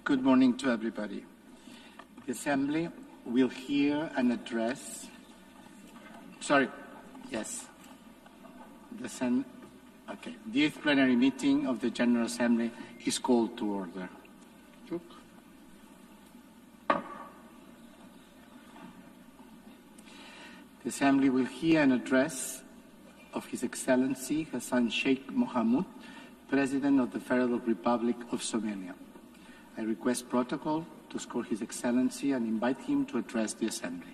Good morning to everybody. The Assembly will hear an address. The 8th plenary meeting of the General Assembly is called to order. The Assembly will hear an address of His Excellency Hassan Sheikh Mohamud, President of the Federal Republic of Somalia. I request protocol to escort His Excellency and invite him to address the Assembly.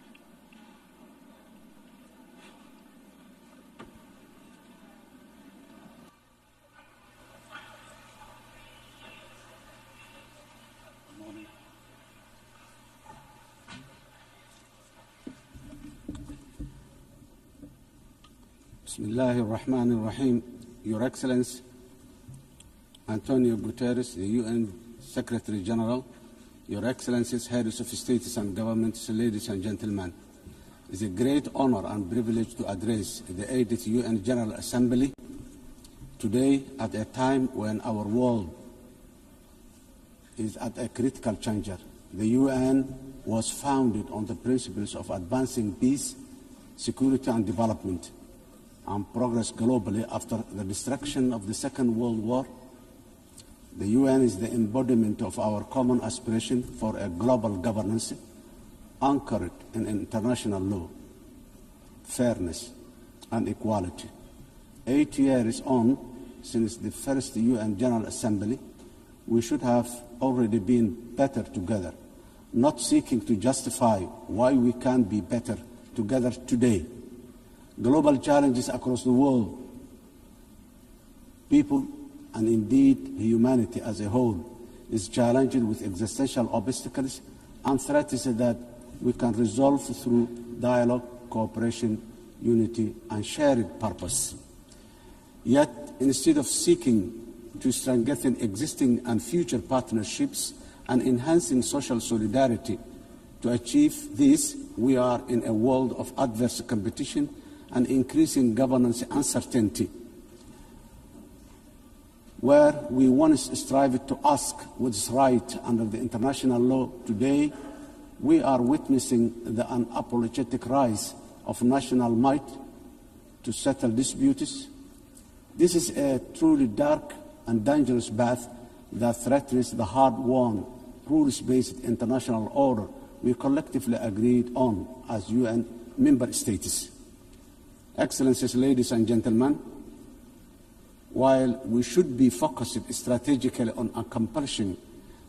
Bismillahir Rahmanir Rahim. Your Excellency, Antonio Guterres, the UN Secretary General, Your Excellencies, Heads of States and Governments, ladies and gentlemen, it is a great honor and privilege to address the 8th UN General Assembly today at a time when our world is at a critical juncture. The UN was founded on the principles of advancing peace, security and development, and progress globally after the destruction of the Second World War. The UN is the embodiment of our common aspiration for a global governance anchored in international law, fairness, and equality. 8 years on, since the first UN General Assembly, we should have already been better together, not seeking to justify why we can't be better together today. Global challenges across the world, people, and indeed humanity as a whole, is challenged with existential obstacles and threats that we can resolve through dialogue, cooperation, unity, and shared purpose. Yet, instead of seeking to strengthen existing and future partnerships and enhancing social solidarity, to achieve this, we are in a world of adverse competition and increasing governance uncertainty. Where we once strived to ask what is right under the international law, today we are witnessing the unapologetic rise of national might to settle disputes. This is a truly dark and dangerous path that threatens the hard-won, rules-based international order we collectively agreed on as UN member states. Excellencies, ladies and gentlemen, while we should be focused strategically on accomplishing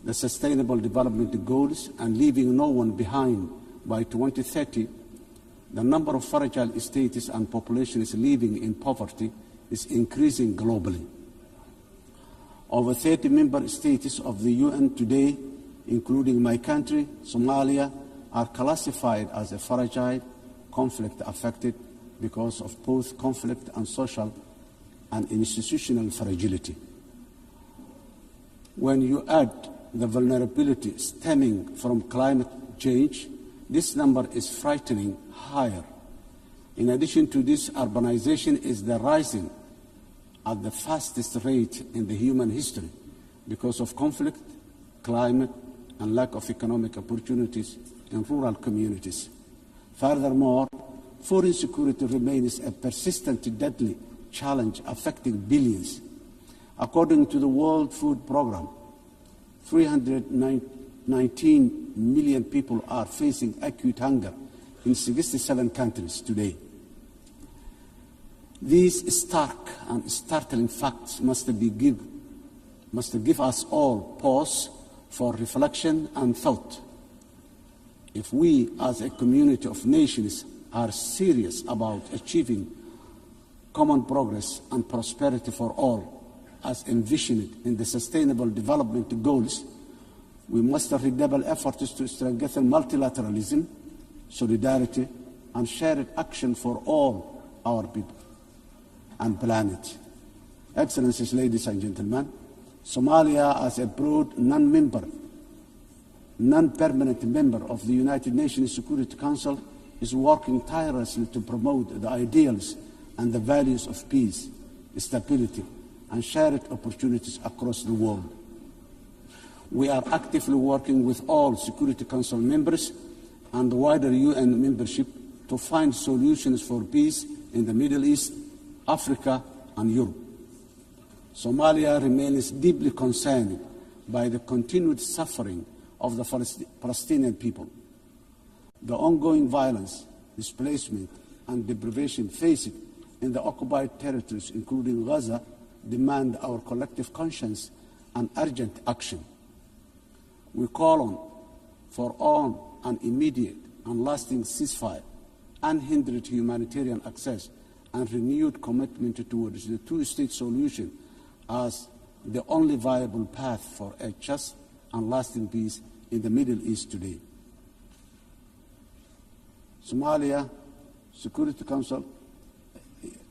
the Sustainable Development Goals and leaving no one behind by 2030, the number of fragile states and populations living in poverty is increasing globally. Over 30 member states of the UN today, including my country, Somalia, are classified as a fragile, conflict-affected because of both conflict and social and institutional fragility. When you add the vulnerability stemming from climate change, this number is frightening higher. In addition to this, urbanization is rising at the fastest rate in the human history because of conflict, climate, and lack of economic opportunities in rural communities. Furthermore, food insecurity remains a persistent, deadly challenge affecting billions. According to the World Food Programme, 319 million people are facing acute hunger in 67 countries today. These stark and startling facts must give us all pause for reflection and thought. If we, as a community of nations, are serious about achieving common progress and prosperity for all, as envisioned in the Sustainable Development Goals, we must redouble efforts to strengthen multilateralism, solidarity, and shared action for all our people and planet. Excellencies, ladies and gentlemen, Somalia, as a broad non-permanent member of the United Nations Security Council, is working tirelessly to promote the ideals and the values of peace, stability, and shared opportunities across the world. We are actively working with all Security Council members and the wider UN membership to find solutions for peace in the Middle East, Africa, and Europe. Somalia remains deeply concerned by the continued suffering of the Palestinian people. The ongoing violence, displacement, and deprivation faced in the occupied territories, including Gaza, demand our collective conscience and urgent action. We call for an immediate and lasting ceasefire, unhindered humanitarian access, and renewed commitment towards the two-state solution as the only viable path for a just and lasting peace in the Middle East today. Somalia Security Council,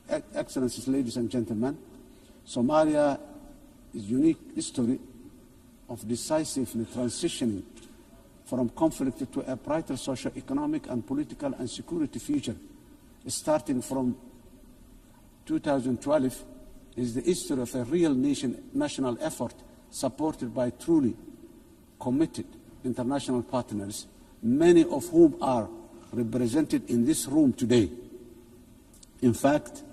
Excellencies, ladies and gentlemen, Somalia is a unique history of decisively transitioning from conflict to a brighter socio-economic and political and security future. Starting from 2012 is the history of a real national effort supported by truly committed international partners, many of whom are represented in this room today. In fact,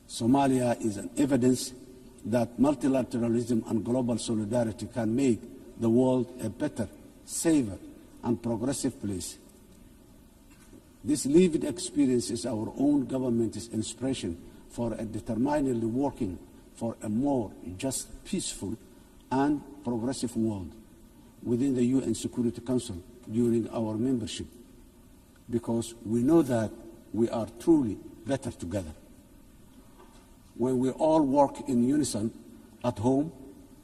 Somalia is an evidence that multilateralism and global solidarity can make the world a better, safer, and progressive place. This lived experience is our own government's inspiration for a determinedly working for a more just, peaceful, and progressive world within the UN Security Council during our membership, because we know that we are truly better together. When we all work in unison at home,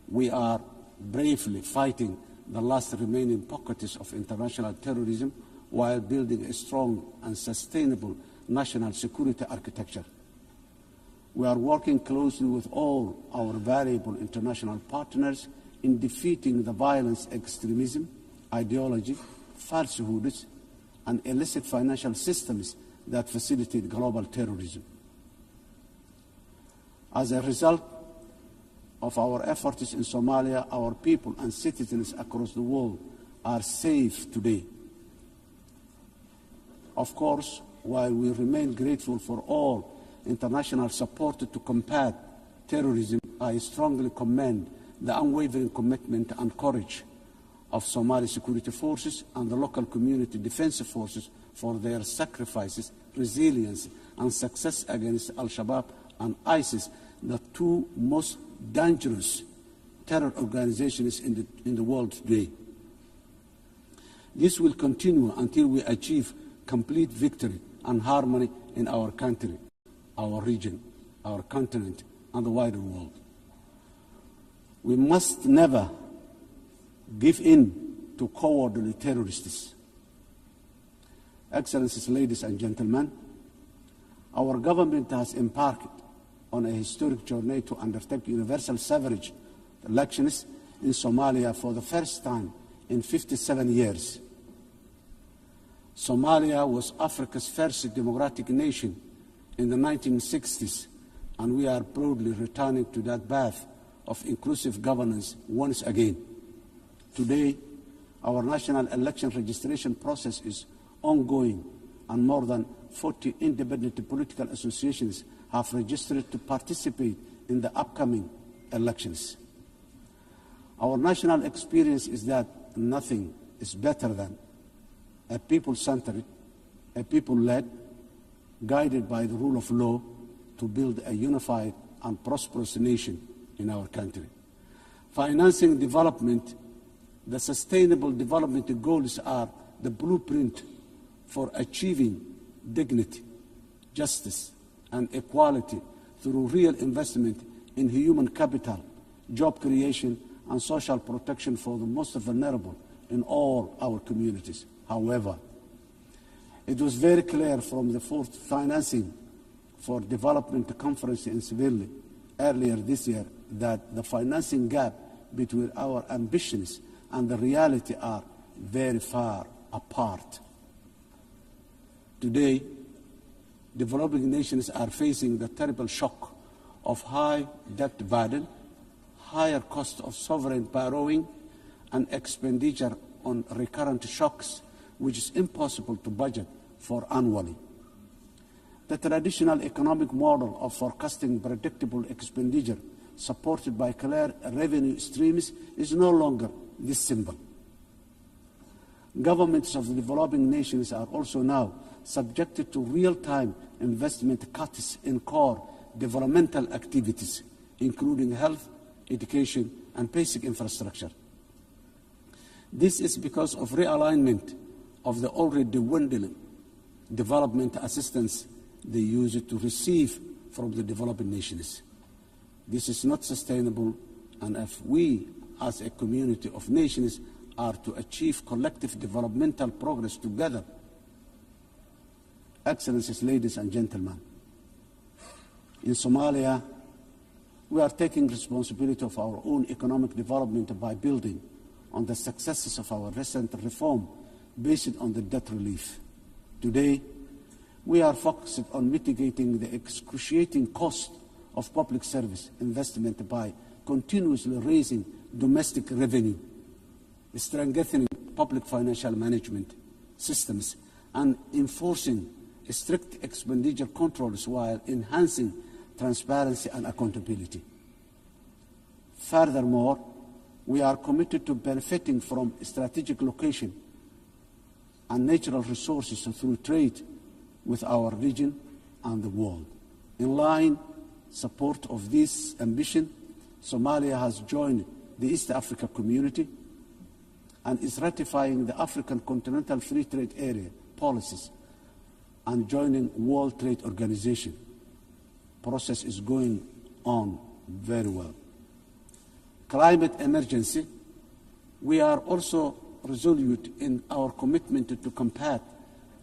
we are bravely fighting the last remaining pockets of international terrorism while building a strong and sustainable national security architecture. We are working closely with all our valuable international partners in defeating the violence, extremism, ideology, falsehoods, and illicit financial systems that facilitate global terrorism. As a result of our efforts in Somalia, our people and citizens across the world are safe today. Of course, while we remain grateful for all international support to combat terrorism, I strongly commend the unwavering commitment and courage of Somali security forces and the local community defense forces for their sacrifices, resilience, and success against Al-Shabaab and ISIS, the two most dangerous terror organizations in the world today. This will continue until we achieve complete victory and harmony in our country, our region, our continent, and the wider world. We must never give in to cowardly terrorists. Excellencies, ladies and gentlemen, our government has embarked on a historic journey to undertake universal suffrage elections in Somalia for the first time in 57 years. Somalia was Africa's first democratic nation in the 1960s, and we are proudly returning to that path of inclusive governance once again. Today, our national election registration process is ongoing, and more than 40 independent political associations have registered to participate in the upcoming elections. Our national experience is that nothing is better than a people-centered, a people-led, guided by the rule of law to build a unified and prosperous nation in our country. Financing development, the sustainable development goals are the blueprint for achieving dignity, justice, and equality through real investment in human capital, job creation, and social protection for the most vulnerable in all our communities. However, it was very clear from the fourth financing for development conference in Seville earlier this year that the financing gap between our ambitions and the reality are very far apart. Today, developing nations are facing the terrible shock of high debt burden, higher cost of sovereign borrowing, and expenditure on recurrent shocks, which is impossible to budget for annually. The traditional economic model of forecasting predictable expenditure supported by clear revenue streams is no longer this simple. Governments of the developing nations are also now subjected to real-time investment cuts in core developmental activities, including health, education, and basic infrastructure. This is because of realignment of the already dwindling development assistance they use to receive from the developing nations. This is not sustainable, and if we, as a community of nations, are to achieve collective developmental progress together. Excellencies, ladies and gentlemen, in Somalia, we are taking responsibility of our own economic development by building on the successes of our recent reform based on the debt relief. Today, we are focused on mitigating the excruciating cost of public service investment by continuously raising domestic revenue, strengthening public financial management systems, and enforcing strict expenditure controls while enhancing transparency and accountability. Furthermore, we are committed to benefiting from strategic location and natural resources through trade with our region and the world. In line support of this ambition, Somalia has joined the East Africa Community and is ratifying the African Continental Free Trade Area policies and joining World Trade Organization. Process is going on very well. Climate emergency. We are also resolute in our commitment to combat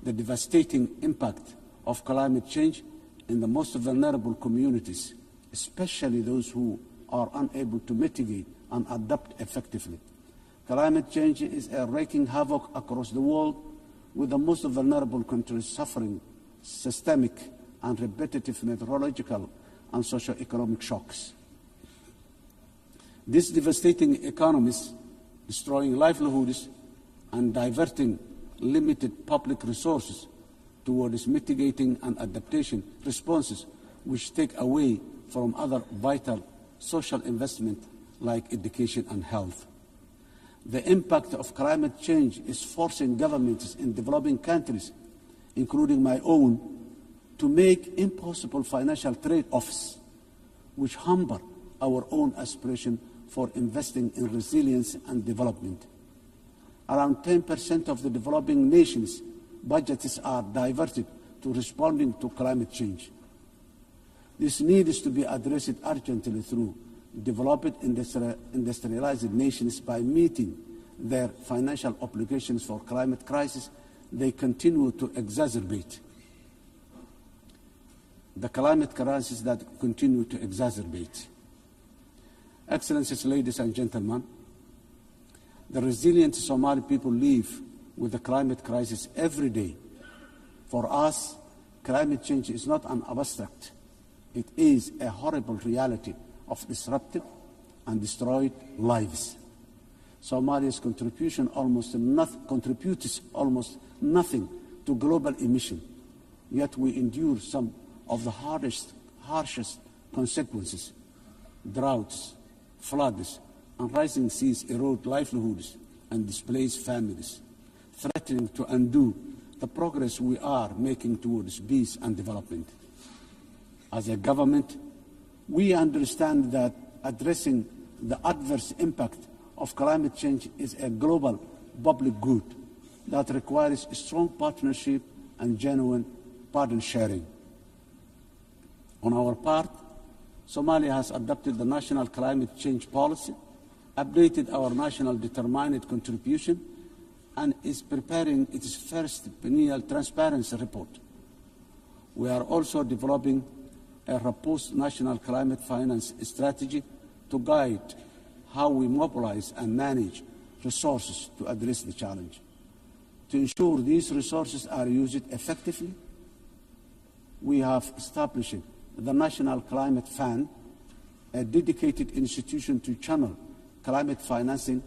the devastating impact of climate change in the most vulnerable communities, especially those who are unable to mitigate and adapt effectively. Climate change is wreaking havoc across the world, with the most vulnerable countries suffering systemic and repetitive meteorological and socio-economic shocks. These devastating economies, destroying livelihoods and diverting limited public resources towards mitigating and adaptation responses, which take away from other vital social investment like education and health. The impact of climate change is forcing governments in developing countries, including my own, to make impossible financial trade-offs, which hamper our own aspiration for investing in resilience and development. Around 10% of the developing nations' budgets are diverted to responding to climate change. This needs to be addressed urgently through developed industrialized nations by meeting their financial obligations for climate crisis. They continue to exacerbate the climate crisis that continue to exacerbate. Excellencies, ladies and gentlemen, the resilient Somali people live with the climate crisis every day. For us, climate change is not an abstract. It is a horrible reality of disrupted and destroyed lives. Somalia's contributes almost nothing to global emission, yet we endure some of the harshest consequences. Droughts, floods, and rising seas erode livelihoods and displace families, threatening to undo the progress we are making towards peace and development. As a government, we understand that addressing the adverse impact of climate change is a global public good that requires a strong partnership and genuine burden sharing. On our part, Somalia has adopted the national climate change policy, updated our national determined contribution, and is preparing its first biennial transparency report. We are also developing a robust national climate finance strategy to guide how we mobilize and manage resources to address the challenge. To ensure these resources are used effectively, we have established the National Climate Fund, a dedicated institution to channel climate financing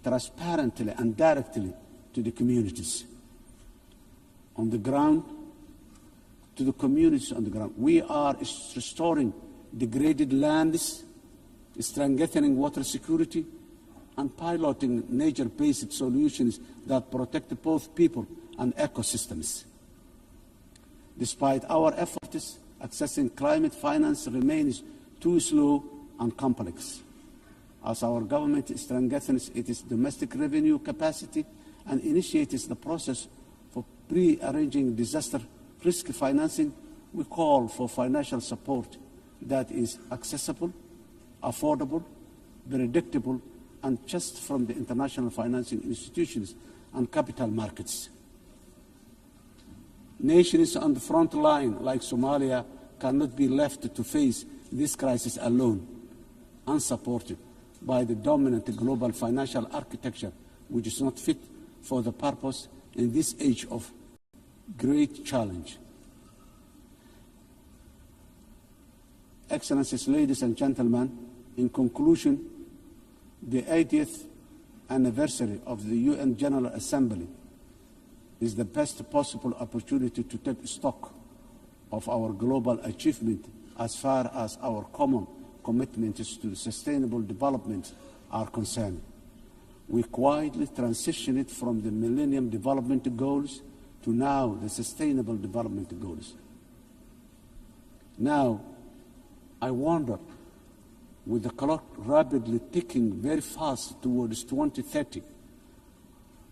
transparently and directly to the communities on the ground, to the communities on the ground. We are restoring degraded lands, strengthening water security, and piloting nature-based solutions that protect both people and ecosystems. Despite our efforts, accessing climate finance remains too slow and complex. As our government strengthens its domestic revenue capacity and initiates the process for pre-arranging disaster risk financing, we call for financial support that is accessible, affordable, predictable, and just from the international financing institutions and capital markets. Nations on the front line, like Somalia, cannot be left to face this crisis alone, unsupported by the dominant global financial architecture, which is not fit for the purpose in this age of great challenge. Excellencies, ladies and gentlemen, in conclusion, the 80th anniversary of the UN General Assembly is the best possible opportunity to take stock of our global achievement as far as our common commitments to sustainable development are concerned. We quietly transitioned from the Millennium Development Goals to now the Sustainable Development Goals. Now, I wonder, with the clock rapidly ticking very fast towards 2030,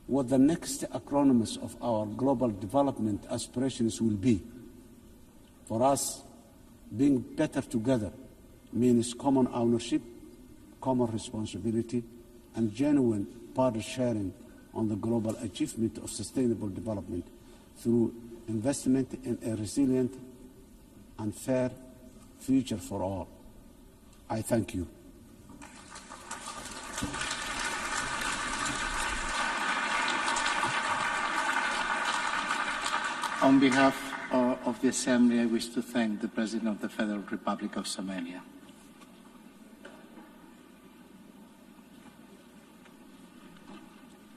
what the next acronyms of our global development aspirations will be. For us, being better together means common ownership, common responsibility, and genuine partner sharing on the global achievement of sustainable development through investment in a resilient and fair future for all. I thank you. On behalf of the Assembly, I wish to thank the President of the Federal Republic of Somalia.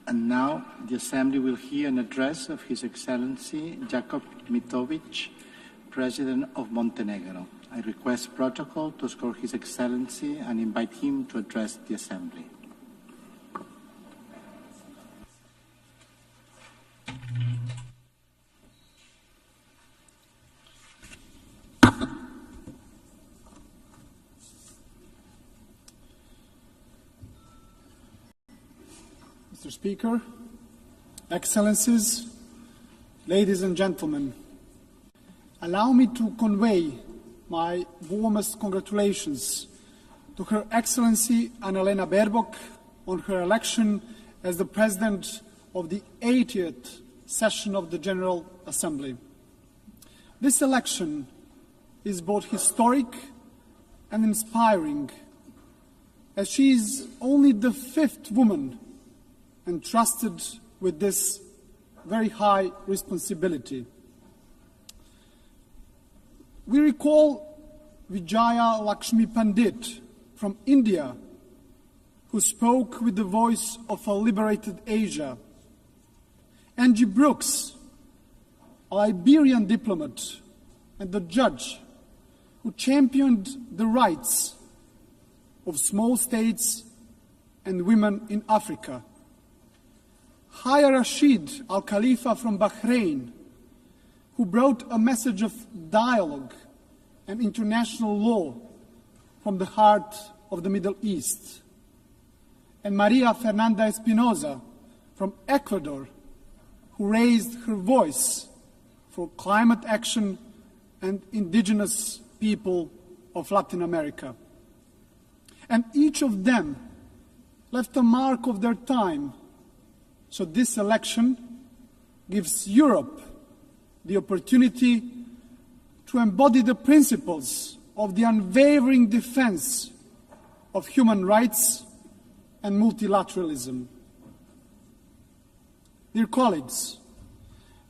And now the Assembly will hear an address of His Excellency Jakob Mitovic, President of Montenegro. I request protocol to escort His Excellency and invite him to address the Assembly. Mr. Speaker, Excellencies, ladies and gentlemen, allow me to convey my warmest congratulations to Her Excellency Annalena Baerbock on her election as the President of the 80th session of the General Assembly. This election is both historic and inspiring, as she is only the 5th woman entrusted with this very high responsibility. We recall Vijaya Lakshmi Pandit from India, who spoke with the voice of a liberated Asia. Angie Brooks, a Liberian diplomat and a judge who championed the rights of small states and women in Africa. Haya Rashid Al Khalifa from Bahrain, who brought a message of dialogue and international law from the heart of the Middle East. And Maria Fernanda Espinosa from Ecuador, who raised her voice for climate action and indigenous people of Latin America. And each of them left a mark of their time. So this election gives Europe the opportunity to embody the principles of the unwavering defense of human rights and multilateralism. Dear colleagues,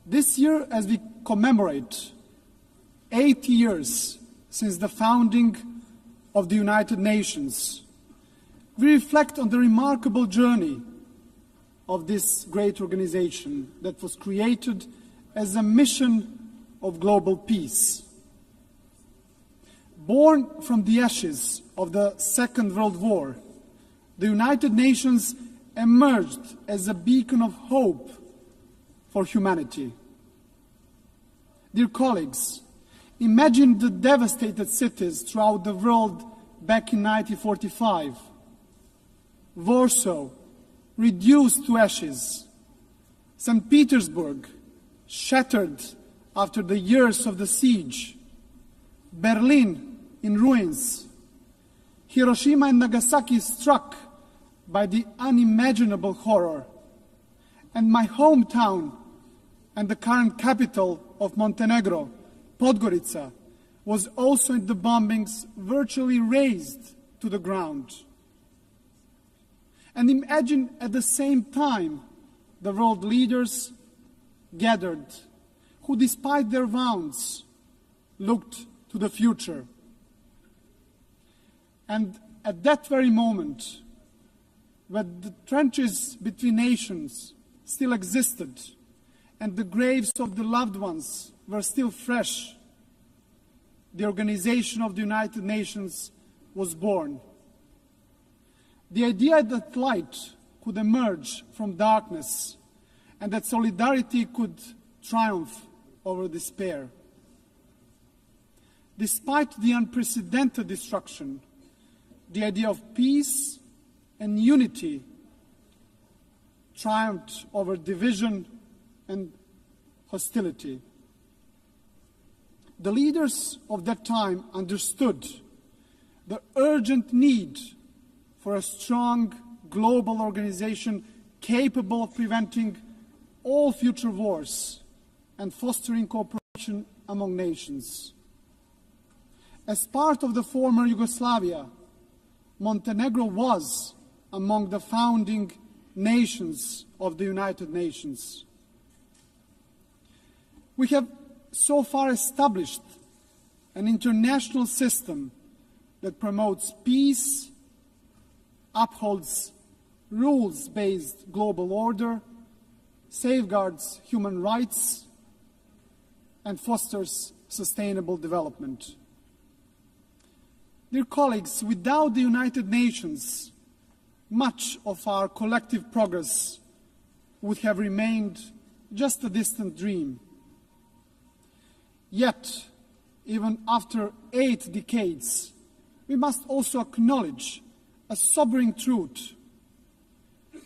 this year, as we commemorate 80 years since the founding of the United Nations, we reflect on the remarkable journey of this great organization that was created as a mission of global peace. Born from the ashes of the Second World War, the United Nations emerged as a beacon of hope for humanity. Dear colleagues, imagine the devastated cities throughout the world back in 1945. Warsaw, reduced to ashes. St. Petersburg, shattered after the years of the siege. Berlin, in ruins. Hiroshima and Nagasaki struck by the unimaginable horror. And my hometown and the current capital of Montenegro, Podgorica, was also in the bombings virtually razed to the ground. And imagine at the same time the world leaders gathered, who despite their wounds looked to the future. And at that very moment, when the trenches between nations still existed and the graves of the loved ones were still fresh, the Organization of the United Nations was born. The idea that light could emerge from darkness and that solidarity could triumph over despair. Despite the unprecedented destruction, the idea of peace and unity triumphed over division and hostility. The leaders of that time understood the urgent need for a strong global organization capable of preventing all future wars and fostering cooperation among nations. As part of the former Yugoslavia, Montenegro was among the founding nations of the United Nations. We have so far established an international system that promotes peace, upholds rules-based global order, safeguards human rights, and fosters sustainable development. Dear colleagues, without the United Nations, much of our collective progress would have remained just a distant dream. Yet, even after 8 decades, we must also acknowledge a sobering truth.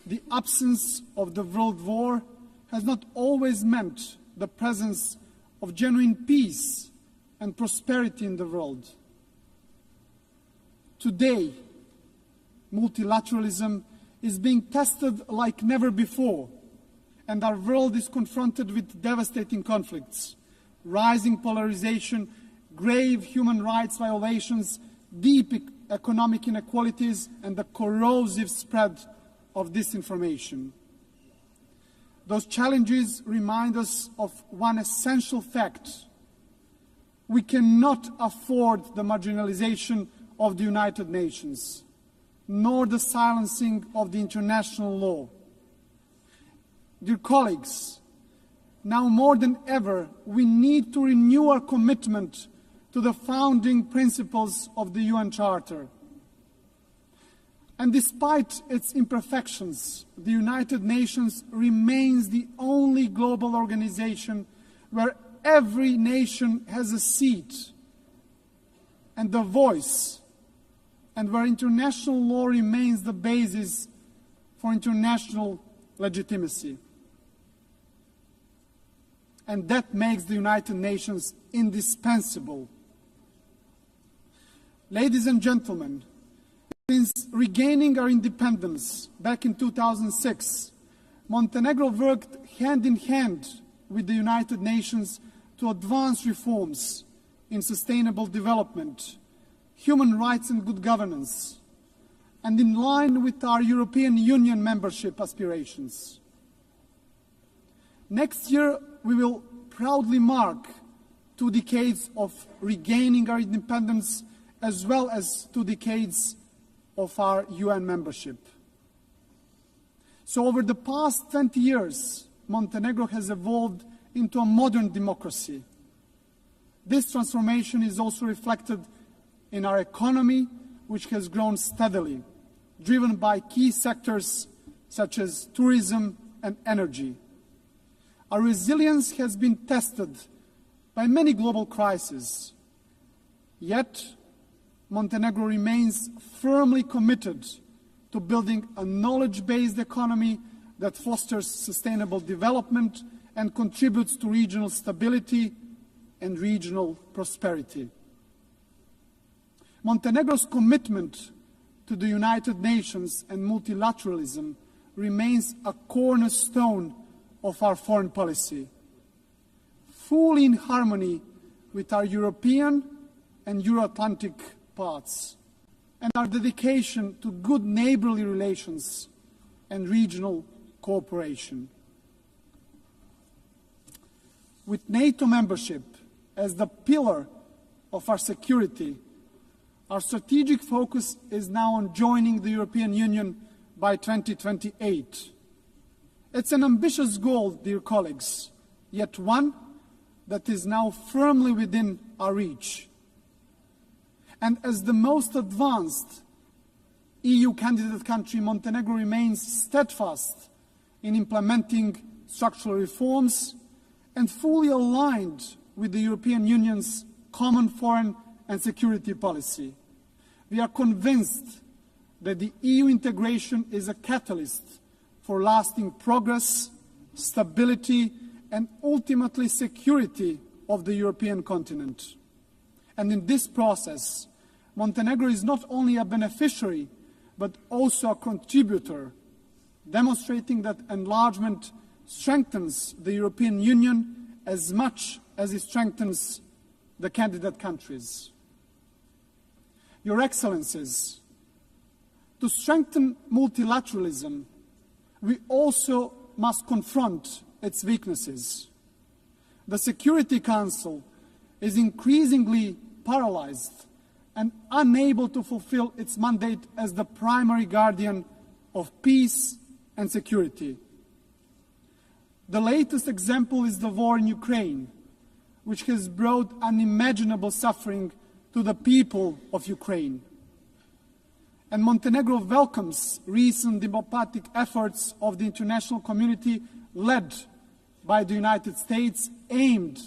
The absence of the World War has not always meant the presence of genuine peace and prosperity in the world. Today, multilateralism is being tested like never before, and our world is confronted with devastating conflicts, rising polarization, grave human rights violations, deep economic inequalities, and the corrosive spread of disinformation. Those challenges remind us of one essential fact. We cannot afford the marginalization of the United Nations, nor the silencing of the international law. Dear colleagues, now more than ever, we need to renew our commitment to the founding principles of the UN Charter. And despite its imperfections, the United Nations remains the only global organization where every nation has a seat and a voice, and where international law remains the basis for international legitimacy. And that makes the United Nations indispensable. Ladies and gentlemen, since regaining our independence back in 2006, Montenegro worked hand in hand with the United Nations to advance reforms in sustainable development, human rights and good governance, and in line with our European Union membership aspirations. Next year, we will proudly mark 2 decades of regaining our independence, as well as 2 decades of our UN membership. So over the past 20 years, Montenegro has evolved into a modern democracy. This transformation is also reflected in our economy, which has grown steadily, driven by key sectors such as tourism and energy. Our resilience has been tested by many global crises, yet Montenegro remains firmly committed to building a knowledge-based economy that fosters sustainable development and contributes to regional stability and regional prosperity. Montenegro's commitment to the United Nations and multilateralism remains a cornerstone of our foreign policy, fully in harmony with our European and Euro-Atlantic paths, and our dedication to good neighborly relations and regional cooperation. With NATO membership as the pillar of our security, our strategic focus is now on joining the European Union by 2028. It's an ambitious goal, dear colleagues, yet one that is now firmly within our reach. And as the most advanced EU candidate country, Montenegro remains steadfast in implementing structural reforms and fully aligned with the European Union's common foreign and security policy. We are convinced that the EU integration is a catalyst for lasting progress, stability, and ultimately security of the European continent. And in this process, Montenegro is not only a beneficiary, but also a contributor, demonstrating that enlargement strengthens the European Union as much as it strengthens the candidate countries. Your Excellencies, to strengthen multilateralism, we also must confront its weaknesses. The Security Council is increasingly paralyzed and unable to fulfill its mandate as the primary guardian of peace and security. The latest example is the war in Ukraine, which has brought unimaginable suffering to the people of Ukraine. And Montenegro welcomes recent diplomatic efforts of the international community led by the United States aimed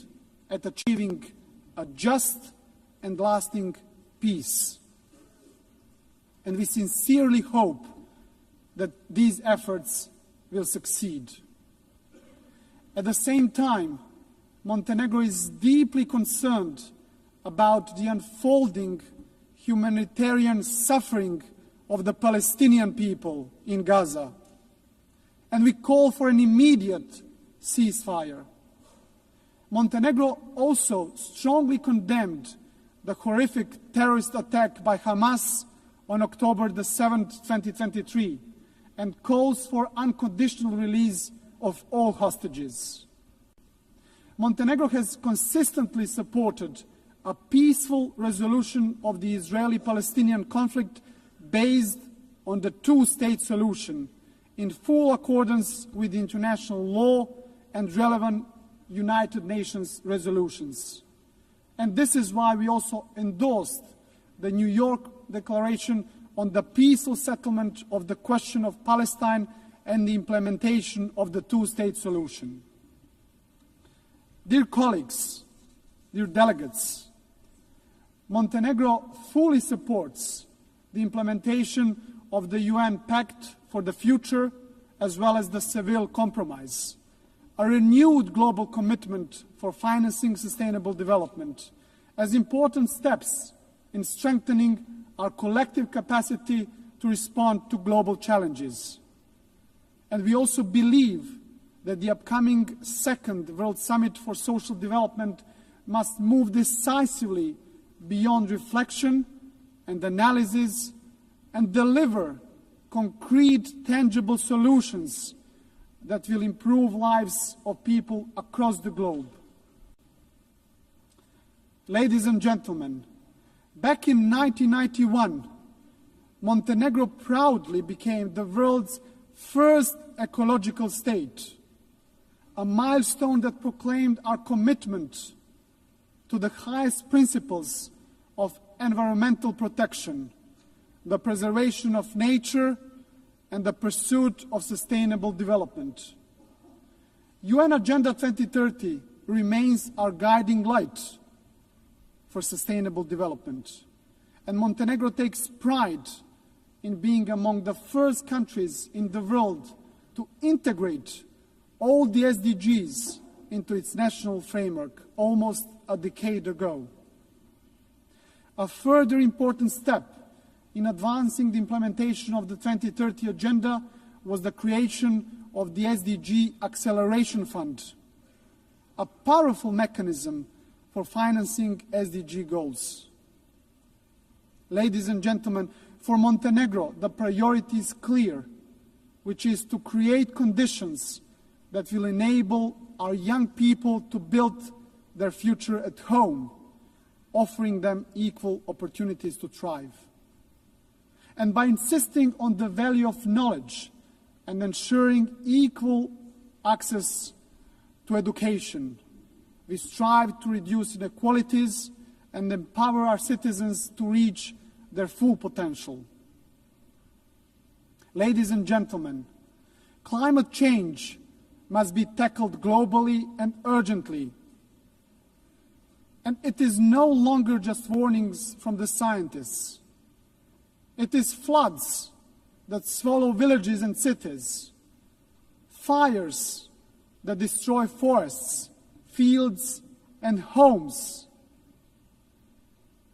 at achieving a just and lasting peace. And we sincerely hope that these efforts will succeed. At the same time, Montenegro is deeply concerned about the unfolding humanitarian suffering of the Palestinian people in Gaza. And we call for an immediate ceasefire. Montenegro also strongly condemned the horrific terrorist attack by Hamas on October the 7th, 2023, and calls for unconditional release of all hostages. Montenegro has consistently supported a peaceful resolution of the Israeli-Palestinian conflict based on the two-state solution in full accordance with international law and relevant United Nations resolutions. And this is why we also endorsed the New York Declaration on the peaceful settlement of the question of Palestine and the implementation of the two-state solution. Dear colleagues, dear delegates, Montenegro fully supports the implementation of the UN Pact for the Future, as well as the Seville Compromise, a renewed global commitment for financing sustainable development, as important steps in strengthening our collective capacity to respond to global challenges. And we also believe that the upcoming second World Summit for Social Development must move decisively beyond reflection and analysis and deliver concrete, tangible solutions that will improve lives of people across the globe. Ladies and gentlemen, back in 1991, Montenegro proudly became the world's first ecological state, a milestone that proclaimed our commitment to the highest principles of environmental protection, the preservation of nature, and the pursuit of sustainable development. UN Agenda 2030 remains our guiding light for sustainable development, and Montenegro takes pride in being among the first countries in the world to integrate all the SDGs into its national framework almost a decade ago. A further important step in advancing the implementation of the 2030 Agenda was the creation of the SDG Acceleration Fund, a powerful mechanism for financing SDG goals. Ladies and gentlemen, for Montenegro, the priority is clear, which is to create conditions that will enable our young people to build their future at home, offering them equal opportunities to thrive. And by insisting on the value of knowledge and ensuring equal access to education, we strive to reduce inequalities and empower our citizens to reach their full potential. Ladies and gentlemen, climate change must be tackled globally and urgently. And it is no longer just warnings from the scientists. It is floods that swallow villages and cities, fires that destroy forests, fields, and homes,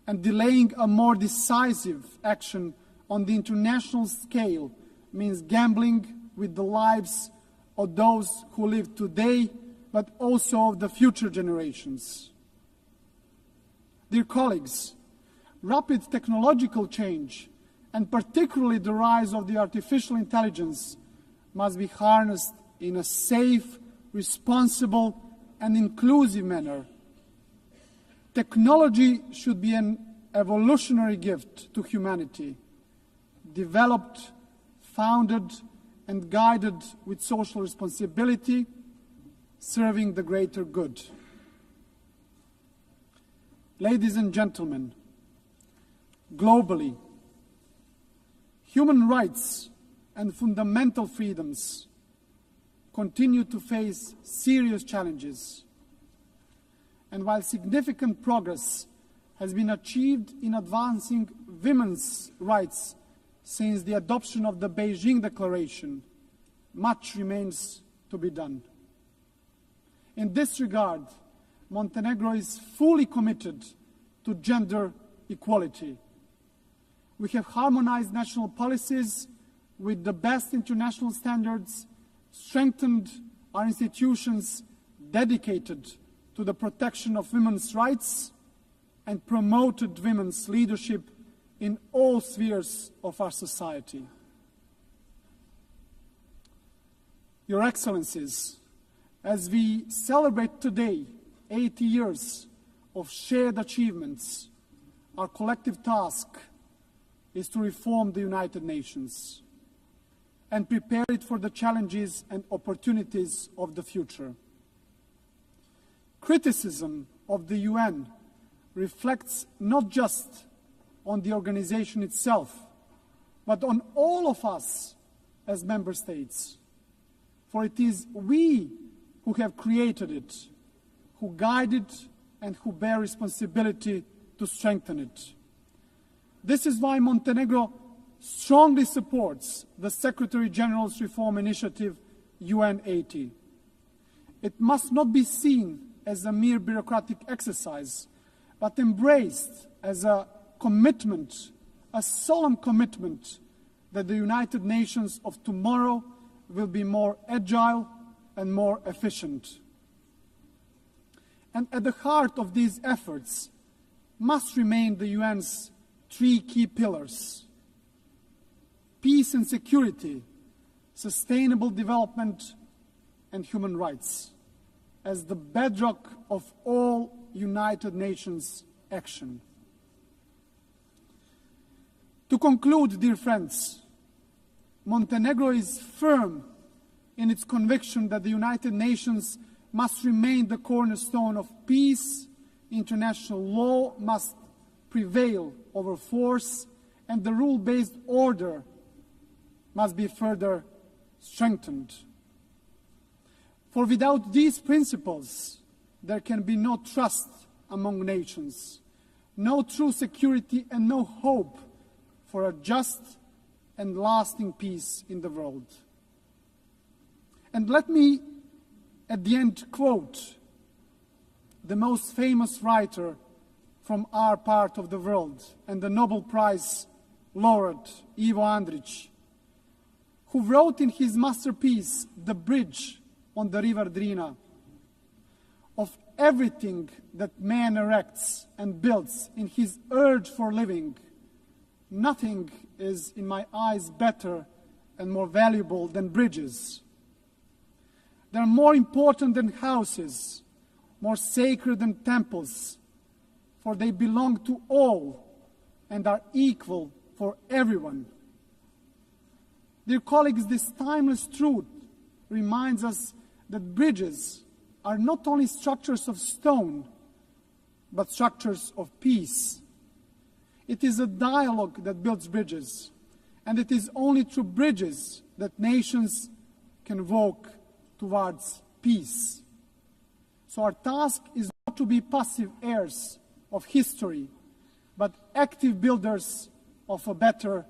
and delaying a more decisive action on the international scale means gambling with the lives of those who live today, but also of the future generations. Dear colleagues, rapid technological change, and particularly the rise of the artificial intelligence, must be harnessed in a safe, responsible, and inclusive manner. Technology should be an evolutionary gift to humanity, developed, founded, and guided with social responsibility, serving the greater good. Ladies and gentlemen, globally, human rights and fundamental freedoms continue to face serious challenges. And while significant progress has been achieved in advancing women's rights since the adoption of the Beijing Declaration, much remains to be done. In this regard, Montenegro is fully committed to gender equality. We have harmonized national policies with the best international standards, strengthened our institutions dedicated to the protection of women's rights, and promoted women's leadership in all spheres of our society. Your Excellencies, as we celebrate today 80 years of shared achievements, our collective task is to reform the United Nations and prepare it for the challenges and opportunities of the future. Criticism of the UN reflects not just on the organization itself, but on all of us as member states. For it is we who have created it, who guide it, and who bear responsibility to strengthen it. This is why Montenegro strongly supports the Secretary General's Reform Initiative, UN 80. It must not be seen as a mere bureaucratic exercise, but embraced as a commitment, a solemn commitment that the United Nations of tomorrow will be more agile and more efficient. And at the heart of these efforts must remain the UN's three key pillars: peace and security, sustainable development, and human rights, as the bedrock of all United Nations action. To conclude, dear friends, Montenegro is firm in its conviction that the United Nations must remain the cornerstone of peace, international law must prevail over force, and the rule-based order must be further strengthened. For without these principles, there can be no trust among nations, no true security, and no hope for a just and lasting peace in the world. And let me, at the end, quote the most famous writer from our part of the world and the Nobel Prize laureate, Ivo Andrić, who wrote in his masterpiece, The Bridge on the River Drina, of everything that man erects and builds in his urge for living, nothing is, in my eyes, better and more valuable than bridges. They are more important than houses, more sacred than temples, for they belong to all and are equal for everyone. Dear colleagues, this timeless truth reminds us that bridges are not only structures of stone, but structures of peace. It is a dialogue that builds bridges, and it is only through bridges that nations can walk towards peace. So our task is not to be passive heirs of history, but active builders of a better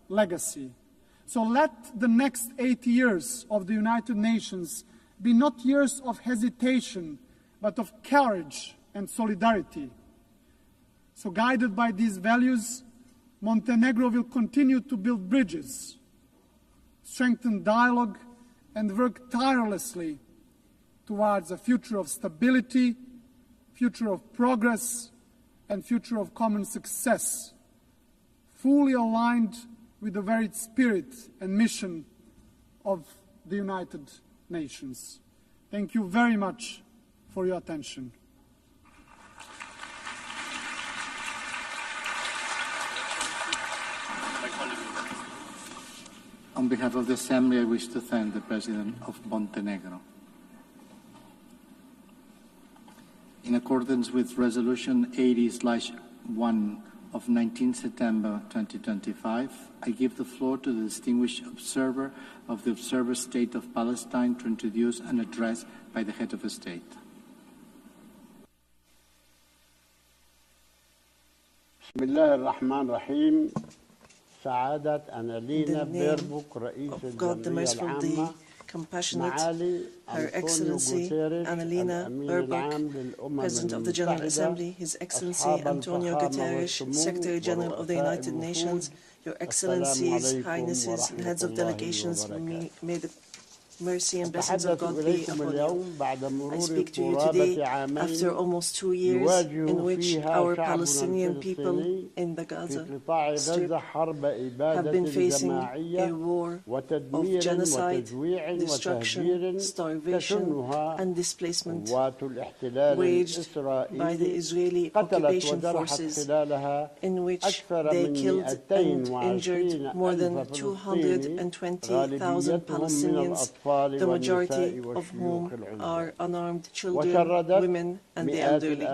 legacy. So let the next 80 years of the United Nations be not years of hesitation, but of courage and solidarity. So guided by these values, Montenegro will continue to build bridges, strengthen dialogue, and work tirelessly towards a future of stability, future of progress, and future of common success, fully aligned with the very spirit and mission of the United Nations. Thank you very much for your attention. On behalf of the Assembly, I wish to thank the President of Montenegro. In accordance with Resolution 80/1 of 19 September 2025, I give the floor to the distinguished observer of the Observer State of Palestine to introduce an address by the head of the state. بسم الله الرحمن الرحيم. سعادة أنالينا بيربوك رئيس الجمعية العامة Compassionate, Her Excellency Annalena Baerbock, President of the General Assembly, His Excellency Antonio Guterres, Secretary General of the United Nations, Your Excellencies, Highnesses, and Heads of Delegations, may the mercy and blessings of God be upon you. I speak to you today after almost 2 years in which our Palestinian people in the Gaza Strip have been facing a war of genocide, destruction, starvation, and displacement waged by the Israeli occupation forces, in which they killed and injured more than 220,000 Palestinians, the majority of whom are unarmed children, women, and the elderly.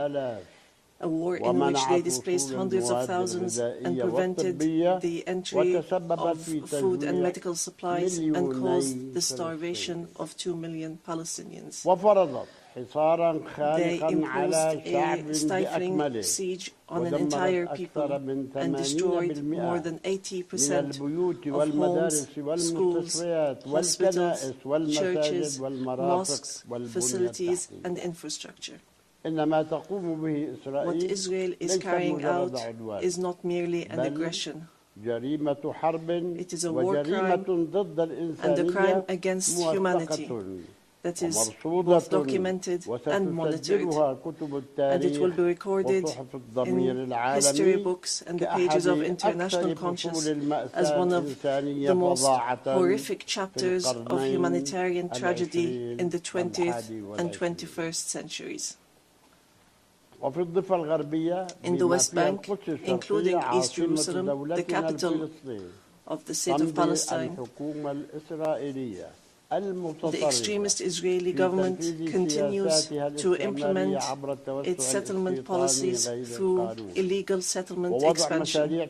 A war in which they displaced hundreds of thousands and prevented the entry of food and medical supplies and caused the starvation of 2 million Palestinians. They imposed a stifling siege on an entire people and destroyed more than 80% of homes, schools, hospitals, churches, mosques, facilities, and infrastructure. What Israel is carrying out is not merely an aggression. It is a war crime and a crime against humanity that is both documented and monitored, and it will be recorded in history books and the pages of international conscience as one of the most horrific chapters of humanitarian tragedy in the 20th and 21st centuries. In the West Bank, including East Jerusalem, the capital of the State of Palestine. The extremist Israeli government continues to implement its settlement policies through illegal settlement expansion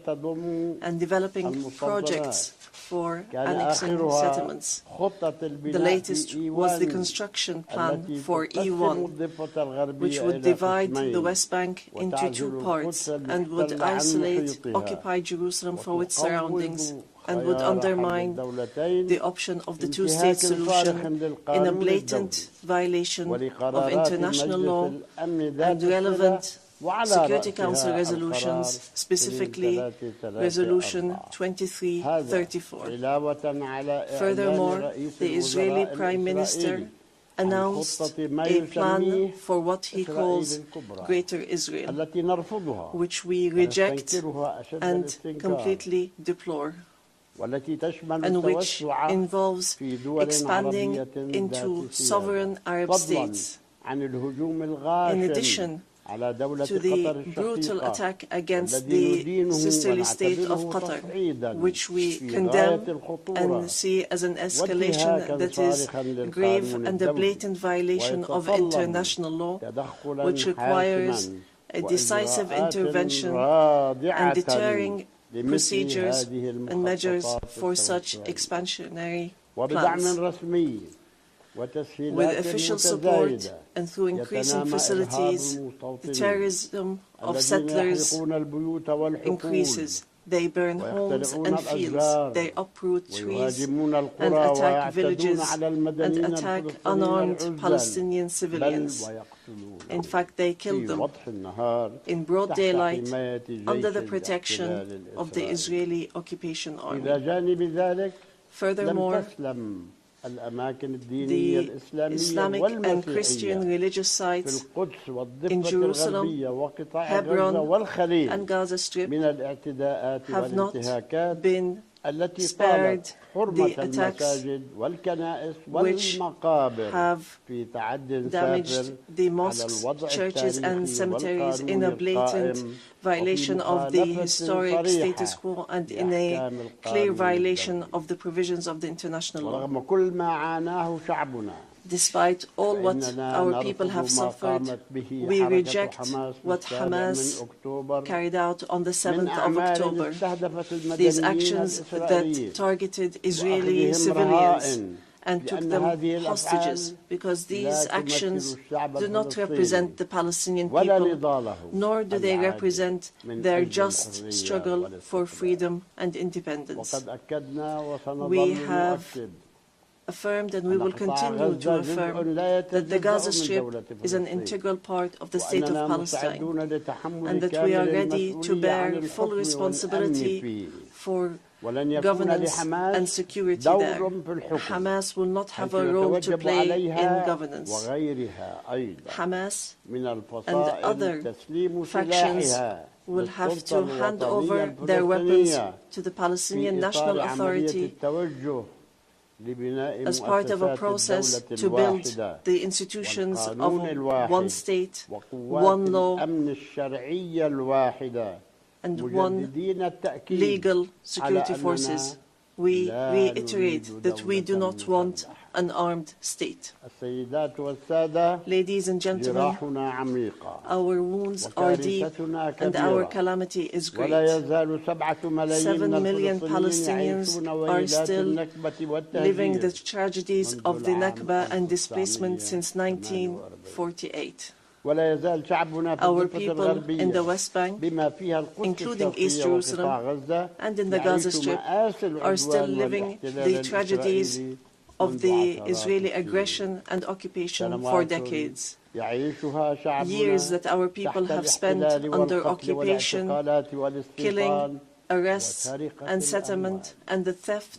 and developing projects for annexing settlements. The latest was the construction plan for E1, which would divide the West Bank into two parts and would isolate occupied Jerusalem from its surroundings and would undermine the option of the two-state solution in a blatant violation of international law and relevant Security Council resolutions, specifically Resolution 2334. Furthermore, the Israeli Prime Minister announced a plan for what he calls Greater Israel, which we reject and completely deplore, and which involves expanding into sovereign Arab states. In addition to the brutal attack against the sisterly state of Qatar, which we condemn and see as an escalation that is grave and a blatant violation of international law, which requires a decisive intervention and deterring procedures and measures for such expansionary plans. With official support and through increasing facilities, the terrorism of settlers increases. They burn homes and fields, they uproot trees and attack villages and attack unarmed Palestinian civilians. In fact, they killed them in broad daylight under the protection of the Israeli occupation army. Furthermore, the Islamic and Christian religious sites in Jerusalem, Hebron, and Gaza Strip have not been spared the attacks which have damaged the mosques, churches, and cemeteries in a blatant violation of the historic status quo and in a clear violation of the provisions of the international law. Despite all what our people have suffered, we reject what Hamas carried out on the 7th of October. These actions that targeted Israeli civilians and took them hostages, because these actions do not represent the Palestinian people, nor do they represent their just struggle for freedom and independence. We have affirmed and we will continue to affirm that the Gaza Strip is an integral part of the State of Palestine and that we are ready to bear full responsibility for governance and security there. Hamas will not have a role to play in governance. Hamas and other factions will have to hand over their weapons to the Palestinian National Authority as part of a process to build the institutions of one state, one law, and one legal security forces. We reiterate that we do not want an armed state. Ladies and gentlemen, our wounds are deep and our calamity is great. 7 million Palestinians are still living the tragedies of the Nakba and displacement since 1948. Our people in the West Bank, including East Jerusalem and in the Gaza Strip, are still living the tragedies of the Israeli aggression and occupation for decades. Years that our people have spent under occupation, killing, arrests, and settlement, and the theft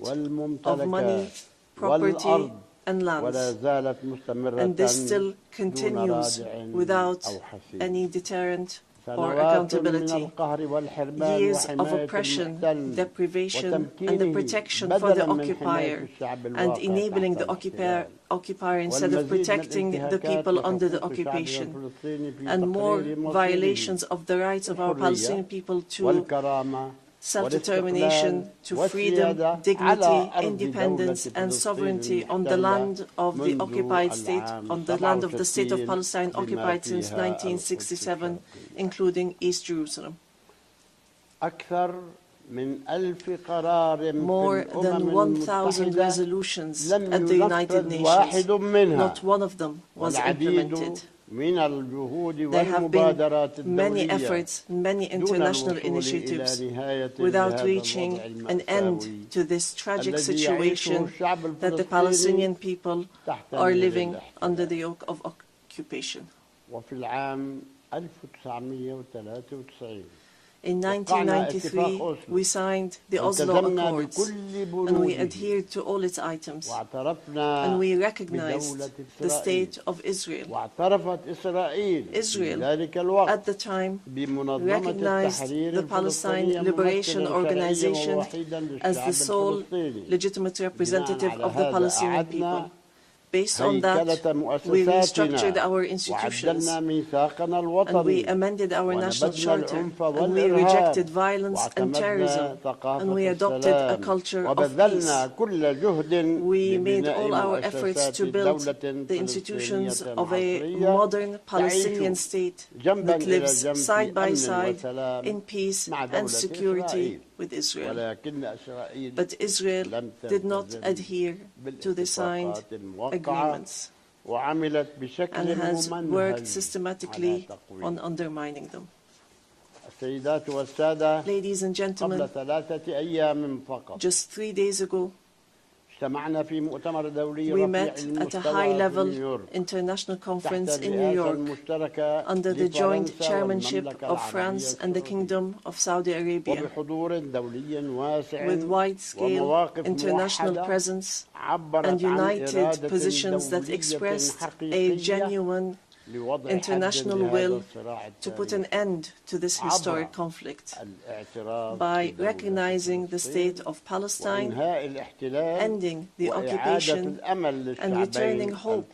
of money, property, and lands. And this still continues without any deterrent or accountability. Years of oppression, deprivation, and the protection for the occupier, and enabling the occupier instead of protecting the people under the occupation, and more violations of the rights of our Palestinian people to self-determination, to freedom, dignity, independence, and sovereignty on the land of the occupied state, on the land of the state of Palestine occupied since 1967, including East Jerusalem. More than 1,000 resolutions at the United Nations, not one of them was implemented. There have been many efforts, many international initiatives without reaching an end to this tragic situation that the Palestinian people are living under the yoke of occupation. In 1993, we signed the Oslo Accords, and we adhered to all its items, and we recognized the State of Israel. Israel, at the time, recognized the Palestine Liberation Organization as the sole legitimate representative of the Palestinian people. Based on that, we restructured our institutions, and we amended our national charter, and we rejected violence and terrorism, and we adopted a culture of peace. We made all our efforts to build the institutions of a modern Palestinian state that lives side by side in peace and security with Israel. But Israel did not adhere to the signed agreements and has worked systematically on undermining them. Ladies and gentlemen, just 3 days ago, we met at a high-level international conference in New York under the joint chairmanship of France and the Kingdom of Saudi Arabia, with wide-scale international presence and united positions that expressed a genuine international will to put an end to this historic conflict by recognizing the state of Palestine, ending the occupation, and returning hope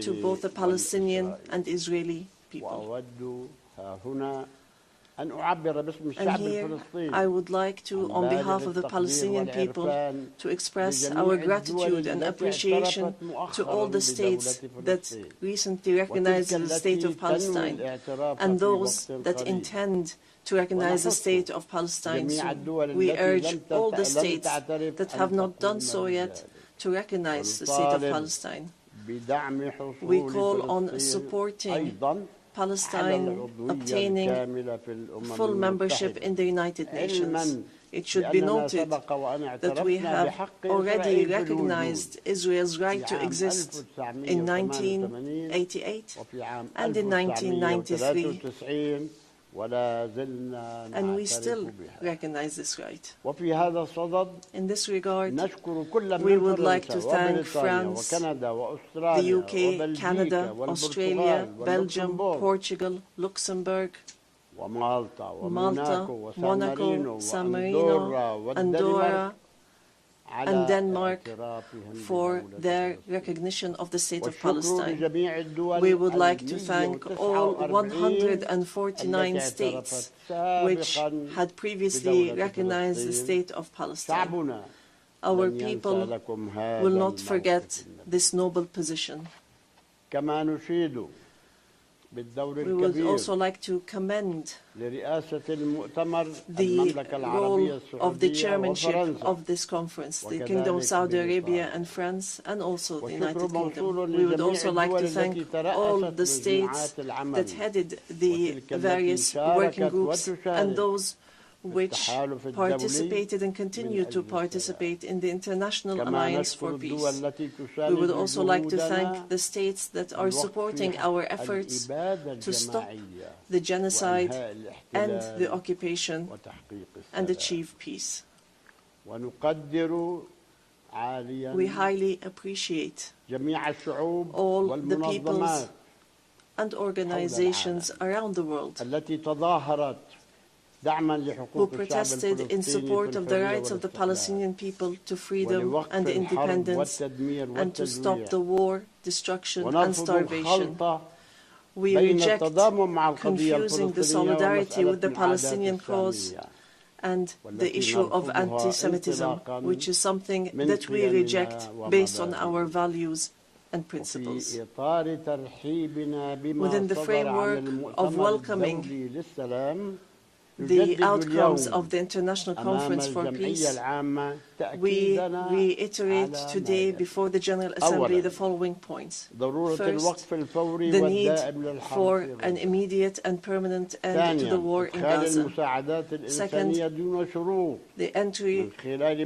to both the Palestinian and Israeli people. And here I would like to, on behalf of the Palestinian people, to express our gratitude and appreciation to all the states that recently recognized the state of Palestine and those that intend to recognize the state of Palestine soon. We urge all the states that have not done so yet to recognize the state of Palestine. We call on supporting Palestine obtaining full membership in the United Nations. It should be noted that we have already recognized Israel's right to exist in 1988 and in 1993. And we still recognize this right. In this regard, we would like to thank France, the UK, Canada, Australia, Belgium, Portugal, Luxembourg, Malta, Monaco, San Marino, Andorra, and Denmark for their recognition of the state of Palestine. We would like to thank all 149 states which had previously recognized the state of Palestine. Our people will not forget this noble position. We would also like to commend the role of the chairmanship of this conference, the Kingdom of Saudi Arabia and France, and also the United Kingdom. We would also like to thank all the states that headed the various working groups and those which participated and continue to participate in the International Alliance for Peace. We would also like to thank the states that are supporting our efforts to stop the genocide, end the occupation, and achieve peace. We highly appreciate all the peoples and organizations around the world who protested in support of the rights of the Palestinian people to freedom and independence and to stop the war, destruction, and starvation. We reject confusing the solidarity with the Palestinian cause and the issue of anti-Semitism, which is something that we reject based on our values and principles. Within the framework of welcoming the outcomes of the International Conference for Peace, we reiterate today before the General Assembly the following points. First, the need for an immediate and permanent end to the war in Gaza. Second, the entry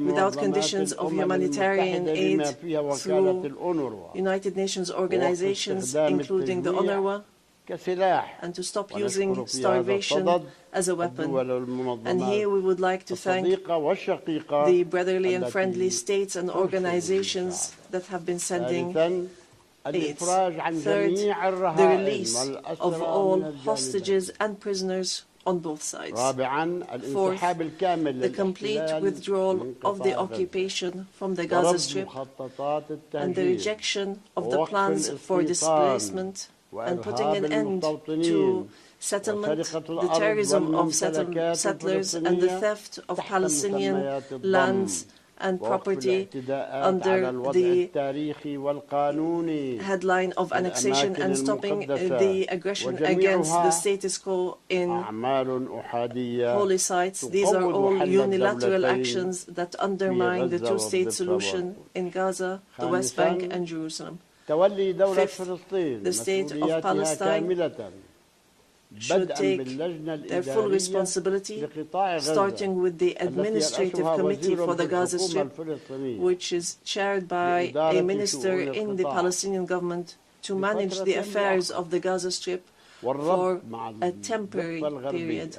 without conditions of humanitarian aid through United Nations organizations, including the UNRWA, and to stop using starvation as a weapon. And here we would like to thank the brotherly and friendly states and organizations that have been sending aid. Third, the release of all hostages and prisoners on both sides. Fourth, the complete withdrawal of the occupation from the Gaza Strip and the rejection of the plans for displacement and putting an end to settlement, the terrorism of settlers, and the theft of Palestinian lands and property under the headline of annexation, and stopping the aggression against the status quo in holy sites. These are all unilateral actions that undermine the two-state solution in Gaza, the West Bank, and Jerusalem. Fifth, the state of Palestine should take their full responsibility, starting with the Administrative Committee for the Gaza Strip, which is chaired by a minister in the Palestinian government, to manage the affairs of the Gaza Strip for a temporary period,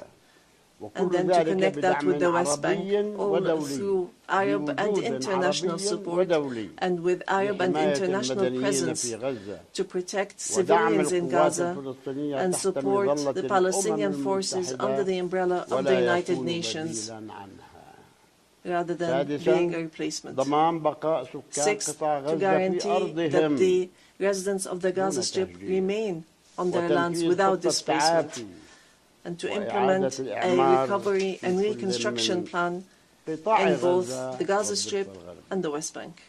and then to connect that with the West Bank, all through Arab and international support, and with Arab and international presence to protect civilians in Gaza and support the Palestinian forces under the umbrella of the United Nations, rather than being a replacement. Sixth, to guarantee that the residents of the Gaza Strip remain on their lands without displacement, and to implement a recovery and reconstruction plan in both the Gaza Strip and the West Bank.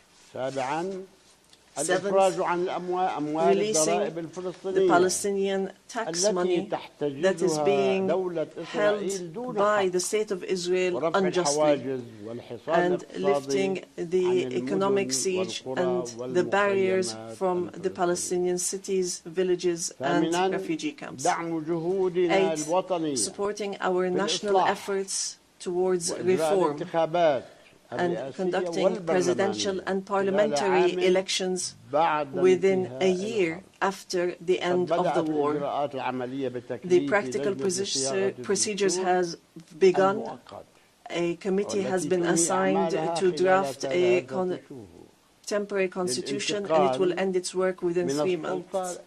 Seventh, releasing the Palestinian tax money that is being held by the State of Israel unjustly, and lifting the economic siege and the barriers from the Palestinian cities, villages, and refugee camps. Eighth, supporting our national efforts towards reform and conducting presidential and parliamentary elections within a year after the end of the war. The practical procedures has begun. A committee has been assigned to draft a temporary constitution, and it will end its work within 3 months,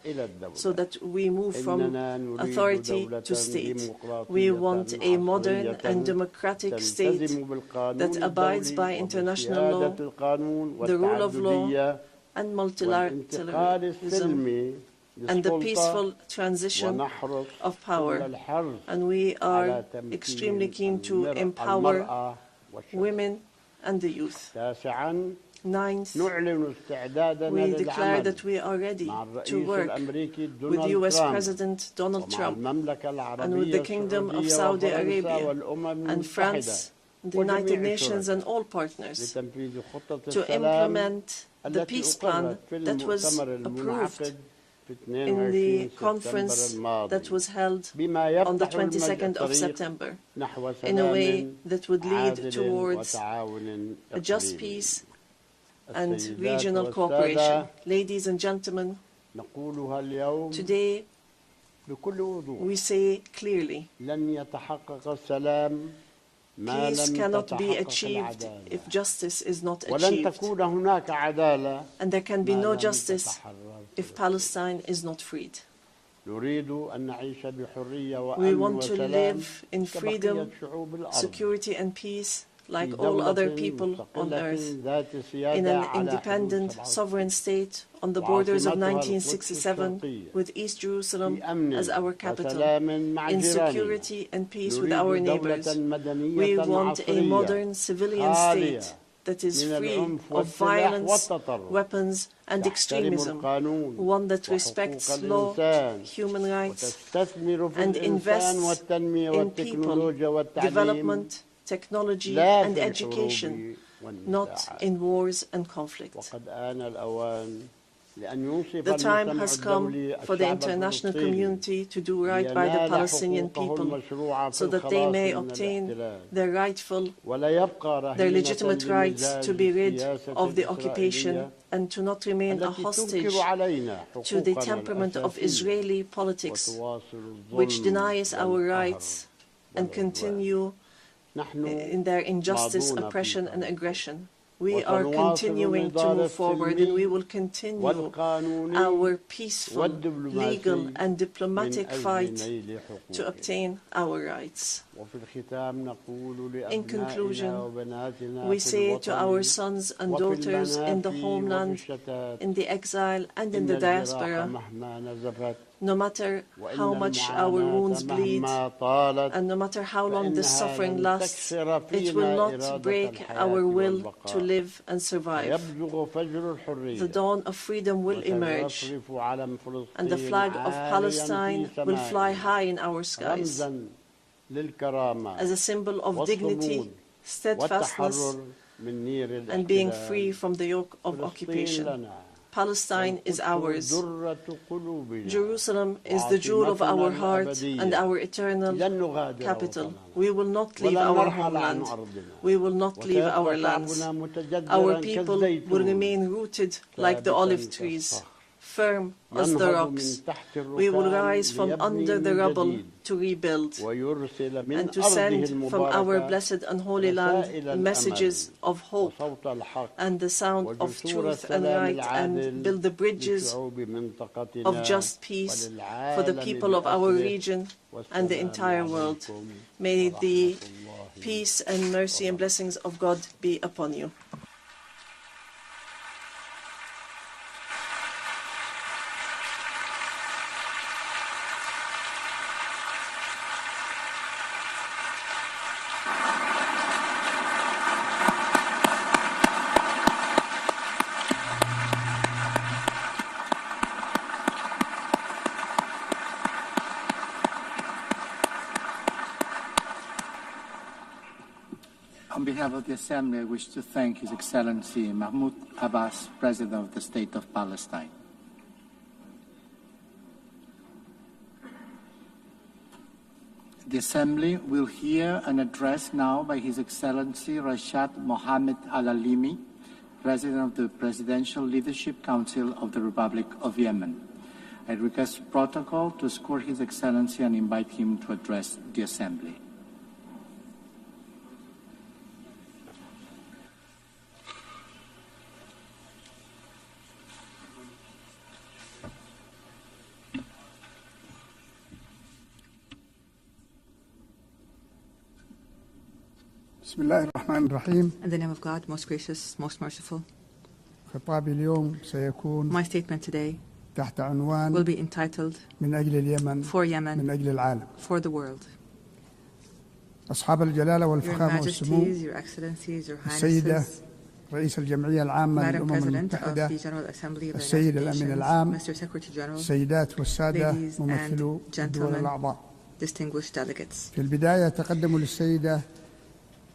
so that we move from authority to state. We want a modern and democratic state that abides by international law, the rule of law, and multilateralism, and the peaceful transition of power. And we are extremely keen to empower women and the youth. Ninth, we declare that we are ready to work with U.S. President Donald Trump and with the Kingdom of Saudi Arabia and France, the United Nations, and all partners to implement the peace plan that was approved in the conference that was held on the 22nd of September, in a way that would lead towards a just peace and regional cooperation. Ladies and gentlemen, today we say clearly, peace cannot be achieved if justice is not achieved, and there can be no justice if Palestine is not freed. We want to live in freedom, security, and peace like all other people on earth, in an independent, sovereign state on the borders of 1967, with East Jerusalem as our capital, in security and peace with our neighbors. We want a modern civilian state that is free of violence, weapons, and extremism, one that respects law, human rights, and invests in people, development, technology, and education, not in wars and conflict. The time has come for the international community to do right by the Palestinian people so that they may obtain their legitimate rights to be rid of the occupation and to not remain a hostage to the temperament of Israeli politics, which denies our rights and continue in their injustice, oppression, and aggression. We are continuing to move forward, and we will continue our peaceful, legal, and diplomatic fight to obtain our rights. In conclusion, we say to our sons and daughters in the homeland, in the exile, and in the diaspora, no matter how much our wounds bleed, and no matter how long the suffering lasts, it will not break our will to live and survive. The dawn of freedom will emerge, and the flag of Palestine will fly high in our skies as a symbol of dignity, steadfastness, and being free from the yoke of occupation. Palestine is ours. Jerusalem is the jewel of our heart and our eternal capital. We will not leave our homeland. We will not leave our lands. Our people will remain rooted like the olive trees, firm as the rocks. We will rise from under the rubble to rebuild and to send from our blessed and holy land messages of hope and the sound of truth and right, and build the bridges of just peace for the people of our region and the entire world. May the peace and mercy and blessings of God be upon you. On behalf of the Assembly, I wish to thank His Excellency Mahmoud Abbas, President of the State of Palestine. The Assembly will hear an address now by His Excellency Rashad Mohammed Al-Alimi, President of the Presidential Leadership Council of the Republic of Yemen. I request protocol to escort His Excellency and invite him to address the Assembly. In the name of God, most gracious, most merciful. خطابي اليوم سيكون My statement today تحت عنوان will be entitled من أجل اليمن For Yemen, من أجل العالم. for the world. أصحاب الجلالة Your والفخامة والسمو Majesties, Your Excellencies, Your السيدة Highnesses, رئيس الجمعية العامة Madam للأمم President of المتحدة the General Assembly of the السيد United الأمين Nations, العام Mr. Secretary General, السيدات والسادة ladies ممثلو and الدول gentlemen, الأعضاء. distinguished delegates. في البداية تقدم للسيدة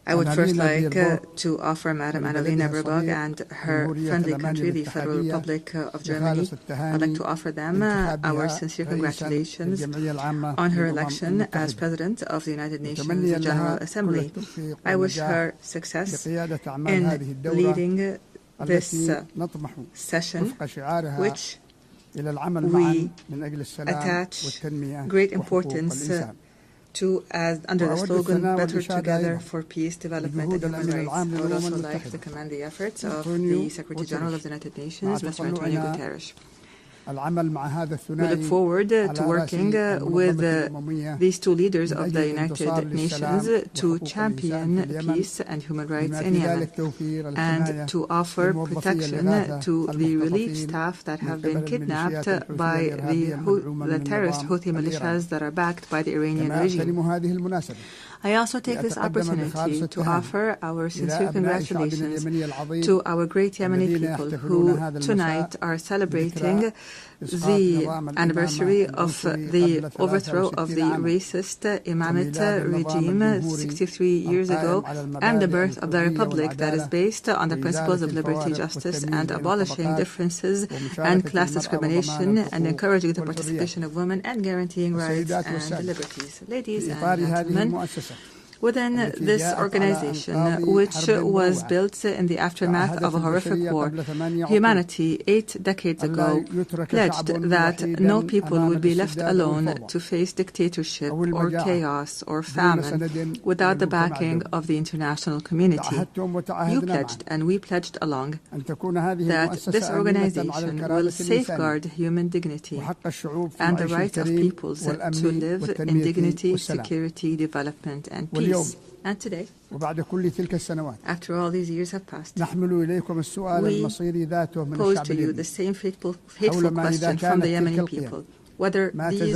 I would first like Annalena to offer Madam Annalena Baerbock and her friendly country, the Federal Republic of Germany, I'd like to offer them our sincere congratulations on her election as President of the United Nations General Assembly. I wish her success in leading this session, which we attach great importance to, as under the slogan, Better Together for Peace, Development and Human Rights. I would also like to commend the efforts of the Secretary General of the United Nations, Mr. Antonio Guterres. We look forward to working with these two leaders of the United Nations to champion peace and human rights in Yemen and to offer protection to the relief staff that have been kidnapped by the terrorist Houthi militias that are backed by the Iranian regime. I also take this opportunity to offer our sincere congratulations to our great Yemeni people who tonight are celebrating the anniversary of the overthrow of the racist Imamate regime 63 years ago and the birth of the republic that is based on the principles of liberty, justice, and abolishing differences and class discrimination and encouraging the participation of women and guaranteeing rights and liberties. Ladies and gentlemen, within this organization, which was built in the aftermath of a horrific war, humanity 8 decades ago pledged that no people would be left alone to face dictatorship or chaos or famine without the backing of the international community. You pledged, and we pledged along, that this organization will safeguard human dignity and the right of peoples to live in dignity, security, development, and peace. And today, after all these years have passed, we pose to you the same fateful question from the Yemeni people, whether these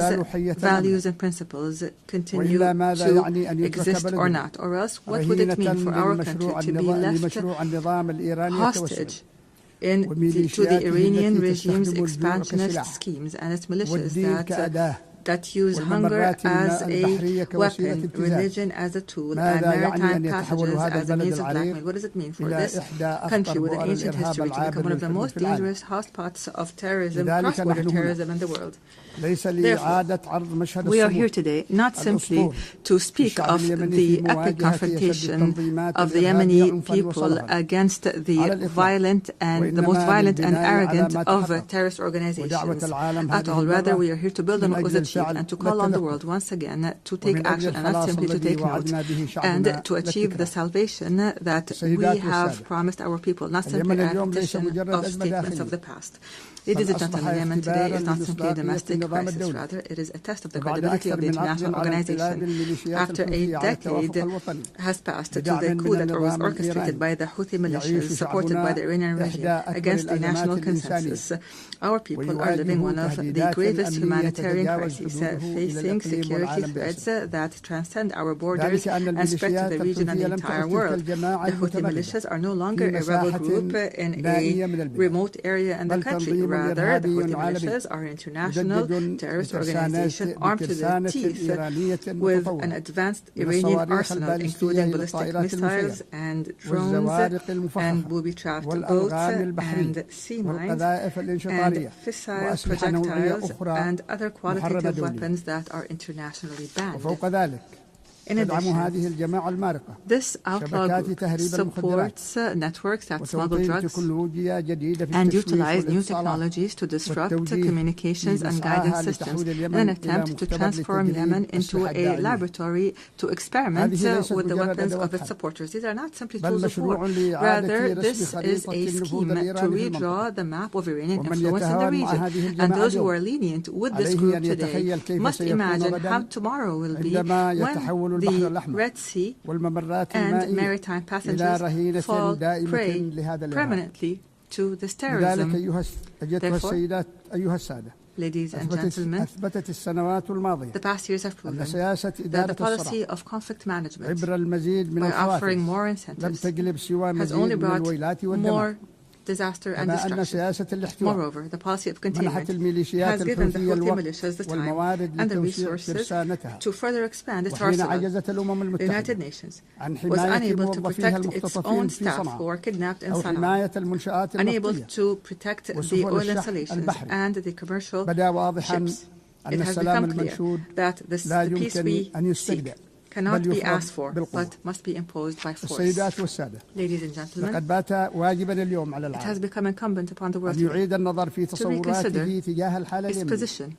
values and principles continue to exist or not, or else what would it mean for our country to be left hostage to the Iranian regime's expansionist schemes and its militias that use hunger as a weapon, religion as a tool, and maritime passages as a means of blackmail. What does it mean for this country with an ancient history to become one of the most dangerous hotspots of terrorism, cross-border terrorism in the world? Therefore, we are here today not simply to speak of the epic confrontation of the Yemeni people against the violent and the most violent and arrogant of terrorist organizations at all. Rather, we are here to build on what was achieved and to call on the world once again to take action and not simply to take note, and to achieve the salvation that we have promised our people, not simply a repetition of statements of the past. Ladies and gentlemen, Yemen today is not simply a domestic crisis, rather it is a test of the credibility of the international organization. After a decade has passed to the coup that was orchestrated by the Houthi militias supported by the Iranian regime against the national consensus, our people are living one of the gravest humanitarian crises, facing security threats that transcend our borders and spread to the region and the entire world. The Houthi militias are no longer a rebel group in a remote area in the country. Rather, the Houthi militias are an international terrorist organization armed to the teeth with an advanced Iranian arsenal, including ballistic missiles and drones and booby-trapped boats and sea mines and fissile projectiles and other qualitative weapons that are internationally banned. In addition, this outlaw group supports networks that smuggle drugs and utilize new technologies to disrupt communications and guidance systems in an attempt to transform Yemen into a laboratory to experiment with the weapons of its supporters. These are not simply tools of war. Rather, this is a scheme to redraw the map of Iranian influence in the region. And those who are lenient with this group today must imagine how tomorrow will be when the Red Sea and maritime passengers fall prey permanently to this terrorism. Therefore, ladies and gentlemen, the past years have proven that the policy of conflict management, by offering more incentives, has only brought more disaster and destruction. Moreover, the policy of containment has given the Houthi militias the time and the resources to further expand its arsenal. The United Nations was unable to protect its own staff who were kidnapped in Sana'a, unable to protect the oil installations and the commercial ships. It has become clear that the peace we seek cannot be asked for, but must be imposed by force. Ladies and gentlemen, it has become incumbent upon the world to reconsider its position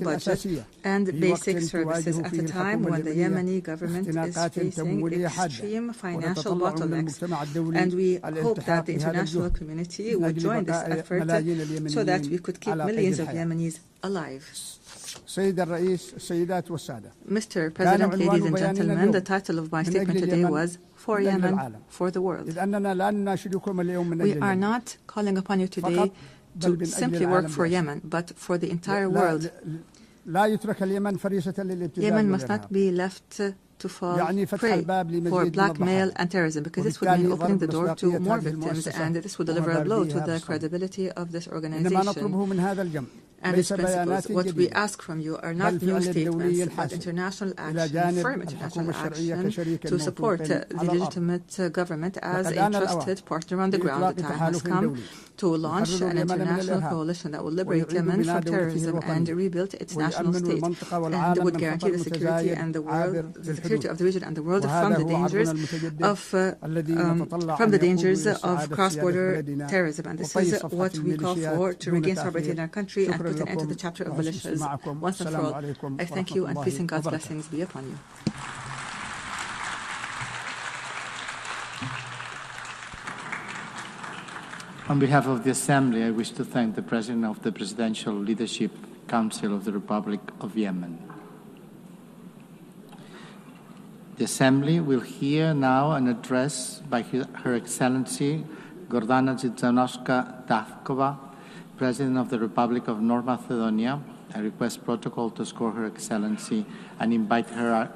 budget and basic services at a time when the Yemeni government is facing extreme financial bottlenecks. And we hope that the international community would join this effort so that we could keep millions of Yemenis alive. Mr. President, ladies and gentlemen, the title of my statement today was For Yemen, for the world. We are not calling upon you today to simply work for Yemen, but for the entire world. Yemen must not be left to fall prey for blackmail and terrorism, because this would mean opening the door to more victims, and this would deliver a blow to the credibility of this organization and its principles. What we ask from you are not new statements, but international action, firm international action to support the legitimate government as a trusted partner on the ground. The time has come to launch an international coalition that will liberate Yemen from terrorism and rebuild its national state, and would guarantee the security and the world, the security of the region and the world from the dangers of cross-border terrorism. And this is what we call for, to regain sovereignty in our country and put an end to the chapter of militias once and for all. I thank you, and peace and God's blessings be upon you. On behalf of the Assembly, I wish to thank the President of the Presidential Leadership Council of the Republic of Yemen. The Assembly will hear now an address by Her Excellency Gordana Dzidzanovska-Davkova, President of the Republic of North Macedonia. I request protocol to escort Her Excellency and invite her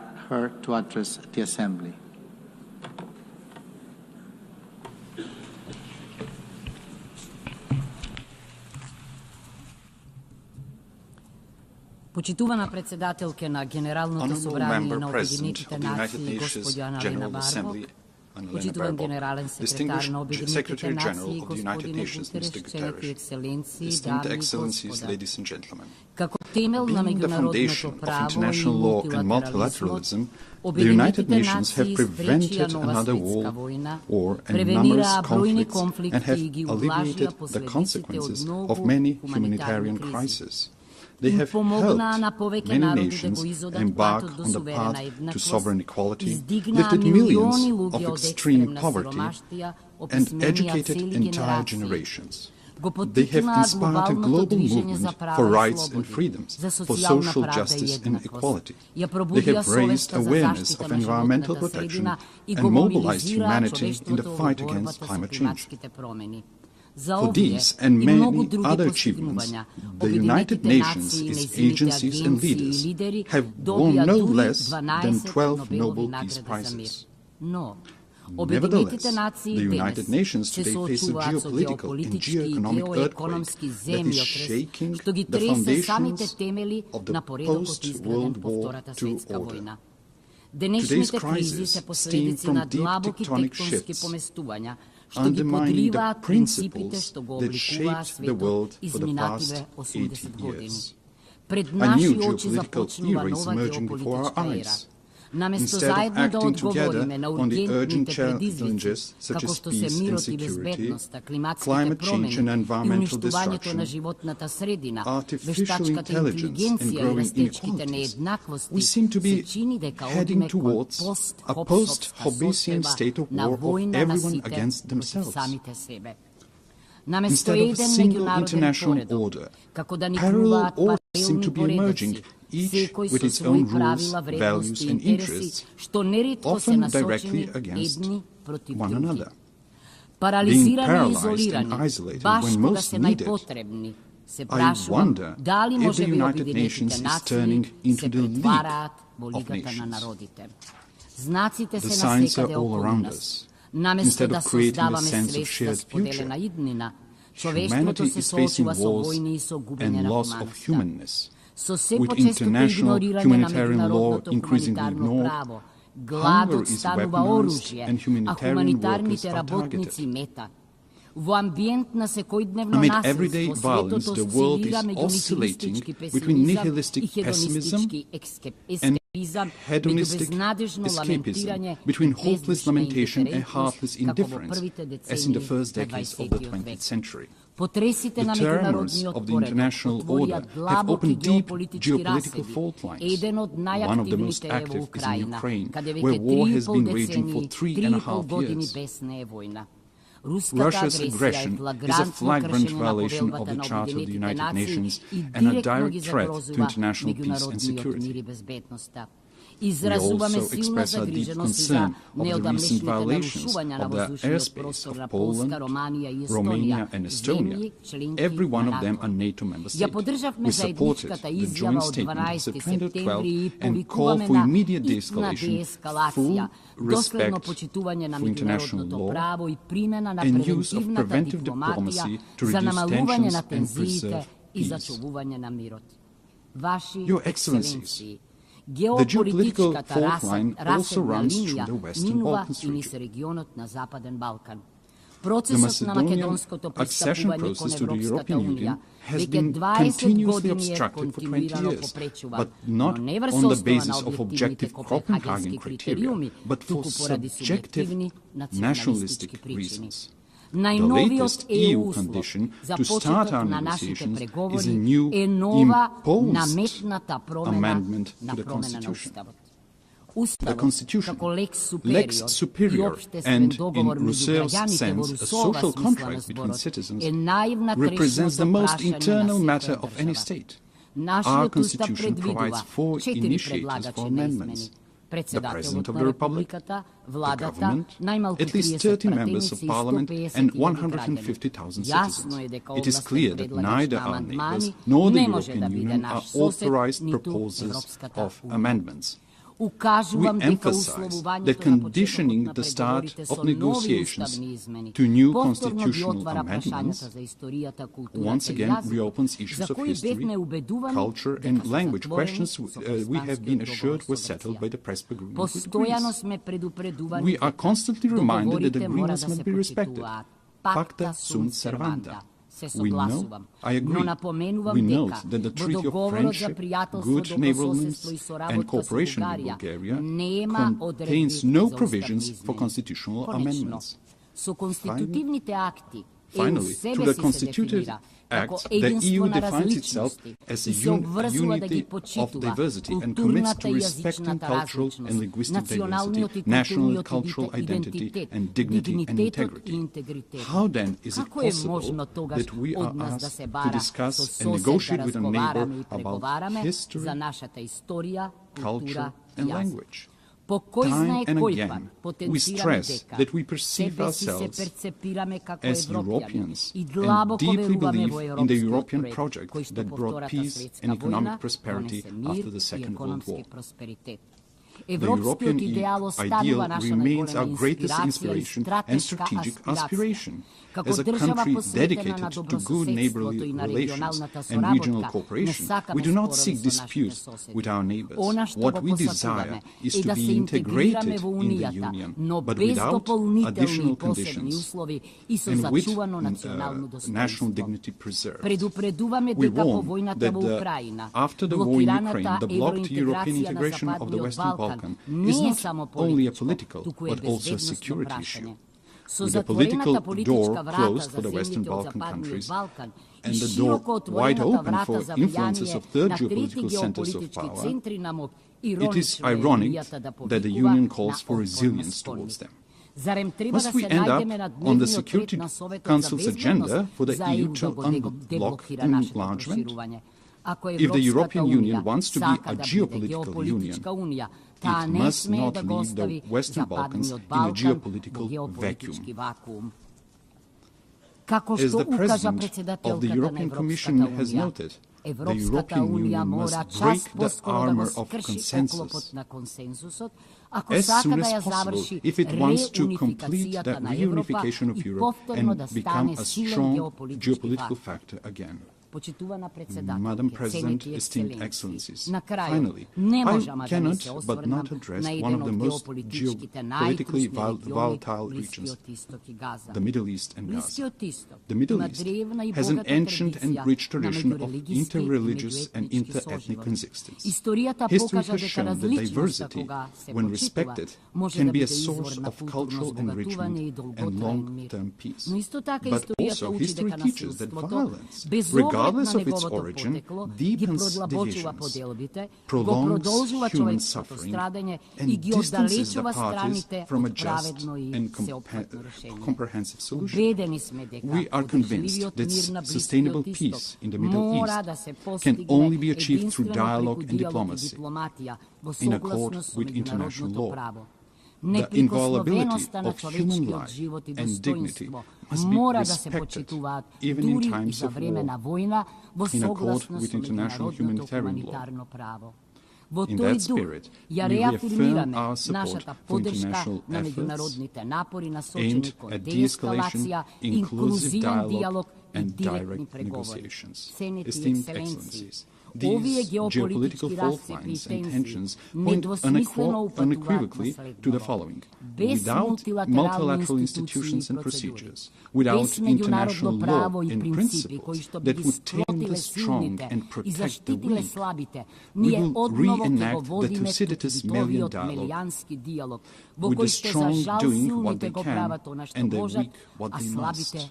to address the Assembly. Почитувана председателке на Генералното собрание на Обединените нации, госпожа Аналина Барбо, почитуван генерален секретар на Обединените нации, господин Гутереш, членки екселенции, дами и господа. Како темел на меѓународното право и мултилатерализмот, Обединетите нации спречија нова светска војна, превенираа бројни конфликти и ги увлажија последиците од многу хуманитарни кризи. They have helped many nations embark on the path to sovereign equality, lifted millions of extreme poverty, and educated entire generations. They have inspired a global movement for rights and freedoms, for social justice and equality. They have raised awareness of environmental protection and mobilized humanity in the fight against climate change. For these and many other achievements, the United Nations, its agencies and leaders have won no less than 12 Nobel Peace Prizes. Nevertheless, the United Nations today face a geopolitical and geoeconomic earthquake that is shaking the foundations of the post-World War II order. Today's crisis stems from deep tectonic shifts, undermining the principles that shaped the world for the past 80 years. A new geopolitical era is emerging before our eyes. Instead of acting together on the urgent challenges such as peace and security, climate change and environmental destruction, artificial intelligence and growing inequalities, we seem to be heading towards a post-Hobbesian state of war of everyone against themselves. Instead of a single international order, parallel orders seem to be emerging, each with its own rules, values and interests, often directly against one another. Being paralyzed and isolated when most needed, I wonder if the United Nations is turning into the League of Nations. The signs are all around us. Instead of creating a sense of shared future, humanity is facing wars and loss of humanness. With international humanitarian law increasingly ignored, hunger is weaponized and humanitarian workers are targeted. Amid everyday violence, the world is oscillating between nihilistic pessimism and hedonistic escapism, between hopeless lamentation and heartless indifference, as in the first decades of the 20th century. The terrors of the international order have opened deep geopolitical fault lines. One of the most active is in Ukraine, where war has been raging for 3.5 years. Russia's aggression is a flagrant violation of the Charter of the United Nations and a direct threat to international peace and security. We also express our deep concern of the recent violations of the airspace of Poland, Romania and Estonia, every one of them a NATO member state. We supported the joint statement of September 12 and call for immediate de-escalation, full respect for international law, and use of preventive diplomacy to reduce tensions and preserve peace. Your Excellencies, the geopolitical fault line also runs through the Western Balkans region. The Macedonian accession process to the European Union has been continuously obstructed for 20 years, but not on the basis of objective Copenhagen criteria, but for subjective nationalistic reasons. The latest EU condition to start our negotiations is a new imposed amendment to the Constitution. The Constitution, lex superior, and in Rousseau's sense, a social contract between citizens, represents the most internal matter of any state. Our Constitution provides 4 initiators for amendments: the President of the Republic, the government, at least 30 members of Parliament, and 150,000 citizens. It is clear that neither our neighbours nor the European Union are authorized proposers of amendments. We emphasize that conditioning the start of negotiations to new constitutional amendments once again reopens issues of history, culture and language, questions we have been assured were settled by the Prespa agreement with Greece. We are constantly reminded that agreements must be respected. Pacta sunt servanda. We know, I agree, we note that the Treaty of Friendship, Good Neighbourliness and Cooperation with Bulgaria contains no provisions for constitutional amendments. Finally, through the Constitutive Act, the EU defines itself as a unity of diversity and commits to respecting cultural and linguistic diversity, national and cultural identity, and dignity and integrity. How then is it possible that we are asked to discuss and negotiate with a neighbor about history, culture, and language? Time and again, we stress that we perceive ourselves as Europeans and deeply believe in the European project that brought peace and economic prosperity after the Second World War. The European ideal remains our greatest inspiration and strategic aspiration. As a country dedicated to good neighborly relations and regional cooperation, we do not seek disputes with our neighbors. What we desire is to be integrated in the Union, but without additional conditions and with national dignity preserved. We warn that after the war in Ukraine, the blocked European integration of the Western Balkans is not only a political, but also a security issue. With the political door closed for the Western Balkan countries and the door wide open for influences of third geopolitical centers of power, it is ironic that the Union calls for resilience towards them. Must we end up on the Security Council's agenda for the EU to unblock enlargement? If the European Union wants to be a geopolitical union, it must not leave the Western Balkans in a geopolitical vacuum. As the President of the European Commission has noted, the European Union must break the armor of consensus as soon as possible if it wants to complete the reunification of Europe and become a strong geopolitical factor again. Madam President, esteemed Excellencies, finally, I cannot but not address one of the most geopolitically volatile regions, the Middle East and Gaza. The Middle East has an ancient and rich tradition of interreligious and inter-ethnic coexistence. History has shown that diversity, when respected, can be a source of cultural enrichment and long-term peace. But also, history teaches that violence, regardless regardless of its origin, deepens divisions, prolongs human suffering, and distances the parties from a just and comprehensive solution. We are convinced that sustainable peace in the Middle East can only be achieved through dialogue and diplomacy, in accord with international law. The inviolability of human life and dignity must be respected, even in times of war, in accord with international humanitarian law. In that spirit, we reaffirm our support for international efforts aimed at de-escalation, inclusive dialogue, and direct negotiations. Esteemed Excellencies, these geopolitical fault lines and tensions point unequivocally to the following. Without multilateral institutions and procedures, without international law and principles that would tame the strong and protect the weak, we will reenact the Thucydides Melian dialogue, with the strong doing what they can and the weak what they must.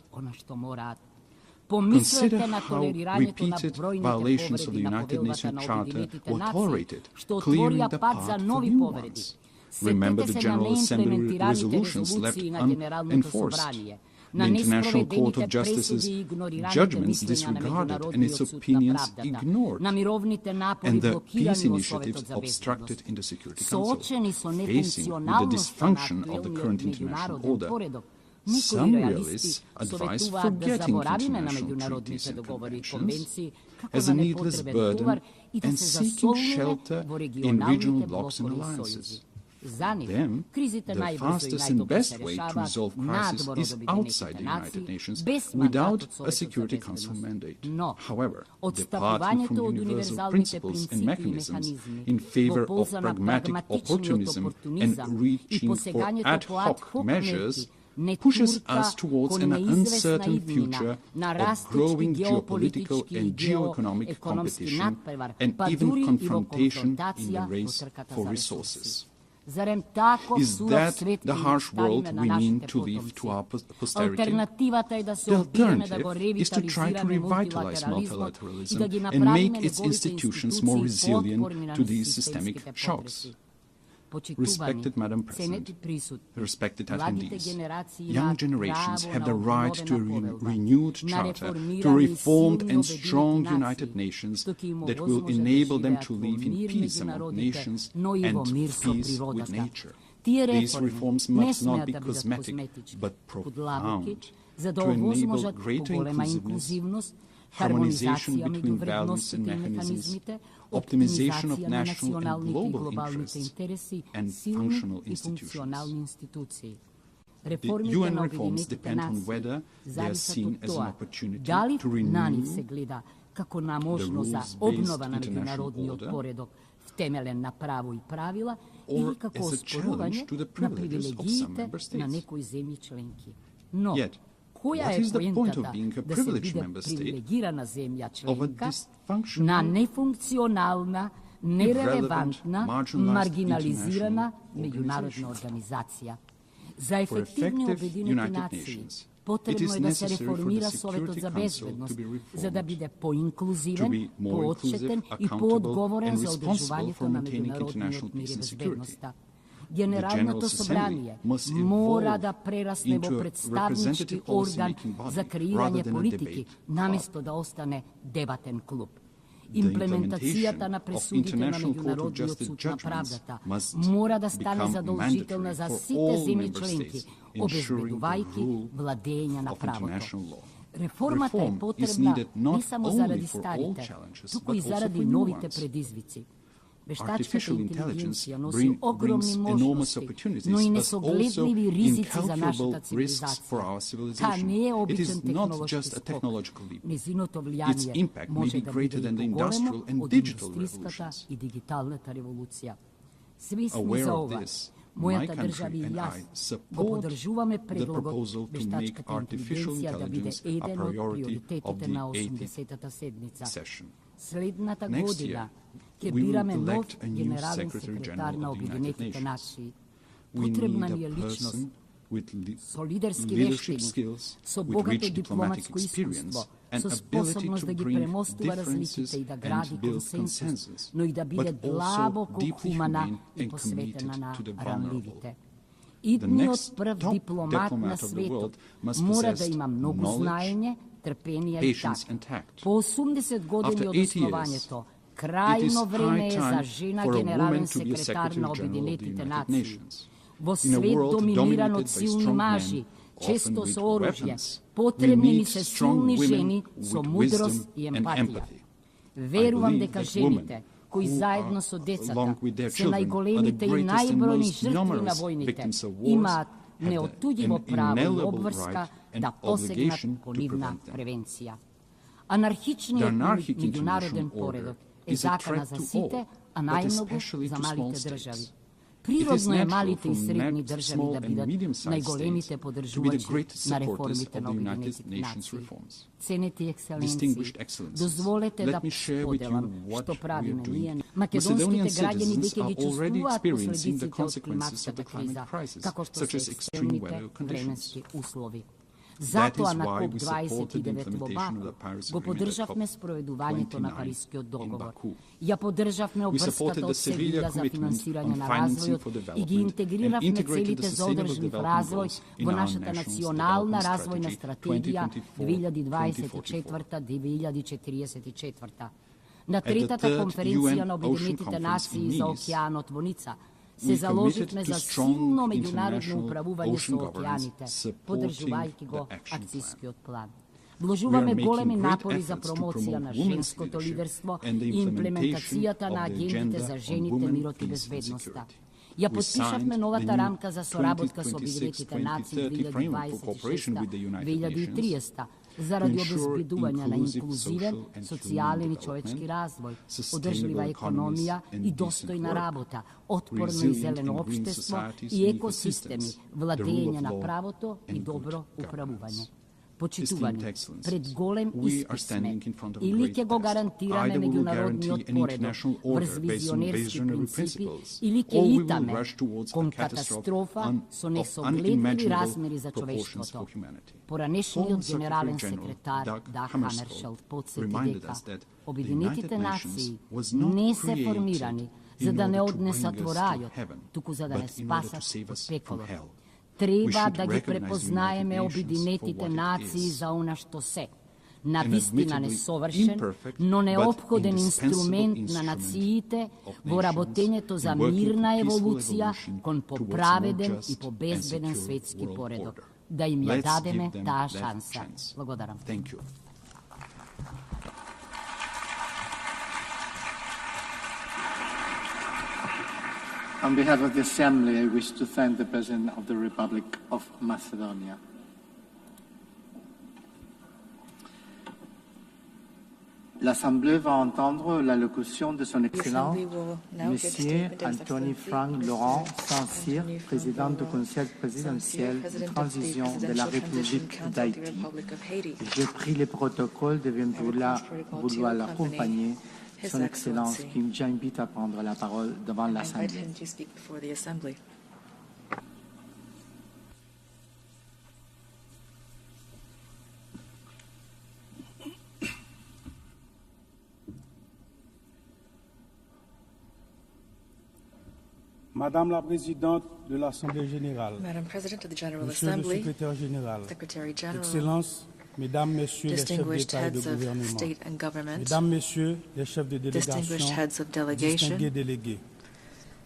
Consider how repeated violations of the United Nations Charter were tolerated, clearing the path for new ones. Remember the General Assembly resolutions left unenforced, the International Court of Justice's judgments disregarded and its opinions ignored, and the peace initiatives obstructed in the Security Council. Facing with the dysfunction of the current international order, some realists advise forgetting international treaties and conventions as a needless burden and seeking shelter in regional blocs and alliances. Then, the fastest and best way to resolve crisis is outside the United Nations without a Security Council mandate. However, departing from universal principles and mechanisms in favor of pragmatic opportunism and reaching for ad hoc measures pushes us towards an uncertain future of growing geopolitical and geoeconomic competition and even confrontation in the race for resources. Is that the harsh world we mean to leave to our posterity? The alternative is to try to revitalize multilateralism and make its institutions more resilient to these systemic shocks. Respected Madam President, respected attendees, young generations have the right to a renewed charter, to a reformed and strong United Nations that will enable them to live in peace among nations and peace with nature. These reforms must not be cosmetic, but profound, to enable greater inclusiveness, harmonization between values and mechanisms, optimization of national and global interests, and functional institutions. The UN reforms depend on whether they are seen as an opportunity to renew the rules-based international order or as a challenge to the privileges of some member states. Yet, what is the point of being a privileged member state of a dysfunctional, irrelevant, marginalized international organization? For effective United Nations, it is necessary for the Security Council to be reformed, to be more inclusive, accountable, and responsible for maintaining international peace and security. The General Assembly must evolve into a representative policy-making body rather than a debate club. The implementation of International Court of Justice judgments must become mandatory for all member states, ensuring the rule of international law. Reform is needed not only for all challenges, but also for new ones. Artificial intelligence brings enormous opportunities, but also incalculable risks for our civilization. It is not just a technological leap. Its impact may be greater than the industrial and digital revolutions. Aware of this, my country and I support the proposal to make artificial intelligence a priority of the 80th session. Next year, we will elect a new Secretary General of the United Nations. We need a person with so liderski leadership vještini, skills, so with bogato rich diplomatic diplomatsko experience, iskustvo, and so ability sposobnost to da gi bring premostiła razlike differences i da gradi and build konsensus, consensus, no i da bide but also dlaboko deeply humana humane i and posvetena committed na to the vulnerable. ranljivite. The Idni od next prv top diplomat na diplomat of the svetu world must mora da possess ima mnogo knowledge, znanje, trpenja i patience tak. and tact. Po 80 godini After od 80 osnovanja years, to, It is krajno vreme je za high žena time for a generalni woman to be a sekretar na Secretary General of the Objedinetite United nacije. Nations. Vo In a svet world dominiran dominated od by silni strong maži, men, često often so with oružje, weapons, potrebni we mi need se strong silni women ženi so with mudrost wisdom i and empatija. empathy. Verujem believe deka that women ženite, koji who zajedno are, so decata, along with their se children, najgolemite are the i greatest and najbrojni most žrtvi na numerous vojnite, victims of wars, ima have neotuđivo an pravo i inalienable obvrska right and da posegnat obligation to ponivna prevent them. prevencija. The Anarhični anarchic međunaroden international order poredak je is a zakana threat za to site, all, a but najmnogo especially za to small malite states. državi. It is Prirodno je natural malite i for srednji državi small da and bidat medium-sized najgolemite states to be the podržuvaći greatest na supporters reformite of na the United Objedinetih Nations naciji. reforms. Ceniti ekscelenciji, Distinguished excellencies, dozvolite let da me share with you podelam what što pravi we are doing. menijen. Makedonskite Macedonian građani citizens deke are gi already čustuvat experiencing the posledicite od consequences of the klimatskata climate kriza, crisis, kako što such su as extreme ekstremnite weather conditions. vremenski uslovi. That Zato, is a na why we supported the COP29 v implementation of Baku the Paris go Agreement at podržavme sproveduvanje to na COP29 Parijski in dogovor. Baku. Ja podržavme We supported obrskata the od Sevilla Sevilla za commitment finansiranje on na financing razvoj for i gi development and integriravme integrated celite the za sustainable održiv development razvoj goals in vo our našata nation's nacionalna development razvojna strategy strategija 2024-2044. 2024-2044. Na At the tretata third konferencija UN na Ocean Objedinetite Conference naciji in za Nice, okean otvonica se we založitme committed za to strong silno međunarodno international upravuvanje ocean sa governance okeanite, supporting podržuvajki go the action akcijski plan. plan. We Vložuvame are golemi making great napori za efforts to promocija promote na women's žensko to leadership liderstvo and the i implementacijata implementation na of the agendite agenda za on ženite, women, mirot i peace and bezbednosta. security. Ja We potpišavme signed novata the new ramka za sorabotka s 2026-2030 Objedinetite nacije framework for cooperation with the United 2030 zaradi to ensure obezbeduvanja na inclusive inkluziven, social and socijalni i human čovečki development, razvoj, sustainable održiva economies ekonomija and i decent dostojna work, rabota, otporno i resilient zeleno and green opštestvo societies i and ekosistemi, ecosystems, the rule vladenja of na law pravoto i and good dobro governance. upravuvanje. Esteemed Počituvani, excellencies, pred golem we are ispisme, standing in front of a ili great ke go test. garantirame Either we will međunarodni guarantee an odporedo, international vrz order based on vizionerski visionary principi, principles, ili ke or we will itame, rush towards a kon catastrophe katastrofa so of nesogledivi unimaginable razmeri za proportions čovečstvo. for humanity. Poranešni Former od generalen Secretary General sekretar Dag Hammarskjöld Hammarskjöld podsjeti reminded deka us that the Objedinitite United naciji Nations was not ne se created formirani za in da ne order to odnesa bring us to tvorajot, heaven, tuku za da ne but in order to spasat save od us from pekolot. hell. We Treba should da gi recognize prepoznajeme United Nations Objedinetite for what it naciji is. za ono što se. Na An vistina admittedly nesovršen, imperfect, no but neophoden indispensable instrument na instrument nacijite, of vo rabotenje to nations za in working mirna for peaceful evolucija, evolution kon po towards a more praveden just i po and bezbeden secure svetski world poredok. order. Da im ja Let's dademe give them ta that šansa. chance. Благодарам. Thank you. On behalf of the Assembly, I wish to thank the President of the Republic of Macedonia. L'Assemblée va entendre l'allocution de son Excellence, Monsieur Anthony Frank Laurent Saint-Cyr, président du Conseil présidentiel de transition de la République d'Haïti. J'ai pris le protocole de vouloir l'accompagner, son Excellence, qui m'invite à prendre la parole devant l'Assemblée. Madame la Présidente de l'Assemblée générale, Madam President of the General Monsieur le Assembly, Secrétaire général, Secretary General, Excellences, Mesdames, Messieurs les chefs distinguished d'État et de heads of gouvernement, state and government, Mesdames, Messieurs les chefs de distinguished délégation, heads of delegation, distingués délégués,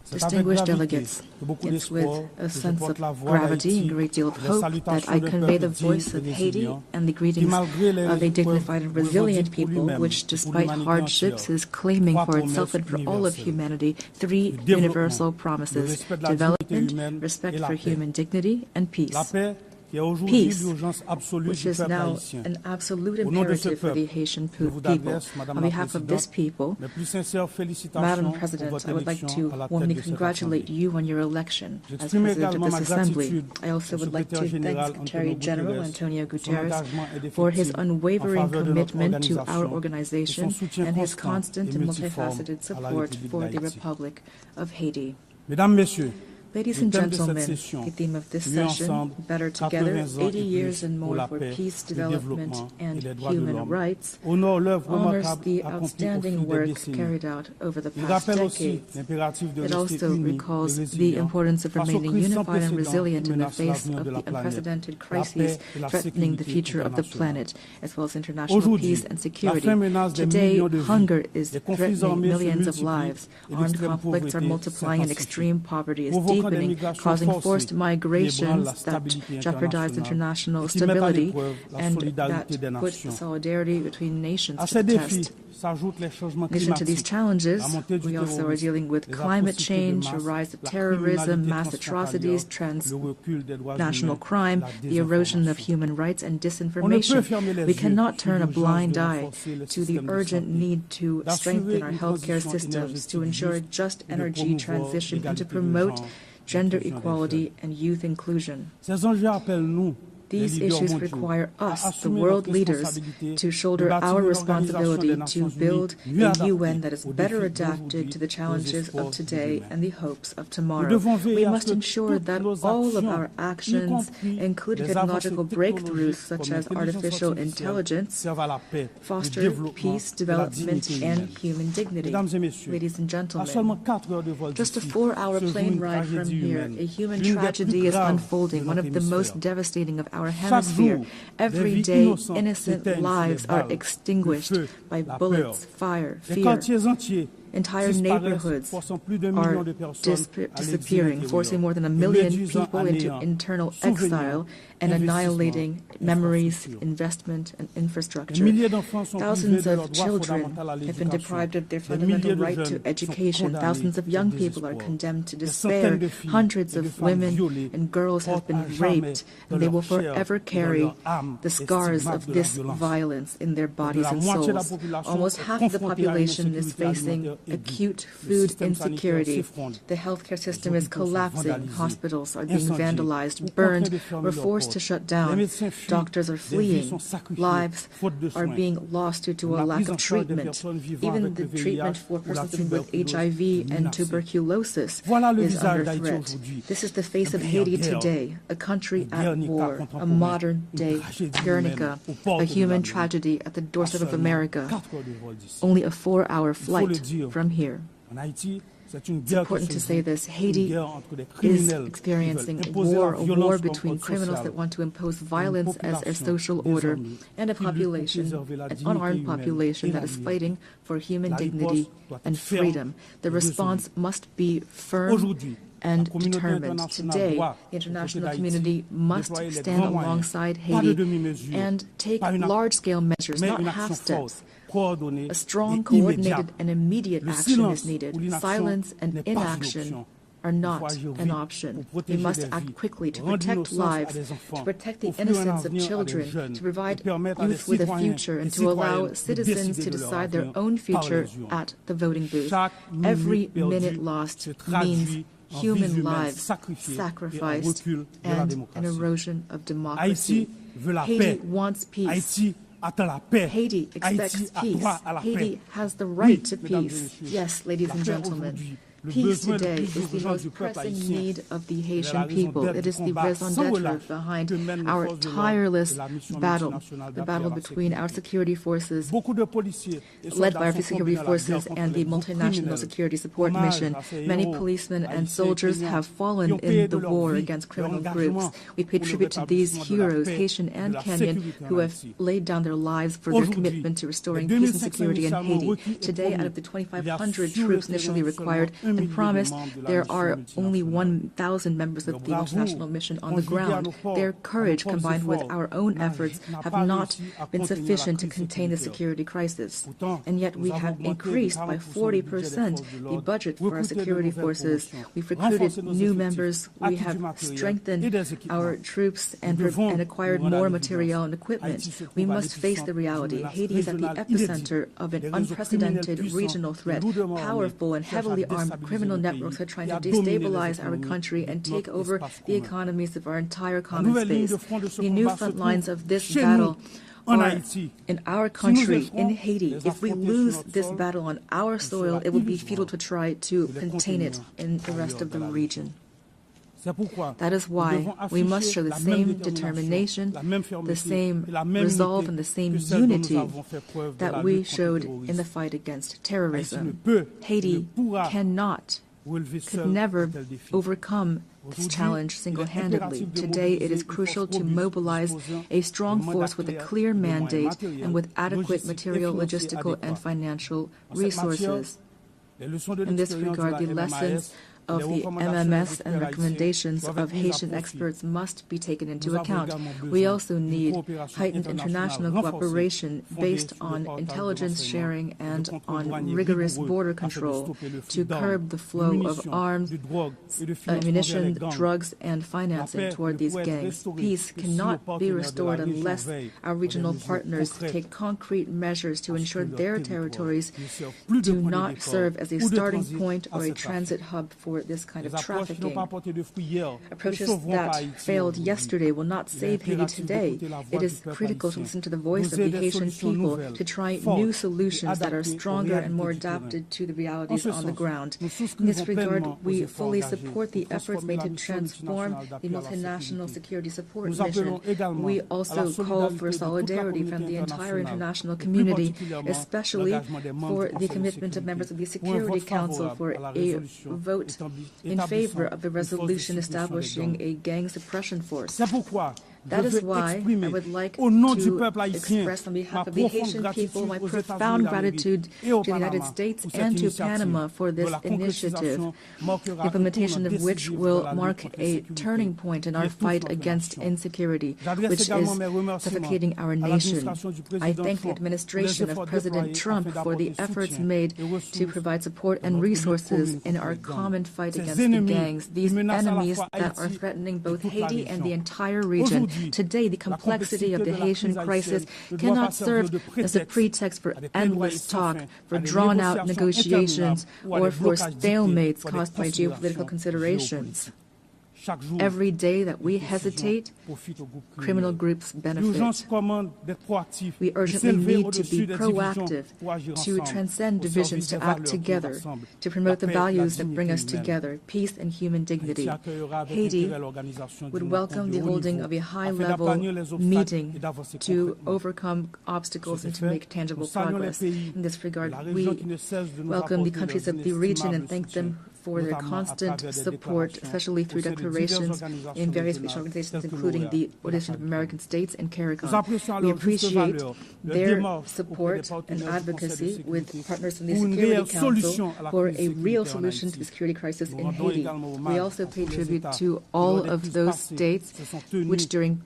c'est avec distinguished gravité delegates, et beaucoup it's with d'espoir a que je sense porte of la voix gravity and d'Haïti, a great deal of les hope that salutations I de convey the peuple voice digne et of Haiti résilient, and the qui greetings malgré les of a épreuves dignified and resilient revendique pour people, lui-même which, et pour despite l'humanité hardships, entière, is claiming trois for itself and promesses for all of universelles. humanity three Le développement, universal le promises: respect de la dignité humaine development, respect et la for paix. human dignity, and peace. La paix qui est aujourd'hui Peace, l'urgence absolue which du is peuple now haïtien. an absolute Au nom de ce imperative for the peuple, Haitian je vous people. adresse, Madame On la behalf of this Présidente, people, mes plus sincères félicitations Madam pour President, votre I would like élection to à la warmly tête de cette congratulate Assemblée. you on your election as J'exprime President of également this ma Assembly. gratitude I also au would like to secrétaire thank général Secretary Antonio General Guterres, Antonio son Guterres engagement for his indéfectible en unwavering faveur de notre commitment to our organisation et organization son soutien and his constant constant et and multiforme multifaceted à la support République for the d'Haïti. Republic of Haiti. Mesdames, Messieurs, Ladies and gentlemen, the theme of this session, Better Together, 80 Years and More for Peace, Development and Human Rights, honors the outstanding work carried out over the past decades. It also recalls the importance of remaining unified and resilient in the face of the unprecedented crises threatening the future of the planet, as well as international peace and security. Today, hunger is threatening millions of lives. Armed conflicts are multiplying and extreme poverty is deepening, causing forced migrations that jeopardize international stability and that put solidarity between nations to the test. In addition to these challenges, we also are dealing with climate change, a rise of terrorism, mass atrocities, transnational crime, the erosion of human rights, and disinformation. We cannot turn a blind eye to the urgent need to strengthen our healthcare systems, to ensure a just energy transition, and to promote gender equality and youth inclusion. These issues require us, the world leaders, to shoulder our responsibility to build a UN that is better adapted to the challenges of today and the hopes of tomorrow. We must ensure that all of our actions, including technological breakthroughs such as artificial intelligence, foster peace, development, and human dignity. Ladies and gentlemen, just a 4-hour plane ride from here, a human tragedy is unfolding, one of the most devastating of our hemisphere. Every day, innocent lives are extinguished by bullets, fire, fear. Entire neighborhoods are disappearing, forcing more than 1 million people into internal exile and annihilating memories, investment, and infrastructure. Thousands of children have been deprived of their fundamental right to education. Thousands of young people are condemned to despair. Hundreds of women and girls have been raped, and they will forever carry the scars of this violence in their bodies and souls. Almost half of the population is facing acute food insecurity. The healthcare system is collapsing. Hospitals are being vandalized, burned, or forced to shut down. Doctors are fleeing. Lives are being lost due to a lack of treatment. Even the treatment for persons with HIV and tuberculosis is under threat. This is the face of Haiti today, a country at war, a modern-day Guernica, a human tragedy at the doorstep of America. Only a 4-hour flight from here. It's important to say this. Haiti is experiencing a war between criminals that want to impose violence as their social order and a population, an unarmed population that is fighting for human dignity and freedom. The response must be firm and determined. Today, the international community must stand alongside Haiti and take large-scale measures, not half steps. A strong, coordinated, and immediate action is needed. Silence and inaction are not an option. We must act quickly to protect lives, to protect the innocence of children, to provide youth with a future, and to allow citizens to decide their own future at the voting booth. Every minute lost means human lives sacrificed and an erosion of democracy. Haiti wants peace. Haiti expects peace. Haiti has the right to peace. Yes, ladies and gentlemen. Peace today is the most pressing need of the Haitian people. It is the raison d'etre behind our tireless battle, the battle between our security forces, led by our security forces and the multinational security support mission. Many policemen and soldiers have fallen in the war against criminal groups. We pay tribute to these heroes, Haitian and Kenyan, who have laid down their lives for their commitment to restoring peace and security in Haiti. Today, out of the 2,500 troops initially required and promised, there are only 1,000 members of the multinational mission on the ground. Their courage, combined with our own efforts, have not been sufficient to contain the security crisis. And yet we have increased by 40% the budget for our security forces. We've recruited new members. We have strengthened our troops and acquired more material and equipment. We must face the reality. Haiti is at the epicenter of an unprecedented regional threat. Powerful and heavily armed criminal networks are trying to destabilize our country and take over the economies of our entire common space. The new front lines of this battle are in our country, in Haiti. If we lose this battle on our soil, it will be futile to try to contain it in the rest of the region. That is why we must show the same determination, the same resolve, and the same unity that we showed in the fight against terrorism. Haiti could never overcome this challenge single-handedly. Today, it is crucial to mobilize a strong force with a clear mandate and with adequate material, logistical, and financial resources. In this regard, the lessons of the MMS and recommendations of Haitian experts must be taken into account. We also need heightened international cooperation based on intelligence sharing and on rigorous border control to curb the flow of arms, ammunition, drugs, and financing toward these gangs. Peace cannot be restored unless our regional partners take concrete measures to ensure their territories do not serve as a starting point or a transit hub for this kind of trafficking. Approaches that failed yesterday will not save Haiti today. It is critical to listen to the voice of the Haitian people, to try new solutions that are stronger and more adapted to the realities on the ground. In this regard, we fully support the efforts made to transform the multinational security support mission. We also call for solidarity from the entire international community, especially for the commitment of members of the Security Council for a vote in favor of the resolution establishing a gang suppression force. That is why I would like to express on behalf of the Haitian people my profound gratitude to the United States and to Panama for this initiative, the implementation of which will mark a turning point in our fight against insecurity, which is suffocating our nation. I thank the administration of President Trump for the efforts made to provide support and resources in our common fight against the gangs, these enemies that are threatening both Haiti and the entire region. Today, the complexity of the Haitian crisis cannot serve as a pretext for endless talk, for drawn-out negotiations, or for stalemates caused by geopolitical considerations. Every day that we hesitate, criminal groups benefit. We urgently need to be proactive, to transcend divisions, to act together, to promote the values that bring us together, peace and human dignity. Haiti would welcome the holding of a high-level meeting to overcome obstacles and to make tangible progress. In this regard, we welcome the countries of the region and thank them for their constant support, especially through declarations in various regional organizations, including the Coalition of American States and CARICOM. We appreciate their support and advocacy with partners in the Security Council for a real solution to the security crisis in Haiti. We also pay tribute to all of those states which during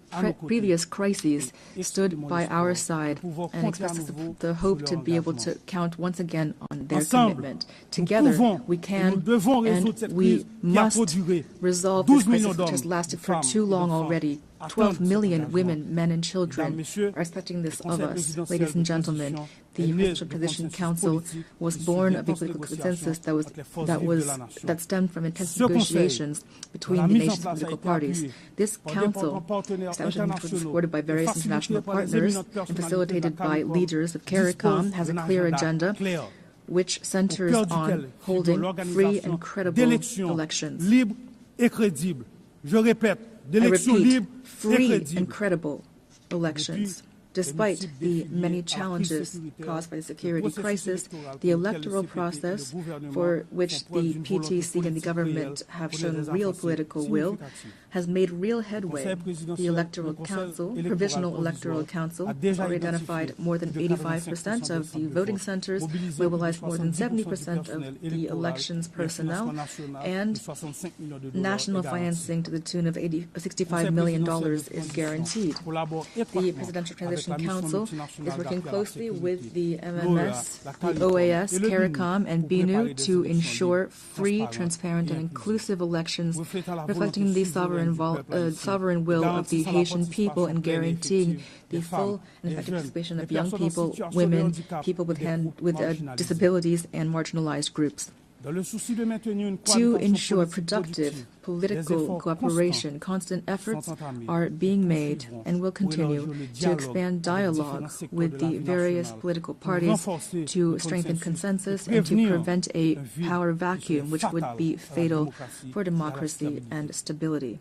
previous crises stood by our side and expressed the hope to be able to count once again on their commitment. Together, we can and we must resolve this crisis which has lasted for too long already. 12 million women, men, and children are expecting this of us. Ladies and gentlemen, the Presidential Transition Council was born of a political consensus that stemmed from intense negotiations between the nation's political parties. This council, establishment which was supported by various international partners and facilitated by leaders of CARICOM, has a clear agenda which centers on holding free and credible elections. I repeat, free and credible elections. Despite the many challenges caused by the security crisis, the electoral process, for which the PTC and the government have shown real political will, has made real headway. The Electoral Council, Provisional Electoral Council, has already identified more than 85% of the voting centers, mobilized more than 70% of the elections personnel, and national financing to the tune of $65 million is guaranteed. The Presidential Transition Council is working closely with the MMS, the OAS, CARICOM, and BNU to ensure free, transparent, and inclusive elections reflecting the sovereign will of the Haitian people and guaranteeing the full and effective participation of young people, women, people with disabilities, and marginalized groups. To ensure productive political cooperation, constant efforts are being made and will continue to expand dialogue with the various political parties to strengthen consensus and to prevent a power vacuum which would be fatal for democracy and stability.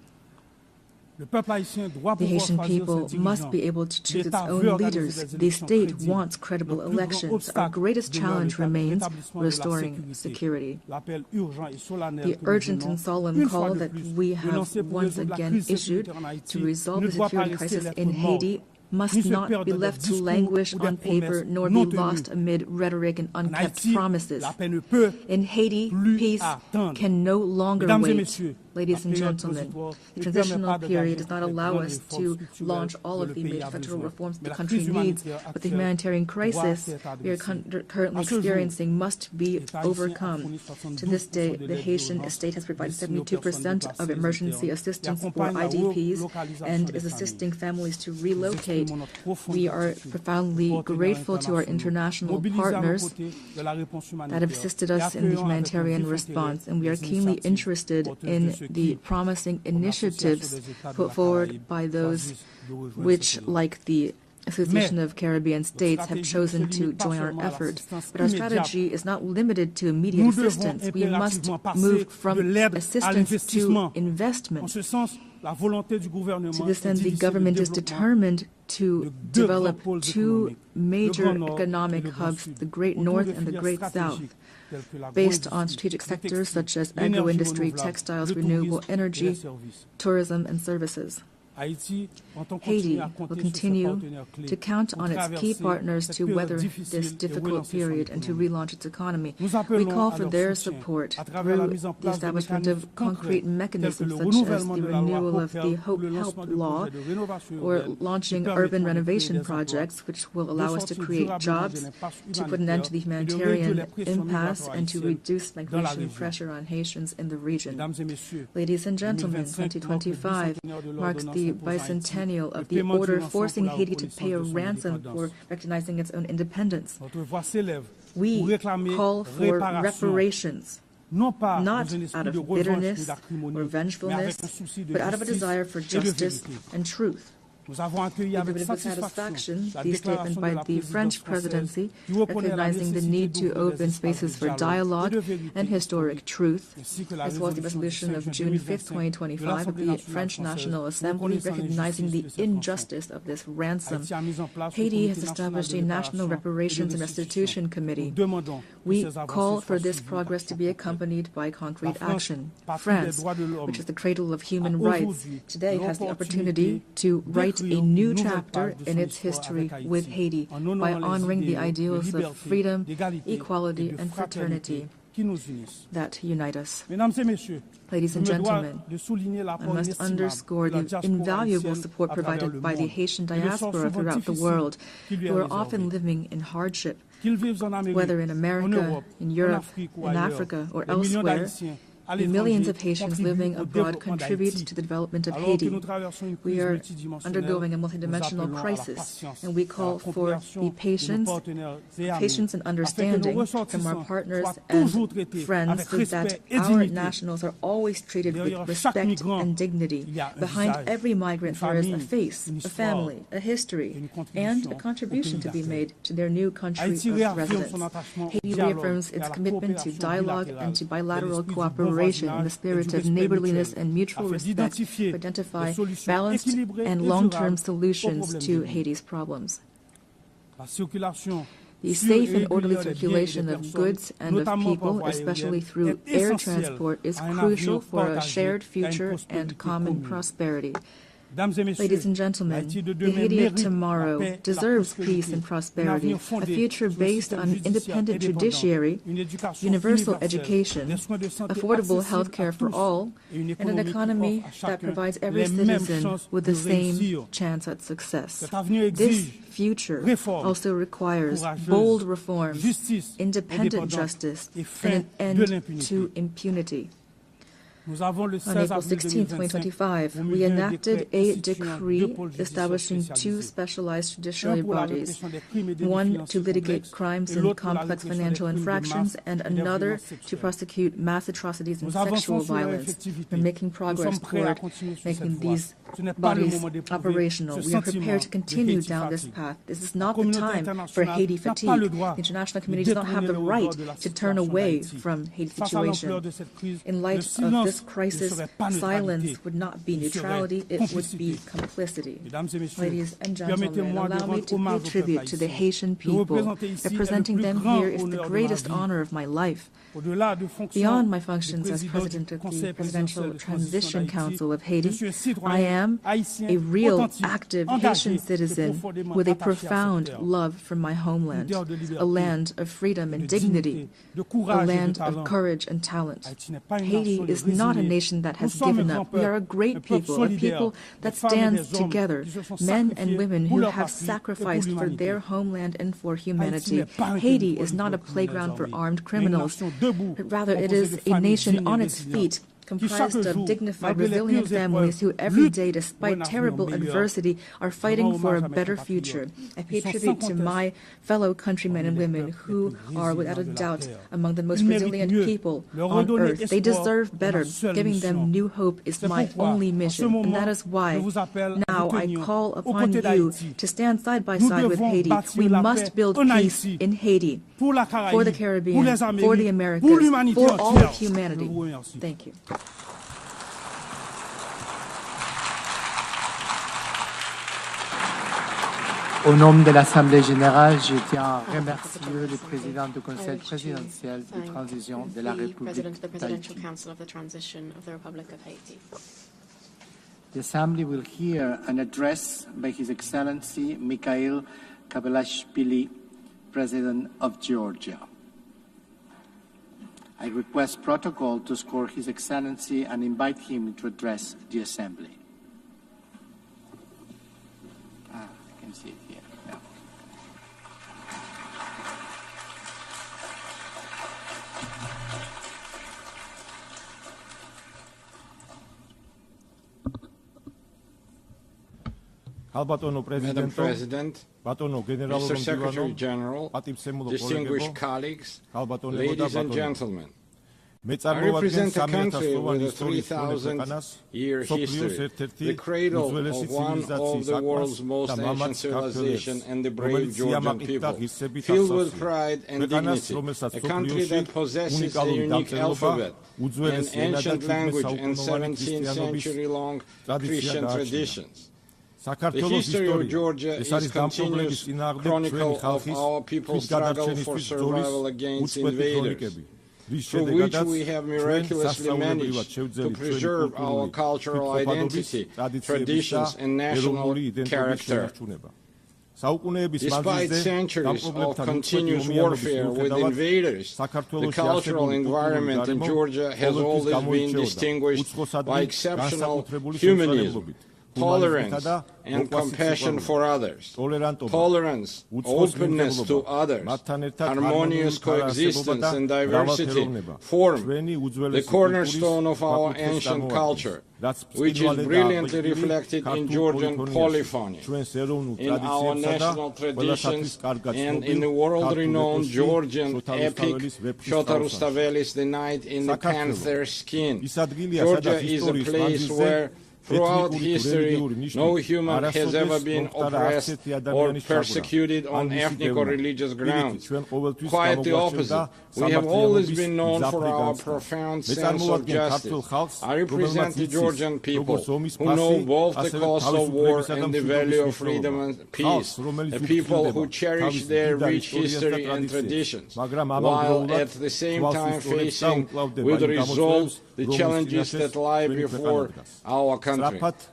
The Haitian people must be able to choose its own leaders. The state wants credible elections. Our greatest challenge remains restoring security. The urgent and solemn call that we have once again issued to resolve the security crisis in Haiti must not be left to languish on paper nor be lost amid rhetoric and unkept promises. In Haiti, peace can no longer wait. Ladies and gentlemen, the transitional period does not allow us to launch all of the major federal reforms the country needs, but the humanitarian crisis we are currently experiencing must be overcome. To this day, the Haitian state has provided 72% of emergency assistance for IDPs and is assisting families to relocate. We are profoundly grateful to our international partners that have assisted us in the humanitarian response, and we are keenly interested in the promising initiatives put forward by those which, like the Association of Caribbean States, have chosen to join our effort. But our strategy is not limited to immediate assistance. We must move from assistance to investment. To this end, the government is determined to develop two major economic hubs, the Great North and the Great South, based on strategic sectors such as agro-industry, textiles, renewable energy, tourism, and services. Haiti will continue to count on its key partners to weather this difficult period and to relaunch its economy. We call for their support through the establishment of concrete mechanisms such as the renewal of the Hope Help Law or launching urban renovation projects which will allow us to create jobs, to put an end to the humanitarian impasse, and to reduce migration pressure on Haitians in the region. Ladies and gentlemen, 2025 marks the bicentennial of the order forcing Haiti to pay a ransom for recognizing its own independence. We call for reparations, not out of bitterness or vengefulness, but out of a desire for justice and truth. We delivered with satisfaction the statement by the French presidency recognizing the need to open spaces for dialogue and historic truth, as well as the resolution of June 5, 2025 of the French National Assembly recognizing the injustice of this ransom. Haiti has established a National Reparations and Restitution Committee. We call for this progress to be accompanied by concrete action. France, which is the cradle of human rights, today has the opportunity to write a new chapter in its history with Haiti by honoring the ideals of freedom, equality, and fraternity that unite us. Ladies and gentlemen, I must underscore the invaluable support provided by the Haitian diaspora throughout the world, who are often living in hardship, whether in America, in Europe, in Africa, or elsewhere. The millions of Haitians living abroad contribute to the development of Haiti. We are undergoing a multidimensional crisis, and we call for the patience and understanding from our partners and friends so that our nationals are always treated with respect and dignity. Behind every migrant there is a face, a family, a history, and a contribution to be made to their new country of residence. Haiti reaffirms its commitment to dialogue and to bilateral cooperation in the spirit of neighborliness and mutual respect to identify balanced and long-term solutions to Haiti's problems. The safe and orderly circulation of goods and of people, especially through air transport, is crucial for a shared future and common prosperity. Ladies and gentlemen, the Haiti of tomorrow deserves peace and prosperity, a future based on independent judiciary, universal education, affordable health care for all, and an economy that provides every citizen with the same chance at success. This future also requires bold reforms, independent justice, and an end to impunity. On April 16, 2025, we enacted a decree establishing two specialized judiciary bodies, one to litigate crimes and complex financial infractions, and another to prosecute mass atrocities and sexual violence. We're making progress toward making these bodies operational. We are prepared to continue down this path. This is not the time for Haiti fatigue. The international community does not have the right to turn away from Haiti's situation. In light of this crisis, silence would not be neutrality, it would be complicity. Ladies and gentlemen, allow me to pay tribute to the Haitian people. Representing them here is the greatest honor of my life. Beyond my functions as president of the Presidential Transition Council of Haiti, I am a real, active Haitian citizen with a profound love for my homeland, a land of freedom and dignity, a land of courage and talent. Haiti is not a nation that has given up. We are a great people, a people that stands together, men and women who have sacrificed for their homeland and for humanity. Haiti is not a playground for armed criminals, but rather it is a nation on its feet, comprised of dignified, resilient families who every day, despite terrible adversity, are fighting for a better future. I pay tribute to my fellow countrymen and women who are, without a doubt, among the most resilient people on earth. They deserve better. Giving them new hope is my only mission, and that is why now I call upon you to stand side by side with Haiti. We must build peace in Haiti, for the Caribbean, for the Americas, for all of humanity. Thank you. Au nom de l'Assemblée générale, je tiens à remercier le président du Conseil présidentiel de transition de la République d'Haïti. The Assembly will hear an address by His Excellency Mikhail Kabalashvili, President of Georgia. I request protocol to score His Excellency and invite him to address the Assembly. I can see it here. Yeah. Madam President, Mr. Secretary General, distinguished colleagues, ladies and gentlemen, I represent a country with a 3,000-year history, the cradle of one of the world's most ancient civilizations and the brave Georgian people, filled with pride and dignity, a country that possesses a unique alphabet, an ancient language, and 17th century-long Christian traditions. The history of Georgia is a continuous chronicle of our people's struggle for survival against invaders, through which we have miraculously managed to preserve our cultural identity, traditions, and national character. Despite centuries of continuous warfare with invaders, the cultural environment in Georgia has always been distinguished by exceptional humanism, tolerance, and compassion for others. Tolerance, openness to others, harmonious coexistence and diversity form the cornerstone of our ancient culture, which is brilliantly reflected in Georgian polyphony, in our national traditions, and in the world-renowned Georgian epic Piotr Rustaveli's The Knight in the Panther's Skin. Georgia is a place where throughout history, no human has ever been oppressed or persecuted on ethnic or religious grounds. Quite the opposite. We have always been known for our profound sense of justice. I represent the Georgian people who know both the cost of war and the value of freedom and peace, a people who cherish their rich history and traditions, while at the same time facing with resolve the challenges that lie before our country.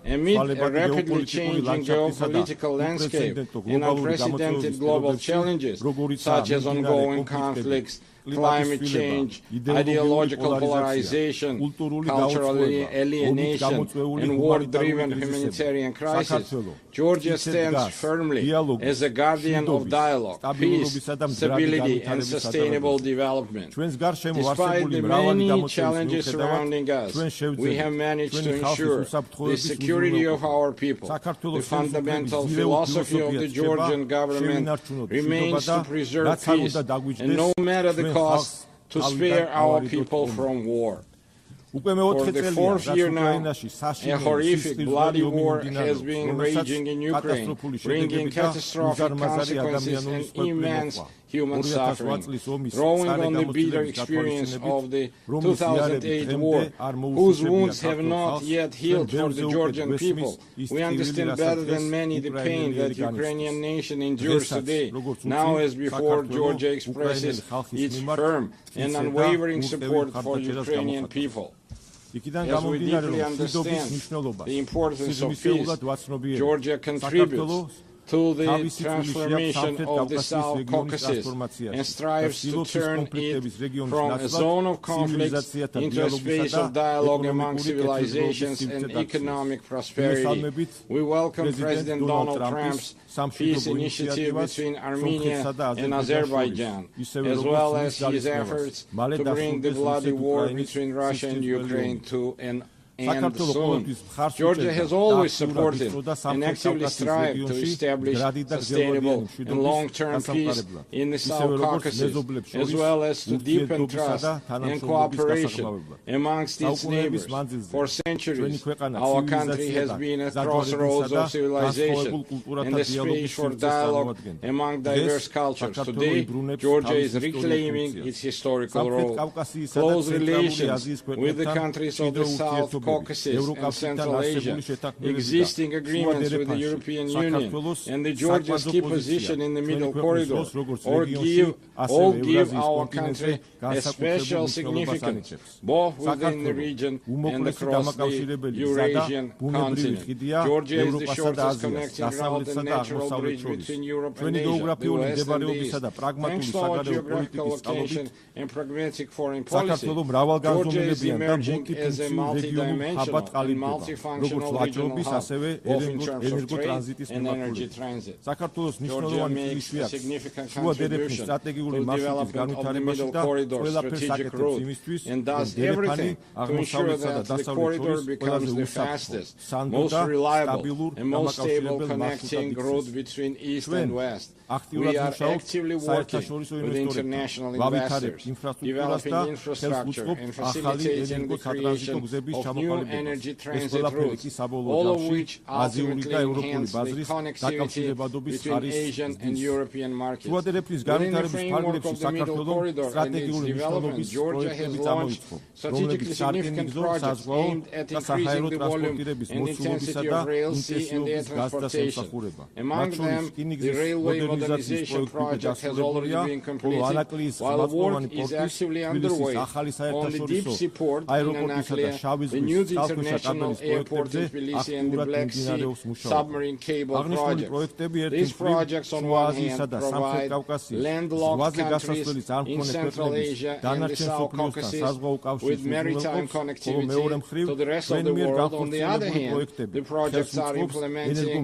Amid a rapidly changing geopolitical landscape and unprecedented global challenges, such as ongoing conflicts, climate change, ideological polarization, cultural alienation, and war-driven humanitarian crisis, Georgia stands firmly as a guardian of dialogue, peace, stability, and sustainable development. Despite the many challenges surrounding us, we have managed to ensure the security of our people. The fundamental philosophy of the Georgian government remains to preserve peace, and no matter the cost, to spare our people from war. For the fourth year now, a horrific, bloody war has been raging in Ukraine, bringing catastrophic consequences and immense human suffering. Drawing on the bitter experience of the 2008 war, whose wounds have not yet healed for the Georgian people, we understand better than many the pain that the Ukrainian nation endures today. Now as before, Georgia expresses its firm and unwavering support for the Ukrainian people. As we deeply understand the importance of peace, Georgia contributes to the transformation of the South Caucasus and strives to turn it from a zone of conflict into a space of dialogue among civilizations and economic prosperity. We welcome President Donald Trump's peace initiative between Armenia and Azerbaijan, as well as his efforts to bring the bloody war between Russia and Ukraine to an end soon. Georgia has always supported and actively strived to establish sustainable and long-term peace in the South Caucasus, as well as to deepen trust and cooperation amongst its neighbors. For centuries, our country has been at crossroads of civilization and a space for dialogue among diverse cultures. Today, Georgia is reclaiming its historical role. Close relations with the countries of the South Caucasus and Central Asia, existing agreements with the European Union, and the Georgia's key position in the Middle Corridor all give our country a special significance, both within the region and across the Eurasian continent. Georgia is the shortest connecting route and natural bridge between Europe and Asia, the West and the East. Thanks to our geographical location and pragmatic foreign policy, Georgia is emerging as a multi-dimensional and multifunctional regional hub, both in terms of trade and energy transit. Georgia makes a significant contribution to the development of the Middle Corridor strategic route and does everything to ensure that the corridor becomes the fastest, most reliable, and most stable connecting route between East and West. We are actively working with international investors, developing infrastructure and facilitating the creation of new energy transit routes, all of which ultimately enhance the connectivity between Asian and European markets. Within the framework of the Middle Corridor and its development, Georgia has launched strategically significant projects aimed at increasing the volume and intensity of rail, sea, and air transportation. Among them, the railway modernization project has already been completed, while work is actively underway on the deep sea port in Anaklia, the new international airport in Tbilisi, and the Black Sea submarine cable project. These projects, on one hand, provide landlocked countries in Central Asia and the South Caucasus with maritime connectivity to the rest of the world. On the other hand, the projects are implementing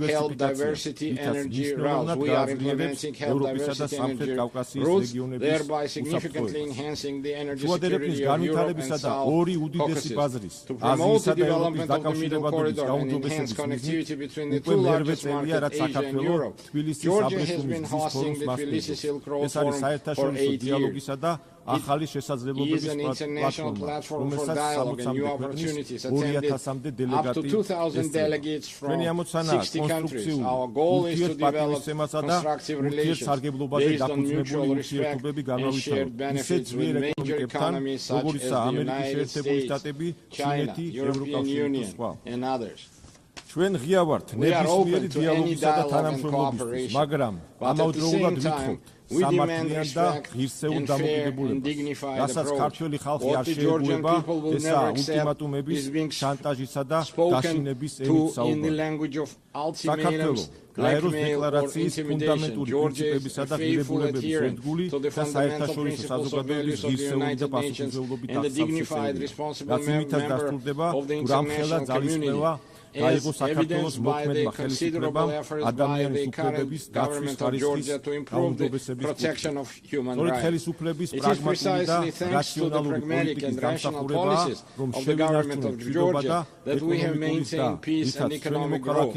health diversity energy routes. We are implementing health diversity energy routes, thereby significantly enhancing the energy security of Europe and South Caucasus. To promote the development of the Middle Corridor and enhance connectivity between the two largest markets, Asia and Europe, Georgia has been hosting the Tbilisi Silk Road Forum for 8 years. It is an international platform for dialogue and new opportunities, attended up to 2,000 delegates from 60 countries. Our goal is to develop constructive relations based on mutual respect and shared benefits with major economies such as the United States, China, European Union, and others. We are open to any dialogue and cooperation, but at the same time, We demand respect and fair and dignified approach. What the Georgian people will never accept is being spoken to in the language of ultimatums, blackmail or intimidation. Georgia is a faithful adherent to the fundamental principles and values of the United Nations and a dignified, responsible member of the international community, as evidenced by the considerable efforts by the current government of Georgia to improve the protection of human rights. It is precisely thanks to the pragmatic and rational policies of the government of Georgia that we have maintained peace and economic growth,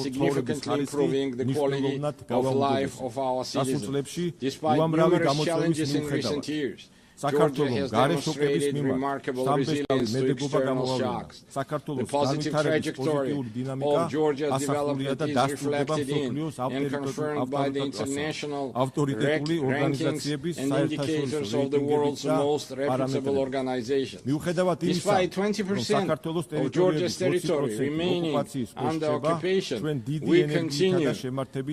significantly improving the quality of life of our citizens. Despite numerous challenges in recent years, Georgia has demonstrated remarkable resilience to external shocks. The positive trajectory of Georgia's development is reflected in and confirmed by the international rankings and indicators of the world's most reputable organizations. Despite 20% of Georgia's territory remaining under occupation, we continue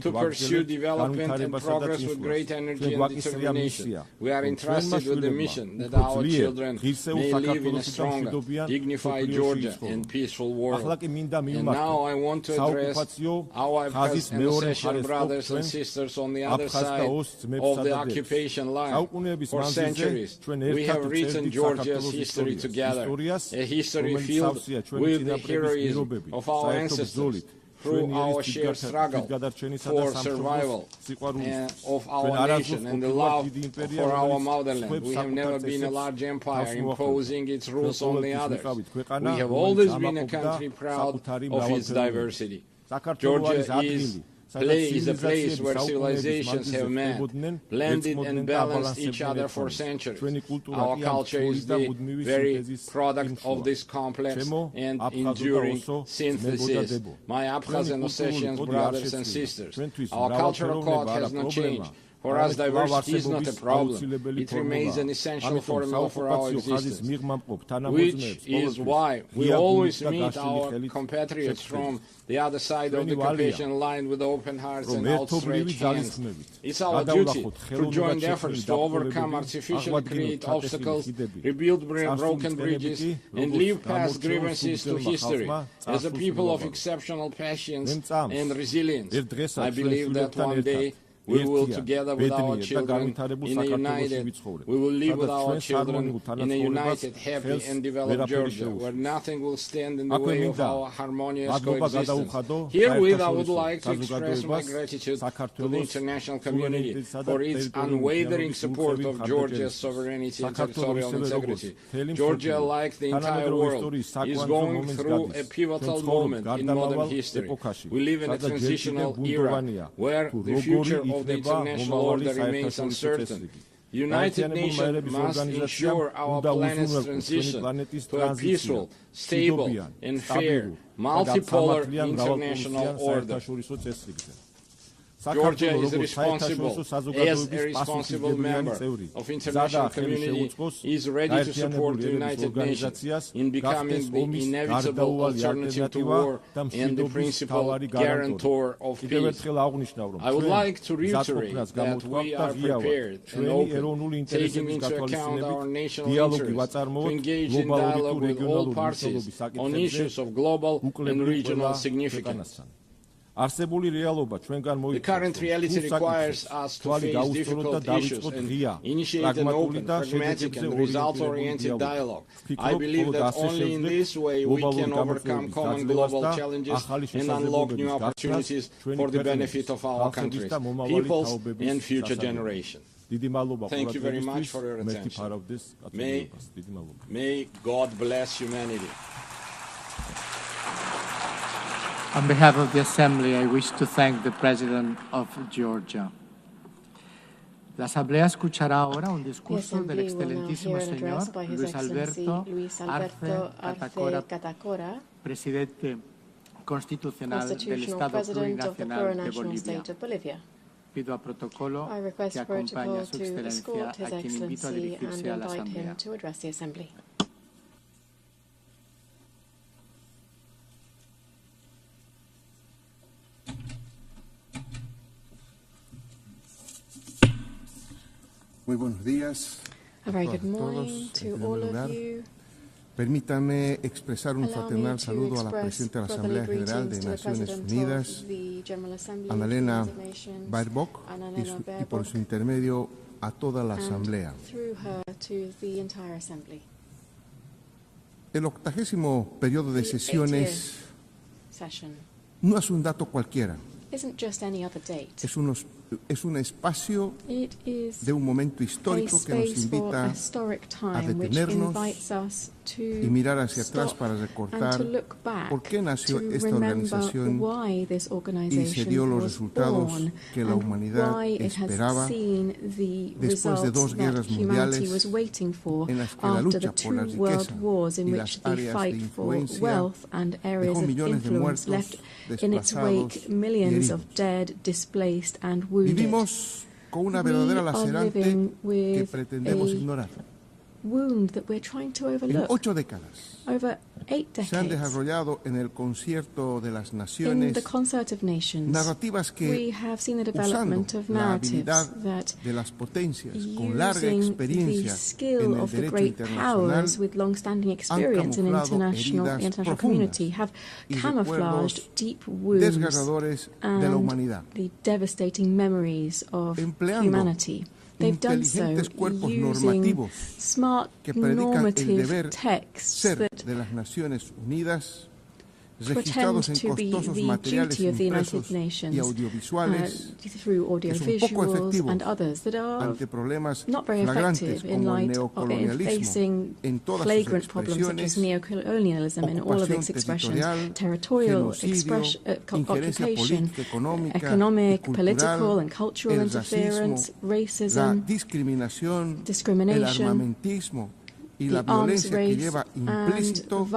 to pursue development and progress with great energy and determination. We are entrusted with the mission that our children may live in a stronger, dignified Georgia and peaceful world. And now I want to address our Abkhaz and Ossetian brothers and sisters on the other side of the occupation line. For centuries, we have written Georgia's history together, a history filled with the heroism of our ancestors, through our shared struggle for survival of our nation and the love for our motherland. We have never been a large empire imposing its rules on the others. We have always been a country proud of its diversity. Georgia is a place where civilizations have met, blended and balanced each other for centuries. Our culture is the very product of this complex and enduring synthesis. My Abkhaz and Ossetian brothers and sisters, our cultural code has not changed. For us, diversity is not a problem. It remains an essential formula for our existence, which is why we always meet our compatriots from the other side of the occupation line with open hearts and outstretched hands. It's our duty through joint efforts to overcome artificially created obstacles, rebuild broken bridges, and leave past grievances to history as a people of exceptional patience and resilience. I believe that one day we will, together with our children, in a united, we will live with our children in a united, happy and developed Georgia, where nothing will stand in the way of our harmonious coexistence. Herewith, I would like to express my gratitude to the international community for its unwavering support of Georgia's sovereignty and territorial integrity. Georgia, like the entire world, is going through a pivotal moment in modern history. We live in a transitional era where the future of the international order remains uncertain. The United Nations must ensure our planet's transition to a peaceful, stable, and fair, multipolar international order. Georgia is responsible, as a responsible member of international community, is ready to support the United Nations in becoming the inevitable alternative to war and the principal guarantor of peace. I would like to reiterate that we are prepared and open, taking into account our national interests, to engage in dialogue with all parties on issues of global and regional significance. The current reality requires us to face difficult issues and initiate an open, pragmatic and result-oriented dialogue. I believe that only in this way we can overcome common global challenges and unlock new opportunities for the benefit of our countries, peoples and future generations. Thank you very much for your attention. May God bless humanity. On behalf of the Assembly, I wish to thank the President of Georgia. La Asamblea escuchará ahora un discurso del excelentísimo señor Luis Alberto Arce Catacora, Presidente Constitucional del Estado Plurinacional de Bolivia. Pido a protocolo que acompañe a su Excelencia, a quien invito a dirigirse a la Asamblea. Muy buenos días. A very good morning to all of you. Permítame expresar un fraternal saludo a la Presidenta de la Asamblea General de Naciones Unidas, Annalena Baerbock, y por su intermedio a toda la Asamblea. El 80º periodo de sesiones no es un dato cualquiera. Es un espacio de un momento histórico que nos invita a detenernos y mirar hacia atrás para recordar por qué nació esta organización y se dio los resultados que la humanidad esperaba después de 2 guerras mundiales en las que la lucha por la riqueza y las áreas de influencia dejó millones de muertos, desplazados y heridos. Vivimos con una verdadera lacerante que pretendemos ignorar. En 8 décadas se han desarrollado en el concierto de las naciones narrativas que, usando la habilidad de las potencias con larga experiencia en el derecho internacional, han camuflado heridas profundas y recuerdos desgarradores de la humanidad, empleando inteligentes cuerpos normativos que predican el deber ser de las Naciones Unidas, registrados en costosos materiales impresos y audiovisuales que son poco efectivos ante problemas flagrantes como el neocolonialismo en todas sus expresiones, ocupación territorial, genocidio, injerencia política, económica y cultural, el racismo, la discriminación, el armamentismo y la violencia que lleva implícito,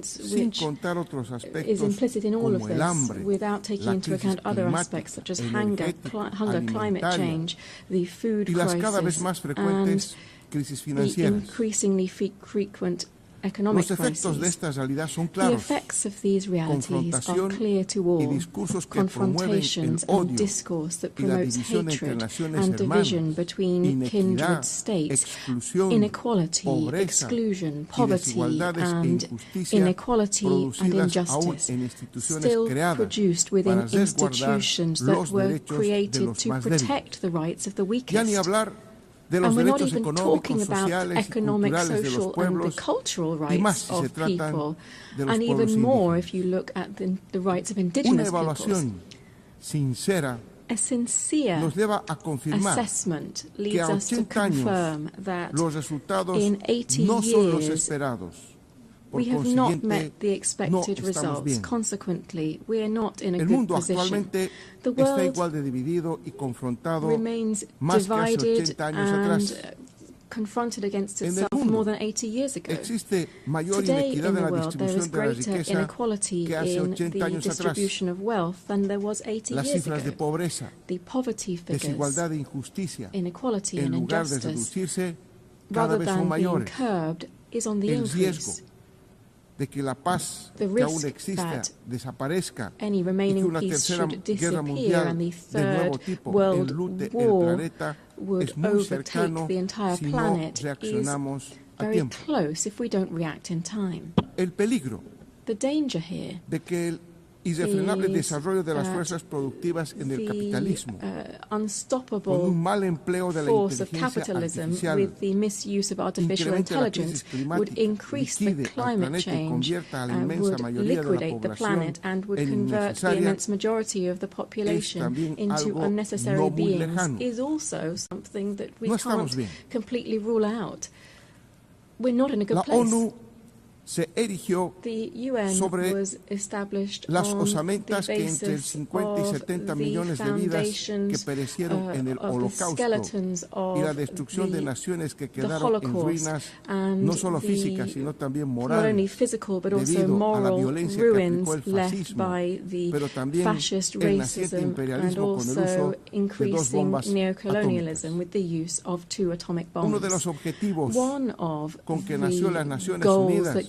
sin contar otros aspectos como el hambre, la crisis climática, alimentaria y las cada vez más frecuentes crisis financieras. Los efectos de esta realidad son claros. Confrontación y discursos que promueven el odio y la división entre naciones hermanas, inequidad, exclusión, pobreza y desigualdades e injusticia producidas aún en instituciones creadas para resguardar los derechos de los más débiles. Ya ni hablar de los derechos económicos, sociales y culturales de los pueblos, y más si se tratan de los pueblos indígenas. Una evaluación sincera nos lleva a confirmar que a 80 años los resultados no son los esperados. Por consiguiente, no estamos bien. El mundo actualmente está igual de dividido y confrontado más que hace 80 años atrás. En el mundo existe mayor inequidad en la distribución de la riqueza que hace 80 años atrás. Las cifras de pobreza, desigualdad e injusticia, en lugar de reducirse, cada vez son mayores. El riesgo de que la paz que aún exista desaparezca y que una tercera guerra mundial de nuevo tipo enlute el planeta es muy cercano si no reaccionamos a tiempo. El peligro de que el irrefrenable desarrollo de las fuerzas productivas en el capitalismo, con un mal empleo de la inteligencia artificial, incremente la crisis climática, liquide al planeta y convierta a la inmensa mayoría de la población en innecesaria, es también algo no muy lejano. No estamos bien. La ONU se erigió sobre las osamentas que entre 50 y 70 millones de vidas que perecieron en el Holocausto y la destrucción de naciones que quedaron en ruinas, no solo físicas, sino también morales, debido a la violencia que aplicó el fascismo, pero también el naciente imperialismo con el uso de 2 bombas atómicas. Uno de los objetivos con que nació las Naciones Unidas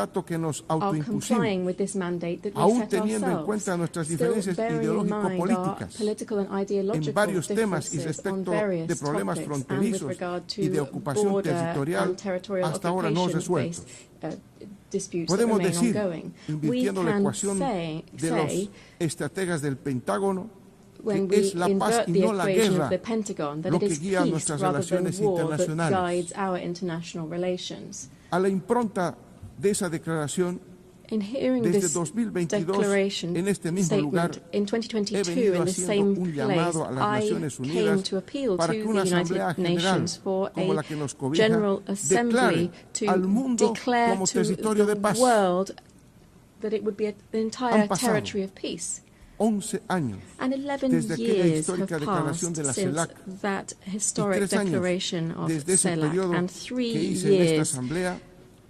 mandato que nos are autoimpusimos, complying with this mandate that we aún set teniendo en ourselves, cuenta nuestras still diferencias bearing in mind our ideológico-políticas political and en ideological varios temas y differences on respecto de various problemas topics and with fronterizos regard y de to ocupación border territorial and territorial hasta ahora no occupation-based resueltos. disputes that Podemos remain decir, ongoing. We invirtiendo la can ecuación say de los estrategas del Pentágono, when we invert the equation of the Pentagon, that it is peace rather than war that guides our international relations. A la impronta de esa declaración, in hearing desde this 2022, declaration en este mismo lugar, in 2022, in the same place, I came to appeal to the United Nations for a General Assembly to declare to the world that it would be an entire territory of peace. 11 años and 11 years have passed since that historic declaration of CELAC, and 3 years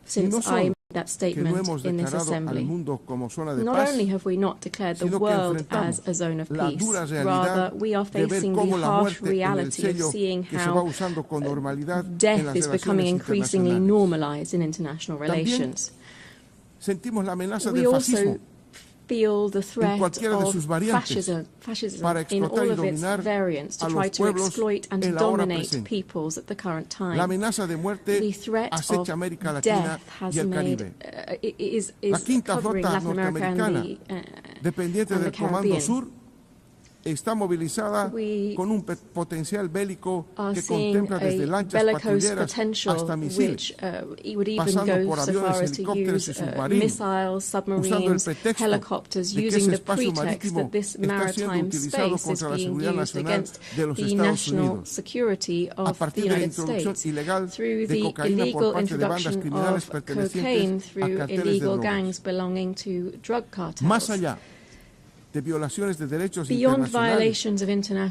since I made that statement in this assembly. Not only have we not declared the world as a zone of peace, rather we are facing the harsh reality of seeing how death is becoming increasingly normalized in international relations. We also feel the threat of fascism in all of its variants to try to exploit and dominate peoples at the current time. The threat of death has made, is covering Latin America and the Caribbean. Está movilizada con un potencial bélico que contempla desde lanchas patrulleras hasta misiles, pasando por aviones, helicópteros y submarinos, usando el pretexto de que ese espacio marítimo está siendo utilizado contra la seguridad nacional de los Estados Unidos, a partir de la introducción ilegal de cocaína por parte de bandas criminales pertenecientes a carteles de drogas. Más allá de violaciones de derechos internacionales,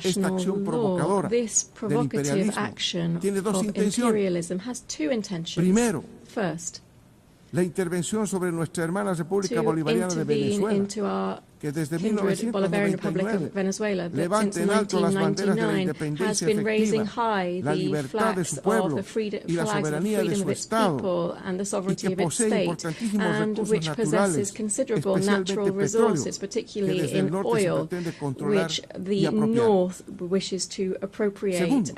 esta acción provocadora del imperialismo tiene dos intenciones. Primero, la intervención sobre nuestra hermana República Bolivariana de Venezuela, que desde 1999 levanta en alto las banderas de la independencia efectiva, la libertad de su pueblo y la soberanía de su Estado, y que posee importantísimos recursos naturales, especialmente petróleo, que desde el norte se pretende controlar y apropiar. Segundo,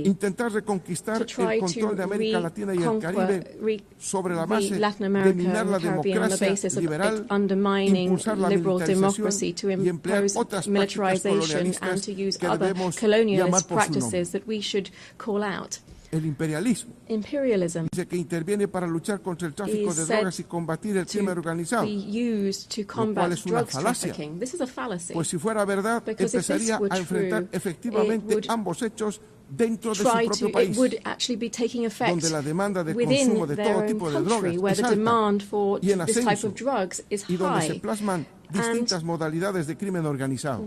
intentar reconquistar el control de América Latina y el Caribe sobre la base de minar la democracia liberal, impulsar la militarización y emplear otras prácticas colonialistas que debemos llamar por su nombre. El imperialismo dice que interviene para luchar contra el tráfico de drogas y combatir el crimen organizado, lo cual es una falacia, pues si fuera verdad, empezaría a enfrentar efectivamente ambos hechos dentro de su propio país, donde la demanda de consumo de todo tipo de drogas es alta y en ascenso, y donde se plasman distintas modalidades de crimen organizado.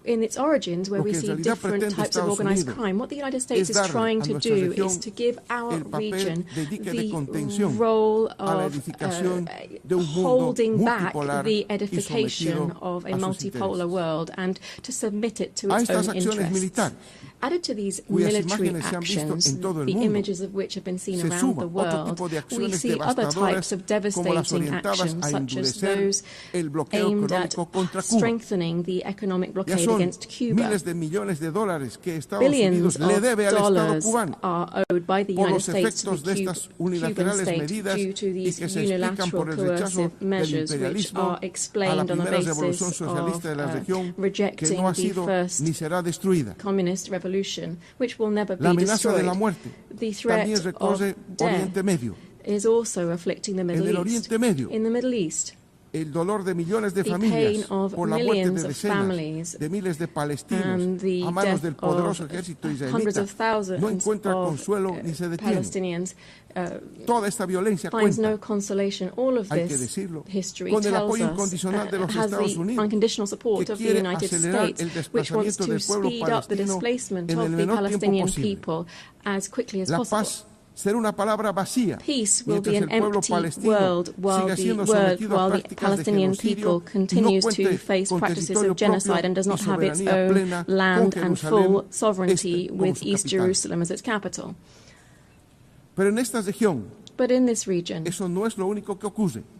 In its origins, where we see different types of organized crime, what the United States is trying to do is to give our region the role of holding back the edification of a multipolar world and to submit it to its own interests. Added to these military actions, the images of which have been seen around the world, we see other types of devastating actions, such as those aimed at strengthening the economic blockade against Cuba. Billions of dollars are owed by the United States to the Cuban state due to these unilateral coercive measures, which are explained on the basis of rejecting the first communist revolution, which will never be destroyed. The threat of death is also afflicting the Middle East. In the Middle East, el dolor de millones de familias por la muerte de decenas de miles de palestinos a manos del poderoso ejército israelita no encuentra consuelo ni se detiene. Toda esta violencia cuenta, hay que decirlo, con el apoyo incondicional de los Estados Unidos, que quiere acelerar el desplazamiento del pueblo palestino en el menor tiempo posible. La paz será una palabra vacía mientras el pueblo palestino siga siendo sometido a prácticas de genocidio y no cuente con territorio propio y soberanía plena con Jerusalén como su capital. Pero en esta región, eso no es lo único que ocurre.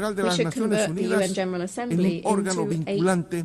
General de we las should Naciones convert the UN Unidas General en Assembly un órgano into vinculante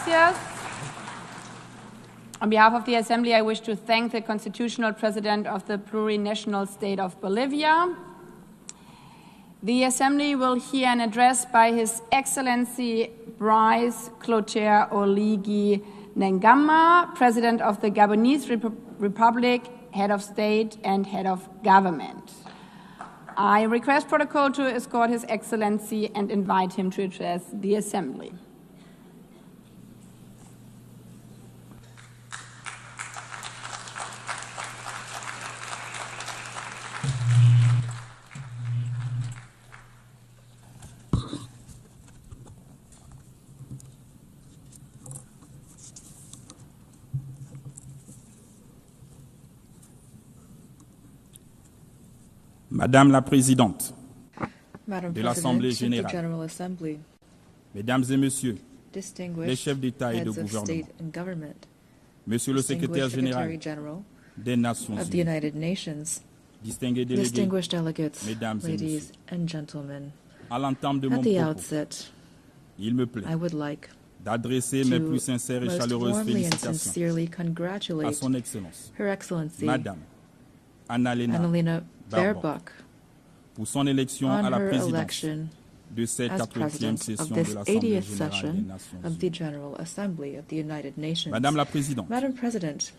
gracias. On behalf of the Assembly, I wish to thank the constitutional president of the plurinational state of Bolivia. The Assembly will hear an address by His Excellency Brice Clotaire Oligui Nguema, President of the Gabonese Republic, Head of State and Head of Government. I request protocol to escort His Excellency and invite him to address the Assembly. Madame la Présidente Madam de l'Assemblée President of the générale, General Assembly, Mesdames et Messieurs les distinguished chefs d'État et de heads of gouvernement, state and government, Monsieur le Secrétaire distinguished général Secretary General des Nations of the Unies, United Nations, distingués délégués, distinguished delegates, Mesdames et ladies Messieurs, and gentlemen, à l'entame de mon at the propos, outset, il me plaît I would like d'adresser mes plus to sincères et most chaleureuses warmly and félicitations sincerely à congratulate Son Excellence, Her Excellency Madame Annalena Annalena Baerbock, Baerbock pour son élection à on la her présidence election de cette as 80e President session of de this l'Assemblée 80th générale des session Nations of Unies. the General Assembly of the United Nations. Madame la Présidente, Madam President,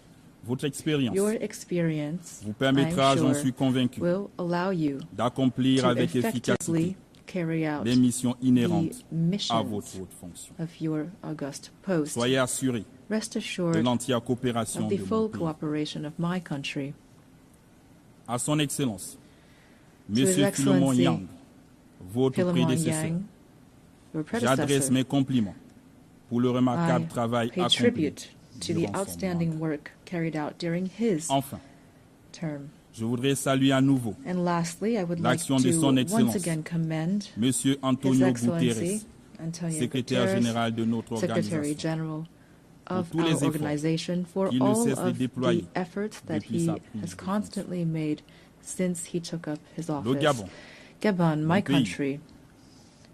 votre expérience your experience, vous permettra, I'm j'en sure, suis convaincu, will allow you d'accomplir to avec efficacité effectively carry out les missions inhérentes the à missions votre haute fonction. of your august post. Soyez assurés Rest de assured l'entière coopération of de the mon full pays. cooperation of my country. À Son Excellence, To His Monsieur Philemon Excellency, Yang, votre Philemon prédécesseur, Yang, your j'adresse predecessor, mes compliments pour le remarquable I travail pay accompli tribute to the durant son outstanding mandat. work carried out during his Enfin, term. je voudrais saluer à nouveau And lastly, I would like l'action de to Son once Excellence, again commend Monsieur His Antonio Excellency Guterres, Antonio secrétaire Guterres, général de notre Secretary organisation, General of tous les our efforts organization, for qu'il ne all cesse de of the déployer efforts that depuis he sa prise has de constantly made since he took up his office. Gabon, Gabon, my mon pays, country,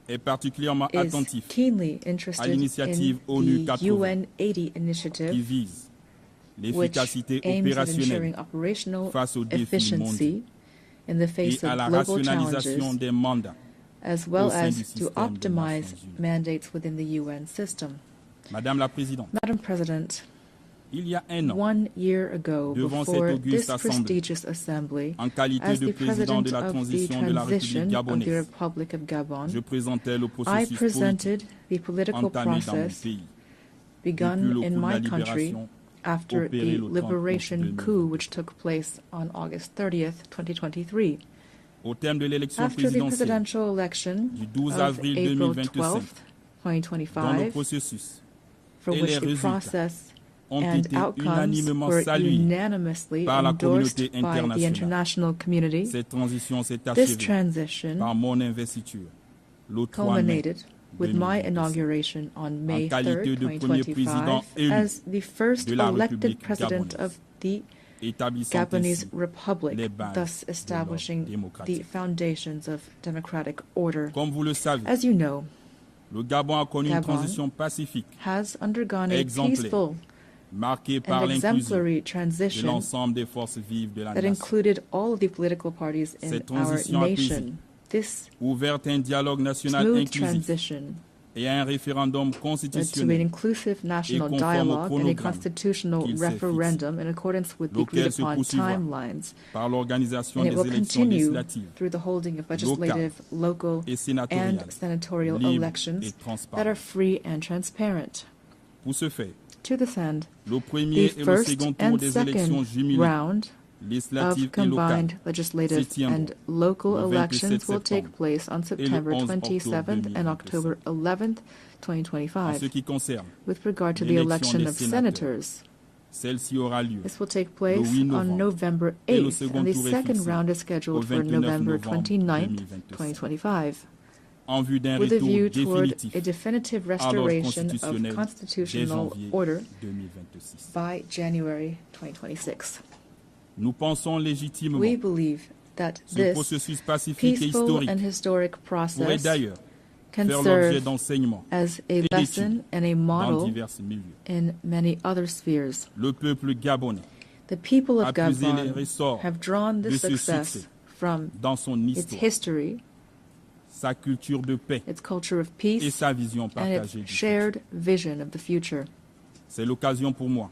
est particulièrement is attentif keenly à interested l'initiative in ONU the 80 UN 80 qui initiative, vise which l'efficacité aims at ensuring opérationnelle operational face aux défis efficiency mondiaux in the face et à of la global rationalisation challenges, des mandats as well au sein as du to système des optimize Nations Unies. mandates within the UN system. Madame la Présidente, Madam President, il y a un an, 1 year ago, devant cette before auguste this assemblée, prestigious assembly, en qualité as de the président President de la of the transition de la République transition of the gabonaise, Republic of Gabon, je présentais le I processus presented politique the political entamé dans mon process pays begun depuis le in coup de la my country libération after opéré the le 30 août liberation 2022. coup which took place on August 30th, 2023. Au terme de l'élection After the présidentielle presidential election du 12 of avril April 2025, 12th, dont le 2025, processus for et which les the résultats process ont and été outcomes unanimement were salués unanimously par la endorsed communauté by the internationale. international community. Cette transition s'est This achevée transition par mon investiture le 3 mai culminated with my 2025, inauguration on May 3rd, qualité de premier président 2025, élu as the first de la elected République president gabonaise, of the établissant Gabonese ainsi Republic, les bases thus de l'ordre establishing the démocratique. foundations of democratic order. Comme vous le savez, As you know, le Gabon a connu une Gabon transition pacifique, has undergone a exemplaire, peaceful marquée par and l'inclusion exemplary de transition l'ensemble des forces vives de la that nation. included all of the political parties in Cette our transition apaisée, nation. This ouverte à un dialogue national smooth inclusif transition et à un référendum led to an constitutionnel inclusive national conforme au dialogue and a chronogramme constitutional qu'il s'est referendum in accordance with the agreed lequel se upon poursuivra timelines. par l'organisation And it des will élections continue législatives through the holding of legislative, local, et sénatoriales, and senatorial libres elections et that are transparentes. free and transparent. Pour ce faire, To this end, le premier the et le first second tour and des élections second jumelées round législatives of et locales combined legislative se tiendront and local le 27 elections will take septembre place on et le September 11 octobre 27th and 2025. October 11th, En ce 2025. qui concerne With regard to the l'élection election des of sénateurs, senators, celle-ci aura lieu this will take le place 8 on novembre November et le 8th, second and the tour est second fixé round is au scheduled for 29 November novembre 29th, 2025, 2025, en vue d'un with a retour view toward définitif a definitive à l'ordre restoration of constitutionnel dès constitutional janvier order 2026. by January 2026. Nous pensons légitimement We believe that ce this processus pacifique et peaceful historique and historic pourrait process d'ailleurs can faire l'objet serve d'enseignements as a et lesson d'études and a dans model divers milieux. in many other spheres. Le peuple gabonais The people a of puisé les Gabon ressorts have drawn de this ce success succès from dans son its histoire, history, sa culture de paix its culture of et peace, sa vision and partagée its du shared vision of the future. C'est l'occasion pour moi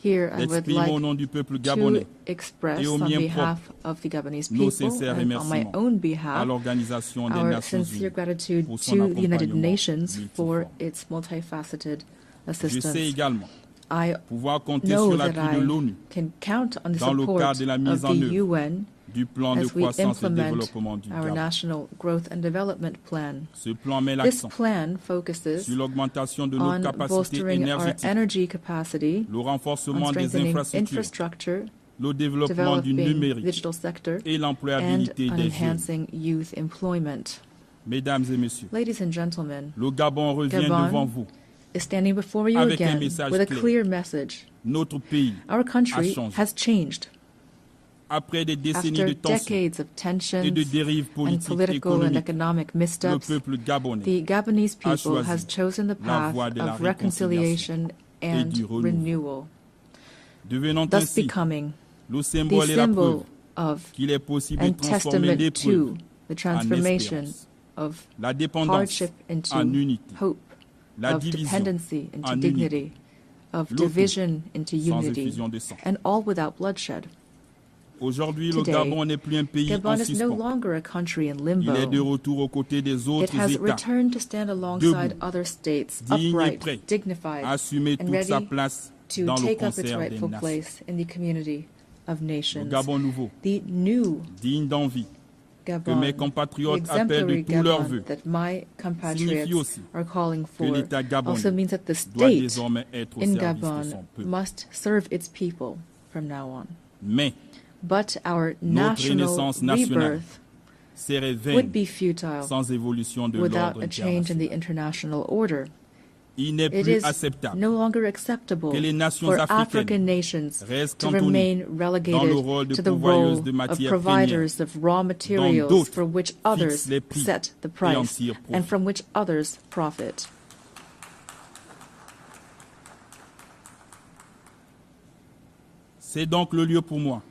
Here I would d'exprimer au like nom du peuple gabonais to express et au on mien behalf of the Gabonese nos people sincères and on my remerciements own à behalf l'Organisation des our Nations sincere Unies gratitude pour son to the United accompagnement Nations for multiforme. its multifaceted Je sais assistance. également I pouvoir compter know sur that l'appui de I l'ONU can count on the dans le support cadre de la of mise en the œuvre UN du plan de as we croissance et implement développement du our Gabon. national growth and development plan. Ce plan met This l'accent plan focuses sur l'augmentation de nos on capacités bolstering our énergétiques, energy capacity, le on renforcement des strengthening infrastructures infrastructure, le développement du numérique digital sector et and l'employabilité on des jeunes. enhancing youth employment. Mesdames et messieurs, Ladies and gentlemen, le Gabon revient devant vous is standing before you avec un again message with a clair. clear message. Notre pays Our country a changé. has changed. Après des décennies After de tensions decades of tensions et de dérives and politiques et political and économiques, economic le missteps, peuple gabonais the Gabonese a people has choisi chosen the la path voie de la of reconciliation et and du renouveau. renewal, Devenant thus ainsi becoming le the symbole et la preuve symbol of qu'il est possible de and transformer testament l'épreuve to the en transformation espérance, of la dépendance hardship into en unité, hope, la of division dependency into en dignity, unité, of le tout division into sans unity, effusion de sang. and all without bloodshed. Aujourd'hui, le Today, Gabon n'est plus un pays en Gabon is no suspens. longer a country in Il est de limbo. retour aux côtés des It autres has États, returned to stand alongside debout, other states, digne et upright, prêt dignified, à assumer and toute sa ready place to dans le take up its concert des rightful nations. place in the community of Le nations. Gabon nouveau, The new digne d'envie, que Gabon, mes the compatriotes appellent de exemplary tous leurs Gabon vœux, that my signifie compatriots aussi are calling que for, l'État also gabonais means that the doit state désormais être au in service de Gabon son peuple. must serve its people from now on. Mais But our notre national renaissance nationale rebirth serait vaine would be futile sans évolution de without l'ordre a change in the international. international order. Il n'est It plus is acceptable no longer acceptable que les nations for africaines African nations restent to cantonnées remain dans le relegated rôle de to the pourvoyeuses role de of matières providers premières, of raw dont materials d'autres for which others fixent les prix set the et en price tirent and profit. from which others profit. C'est donc le lieu pour moi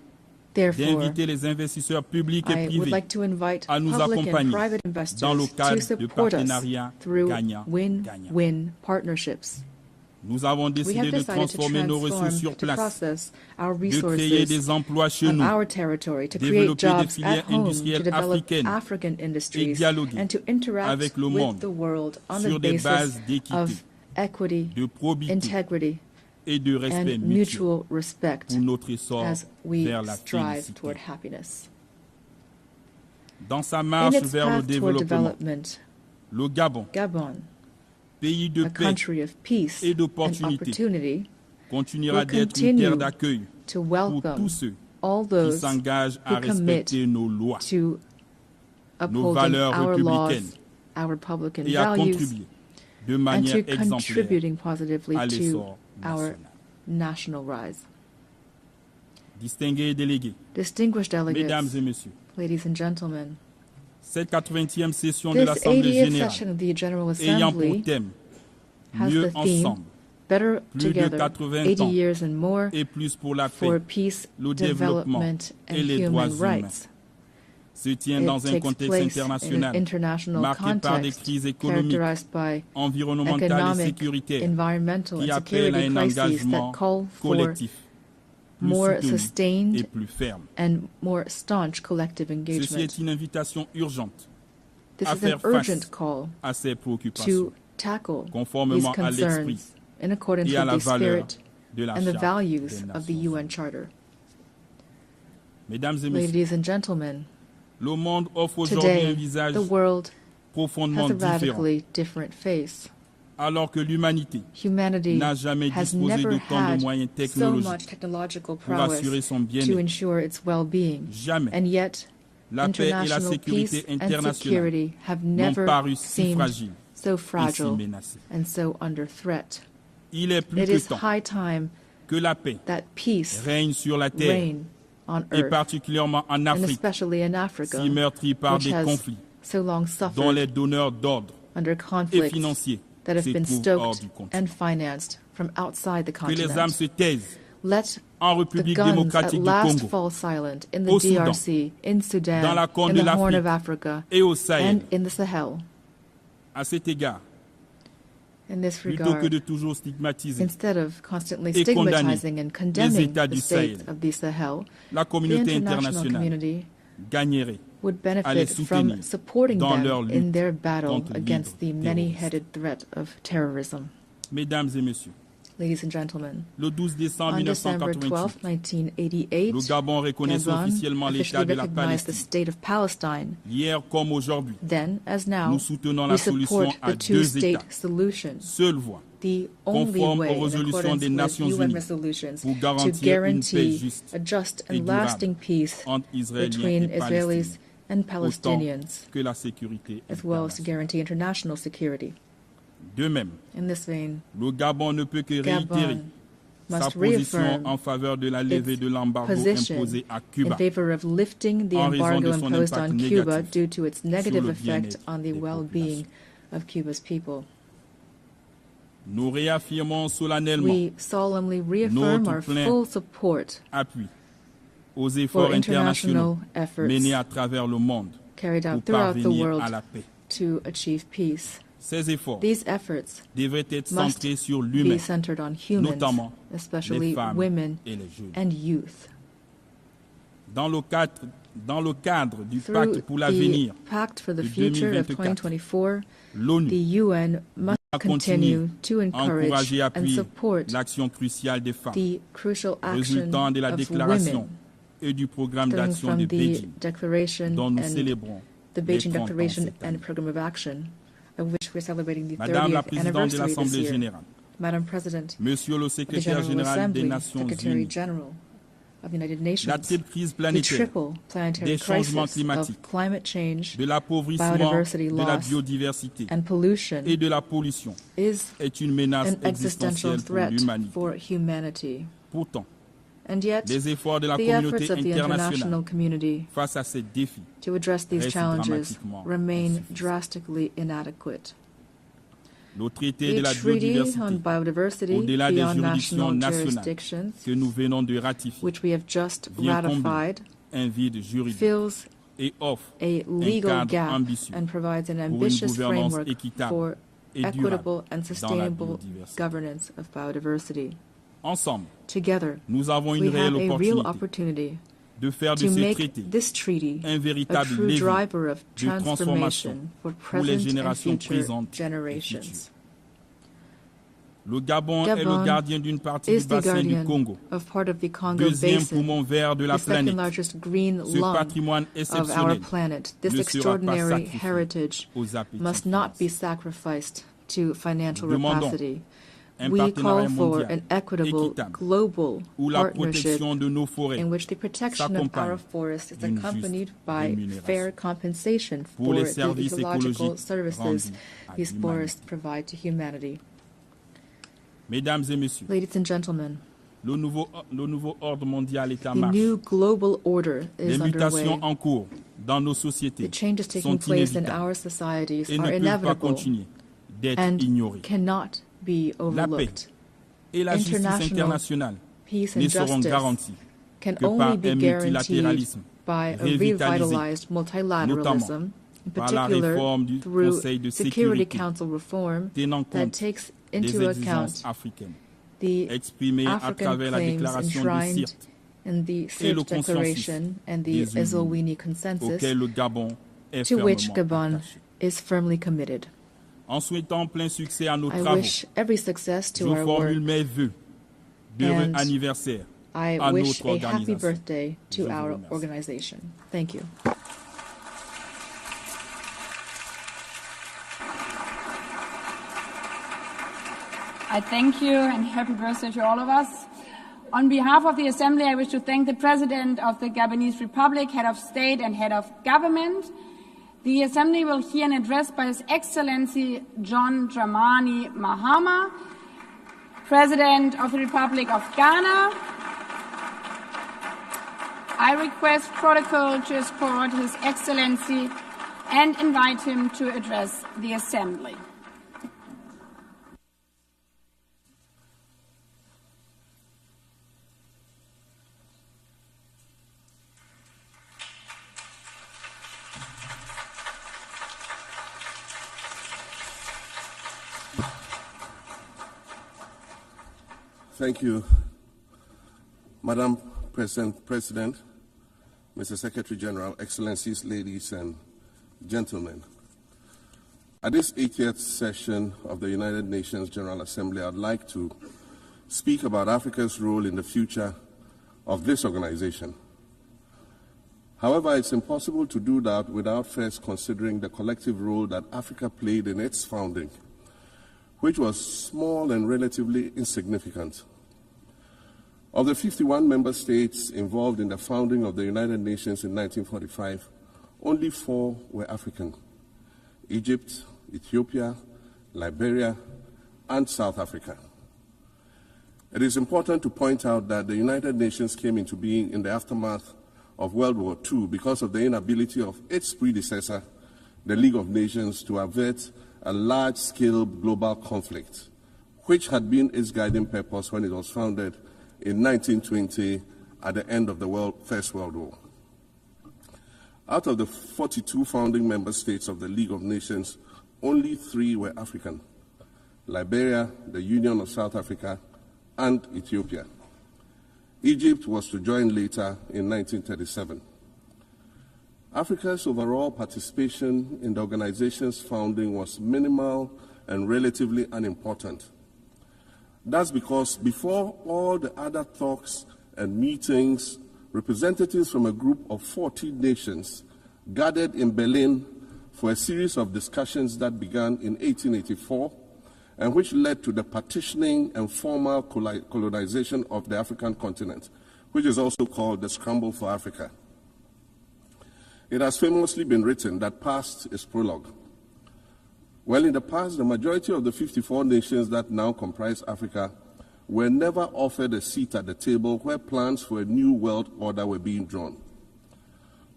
Therefore, d'inviter les investisseurs publics et I would privés like to invite à nous public and accompagner private dans le investors to cadre de support us partenariats through gagnant-gagnant. win-win partnerships. Nous avons We décidé have de decided to transformer nos ressources sur transform, to place, process our de créer resources des emplois chez on nous, our territory, to create développer des jobs filières at home, to industrielles develop africaines African et industries, dialoguer and to interact avec le with monde the world on sur the des basis bases d'équité, of equity, de probité integrity, et de respect and mutuel mutual respect pour notre essor as we vers la strive félicité. toward happiness. Dans sa In marche its vers le path toward développement, development, le Gabon, Gabon, pays de a paix country of peace et and d'opportunité, opportunity, continuera will d'être une terre continue d'accueil to pour welcome tous ceux all qui those s'engagent à who commit respecter nos lois, to nos upholding valeurs our laws, républicaines our Republican et à values, contribuer de and manière to exemplaire contributing positively à to l'essor our national. national rise. Distingués délégués, Distinguished delegates, mesdames et messieurs, ladies and gentlemen, cette 80e session de this l'Assemblée 80th générale session of the General ayant pour Assembly thème has mieux the theme ensemble, Better plus de Together, 80 80 ans years and more et plus pour la for paix, peace, le développement development, and et les droits human humains. rights. Se tient It dans un takes contexte place in an international international marqué par des context crises économiques, characterized by environnementales et economic, sécuritaires environmental, qui and appellent à security un crises engagement that call for collectif plus more soutenu sustained et plus ferme. and more staunch collective Ceci engagement. est une invitation urgente This à is an faire urgent face call à ces préoccupations to tackle these conformément à l'esprit concerns in accordance et à with la the valeur spirit de la and the Charte values des of the Nations UN Charter. Mesdames et messieurs, Ladies and gentlemen, le monde offre aujourd'hui un today visage the world profondément has a différent, radically different face. alors que l'humanité Humanity n'a jamais has disposé never d'autant de had moyens so technologiques much technological pour assurer prowess son to bien-être. ensure its well-being. Jamais And yet, la paix et la international sécurité peace and internationale security have n'ont never paru si seemed fragiles so et si fragile menacées. and so under threat. Il est plus It que is temps high time que la paix that peace règne sur la terre reign on et earth, particulièrement en and Afrique, especially in Africa, si meurtrie par which des has conflits so long dont suffered les donneurs d'ordre under et conflicts financiers that have se been trouvent hors stoked du continent. and financed from outside the Que les armes continent. se taisent Let en the République guns at démocratique du last Congo, fall silent in the au Soudan, DRC, in Sudan, dans la Corne in de the Horn of l'Afrique Africa, et au Sahel. and in the Sahel. À cet égard, In this plutôt que regard, de toujours stigmatiser instead of constantly et condamner stigmatizing and les condemning États the du state Sahel, of the Sahel, la the communauté international internationale community gagnerait would à les benefit from soutenir supporting dans them leur in lutte their battle contre against the l'hydre terroriste. many-headed threat of terrorism. Mesdames et messieurs, Ladies and gentlemen, le 12 décembre on December 12, 1988, le Gabon reconnaissait officiellement l'État de la recognized the state of Palestine. Hier comme aujourd'hui, then, as now, nous soutenons we la solution support à the deux États, two-state solution, seule voie, the only conforme way, aux in résolutions accordance des with Nations UN Unies, resolutions, pour to garantir une paix guarantee juste a just et and lasting durable peace entre Israéliens between et Israelis and autant Palestinians, que la sécurité as well as to guarantee international security. De même, In this vein, le Gabon ne peut que réitérer sa must position reaffirm en faveur de la levée de l'embargo position imposé à in Cuba favor of lifting the en raison embargo de son imposed impact on Cuba négatif due to its sur negative le effect bien-être on the des well-being of Cuba's people. Nous réaffirmons solennellement We solemnly reaffirm our notre plein full support appui aux efforts for internationaux international efforts menés à travers le monde carried out pour throughout the parvenir world à la paix. to achieve peace. Ces efforts These efforts devraient être must centrés sur l'humain, be centered on humans, notamment especially les femmes women et les jeunes. and youth. Dans le cadre du Through pacte pour l'avenir the Pact for the de Future of 2024, 2024, l'ONU the UN must continue to à encourage encourager et and appuyer support l'action cruciale des femmes, the crucial action résultant de la of déclaration women, et du programme stemming d'action from de the Beijing, Declaration dont nous and célébrons the les Beijing 30 ans Declaration cette and année. Program of Action, of which we're celebrating the Madame la 30th Présidente de anniversary this l'Assemblée year. générale, Madam President, Monsieur le of the Secrétaire General général des Assembly, Nations Secretary Unies, General of the United la Nations, triple crise the planétaire triple planetary des changements crisis climatiques, of climate change, de l'appauvrissement biodiversity de la loss, biodiversité and pollution et de la pollution is est une menace an existential existentielle pour threat l'humanité. for humanity. Pourtant, And yet, les efforts de la the communauté efforts of the international internationale community face à ces défis to address these restent challenges dramatiquement remain insuffisants. drastically inadequate. Le traité de The la treaty on biodiversité, biodiversity au-delà des beyond juridictions national nationales jurisdictions, que nous venons de ratifier, which we have just vient combler ratified, un vide juridique fills et offre a un legal cadre gap ambitieux and provides an pour une ambitious gouvernance framework équitable for et durable equitable and dans la sustainable biodiversité. governance of biodiversity. Ensemble, Together, nous avons we une réelle have a real opportunité opportunity de faire de to ce make traité this treaty un a véritable true levier driver of de transformation transformation for pour les present and générations future présentes et generations. futures. Le Gabon est le Gabon gardien d'une partie is du the bassin du guardian Congo, of part of the Congo deuxième Basin, poumon vert de la the second planète. largest green Ce lung patrimoine of our exceptionnel planet. This ne sera pas extraordinary sacrifié heritage aux appétits must not be financiers. sacrificed to financial Nous demandons rapacity. un We partenariat call for mondial an equitable équitable global où la partnership protection de nos forêts in which the protection of s'accompagne our forests is d'une accompanied juste by rémunération fair compensation pour for les the services ecological écologiques services rendus à these l'humanité. forests provide to humanity. Mesdames et messieurs, Ladies and gentlemen, le nouveau ordre mondial est en the marche. new global order Les is mutations underway. en cours dans nos sociétés The changes sont taking place in inévitables our societies et are ne peuvent pas inevitable continuer d'être and ignorées. cannot be La paix overlooked. et la justice International internationale peace ne and seront justice garanties can que only par be un guaranteed multilatéralisme by a revitalisé, revitalized multilateralism, in par la particular réforme du through Conseil de Security sécurité, Council reform tenant that compte takes des into exigences account africaines the exprimées à African travers la claims déclaration de enshrined Sirte in the et le SIRT consensus Declaration and the des Unis Eswatini Consensus, auquel le Gabon est to which fermement Gabon attaché. is firmly committed. En souhaitant plein succès à nos I travaux, wish every success je to our formule work, mes vœux d'heureux and anniversaire I à wish notre a happy organisation. birthday Je to vous our remercie. organization. Thank you. I thank you and happy birthday to all of us. On behalf of the Assembly, I wish to thank the President of the Gabonese Republic, Head of State and Head of Government. The Assembly will hear an address by His Excellency John Dramani Mahama, President of the Republic of Ghana. I request protocol to escort His Excellency and invite him to address the Assembly. Thank you, Madam President, Mr. Secretary General, Excellencies, ladies and gentlemen. At this 80th session of the United Nations General Assembly, I'd like to speak about Africa's role in the future of this organization. However, it's impossible to do that without first considering the collective role that Africa played in its founding, which was small and relatively insignificant. Of the 51 member states involved in the founding of the United Nations in 1945, only 4 were African: Egypt, Ethiopia, Liberia, and South Africa. It is important to point out that the United Nations came into being in the aftermath of World War II because of the inability of its predecessor, the League of Nations, to avert a large-scale global conflict, which had been its guiding purpose when it was founded in 1920 at the end of the First World War. Out of the 42 founding member states of the League of Nations, only 3 were African: Liberia, the Union of South Africa, and Ethiopia. Egypt was to join later in 1937. Africa's overall participation in the organization's founding was minimal and relatively unimportant. That's because before all the other talks and meetings, representatives from a group of 40 nations gathered in Berlin for a series of discussions that began in 1884 and which led to the partitioning and formal colonization of the African continent, which is also called the Scramble for Africa. It has famously been written that past is prologue. Well, in the past, the majority of the 54 nations that now comprise Africa were never offered a seat at the table where plans for a new world order were being drawn.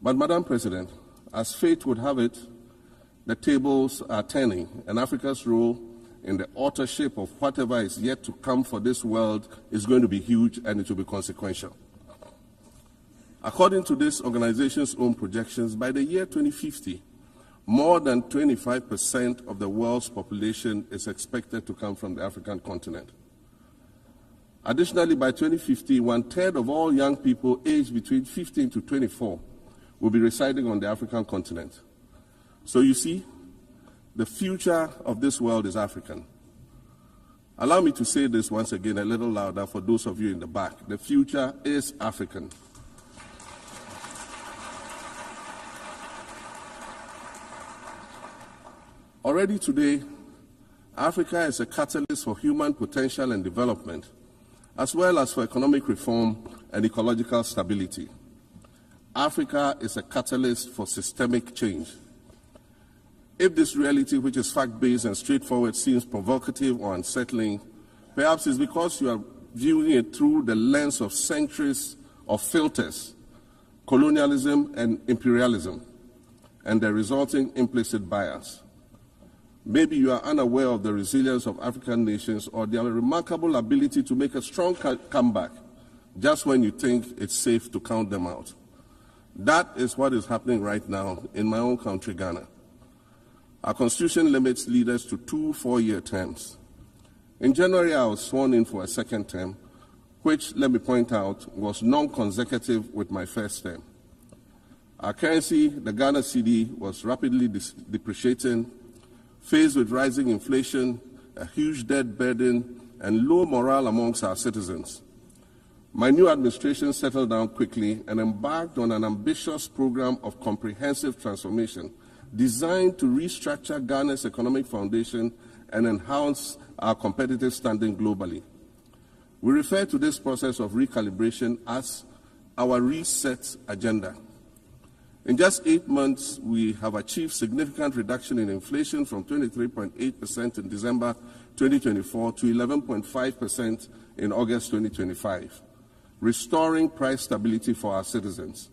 But, Madam President, as fate would have it, the tables are turning, and Africa's role in the authorship of whatever is yet to come for this world is going to be huge, and it will be consequential. According to this organization's own projections, by the year 2050, more than 25% of the world's population is expected to come from the African continent. Additionally, by 2050, 1/3 of all young people aged between 15 to 24 will be residing on the African continent. So you see, the future of this world is African. Allow me to say this once again a little louder for those of you in the back. The future is African. Already today, Africa is a catalyst for human potential and development, as well as for economic reform and ecological stability. Africa is a catalyst for systemic change. If this reality, which is fact-based and straightforward, seems provocative or unsettling, perhaps it's because you are viewing it through the lens of centuries of filters, colonialism and imperialism, and the resulting implicit bias. Maybe you are unaware of the resilience of African nations or their remarkable ability to make a strong comeback just when you think it's safe to count them out. That is what is happening right now in my own country, Ghana. Our constitution limits leaders to 2 4-year terms. In January, I was sworn in for a second term, which, let me point out, was non-consecutive with my first term. Our currency, the Ghana cedi, was rapidly depreciating, faced with rising inflation, a huge debt burden, and low morale amongst our citizens. My new administration settled down quickly and embarked on an ambitious program of comprehensive transformation designed to restructure Ghana's economic foundation and enhance our competitive standing globally. We refer to this process of recalibration as our reset agenda. In just 8 months, we have achieved significant reduction in inflation from 23.8% in December 2024 to 11.5% in August 2025, restoring price stability for our citizens.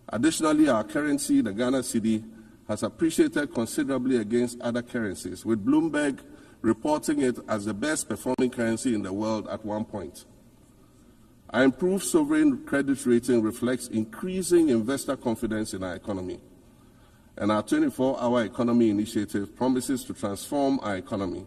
Additionally, our currency, the Ghana cedi, has appreciated considerably against other currencies, with Bloomberg reporting it as the best performing currency in the world at one point. Our improved sovereign credit rating reflects increasing investor confidence in our economy, and our 24-hour economy initiative promises to transform our economy.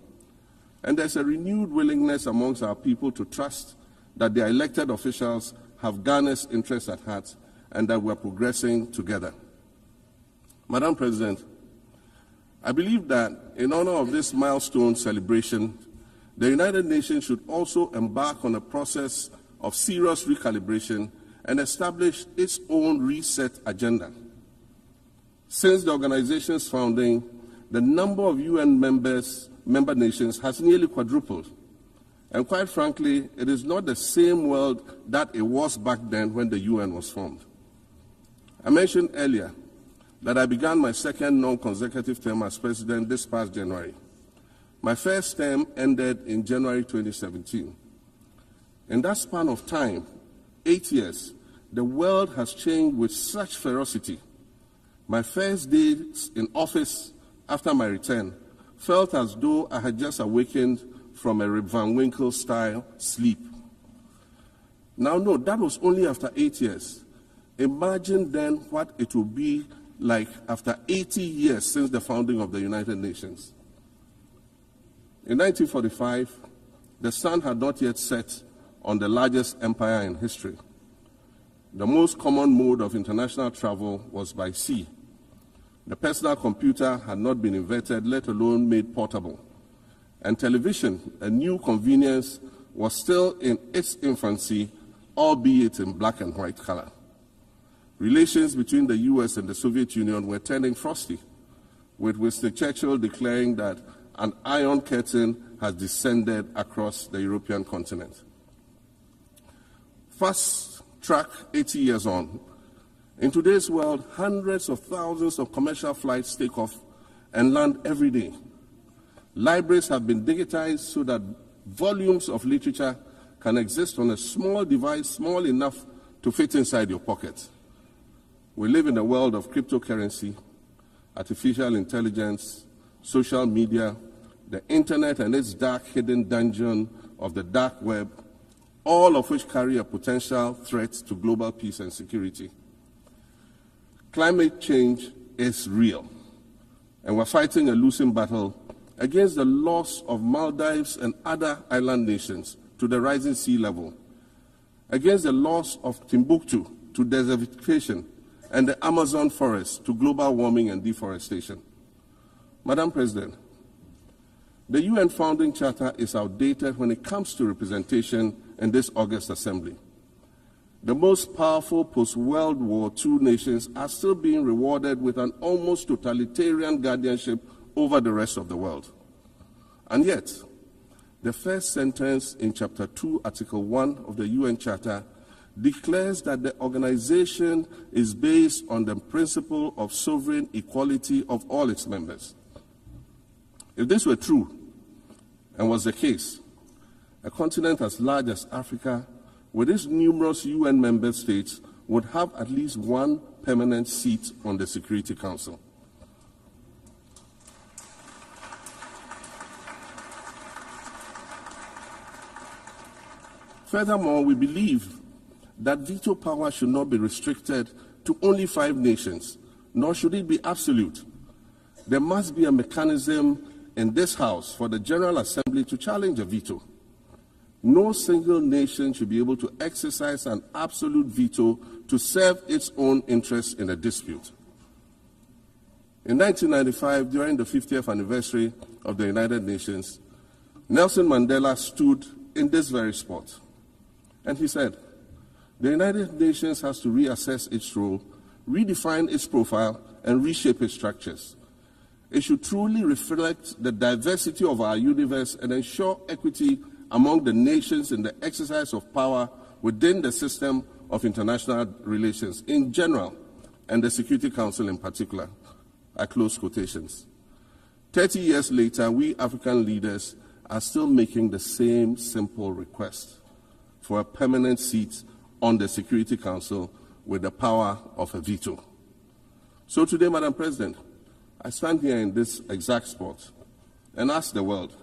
And there's a renewed willingness amongst our people to trust that their elected officials have Ghana's interests at heart and that we're progressing together. Madam President, I believe that in honor of this milestone celebration, the United Nations should also embark on a process of serious recalibration and establish its own reset agenda. Since the organization's founding, the number of UN member nations has nearly quadrupled. And quite frankly, it is not the same world that it was back then when the UN was formed. I mentioned earlier that I began my second non-consecutive term as president this past January. My first term ended in January 2017. In that span of time, 8 years, the world has changed with such ferocity. My first days in office after my return felt as though I had just awakened from a Rip Van Winkle-style sleep. Now, no, that was only after 8 years. Imagine then what it will be like after 80 years since the founding of the United Nations. In 1945, the sun had not yet set on the largest empire in history. The most common mode of international travel was by sea. The personal computer had not been invented, let alone made portable. And television, a new convenience, was still in its infancy, albeit in black and white color. Relations between the US and the Soviet Union were turning frosty, with Winston Churchill declaring that an iron curtain has descended across the European continent. Fast track 80 years on. In today's world, hundreds of thousands of commercial flights take off and land every day. Libraries have been digitized so that volumes of literature can exist on a small device, small enough to fit inside your pocket. We live in a world of cryptocurrency, artificial intelligence, social media, the internet and its dark hidden dungeon of the dark web, all of which carry a potential threat to global peace and security. Climate change is real, and we're fighting a losing battle against the loss of Maldives and other island nations to the rising sea level, against the loss of Timbuktu to desertification and the Amazon forest to global warming and deforestation. Madam President, the UN Founding Charter is outdated when it comes to representation in this August Assembly. The most powerful post-World War II nations are still being rewarded with an almost totalitarian guardianship over the rest of the world. And yet, the first sentence in Chapter 2, Article 1 of the UN Charter declares that the organization is based on the principle of sovereign equality of all its members. If this were true, and was the case, a continent as large as Africa, with its numerous UN member states, would have at least one permanent seat on the Security Council. Furthermore, we believe that veto power should not be restricted to only 5 nations, nor should it be absolute. There must be a mechanism in this House for the General Assembly to challenge a veto. No single nation should be able to exercise an absolute veto to serve its own interests in a dispute. In 1995, during the 50th anniversary of the United Nations, Nelson Mandela stood in this very spot, and he said, "The United Nations has to reassess its role, redefine its profile, and reshape its structures. It should truly reflect the diversity of our universe and ensure equity among the nations in the exercise of power within the system of international relations in general and the Security Council in particular." I close quotations. 30 years later, we African leaders are still making the same simple request for a permanent seat on the Security Council with the power of a veto. So today, Madam President, I stand here in this exact spot and ask the world,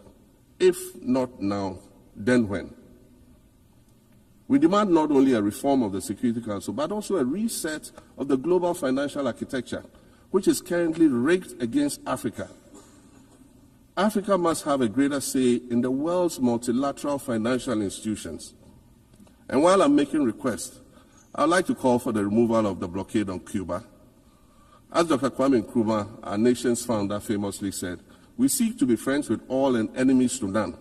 if not now, then when? We demand not only a reform of the Security Council, but also a reset of the global financial architecture, which is currently rigged against Africa. Africa must have a greater say in the world's multilateral financial institutions. And while I'm making requests, I'd like to call for the removal of the blockade on Cuba. As Dr. Kwame Nkrumah, our nation's founder, famously said, "We seek to be friends with all and enemies to none."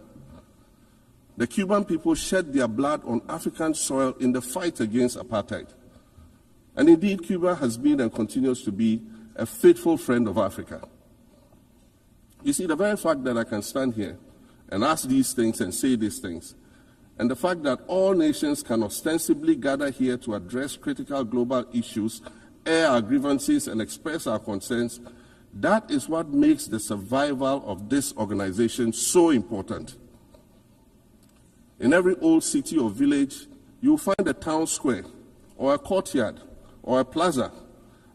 The Cuban people shed their blood on African soil in the fight against apartheid. And indeed, Cuba has been and continues to be a faithful friend of Africa. You see, the very fact that I can stand here and ask these things and say these things, and the fact that all nations can ostensibly gather here to address critical global issues, air our grievances, and express our concerns, that is what makes the survival of this organization so important. In every old city or village, you'll find a town square, or a courtyard, or a plaza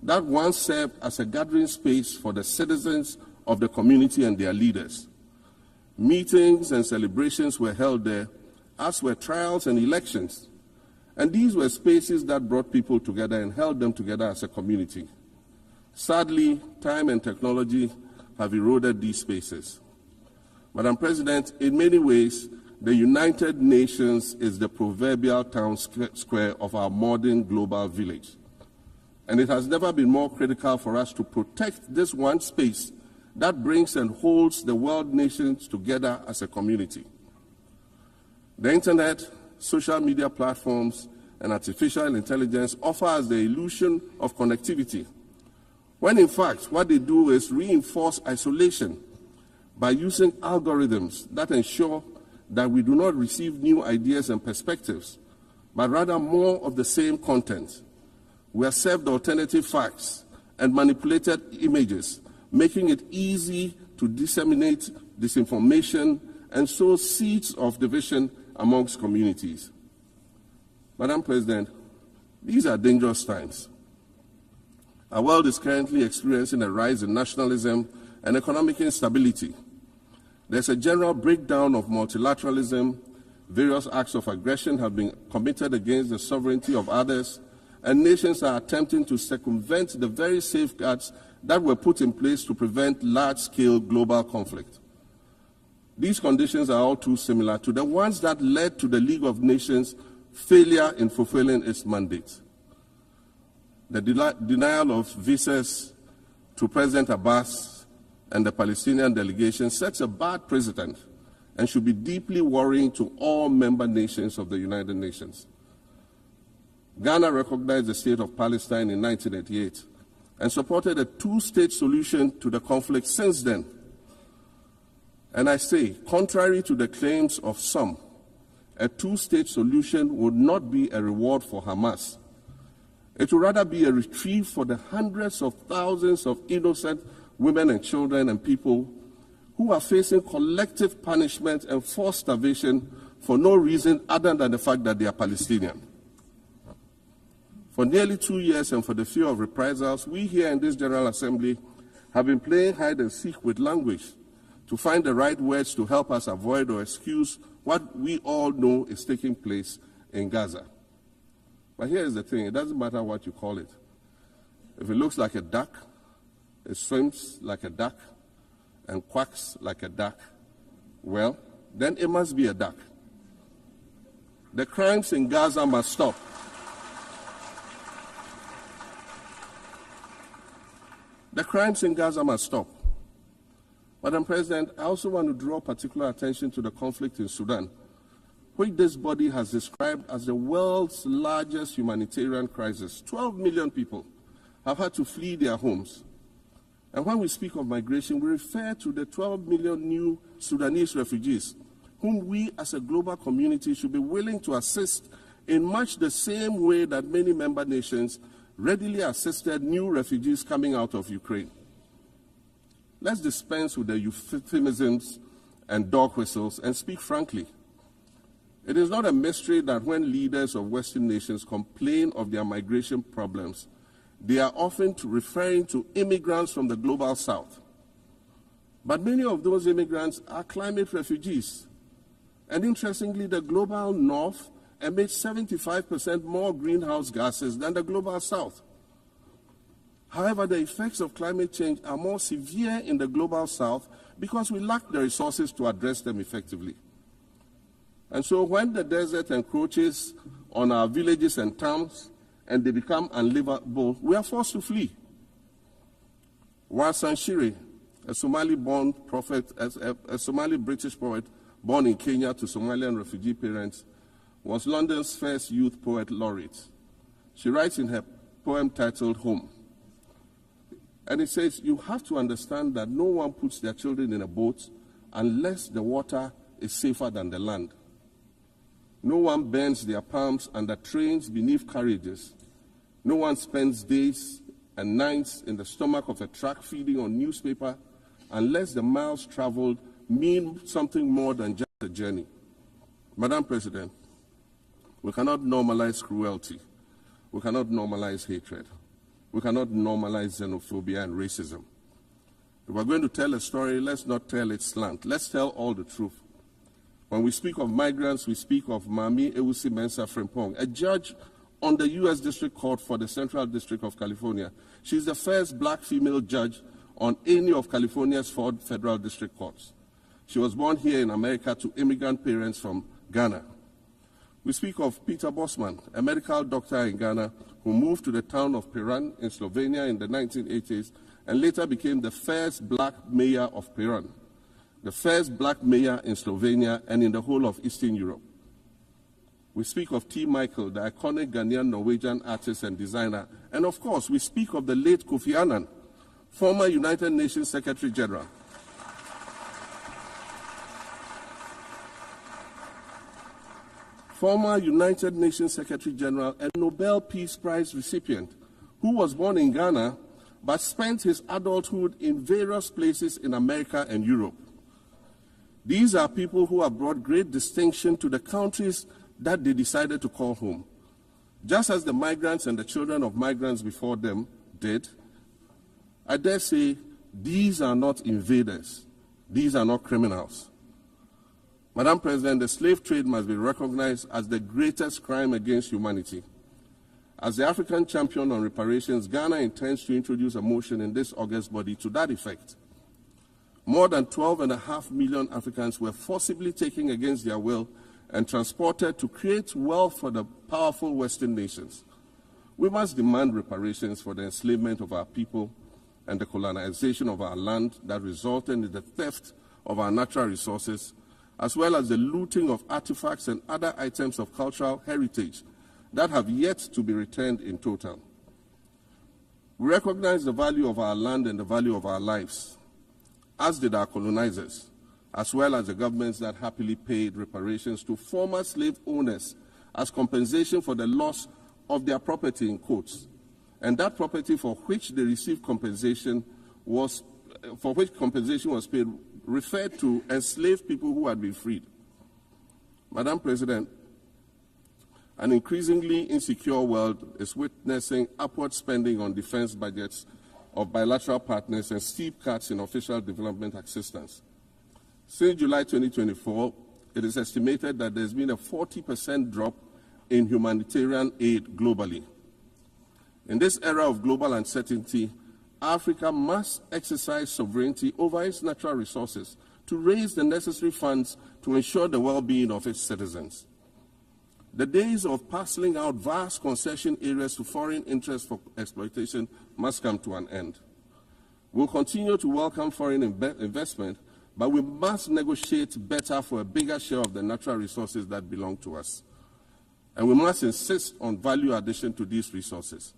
that once served as a gathering space for the citizens of the community and their leaders. Meetings and celebrations were held there, as were trials and elections. And these were spaces that brought people together and held them together as a community. Sadly, time and technology have eroded these spaces. Madam President, in many ways, the United Nations is the proverbial town square of our modern global village. And it has never been more critical for us to protect this one space that brings and holds the world nations together as a community. The internet, social media platforms, and artificial intelligence offer us the illusion of connectivity, when in fact what they do is reinforce isolation by using algorithms that ensure that we do not receive new ideas and perspectives, but rather more of the same content. We are served alternative facts and manipulated images, making it easy to disseminate disinformation and sow seeds of division amongst communities. Madam President, these are dangerous times. Our world is currently experiencing a rise in nationalism and economic instability. There's a general breakdown of multilateralism. Various acts of aggression have been committed against the sovereignty of others, and nations are attempting to circumvent the very safeguards that were put in place to prevent large-scale global conflict. These conditions are all too similar to the ones that led to the League of Nations' failure in fulfilling its mandate. The denial of visas to President Abbas and the Palestinian delegation sets a bad precedent and should be deeply worrying to all member nations of the United Nations. Ghana recognized the state of Palestine in 1988 and supported a two-state solution to the conflict since then. And I say, contrary to the claims of some, a two-state solution would not be a reward for Hamas. It would rather be a reprieve for the hundreds of thousands of innocent women and children and people who are facing collective punishment and forced starvation for no reason other than the fact that they are Palestinian. For nearly 2 years and for the fear of reprisals, we here in this General Assembly have been playing hide and seek with language to find the right words to help us avoid or excuse what we all know is taking place in Gaza. But here's the thing, it doesn't matter what you call it. If it looks like a duck, it swims like a duck, and quacks like a duck, well, then it must be a duck. The crimes in Gaza must stop. The crimes in Gaza must stop. Madam President, I also want to draw particular attention to the conflict in Sudan, which this body has described as the world's largest humanitarian crisis. 12 million people have had to flee their homes. And when we speak of migration, we refer to the 12 million new Sudanese refugees, whom we as a global community should be willing to assist in much the same way that many member nations readily assisted new refugees coming out of Ukraine. Let's dispense with the euphemisms and dog whistles and speak frankly. It is not a mystery that when leaders of Western nations complain of their migration problems, they are often referring to immigrants from the global south. But many of those immigrants are climate refugees. And interestingly, the global north emits 75% more greenhouse gases than the global south. However, the effects of climate change are more severe in the global south because we lack the resources to address them effectively. And so when the desert encroaches on our villages and towns and they become unlivable, we are forced to flee. Wasan Shire, a Somali-born prophet, a Somali British poet, born in Kenya to Somalian refugee parents, was London's first youth poet laureate. She writes in her poem titled Home, and it says, "You have to understand that no one puts their children in a boat unless the water is safer than the land. No one bends their palms under trains beneath carriages. No one spends days and nights in the stomach of a truck feeding on newspaper unless the miles traveled mean something more than just a journey." Madam President, we cannot normalize cruelty. We cannot normalize hatred. We cannot normalize xenophobia and racism. If we're going to tell a story, let's not tell it slant. Let's tell all the truth. When we speak of migrants, we speak of Mahama AU Mensah Frimpong, a judge on the U.S. District Court for the Central District of California. She's the first black female judge on any of California's 4 federal district courts. She was born here in America to immigrant parents from Ghana. We speak of Peter Bosman, a medical doctor in Ghana who moved to the town of Piran in Slovenia in the 1980s and later became the first black mayor of Piran, the first black mayor in Slovenia and in the whole of Eastern Europe. We speak of T. Michael, the iconic Ghanaian Norwegian artist and designer. And of course, we speak of the late Kofi Annan, former United Nations Secretary General. Former United Nations Secretary General and Nobel Peace Prize recipient, who was born in Ghana but spent his adulthood in various places in America and Europe. These are people who have brought great distinction to the countries that they decided to call home. Just as the migrants and the children of migrants before them did, I dare say these are not invaders. These are not criminals. Madam President, the slave trade must be recognized as the greatest crime against humanity. As the African champion on reparations, Ghana intends to introduce a motion in this August body to that effect. More than 12.5 million Africans were forcibly taken against their will and transported to create wealth for the powerful Western nations. We must demand reparations for the enslavement of our people and the colonization of our land that resulted in the theft of our natural resources, as well as the looting of artifacts and other items of cultural heritage that have yet to be returned in total. We recognize the value of our land and the value of our lives, as did our colonizers, as well as the governments that happily paid reparations to former slave owners as compensation for the loss of their property, in quotes, and that property for which they received compensation was paid referred to enslaved people who had been freed. Madam President, an increasingly insecure world is witnessing upward spending on defense budgets of bilateral partners and steep cuts in official development assistance. Since July 2024, it is estimated that there's been a 40% drop in humanitarian aid globally. In this era of global uncertainty, Africa must exercise sovereignty over its natural resources to raise the necessary funds to ensure the well-being of its citizens. The days of parceling out vast concession areas to foreign interests for exploitation must come to an end. We'll continue to welcome foreign investment, but we must negotiate better for a bigger share of the natural resources that belong to us. And we must insist on value addition to these resources.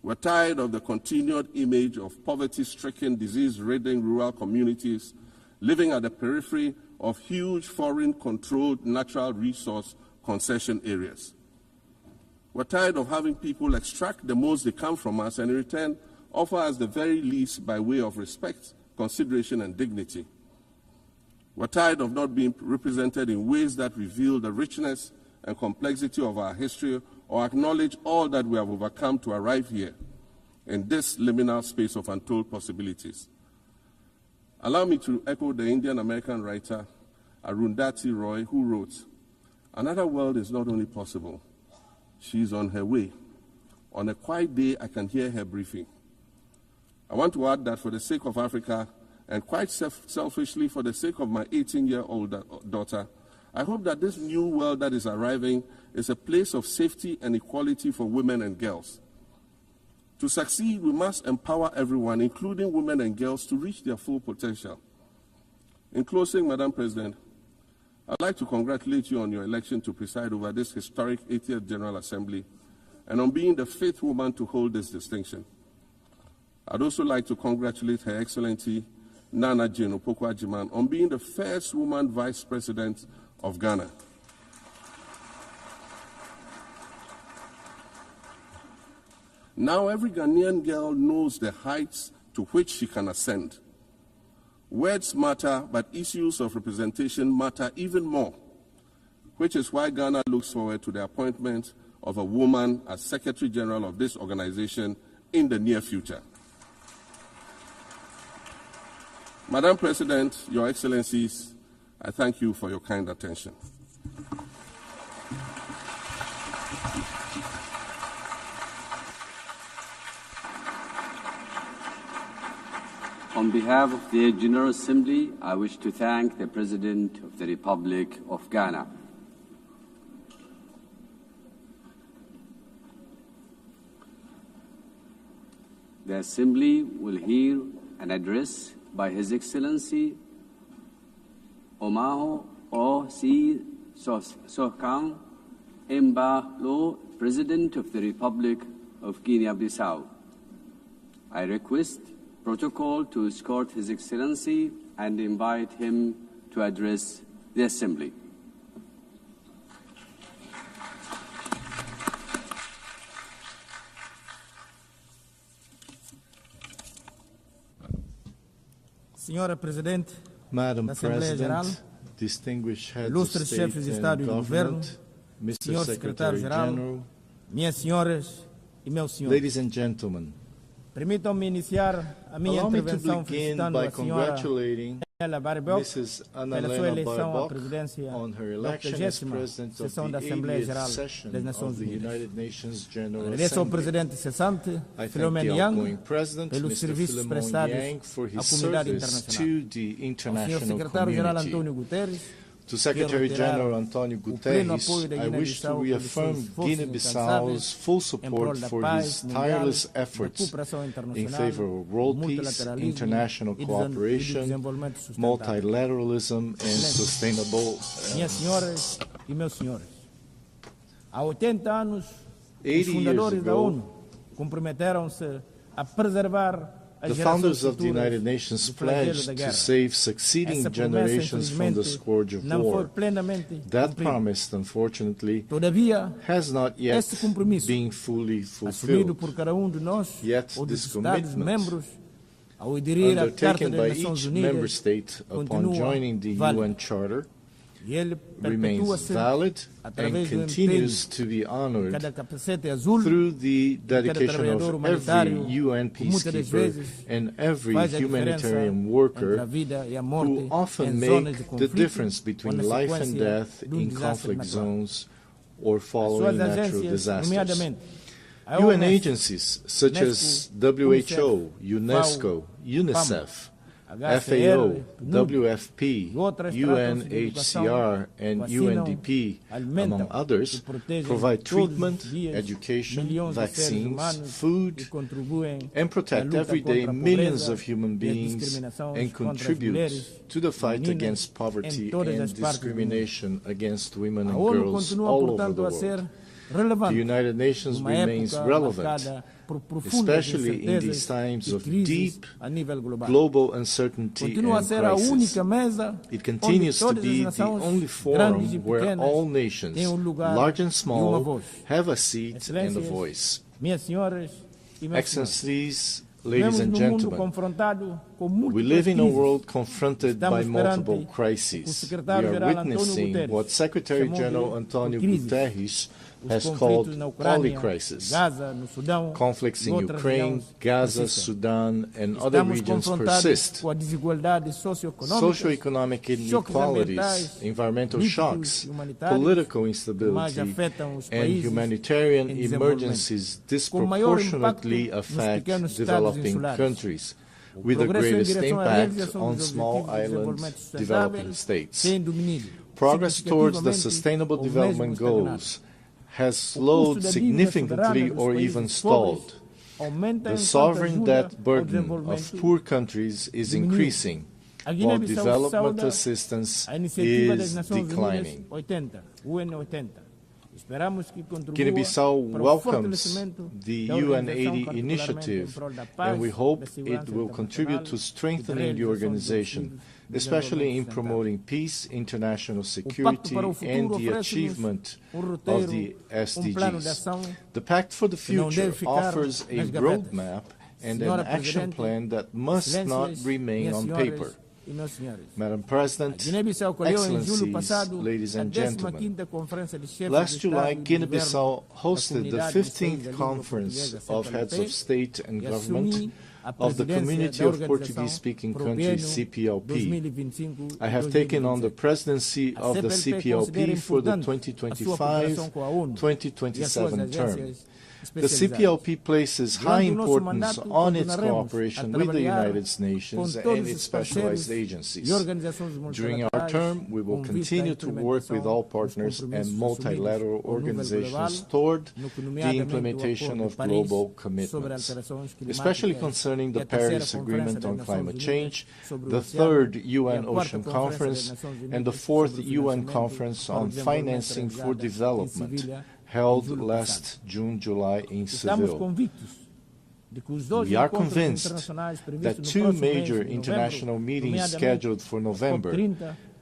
We're tired of the continued image of poverty-stricken, disease-ridden rural communities living at the periphery of huge foreign-controlled natural resource concession areas. We're tired of having people extract the most they can from us and in return offer us the very least by way of respect, consideration, and dignity. We're tired of not being represented in ways that reveal the richness and complexity of our history or acknowledge all that we have overcome to arrive here in this liminal space of untold possibilities. Allow me to echo the Indian-American writer Arundhati Roy, who wrote, "Another world is not only possible, she's on her way. On a quiet day, I can hear her briefing." I want to add that for the sake of Africa, and quite selfishly for the sake of my 18-year-old daughter, I hope that this new world that is arriving is a place of safety and equality for women and girls. To succeed, we must empower everyone, including women and girls, to reach their full potential. In closing, Madam President, I'd like to congratulate you on your election to preside over this historic 80th General Assembly and on being the 5th woman to hold this distinction. I'd also like to congratulate Her Excellency Nana Jane Opoku-Agyeman on being the first woman Vice President of Ghana. Now every Ghanaian girl knows the heights to which she can ascend. Words matter, but issues of representation matter even more, which is why Ghana looks forward to the appointment of a woman as Secretary General of this organization in the near future. Madam President, Your Excellencies, I thank you for your kind attention. On behalf of the General Assembly, I wish to thank the President of the Republic of Ghana. The Assembly will hear an address by His Excellency Mahama AU Sohkan Embalo, President of the Republic of Guinea-Bissau. I request protocol to escort His Excellency and invite him to address the Assembly. Senhora Presidente, Madam da Assembleia Geral, distinguished heads of ilustres state chefes de Estado e and do Governo, government, Mr. Senhor Secretary Secretário-Geral, General, minhas senhoras e meus senhores. ladies and gentlemen, Permitam-me iniciar a minha allow me to intervenção begin felicitando by a senhora congratulating Ela Barbel Mrs. pela sua Annalena eleição à Baerbock presidência on her da election as 80ª President of sessão da the Assembleia 80th Geral session das Nações of the Unidas. United Nations General Agradeço ao Assembly. presidente cessante, I thank Philomene the outgoing Yang, President, pelos Mr. serviços Philemon prestados Yang, for à his comunidade service internacional. to the Ao Senhor international Secretário-Geral community. Antônio Guterres, To Secretary General Antonio pleno Guterres, apoio da I wish to Guiné-Bissau reaffirm pelos seus Guinea-Bissau's esforços full incansáveis em prol support da for paz his mundial, tireless da efforts cooperação in internacional, favor of world do peace, multilateralismo international e do cooperation, desenvolvimento sustentável. multilateralism, and sustainable. Minhas senhoras e meus senhores, há 80 anos, os 80 fundadores years da ago, ONU comprometeram-se a preservar as The gerações founders of the futuras United Nations do flagelo pledged da to guerra. save succeeding Essa promessa, generations from the infelizmente, scourge of não foi war. plenamente That cumprida. promise, unfortunately, Todavia, has not yet esse compromisso, been fully assumido fulfilled. por cada de nós, Yet ou dos this Estados-membros, ao aderir à Carta undertaken das by Nações each member Unidas, state upon continua joining the válido. UN Charter E ele remains perpetua-se valid através and do continues empenho to be de honored cada capacete azul, through the cada dedication trabalhador of humanitário, every UN que muitas das peacekeeper vezes and every faz a humanitarian diferença entre a worker vida e a morte who often em zonas make de the conflito, difference ou between na life and sequência death de in desastre conflict natural. zones or As following suas natural agências, disasters. nomeadamente a UN OMS, agencies such as UNESCO, WHO, UNESCO, FAO, UNICEF, HCR, FAO, WFP, UNHCR, and UNDP, among others, provide treatment, education, vaccines, food, and protect every day millions of human beings and contribute to the fight against poverty and discrimination against women and girls all over the world. The United Nations remains relevant, especially in these times of deep global uncertainty and crisis. It continues to be the only forum where all nations, large and small, have a seat and a voice. Excellencies, ladies and gentlemen, we live in a world confronted by multiple crises. We are witnessing what Secretary General Antonio Guterres has called polycrisis. Conflicts in Ukraine, Gaza, Sudan, and other regions persist. Socioeconomic inequalities, environmental shocks, political instability, and humanitarian emergencies disproportionately affect developing countries, with the greatest impact on small island developing states. Progress towards the Sustainable Development Goals has slowed significantly or even stalled. The sovereign debt burden of poor countries is increasing, while development assistance is declining. Guinea-Bissau welcomes the UN80 initiative, and we hope it will contribute to strengthening the organization, especially in promoting peace, international security, and the achievement of the SDGs. The Pact for the Future offers a roadmap and an action plan that must not remain on paper. Madam President, Excellencies, ladies and gentlemen, last July, Guinea-Bissau hosted the 15th Conference of Heads of State and Government of the Community of Portuguese-Speaking Countries, CPLP. I have taken on the presidency of the CPLP for the 2025-2027 term. The CPLP places high importance on its cooperation with the United Nations and its specialized agencies. During our term, we will continue to work with all partners and multilateral organizations toward the implementation of global commitments, especially concerning the Paris Agreement on Climate Change, the 3rd UN Ocean Conference, and the 4th UN Conference on Financing for Development, held last June-July in Seville. We are convinced that two major international meetings scheduled for November,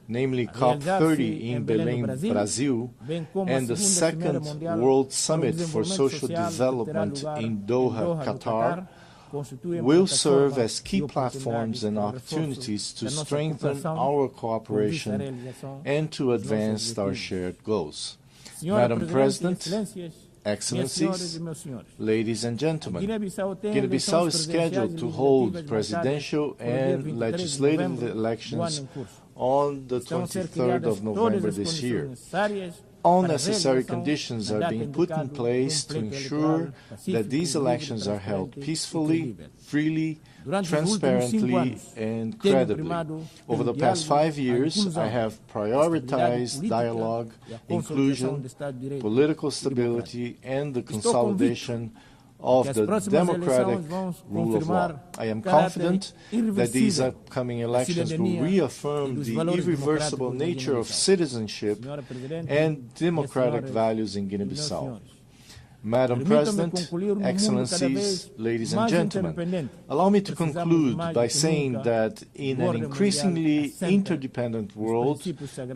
namely COP30 in Belém, Brazil, and the 2nd World Summit for Social Development in Doha, Qatar, will serve as key platforms and opportunities to strengthen our cooperation and to advance our shared goals. Madam President, Excellencies, ladies and gentlemen, Guinea-Bissau is scheduled to hold presidential and legislative elections on the 23rd of November this year. All necessary conditions are being put in place to ensure that these elections are held peacefully, freely, transparently, and credibly. Over the past 5 years, I have prioritized dialogue, inclusion, political stability, and the consolidation of the democratic rule of law. I am confident that these upcoming elections will reaffirm the irreversible nature of citizenship and democratic values in Guinea-Bissau. Madam President, Excellencies, ladies and gentlemen, allow me to conclude by saying that in an increasingly interdependent world,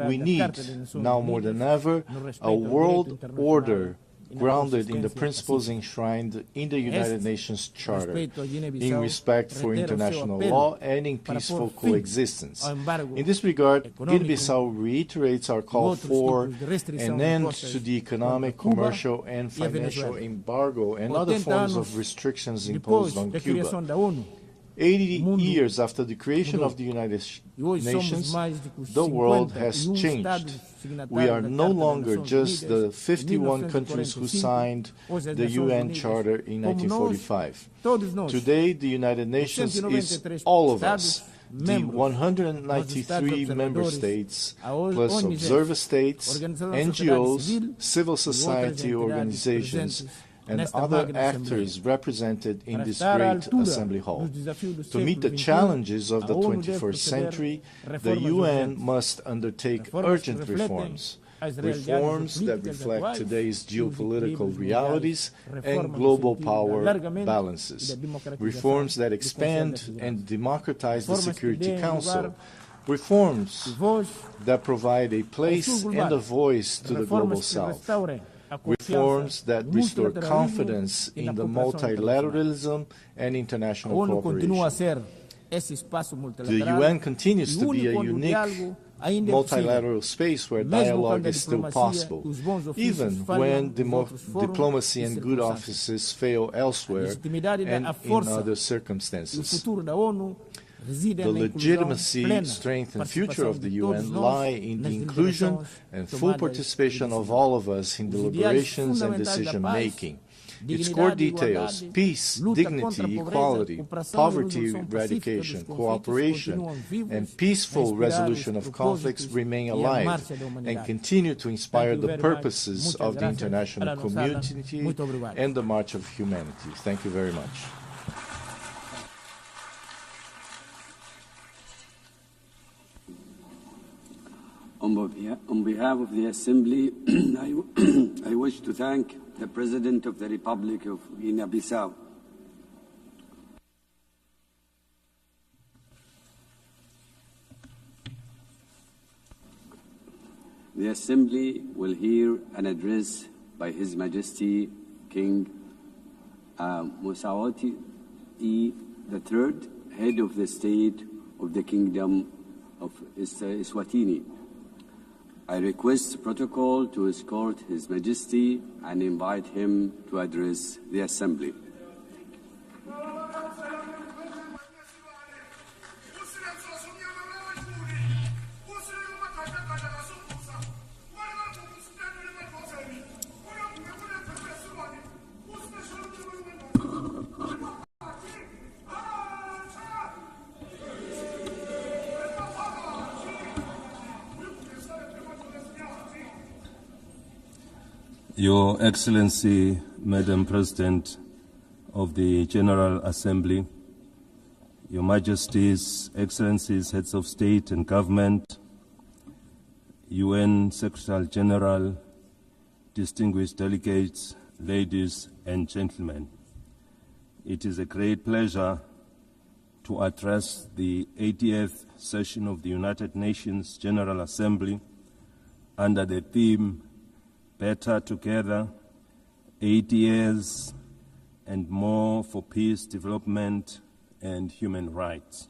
we need, now more than ever, a world order grounded in the principles enshrined in the United Nations Charter, in respect for international law and in peaceful coexistence. In this regard, Guinea-Bissau reiterates our call for an end to the economic, commercial, and financial embargo and other forms of restrictions imposed on Cuba. 80 years after the creation of the United Nations, the world has changed. We are no longer just the 51 countries who signed the UN Charter in 1945. Today, the United Nations is all of us, the 193 member states, plus observer states, NGOs, civil society organizations, and other actors represented in this great assembly hall. To meet the challenges of the 21st century, the UN must undertake urgent reforms, reforms that reflect today's geopolitical realities and global power balances, reforms that expand and democratize the Security Council, reforms that provide a place and a voice to the Global South, reforms that restore confidence in the multilateralism and international cooperation. The UN continues to be a unique multilateral space where dialogue is still possible, even when diplomacy and good offices fail elsewhere and in other circumstances. The legitimacy, strength, and future of the UN lie in the inclusion and full participation of all of us in deliberations and decision-making. Its core details, peace, dignity, equality, poverty eradication, cooperation, and peaceful resolution of conflicts remain alive and continue to inspire the purposes of the international community and the march of humanity. Thank you very much. On behalf of the Assembly, I wish to thank the President of the Republic of Guinea-Bissau. The Assembly will hear an address by His Majesty King Mosawati III, Head of the State of the Kingdom of Eswatini. I request protocol to escort His Majesty and invite him to address the Assembly. Your Excellency, Madam President of the General Assembly, Your Majesties, Excellencies, Heads of State and Government, UN Secretary General, distinguished delegates, ladies and gentlemen, it is a great pleasure to address the 80th session of the United Nations General Assembly under the theme Better Together, 80 years and more for peace, development, and human rights.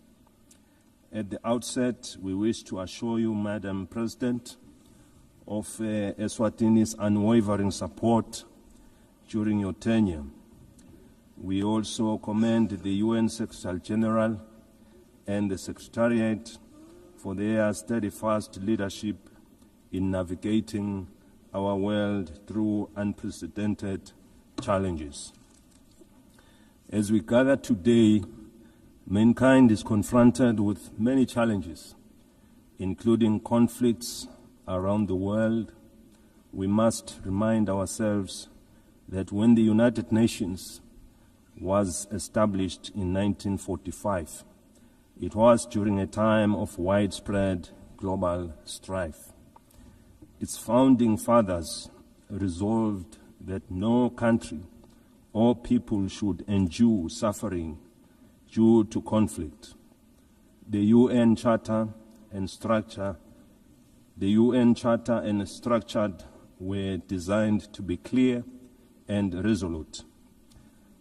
At the outset, we wish to assure you, Madam President, of Eswatini's unwavering support during your tenure. We also commend the UN Secretary General and the Secretariat for their steadfast leadership in navigating our world through unprecedented challenges. As we gather today, mankind is confronted with many challenges, including conflicts around the world. We must remind ourselves that when the United Nations was established in 1945, it was during a time of widespread global strife. Its founding fathers resolved that no country or people should endure suffering due to conflict. The UN Charter and structure were designed to be clear and resolute.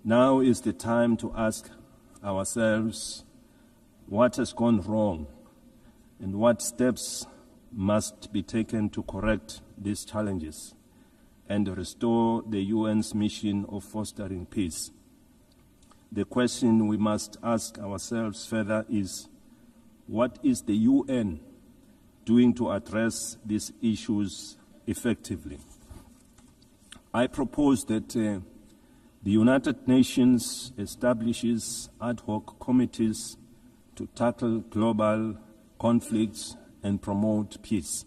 Now is the time to ask ourselves what has gone wrong and what steps must be taken to correct these challenges and restore the UN's mission of fostering peace. The question we must ask ourselves further is, what is the UN doing to address these issues effectively? I propose that the United Nations establishes ad hoc committees to tackle global conflicts and promote peace.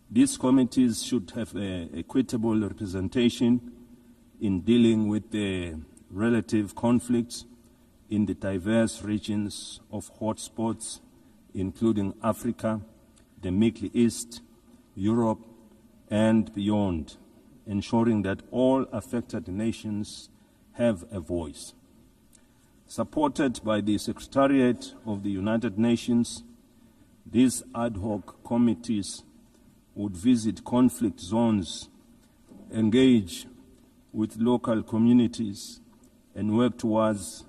These committees should have equitable representation in dealing with the relative conflicts in the diverse regions of hotspots, including Africa, the Middle East, Europe, and beyond, ensuring that all affected nations have a voice. Supported by the Secretariat of the United Nations, these ad hoc committees would visit conflict zones, engage with local communities, and work towards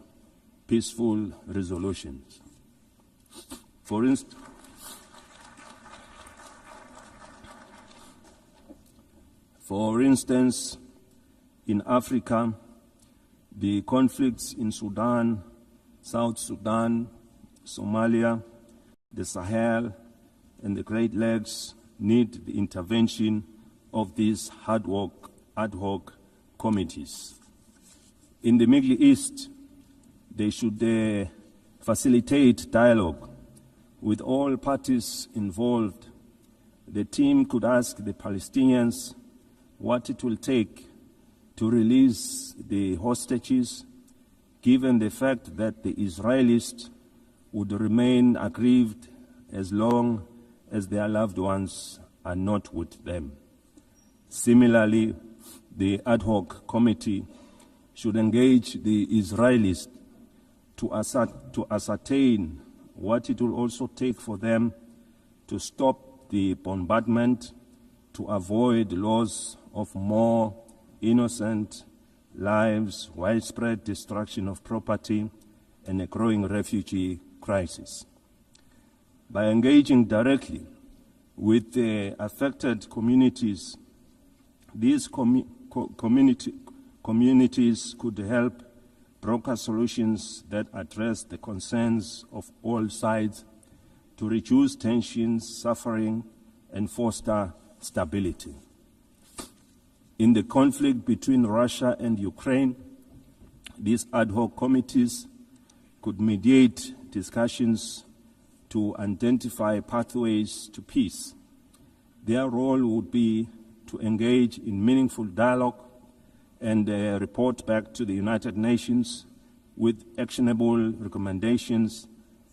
peaceful resolutions. For instance, in Africa, the conflicts in Sudan, South Sudan, Somalia, the Sahel, and the Great Lakes need the intervention of these ad hoc committees. In the Middle East, they should facilitate dialogue with all parties involved. The team could ask the Palestinians what it will take to release the hostages, given the fact that the Israelis would remain aggrieved as long as their loved ones are not with them. Similarly, the ad hoc committee should engage the Israelis to ascertain what it will also take for them to stop the bombardment, to avoid loss of more innocent lives, widespread destruction of property, and a growing refugee crisis. By engaging directly with the affected communities, these communities could help broker solutions that address the concerns of all sides to reduce tensions, suffering, and foster stability. In the conflict between Russia and Ukraine, these ad hoc committees could mediate discussions to identify pathways to peace. Their role would be to engage in meaningful dialogue and report back to the United Nations with actionable recommendations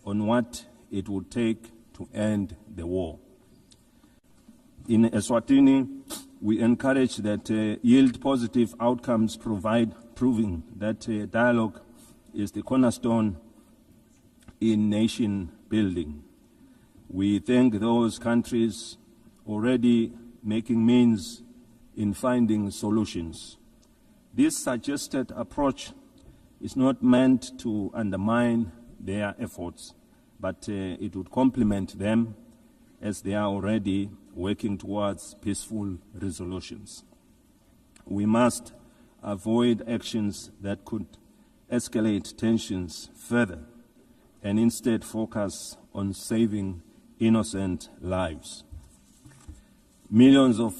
on what it would take to end the war. In Eswatini, we encourage that yield positive outcomes proving that dialogue is the cornerstone in nation building. We thank those countries already making means in finding solutions. This suggested approach is not meant to undermine their efforts, but it would complement them as they are already working towards peaceful resolutions. We must avoid actions that could escalate tensions further and instead focus on saving innocent lives. Millions of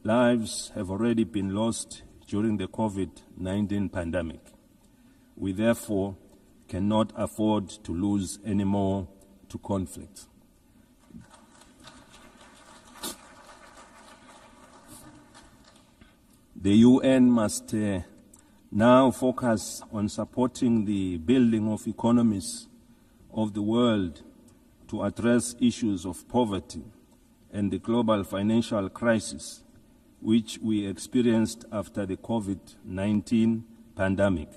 lives have already been lost during the COVID-19 pandemic. We therefore cannot afford to lose any more to conflict. The UN must now focus on supporting the building of economies of the world to address issues of poverty and the global financial crisis which we experienced after the COVID-19 pandemic.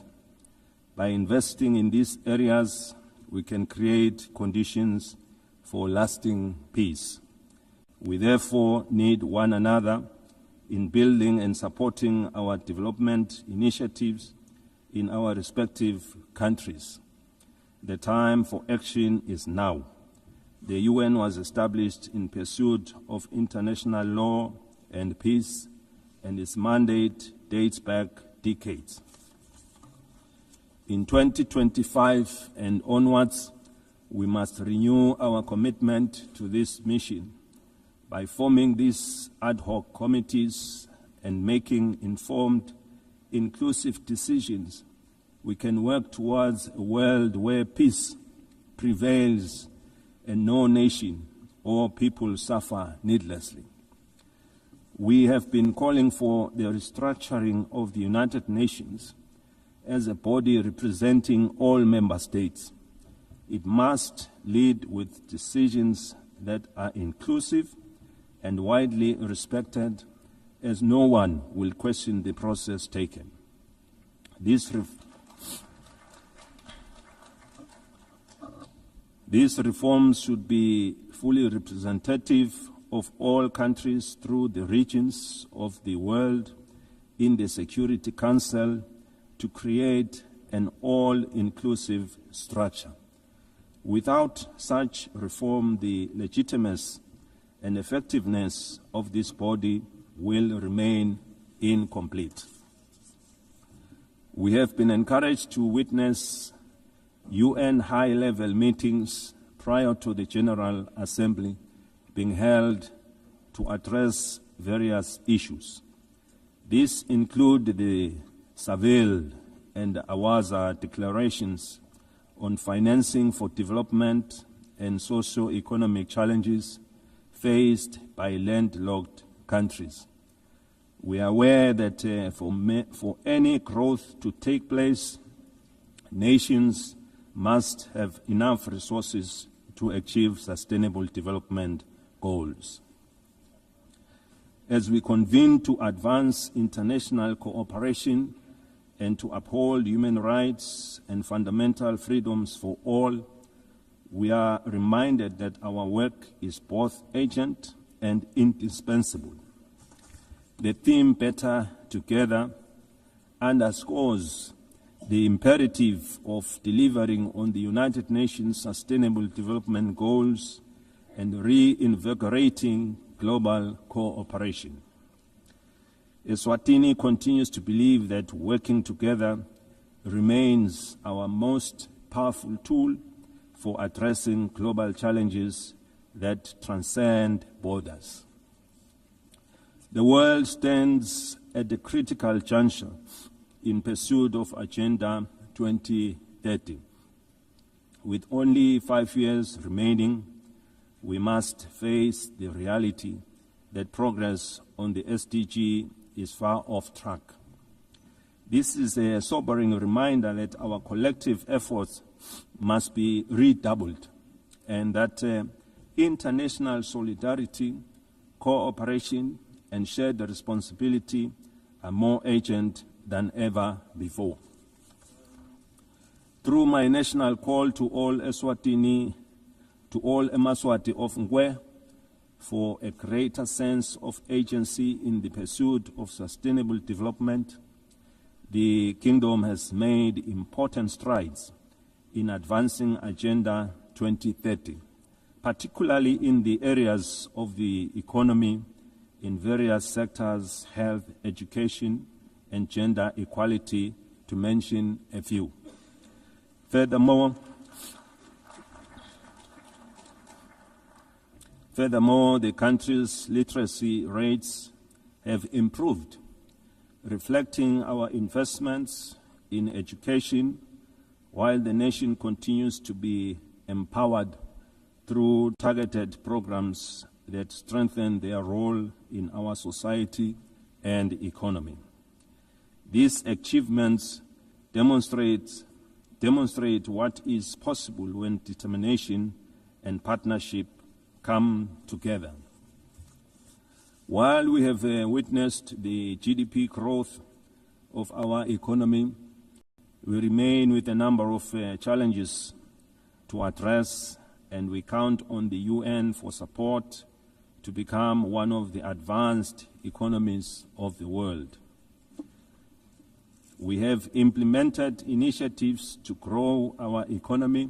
By investing in these areas, we can create conditions for lasting peace. We therefore need one another in building and supporting our development initiatives in our respective countries. The time for action is now. The UN was established in pursuit of international law and peace, and its mandate dates back decades. In 2025 and onwards, we must renew our commitment to this mission by forming these ad hoc committees and making informed, inclusive decisions. We can work towards a world where peace prevails and no nation or people suffer needlessly. We have been calling for the restructuring of the United Nations as a body representing all member states. It must lead with decisions that are inclusive and widely respected, as no one will question the process taken. These reforms should be fully representative of all countries through the regions of the world in the Security Council to create an all-inclusive structure. Without such reform, the legitimacy and effectiveness of this body will remain incomplete. We have been encouraged to witness UN high-level meetings prior to the General Assembly being held to address various issues. These include the Seville and Awaza declarations on financing for development and socio-economic challenges faced by landlocked countries. We are aware that for any growth to take place, nations must have enough resources to achieve sustainable development goals. As we convene to advance international cooperation and to uphold human rights and fundamental freedoms for all, we are reminded that our work is both urgent and indispensable. The theme "Better Together" underscores the imperative of delivering on the United Nations Sustainable Development Goals and reinvigorating global cooperation. Eswatini continues to believe that working together remains our most powerful tool for addressing global challenges that transcend borders. The world stands at the critical juncture in pursuit of Agenda 2030. With only 5 years remaining, we must face the reality that progress on the SDG is far off track. This is a sobering reminder that our collective efforts must be redoubled and that international solidarity, cooperation, and shared responsibility are more urgent than ever before. Through my national call to all Eswatini, to all Emaswati of Ngwe, for a greater sense of agency in the pursuit of sustainable development, the Kingdom has made important strides in advancing Agenda 2030, particularly in the areas of the economy in various sectors, health, education, and gender equality, to mention a few. Furthermore, the country's literacy rates have improved, reflecting our investments in education, while the nation continues to be empowered through targeted programs that strengthen their role in our society and economy. These achievements demonstrate what is possible when determination and partnership come together. While we have witnessed the GDP growth of our economy, we remain with a number of challenges to address, and we count on the UN for support to become one of the advanced economies of the world. We have implemented initiatives to grow our economy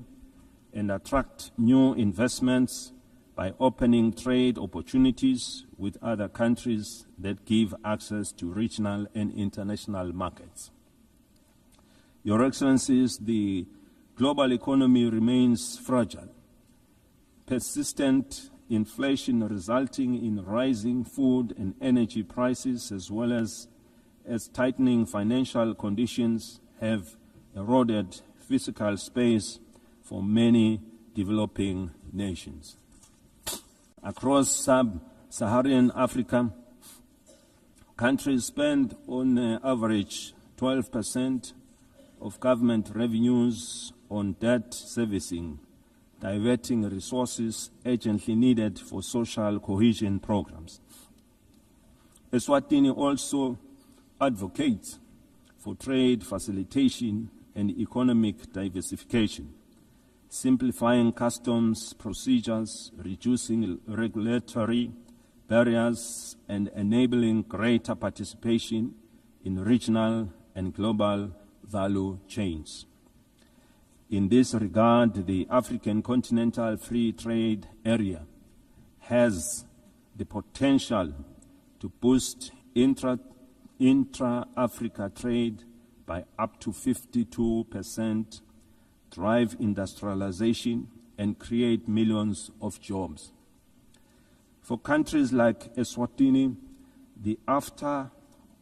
and attract new investments by opening trade opportunities with other countries that give access to regional and international markets. Your Excellencies, the global economy remains fragile. Persistent inflation resulting in rising food and energy prices, as well as tightening financial conditions, have eroded fiscal space for many developing nations. Across sub-Saharan Africa, countries spend on average 12% of government revenues on debt servicing, diverting resources urgently needed for social cohesion programs. Eswatini also advocates for trade facilitation and economic diversification, simplifying customs procedures, reducing regulatory barriers, and enabling greater participation in regional and global value chains. In this regard, the African Continental Free Trade Area has the potential to boost intra-Africa trade by up to 52%, drive industrialization, and create millions of jobs. For countries like Eswatini, the AfTA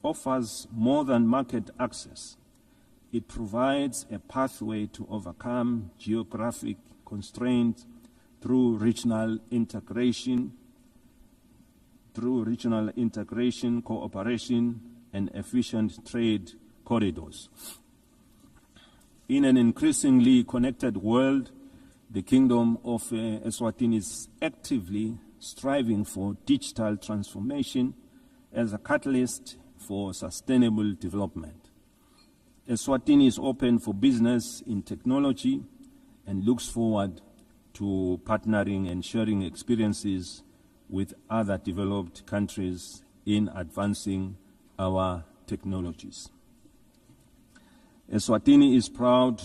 offers more than market access. It provides a pathway to overcome geographic constraints through regional integration, cooperation, and efficient trade corridors. In an increasingly connected world, the Kingdom of Eswatini is actively striving for digital transformation as a catalyst for sustainable development. Eswatini is open for business in technology and looks forward to partnering and sharing experiences with other developed countries in advancing our technologies. Eswatini is proud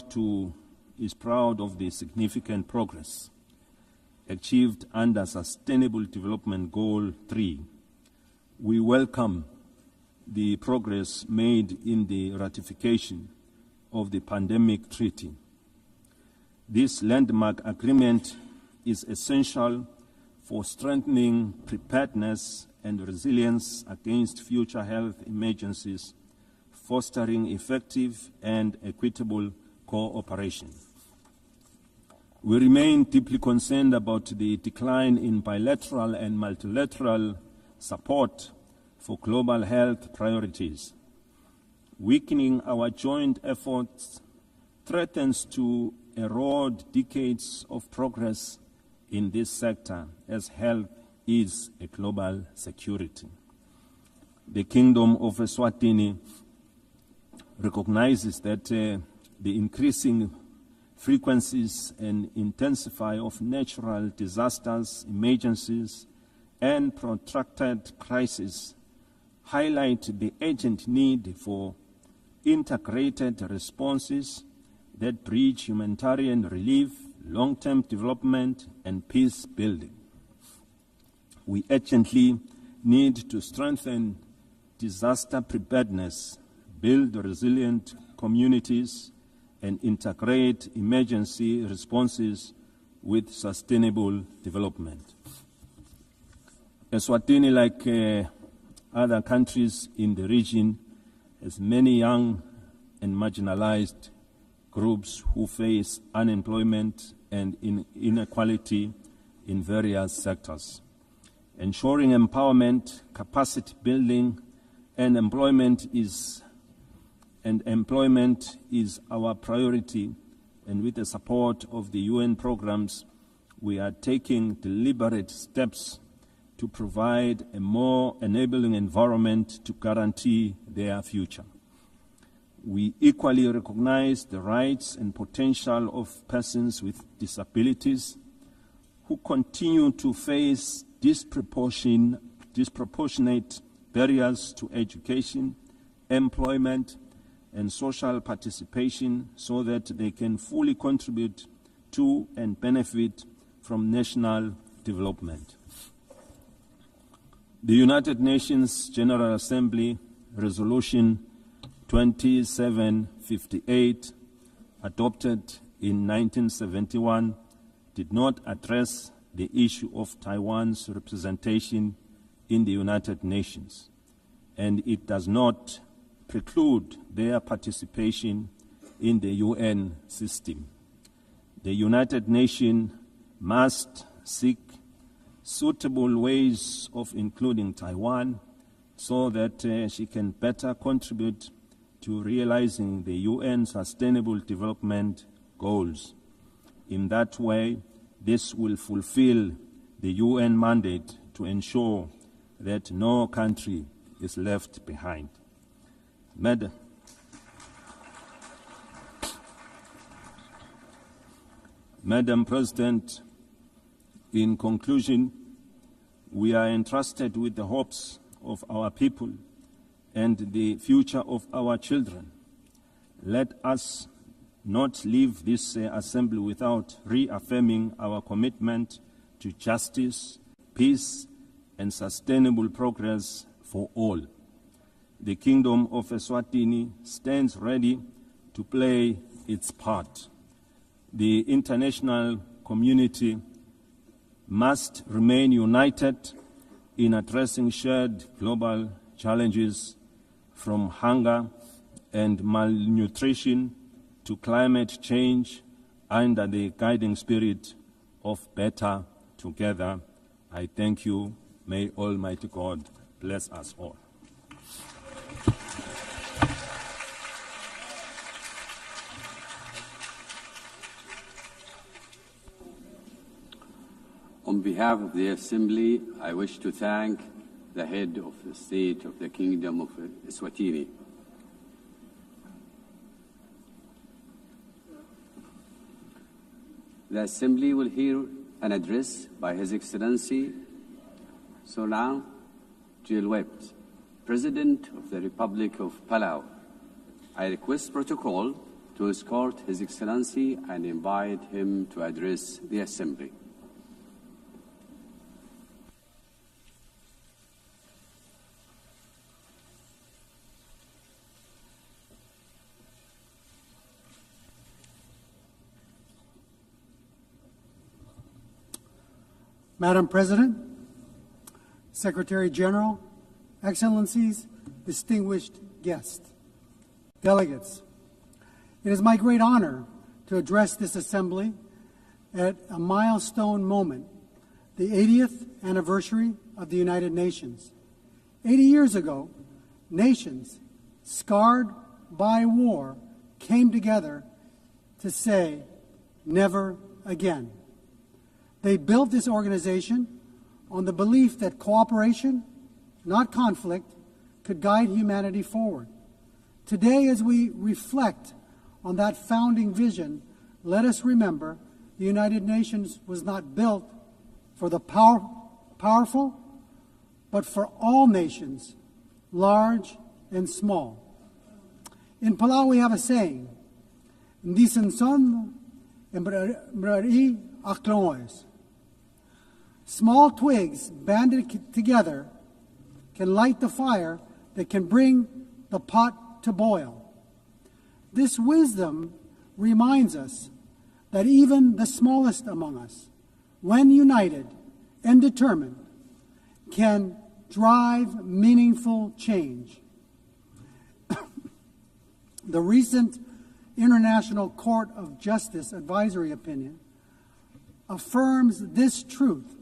of the significant progress achieved under Sustainable Development Goal 3. We welcome the progress made in the ratification of the Pandemic Treaty. This landmark agreement is essential for strengthening preparedness and resilience against future health emergencies, fostering effective and equitable cooperation. We remain deeply concerned about the decline in bilateral and multilateral support for global health priorities. Weakening our joint efforts threatens to erode decades of progress in this sector, as health is a global security. The Kingdom of Eswatini recognizes that the increasing frequencies and intensity of natural disasters, emergencies, and protracted crises highlight the urgent need for integrated responses that bridge humanitarian relief, long-term development, and peace building. We urgently need to strengthen disaster preparedness, build resilient communities, and integrate emergency responses with sustainable development. Eswatini, like other countries in the region, has many young and marginalized groups who face unemployment and inequality in various sectors. Ensuring empowerment, capacity building, and employment is our priority, and with the support of the UN programs, we are taking deliberate steps to provide a more enabling environment to guarantee their future. We equally recognize the rights and potential of persons with disabilities who continue to face disproportionate barriers to education, employment, and social participation so that they can fully contribute to and benefit from national development. The United Nations General Assembly Resolution 2758, adopted in 1971, did not address the issue of Taiwan's representation in the United Nations, and it does not preclude their participation in the UN system. The United Nations must seek suitable ways of including Taiwan so that she can better contribute to realizing the UN Sustainable Development Goals. In that way, this will fulfill the UN mandate to ensure that no country is left behind. Madam President, in conclusion, we are entrusted with the hopes of our people and the future of our children. Let us not leave this assembly without reaffirming our commitment to justice, peace, and sustainable progress for all. The Kingdom of Eswatini stands ready to play its part. The international community must remain united in addressing shared global challenges, from hunger and malnutrition to climate change, under the guiding spirit of better together. I thank you. May Almighty God bless us all. On behalf of the Assembly, I wish to thank the head of the state of the Kingdom of Eswatini. The Assembly will hear an address by His Excellency Solan Jilwept, President of the Republic of Palau. I request protocol to escort His Excellency and invite him to address the Assembly. Madam President, Secretary General, Excellencies, distinguished guests, delegates, it is my great honor to address this Assembly at a milestone moment, the 80th anniversary of the United Nations. 80 years ago, nations scarred by war came together to say, never again. They built this organization on the belief that cooperation, not conflict, could guide humanity forward. Today, as we reflect on that founding vision, let us remember the United Nations was not built for the powerful, but for all nations, large and small. In Palau, we have a saying, "Ndisan son embrari akloes." Small twigs banded together can light the fire that can bring the pot to boil. This wisdom reminds us that even the smallest among us, when united and determined, can drive meaningful change. The recent International Court of Justice advisory opinion affirms this truth,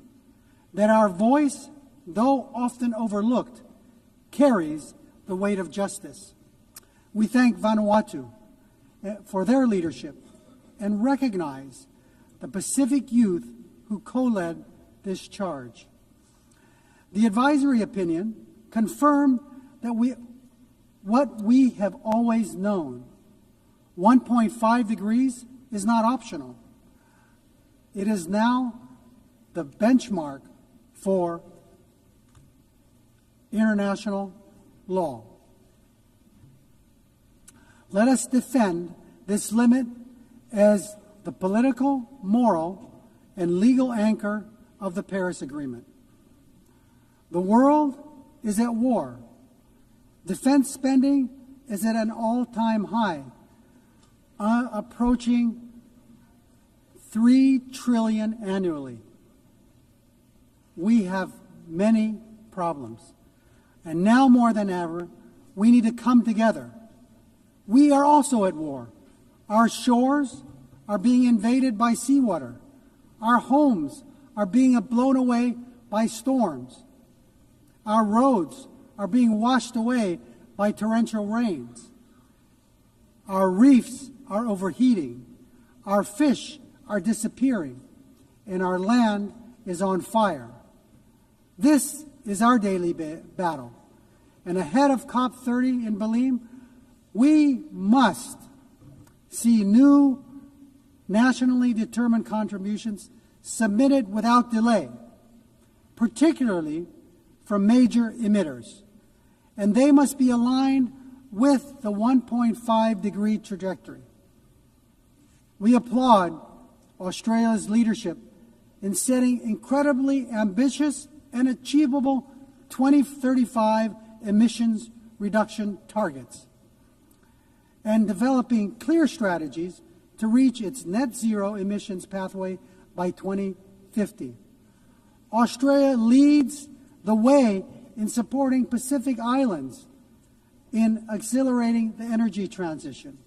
that our voice, though often overlooked, carries the weight of justice. We thank Vanuatu for their leadership and recognize the Pacific youth who co-led this charge. The advisory opinion confirmed that what we have always known. 1.5 degrees is not optional. It is now the benchmark for international law. Let us defend this limit as the political, moral, and legal anchor of the Paris Agreement. The world is at war. Defense spending is at an all-time high, approaching $3 trillion annually. We have many problems, and now more than ever, we need to come together. We are also at war. Our shores are being invaded by seawater. Our homes are being blown away by storms. Our roads are being washed away by torrential rains. Our reefs are overheating. Our fish are disappearing, and our land is on fire. This is our daily battle. And ahead of COP30 in Belém, we must see new nationally determined contributions submitted without delay, particularly from major emitters. And they must be aligned with the 1.5 degree trajectory. We applaud Australia's leadership in setting incredibly ambitious and achievable 2035 emissions reduction targets and developing clear strategies to reach its net zero emissions pathway by 2050. Australia leads the way in supporting Pacific Islands in accelerating the energy transition.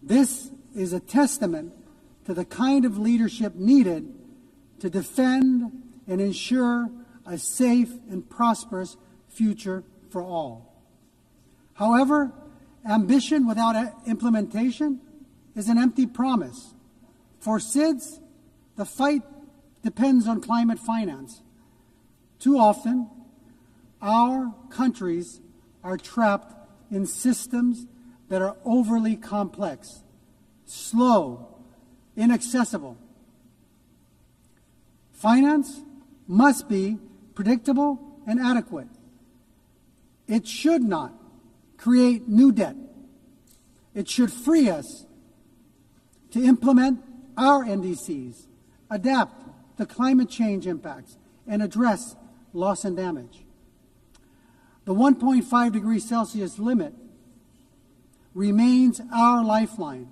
This is a testament to the kind of leadership needed to defend and ensure a safe and prosperous future for all. However, ambition without implementation is an empty promise. For SIDS, the fight depends on climate finance. Too often, our countries are trapped in systems that are overly complex, slow, inaccessible. Finance must be predictable and adequate. It should not create new debt. It should free us to implement our NDCs, adapt to climate change impacts, and address loss and damage. The 1.5 degrees Celsius limit remains our lifeline,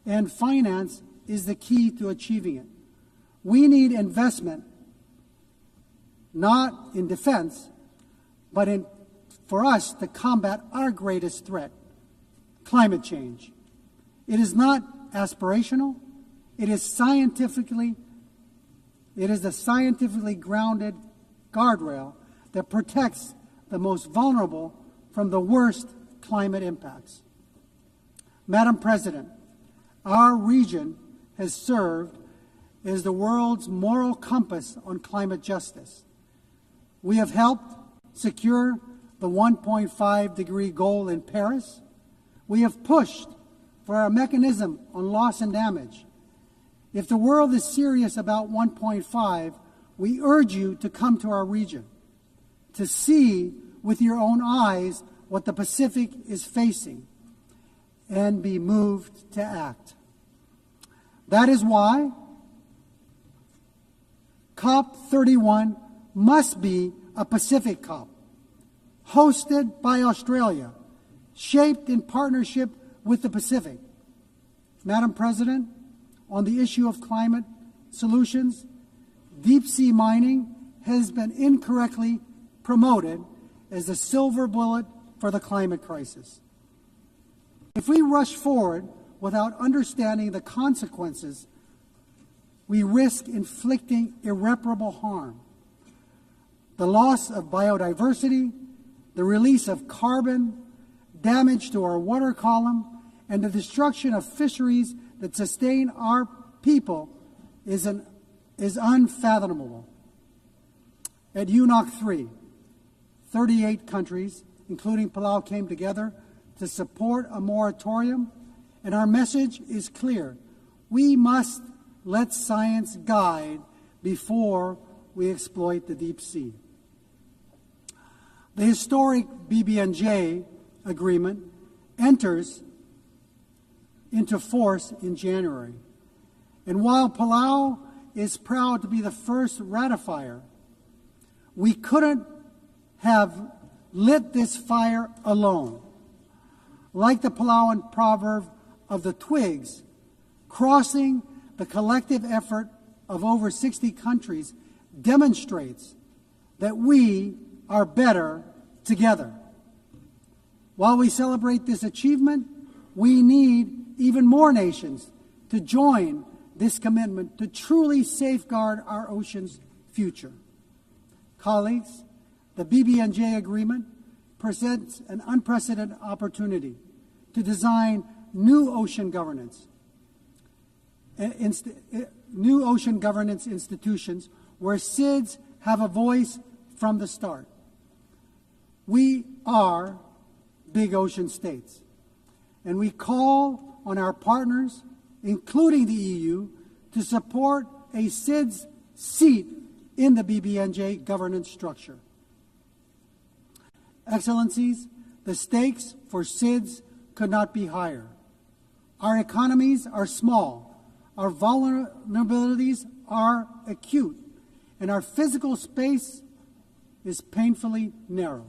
and finance is the key to achieving it. We need investment, not in defense, but for us to combat our greatest threat, climate change. It is not aspirational. It is the scientifically grounded guardrail that protects the most vulnerable from the worst climate impacts. Madam President, our region has served as the world's moral compass on climate justice. We have helped secure the 1.5 degree goal in Paris. We have pushed for a mechanism on loss and damage. If the world is serious about 1.5, we urge you to come to our region, to see with your own eyes what the Pacific is facing, and be moved to act. That is why COP31 must be a Pacific COP, hosted by Australia, shaped in partnership with the Pacific. Madam President, on the issue of climate solutions, deep-sea mining has been incorrectly promoted as the silver bullet for the climate crisis. If we rush forward without understanding the consequences, we risk inflicting irreparable harm. The loss of biodiversity, the release of carbon, damage to our water column, and the destruction of fisheries that sustain our people is unfathomable. At UNOC 3, 38 countries, including Palau, came together to support a moratorium, and our message is clear. We must let science guide before we exploit the deep sea. The historic BBNJ agreement enters into force in January. And while Palau is proud to be the first ratifier, we couldn't have lit this fire alone. Like the Palauan proverb of the twigs, crossing the collective effort of over 60 countries demonstrates that we are better together. While we celebrate this achievement, we need even more nations to join this commitment to truly safeguard our ocean's future. Colleagues, the BBNJ agreement presents an unprecedented opportunity to design new ocean governance institutions where SIDS have a voice from the start. We are big ocean states, and we call on our partners, including the EU, to support a SIDS seat in the BBNJ governance structure. Excellencies, the stakes for SIDS could not be higher. Our economies are small, our vulnerabilities are acute, and our physical space is painfully narrow.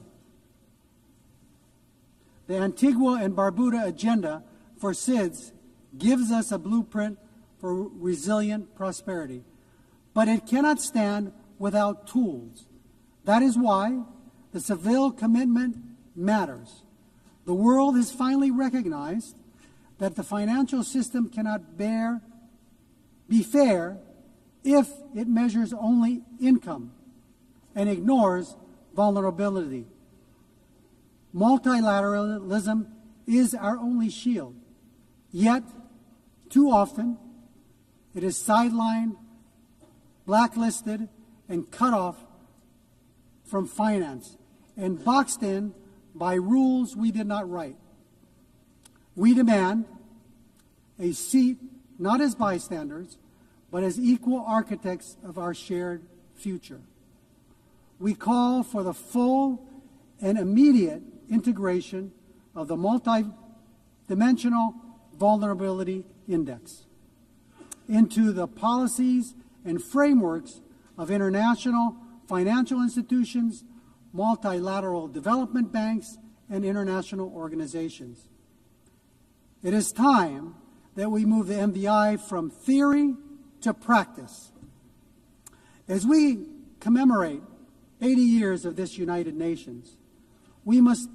The Antigua and Barbuda agenda for SIDS gives us a blueprint for resilient prosperity, but it cannot stand without tools. That is why the Seville commitment matters. The world has finally recognized that the financial system cannot be fair if it measures only income and ignores vulnerability. Multilateralism is our only shield, yet too often it is sidelined blacklisted, and cut off from finance, and boxed in by rules we did not write. We demand a seat not as bystanders, but as equal architects of our shared future. We call for the full and immediate integration of the multi-dimensional vulnerability index into the policies and frameworks of international financial institutions, multilateral development banks, and international organizations. It is time that we move the MVI from theory to practice. As we commemorate 80 years of this United Nations, we must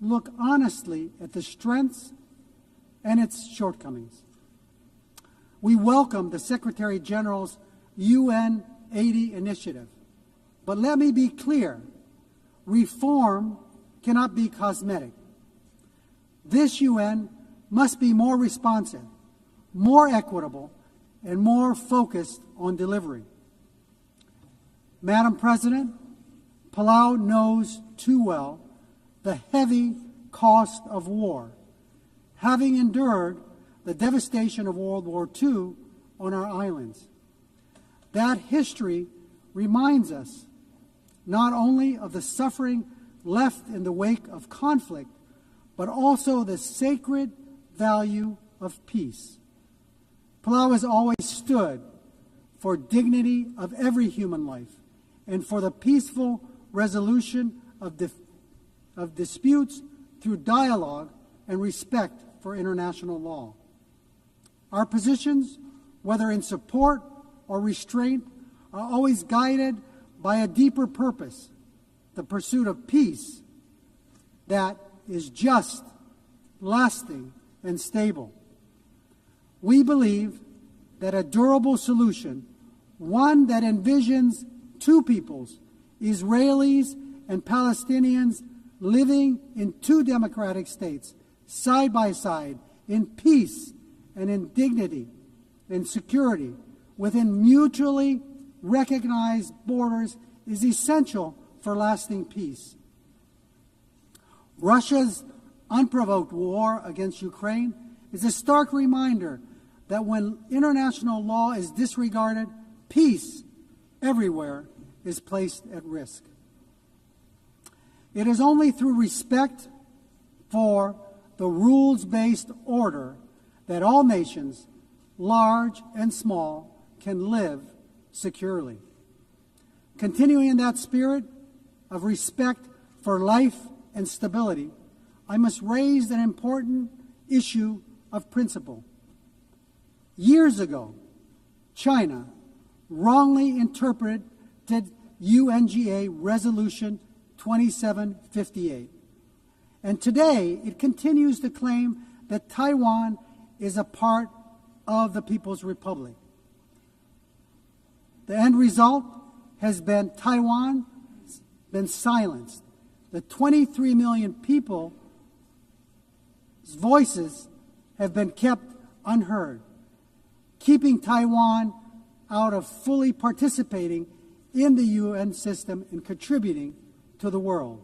look honestly at the strengths and its shortcomings. We welcome the Secretary General's UN 80 initiative, but let me be clear, reform cannot be cosmetic. This UN must be more responsive, more equitable, and more focused on delivery. Madam President, Palau knows too well the heavy cost of war, having endured the devastation of World War II on our islands. That history reminds us not only of the suffering left in the wake of conflict, but also the sacred value of peace. Palau has always stood for dignity of every human life and for the peaceful resolution of disputes through dialogue and respect for international law. Our positions, whether in support or restraint, are always guided by a deeper purpose, the pursuit of peace that is just, lasting, and stable. We believe that a durable solution, one that envisions two peoples, Israelis and Palestinians living in two democratic states, side by side, in peace and in dignity and security, within mutually recognized borders, is essential for lasting peace. Russia's unprovoked war against Ukraine is a stark reminder that when international law is disregarded, peace everywhere is placed at risk. It is only through respect for the rules-based order that all nations, large and small, can live securely. Continuing in that spirit of respect for life and stability, I must raise an important issue of principle. Years ago, China wrongly interpreted UNGA Resolution 2758. And today, it continues to claim that Taiwan is a part of the People's Republic. The end result has been Taiwan been silenced. The 23 million people's voices have been kept unheard, keeping Taiwan out of fully participating in the UN system and contributing to the world.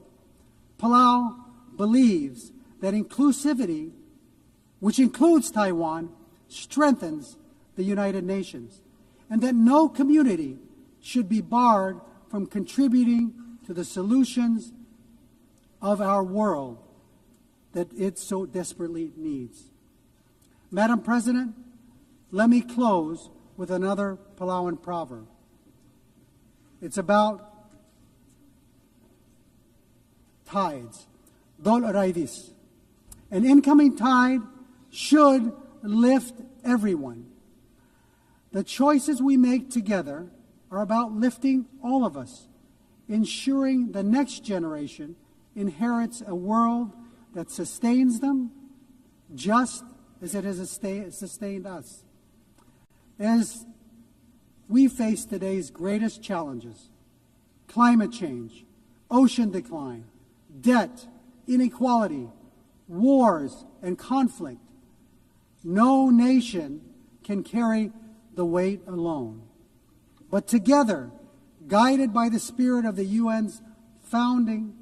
Palau believes that inclusivity, which includes Taiwan, strengthens the United Nations, and that no community should be barred from contributing to the solutions of our world that it so desperately needs. Madam President, let me close with another Palauan proverb. It's about tides. Dol Raivis. An incoming tide should lift everyone. The choices we make together are about lifting all of us, ensuring the next generation inherits a world that sustains them just as it has sustained us. As we face today's greatest challenges, climate change, ocean decline, debt, inequality, wars, and conflict, no nation can carry the weight alone. But together, guided by the spirit of the UN's founding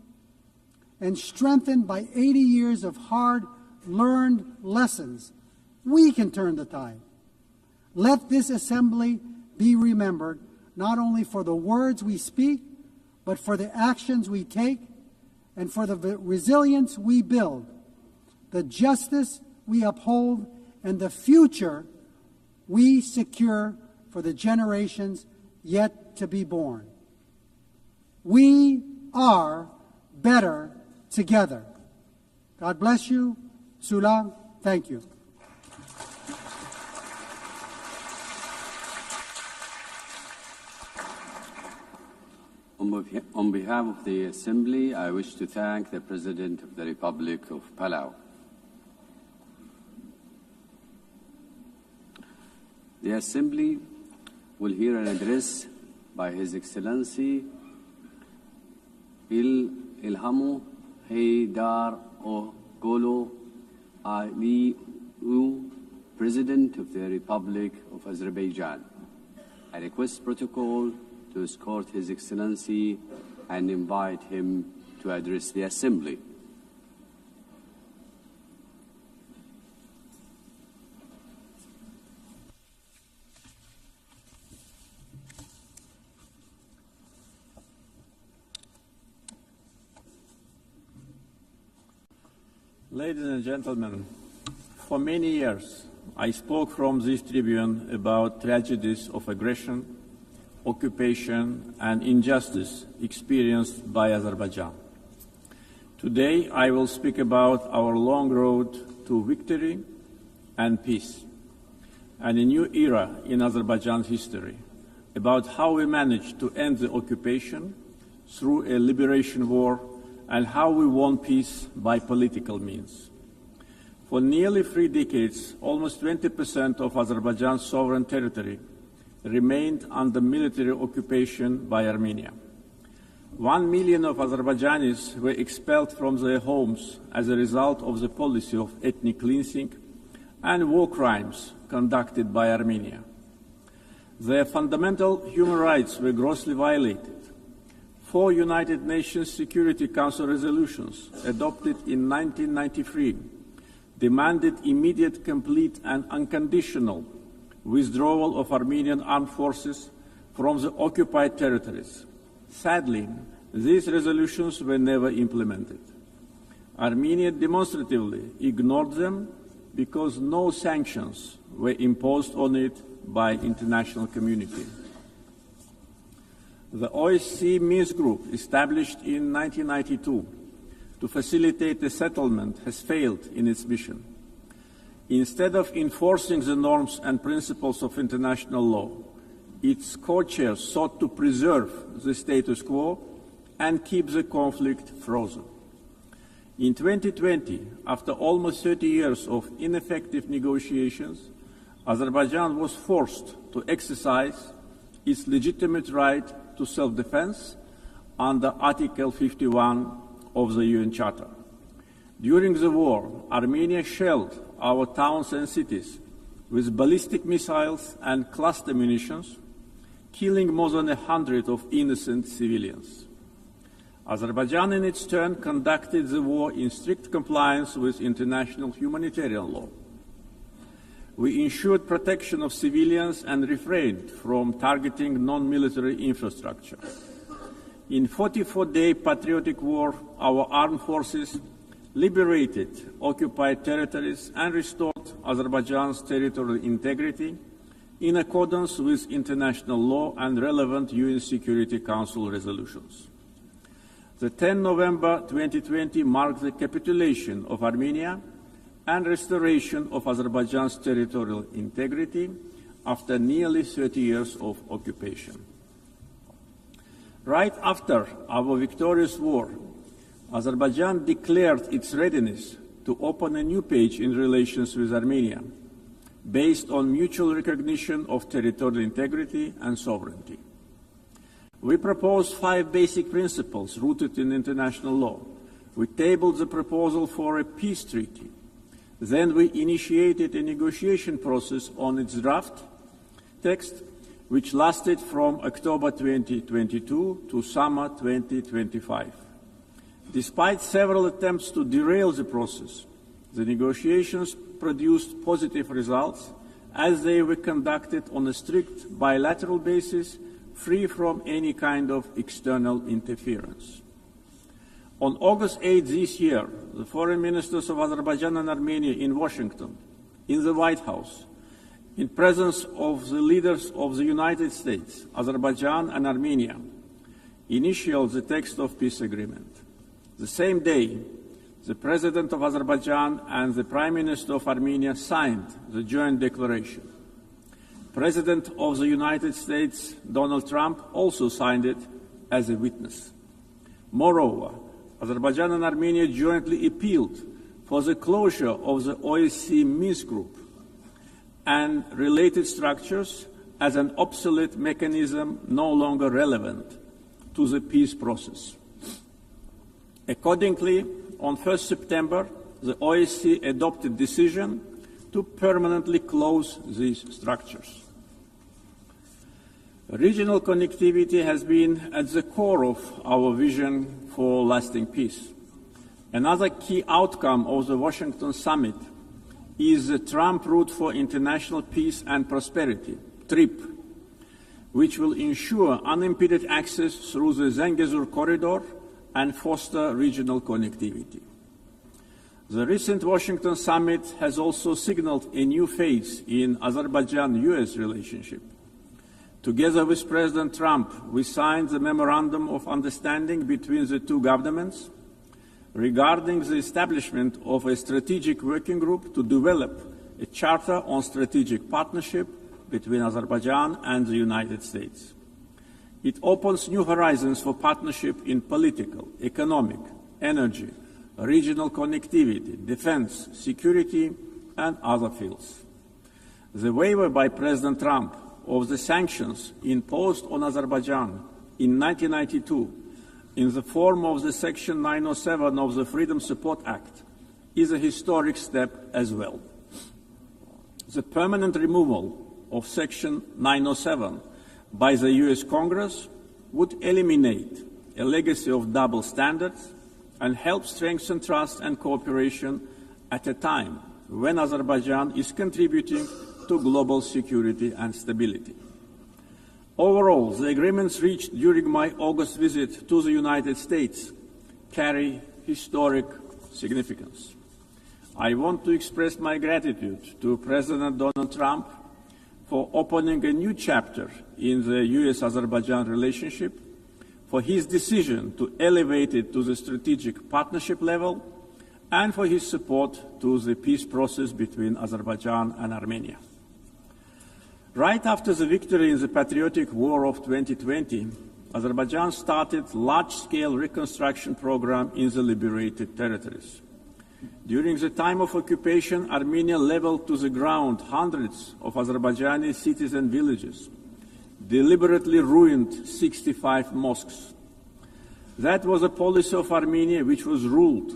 and strengthened by 80 years of hard-learned lessons, we can turn the tide. Let this assembly be remembered not only for the words we speak, but for the actions we take and for the resilience we build, the justice we uphold, and the future we secure for the generations yet to be born. We are better together. God bless you. Sulang, thank you. On behalf of the Assembly, I wish to thank the President of the Republic of Palau. The Assembly will hear an address by His Excellency Ilhamu Haydar Ogolo AU, President of the Republic of Azerbaijan. I request protocol to escort His Excellency and invite him to address the Assembly. Ladies and gentlemen, for many years I spoke from this tribune about tragedies of aggression, occupation and injustice experienced by Azerbaijan. Today I will speak about our long road to victory and peace, and a new era in Azerbaijan's history, about how we managed to end the occupation through a liberation war and how we won peace by political means. For nearly 3 decades, almost 20% of Azerbaijan's sovereign territory remained under military occupation by Armenia. 1 million of Azerbaijanis were expelled from their homes as a result of the policy of ethnic cleansing and war crimes conducted by Armenia. Their fundamental human rights were grossly violated. 4 United Nations Security Council resolutions adopted in 1993 demanded immediate, complete and unconditional withdrawal of Armenian armed forces from the occupied territories. Sadly, these resolutions were never implemented. Armenia demonstratively ignored them because no sanctions were imposed on it by international community. The OSCE Minsk Group, established in 1992 to facilitate a settlement, has failed in its mission. Instead of enforcing the norms and principles of international law, its co-chairs sought to preserve the status quo and keep the conflict frozen. In 2020, after almost 30 years of ineffective negotiations, Azerbaijan was forced to exercise its legitimate right to self-defense under Article 51 of the UN Charter. During the war, Armenia shelled our towns and cities with ballistic missiles and cluster munitions, killing more than 100 of innocent civilians. Azerbaijan, in its turn, conducted the war in strict compliance with international humanitarian law. We ensured protection of civilians and refrained from targeting non-military infrastructure. In 44-day patriotic war, our armed forces liberated occupied territories and restored Azerbaijan's territorial integrity in accordance with international law and relevant UN Security Council resolutions. The 10 November 2020 marked the capitulation of Armenia and restoration of Azerbaijan's territorial integrity after nearly 30 years of occupation. Right after our victorious war, Azerbaijan declared its readiness to open a new page in relations with Armenia, based on mutual recognition of territorial integrity and sovereignty. We proposed 5 basic principles rooted in international law. We tabled the proposal for a peace treaty. Then we initiated a negotiation process on its draft text, which lasted from October 2022 to summer 2025. Despite several attempts to derail the process, the negotiations produced positive results as they were conducted on a strict bilateral basis, free from any kind of external interference. On August 8 this year, the foreign ministers of Azerbaijan and Armenia in Washington, in the White House, in presence of the leaders of the United States, Azerbaijan and Armenia, initialed the text of peace agreement. The same day, the President of Azerbaijan and the Prime Minister of Armenia signed the joint declaration. President of the United States, Donald Trump, also signed it as a witness. Moreover, Azerbaijan and Armenia jointly appealed for the closure of the OSCE Minsk Group and related structures as an obsolete mechanism no longer relevant to the peace process. Accordingly, on 1 September, the OSCE adopted a decision to permanently close these structures. Regional connectivity has been at the core of our vision for lasting peace. Another key outcome of the Washington summit is the Trump Route for International Peace and Prosperity, TRIP, which will ensure unimpeded access through the Zangezur corridor and foster regional connectivity. The recent Washington summit has also signaled a new phase in Azerbaijan-US relationship. Together with President Trump, we signed the Memorandum of Understanding between the two governments regarding the establishment of a strategic working group to develop a charter on strategic partnership between Azerbaijan and the United States. It opens new horizons for partnership in political, economic, energy, regional connectivity, defense, security, and other fields. The waiver by President Trump of the sanctions imposed on Azerbaijan in 1992 in the form of the Section 907 of the Freedom Support Act is a historic step as well. The permanent removal of Section 907 by the US Congress would eliminate a legacy of double standards and help strengthen trust and cooperation at a time when Azerbaijan is contributing to global security and stability. Overall, the agreements reached during my August visit to the United States carry historic significance. I want to express my gratitude to President Donald Trump for opening a new chapter in the US-Azerbaijan relationship, for his decision to elevate it to the strategic partnership level, and for his support to the peace process between Azerbaijan and Armenia. Right after the victory in the patriotic war of 2020, Azerbaijan started a large-scale reconstruction program in the liberated territories. During the time of occupation, Armenia leveled to the ground hundreds of Azerbaijani cities and villages, deliberately ruined 65 mosques. That was a policy of Armenia which was ruled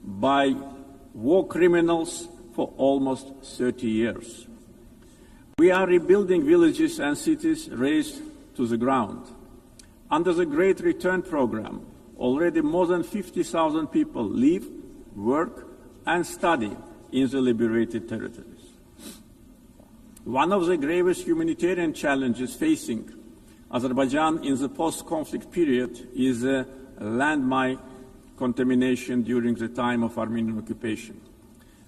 by war criminals for almost 30 years. We are rebuilding villages and cities razed to the ground. Under the Great Return Program, already more than 50,000 people live, work, and study in the liberated territories. One of the gravest humanitarian challenges facing Azerbaijan in the post-conflict period is landmine contamination during the time of Armenian occupation.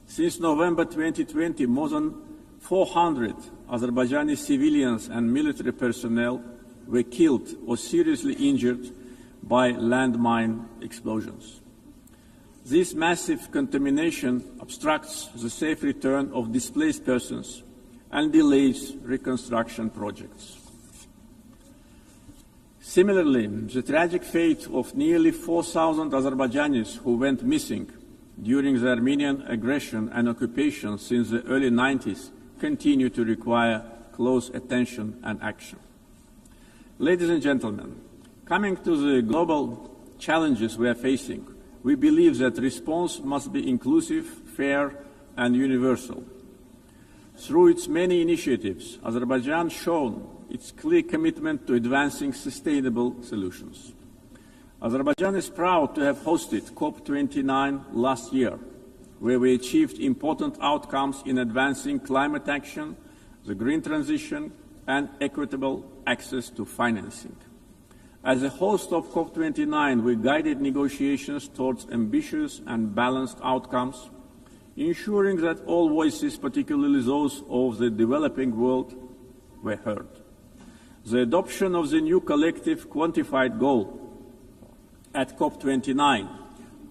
Since November 2020, more than 400 Azerbaijani civilians and military personnel were killed or seriously injured by landmine explosions. This massive contamination obstructs the safe return of displaced persons and delays reconstruction projects. Similarly, the tragic fate of nearly 4,000 Azerbaijanis who went missing during the Armenian aggression and occupation since the early 90s continue to require close attention and action. Ladies and gentlemen, coming to the global challenges we are facing, we believe that response must be inclusive, fair, and universal. Through its many initiatives, Azerbaijan has shown its clear commitment to advancing sustainable solutions. Azerbaijan is proud to have hosted COP29 last year, where we achieved important outcomes in advancing climate action, the green transition, and equitable access to financing. As a host of COP29, we guided negotiations towards ambitious and balanced outcomes, ensuring that all voices, particularly those of the developing world, were heard. The adoption of the new collective quantified goal at COP29,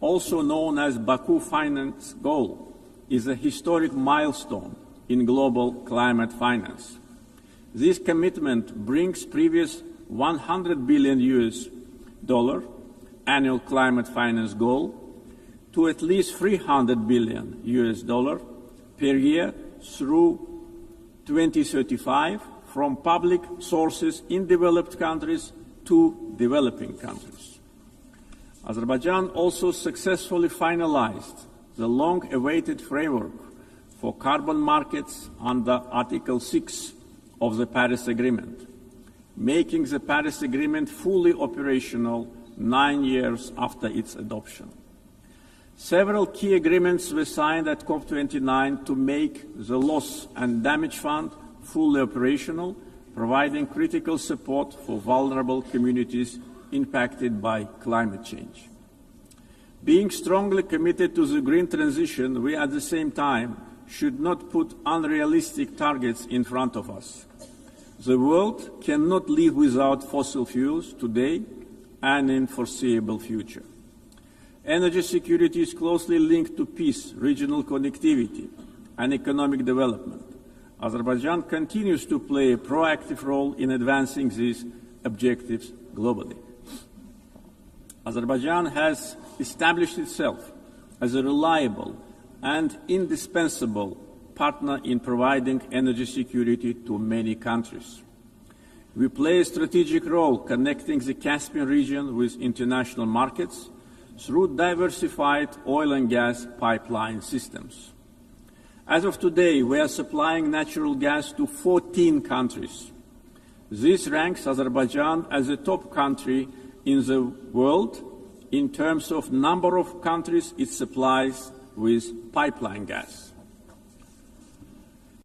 also known as Baku Finance Goal, is a historic milestone in global climate finance. This commitment brings previous $100 billion annual climate finance goal to at least $300 billion per year through 2035 from public sources in developed countries to developing countries. Azerbaijan also successfully finalized the long-awaited framework for carbon markets under Article 6 of the Paris Agreement, making the Paris Agreement fully operational 9 years after its adoption. Several key agreements were signed at COP29 to make the Loss and Damage Fund fully operational, providing critical support for vulnerable communities impacted by climate change. Being strongly committed to the green transition, we at the same time should not put unrealistic targets in front of us. The world cannot live without fossil fuels today and in foreseeable future. Energy security is closely linked to peace, regional connectivity, and economic development. Azerbaijan continues to play a proactive role in advancing these objectives globally. Azerbaijan has established itself as a reliable and indispensable partner in providing energy security to many countries. We play a strategic role connecting the Caspian region with international markets through diversified oil and gas pipeline systems. As of today, we are supplying natural gas to 14 countries. This ranks Azerbaijan as a top country in the world in terms of number of countries it supplies with pipeline gas.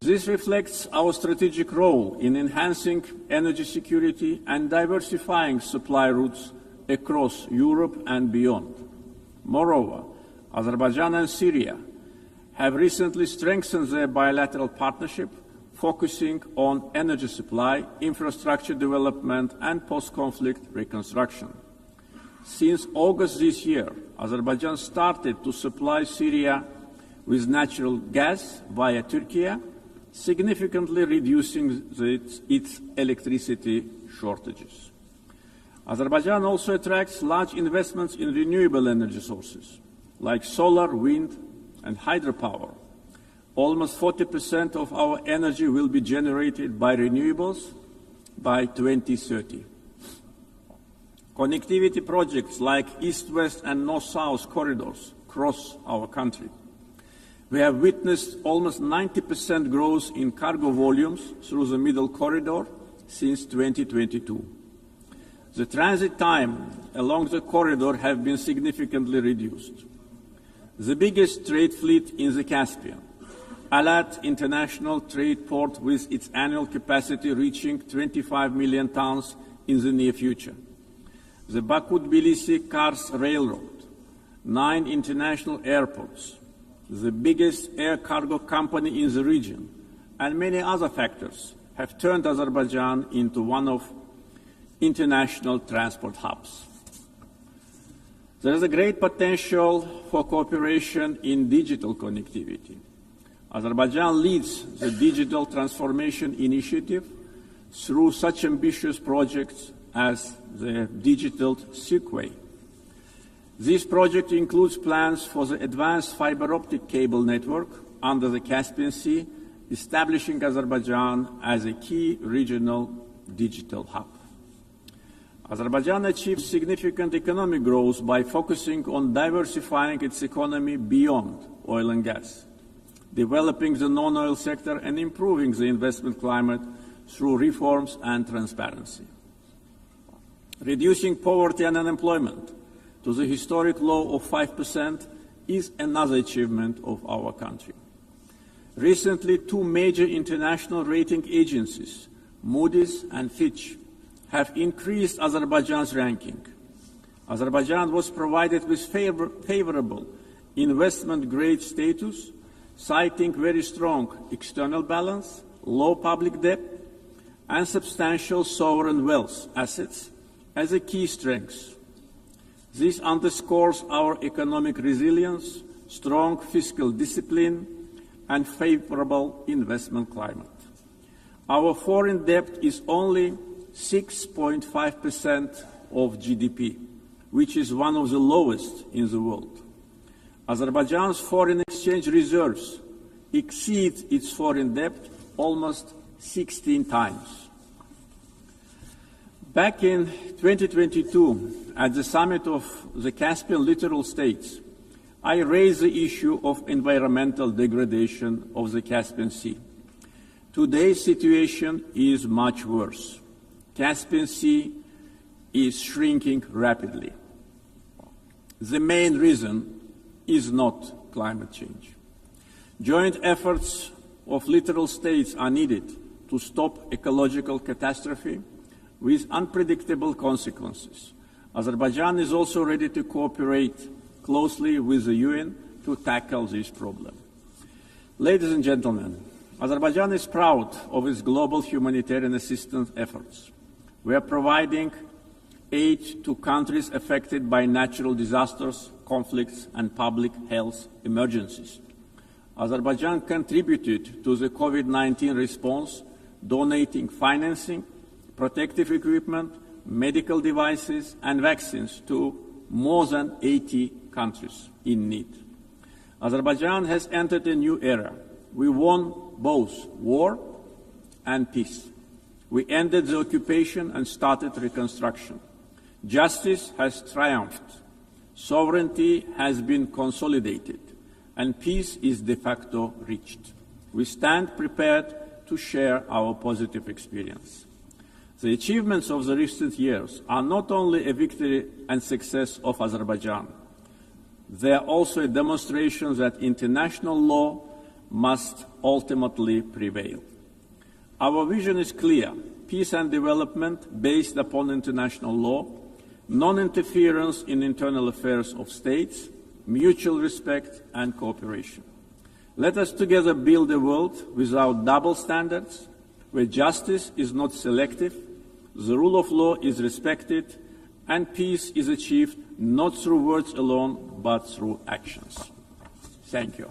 This reflects our strategic role in enhancing energy security and diversifying supply routes across Europe and beyond. Moreover, Azerbaijan and Syria have recently strengthened their bilateral partnership, focusing on energy supply, infrastructure development, and post-conflict reconstruction. Since August this year, Azerbaijan started to supply Syria with natural gas via Turkey, significantly reducing its electricity shortages. Azerbaijan also attracts large investments in renewable energy sources, like solar, wind, and hydropower. Almost 40% of our energy will be generated by renewables by 2030. Connectivity projects like East-West and North-South corridors cross our country. We have witnessed almost 90% growth in cargo volumes through the Middle Corridor since 2022. The transit time along the corridor has been significantly reduced. The biggest trade fleet in the Caspian, Alat International Trade Port, with its annual capacity reaching 25 million tons in the near future. The Baku-Tbilisi-Kars Railroad, 9 international airports, the biggest air cargo company in the region, and many other factors have turned Azerbaijan into one of international transport hubs. There is a great potential for cooperation in digital connectivity. Azerbaijan leads the Digital Transformation Initiative through such ambitious projects as the Digital Silkway. This project includes plans for the advanced fiber optic cable network under the Caspian Sea, establishing Azerbaijan as a key regional digital hub. Azerbaijan achieved significant economic growth by focusing on diversifying its economy beyond oil and gas, developing the non-oil sector and improving the investment climate through reforms and transparency. Reducing poverty and unemployment to the historic low of 5% is another achievement of our country. Recently, two major international rating agencies, Moody's and Fitch, have increased Azerbaijan's ranking. Azerbaijan was provided with favorable investment-grade status, citing very strong external balance, low public debt, and substantial sovereign wealth assets as a key strength. This underscores our economic resilience, strong fiscal discipline, and favorable investment climate. Our foreign debt is only 6.5% of GDP, which is one of the lowest in the world. Azerbaijan's foreign exchange reserves exceed its foreign debt almost 16 times. Back in 2022, at the summit of the Caspian littoral states, I raised the issue of environmental degradation of the Caspian Sea. Today's situation is much worse. Caspian Sea is shrinking rapidly. The main reason is not climate change. Joint efforts of littoral states are needed to stop ecological catastrophe with unpredictable consequences. Azerbaijan is also ready to cooperate closely with the UN to tackle this problem. Ladies and gentlemen, Azerbaijan is proud of its global humanitarian assistance efforts. We are providing aid to countries affected by natural disasters, conflicts, and public health emergencies. Azerbaijan contributed to the COVID-19 response, donating financing, protective equipment, medical devices, and vaccines to more than 80 countries in need. Azerbaijan has entered a new era. We won both war and peace. We ended the occupation and started reconstruction. Justice has triumphed. Sovereignty has been consolidated, and peace is de facto reached. We stand prepared to share our positive experience. The achievements of the recent years are not only a victory and success of Azerbaijan, they are also a demonstration that international law must ultimately prevail. Our vision is clear: peace and development based upon international law, non-interference in internal affairs of states, mutual respect and cooperation. Let us together build a world without double standards, where justice is not selective, the rule of law is respected, and peace is achieved not through words alone, but through actions. Thank you.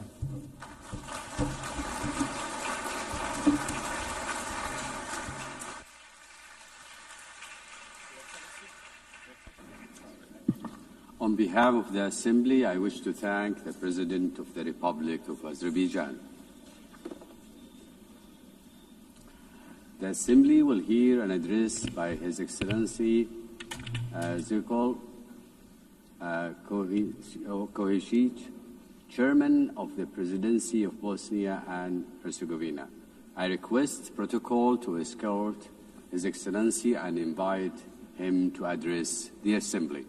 On behalf of the Assembly, I wish to thank the President of the Republic of Azerbaijan. The Assembly will hear an address by His Excellency Zirkol Kohesic, Chairman of the Presidency of Bosnia and Herzegovina. I request protocol to escort His Excellency and invite him to address the Assembly.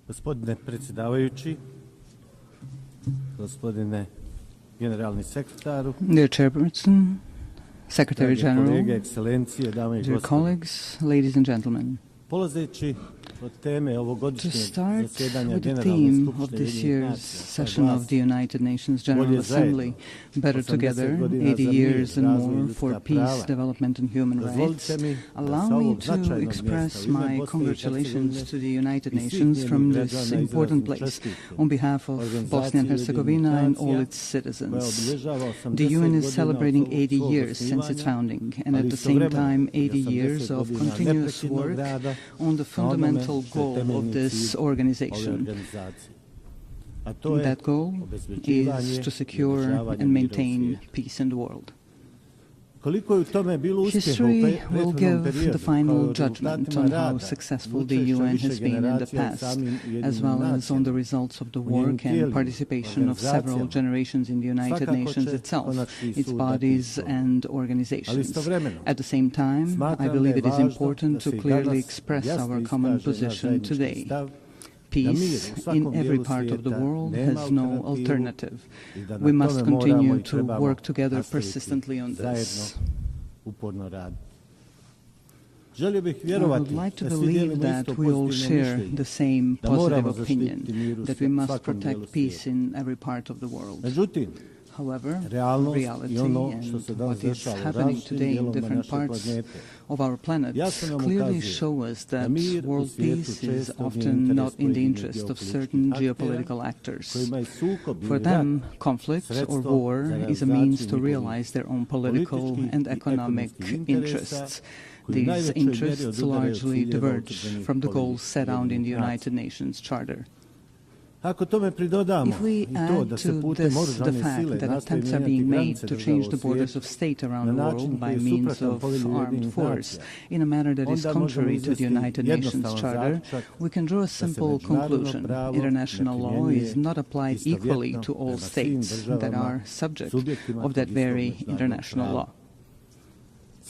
Gospodine predsjedavajući, gospodine generalni sekretaru, Dear Chairperson, Secretary General, dear colleagues, ladies and gentlemen. To start with the theme of this year's session of the United Nations General Assembly, Better Together, 80 years and more for peace, development and human rights, allow me to express my congratulations to the United Nations from this important place on behalf of Bosnia and Herzegovina and all its citizens. The UN is celebrating 80 years since its founding, and at the same time 80 years of continuous work on the fundamental goal of this organization. That goal is to secure and maintain peace in the world. History will give the final judgment on how successful the UN has been in the past, as well as on the results of the work and participation of several generations in the United Nations itself, its bodies and organizations. At the same time, I believe it is important to clearly express our common position today. Peace in every part of the world has no alternative. We must continue to work together persistently on this. I would like to believe that we all share the same positive opinion, that we must protect peace in every part of the world. However, reality and what is happening today in different parts of our planet clearly show us that world peace is often not in the interest of certain geopolitical actors. For them, conflict or war is a means to realize their own political and economic interests. These interests largely diverge from the goals set out in the United Nations Charter. If we add to this the fact that attempts are being made to change the borders of state around the world by means of armed force in a manner that is contrary to the United Nations Charter, we can draw a simple conclusion. International law is not applied equally to all states that are subject of that very international law.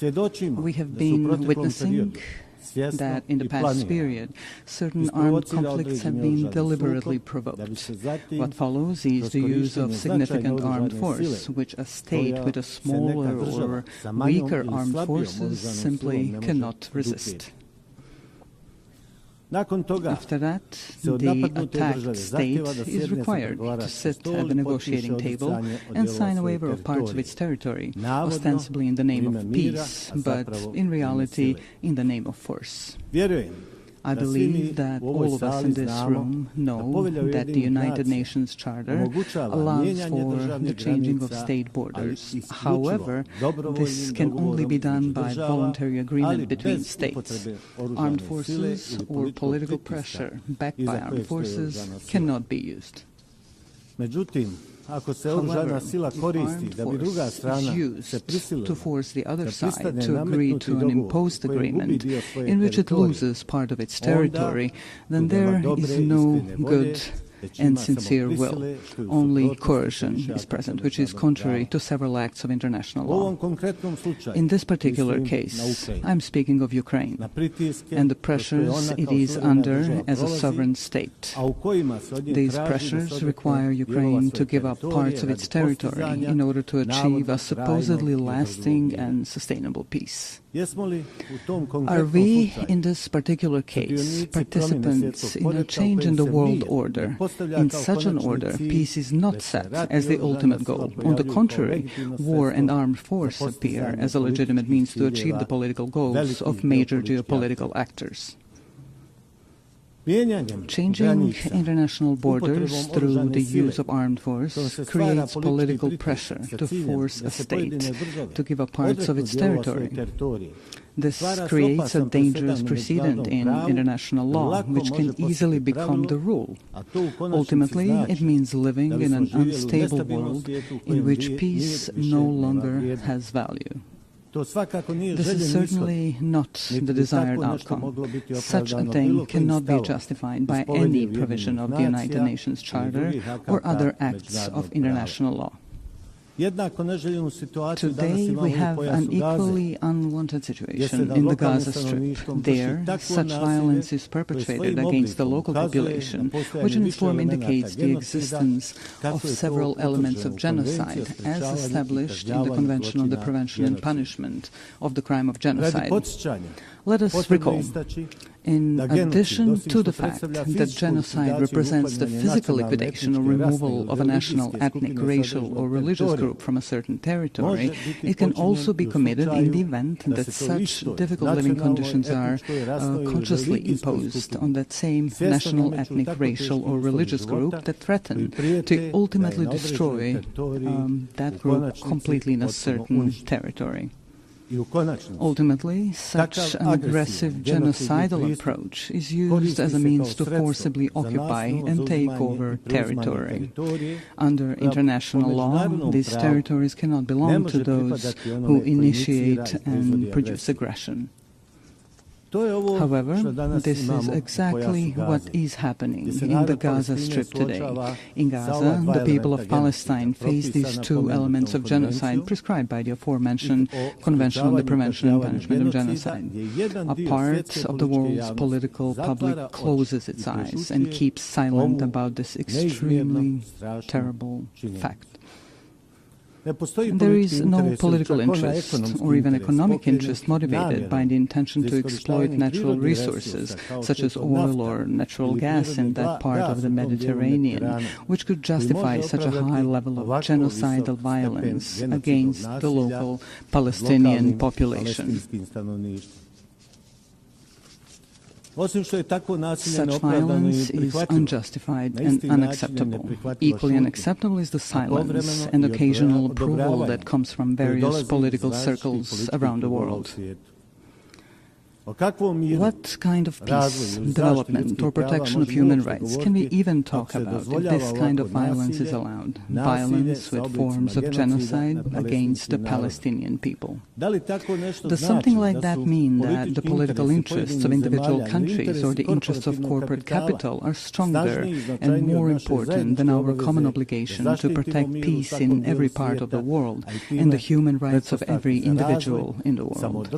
We have been witnessing that in the past period, certain armed conflicts have been deliberately provoked. What follows is the use of significant armed force, which a state with a smaller or weaker armed forces simply cannot resist. After that, the attacked state is required to sit at the negotiating table and sign a waiver of parts of its territory, ostensibly in the name of peace, but in reality in the name of force. I believe that all of us in this room know that the United Nations Charter allows for the changing of state borders. However, this can only be done by voluntary agreement between states. Armed forces or political pressure backed by armed forces cannot be used. However, if armed force is used to force the other side to agree to an imposed agreement in which it loses part of its territory, then there is no good and sincere will. Only coercion is present, which is contrary to several acts of international law. In this particular case, I'm speaking of Ukraine and the pressures it is under as a sovereign state. These pressures require Ukraine to give up parts of its territory in order to achieve a supposedly lasting and sustainable peace. Are we, in this particular case, participants in a change in the world order? In such an order, peace is not set as the ultimate goal. On the contrary, war and armed force appear as a legitimate means to achieve the political goals of major geopolitical actors. Changing international borders through the use of armed force creates political pressure to force a state to give up parts of its territory. This creates a dangerous precedent in international law, which can easily become the rule. Ultimately, it means living in an unstable world in which peace no longer has value. This is certainly not the desired outcome. Such a thing cannot be justified by any provision of the United Nations Charter or other acts of international law. Today, we have an equally unwanted situation in the Gaza Strip. There, such violence is perpetrated against the local population, which in its form indicates the existence of several elements of genocide, as established in the Convention on the Prevention and Punishment of the Crime of Genocide. Let us recall, in addition to the fact that genocide represents the physical liquidation or removal of a national, ethnic, racial, or religious group from a certain territory, it can also be committed in the event that such difficult living conditions are consciously imposed on that same national, ethnic, racial, or religious group that threaten to ultimately destroy that group completely in a certain territory. Ultimately, such an aggressive genocidal approach is used as a means to forcibly occupy and take over territory. Under international law, these territories cannot belong to those who initiate and produce aggression. However, this is exactly what is happening in the Gaza Strip today. In Gaza, the people of Palestine face these two elements of genocide prescribed by the aforementioned Convention on the Prevention and Punishment of Genocide. A part of the world's political public closes its eyes and keeps silent about this extremely terrible fact. There is no political interest or even economic interest motivated by the intention to exploit natural resources, such as oil or natural gas in that part of the Mediterranean, which could justify such a high level of genocidal violence against the local Palestinian population. Such violence is unjustified and unacceptable. Equally unacceptable is the silence and occasional approval that comes from various political circles around the world. What kind of peace, development, or protection of human rights can we even talk about if this kind of violence is allowed? Violence with forms of genocide against the Palestinian people. Does something like that mean that the political interests of individual countries or the interests of corporate capital are stronger and more important than our common obligation to protect peace in every part of the world and the human rights of every individual in the world?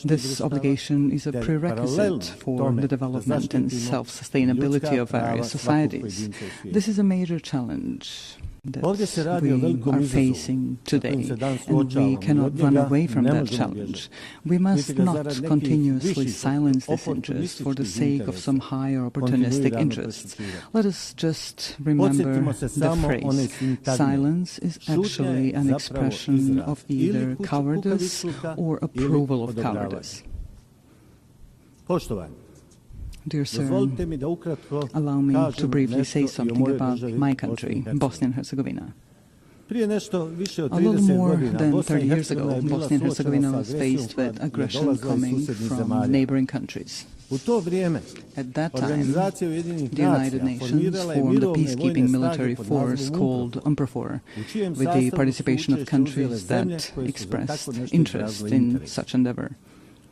This obligation is a prerequisite for the development and self-sustainability of various societies. This is a major challenge that we are facing today, and we cannot run away from that challenge. We must not continuously silence this interest for the sake of some higher opportunistic interests. Let us just remember the phrase, silence is actually an expression of either cowardice or approval of cowardice. Dear sir, allow me to briefly say something about my country, Bosnia and Herzegovina. A little more than 30 years ago, Bosnia and Herzegovina was faced with aggression coming from neighboring countries. At that time, the United Nations formed a peacekeeping military force called UNPROFOR, with the participation of countries that expressed interest in such endeavor.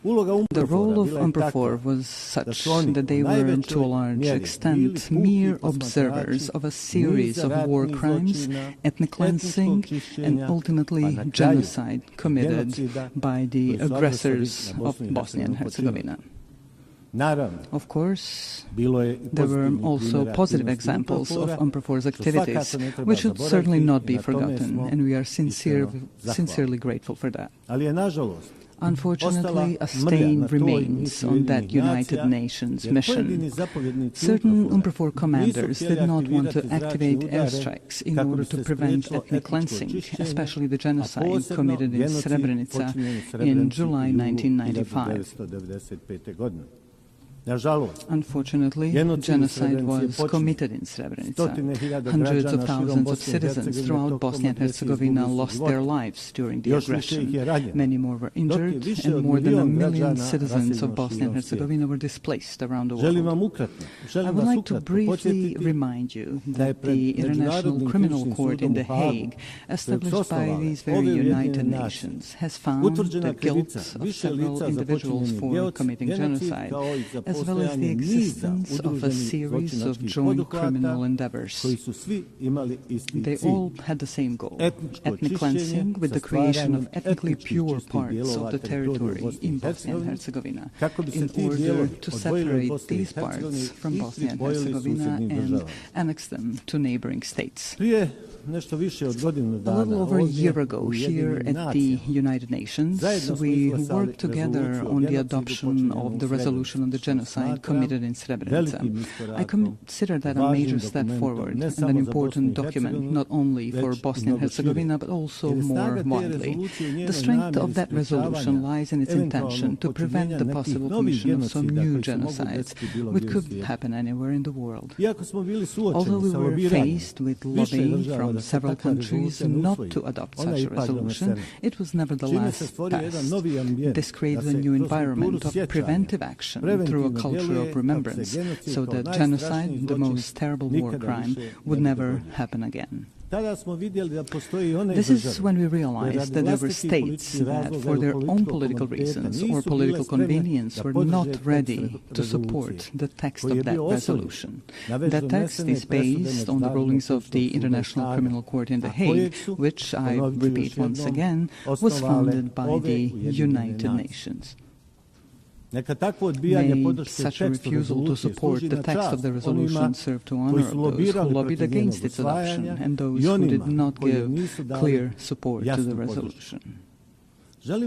The role of UNPROFOR was such that they were, to a large extent, mere observers of a series of war crimes, ethnic cleansing, and ultimately genocide committed by the aggressors of Bosnia and Herzegovina. Of course, there were also positive examples of UNPROFOR's activities, which should certainly not be forgotten, and we are sincerely grateful for that. Unfortunately, a stain remains on that United Nations mission. Certain UNPROFOR commanders did not want to activate airstrikes in order to prevent ethnic cleansing, especially the genocide committed in Srebrenica in July 1995. Unfortunately, genocide was committed in Srebrenica. Hundreds of thousands of citizens throughout Bosnia and Herzegovina lost their lives during the aggression. Many more were injured, and more than 1 million citizens of Bosnia and Herzegovina were displaced around the world. I would like to briefly remind you that the International Criminal Court in The Hague, established by these very United Nations, has found the guilt of several individuals for committing genocide, as well as the existence of a series of joint criminal endeavors. They all had the same goal, ethnic cleansing with the creation of ethnically pure parts of the territory in Bosnia and Herzegovina, in order to separate these parts from Bosnia and Herzegovina and annex them to neighboring states. A little over a year ago, here at the United Nations, we worked together on the adoption of the resolution on the genocide genocide committed in Srebrenica. I consider that a major step forward and an important document, not only for Bosnia and Herzegovina, but also more widely. The strength of that resolution lies in its intention to prevent the possible commission of some new genocides, which could happen anywhere in the world. Although we were faced with lobbying from several countries not to adopt such a resolution, it was nevertheless passed. This creates a new environment of preventive action through a culture of remembrance, so that genocide, the most terrible war crime, would never happen again. This is when we realized that there were states that, for their own political reasons or political convenience, were not ready to support the text of that resolution. That text is based on the rulings of the International Criminal Court in The Hague, which, I repeat once again, was founded by the United Nations. May such a refusal to support the text of the resolution serve to honor those who lobbied against its adoption and those who did not give clear support to the resolution. I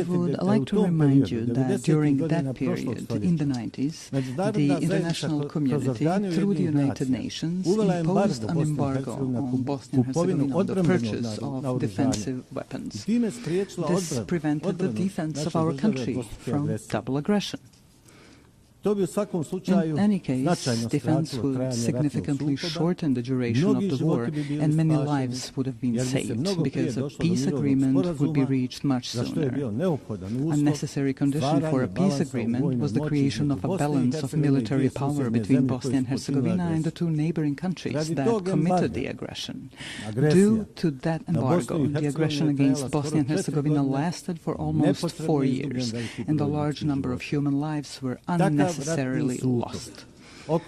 would like to remind you that during that period, in the 90s, the international community, through the United Nations, imposed an embargo on Bosnia and Herzegovina on the purchase of defensive weapons. This prevented the defense of our country from double aggression. In any case, defense would significantly shorten the duration of the war, and many lives would have been saved, because a peace agreement would be reached much sooner. A necessary condition for a peace agreement was the creation of a balance of military power between Bosnia and Herzegovina and the two neighboring countries that committed the aggression. Due to that embargo, the aggression against Bosnia and Herzegovina lasted for almost 4 years, and a large number of human lives were unnecessarily lost.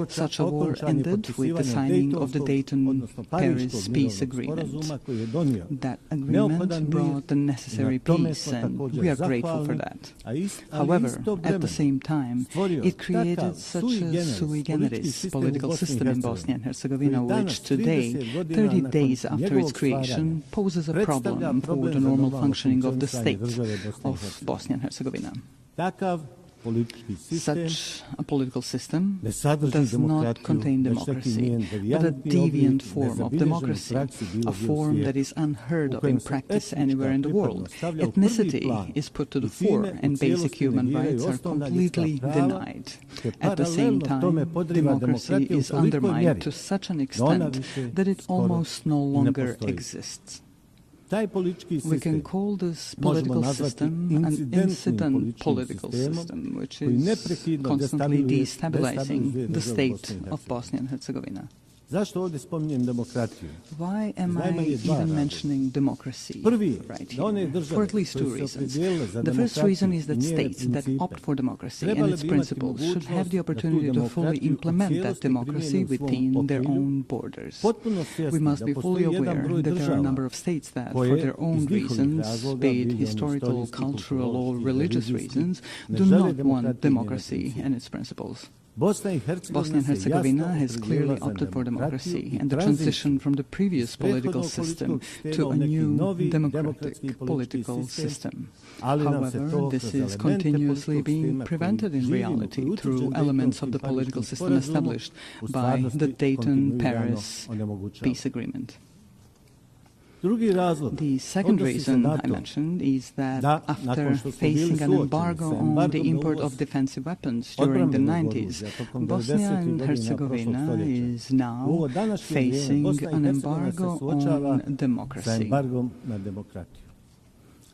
Such a war ended with the signing of the Dayton-Paris peace agreement. That agreement brought the necessary peace, and we are grateful for that. However, at the same time, it created such a sui generis political system in Bosnia and Herzegovina, which today, 30 days after its creation, poses a problem for the normal functioning of the state of Bosnia and Herzegovina. Such a political system does not contain democracy, but a deviant form of democracy, a form that is unheard of in practice anywhere in the world. Ethnicity is put to the fore, and basic human rights are completely denied. At the same time, democracy is undermined to such an extent that it almost no longer exists. We can call this political system an incident political system, which is constantly destabilizing the state of Bosnia and Herzegovina. Why am I even mentioning democracy right here? For at least two reasons. The first reason is that states that opt for democracy and its principles should have the opportunity to fully implement that democracy within their own borders. We must be fully aware that there are a number of states that, for their own reasons, be it historical, cultural, or religious reasons, do not want democracy and its principles. Bosnia and Herzegovina has clearly opted for democracy and the transition from the previous political system to a new democratic political system. However, this is continuously being prevented in reality through elements of the political system established by the Dayton-Paris peace agreement. The second reason I mentioned is that after facing an embargo on the import of defensive weapons during the 90s, Bosnia and Herzegovina is now facing an embargo on democracy.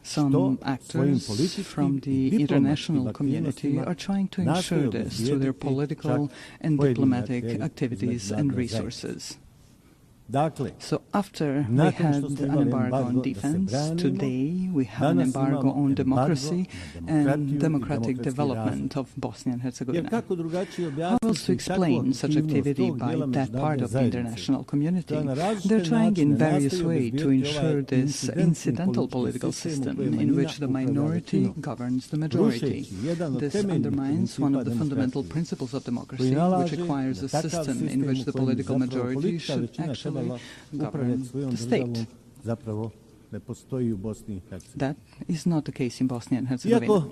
Some actors from the international community are trying to ensure this through their political and diplomatic activities and resources. So after we had an embargo on defense, today we have an embargo on democracy and democratic development of Bosnia and Herzegovina. How else to explain such activity by that part of the international community? They're trying in various ways to ensure this incidental political system in which the minority governs the majority. This undermines one of the fundamental principles of democracy, which requires a system in which the political majority should actually govern the state. That is not the case in Bosnia and Herzegovina.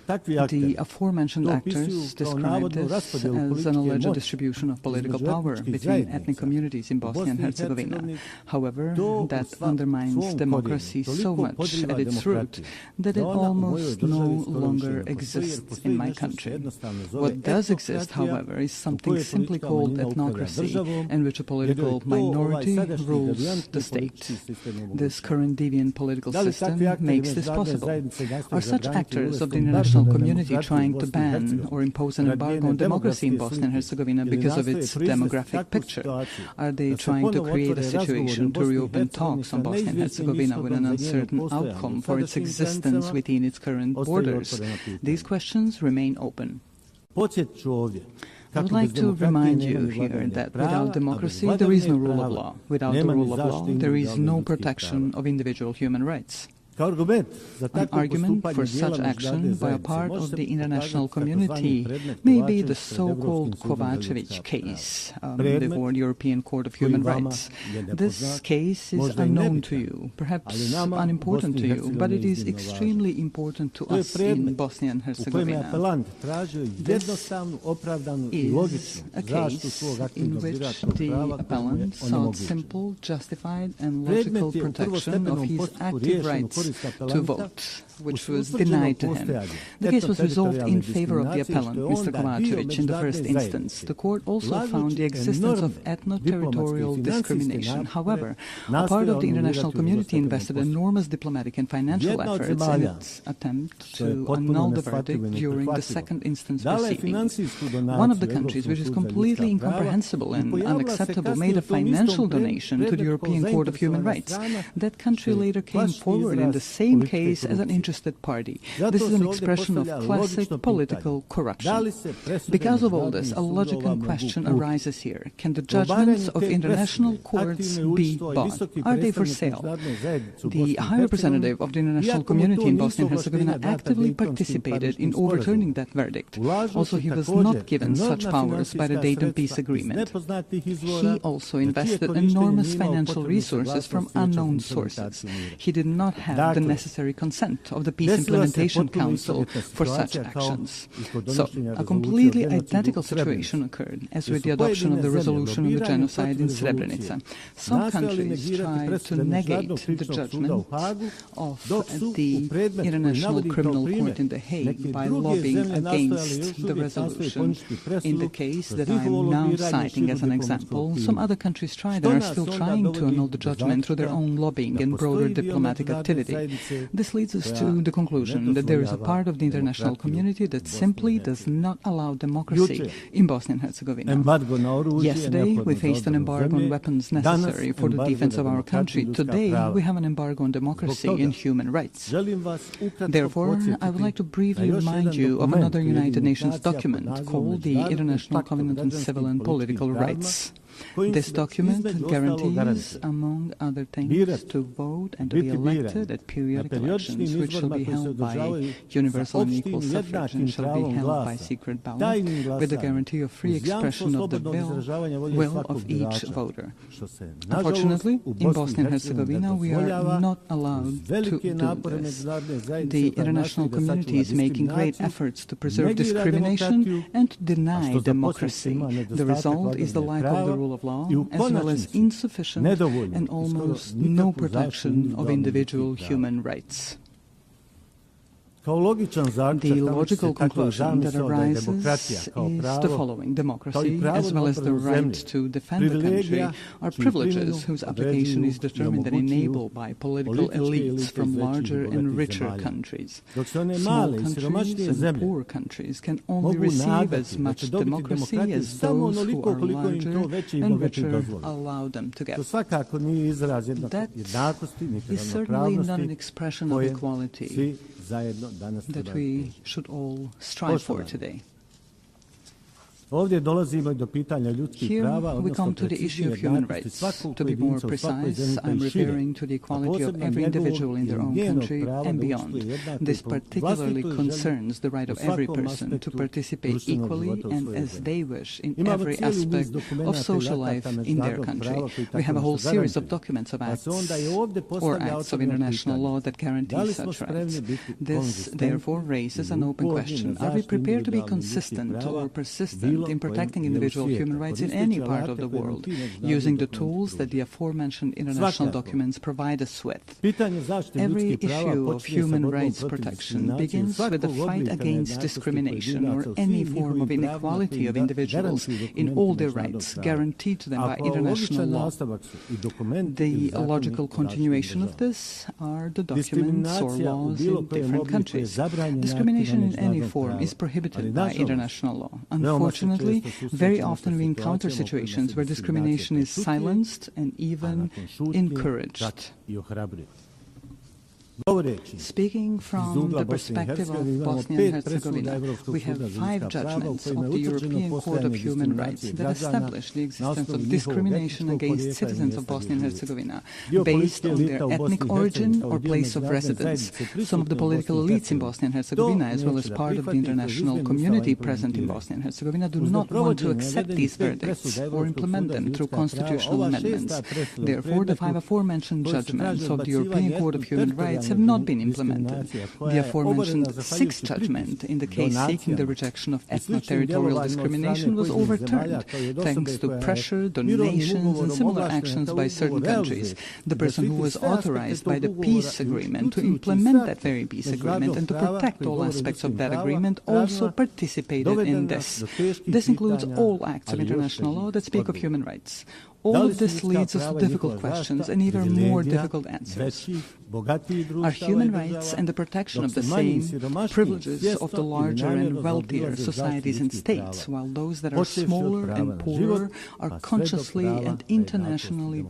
The aforementioned actors described this as an alleged distribution of political power between ethnic communities in Bosnia and Herzegovina. However, that undermines democracy so much at its root that it almost no longer exists in my country. What does exist, however, is something simply called ethnocracy, in which a political minority rules the state. This current deviant political system makes this possible. Are such actors of the international community trying to ban or impose an embargo on democracy in Bosnia and Herzegovina because of its demographic picture? Are they trying to create a situation to reopen talks on Bosnia and Herzegovina with an uncertain outcome for its existence within its current borders? These questions remain open. I would like to remind you here that without democracy, there is no rule of law. Without the rule of law, there is no protection of individual human rights. An argument for such action by a part of the international community may be the so-called Kovacevic case before the European Court of Human Rights. This case is unknown to you, perhaps unimportant to you, but it is extremely important to us in Bosnia and Herzegovina. This is a case in which the appellant sought simple, justified and logical protection of his active rights to vote, which was denied to him. The case was resolved in favor of the appellant, Mr. Kovacevic, in the first instance. The court also found the existence of ethno-territorial discrimination. However, a part of the international community invested enormous diplomatic and financial efforts in its attempt to annul the verdict during the second instance proceedings. One of the countries, which is completely incomprehensible and unacceptable, made a financial donation to the European Court of Human Rights. That country later came forward in the same case as an interested party. This is an expression of classic political corruption. Because of all this, a logical question arises here. Can the judgments of international courts be bought? Are they for sale? The High Representative of the international community in Bosnia and Herzegovina actively participated in overturning that verdict. Also, he was not given such powers by the Dayton Peace Agreement. He also invested enormous financial resources from unknown sources. He did not have the necessary consent of the Peace Implementation Council for such actions. So, a completely identical situation occurred as with the adoption of the resolution on the genocide in Srebrenica. Some countries tried to negate the judgment of the International Criminal Court in The Hague by lobbying against the resolution. In the case that I am now citing as an example, some other countries tried and are still trying to annul the judgment through their own lobbying and broader diplomatic activity. This leads us to the conclusion that there is a part of the international community that simply does not allow democracy in Bosnia and Herzegovina. Yesterday, we faced an embargo on weapons necessary for the defense of our country. Today, we have an embargo on democracy and human rights. Therefore, I would like to briefly remind you of another United Nations document called the International Covenant on Civil and Political Rights. This document guarantees, among other things, to vote and to be elected at periodic elections, which shall be held by universal and equal suffrage and shall be held by secret ballot, with the guarantee of free expression of the will of each voter. Unfortunately, in Bosnia and Herzegovina, we are not allowed to do this. The international community is making great efforts to preserve discrimination and to deny democracy. The result is the lack of the rule of law, as well as insufficient and almost no protection of individual human rights. The logical conclusion that arises is the following. Democracy, as well as the right to defend the country, are privileges whose application is determined and enabled by political elites from larger and richer countries. Small countries and poor countries can only receive as much democracy as those who are larger and richer allow them to get. That is certainly not an expression of equality that we should all strive for today. Ovdje dolazimo do pitanja ljudskih prava, we come to the issue of human rights. To be more precise, I'm referring to the equality of every individual in their own country and beyond. This particularly concerns the right of every person to participate equally and as they wish in every aspect of social life in their country. We have a whole series of documents of acts or acts of international law that guarantee such rights. This, therefore, raises an open question. Are we prepared to be consistent or persistent in protecting individual human rights in any part of the world, using the tools that the aforementioned international documents provide us with? Every issue of human rights protection begins with the fight against discrimination or any form of inequality of individuals in all their rights guaranteed to them by international law. The logical continuation of this are the documents or laws in different countries. Discrimination in any form is prohibited by international law. Unfortunately, very often we encounter situations where discrimination is silenced and even encouraged. Speaking from the perspective of Bosnia and Herzegovina, we have 5 judgments of the European Court of Human Rights that establish the existence of discrimination against citizens of Bosnia and Herzegovina based on their ethnic origin or place of residence. Some of the political elites in Bosnia and Herzegovina, as well as part of the international community present in Bosnia and Herzegovina, do not want to accept these verdicts or implement them through constitutional amendments. Therefore, the 5 aforementioned judgments of the European Court of Human Rights have not been implemented. The aforementioned 6th judgment in the case seeking the rejection of ethno-territorial discrimination was overturned thanks to pressure, donations and similar actions by certain countries. The person who was authorized by the peace agreement to implement that very peace agreement and to protect all aspects of that agreement also participated in this. This includes all acts of international law that speak of human rights. All of this leads us to difficult questions and even more difficult answers. Are human rights and the protection of the same privileges of the larger and wealthier societies and states, while those that are smaller and poorer are consciously and internationally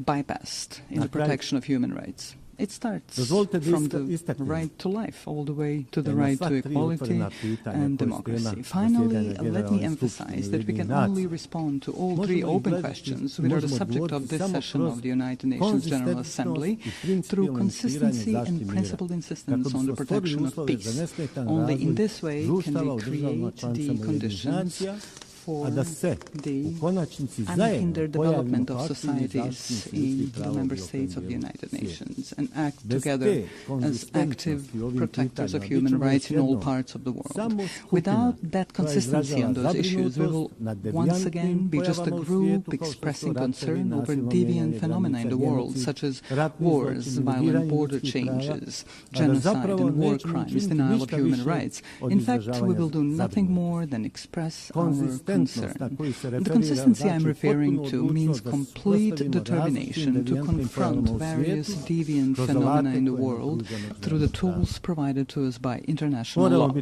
bypassed in the protection of human rights? It starts from the right to life all the way to the right to equality and democracy. Finally, let me emphasize that we can only respond to all 3 open questions which are the subject of this session of the United Nations General Assembly through consistency and principled insistence on the protection of peace. Only in this way can we create the conditions for the unhindered development of societies in the member states of the United Nations and act together as active protectors of human rights in all parts of the world. Without that consistency on those issues, we will once again be just a group expressing concern over deviant phenomena in the world, such as wars, violent border changes, genocide and war crimes, denial of human rights. In fact, we will do nothing more than express our concern. The consistency I'm referring to means complete determination to confront various deviant phenomena in the world through the tools provided to us by international law.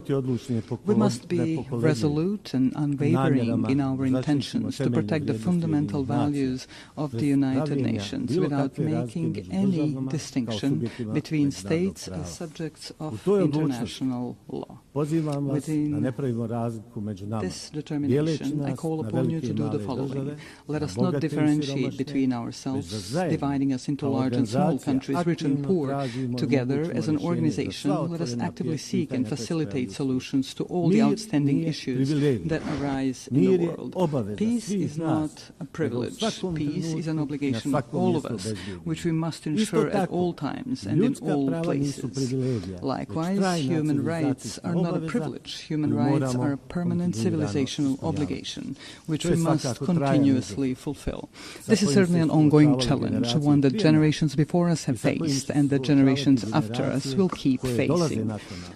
We must be resolute and unwavering in our intentions to protect the fundamental values of the United Nations without making any distinction between states as subjects of international law. Within this determination, I call upon you to do the following. Let us not differentiate between ourselves, dividing us into large and small countries, rich and poor. Together, as an organization, let us actively seek and facilitate solutions to all the outstanding issues that arise in the world. Peace is not a privilege. Peace is an obligation of all of us, which we must ensure at all times and in all places. Likewise, human rights are not a privilege. Human rights are a permanent civilizational obligation, which we must continuously fulfill. This is certainly an ongoing challenge, one that generations before us have faced and that generations after us will keep facing.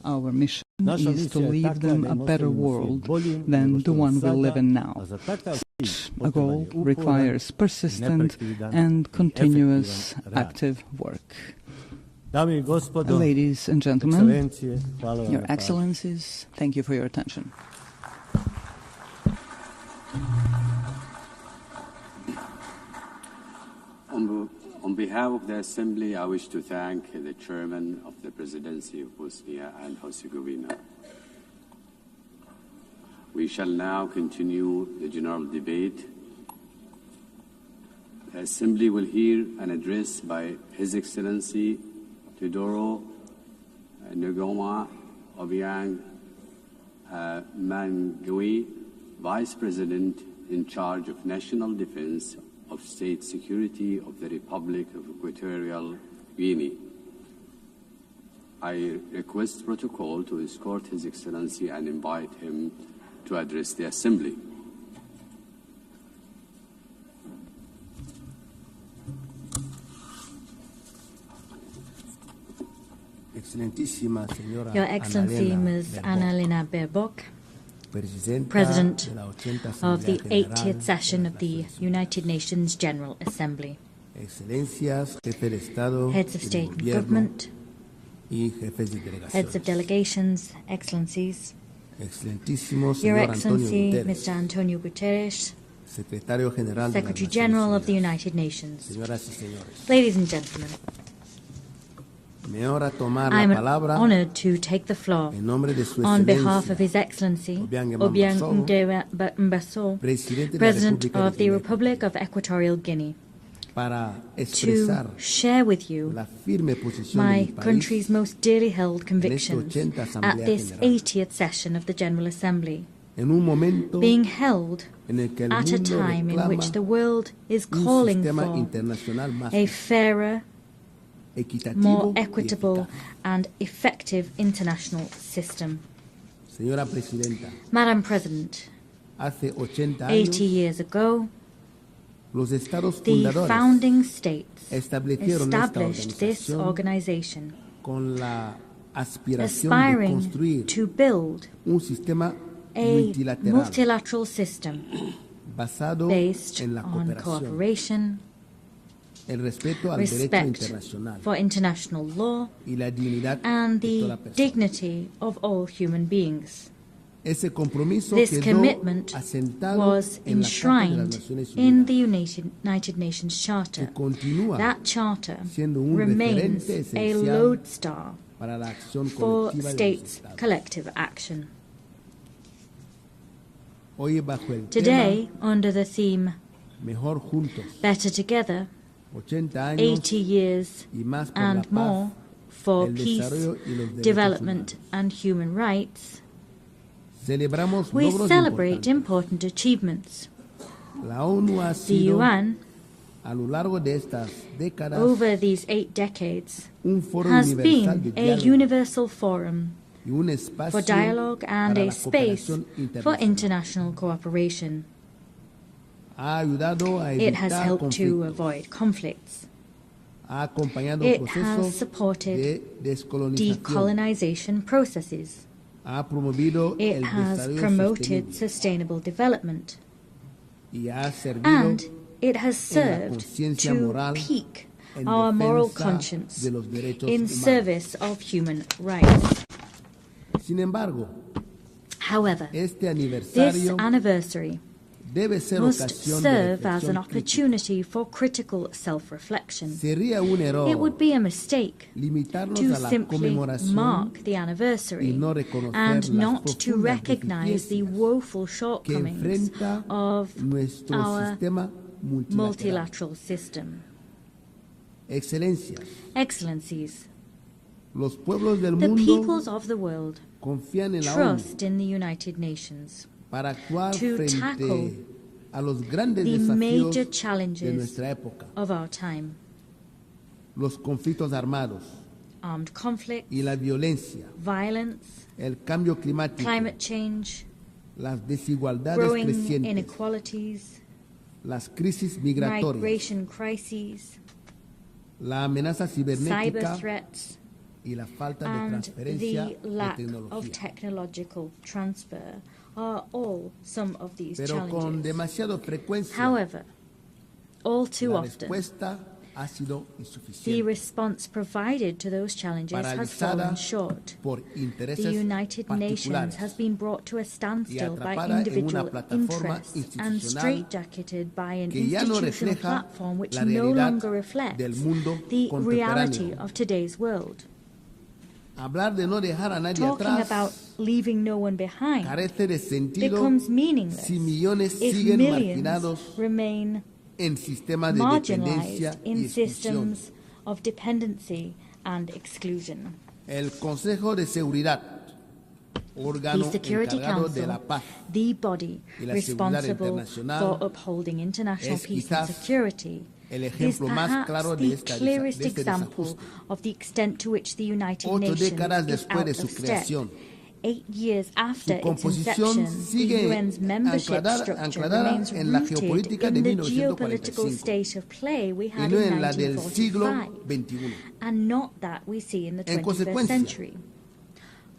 Our mission is to leave them a better world than the one we live in now. Such a goal requires persistent and continuous active work. Ladies and gentlemen, Your Excellencies, thank you for your attention. On behalf of the Assembly, I wish to thank the Chairman of the Presidency of Bosnia and Herzegovina. We shall now continue the general debate. The Assembly will hear an address by His Excellency Teodoro Ngoma Obiang Mangui, Vice President in charge of National Defense of State Security of the Republic of Equatorial Guinea. I request protocol to escort His Excellency and invite him to address the Assembly. Your Excellency Ms. Annalena Baerbock, President of the 80th session of the United Nations General Assembly, Heads of State and Government, Heads of Delegations, Excellencies, Your Excellency Mr. Antonio Guterres, Secretary General of the United Nations, ladies and gentlemen, I am honored to take the floor on behalf of His Excellency Obiang Mbaso, President of the Republic of Equatorial Guinea, to share with you my country's most dearly held convictions at this 80th session of the General Assembly, being held at a time in which the world is calling for a fairer, more equitable and effective international system. Madam President, 80 years ago, the founding states established this organization, aspiring to build a multilateral system based on cooperation, respect for international law, and the dignity of all human beings. This commitment was enshrined in the United Nations Charter. That charter remains a lodestar for states' collective action. Today, under the theme Better Together, 80 years and more for peace, development and human rights, we celebrate important achievements. The UN, over these 8 decades, has been a universal forum for dialogue and a space for international cooperation. It has helped to avoid conflicts. It has supported decolonization processes. It has promoted sustainable development. And it has served to pique our moral conscience in service of human rights. However, this anniversary must serve as an opportunity for critical self-reflection. It would be a mistake to simply mark the anniversary and not to recognize the woeful shortcomings of our multilateral system. Excellencies, the peoples of the world trust in the United Nations to tackle the major challenges of our time. Armed conflict, violence, climate change, growing inequalities, migration crises, cyber threats, and the lack of technological transfer are all some of these challenges. However, all too often, the response provided to those challenges has fallen short. The United Nations has been brought to a standstill by individual interests and straitjacketed by an institutional platform which no longer reflects the reality of today's world. Talking about leaving no one behind becomes meaningless if millions remain marginalized in systems of dependency and exclusion. The Security Council, the body responsible for upholding international peace and security, is perhaps the clearest example of the extent to which the United Nations is out of step. 8 years after its inception, the UN's membership structure remains rooted in the geopolitical state of play we had in 1945, and not that we see in the 21st century.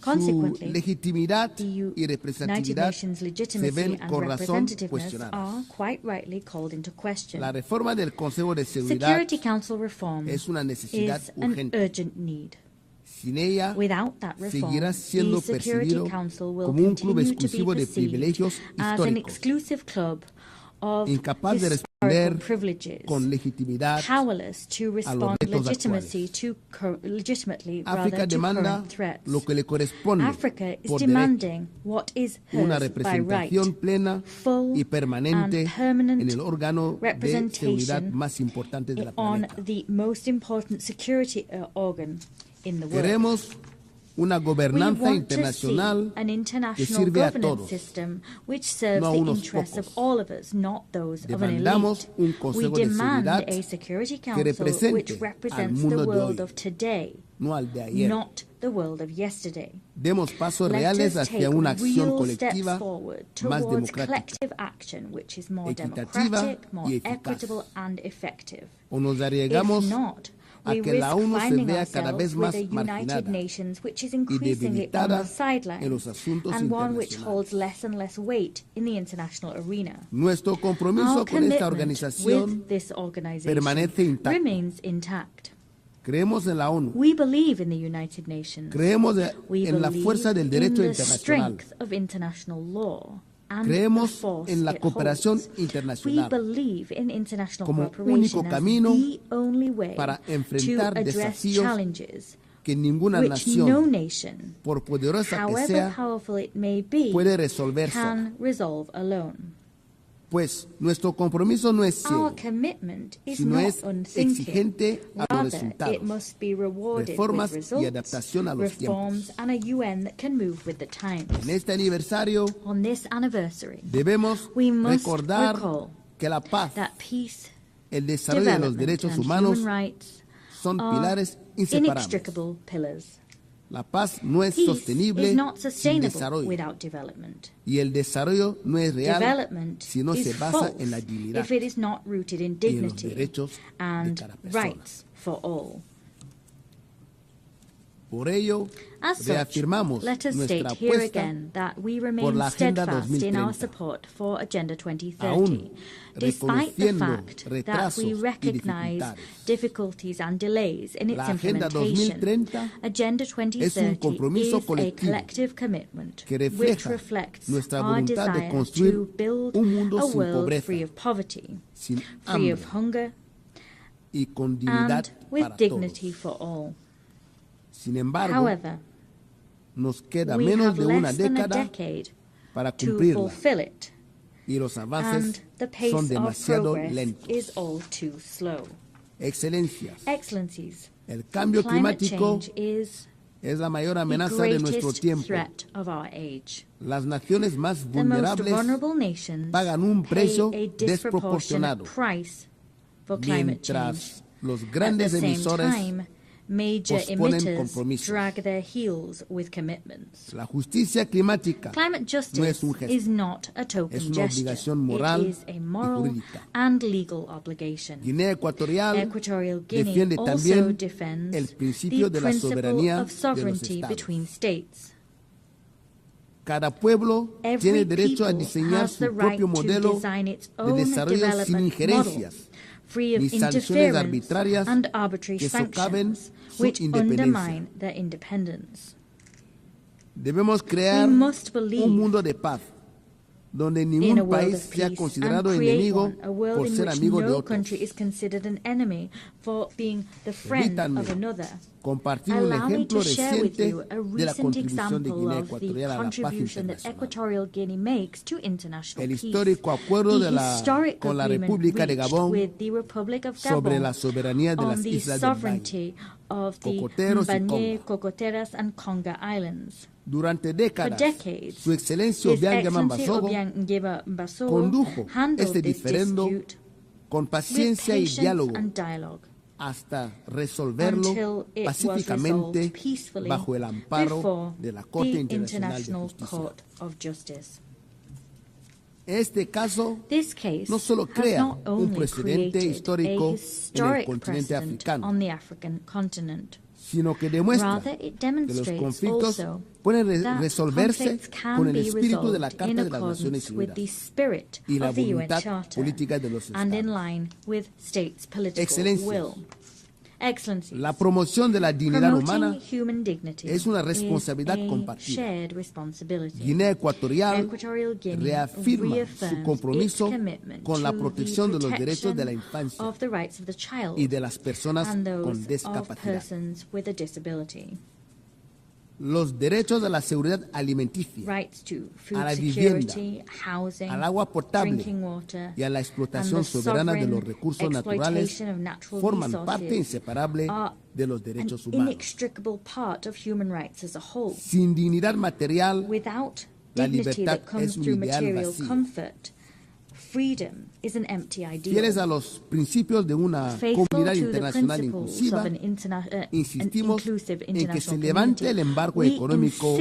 Consequently, the United Nations' legitimacy and representativeness are quite rightly called into question. Security Council reform is an urgent need. Without that reform, the Security Council will continue to be perceived as an exclusive club of historical privileges, powerless to respond legitimately to current threats. Africa is demanding what is hers by right, full and permanent representation on the most important security organ in the world. We want to see an international governance system which serves the interests of all of us, not those of an elite. We demand a Security Council which represents the world of today, not the world of yesterday. Let us take real steps forward towards collective action which is more democratic, more equitable and effective. If not, we risk finding ourselves with a United Nations which is increasingly on the sidelines and one which holds less and less weight in the international arena. Our commitment with this organization remains intact. We believe in the United Nations. We believe in the strength of international law. Creemos en la cooperación internacional como único camino para enfrentar desafíos que ninguna nación, por poderosa que sea, puede resolver sola. Pues nuestro compromiso no es ciego, sino es exigente a los resultados, reformas y adaptación a los tiempos. En este aniversario, debemos recordar que la paz, el desarrollo de los derechos humanos son pilares inseparables. La paz no es sostenible sin desarrollo, y el desarrollo no es real si no se basa en la dignidad y en los derechos de cada persona. Por ello, reafirmamos nuestra apuesta por la Agenda 2030, aún reconociendo retrasos y dificultades. La Agenda 2030 es un compromiso colectivo que refleja nuestra voluntad de construir un mundo sin pobreza, sin hambre y con dignidad para todos. Sin embargo, nos queda menos de una década para cumplirla y los avances son demasiado lentos. Excelencias, el cambio climático es la mayor amenaza de nuestro tiempo. Las naciones más vulnerables pagan un precio desproporcionado, mientras los grandes emisores posponen compromisos. La justicia climática no es un gesto, es una obligación moral y jurídica. Guinea Ecuatorial defiende también el principio de la soberanía de los estados. Cada pueblo tiene derecho a diseñar su propio modelo de desarrollo sin injerencias ni sanciones arbitrarias que socaven su independencia. Debemos crear un mundo de paz, donde ningún país sea considerado enemigo por ser amigo de otros. Compartir un ejemplo reciente de la contribución de Guinea Ecuatorial a la paz internacional. El histórico acuerdo con la República de Gabón sobre la soberanía de las islas del Valle, Cocoteros y Conga. Durante décadas, Su Excelencia Obiang Basogo condujo este diferendo con paciencia y diálogo hasta resolverlo pacíficamente bajo el amparo de la Corte Internacional de Justicia. Este caso no solo crea un precedente histórico en el continente africano, sino que demuestra que los conflictos pueden resolverse con el espíritu de la Carta de las Naciones Unidas y la voluntad política de los Estados. Excelencia, la promoción de la dignidad humana es una responsabilidad compartida. Guinea Ecuatorial reafirma su compromiso con la protección de los derechos de la infancia y de las personas con discapacidad. Los derechos a la seguridad alimenticia, a la vivienda, al agua potable y a la explotación soberana de los recursos naturales forman parte inseparable de los derechos humanos. Sin dignidad material, la libertad es un ideal vacío. Fieles a los principios de una comunidad internacional inclusiva, insistimos en que se levante el embargo económico,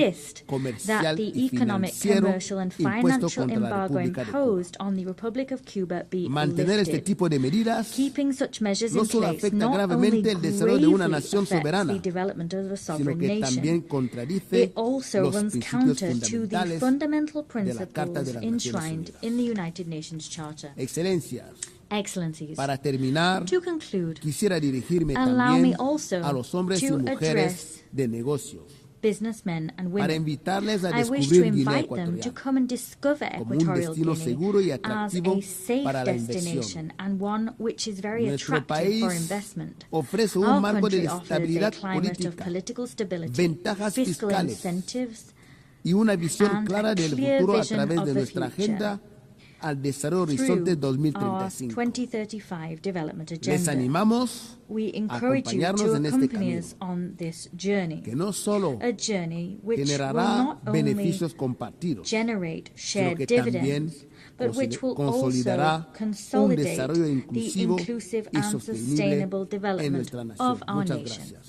comercial y financiero impuesto contra la República de Cuba. Mantener este tipo de medidas no solo afecta gravemente el desarrollo de una nación soberana, sino que también contradice los principios fundamentales de la Carta de las Naciones Unidas. Excelencies, para terminar, quisiera dirigirme también a los hombres y mujeres de negocios para invitarles a descubrir Guinea Ecuatorial como un destino seguro y atractivo para la inversión. Nuestro país ofrece un marco de estabilidad política, ventajas fiscales y una visión clara del futuro a través de nuestra agenda al desarrollo Horizonte 2035. Les animamos a acompañarnos en este camino, que no solo generará beneficios compartidos, sino que también consolidará un desarrollo inclusivo y sostenible en nuestra nación. Muchas gracias.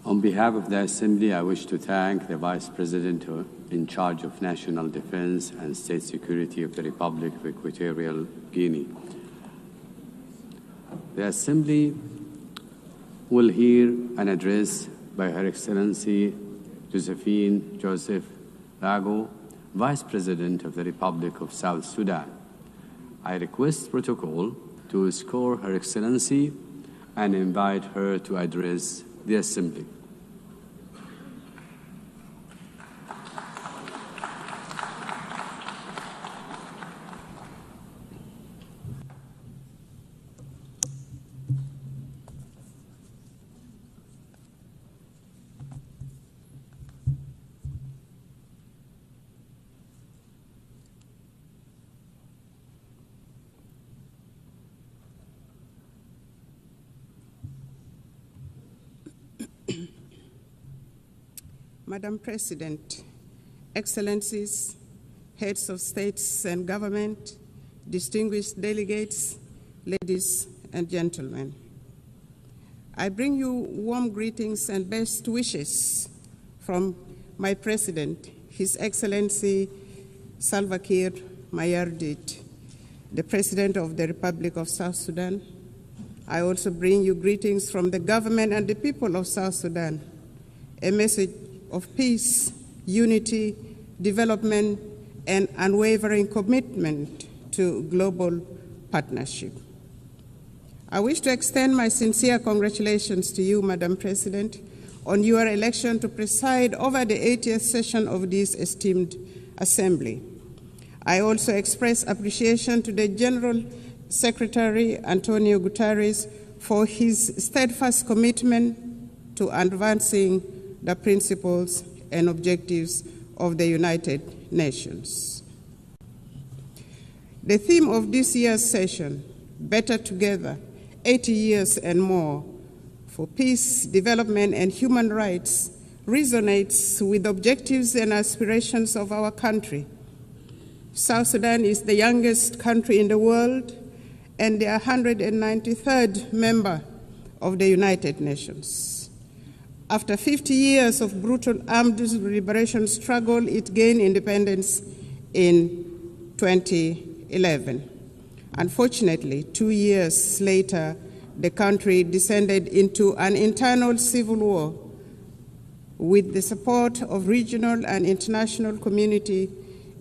On behalf of the Assembly, I wish to thank the Vice President in charge of National Defense and State Security of the Republic of Equatorial Guinea. The Assembly will hear an address by Her Excellency Josephine Joseph Lago, Vice President of the Republic of South Sudan. I request protocol to escort Her Excellency and invite her to address the Assembly. Madam President, Excellencies, heads of states and government, distinguished delegates, ladies and gentlemen. I bring you warm greetings and best wishes from my President, His Excellency Salva Kiir Mayardit, the President of the Republic of South Sudan. I also bring you greetings from the government and the people of South Sudan, a message of peace, unity, development, and unwavering commitment to global partnership. I wish to extend my sincere congratulations to you, Madam President, on your election to preside over the 80th session of this esteemed Assembly. I also express appreciation to the General Secretary, Antonio Guterres, for his steadfast commitment to advancing the principles and objectives of the United Nations. The theme of this year's session, Better Together, 80 years and more, for peace, development, and human rights, resonates with the objectives and aspirations of our country. South Sudan is the youngest country in the world and the 193rd member of the United Nations. After 50 years of brutal armed liberation struggle, it gained independence in 2011. Unfortunately, 2 years later, the country descended into an internal civil war. With the support of regional and international community,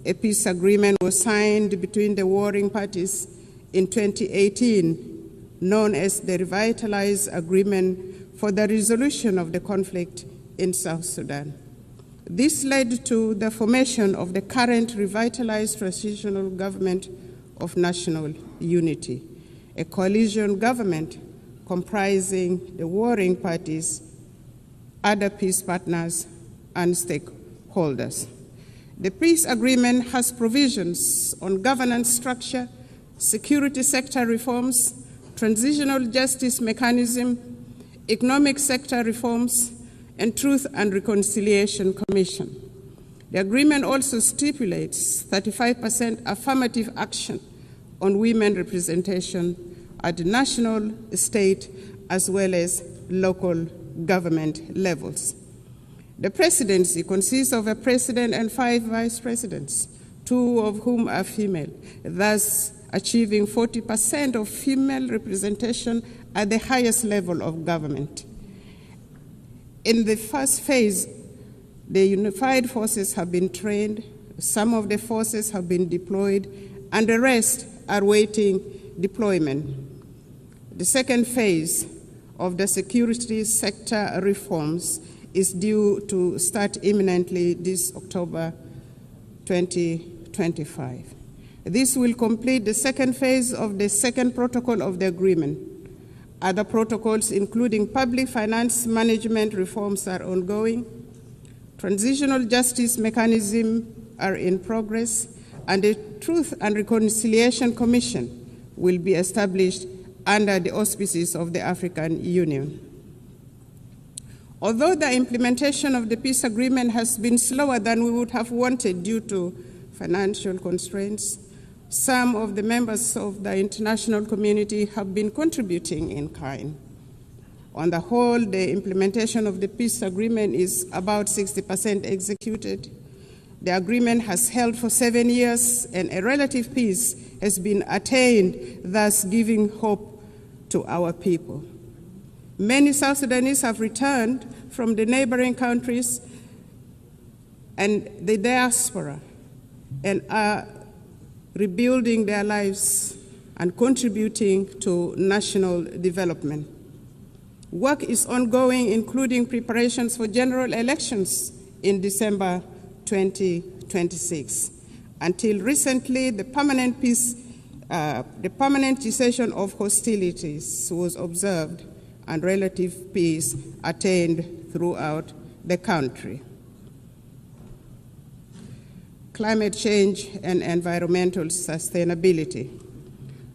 a peace agreement was signed between the warring parties in 2018, known as the Revitalized Agreement for the Resolution of the Conflict in South Sudan. This led to the formation of the current revitalized transitional government of national unity, a coalition government comprising the warring parties, other peace partners, and stakeholders. The peace agreement has provisions on governance structure, security sector reforms, transitional justice mechanism, economic sector reforms, and Truth and Reconciliation Commission. The agreement also stipulates 35% affirmative action on women representation at the national, state, as well as local government levels. The presidency consists of a president and 5 vice presidents, 2 of whom are female, thus achieving 40% of female representation at the highest level of government. In the first phase, the unified forces have been trained, some of the forces have been deployed, and the rest are waiting deployment. The second phase of the security sector reforms is due to start imminently this October 2025. This will complete the second phase of the second protocol of the agreement. Other protocols, including public finance management reforms, are ongoing. Transitional justice mechanisms are in progress, and the Truth and Reconciliation Commission will be established under the auspices of the African Union. Although the implementation of the peace agreement has been slower than we would have wanted due to financial constraints, some of the members of the international community have been contributing in kind. On the whole, the implementation of the peace agreement is about 60% executed. The agreement has held for 7 years, and a relative peace has been attained, thus giving hope to our people. Many South Sudanese have returned from the neighboring countries and the diaspora and are rebuilding their lives and contributing to national development. Work is ongoing, including preparations for general elections in December 2026. Until recently, the permanent cessation of hostilities was observed and relative peace attained throughout the country. Climate change and environmental sustainability.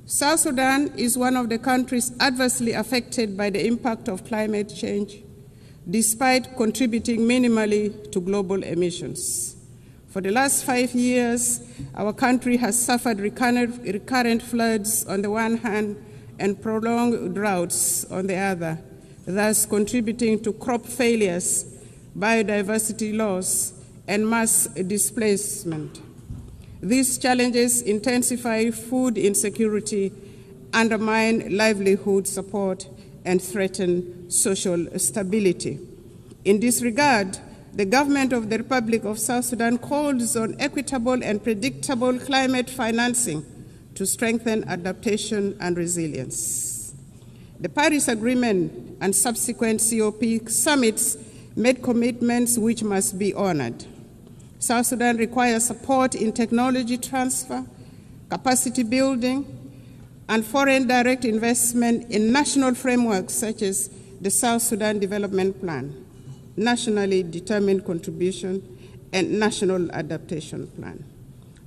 South Sudan is one of the countries adversely affected by the impact of climate change, despite contributing minimally to global emissions. For the last 5 years, our country has suffered recurrent floods on the one hand and prolonged droughts on the other, thus contributing to crop failures, biodiversity loss, and mass displacement. These challenges intensify food insecurity, undermine livelihood support, and threaten social stability. In this regard, the government of the Republic of South Sudan calls on equitable and predictable climate financing to strengthen adaptation and resilience. The Paris Agreement and subsequent COP summits made commitments which must be honored. South Sudan requires support in technology transfer, capacity building, and foreign direct investment in national frameworks such as the South Sudan Development Plan, nationally determined contribution, and national adaptation plan.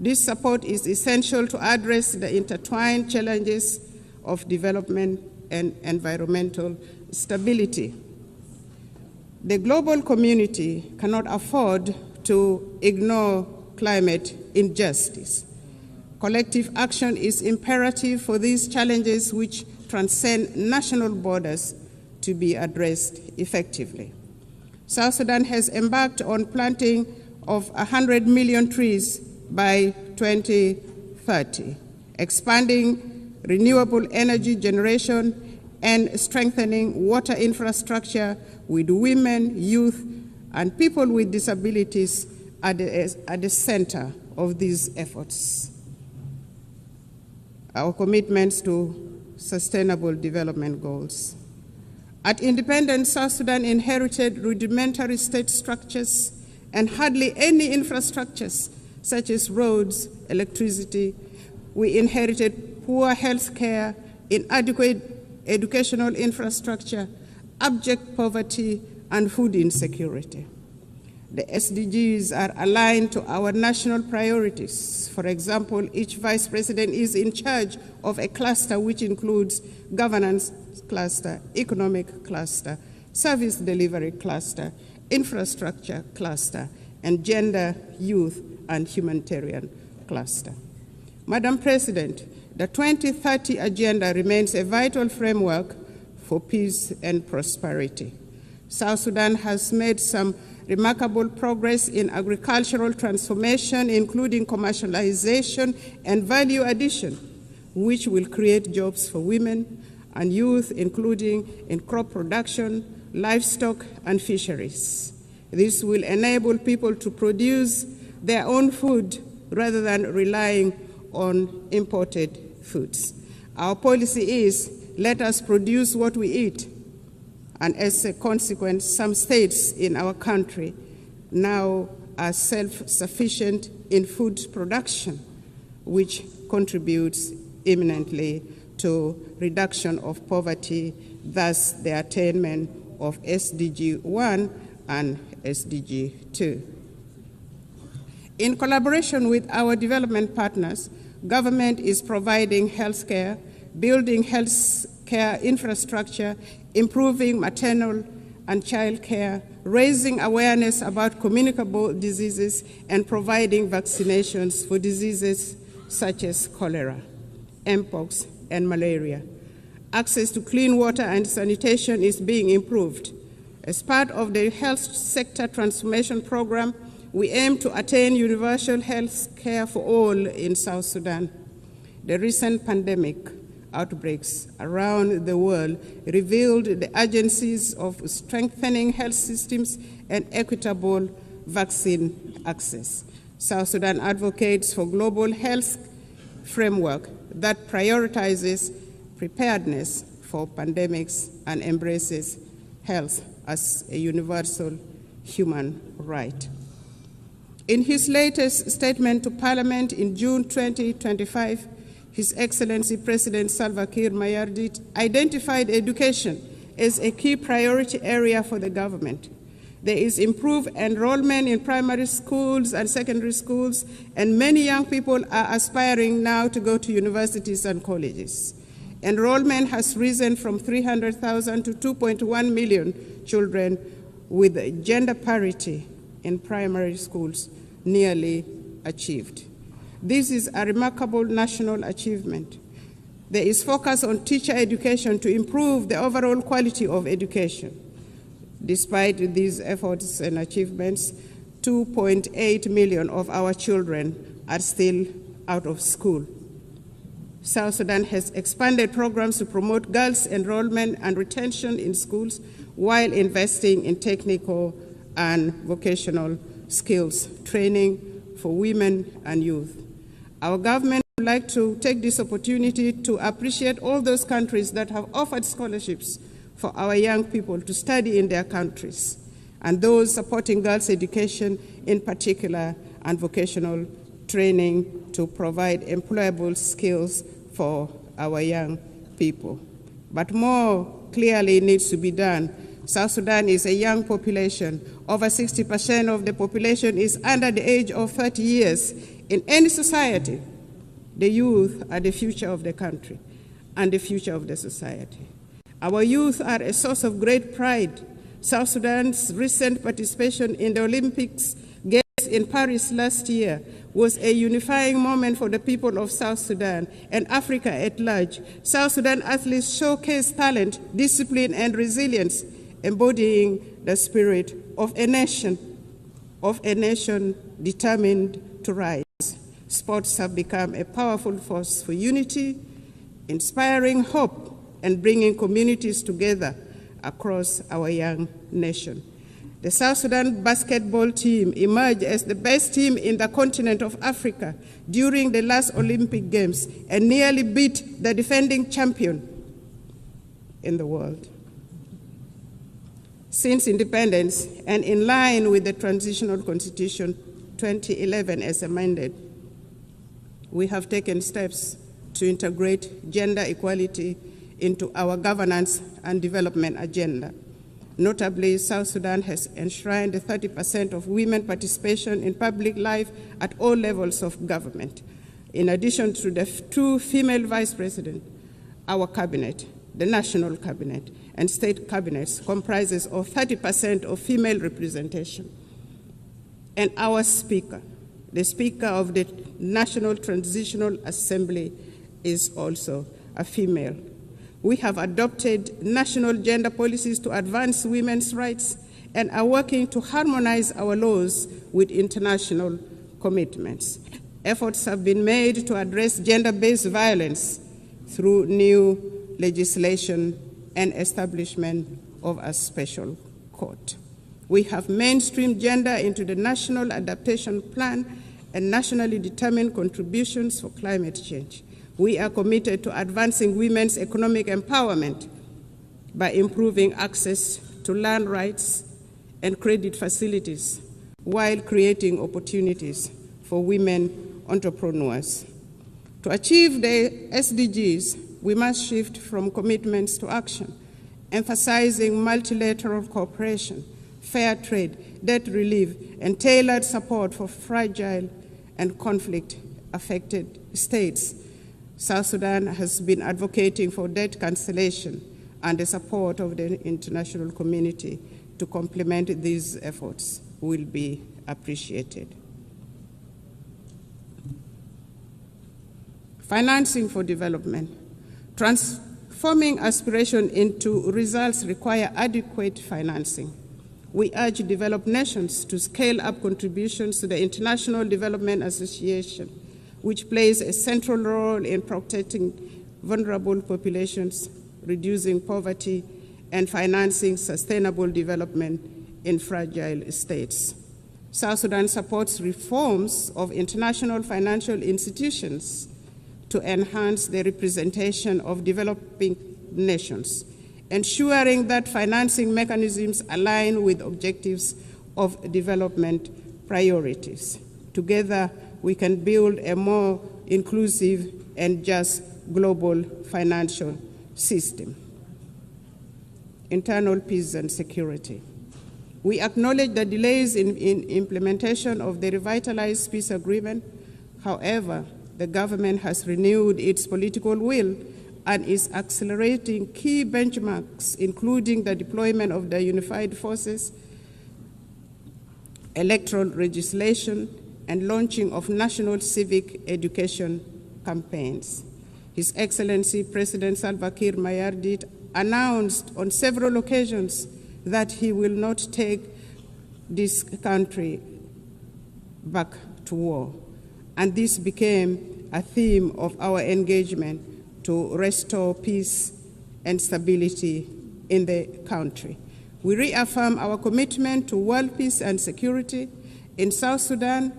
This support is essential to address the intertwined challenges of development and environmental stability. The global community cannot afford to ignore climate injustice. Collective action is imperative for these challenges which transcend national borders to be addressed effectively. South Sudan has embarked on planting of 100 million trees by 2030, expanding renewable energy generation and strengthening water infrastructure with women, youth, and people with disabilities at the center of these efforts. Our commitments to sustainable development goals. At independence, South Sudan inherited rudimentary state structures and hardly any infrastructures such as roads, electricity. We inherited poor health care, inadequate educational infrastructure, abject poverty, and food insecurity. The SDGs are aligned to our national priorities. For example, each vice president is in charge of a cluster which includes governance cluster, economic cluster, service delivery cluster, infrastructure cluster, and gender, youth, and humanitarian cluster. Madam President, the 2030 Agenda remains a vital framework for peace and prosperity. South Sudan has made some remarkable progress in agricultural transformation, including commercialization and value addition, which will create jobs for women and youth, including in crop production, livestock, and fisheries. This will enable people to produce their own food rather than relying on imported foods. Our policy is, let us produce what we eat. And as a consequence, some states in our country now are self-sufficient in food production, which contributes eminently to reduction of poverty, thus the attainment of SDG 1 and SDG 2. In collaboration with our development partners, government is providing health care, building health care infrastructure, improving maternal and child care, raising awareness about communicable diseases, and providing vaccinations for diseases such as cholera, mpox, and malaria. Access to clean water and sanitation is being improved. As part of the health sector transformation program, we aim to attain universal health care for all in South Sudan. The recent pandemic outbreaks around the world revealed the urgencies of strengthening health systems and equitable vaccine access. South Sudan advocates for global health framework that prioritizes preparedness for pandemics and embraces health as a universal human right. In his latest statement to Parliament in June 2025, His Excellency President Salva Kiir Mayardit identified education as a key priority area for the government. There is improved enrollment in primary schools and secondary schools, and many young people are aspiring now to go to universities and colleges. Enrollment has risen from 300,000 to 2.1 million children, with gender parity in primary schools nearly achieved. This is a remarkable national achievement. There is focus on teacher education to improve the overall quality of education. Despite these efforts and achievements, 2.8 million of our children are still out of school. South Sudan has expanded programs to promote girls' enrollment and retention in schools while investing in technical and vocational skills training for women and youth. Our government would like to take this opportunity to appreciate all those countries that have offered scholarships for our young people to study in their countries, and those supporting girls' education in particular and vocational training to provide employable skills for our young people. But more clearly needs to be done. South Sudan is a young population. Over 60% of the population is under the age of 30 years. In any society, the youth are the future of the country and the future of the society. Our youth are a source of great pride. South Sudan's recent participation in the Olympics Games in Paris last year was a unifying moment for the people of South Sudan and Africa at large. South Sudan athletes showcased talent, discipline, and resilience, embodying the spirit of a nation determined to rise. Sports have become a powerful force for unity, inspiring hope, and bringing communities together across our young nation. The South Sudan basketball team emerged as the best team in the continent of Africa during the last Olympic Games and nearly beat the defending champion in the world. Since independence, and in line with the Transitional Constitution 2011 as amended, we have taken steps to integrate gender equality into our governance and development agenda. Notably, South Sudan has enshrined 30% of women participation in public life at all levels of government. In addition to the two female vice presidents, our cabinet, the national cabinet, and state cabinets comprises of 30% of female representation. And our speaker, the Speaker of the National Transitional Assembly, is also a female. We have adopted national gender policies to advance women's rights and are working to harmonize our laws with international commitments. Efforts have been made to address gender-based violence through new legislation and establishment of a special court. We have mainstreamed gender into the National Adaptation Plan and nationally determined contributions for climate change. We are committed to advancing women's economic empowerment by improving access to land rights and credit facilities while creating opportunities for women entrepreneurs. To achieve the SDGs, we must shift from commitments to action, emphasizing multilateral cooperation, fair trade, debt relief, and tailored support for fragile and conflict-affected states. South Sudan has been advocating for debt cancellation and the support of the international community to complement these efforts will be appreciated. Financing for development. Transforming aspiration into results require adequate financing. We urge developed nations to scale up contributions to the International Development Association, which plays a central role in protecting vulnerable populations, reducing poverty, and financing sustainable development in fragile states. South Sudan supports reforms of international financial institutions to enhance the representation of developing nations, ensuring that financing mechanisms align with objectives of development priorities. Together, we can build a more inclusive and just global financial system. Internal peace and security. We acknowledge the delays in implementation of the revitalized peace agreement. However, the government has renewed its political will and is accelerating key benchmarks, including the deployment of the unified forces, electoral legislation, and launching of national civic education campaigns. His Excellency President Salva Kiir Mayardit announced on several occasions that he will not take this country back to war. And this became a theme of our engagement to restore peace and stability in the country. We reaffirm our commitment to world peace and security. In South Sudan,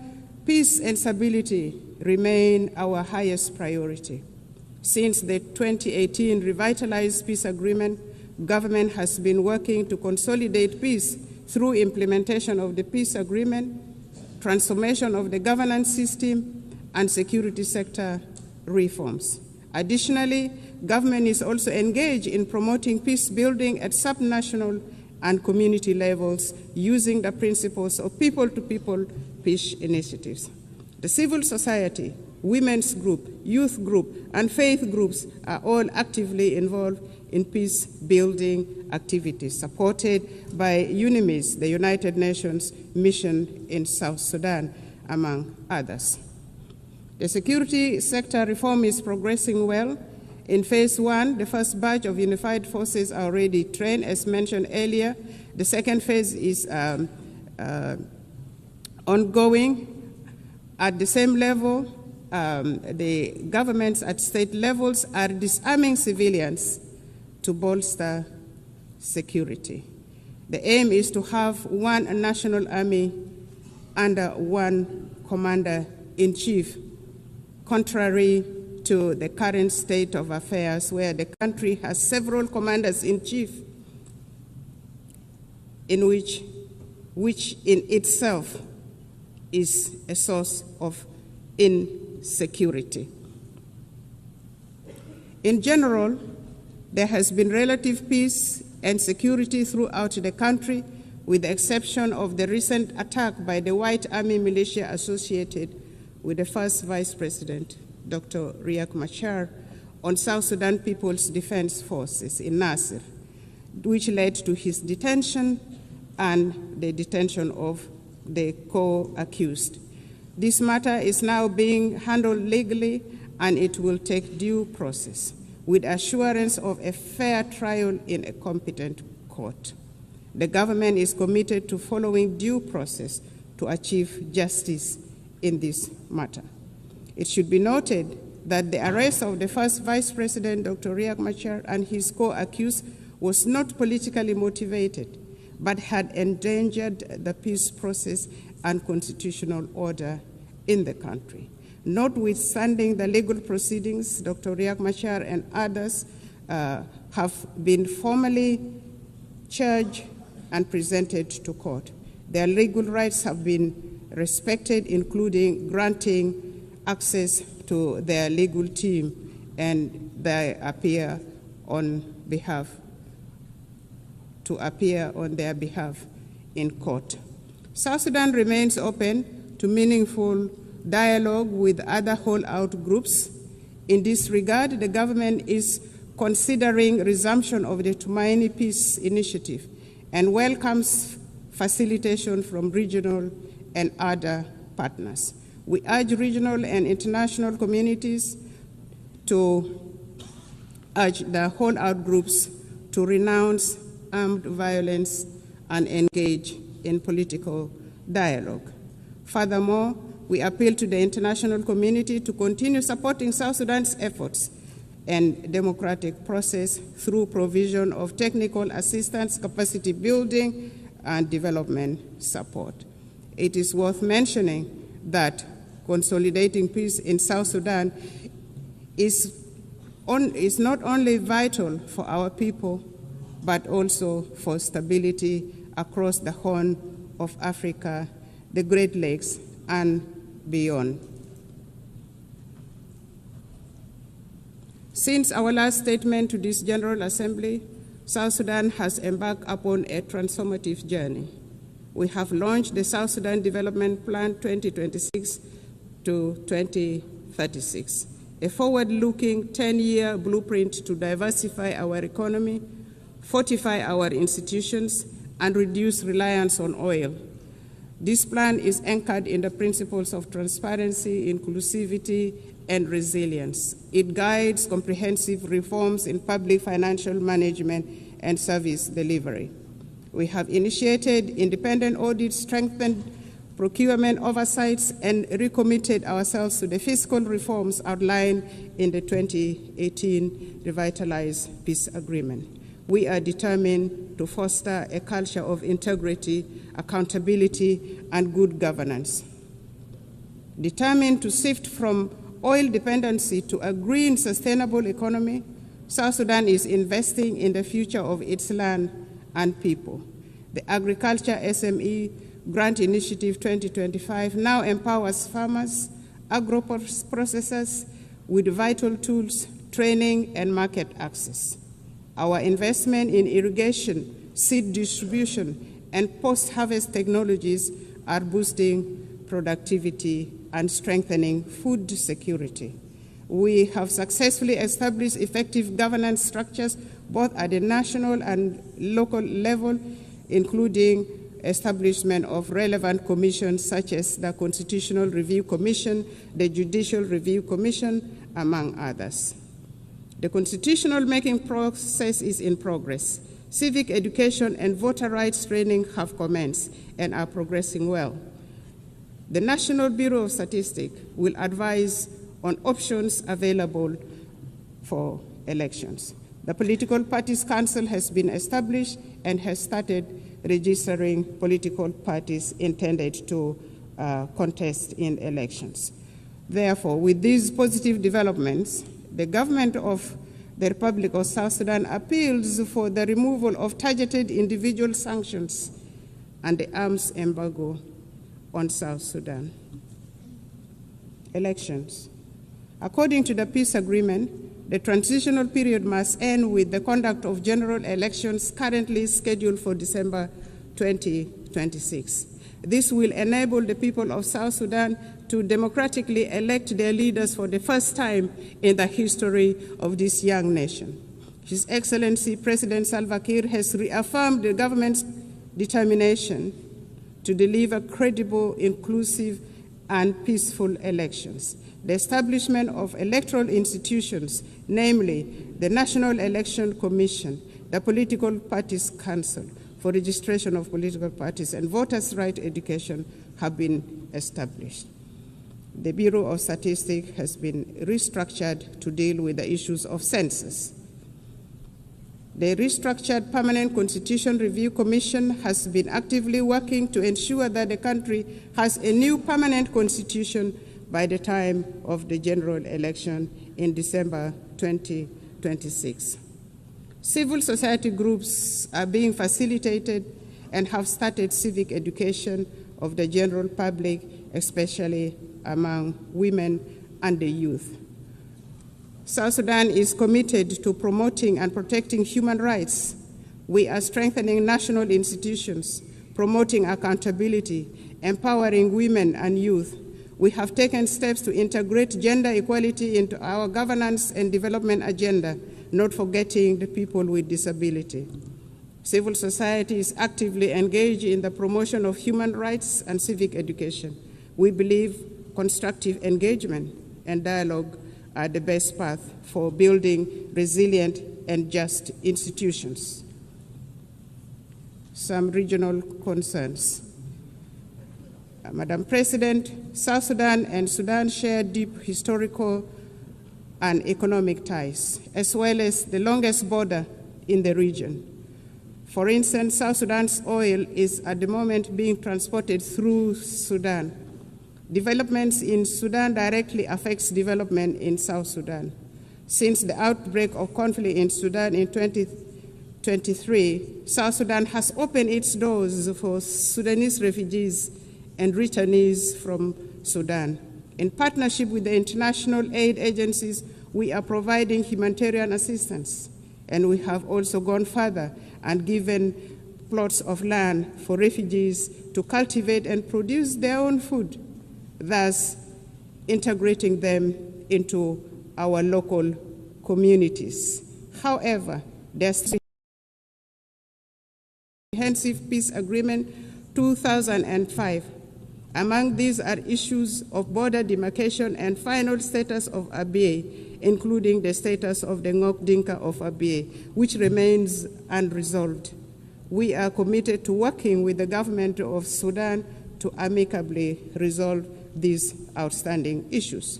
peace and stability remain our highest priority. Since the 2018 revitalized peace agreement, government has been working to consolidate peace through implementation of the peace agreement, transformation of the governance system, and security sector reforms. Additionally, government is also engaged in promoting peace building at subnational and community levels using the principles of people-to-people peace initiatives. The civil society, women's group, youth group, and faith groups are all actively involved in peace-building activities supported by UNIMIS, the United Nations mission in South Sudan, among others. The security sector reform is progressing well. In phase one, the first batch of unified forces are already trained, as mentioned earlier. The second phase is ongoing. At the same level, the governments at state levels are disarming civilians to bolster security. The aim is to have one national army under one commander-in-chief, contrary to the current state of affairs where the country has several commanders-in-chief, which in itself is a source of insecurity. In general, there has been relative peace and security throughout the country, with the exception of the recent attack by the White Army militia associated with the first Vice President, Dr. Riek Machar, on South Sudan People's Defense Forces in Nasir, which led to his detention and the detention of the co-accused. This matter is now being handled legally, and it will take due process, with assurance of a fair trial in a competent court. The government is committed to following due process to achieve justice in this matter. It should be noted that the arrest of the first Vice President, Dr. Riek Machar, and his co-accused was not politically motivated, but had endangered the peace process and constitutional order in the country. Notwithstanding the legal proceedings, Dr. Riek Machar and others have been formally charged and presented to court. Their legal rights have been respected, including granting access to their legal team, and they appear on their behalf in court. South Sudan remains open to meaningful dialogue with other holdout groups. In this regard, the government is considering resumption of the Tumaini Peace Initiative and welcomes facilitation from regional and other partners. We urge regional and international communities to urge the holdout groups to renounce armed violence and engage in political dialogue. Furthermore, we appeal to the international community to continue supporting South Sudan's efforts and democratic process through provision of technical assistance, capacity building, and development support. It is worth mentioning that consolidating peace in South Sudan is not only vital for our people, but also for stability across the Horn of Africa, the Great Lakes, and beyond. Since our last statement to this General Assembly, South Sudan has embarked upon a transformative journey. We have launched the South Sudan Development Plan 2026 to 2036, a forward-looking 10-year blueprint to diversify our economy, fortify our institutions, and reduce reliance on oil. This plan is anchored in the principles of transparency, inclusivity, and resilience. It guides comprehensive reforms in public financial management and service delivery. We have initiated independent audits, strengthened procurement oversights, and recommitted ourselves to the fiscal reforms outlined in the 2018 revitalized peace agreement. We are determined to foster a culture of integrity, accountability, and good governance. Determined to shift from oil dependency to a green, sustainable economy, South Sudan is investing in the future of its land and people. The Agriculture SME Grant Initiative 2025 now empowers farmers, agro-processors with vital tools, training, and market access. Our investment in irrigation, seed distribution, and post-harvest technologies are boosting productivity and strengthening food security. We have successfully established effective governance structures both at the national and local level, including establishment of relevant commissions such as the Constitutional Review Commission, the Judicial Review Commission, among others. The constitutional making process is in progress. Civic education and voter rights training have commenced and are progressing well. The National Bureau of Statistics will advise on options available for elections. The Political Parties Council has been established and has started registering political parties intended to contest in elections. Therefore, with these positive developments, the government of the Republic of South Sudan appeals for the removal of targeted individual sanctions and the arms embargo on South Sudan. Elections. According to the peace agreement, the transitional period must end with the conduct of general elections currently scheduled for December 2026. This will enable the people of South Sudan to democratically elect their leaders for the first time in the history of this young nation. His Excellency President Salva Kiir has reaffirmed the government's determination to deliver credible, inclusive, and peaceful elections. The establishment of electoral institutions, namely the National Election Commission, the Political Parties Council for registration of political parties, and voters' right education have been established. The Bureau of Statistics has been restructured to deal with the issues of census. The restructured Permanent Constitution Review Commission has been actively working to ensure that the country has a new permanent constitution by the time of the general election in December 2026. Civil society groups are being facilitated and have started civic education of the general public, especially among women and the youth. South Sudan is committed to promoting and protecting human rights. We are strengthening national institutions, promoting accountability, empowering women and youth. We have taken steps to integrate gender equality into our governance and development agenda, not forgetting the people with disability. Civil society is actively engaged in the promotion of human rights and civic education. We believe constructive engagement and dialogue are the best path for building resilient and just institutions. Some regional concerns. Madam President, South Sudan and Sudan share deep historical and economic ties, as well as the longest border in the region. For instance, South Sudan's oil is at the moment being transported through Sudan. Developments in Sudan directly affects development in South Sudan. Since the outbreak of conflict in Sudan in 2023, South Sudan has opened its doors for Sudanese refugees and returnees from Sudan. In partnership with the international aid agencies, we are providing humanitarian assistance, and we have also gone further and given plots of land for refugees to cultivate and produce their own food, thus integrating them into our local communities. However, there's a comprehensive peace agreement 2005. Among these are issues of border demarcation and final status of Abyei, including the status of the Ngok Dinka of Abyei, which remains unresolved. We are committed to working with the government of Sudan to amicably resolve these outstanding issues.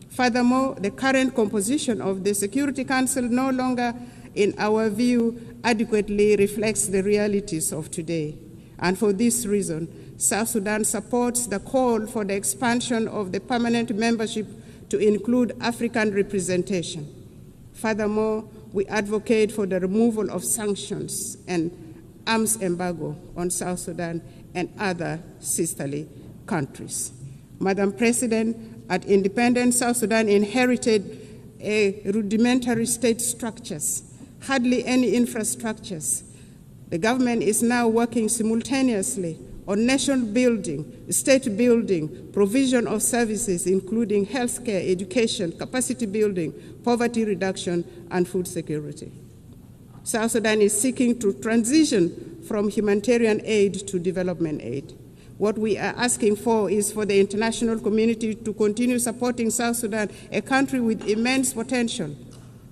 Furthermore, the current composition of the Security Council no longer, in our view, adequately reflects the realities of today. And for this reason, South Sudan supports the call for the expansion of the permanent membership to include African representation. Furthermore, we advocate for the removal of sanctions and arms embargo on South Sudan and other sisterly countries. Madam President, at independent South Sudan inherited rudimentary state structures, hardly any infrastructures. The government is now working simultaneously on nation building, state building, provision of services including healthcare, education, capacity building, poverty reduction, and food security. South Sudan is seeking to transition from humanitarian aid to development aid. What we are asking for is for the international community to continue supporting South Sudan, a country with immense potential,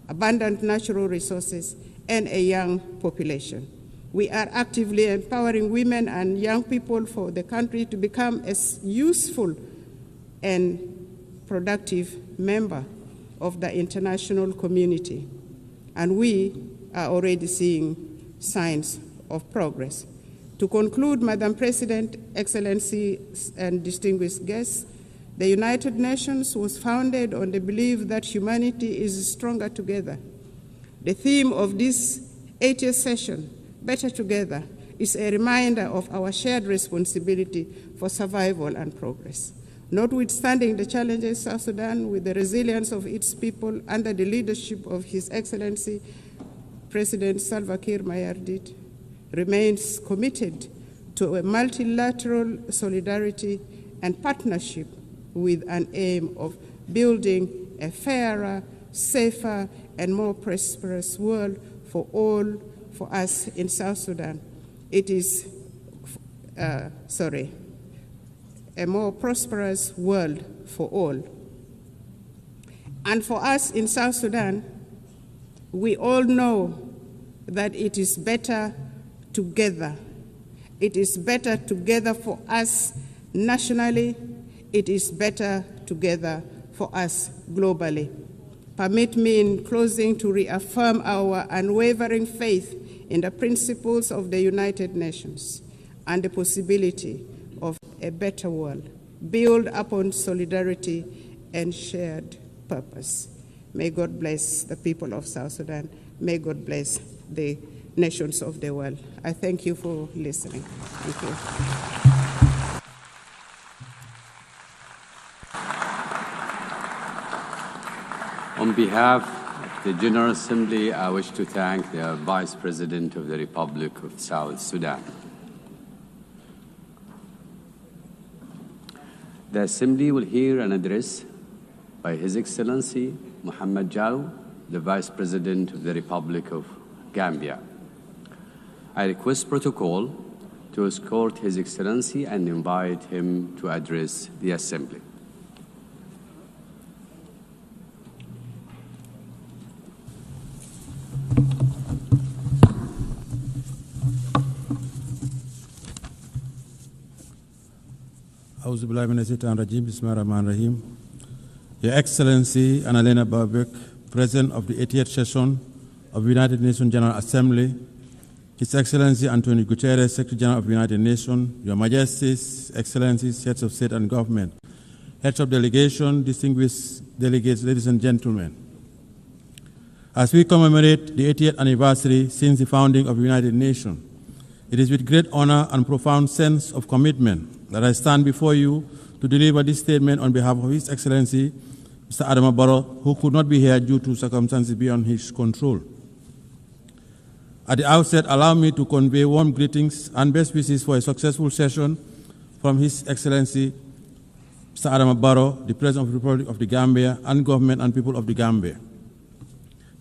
abundant natural resources, and a young population. We are actively empowering women and young people for the country to become a useful and productive member of the international community. And we are already seeing signs of progress. To conclude, Madam President, Excellencies, and distinguished guests, the United Nations was founded on the belief that humanity is stronger together. The theme of this 80th session, Better Together, is a reminder of our shared responsibility for survival and progress. Notwithstanding the challenges, South Sudan, with the resilience of its people under the leadership of His Excellency President Salva Kiir Mayardit, remains committed to a multilateral solidarity and partnership with an aim of building a fairer, safer, and more prosperous world for all, for us in South Sudan. It is, a more prosperous world for all. And for us in South Sudan, we all know that it is better together. It is better together for us nationally. It is better together for us globally. Permit me in closing to reaffirm our unwavering faith in the principles of the United Nations and the possibility of a better world, built upon solidarity and shared purpose. May God bless the people of South Sudan. May God bless the nations of the world. I thank you for listening. Thank you. On behalf of the General Assembly, I wish to thank the Vice President of the Republic of South Sudan. The Assembly will hear an address by His Excellency Mahama AU, the Vice President of the Republic of Gambia. I request protocol to escort His Excellency and invite him to address the Assembly. Your Excellency Annalena Baerbock, President of the 80th session of the United Nations General Assembly, His Excellency Antonio Guterres, Secretary General of the United Nations, Your Majesties, Excellencies, Heads of State and Government, Heads of Delegation, distinguished delegates, ladies and gentlemen. As we commemorate the 80th anniversary since the founding of the United Nations, it is with great honor and profound sense of commitment that I stand before you to deliver this statement on behalf of His Excellency, Mr. Adama Barrow, who could not be here due to circumstances beyond his control. At the outset, allow me to convey warm greetings and best wishes for a successful session from His Excellency, Mr. Adama Barrow, the President of the Republic of the Gambia, and government and people of the Gambia.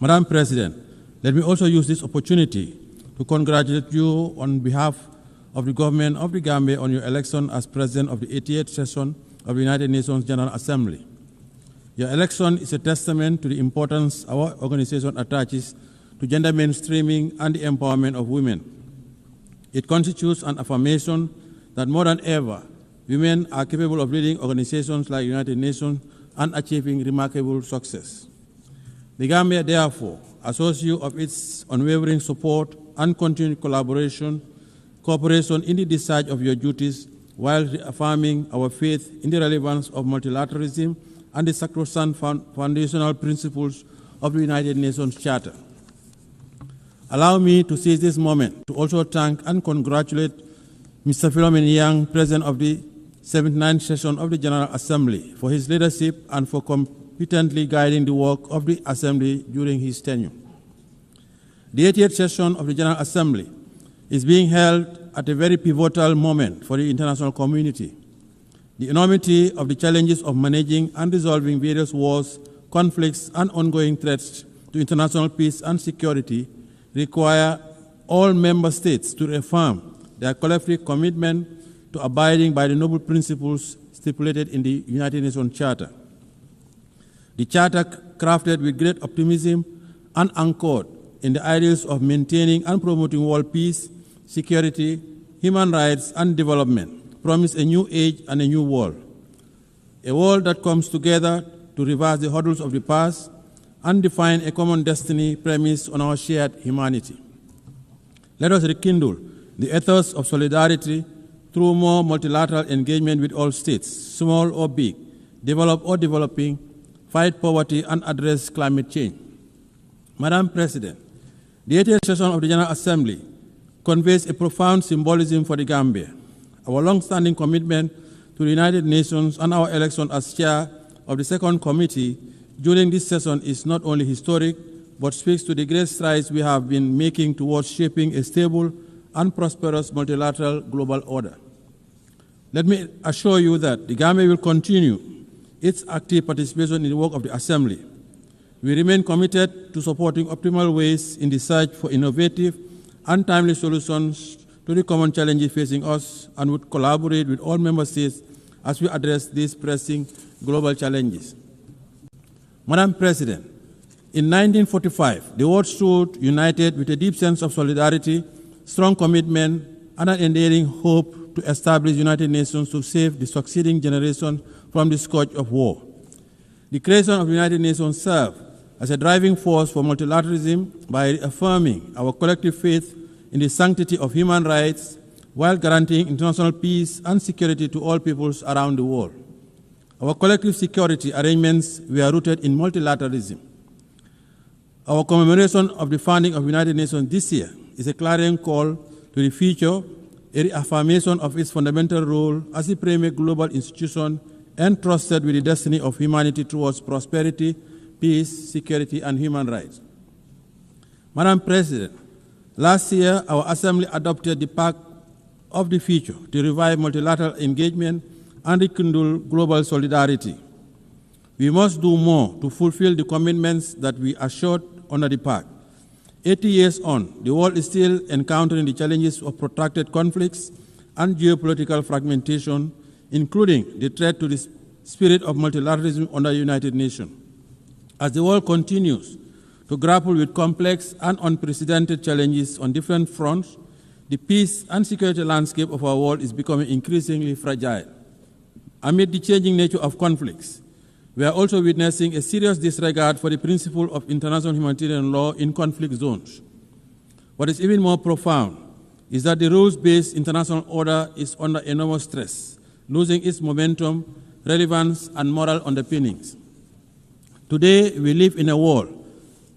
Madam President, let me also use this opportunity to congratulate you on behalf of the government of the Gambia on your election as President of the 88th session of the United Nations General Assembly. Your election is a testament to the importance our organization attaches to gender mainstreaming and the empowerment of women. It constitutes an affirmation that more than ever, women are capable of leading organizations like the United Nations and achieving remarkable success. The Gambia, therefore, assures you of its unwavering support and continued cooperation in the discharge of your duties while reaffirming our faith in the relevance of multilateralism and the sacrosanct foundational principles of the United Nations Charter. Allow me to seize this moment to also thank and congratulate Mr. Philomene Yang, President of the 79th session of the General Assembly, for his leadership and for competently guiding the work of the Assembly during his tenure. The 80th session of the General Assembly is being held at a very pivotal moment for the international community. The enormity of the challenges of managing and resolving various wars, conflicts, and ongoing threats to international peace and security require all member states to reaffirm their collective commitment to abiding by the noble principles stipulated in the United Nations Charter. The Charter, crafted with great optimism and anchored in the ideals of maintaining and promoting world peace, security, human rights, and development, promise a new age and a new world. A world that comes together to reverse the hurdles of the past and define a common destiny premised on our shared humanity. Let us rekindle the ethos of solidarity through more multilateral engagement with all states, small or big, developed or developing, fight poverty, and address climate change. Madam President, the 80th session of the General Assembly conveys a profound symbolism for the Gambia. Our long-standing commitment to the United Nations and our election as chair of the second committee during this session is not only historic, but speaks to the great strides we have been making towards shaping a stable and prosperous multilateral global order. Let me assure you that the Gambia will continue its active participation in the work of the Assembly. We remain committed to supporting optimal ways in the search for innovative and timely solutions to the common challenges facing us, and would collaborate with all member states as we address these pressing global challenges. Madam President, in 1945, the world stood united with a deep sense of solidarity, strong commitment, and an enduring hope to establish the United Nations to save the succeeding generation from the scourge of war. The creation of the United Nations served as a driving force for multilateralism by affirming our collective faith in the sanctity of human rights while guaranteeing international peace and security to all peoples around the world. Our collective security arrangements were rooted in multilateralism. Our commemoration of the founding of the United Nations this year is a clarion call to the future, a reaffirmation of its fundamental role as a premier global institution entrusted with the destiny of humanity towards prosperity, peace, security, and human rights. Madam President, last year our Assembly adopted the Pact of the Future to revive multilateral engagement and rekindle global solidarity. We must do more to fulfill the commitments that we assured under the Pact. 80 years on, the world is still encountering the challenges of protracted conflicts and geopolitical fragmentation, including the threat to the spirit of multilateralism under the United Nations. As the world continues to grapple with complex and unprecedented challenges on different fronts, the peace and security landscape of our world is becoming increasingly fragile. Amid the changing nature of conflicts, we are also witnessing a serious disregard for the principle of international humanitarian law in conflict zones. What is even more profound is that the rules-based international order is under enormous stress, losing its momentum, relevance, and moral underpinnings. Today, we live in a world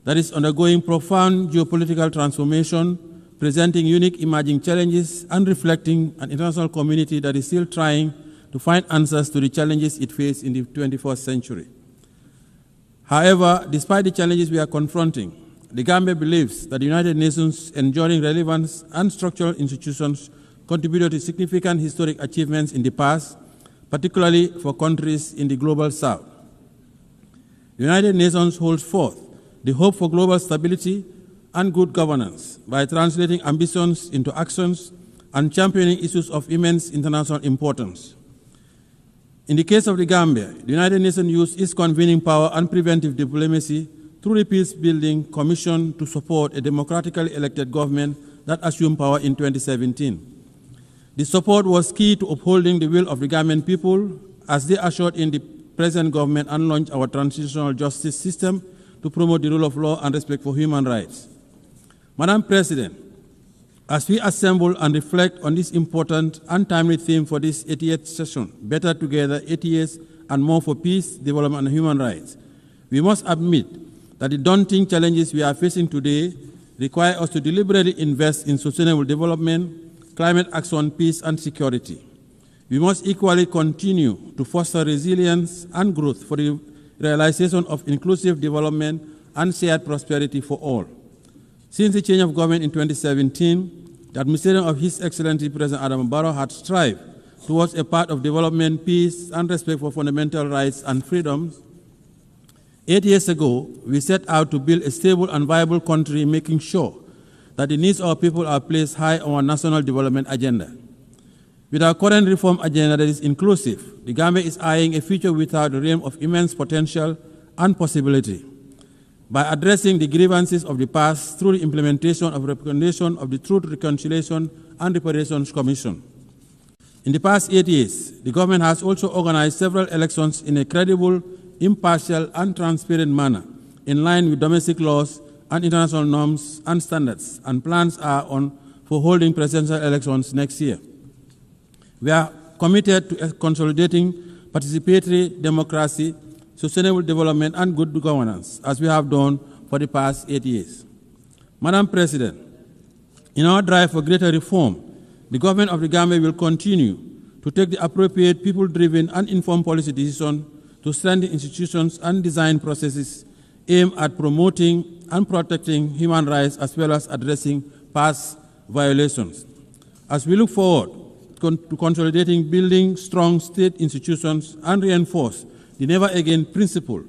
that is undergoing profound geopolitical transformation, presenting unique emerging challenges and reflecting an international community that is still trying to find answers to the challenges it faces in the 21st century. However, despite the challenges we are confronting, the Gambia believes that the United Nations' enduring relevance and structural institutions contributed to significant historic achievements in the past, particularly for countries in the global south. The United Nations holds forth the hope for global stability and good governance by translating ambitions into actions and championing issues of immense international importance. In the case of the Gambia, the United Nations used its convening power and preventive diplomacy through the Peace-Building Commission to support a democratically elected government that assumed power in 2017. The support was key to upholding the will of the Gambian people as they ushered in the present government and launched our transitional justice system to promote the rule of law and respect for human rights. Madam President, As we assemble and reflect on this important and timely theme for this 80th session, Better Together, 80 years and more for peace, development, and human rights, we must admit that the daunting challenges we are facing today require us to deliberately invest in sustainable development, climate action, peace, and security. We must equally continue to foster resilience and growth for the realization of inclusive development and shared prosperity for all. Since the change of government in 2017, the administration of His Excellency President Adama Barrow had strived towards a path of development, peace, and respect for fundamental rights and freedoms. 8 years ago, we set out to build a stable and viable country, making sure that the needs of our people are placed high on our national development agenda. With our current reform agenda that is inclusive, the Gambia is eyeing a future without the realm of immense potential and possibility. By addressing the grievances of the past through the implementation of recommendation of the Truth, Reconciliation, and Reparations Commission. In the past 8 years, the government has also organized several elections in a credible, impartial, and transparent manner, in line with domestic laws and international norms and standards, and plans are on for holding presidential elections next year. We are committed to consolidating participatory democracy, sustainable development, and good governance, as we have done for the past 8 years. Madam President, in our drive for greater reform, the government of the Gambia will continue to take the appropriate people-driven and informed policy decisions to strengthen institutions and design processes aimed at promoting and protecting human rights as well as addressing past violations. As we look forward to consolidating building strong state institutions and reinforce the never again principle,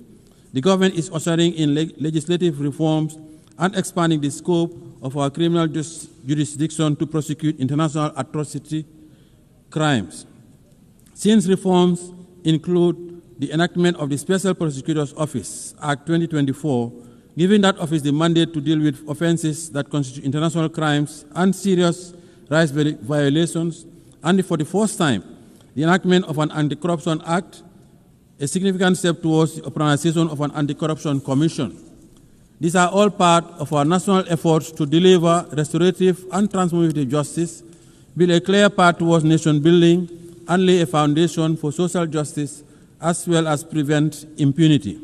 the government is ushering in legislative reforms and expanding the scope of our criminal jurisdiction to prosecute international atrocity crimes. Since reforms include the enactment of the Special Prosecutor's Office, Act 2024, giving that office the mandate to deal with offenses that constitute international crimes and serious rights violations, and for the first time, the enactment of an Anti-Corruption Act, a significant step towards the organization of an Anti-Corruption Commission. These are all part of our national efforts to deliver restorative and transformative justice, build a clear path towards nation building, and lay a foundation for social justice, as well as prevent impunity.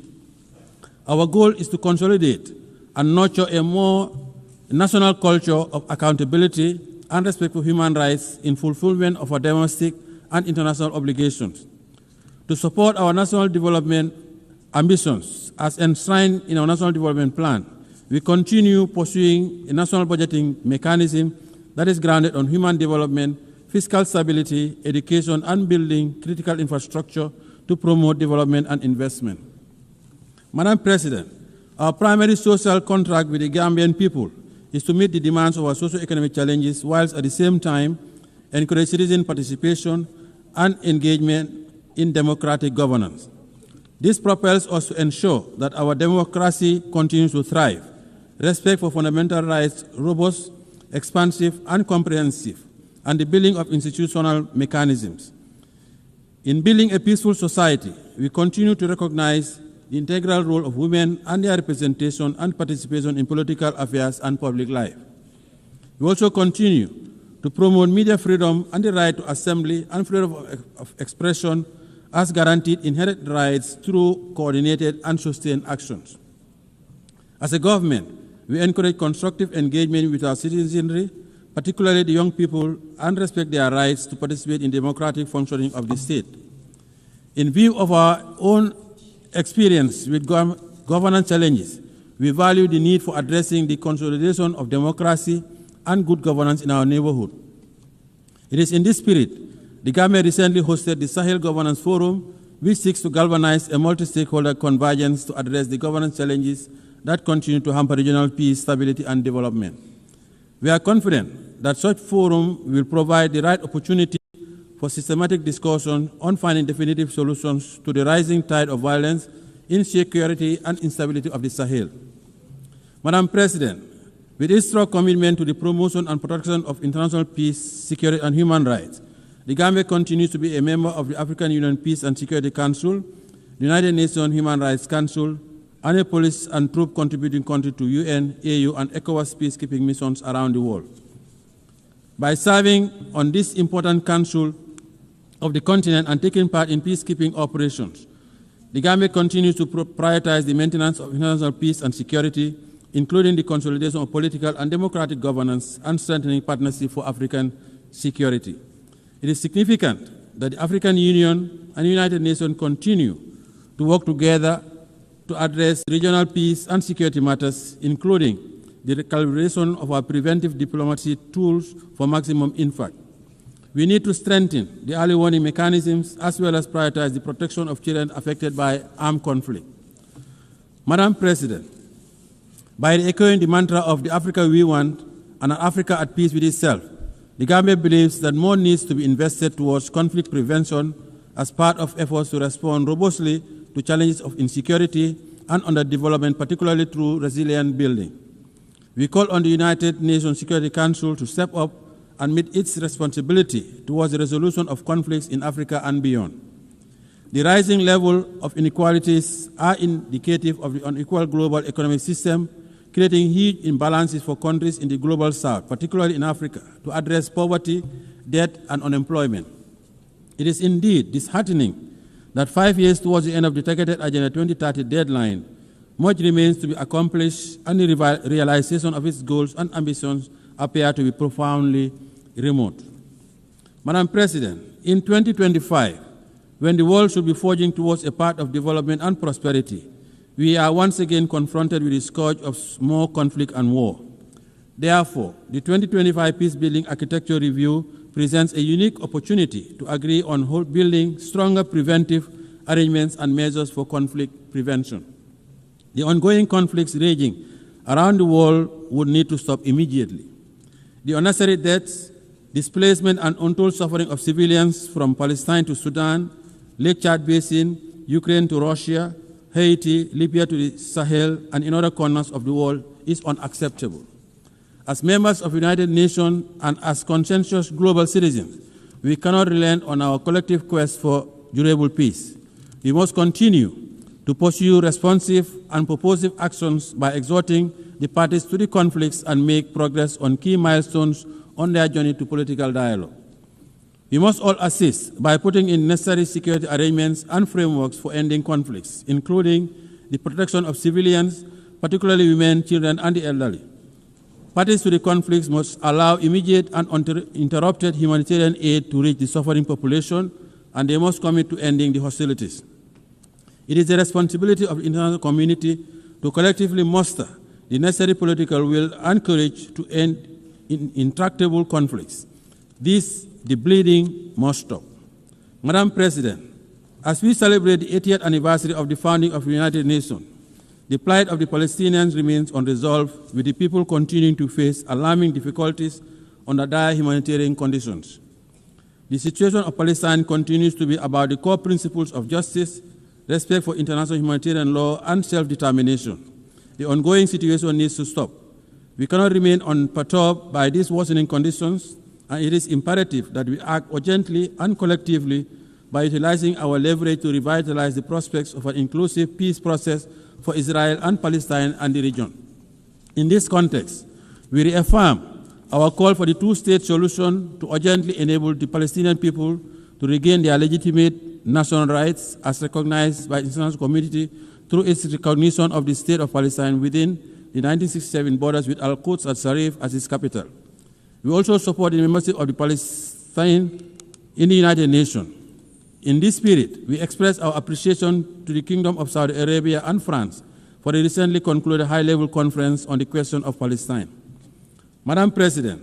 Our goal is to consolidate and nurture a more national culture of accountability and respect for human rights in fulfillment of our domestic and international obligations. To support our national development ambitions as enshrined in our National Development Plan, we continue pursuing a national budgeting mechanism that is grounded on human development, fiscal stability, education, and building critical infrastructure to promote development and investment. Madam President, our primary social contract with the Gambian people is to meet the demands of our socio-economic challenges whilst at the same time encourage citizen participation and engagement in democratic governance. This propels us to ensure that our democracy continues to thrive, respect for fundamental rights robust, expansive, and comprehensive, and the building of institutional mechanisms. In building a peaceful society, we continue to recognize the integral role of women and their representation and participation in political affairs and public life. We also continue to promote media freedom and the right to assembly and freedom of expression as guaranteed inherent rights through coordinated and sustained actions. As a government, we encourage constructive engagement with our citizenry, particularly the young people, and respect their rights to participate in democratic functioning of the state. In view of our own experience with governance challenges, we value the need for addressing the consolidation of democracy and good governance in our neighborhood. It is in this spirit the Gambia recently hosted the Sahel Governance Forum, which seeks to galvanize a multi-stakeholder convergence to address the governance challenges that continue to hamper regional peace, stability, and development. We are confident that such forum will provide the right opportunity for systematic discussion on finding definitive solutions to the rising tide of violence, insecurity, and instability of the Sahel. Madam President, with its strong commitment to the promotion and protection of international peace, security, and human rights, the Gambia continues to be a member of the African Union Peace and Security Council, the United Nations Human Rights Council, and a police and troop contributing country to UN, AU, and ECOWAS peacekeeping missions around the world. By serving on this important council of the continent and taking part in peacekeeping operations, the Gambia continues to prioritize the maintenance of international peace and security, including the consolidation of political and democratic governance and strengthening partnership for African security. It is significant that the African Union and the United Nations continue to work together to address regional peace and security matters, including the recalibration of our preventive diplomacy tools for maximum impact. We need to strengthen the early warning mechanisms as well as prioritize the protection of children affected by armed conflict. Madam President, by echoing the mantra of the Africa we want and an Africa at peace with itself, the Gambia believes that more needs to be invested towards conflict prevention as part of efforts to respond robustly to challenges of insecurity and underdevelopment, particularly through resilient building. We call on the United Nations Security Council to step up and meet its responsibility towards the resolution of conflicts in Africa and beyond. The rising level of inequalities are indicative of the unequal global economic system, creating huge imbalances for countries in the global south, particularly in Africa, to address poverty, debt, and unemployment. It is indeed disheartening that 5 years towards the end of the targeted Agenda 2030 deadline, much remains to be accomplished and the realization of its goals and ambitions appear to be profoundly remote. Madam President, in 2025, when the world should be forging towards a path of development and prosperity, we are once again confronted with the scourge of more conflict and war. Therefore, the 2025 Peacebuilding Architecture Review presents a unique opportunity to agree on building stronger preventive arrangements and measures for conflict prevention. The ongoing conflicts raging around the world would need to stop immediately. The unnecessary deaths, displacement, and untold suffering of civilians from Palestine to Sudan, Lake Chad Basin, Ukraine to Russia, Haiti, Libya to the Sahel, and in other corners of the world is unacceptable. As members of the United Nations and as conscientious global citizens, we cannot relent on our collective quest for durable peace. We must continue to pursue responsive and purposive actions by exhorting the parties to the conflicts and make progress on key milestones on their journey to political dialogue. We must all assist by putting in necessary security arrangements and frameworks for ending conflicts, including the protection of civilians, particularly women, children, and the elderly. Parties to the conflicts must allow immediate and uninterrupted humanitarian aid to reach the suffering population, and they must commit to ending the hostilities. It is the responsibility of the international community to collectively muster the necessary political will and courage to end intractable conflicts. The bleeding must stop. Madam President, as we celebrate the 80th anniversary of the founding of the United Nations, the plight of the Palestinians remains unresolved, with the people continuing to face alarming difficulties under dire humanitarian conditions. The situation of Palestine continues to be about the core principles of justice, respect for international humanitarian law, and self-determination. The ongoing situation needs to stop. We cannot remain unperturbed by these worsening conditions, and it is imperative that we act urgently and collectively by utilizing our leverage to revitalize the prospects of an inclusive peace process for Israel and Palestine and the region. In this context, we reaffirm our call for the two-state solution to urgently enable the Palestinian people to regain their legitimate national rights as recognized by the international community through its recognition of the state of Palestine within the 1967 borders with Al-Quds al-Sharif as its capital. We also support the membership of the Palestine in the United Nations. In this spirit, we express our appreciation to the Kingdom of Saudi Arabia and France for the recently concluded high-level conference on the question of Palestine. Madam President,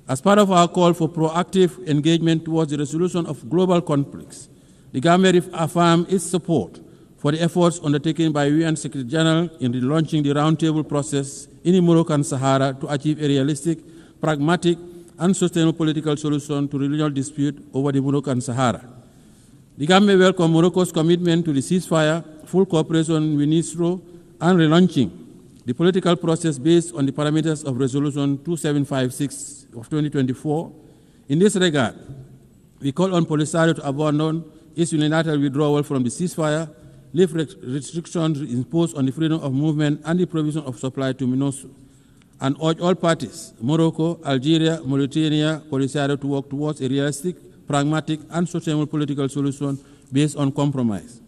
as part of our call for proactive engagement towards the resolution of global conflicts, the Gambia reaffirmed its support for the efforts undertaken by UN Secretary General in relaunching the roundtable process in the Moroccan Sahara to achieve a realistic, pragmatic, and sustainable political solution to the regional dispute over the Moroccan Sahara. The Gambia welcomes Morocco's commitment to the ceasefire, full cooperation with UNISRO, and relaunching the political process based on the parameters of Resolution 2756 of 2024. In this regard, we call on Polisario to abandon its unilateral withdrawal from the ceasefire, lift restrictions imposed on the freedom of movement and the provision of supply to MINUSO, and urge all parties, Morocco, Algeria, Mauritania, Polisario, to work towards a realistic, pragmatic, and sustainable political solution based on compromise.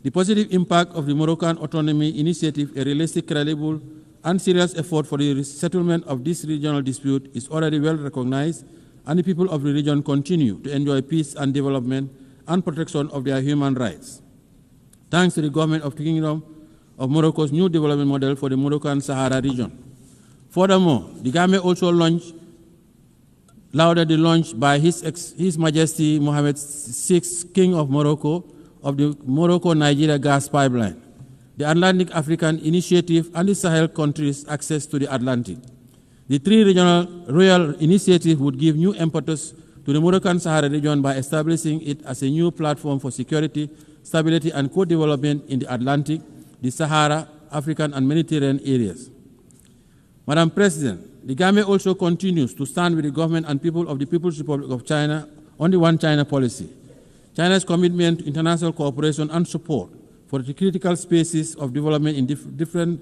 The positive impact of the Moroccan Autonomy Initiative, a realistic, credible, and serious effort for the settlement of this regional dispute, is already well recognized, and the people of the region continue to enjoy peace and development and protection of their human rights. Thanks to the government of the Kingdom of Morocco's new development model for the Moroccan Sahara region. Furthermore, the Gambia also lauded the launch by His Majesty Mohammed VI, King of Morocco, of the Morocco-Nigeria gas pipeline, the Atlantic African Initiative, and the Sahel countries' access to the Atlantic. The three regional royal initiatives would give new impetus to the Moroccan Sahara region by establishing it as a new platform for security, stability, and co-development in the Atlantic, the Sahara, African, and Mediterranean areas. Madam President, the Gambia also continues to stand with the government and people of the People's Republic of China on the One China policy. China's commitment to international cooperation and support for the critical spaces of development in different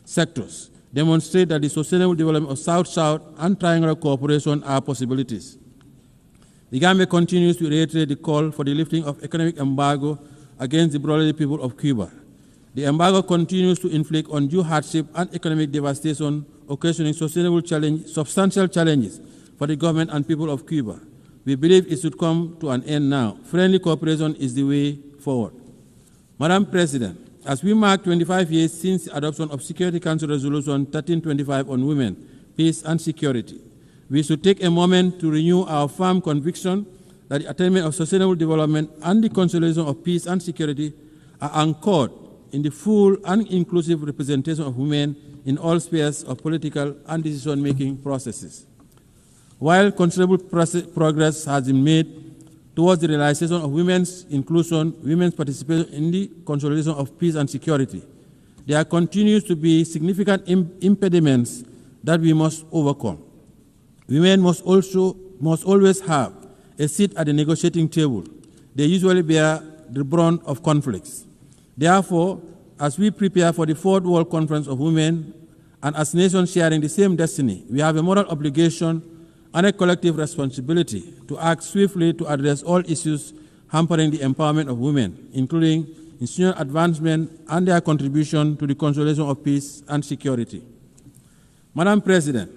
sectors demonstrate that the sustainable development of South-South and triangular cooperation are possibilities. The Gambia continues to reiterate the call for the lifting of economic embargo against the brotherly people of Cuba. The embargo continues to inflict undue hardship and economic devastation, occasioning substantial challenges for the government and people of Cuba. We believe it should come to an end now. Friendly cooperation is the way forward. Madam President, as we mark 25 years since the adoption of Security Council Resolution 1325 on women, peace and security, we should take a moment to renew our firm conviction that the attainment of sustainable development and the consolidation of peace and security are anchored in the full and inclusive representation of women in all spheres of political and decision-making processes. While considerable progress has been made towards the realization of women's inclusion, women's participation in the consolidation of peace and security, there continues to be significant impediments that we must overcome. Women must always have a seat at the negotiating table. They usually bear the brunt of conflicts. Therefore, as we prepare for the Fourth World Conference of Women, and as nations sharing the same destiny, we have a moral obligation and a collective responsibility to act swiftly to address all issues hampering the empowerment of women, including institutional advancement and their contribution to the consolidation of peace and security. Madam President,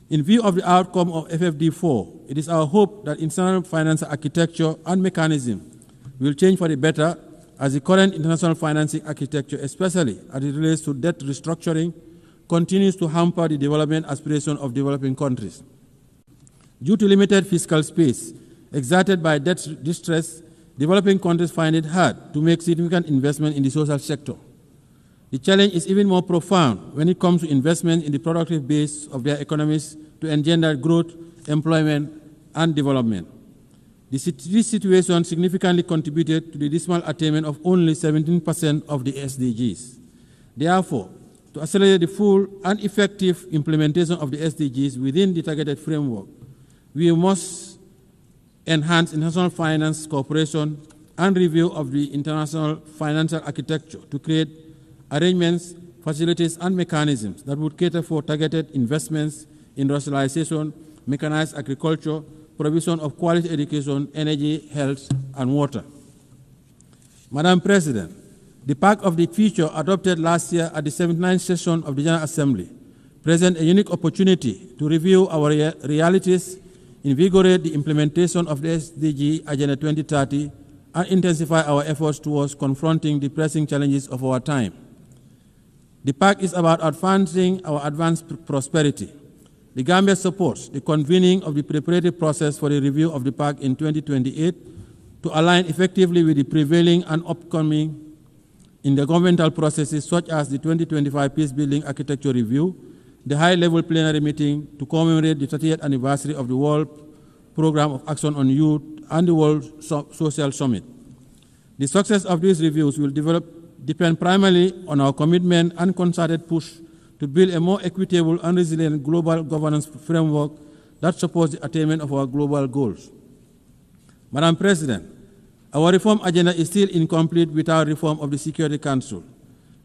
in view of the outcome of FFD4, it is our hope that international financial architecture and mechanism will change for the better, as the current international financing architecture, especially as it relates to debt restructuring, continues to hamper the development aspirations of developing countries. Due to limited fiscal space exerted by debt distress, developing countries find it hard to make significant investment in the social sector. The challenge is even more profound when it comes to investment in the productive base of their economies to engender growth, employment, and development. This situation significantly contributed to the dismal attainment of only 17% of the SDGs. Therefore, to accelerate the full and effective implementation of the SDGs within the targeted framework, we must enhance international finance cooperation and review of the international financial architecture to create arrangements, facilities, and mechanisms that would cater for targeted investments in industrialization, mechanized agriculture, provision of quality education, energy, health, and water. Madam President, the Pact of the Future adopted last year at the 79th session of the General Assembly presents a unique opportunity to review our realities, invigorate the implementation of the SDG Agenda 2030, and intensify our efforts towards confronting the pressing challenges of our time. The Pact is about advancing our advanced prosperity. The Gambia supports the convening of the preparatory process for the review of the Pact in 2028 to align effectively with the prevailing and upcoming intergovernmental processes such as the 2025 Peace-Building Architecture Review, the high-level plenary meeting to commemorate the 30th anniversary of the World Programme of Action on Youth, and the World Social Summit. The success of these reviews will depend primarily on our commitment and concerted push to build a more equitable and resilient global governance framework that supports the attainment of our global goals. Madam President, our reform agenda is still incomplete without reform of the Security Council.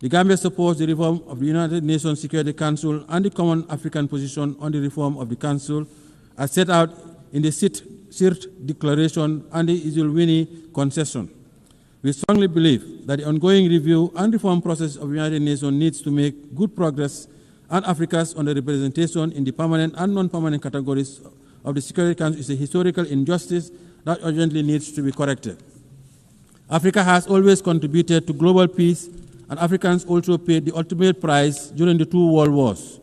The Gambia supports the reform of the United Nations Security Council and the Common African Position on the reform of the Council as set out in the CIRT Declaration and the Isilwini Concession. We strongly believe that the ongoing review and reform process of the United Nations needs to make good progress, and Africa's underrepresentation in the permanent and non-permanent categories of the Security Council is a historical injustice that urgently needs to be corrected. Africa has always contributed to global peace, and Africans also paid the ultimate price during the two world wars.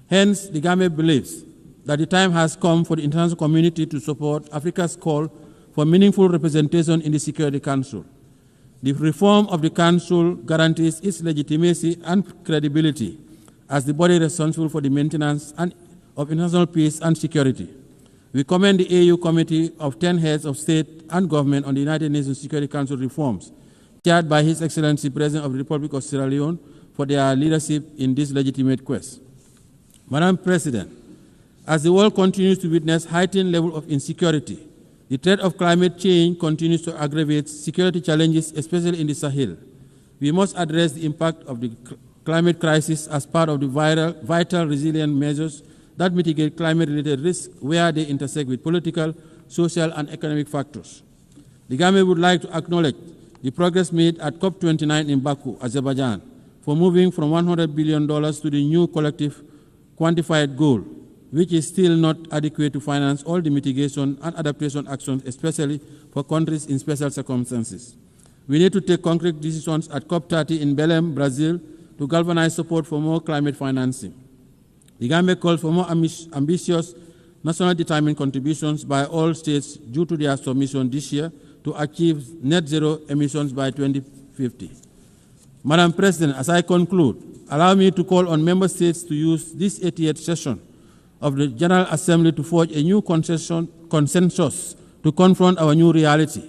Hence, the Gambia believes that the time has come for the international community to support Africa's call for meaningful representation in the Security Council. The reform of the Council guarantees its legitimacy and credibility as the body responsible for the maintenance of international peace and security. We commend the AU Committee of 10 heads of state and government on the United Nations Security Council reforms, chaired by His Excellency President of the Republic of Sierra Leone, for their leadership in this legitimate quest. Madam President, as the world continues to witness heightened level of insecurity, the threat of climate change continues to aggravate security challenges, especially in the Sahel. We must address the impact of the climate crisis as part of the vital resilient measures that mitigate climate-related risks where they intersect with political, social, and economic factors. The Gambia would like to acknowledge the progress made at COP29 in Baku, Azerbaijan, for moving from $100 billion to the new collective quantified goal, which is still not adequate to finance all the mitigation and adaptation actions, especially for countries in special circumstances. We need to take concrete decisions at COP30 in Belém, Brazil, to galvanize support for more climate financing. The Gambia calls for more ambitious, nationally determined contributions by all states due to their submission this year to achieve net zero emissions by 2050. Madam President, as I conclude, allow me to call on member states to use this 88th session of the General Assembly to forge a new consensus to confront our new reality,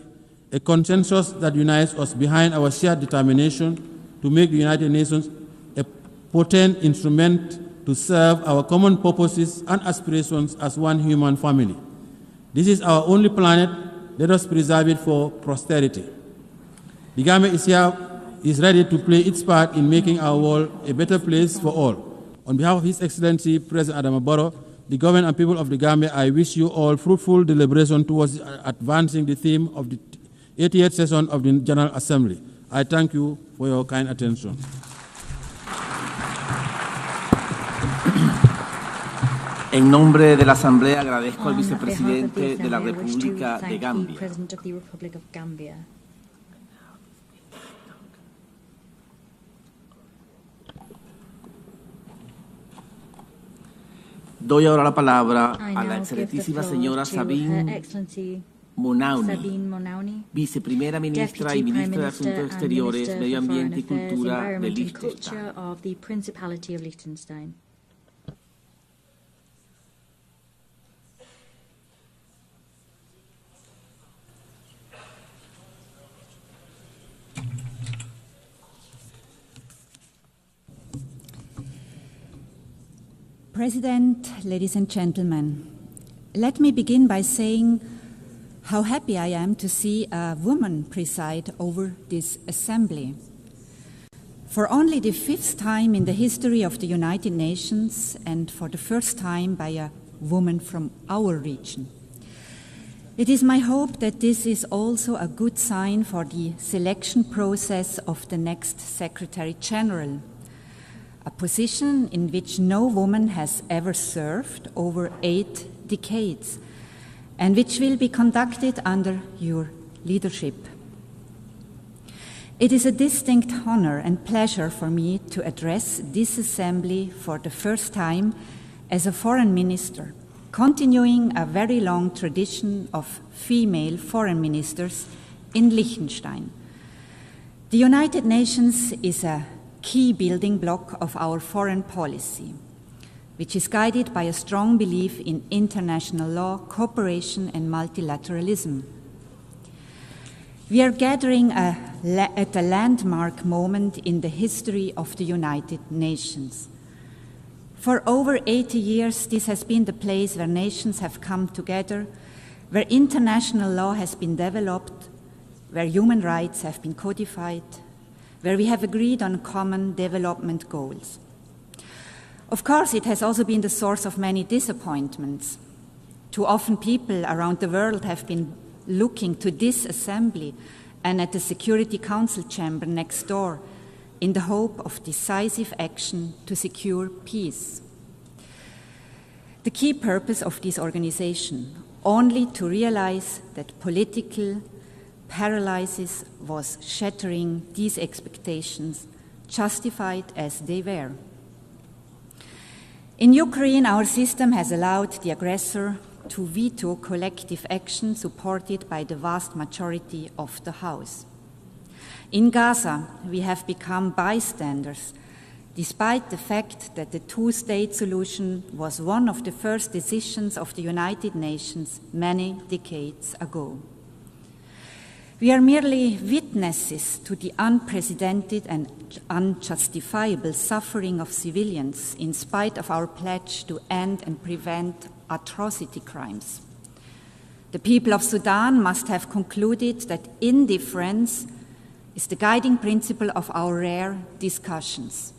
a consensus that unites us behind our shared determination to make the United Nations a potent instrument to serve our common purposes and aspirations as one human family. This is our only planet. Let us preserve it for posterity. The Gambia is ready to play its part in making our world a better place for all. On behalf of His Excellency President Adama Barrow, the government and people of the Gambia, I wish you all fruitful deliberation towards advancing the theme of the 88th session of the General Assembly. I thank you for your kind attention. En nombre de la Asamblea agradezco al vicepresidente de la República de Gambia. Doy ahora la palabra a la excelentísima señora Sabine Monauni, viceprimera ministra y ministra de Asuntos Exteriores, Medio Ambiente y Cultura de Liechtenstein. President, ladies and gentlemen, let me begin by saying how happy I am to see a woman preside over this assembly. For only the 5th time in the history of the United Nations, and for the first time by a woman from our region. It is my hope that this is also a good sign for the selection process of the next Secretary General, a position in which no woman has ever served over 8 decades, and which will be conducted under your leadership. It is a distinct honor and pleasure for me to address this assembly for the first time as a foreign minister, continuing a very long tradition of female foreign ministers in Liechtenstein. The United Nations is a key building block of our foreign policy, which is guided by a strong belief in international law, cooperation, and multilateralism. We are gathering at a landmark moment in the history of the United Nations. For over 80 years, this has been the place where nations have come together, where international law has been developed, where human rights have been codified, where we have agreed on common development goals. Of course, it has also been the source of many disappointments. Too often people around the world have been looking to this assembly and at the Security Council chamber next door in the hope of decisive action to secure peace. The key purpose of this organization, only to realize that political paralysis was shattering these expectations, justified as they were. In Ukraine, our system has allowed the aggressor to veto collective action supported by the vast majority of the House. In Gaza, we have become bystanders, despite the fact that the two-state solution was one of the first decisions of the United Nations many decades ago. We are merely witnesses to the unprecedented and unjustifiable suffering of civilians in spite of our pledge to end and prevent atrocity crimes. The people of Sudan must have concluded that indifference is the guiding principle of our rare discussions,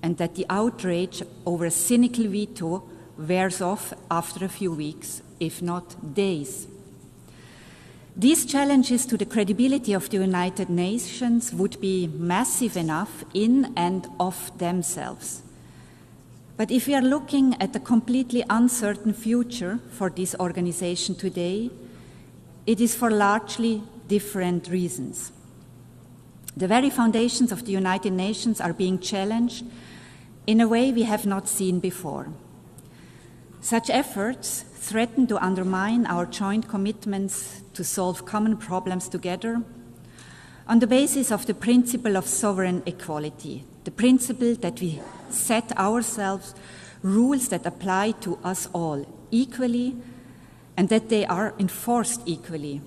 and that the outrage over a cynical veto wears off after a few weeks, if not days. These challenges to the credibility of the United Nations would be massive enough in and of themselves. But if we are looking at a completely uncertain future for this organization today, it is for largely different reasons. The very foundations of the United Nations are being challenged in a way we have not seen before. Such efforts threaten to undermine our joint commitments to solve common problems together on the basis of the principle of sovereign equality, the principle that we set ourselves rules that apply to us all equally and that they are enforced equally,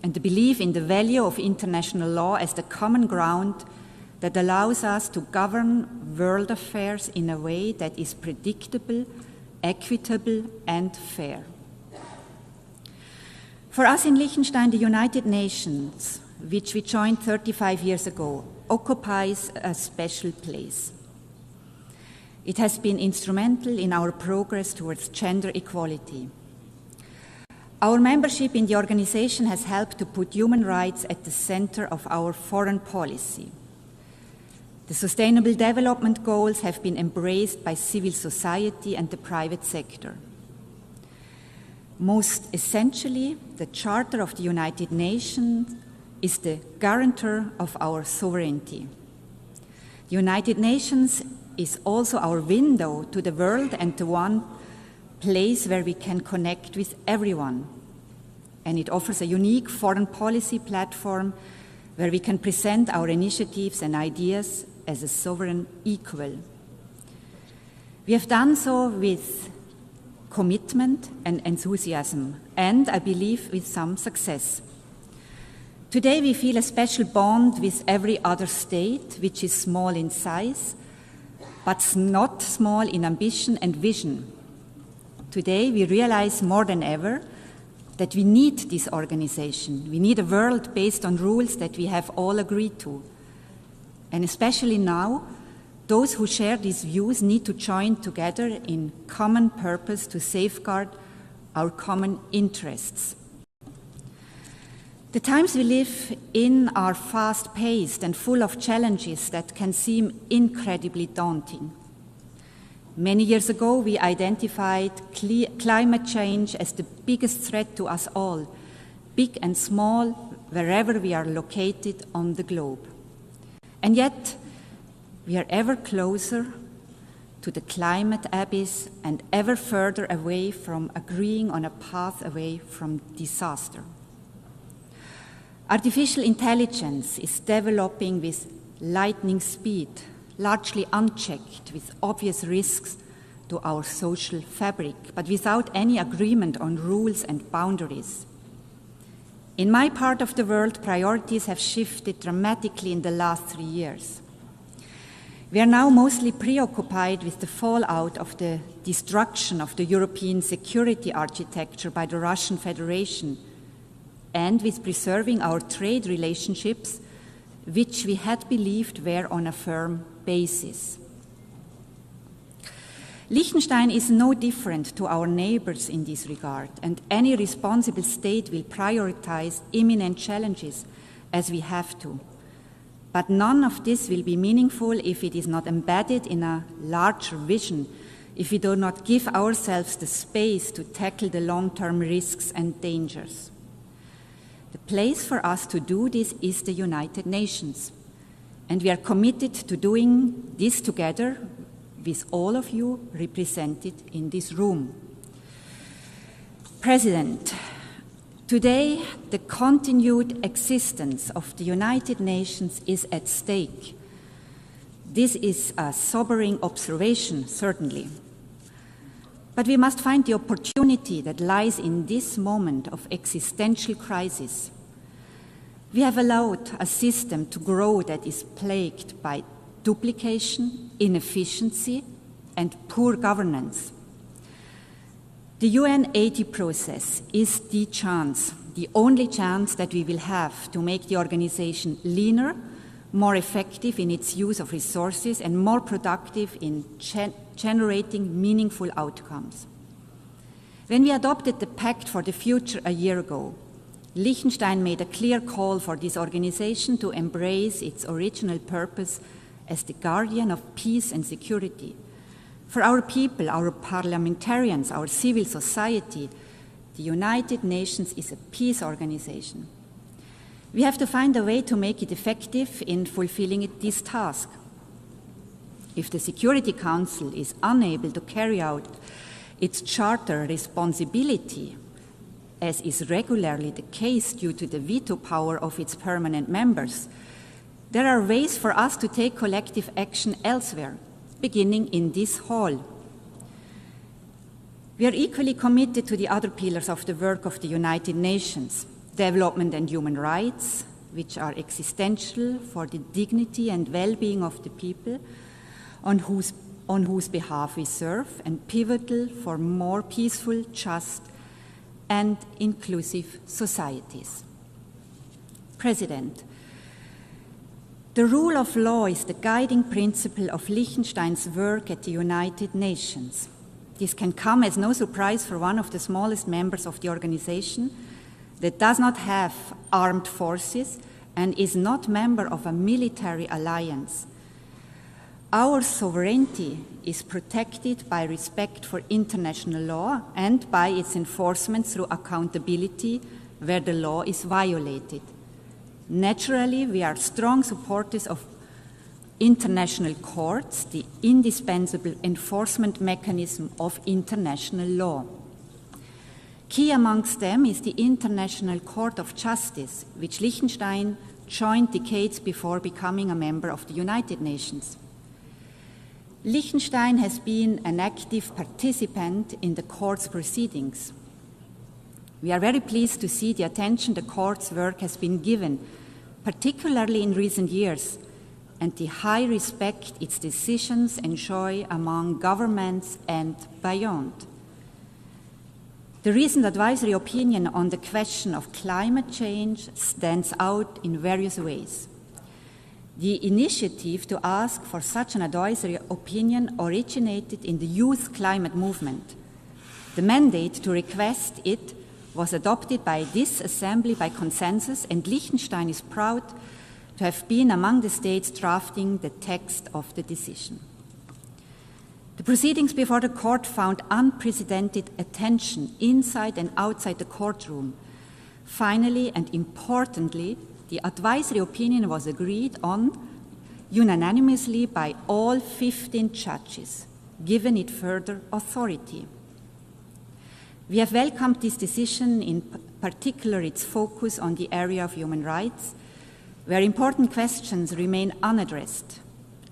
and the belief in the value of international law as the common ground that allows us to govern world affairs in a way that is predictable, equitable, and fair. For us in Liechtenstein, the United Nations, which we joined 35 years ago, occupies a special place. It has been instrumental in our progress towards gender equality. Our membership in the organization has helped to put human rights at the center of our foreign policy. The Sustainable Development Goals have been embraced by civil society and the private sector. Most essentially, the Charter of the United Nations is the guarantor of our sovereignty. The United Nations is also our window to the world and the one place where we can connect with everyone. And it offers a unique foreign policy platform where we can present our initiatives and ideas as a sovereign equal. We have done so with commitment and enthusiasm, and I believe with some success. Today we feel a special bond with every other state, which is small in size, but not small in ambition and vision. Today we realize more than ever that we need this organization. We need a world based on rules that we have all agreed to. And especially now, those who share these views need to join together in common purpose to safeguard our common interests. The times we live in are fast-paced and full of challenges that can seem incredibly daunting. Many years ago, we identified climate change as the biggest threat to us all, big and small, wherever we are located on the globe. And yet, we are ever closer to the climate abyss and ever further away from agreeing on a path away from disaster. Artificial intelligence is developing with lightning speed, largely unchecked, with obvious risks to our social fabric, but without any agreement on rules and boundaries. In my part of the world, priorities have shifted dramatically in the last 3 years. We are now mostly preoccupied with the fallout of the destruction of the European security architecture by the Russian Federation and with preserving our trade relationships which we had believed were on a firm basis. Liechtenstein is no different to our neighbors in this regard, and any responsible state will prioritize imminent challenges as we have to. But none of this will be meaningful if it is not embedded in a larger vision, if we do not give ourselves the space to tackle the long-term risks and dangers. The place for us to do this is the United Nations, and we are committed to doing this together with all of you represented in this room. President, today the continued existence of the United Nations is at stake. This is a sobering observation, certainly. But we must find the opportunity that lies in this moment of existential crisis. We have allowed a system to grow that is plagued by duplication, inefficiency, and poor governance. The UN AU process is the chance, the only chance that we will have to make the organization leaner, more effective in its use of resources, and more productive in generating meaningful outcomes. When we adopted the Pact for the Future a year ago, Liechtenstein made a clear call for this organization to embrace its original purpose as the guardian of peace and security. For our people, our parliamentarians, our civil society, the United Nations is a peace organization. We have to find a way to make it effective in fulfilling this task. If the Security Council is unable to carry out its charter responsibility, as is regularly the case due to the veto power of its permanent members, there are ways for us to take collective action elsewhere, beginning in this hall. We are equally committed to the other pillars of the work of the United Nations, development and human rights, which are existential for the dignity and well-being of the people on whose behalf we serve, and pivotal for more peaceful, just, and inclusive societies. President, the rule of law is the guiding principle of Liechtenstein's work at the United Nations. This can come as no surprise for one of the smallest members of the organization that does not have armed forces and is not member of a military alliance. Our sovereignty is protected by respect for international law and by its enforcement through accountability where the law is violated. Naturally, we are strong supporters of international courts, the indispensable enforcement mechanism of international law. Key amongst them is the International Court of Justice, which Liechtenstein joined decades before becoming a member of the United Nations. Liechtenstein has been an active participant in the court's proceedings. We are very pleased to see the attention the court's work has been given, particularly in recent years, and the high respect its decisions enjoy among governments and beyond. The recent advisory opinion on the question of climate change stands out in various ways. The initiative to ask for such an advisory opinion originated in the youth climate movement. The mandate to request it was adopted by this assembly by consensus, and Liechtenstein is proud to have been among the states drafting the text of the decision. The proceedings before the court found unprecedented attention inside and outside the courtroom. Finally, and importantly, the advisory opinion was agreed on unanimously by all 15 judges, giving it further authority. We have welcomed this decision, in particular its focus on the area of human rights, where important questions remain unaddressed,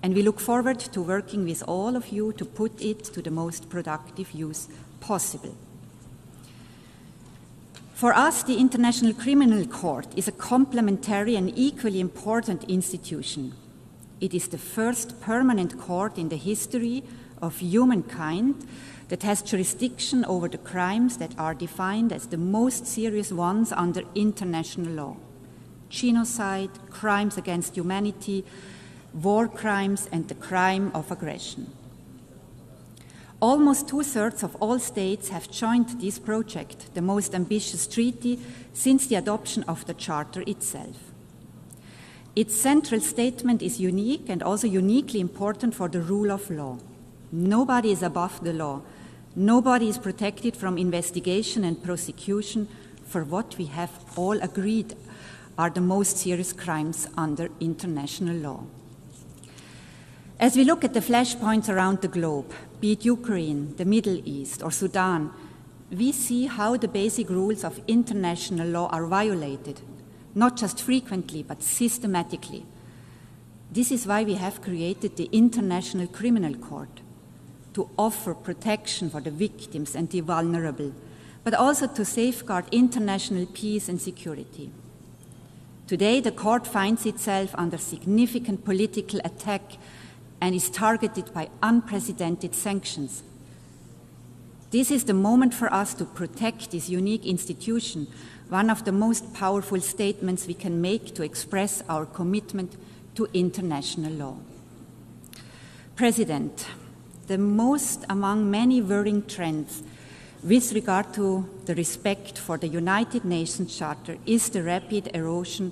and we look forward to working with all of you to put it to the most productive use possible. For us, the International Criminal Court is a complementary and equally important institution. It is the first permanent court in the history of humankind that has jurisdiction over the crimes that are defined as the most serious ones under international law: genocide, crimes against humanity, war crimes, and the crime of aggression. Almost 2/3 of all states have joined this project, the most ambitious treaty since the adoption of the Charter itself. Its central statement is unique and also uniquely important for the rule of law. Nobody is above the law. Nobody is protected from investigation and prosecution for what we have all agreed are the most serious crimes under international law. As we look at the flashpoints around the globe, be it Ukraine, the Middle East, or Sudan, we see how the basic rules of international law are violated, not just frequently, but systematically. This is why we have created the International Criminal Court, to offer protection for the victims and the vulnerable, but also to safeguard international peace and security. Today, the court finds itself under significant political attack and is targeted by unprecedented sanctions. This is the moment for us to protect this unique institution, one of the most powerful statements we can make to express our commitment to international law. President, the most among many worrying trends with regard to the respect for the United Nations Charter is the rapid erosion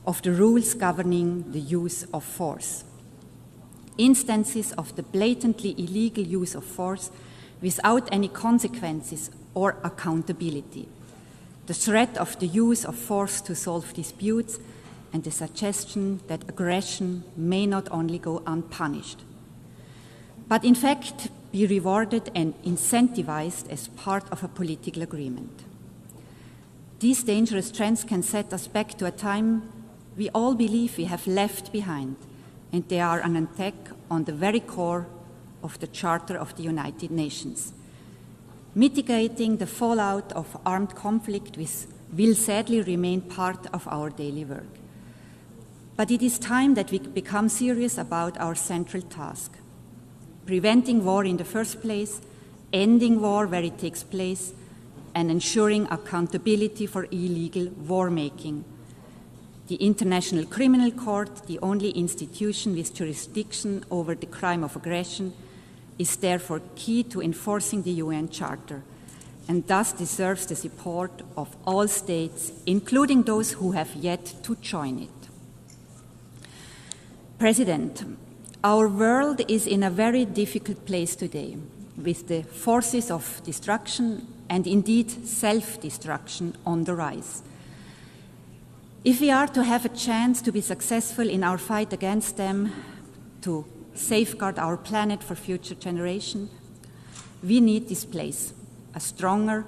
of the rules governing the use of force. Instances of the blatantly illegal use of force without any consequences or accountability, the threat of the use of force to solve disputes, and the suggestion that aggression may not only go unpunished, but in fact be rewarded and incentivized as part of a political agreement. These dangerous trends can set us back to a time we all believe we have left behind, and they are an attack on the very core of the Charter of the United Nations. Mitigating the fallout of armed conflict will sadly remain part of our daily work. But it is time that we become serious about our central task: preventing war in the first place, ending war where it takes place, and ensuring accountability for illegal war-making. The International Criminal Court, the only institution with jurisdiction over the crime of aggression, is therefore key to enforcing the UN Charter, and thus deserves the support of all states, including those who have yet to join it. President, our world is in a very difficult place today, with the forces of destruction and indeed self-destruction on the rise. If we are to have a chance to be successful in our fight against them, to safeguard our planet for future generations, we need this place, a stronger,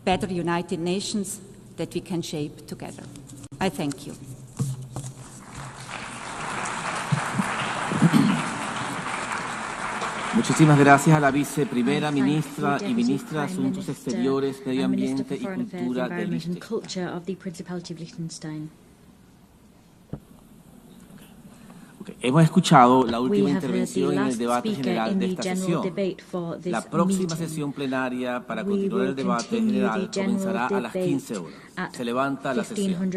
better United Nations that we can shape together. I thank you. Muchísimas gracias a la viceprimera ministra y ministra de Asuntos Exteriores, Medio Ambiente y Cultura de Liechtenstein. Hemos escuchado la última intervención en el debate general de esta sesión. La próxima sesión plenaria para continuar el debate general comenzará a las 15 horas. Se levanta la sesión.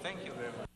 Thank you very much.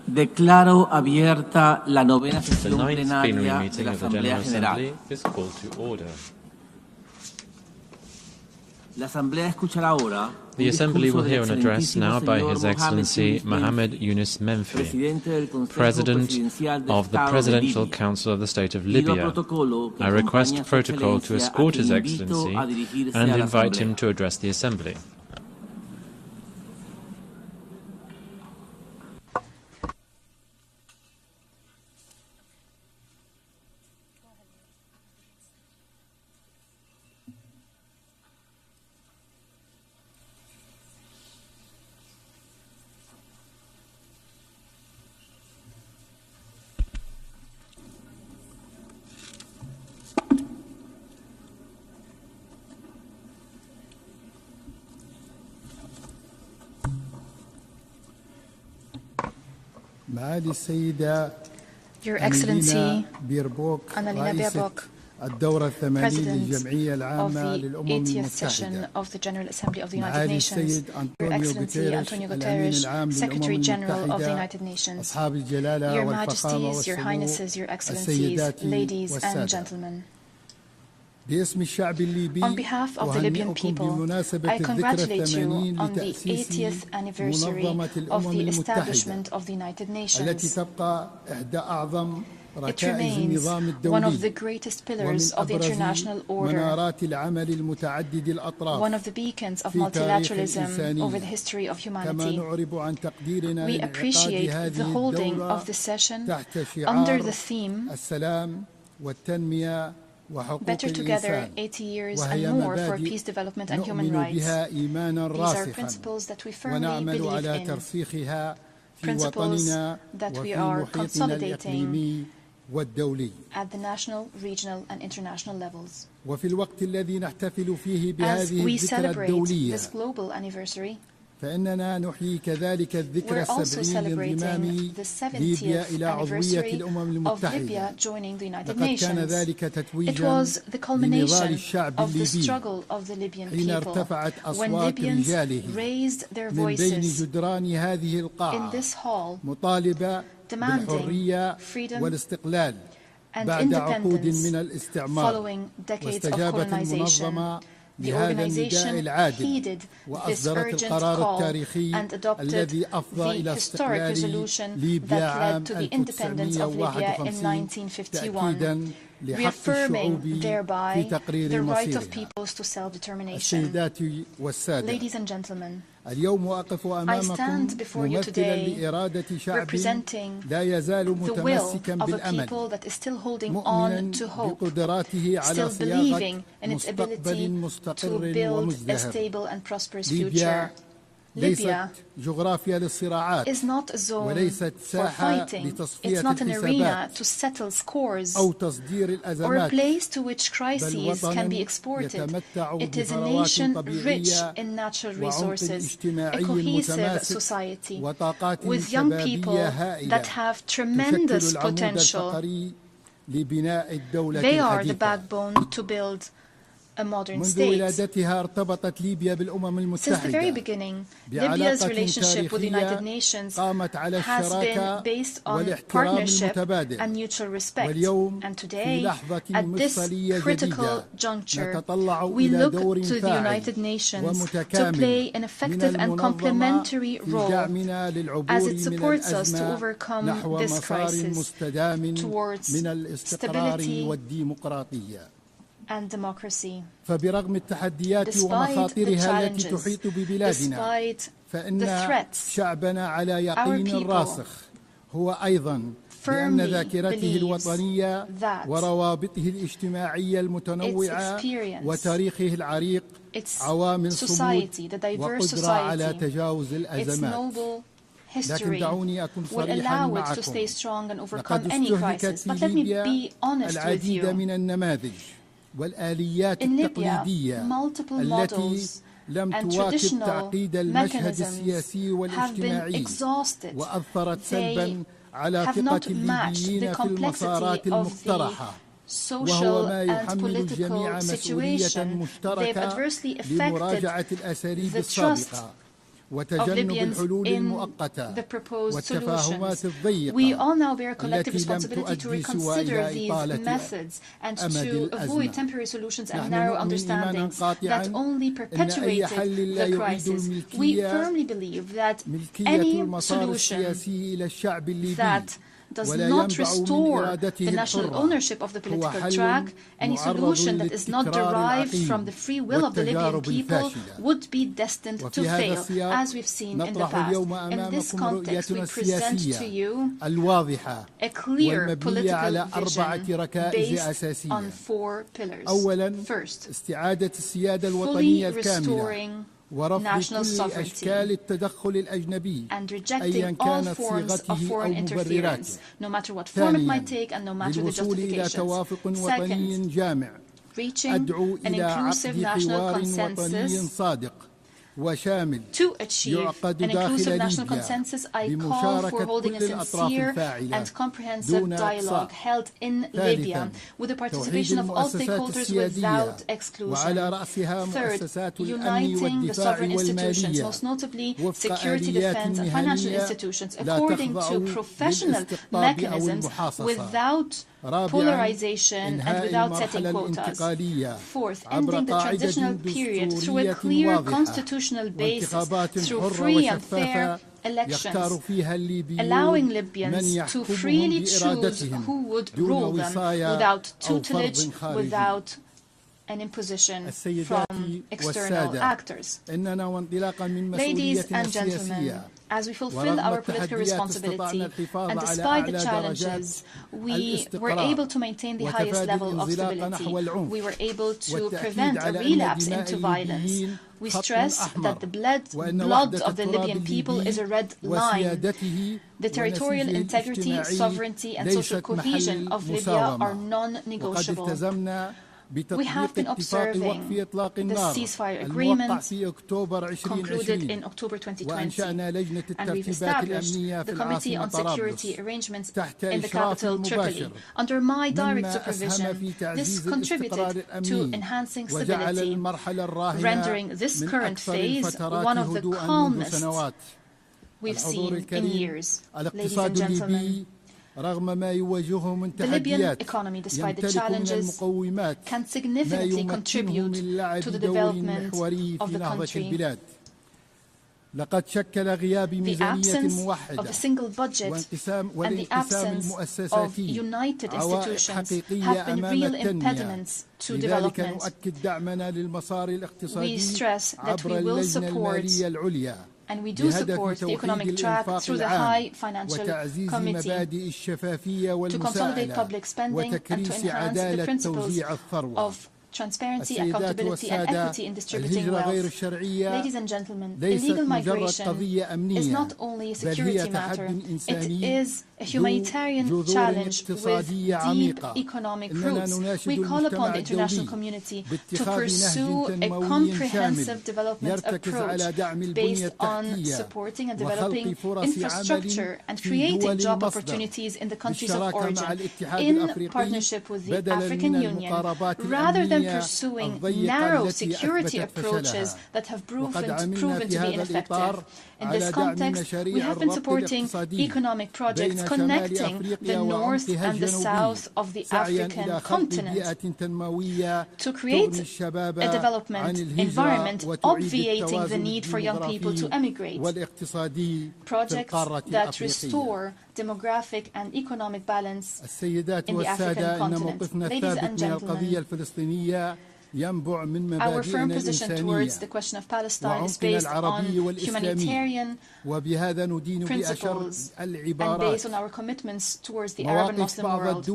Declaro abierta la novena The sesión ninth plenary plenaria de meeting la of the Asamblea General General. Assembly is called to order. La Asamblea escuchará ahora The Assembly will hear an address now by His Excellency Mohammed Yunus Menfi, President of the Presidential Council of the State of Libya. I request protocol to escort His Excellency and invite him to address the Assembly. Your Excellency Annalena Baerbock, President of the 80th session of the General Assembly of the United Nations, Your Excellency Antonio Guterres, Secretary General of the United Nations, Your Majesties, Your Highnesses, Your Excellencies, ladies and gentlemen. On behalf of the Libyan people, I congratulate you on the 80th anniversary of the establishment of the United Nations. It remains one of the greatest pillars of the international order, one of the beacons of multilateralism over the history of humanity. We appreciate the holding of the session under the theme Better Together, 80 years and more for peace, development and human rights. These are principles that we firmly believe in, principles that we are consolidating at the national, regional and international levels. As we celebrate this global anniversary, we're also celebrating the 70th anniversary of Libya joining the United Nations. It was the culmination of the struggle of the Libyan people when Libyans raised their voices in this hall, demanding freedom and independence following decades of colonization. The organization heeded this urgent call and adopted the historic resolution that led to the independence of Libya in 1951, reaffirming thereby the right of peoples to self-determination. Ladies and gentlemen, I stand before you today representing the will of a people that is still holding on to hope, still believing in its ability to build a stable and prosperous future. Libya is not a zone for fighting. It's not an arena to settle scores or a place to which crises can be exported. It is a nation rich in natural resources, a cohesive society with young people that have tremendous potential. They are the backbone to build a modern state. Since the very beginning, Libya's relationship with the United Nations has been based on partnership and mutual respect. And today, at this critical juncture, we look to the United Nations to play an effective and complementary role as it supports us to overcome this crisis towards stability and democracy. Despite the challenges, despite the threats, our people firmly believes that its experience, its society, the diverse society, its noble history will allow it to stay strong and overcome any crisis. But let me be honest with you. In Libya, multiple models and traditional mechanisms have been exhausted. They have not matched the complexity of the social and political situation. They've adversely affected the trust of Libyans in the proposed solutions. We all now bear a collective responsibility to reconsider these methods and to avoid temporary solutions and narrow understandings that only perpetuated the crisis. We firmly believe that any solution that does not restore the national ownership of the political track, any solution that is not derived from the free will of the Libyan people would be destined to fail, as we've seen in the past. In this context, we present to you a clear political vision based on 4 pillars. First, fully restoring national sovereignty and rejecting all forms of foreign interference, no matter what form it might take and no matter the justifications. Second, reaching an inclusive national consensus. To achieve an inclusive national consensus, I call for holding a sincere and comprehensive dialogue held in Libya with the participation of all stakeholders without exclusion. Third, uniting the sovereign institutions, most notably security, defense, and financial institutions, according to professional mechanisms without polarization and without setting quotas. Fourth, ending the transitional period through a clear constitutional basis, through free and fair elections, allowing Libyans to freely choose who would rule them without tutelage, without an imposition from external actors. Ladies and gentlemen, as we fulfill our political responsibility, and despite the challenges, we were able to maintain the highest level of stability. We were able to prevent a relapse into violence. We stress that the blood of the Libyan people is a red line. The territorial integrity, sovereignty, and social cohesion of Libya are non-negotiable. We have been observing the ceasefire agreement concluded in October 2020, and we've established the Committee on Security Arrangements in the capital, Tripoli. Under my direct supervision, this contributed to enhancing stability, rendering this current phase one of the calmest we've seen in years. Ladies and gentlemen, the Libyan economy, despite the challenges, can significantly contribute to the development of the country. The absence of a single budget and the absence of united institutions have been real impediments to development. We stress that we will support, and we do support, the economic track through the High Financial Committee to consolidate public spending and to enhance the principles of transparency, accountability, and equity in distributing wealth. Ladies and gentlemen, illegal migration is not only a security matter, it is a humanitarian challenge with deep economic roots. We call upon the international community to pursue a comprehensive development approach based on supporting and developing infrastructure and creating job opportunities in the countries of origin in partnership with the African Union, rather than pursuing narrow security approaches that have proven to be ineffective. In this context, we have been supporting economic projects connecting the north and the south of the African continent to create a development environment obviating the need for young people to emigrate. Projects that restore demographic and economic balance in the African continent. Ladies and gentlemen, our firm position towards the question of Palestine is based on humanitarian principles and based on our commitments towards the Arab and Muslim world.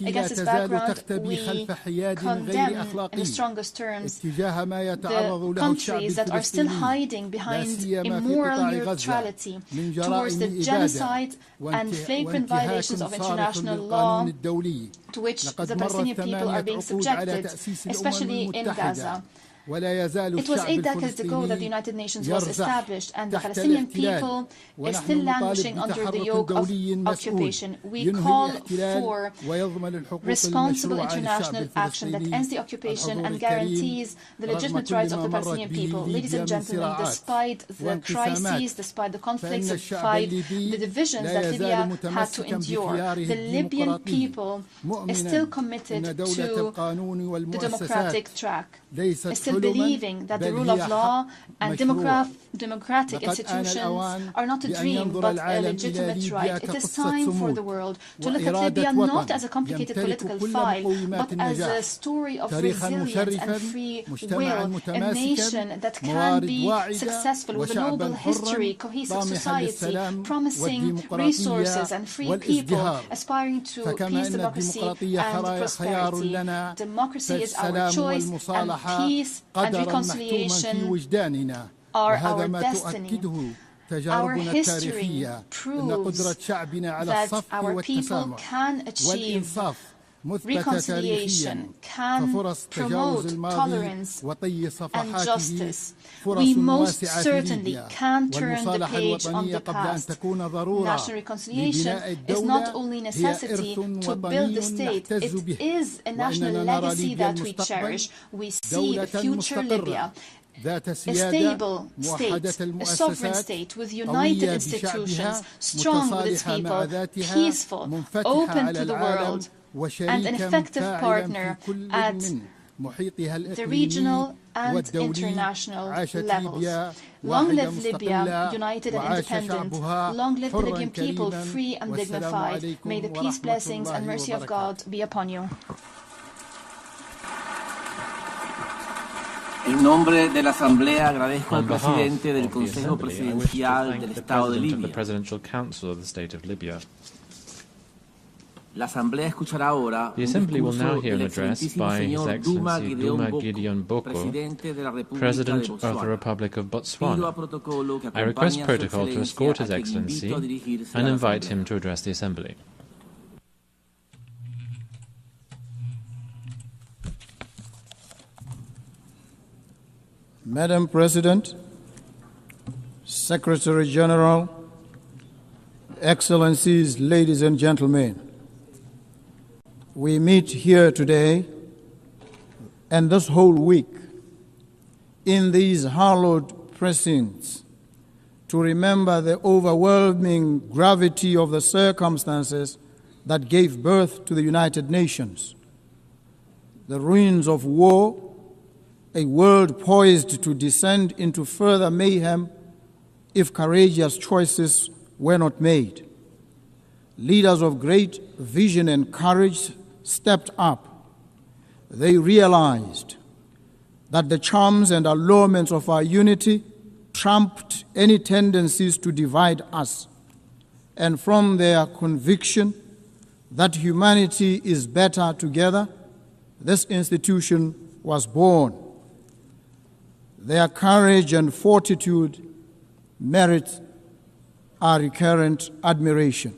Against this background, we condemn in the strongest terms the countries that are still hiding behind immoral neutrality towards the genocide and flagrant violations of international law to which the Palestinian people are being subjected, especially in Gaza. It was 8 decades ago that the United Nations was established, and the Palestinian people is still languishing under the yoke of occupation. We call for responsible international action that ends the occupation and guarantees the legitimate rights of the Palestinian people. Ladies and gentlemen, despite the crises, despite the conflicts, despite the divisions that Libya had to endure, the Libyan people is still committed to the democratic track, is still believing that the rule of law and democratic institutions are not a dream but a legitimate right. It is time for the world to look at Libya not as a complicated political file, but as a story of resilience and free will, a nation that can be successful with a noble history, cohesive society, promising resources and free people, aspiring to peace, democracy and prosperity. Democracy is our choice, and peace and reconciliation are our destiny. Our history proves that our people can achieve reconciliation, can promote tolerance and justice. We most certainly can turn the page on the past. National reconciliation is not only a necessity to build the state, it is a national legacy that we cherish. We see a future Libya, a stable state, a sovereign state with united institutions, strong with its people, peaceful, open to the world, and an effective partner at the regional and international levels. Long live Libya, united and independent. Long live the Libyan people, free and dignified. May the peace, blessings, and mercy of God be upon you. En nombre de la Asamblea agradezco al presidente del Consejo Presidencial del Estado de Libia. La Asamblea escuchará ahora The Assembly will now hear an address by His Excellency Duma Gideon Boko, President of the Republic of Botswana. I request protocol to escort His Excellency and invite him to address the Assembly. Madam President, Secretary General, Excellencies, ladies and gentlemen, we meet here today and this whole week in these hallowed precincts to remember the overwhelming gravity of the circumstances that gave birth to the United Nations, the ruins of war, a world poised to descend into further mayhem if courageous choices were not made. Leaders of great vision and courage stepped up. They realized that the charms and allurements of our unity trumped any tendencies to divide us, and from their conviction that humanity is better together, this institution was born. Their courage and fortitude merit our recurrent admiration.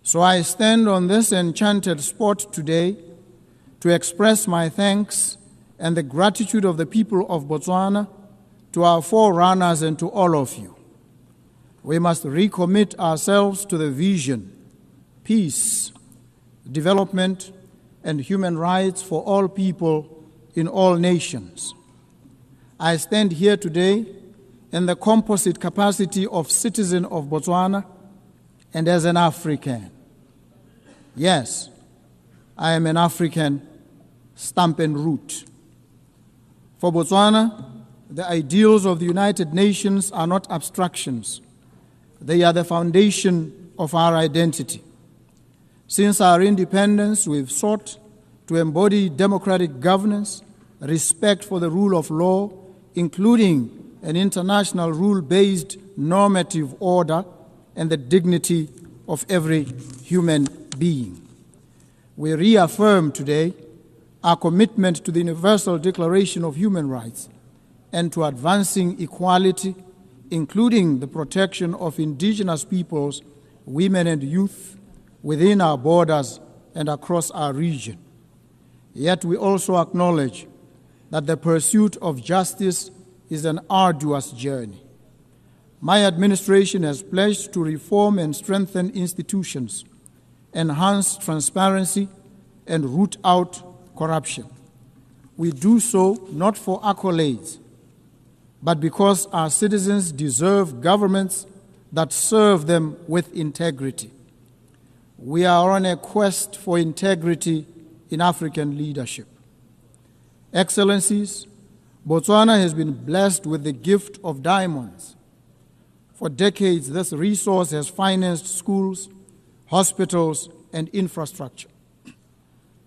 So I stand on this enchanted spot today to express my thanks and the gratitude of the people of Botswana to our forerunners and to all of you. We must recommit ourselves to the vision, peace, development, and human rights for all people in all nations. I stand here today in the composite capacity of citizen of Botswana and as an African. Yes, I am an African, stamp and root. For Botswana, the ideals of the United Nations are not abstractions. They are the foundation of our identity. Since our independence, we've sought to embody democratic governance, respect for the rule of law, including an international rule-based normative order, and the dignity of every human being. We reaffirm today our commitment to the Universal Declaration of Human Rights and to advancing equality, including the protection of indigenous peoples, women and youth within our borders and across our region. Yet we also acknowledge that the pursuit of justice is an arduous journey. My administration has pledged to reform and strengthen institutions, enhance transparency, and root out corruption. We do so not for accolades, but because our citizens deserve governments that serve them with integrity. We are on a quest for integrity in African leadership. Excellencies, Botswana has been blessed with the gift of diamonds. For decades, this resource has financed schools, hospitals, and infrastructure.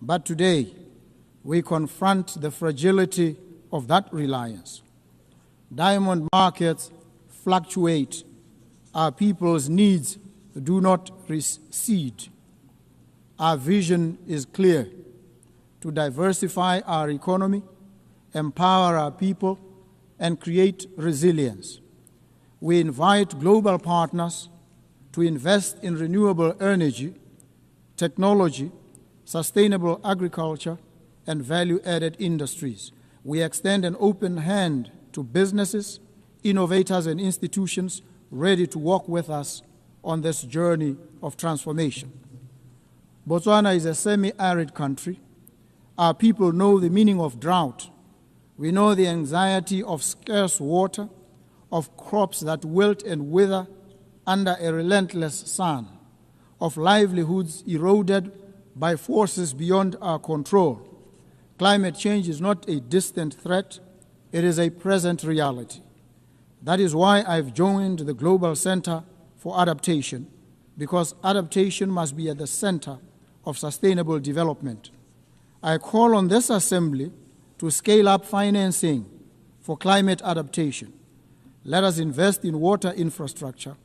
But today, we confront the fragility of that reliance. Diamond markets fluctuate. Our people's needs do not recede. Our vision is clear: to diversify our economy, empower our people, and create resilience. We invite global partners to invest in renewable energy, technology, sustainable agriculture, and value-added industries. We extend an open hand to businesses, innovators, and institutions ready to work with us on this journey of transformation. Botswana is a semi-arid country. Our people know the meaning of drought. We know the anxiety of scarce water, of crops that wilt and wither under a relentless sun, of livelihoods eroded by forces beyond our control. Climate change is not a distant threat, it is a present reality. That is why I've joined the Global Center for Adaptation, because adaptation must be at the center of sustainable development. I call on this Assembly to scale up financing for climate adaptation. Let us invest in water infrastructure,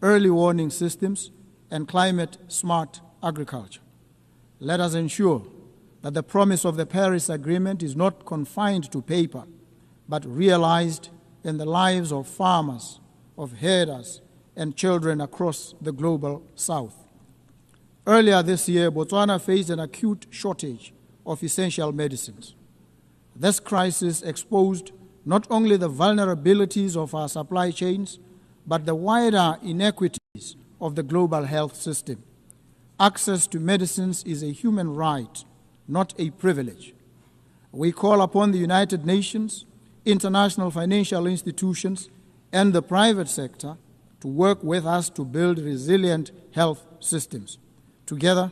early warning systems, and climate-smart agriculture. Let us ensure that the promise of the Paris Agreement is not confined to paper, but realized in the lives of farmers, of herders, and children across the global South. Earlier this year, Botswana faced an acute shortage of essential medicines. This crisis exposed not only the vulnerabilities of our supply chains, but the wider inequities of the global health system. Access to medicines is a human right, not a privilege. We call upon the United Nations, international financial institutions, and the private sector to work with us to build resilient health systems. Together,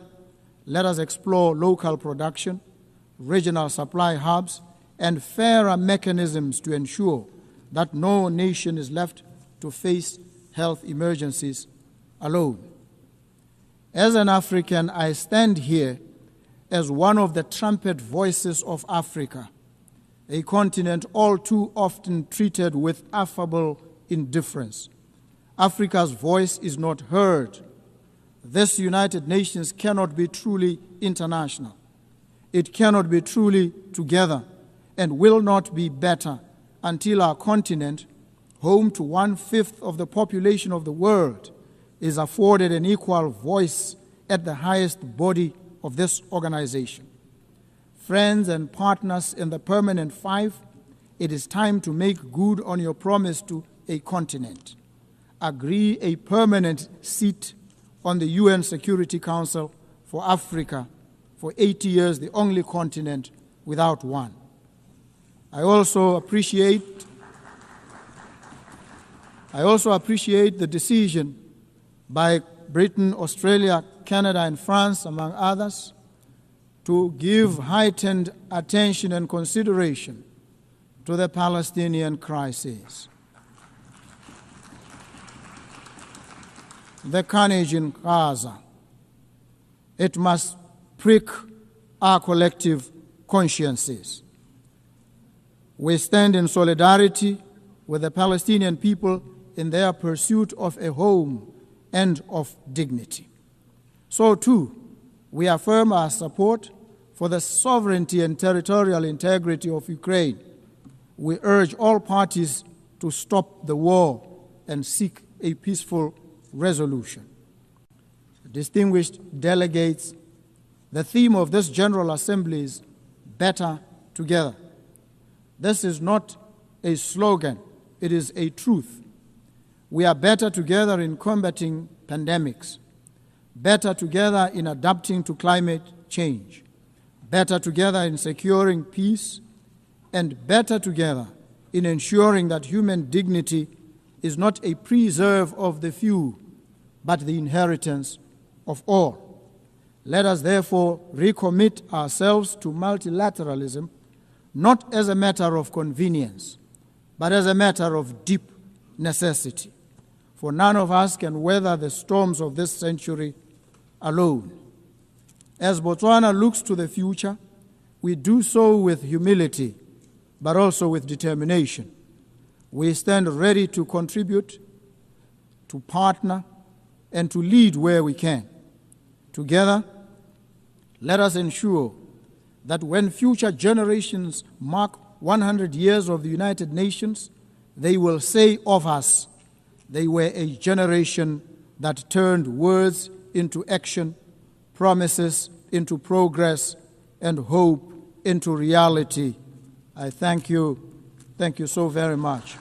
let us explore local production, regional supply hubs, and fairer mechanisms to ensure that no nation is left to face health emergencies alone. As an African, I stand here as one of the trumpet voices of Africa, a continent all too often treated with affable indifference. Africa's voice is not heard. This United Nations cannot be truly international. It cannot be truly together and will not be better until our continent, home to 1/5 of the population of the world, is afforded an equal voice at the highest body of this organization. Friends and partners in the Permanent Five, it is time to make good on your promise to a continent. Agree a permanent seat on the UN Security Council for Africa for 80 years, the only continent without one. I also appreciate the decision by Britain, Australia, Canada, and France, among others, to give heightened attention and consideration to the Palestinian crisis. The carnage in Gaza, it must prick our collective consciences. We stand in solidarity with the Palestinian people in their pursuit of a home and of dignity. So too, we affirm our support for the sovereignty and territorial integrity of Ukraine. We urge all parties to stop the war and seek a peaceful resolution. Distinguished delegates, the theme of this General Assembly is Better Together. This is not a slogan, it is a truth. We are better together in combating pandemics, better together in adapting to climate change, better together in securing peace, and better together in ensuring that human dignity is not a preserve of the few, but the inheritance of all. Let us therefore recommit ourselves to multilateralism, not as a matter of convenience, but as a matter of deep necessity. For none of us can weather the storms of this century alone. As Botswana looks to the future, we do so with humility, but also with determination. We stand ready to contribute, to partner, and to lead where we can. Together, let us ensure that when future generations mark 100 years of the United Nations, they will say of us, they were a generation that turned words into action, promises into progress, and hope into reality. I thank you. Thank you so very much.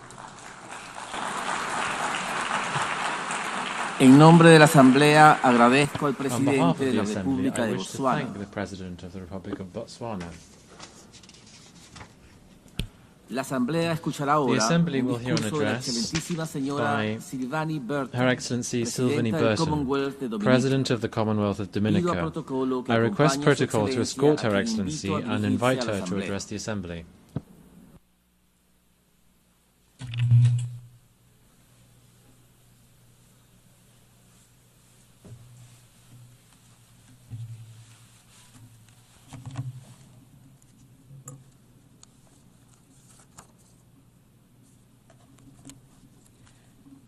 En nombre de la Asamblea, agradezco al presidente de la República de Botswana. La Asamblea escuchará ahora un discurso de la excelentísima señora Silvani Burton, Her Excellency Sylvanie Burton, President President of the Commonwealth of Dominica. I request protocol to escort Her Excellency and invite her to address the Assembly.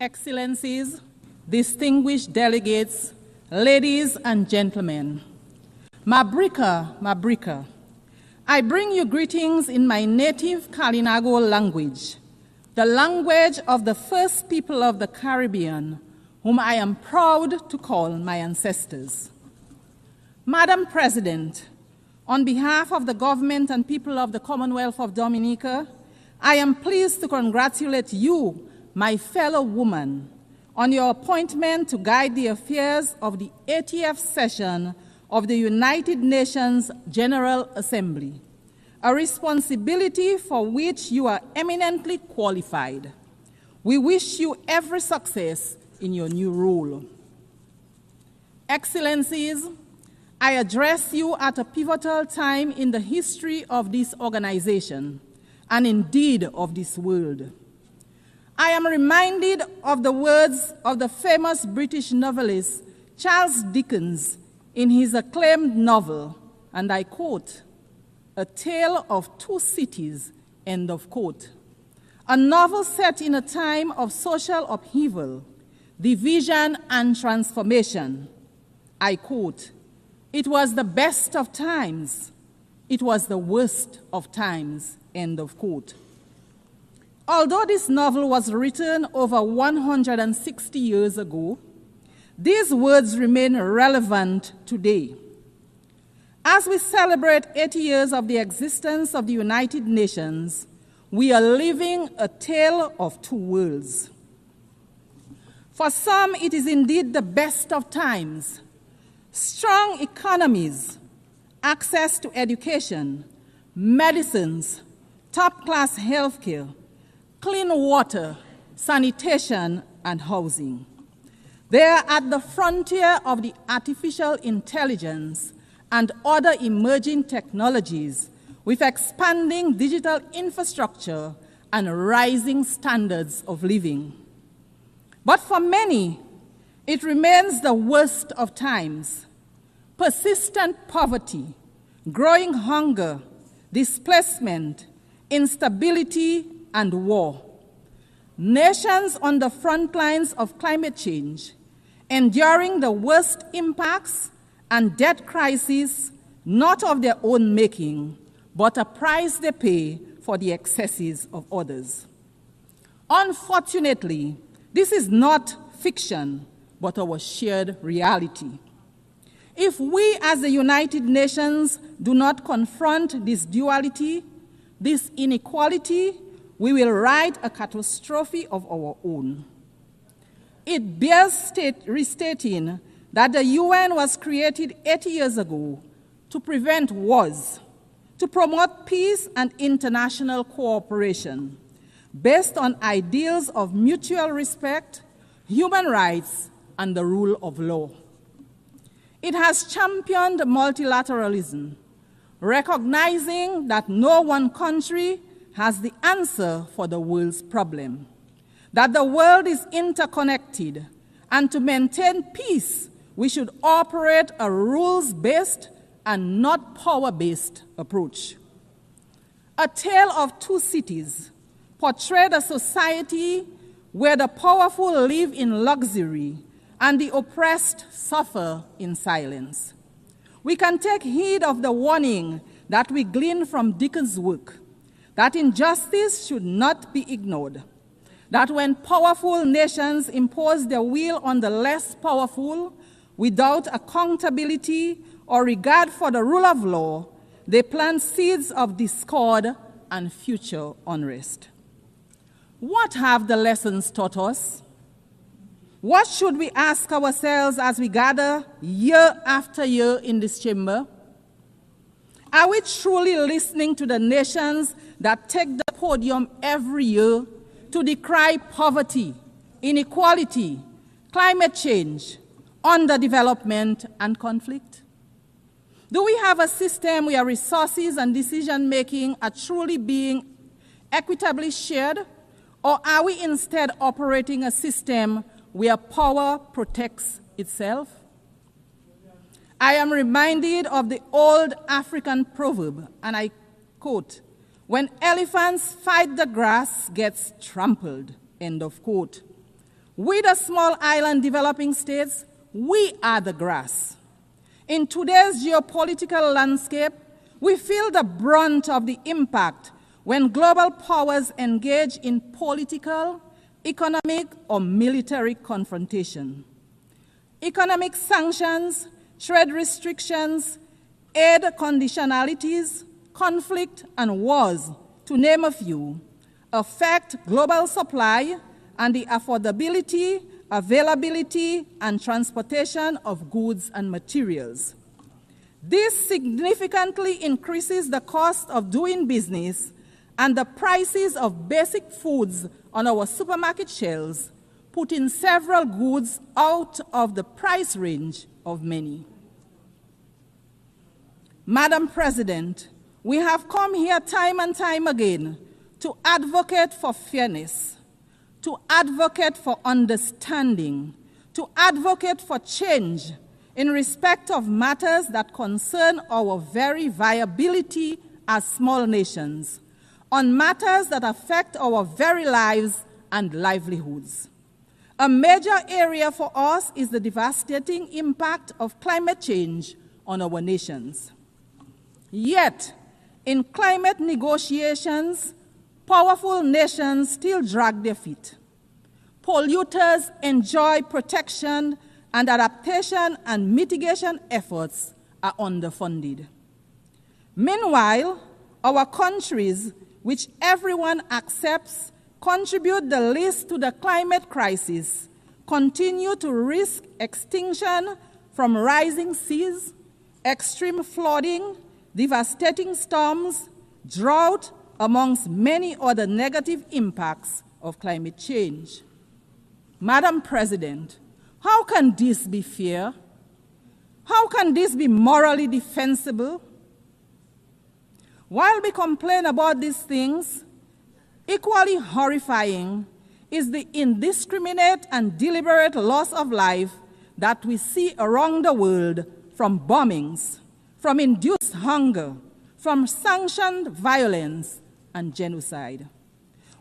Excellencies, distinguished delegates, ladies and gentlemen, Mabrika, I bring you greetings in my native Kalinago language, the language of the first people of the Caribbean, whom I am proud to call my ancestors. Madam President, on behalf of the government and people of the Commonwealth of Dominica, I am pleased to congratulate you, my fellow woman, on your appointment to guide the affairs of the 80th session of the United Nations General Assembly, a responsibility for which you are eminently qualified. We wish you every success in your new role. Excellencies, I address you at a pivotal time in the history of this organization, and indeed of this world. I am reminded of the words of the famous British novelist Charles Dickens in his acclaimed novel, and I quote, "A Tale of Two Cities," end of quote. A novel set in a time of social upheaval, division, and transformation. I quote, "It was the best of times. It was the worst of times," end of quote. Although this novel was written over 160 years ago, these words remain relevant today. As we celebrate 80 years of the existence of the United Nations, we are living a tale of two worlds. For some, it is indeed the best of times. Strong economies, access to education, medicines, top-class healthcare, clean water, sanitation, and housing. They are at the frontier of the artificial intelligence and other emerging technologies with expanding digital infrastructure and rising standards of living. But for many, it remains the worst of times. Persistent poverty, growing hunger, displacement, instability, and war. Nations on the front lines of climate change, enduring the worst impacts and debt crises, not of their own making, but a price they pay for the excesses of others. Unfortunately, this is not fiction, but our shared reality. If we as the United Nations do not confront this duality, this inequality, we will write a catastrophe of our own. It bears restating that the UN was created 80 years ago to prevent wars, to promote peace and international cooperation based on ideals of mutual respect, human rights, and the rule of law. It has championed multilateralism, recognizing that no one country has the answer for the world's problem, that the world is interconnected, and to maintain peace, we should operate a rules-based and not power-based approach. A Tale of Two Cities portrayed a society where the powerful live in luxury and the oppressed suffer in silence. We can take heed of the warning that we glean from Dickens' work, that injustice should not be ignored, that when powerful nations impose their will on the less powerful without accountability or regard for the rule of law, they plant seeds of discord and future unrest. What have the lessons taught us? What should we ask ourselves as we gather year after year in this chamber? Are we truly listening to the nations that take the podium every year to decry poverty, inequality, climate change, underdevelopment, and conflict? Do we have a system where resources and decision-making are truly being equitably shared? Or are we instead operating a system where power protects itself? I am reminded of the old African proverb, and I quote, "When elephants fight, the grass gets trampled," end of quote. We, the small island developing states, we are the grass. In today's geopolitical landscape, we feel the brunt of the impact when global powers engage in political, economic, or military confrontation. Economic sanctions, trade restrictions, aid conditionalities, conflict, and wars, to name a few, affect global supply and the affordability, availability, and transportation of goods and materials. This significantly increases the cost of doing business and the prices of basic foods on our supermarket shelves, putting several goods out of the price range of many. Madam President, we have come here time and time again to advocate for fairness, to advocate for understanding, to advocate for change in respect of matters that concern our very viability as small nations, on matters that affect our very lives and livelihoods. A major area for us is the devastating impact of climate change on our nations. Yet, in climate negotiations, powerful nations still drag their feet. Polluters enjoy protection, and adaptation and mitigation efforts are underfunded. Meanwhile, our countries, which everyone accepts contribute the least to the climate crisis, continue to risk extinction from rising seas, extreme flooding, devastating storms, drought, amongst many other negative impacts of climate change. Madam President, how can this be fair? How can this be morally defensible? While we complain about these things, equally horrifying is the indiscriminate and deliberate loss of life that we see around the world from bombings, from induced hunger, from sanctioned violence and genocide.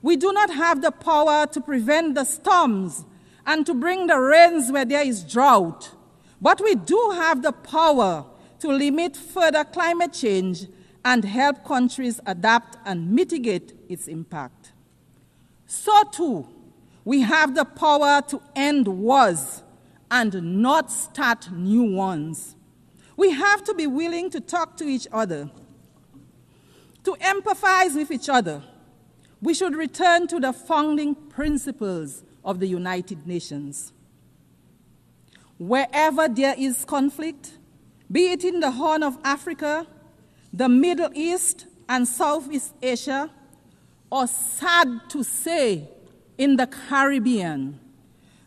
We do not have the power to prevent the storms and to bring the rains where there is drought, but we do have the power to limit further climate change and help countries adapt and mitigate its impact. So too, we have the power to end wars and not start new ones. We have to be willing to talk to each other. To empathize with each other, we should return to the founding principles of the United Nations. Wherever there is conflict, be it in the Horn of Africa, the Middle East and Southeast Asia, or sad to say, in the Caribbean,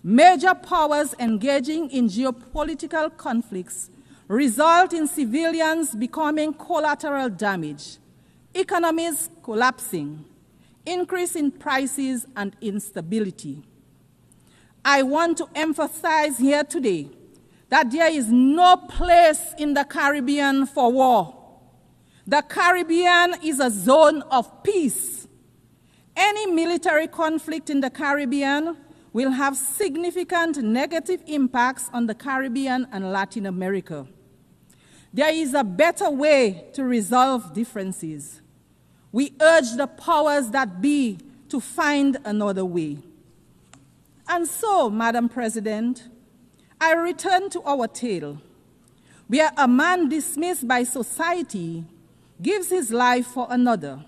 major powers engaging in geopolitical conflicts result in civilians becoming collateral damage, economies collapsing, increase in prices and instability. I want to emphasize here today that there is no place in the Caribbean for war. The Caribbean is a zone of peace. Any military conflict in the Caribbean will have significant negative impacts on the Caribbean and Latin America. There is a better way to resolve differences. We urge the powers that be to find another way. And so, Madam President, I return to our tale, where a man dismissed by society gives his life for another.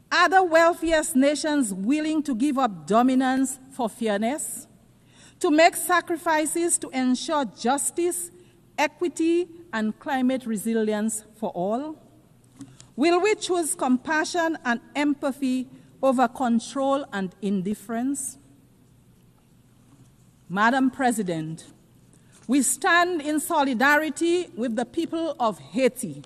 Are the wealthiest nations willing to give up dominance for fairness, to make sacrifices to ensure justice, equity, and climate resilience for all? Will we choose compassion and empathy over control and indifference? Madam President, we stand in solidarity with the people of Haiti.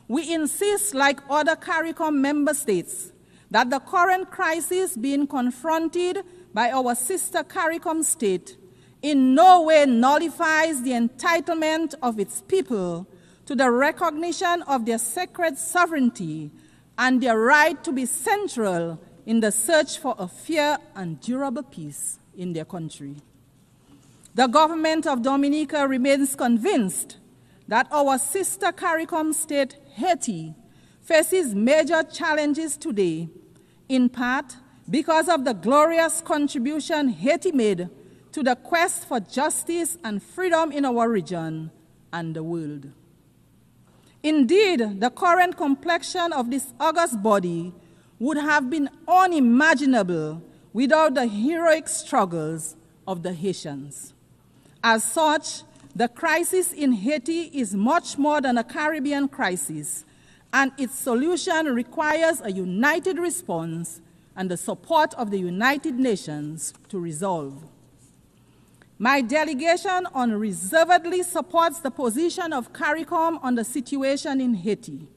We insist, like other CARICOM member states, that the current crisis being confronted by our sister CARICOM state in no way nullifies the entitlement of its people to the recognition of their sacred sovereignty and their right to be central in the search for a fair and durable peace in their country. The government of Dominica remains convinced that our sister CARICOM state, Haiti, faces major challenges today, in part because of the glorious contribution Haiti made to the quest for justice and freedom in our region and the world. Indeed, the current complexion of this august body would have been unimaginable without the heroic struggles of the Haitians. As such, the crisis in Haiti is much more than a Caribbean crisis, and its solution requires a united response and the support of the United Nations to resolve. My delegation unreservedly supports the position of CARICOM on the situation in Haiti,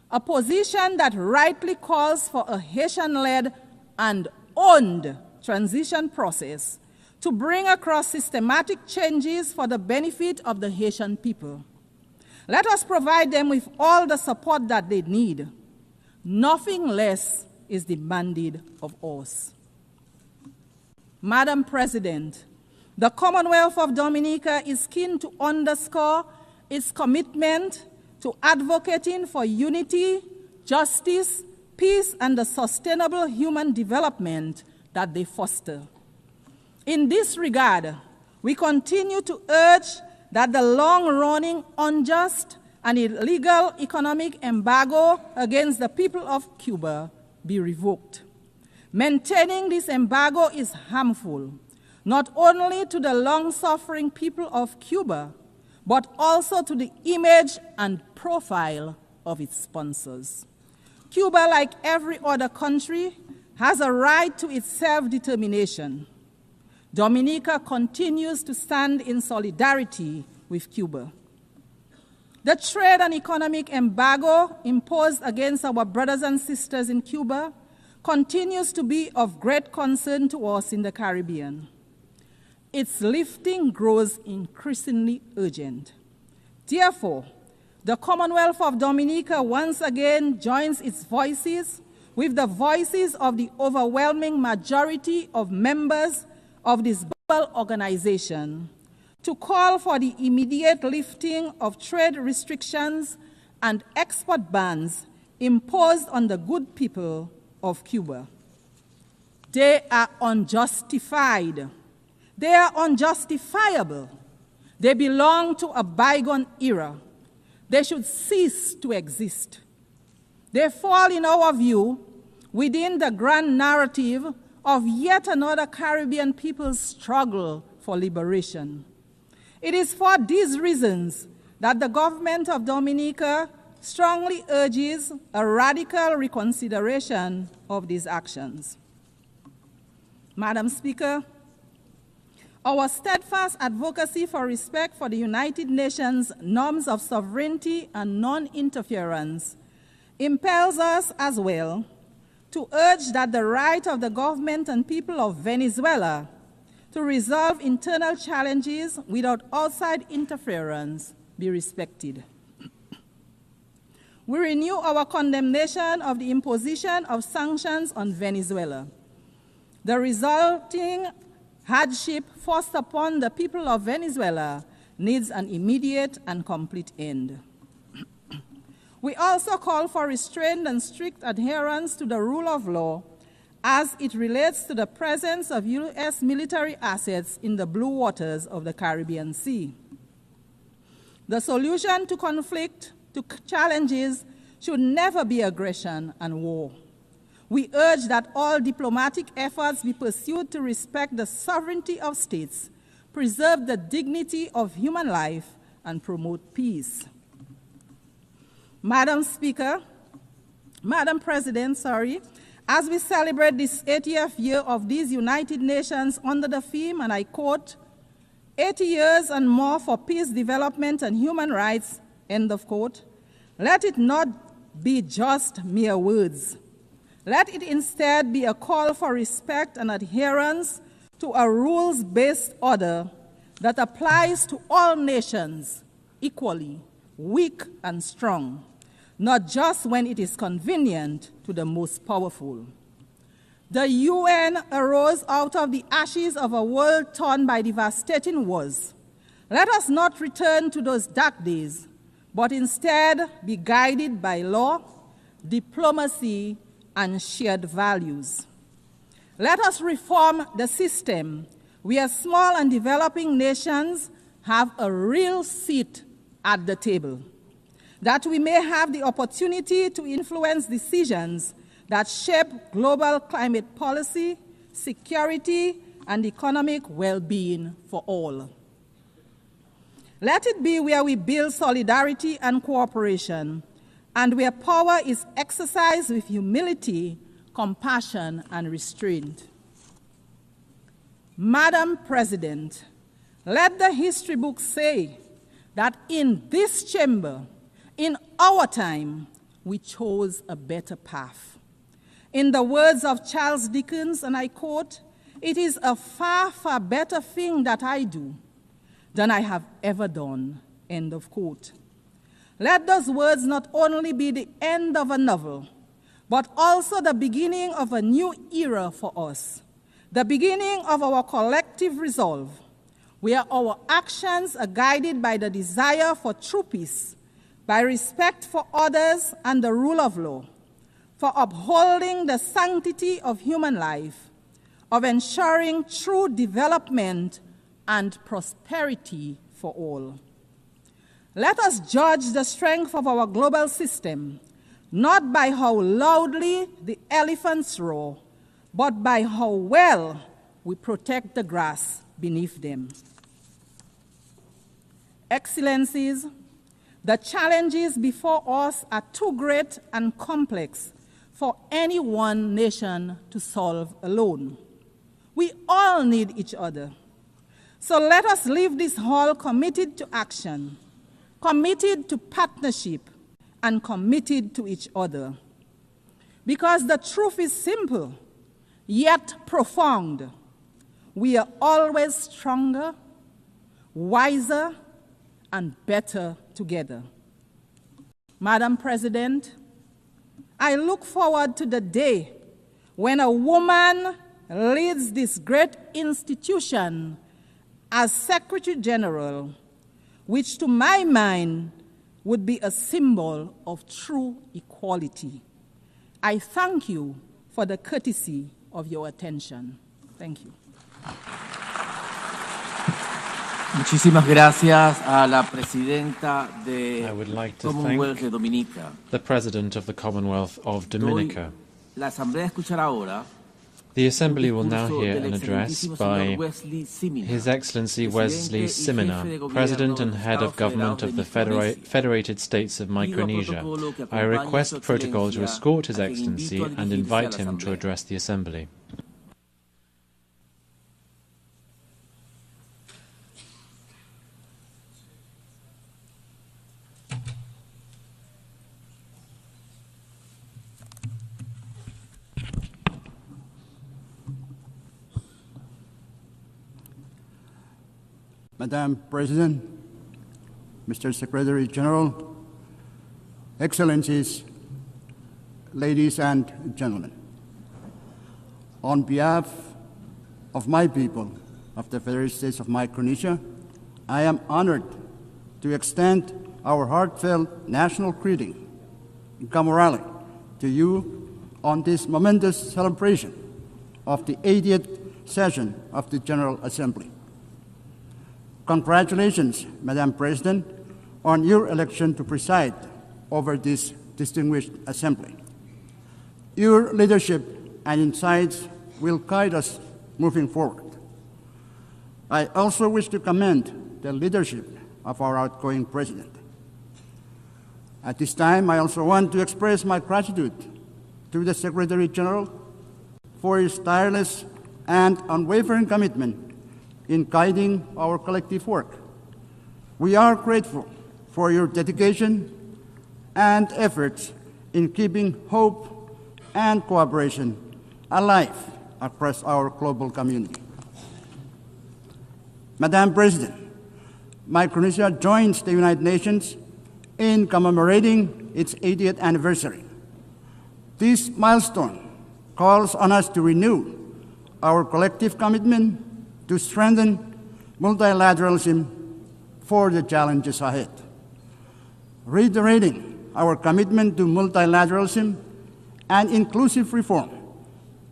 a position that rightly calls for a Haitian-led and owned transition process to bring across systematic changes for the benefit of the Haitian people. Let us provide them with all the support that they need. Nothing less is demanded of us. Madam President, the Commonwealth of Dominica is keen to underscore its commitment to advocating for unity, justice, peace, and the sustainable human development that they foster. In this regard, we continue to urge that the long-running, unjust, and illegal economic embargo against the people of Cuba be revoked. Maintaining this embargo is harmful, not only to the long-suffering people of Cuba, but also to the image and profile of its sponsors. Cuba, like every other country, has a right to its self-determination. Dominica continues to stand in solidarity with Cuba. The trade and economic embargo imposed against our brothers and sisters in Cuba continues to be of great concern to us in the Caribbean. Its lifting grows increasingly urgent. Therefore, the Commonwealth of Dominica once again joins its voices with the voices of the overwhelming majority of members of this global organization to call for the immediate lifting of trade restrictions and export bans imposed on the good people of Cuba. They are unjustified. They are unjustifiable. They belong to a bygone era. They should cease to exist. They fall, in our view, within the grand narrative of yet another Caribbean people's struggle for liberation. It is for these reasons that the government of Dominica strongly urges a radical reconsideration of these actions. Madam Speaker, our steadfast advocacy for respect for the United Nations norms of sovereignty and non-interference impels us as well to urge that the right of the government and people of Venezuela to resolve internal challenges without outside interference be respected. We renew our condemnation of the imposition of sanctions on Venezuela. The resulting hardship forced upon the people of Venezuela needs an immediate and complete end. We also call for restrained and strict adherence to the rule of law as it relates to the presence of U.S. military assets in the blue waters of the Caribbean Sea. The solution to conflict, to challenges, should never be aggression and war. We urge that all diplomatic efforts be pursued to respect the sovereignty of states, preserve the dignity of human life, and promote peace. Madam President, as we celebrate this 80th year of these United Nations under the theme, and I quote, 80 years and more for peace, development, and human rights, end of quote, let it not be just mere words. Let it instead be a call for respect and adherence to a rules-based order that applies to all nations equally, weak and strong, not just when it is convenient to the most powerful. The UN arose out of the ashes of a world torn by devastating wars. Let us not return to those dark days, but instead be guided by law, diplomacy, and shared values. Let us reform the system where small and developing nations have a real seat at the table, that we may have the opportunity to influence decisions that shape global climate policy, security, and economic well-being for all. Let it be where we build solidarity and cooperation, and where power is exercised with humility, compassion, and restraint. Madam President, let the history books say that in this chamber, in our time, we chose a better path. In the words of Charles Dickens, and I quote, "It is a far, far better thing that I do than I have ever done," end of quote. Let those words not only be the end of a novel, but also the beginning of a new era for us, the beginning of our collective resolve, where our actions are guided by the desire for true peace, by respect for others and the rule of law, for upholding the sanctity of human life, of ensuring true development and prosperity for all. Let us judge the strength of our global system, not by how loudly the elephants roar, but by how well we protect the grass beneath them. Excellencies, the challenges before us are too great and complex for any one nation to solve alone. We all need each other. So let us leave this hall committed to action, committed to partnership, and committed to each other. Because the truth is simple, yet profound. We are always stronger, wiser, and better together. Madam President, I look forward to the day when a woman leads this great institution as Secretary General, which to my mind would be a symbol of true equality. I thank you for the courtesy of your attention. Thank you. Muchísimas gracias a la presidenta de I would like to Commonwealth de thank Dominica. the President of the Commonwealth of Dominica. La Asamblea escuchará ahora The Assembly will now discurso hear del an address excelentísimo by señor Wesley Simina, His Excellency Wesley Presidente y Simina, Jefe de Gobierno President and del Head Estado of Government Federado of de the Micronesia. Federated States of Micronesia. I request protocol to escort His Excellency and invite him to address the Assembly. Madam President, Mr. Secretary General, Excellencies, ladies and gentlemen, on behalf of my people of the Federated States of Micronesia, I am honored to extend our heartfelt national greeting, Kamorale, to you on this momentous celebration of the 80th session of the General Assembly. Congratulations, Madam President, on your election to preside over this distinguished assembly. Your leadership and insights will guide us moving forward. I also wish to commend the leadership of our outgoing president. At this time, I also want to express my gratitude to the Secretary General for his tireless and unwavering commitment in guiding our collective work. We are grateful for your dedication and efforts in keeping hope and cooperation alive across our global community. Madam President, Micronesia joins the United Nations in commemorating its 80th anniversary. This milestone calls on us to renew our collective commitment to strengthen multilateralism for the challenges ahead. Reiterating our commitment to multilateralism and inclusive reform,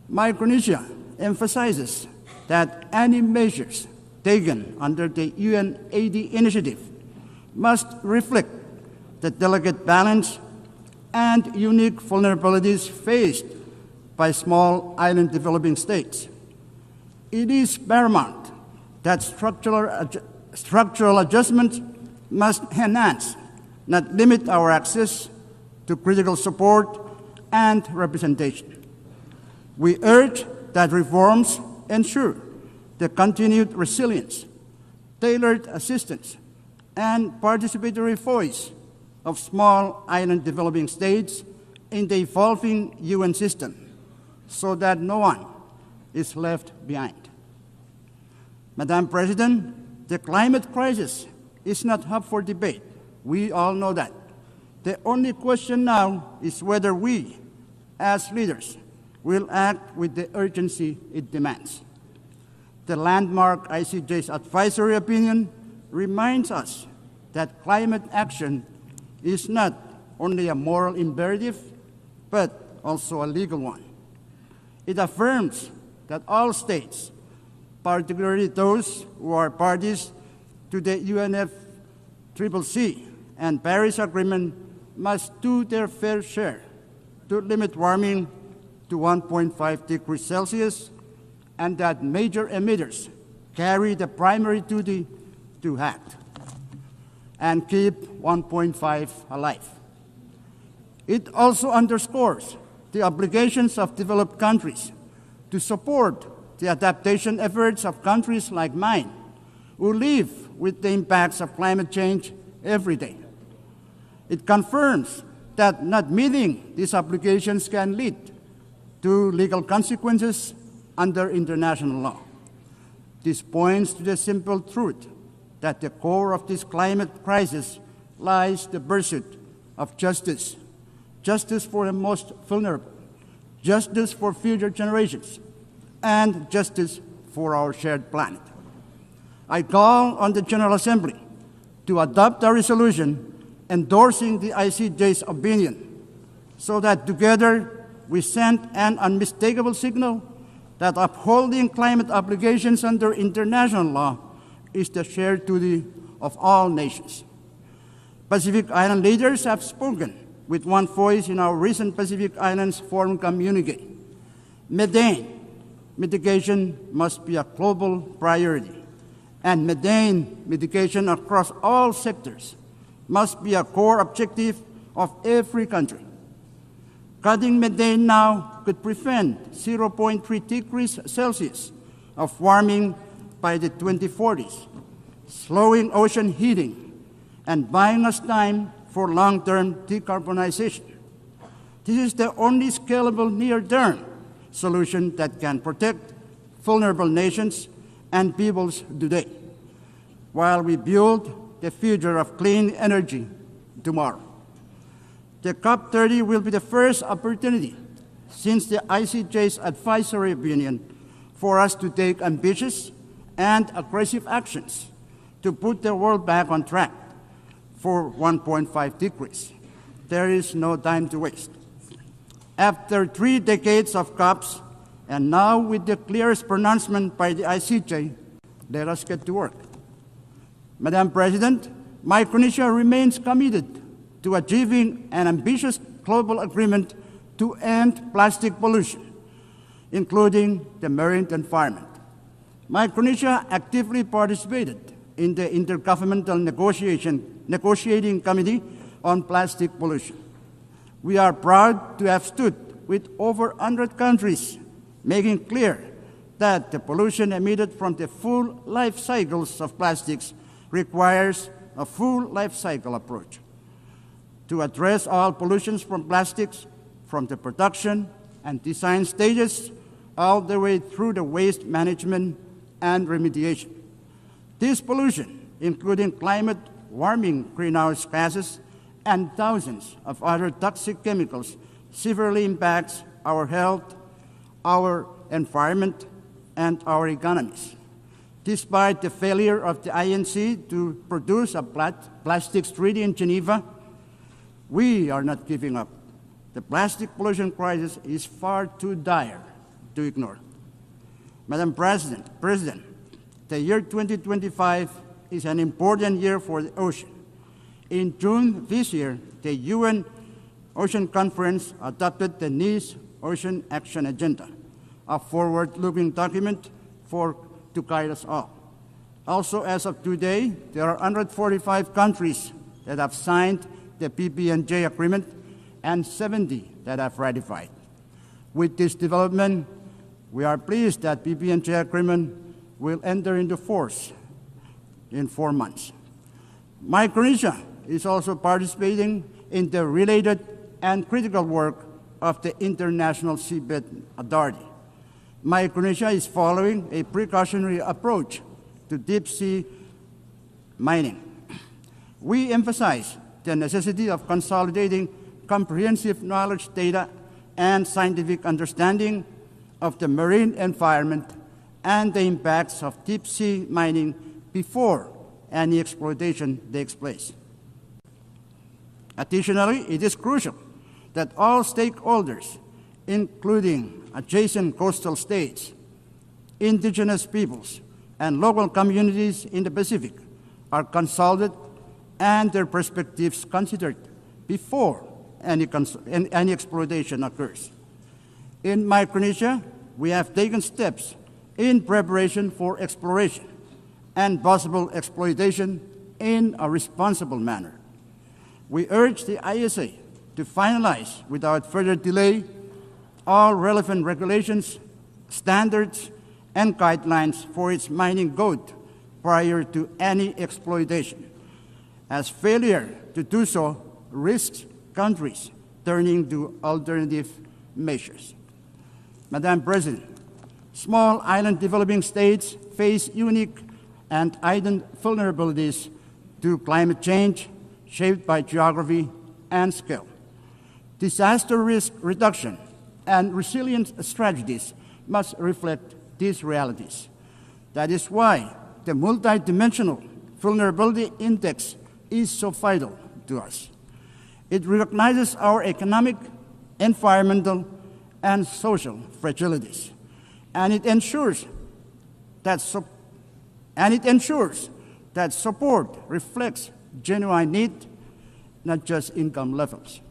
Micronesia emphasizes that any measures taken under the UNAID initiative must reflect the delicate balance and unique vulnerabilities faced by small island developing states. It is paramount that structural adjustments must enhance, not limit our access to critical support and representation. We urge that reforms ensure the continued resilience, tailored assistance, and participatory voice of small island developing states in the evolving UN system so that no one is left behind. Madam President, the climate crisis is not up for debate. We all know that. The only question now is whether we, as leaders, will act with the urgency it demands. The landmark ICJ's advisory opinion reminds us that climate action is not only a moral imperative, but also a legal one. It affirms that all states, particularly those who are parties to the UNFCCC and Paris Agreement, must do their fair share to limit warming to 1.5 degrees Celsius, and that major emitters carry the primary duty to act and keep 1.5 alive. It also underscores the obligations of developed countries to support the adaptation efforts of countries like mine, who live with the impacts of climate change every day. It confirms that not meeting these obligations can lead to legal consequences under international law. This points to the simple truth that the core of this climate crisis lies the pursuit of justice, justice for the most vulnerable, justice for future generations, and justice for our shared planet. I call on the General Assembly to adopt a resolution endorsing the ICJ's opinion so that together we send an unmistakable signal that upholding climate obligations under international law is the shared duty of all nations. Pacific Island leaders have spoken with one voice in our recent Pacific Islands Forum communique. Methane mitigation must be a global priority, and methane mitigation across all sectors must be a core objective of every country. Cutting methane now could prevent 0.3 degrees Celsius of warming by the 2040s, slowing ocean heating and buying us time for long-term decarbonization. This is the only scalable near-term solution that can protect vulnerable nations and peoples today, while we build the future of clean energy tomorrow. The COP30 will be the first opportunity since the ICJ's advisory opinion for us to take ambitious and aggressive actions to put the world back on track for 1.5 degrees. There is no time to waste. After 3 decades of COPs, and now with the clearest pronouncement by the ICJ, let us get to work. Madam President, Micronesia remains committed to achieving an ambitious global agreement to end plastic pollution, including the marine environment. Micronesia actively participated in the Intergovernmental Negotiating Committee on Plastic Pollution. We are proud to have stood with over 100 countries, making clear that the pollution emitted from the full life cycles of plastics requires a full life cycle approach to address all pollutions from plastics, from the production and design stages all the way through the waste management and remediation. This pollution, including climate warming greenhouse gases and thousands of other toxic chemicals, severely impacts our health, our environment, and our economies. Despite the failure of the INC to produce a plastics treaty in Geneva, we are not giving up. The plastic pollution crisis is far too dire to ignore. Madam President, the year 2025 is an important year for the ocean. In June this year, the UN Ocean Conference adopted the Nice Ocean Action Agenda, a forward-looking document to guide us all. Also, as of today, there are 145 countries that have signed the PB&J agreement and 70 that have ratified. With this development, we are pleased that PB&J agreement will enter into force in 4 months. Micronesia is also participating in the related and critical work of the International Seabed Authority. Micronesia is following a precautionary approach to deep-sea mining. We emphasize the necessity of consolidating comprehensive knowledge, data, and scientific understanding of the marine environment and the impacts of deep-sea mining before any exploitation takes place. Additionally, it is crucial that all stakeholders, including adjacent coastal states, indigenous peoples, and local communities in the Pacific, are consulted and their perspectives considered before any exploitation occurs. In Micronesia, we have taken steps in preparation for exploration and possible exploitation in a responsible manner. We urge the ISA to finalize without further delay all relevant regulations, standards, and guidelines for its mining code prior to any exploitation, as failure to do so risks countries turning to alternative measures. Madam President, small island developing states face unique and heightened vulnerabilities to climate change shaped by geography and scale. Disaster risk reduction and resilience strategies must reflect these realities. That is why the multidimensional vulnerability index is so vital to us. It recognizes our economic, environmental, and social fragilities, and it ensures that And it ensures that support reflects genuine need, not just income levels.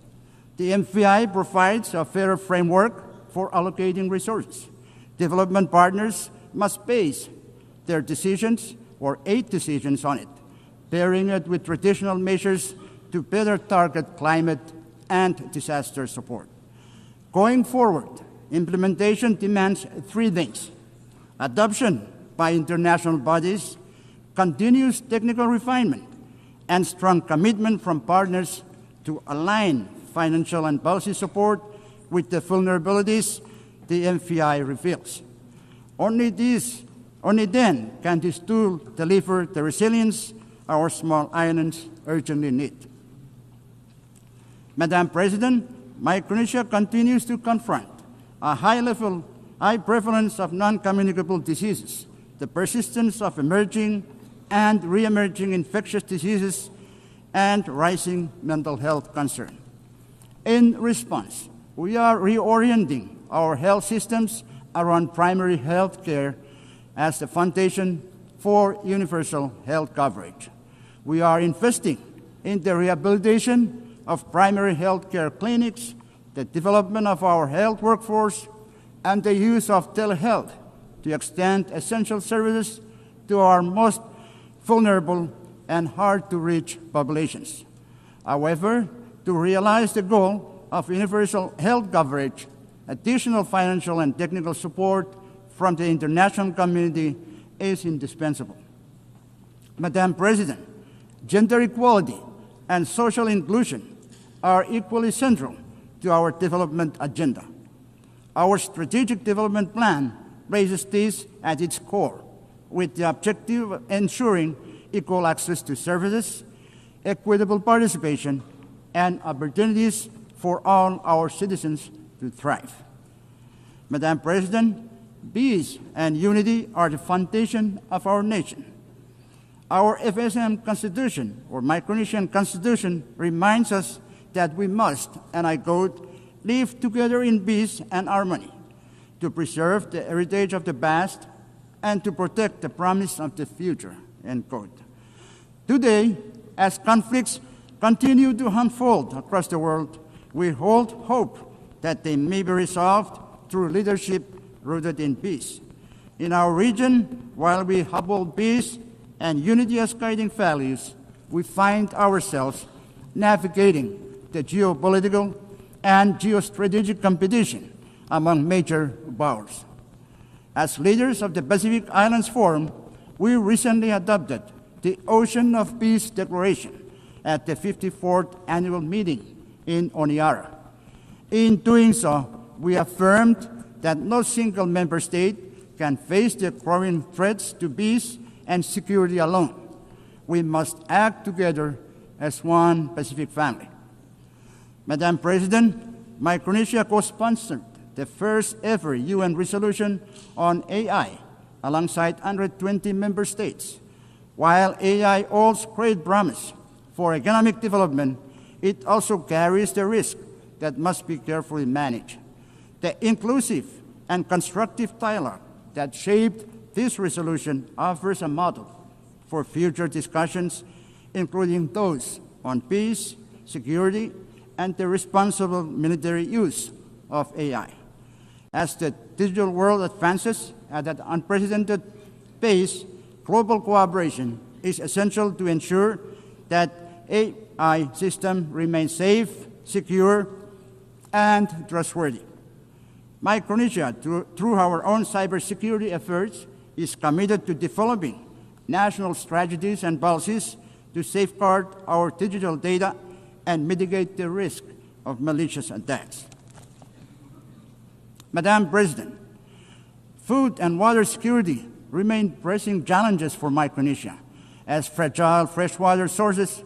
The MFI provides a fairer framework for allocating resources. Development partners must base their decisions or aid decisions on it, pairing it with traditional measures to better target climate and disaster support. Going forward, implementation demands three things: adoption by international bodies, continuous technical refinement, and strong commitment from partners to align financial and policy support with the vulnerabilities the MFI reveals. Only then can this tool deliver the resilience our small islands urgently need. Madam President, Micronesia continues to confront a high prevalence of non-communicable diseases, the persistence of emerging and re-emerging infectious diseases, and rising mental health concern. In response, we are reorienting our health systems around primary health care as the foundation for universal health coverage. We are investing in the rehabilitation of primary health care clinics, the development of our health workforce, and the use of telehealth to extend essential services to our most vulnerable and hard-to-reach populations. However, to realize the goal of universal health coverage, additional financial and technical support from the international community is indispensable. Madam President, gender equality and social inclusion are equally central to our development agenda. Our strategic development plan places this at its core, with the objective of ensuring equal access to services, equitable participation, and opportunities for all our citizens to thrive. Madam President, peace and unity are the foundation of our nation. Our FSM Constitution, or Micronesian Constitution, reminds us that we must, and I quote, live together in peace and harmony, to preserve the heritage of the past and to protect the promise of the future, end quote. Today, as conflicts continue to unfold across the world, we hold hope that they may be resolved through leadership rooted in peace. In our region, while we uphold peace and unity as guiding values, we find ourselves navigating the geopolitical and geostrategic competition among major powers. As leaders of the Pacific Islands Forum, we recently adopted the Ocean of Peace Declaration at the 54th annual meeting in Honiara. In doing so, we affirmed that no single member state can face the growing threats to peace and security alone. We must act together as one Pacific family. Madam President, Micronesia co-sponsored the first ever UN resolution on AI alongside 120 member states. While AI holds great promise for economic development, it also carries the risk that must be carefully managed. The inclusive and constructive dialogue that shaped this resolution offers a model for future discussions, including those on peace, security, and the responsible military use of AI. As the digital world advances at an unprecedented pace, global cooperation is essential to ensure that AI systems remain safe, secure, and trustworthy. Micronesia, through our own cybersecurity efforts, is committed to developing national strategies and policies to safeguard our digital data and mitigate the risk of malicious attacks. Madam President, food and water security remain pressing challenges for Micronesia, as fragile freshwater sources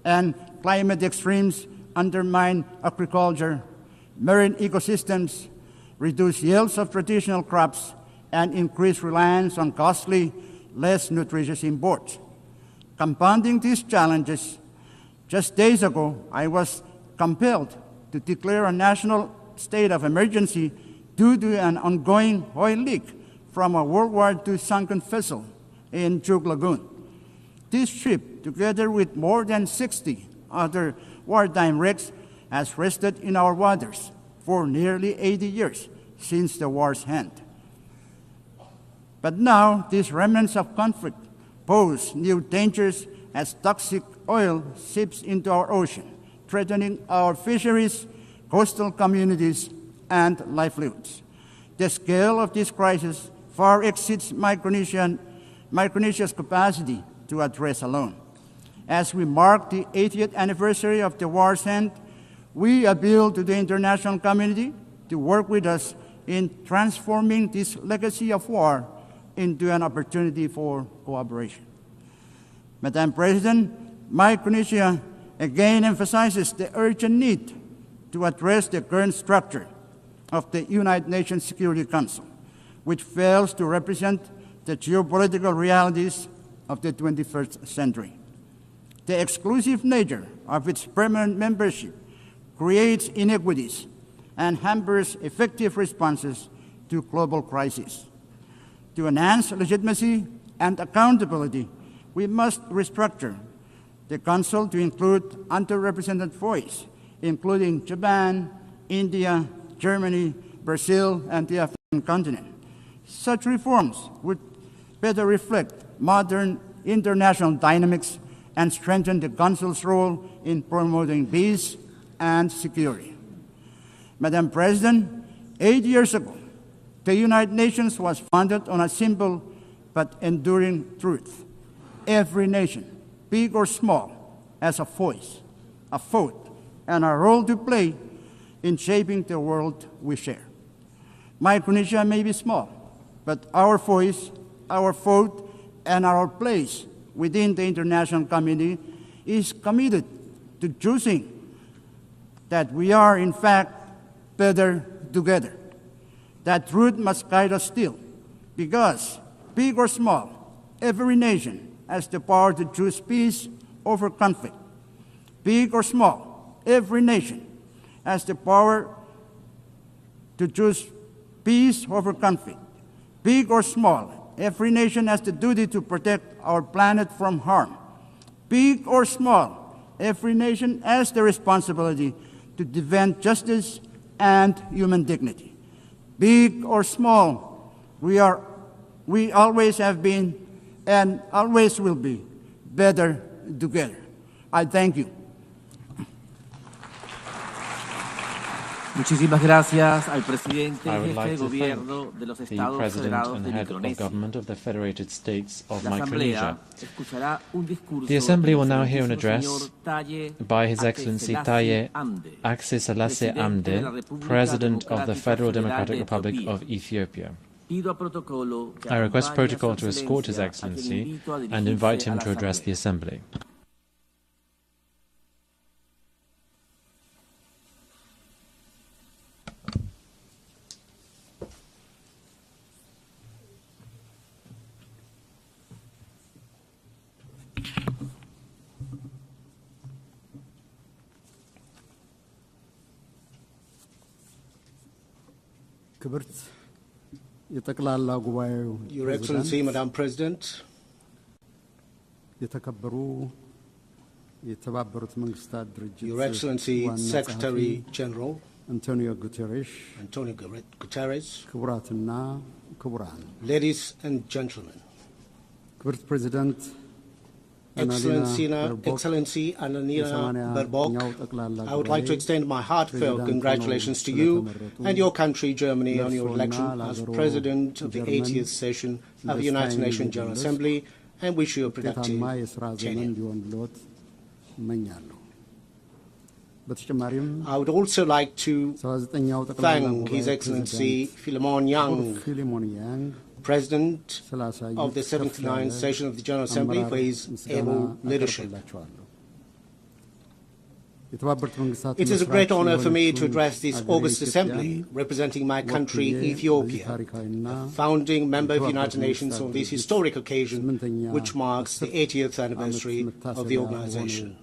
and climate extremes undermine agriculture, marine ecosystems, reduce yields of traditional crops, and increase reliance on costly, less nutritious imports. Compounding these challenges, just days ago, I was compelled to declare a national state of emergency due to an ongoing oil leak from a World War II sunken vessel in Chuk Lagoon. This ship, together with more than 60 other wartime wrecks, has rested in our waters for nearly 80 years since the war's end. But now, these remnants of conflict pose new dangers as toxic oil seeps into our ocean, threatening our fisheries, coastal communities, and livelihoods. The scale of this crisis far exceeds Micronesia's capacity to address alone. As we mark the 80th anniversary of the war's end, we appeal to the international community to work with us in transforming this legacy of war into an opportunity for cooperation. Madam President, Micronesia again emphasizes the urgent need to address the current structure of the United Nations Security Council, which fails to represent the geopolitical realities of the 21st century. The exclusive nature of its permanent membership creates inequities and hampers effective responses to global crises. To enhance legitimacy and accountability, we must restructure the Council to include underrepresented voices, including Japan, India, Germany, Brazil, and the African continent. Such reforms would better reflect modern international dynamics and strengthen the Council's role in promoting peace and security. Madam President, 8 years ago, the United Nations was founded on a simple but enduring truth. Every nation, big or small, has a voice, a vote, and a role to play in shaping the world we share. Micronesia may be small, but our voice, our vote, and our place within the international community is committed to choosing that we are, in fact, better together. That truth must guide us still, because, big or small, every nation has the power to choose peace over conflict. Big or small, every nation has the power to choose peace over conflict. Big or small, every nation has the duty to protect our planet from harm. Big or small, every nation has the responsibility to defend justice and human dignity. Big or small, we always have been and always will be better together. I thank you. Muchísimas gracias al presidente jefe de gobierno de los Estados Federados de Micronesia. La Asamblea escuchará un discurso The Assembly will now hear an address by His Excellency Taye Atse Selassie Amde, President of the Federal Democratic Republic of Ethiopia. I request protocol to escort His Excellency and invite him to address the Assembly. Your Excellency, Madam President, Your Excellency, Secretary General Antonio Guterres, ladies and gentlemen, Excellency Annalena Baerbock, I would like to extend my heartfelt congratulations to you and your country, Germany, on your election as President of the 80th session of the United Nations General Assembly, and wish you a productive tenure. I would also like to thank His Excellency Philemon Yang, President of the 79th session of the General Assembly, for his able leadership. It is a great honor for me to address this August Assembly, representing my country, Ethiopia, a founding member of the United Nations on this historic occasion, which marks the 80th anniversary of the organization.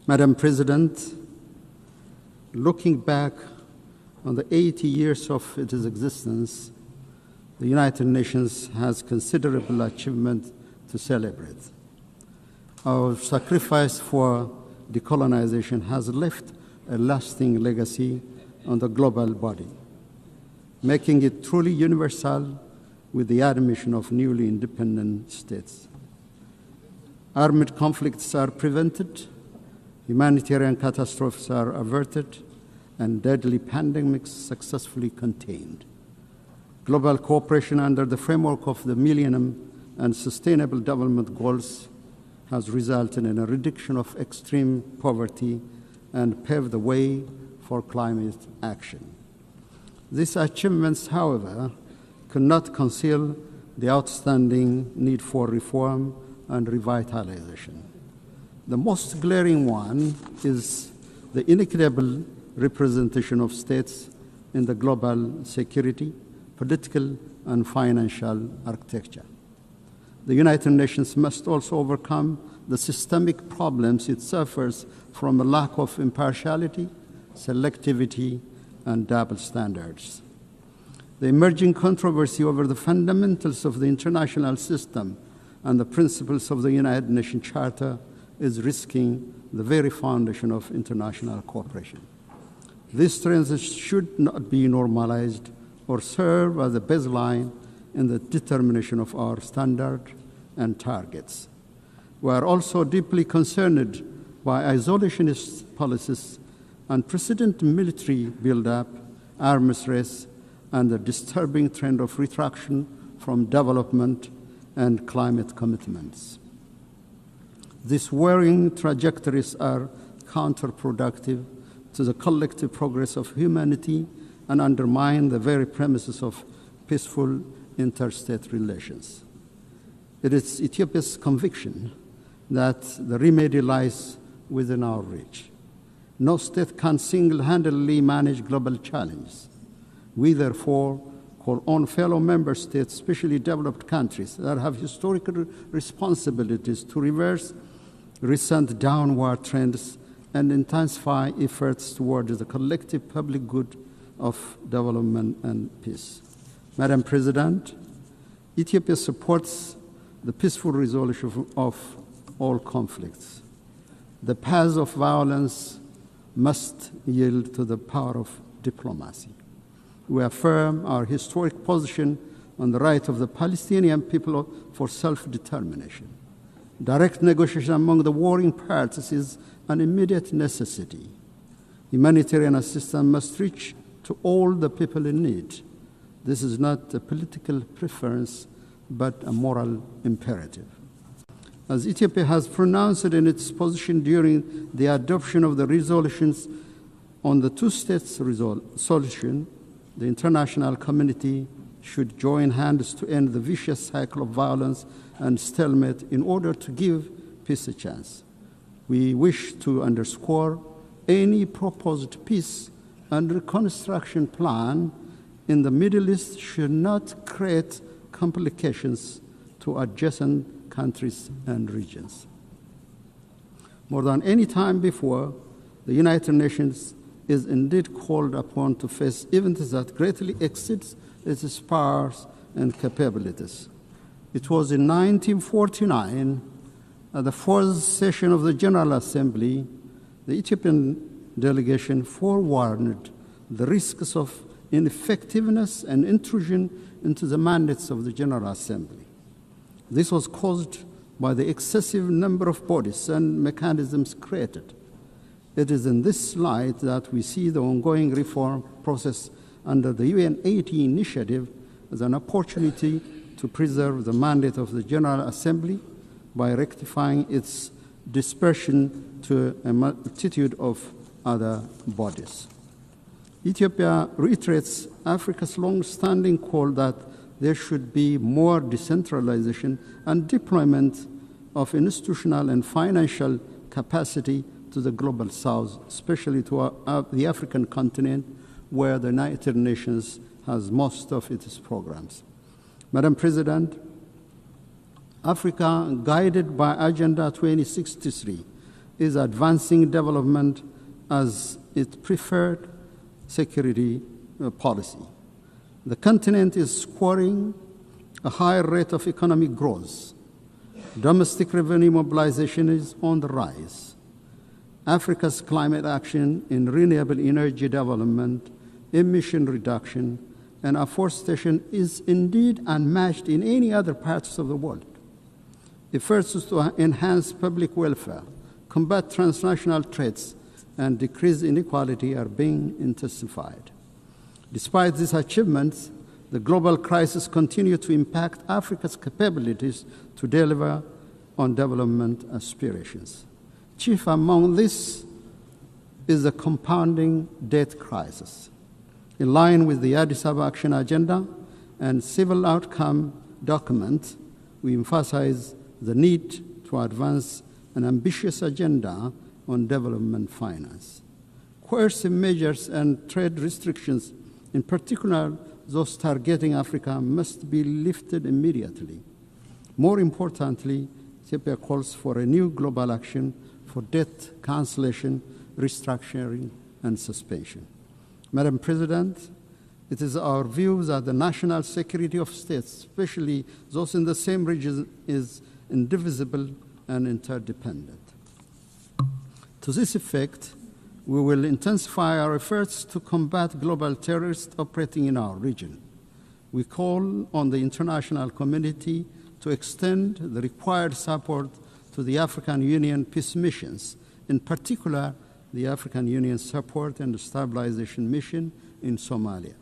Madam President, looking back on the 80 years of its existence, the United Nations has considerable achievement to celebrate. Our sacrifice for decolonization has left a lasting legacy on the global body, making it truly universal with the admission of newly independent states. Armed conflicts are prevented, humanitarian catastrophes are averted, and deadly pandemics successfully contained. Global cooperation under the framework of the Millennium and Sustainable Development Goals has resulted in a reduction of extreme poverty and paved the way for climate action. These achievements, however, could not conceal the outstanding need for reform and revitalization. The most glaring one is the inequitable representation of states in the global security, political, and financial architecture. The United Nations must also overcome the systemic problems it suffers from a lack of impartiality, selectivity, and double standards. The emerging controversy over the fundamentals of the international system and the principles of the United Nations Charter is risking the very foundation of international cooperation. These trends should not be normalized or serve as a baseline in the determination of our standard and targets. We are also deeply concerned by isolationist policies, unprecedented military buildup, arms race, and the disturbing trend of retraction from development and climate commitments. These worrying trajectories are counterproductive to the collective progress of humanity and undermine the very premises of peaceful interstate relations. It is Ethiopia's conviction that the remedy lies within our reach. No state can single-handedly manage global challenges. We therefore call on fellow member states, especially developed countries that have historical responsibilities, to reverse recent downward trends and intensify efforts towards the collective public good of development and peace. Madam President, Ethiopia supports the peaceful resolution of all conflicts. The path of violence must yield to the power of diplomacy. We affirm our historic position on the right of the Palestinian people for self-determination. Direct negotiation among the warring parties is an immediate necessity. Humanitarian assistance must reach to all the people in need. This is not a political preference, but a moral imperative. As Ethiopia has pronounced in its position during the adoption of the resolutions on the two-state solution, the international community should join hands to end the vicious cycle of violence and stalemate in order to give peace a chance. We wish to underscore any proposed peace and reconstruction plan in the Middle East should not create complications to adjacent countries and regions. More than any time before, the United Nations is indeed called upon to face events that greatly exceeds its powers and capabilities. It was in 1949, at the fourth session of the General Assembly, the Ethiopian delegation forewarned the risks of ineffectiveness and intrusion into the mandates of the General Assembly. This was caused by the excessive number of bodies and mechanisms created. It is in this light that we see the ongoing reform process under the UN 80 initiative as an opportunity to preserve the mandate of the General Assembly by rectifying its dispersion to a multitude of other bodies. Ethiopia reiterates Africa's long-standing call that there should be more decentralization and deployment of institutional and financial capacity to the global south, especially to the African continent, where the United Nations has most of its programs. Madam President, Africa, guided by Agenda 2063, is advancing development as its preferred security policy. The continent is scoring a higher rate of economic growth. Domestic revenue mobilization is on the rise. Africa's climate action in renewable energy development, emission reduction, and afforestation is indeed unmatched in any other parts of the world. Efforts to enhance public welfare, combat transnational threats, and decrease inequality are being intensified. Despite these achievements, the global crisis continues to impact Africa's capabilities to deliver on development aspirations. Chief among this is the compounding debt crisis. In line with the Addis Ababa Action Agenda and civil outcome document, we emphasize the need to advance an ambitious agenda on development finance. Coercive measures and trade restrictions, in particular those targeting Africa, must be lifted immediately. More importantly, Ethiopia calls for a new global action for debt cancellation, restructuring, and suspension. Madam President, it is our view that the national security of states, especially those in the same region, is indivisible and interdependent. To this effect, we will intensify our efforts to combat global terrorists operating in our region. We call on the international community to extend the required support to the African Union peace missions, in particular the African Union Support and Stabilization Mission in Somalia.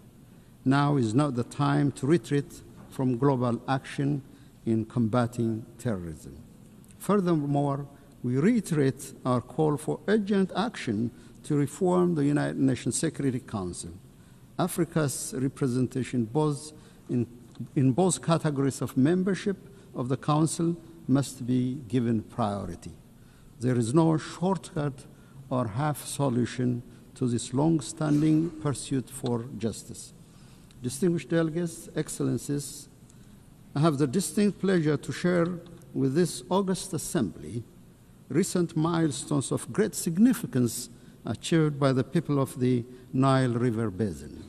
Now is not the time to retreat from global action in combating terrorism. Furthermore, we reiterate our call for urgent action to reform the United Nations Security Council. Africa's representation in both categories of membership of the Council must be given priority. There is no shortcut or half solution to this long-standing pursuit for justice. Distinguished delegates, excellencies, I have the distinct pleasure to share with this august assembly recent milestones of great significance achieved by the people of the Nile River Basin.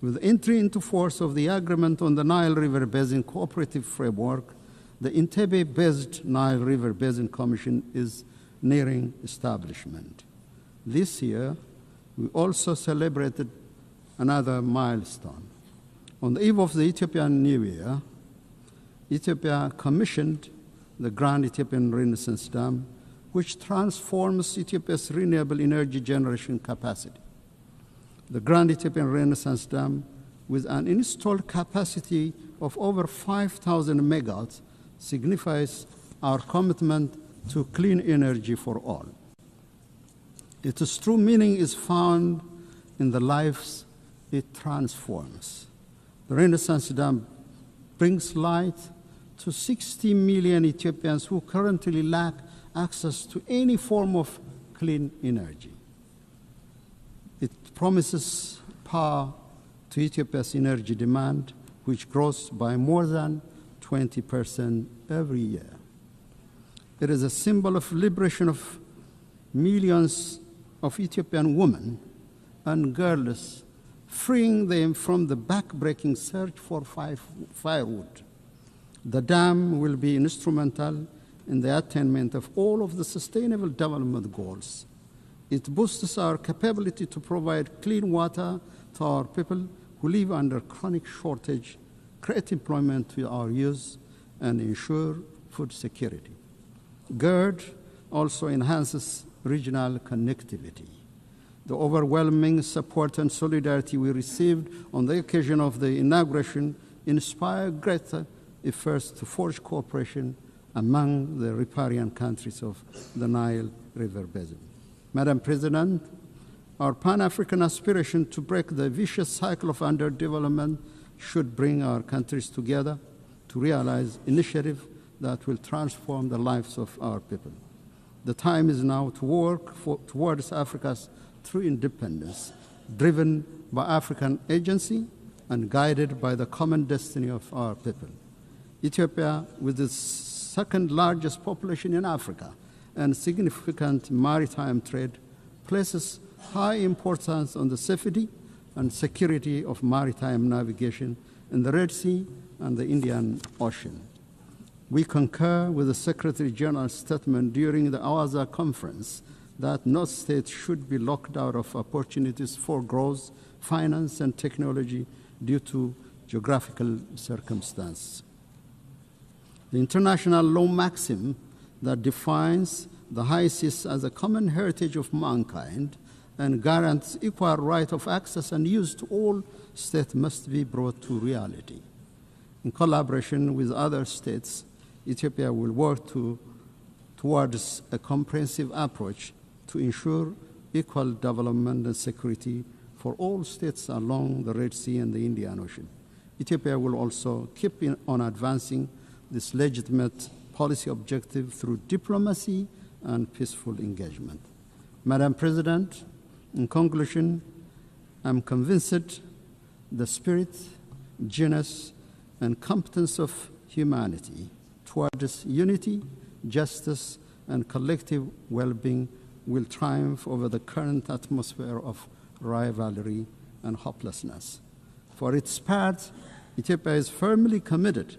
With entry into force of the Agreement on the Nile River Basin Cooperative Framework, the Entebbe-based Nile River Basin Commission is nearing establishment. This year, we also celebrated another milestone. On the eve of the Ethiopian New Year, Ethiopia commissioned the Grand Ethiopian Renaissance Dam, which transforms Ethiopia's renewable energy generation capacity. The Grand Ethiopian Renaissance Dam, with an installed capacity of over 5,000 megawatts, signifies our commitment to clean energy for all. Its true meaning is found in the lives it transforms. The Renaissance Dam brings light to 60 million Ethiopians who currently lack access to any form of clean energy. It promises power to Ethiopia's energy demand, which grows by more than 20% every year. It is a symbol of liberation of millions of Ethiopian women and girls, freeing them from the back-breaking search for firewood. The dam will be instrumental in the attainment of all of the Sustainable Development Goals. It boosts our capability to provide clean water to our people who live under chronic shortage, create employment to our youth, and ensure food security. GERD also enhances regional connectivity. The overwhelming support and solidarity we received on the occasion of the inauguration inspired greater efforts to forge cooperation among the riparian countries of the Nile River Basin. Madam President, our Pan-African aspiration to break the vicious cycle of underdevelopment should bring our countries together to realize initiatives that will transform the lives of our people. The time is now to work towards Africa's true independence, driven by African agency and guided by the common destiny of our people. Ethiopia, with its second largest population in Africa and significant maritime trade, places high importance on the safety and security of maritime navigation in the Red Sea and the Indian Ocean. We concur with the Secretary General's statement during the Awaza conference that no state should be locked out of opportunities for growth, finance, and technology due to geographical circumstances. The international law maxim that defines the high seas as a common heritage of mankind and guarantees equal right of access and use to all states must be brought to reality. In collaboration with other states, Ethiopia will work towards a comprehensive approach to ensure equal development and security for all states along the Red Sea and the Indian Ocean. Ethiopia will also keep on advancing this legitimate policy objective through diplomacy and peaceful engagement. Madam President, in conclusion, I'm convinced the spirit, genius, and competence of humanity towards unity, justice, and collective well-being will triumph over the current atmosphere of rivalry and hopelessness. For its part, Ethiopia is firmly committed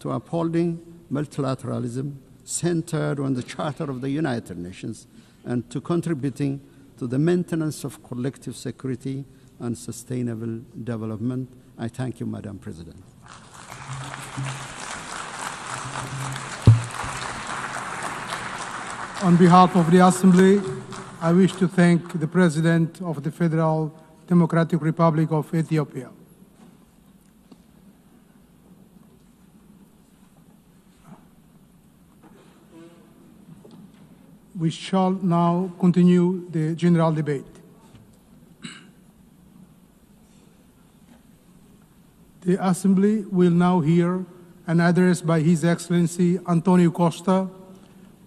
to upholding multilateralism centered on the Charter of the United Nations and to contributing to the maintenance of collective security and sustainable development. I thank you, Madam President. On behalf of the Assembly, I wish to thank the President of the Federal Democratic Republic of Ethiopia. We shall now continue the general debate. The Assembly will now hear an address by His Excellency Antonio Costa,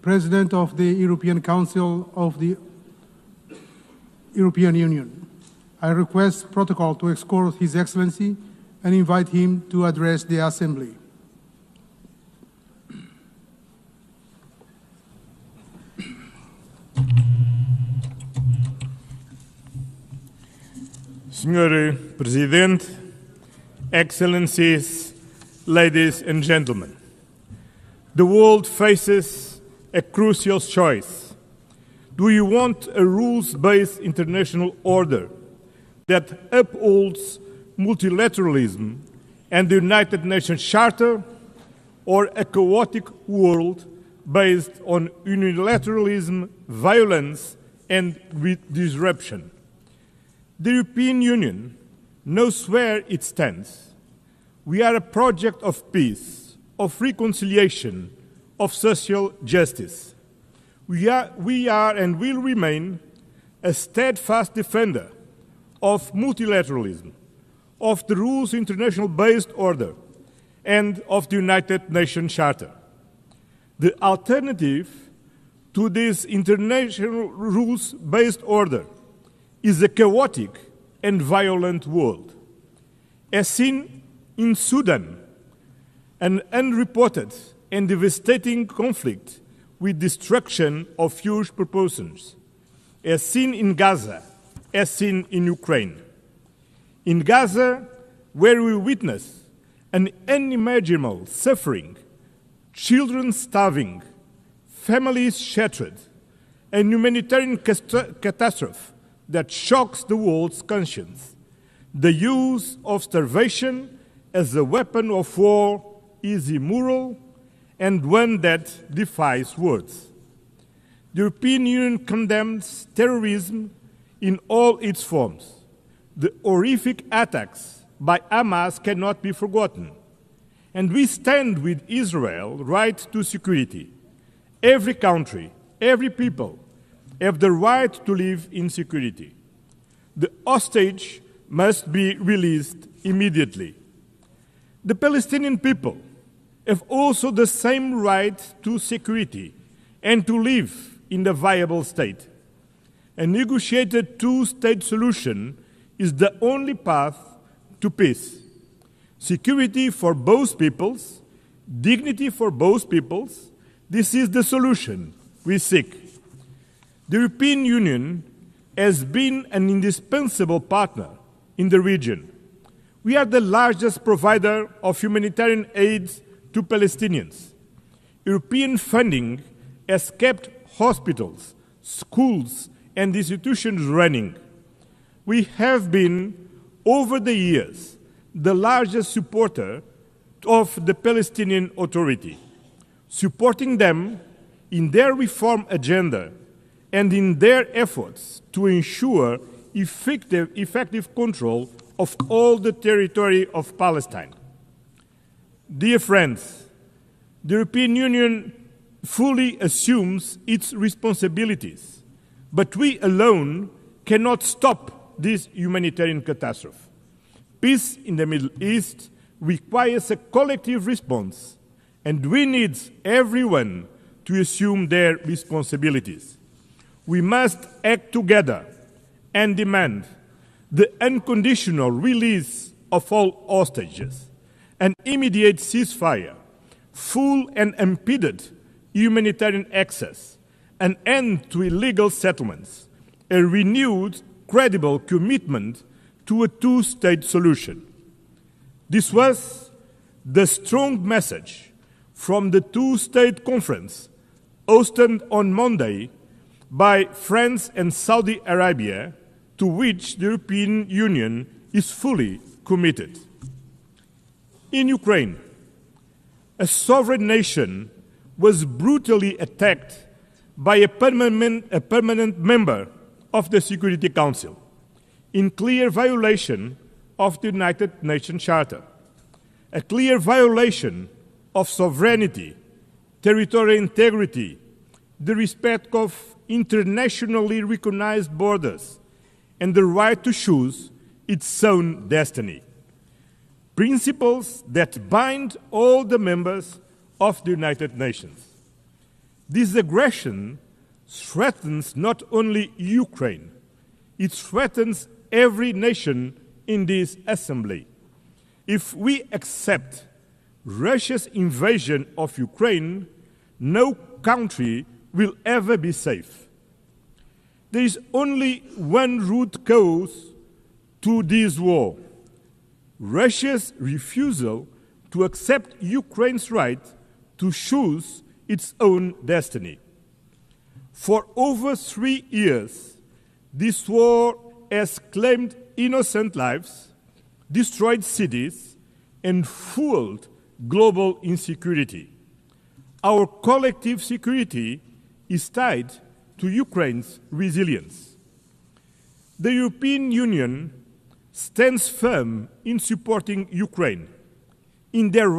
President of the European Council of the European Union. I request protocol to escort His Excellency and invite him to address the Assembly. Senhor Presidente, Excellencies, ladies and gentlemen, the world faces a crucial choice. Do you want a rules-based international order that upholds multilateralism and the United Nations Charter, or a chaotic world based on unilateralism, violence, and disruption? The European Union knows where it stands. We are a project of peace, of reconciliation, of social justice. We are and will remain a steadfast defender of multilateralism, of the rules international-based order, and of the United Nations Charter. The alternative to this international rules-based order is a chaotic and violent world. As seen in Sudan, an unreported and devastating conflict with destruction of huge proportions, as seen in Gaza, as seen in Ukraine. In Gaza, where we witness an unimaginable suffering, children starving, families shattered, a humanitarian catastrophe that shocks the world's conscience. The use of starvation as a weapon of war is immoral and one that defies words. The European Union condemns terrorism in all its forms. The horrific attacks by Hamas cannot be forgotten. And we stand with Israel's right to security. Every country, every people have the right to live in security. The hostage must be released immediately. The Palestinian people have also the same right to security and to live in a viable state. A negotiated two-state solution is the only path to peace. Security for both peoples, dignity for both peoples, this is the solution we seek. The European Union has been an indispensable partner in the region. We are the largest provider of humanitarian aid to Palestinians. European funding has kept hospitals, schools, and institutions running. We have been, over the years, the largest supporter of the Palestinian Authority, supporting them in their reform agenda and in their efforts to ensure effective control of all the territory of Palestine. Dear friends, the European Union fully assumes its responsibilities, but we alone cannot stop this humanitarian catastrophe. Peace in the Middle East requires a collective response, and we need everyone to assume their responsibilities. We must act together and demand the unconditional release of all hostages, an immediate ceasefire, full and unimpeded humanitarian access, an end to illegal settlements, a renewed, credible commitment to a two-state solution. This was the strong message from the two-state conference hosted on Monday by France and Saudi Arabia, to which the European Union is fully committed. In Ukraine, a sovereign nation was brutally attacked by a permanent member of the Security Council, in clear violation of the United Nations Charter, a clear violation of sovereignty, territorial integrity, the respect of internationally recognized borders, and the right to choose its own destiny. Principles that bind all the members of the United Nations. This aggression threatens not only Ukraine, it threatens every nation in this assembly. If we accept Russia's invasion of Ukraine, no country will ever be safe. There is only one root cause to this war: Russia's refusal to accept Ukraine's right to choose its own destiny. For over 3 years, this war has claimed innocent lives, destroyed cities, and fueled global insecurity. Our collective security is tied to Ukraine's resilience. The European Union stands firm in supporting Ukraine in their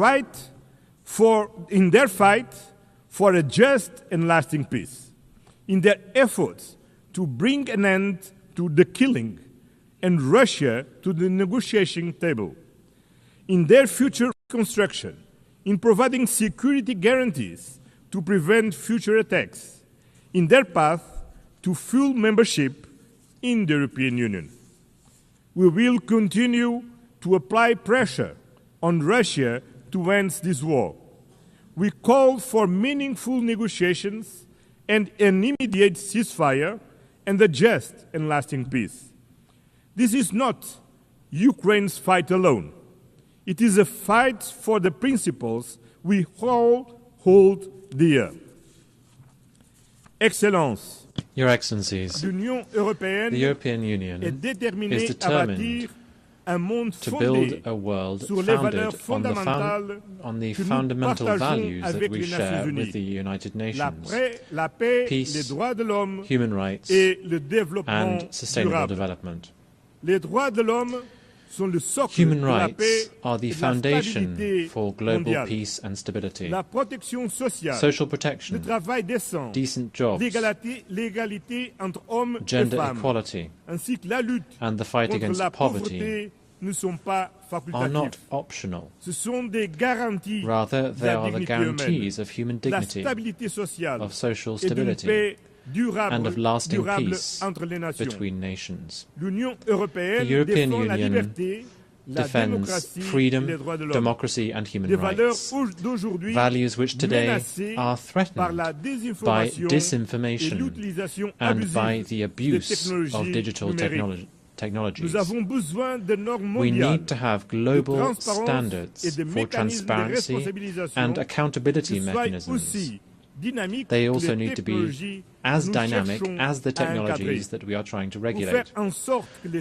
fight for a just and lasting peace, in their efforts to bring an end to the killing and Russia to the negotiation table, in their future reconstruction, in providing security guarantees to prevent future attacks, in their path to full membership in the European Union. We will continue to apply pressure on Russia to end this war. We call for meaningful negotiations and an immediate ceasefire and a just and lasting peace. This is not Ukraine's fight alone. It is a fight for the principles we all hold dear. Excellence, Your Excellencies, the European Union is determined to build a world founded on the fundamental values that we share with the United Nations: peace, human rights, and sustainable development. Human rights are the foundation for global peace and stability. Social protection, decent jobs, gender equality, and the fight against poverty are not optional. Rather, they are the guarantees of human dignity, of social stability, and of lasting peace between nations. The European Union defends freedom, democracy and human rights, values which today are threatened by disinformation and by the abuse of digital technologies. We need to have global standards for transparency and accountability mechanisms. They also need to be as dynamic as the technologies that we are trying to regulate,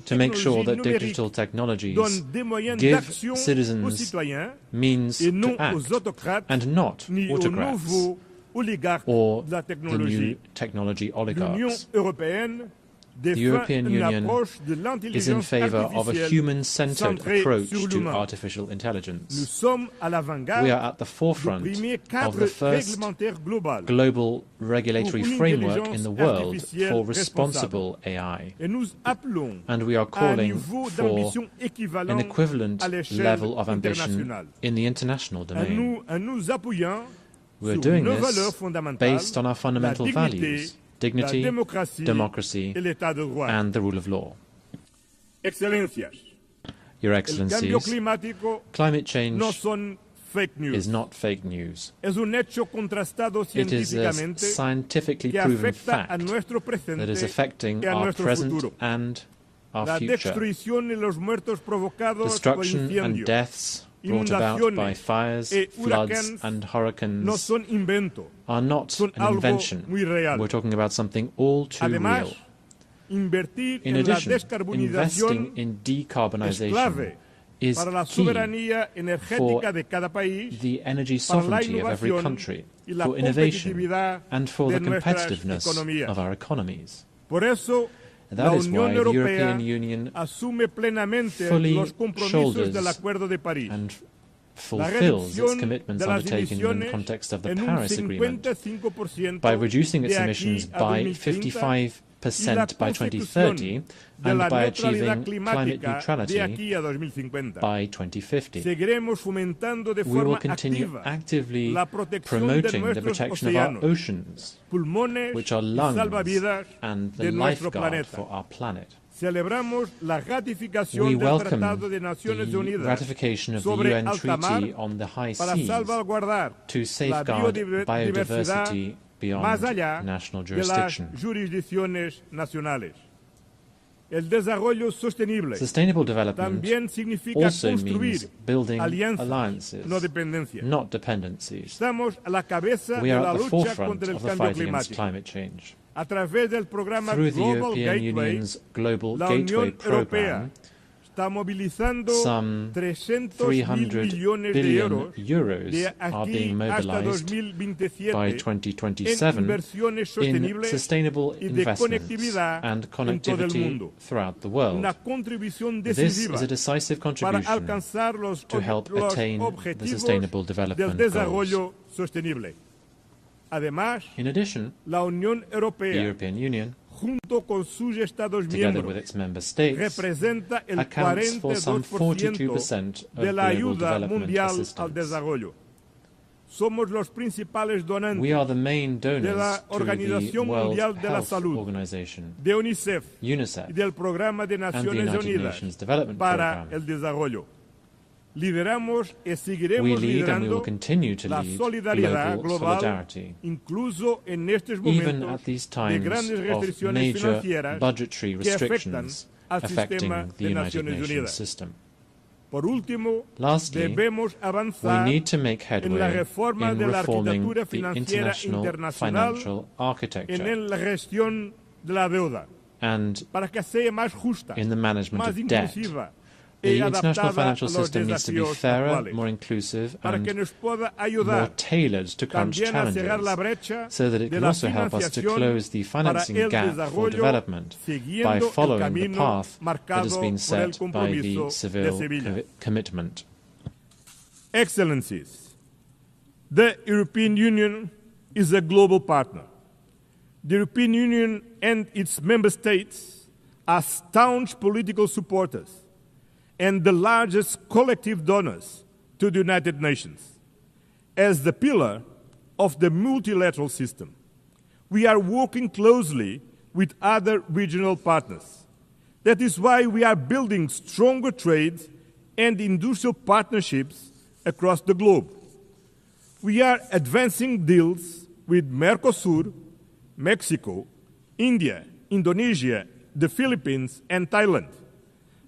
to make sure that digital technologies give citizens means to act and not autocrats or the new technology oligarchs. The European Union is in favor of a human-centered approach to artificial intelligence. We are at the forefront of the first global regulatory framework in the world for responsible AI. And we are calling for an equivalent level of ambition in the international domain. We are doing this based on our fundamental values: dignity, democracy, and the rule of law. Your Excellencies, climate change is not fake news. It is a scientifically proven fact that is affecting our present and our future. Destruction and deaths brought about by fires, floods and hurricanes are not an invention. We're talking about something all too real. In addition, investing in decarbonization is key for the energy sovereignty of every country, for innovation and for the competitiveness of our economies. That is why the European Union fully shoulders and fulfills its commitments undertaken in the context of the Paris Agreement by reducing its emissions by 55% by 2030 and by achieving climate neutrality by 2050. We will continue actively promoting the protection of our oceans, which are lungs and the lifeguard for our planet. We welcome the ratification of the UN Treaty on the High Seas to safeguard biodiversity beyond national jurisdiction. Sustainable development also means building alliances, not dependencies. We are at the forefront of the fight against climate change. Through the European Union's Global Gateway Programme, some 300 billion euros are being mobilized by 2027 in sustainable investments and connectivity throughout the world. This is a decisive contribution to help attain the Sustainable Development Goals. In addition, the European Union, together with its member states, accounts for some 42% of global development assistance. We are the main donors to the World Health Organization, UNICEF, and the United Nations Development Programme. We lead and we will continue to lead global solidarity, even at these times of major budgetary restrictions affecting the United Nations system. Lastly, we need to make headway in reforming the international financial architecture and in the management of debt. The international financial system needs to be fairer, more inclusive, and more tailored to current challenges, so that it can also help us to close the financing gap for development by following the path that has been set by the Seville commitment. Excellencies, the European Union is a global partner. The European Union and its member states are staunch political supporters and the largest collective donors to the United Nations. As the pillar of the multilateral system, we are working closely with other regional partners. That is why we are building stronger trade and industrial partnerships across the globe. We are advancing deals with Mercosur, Mexico, India, Indonesia, the Philippines, and Thailand,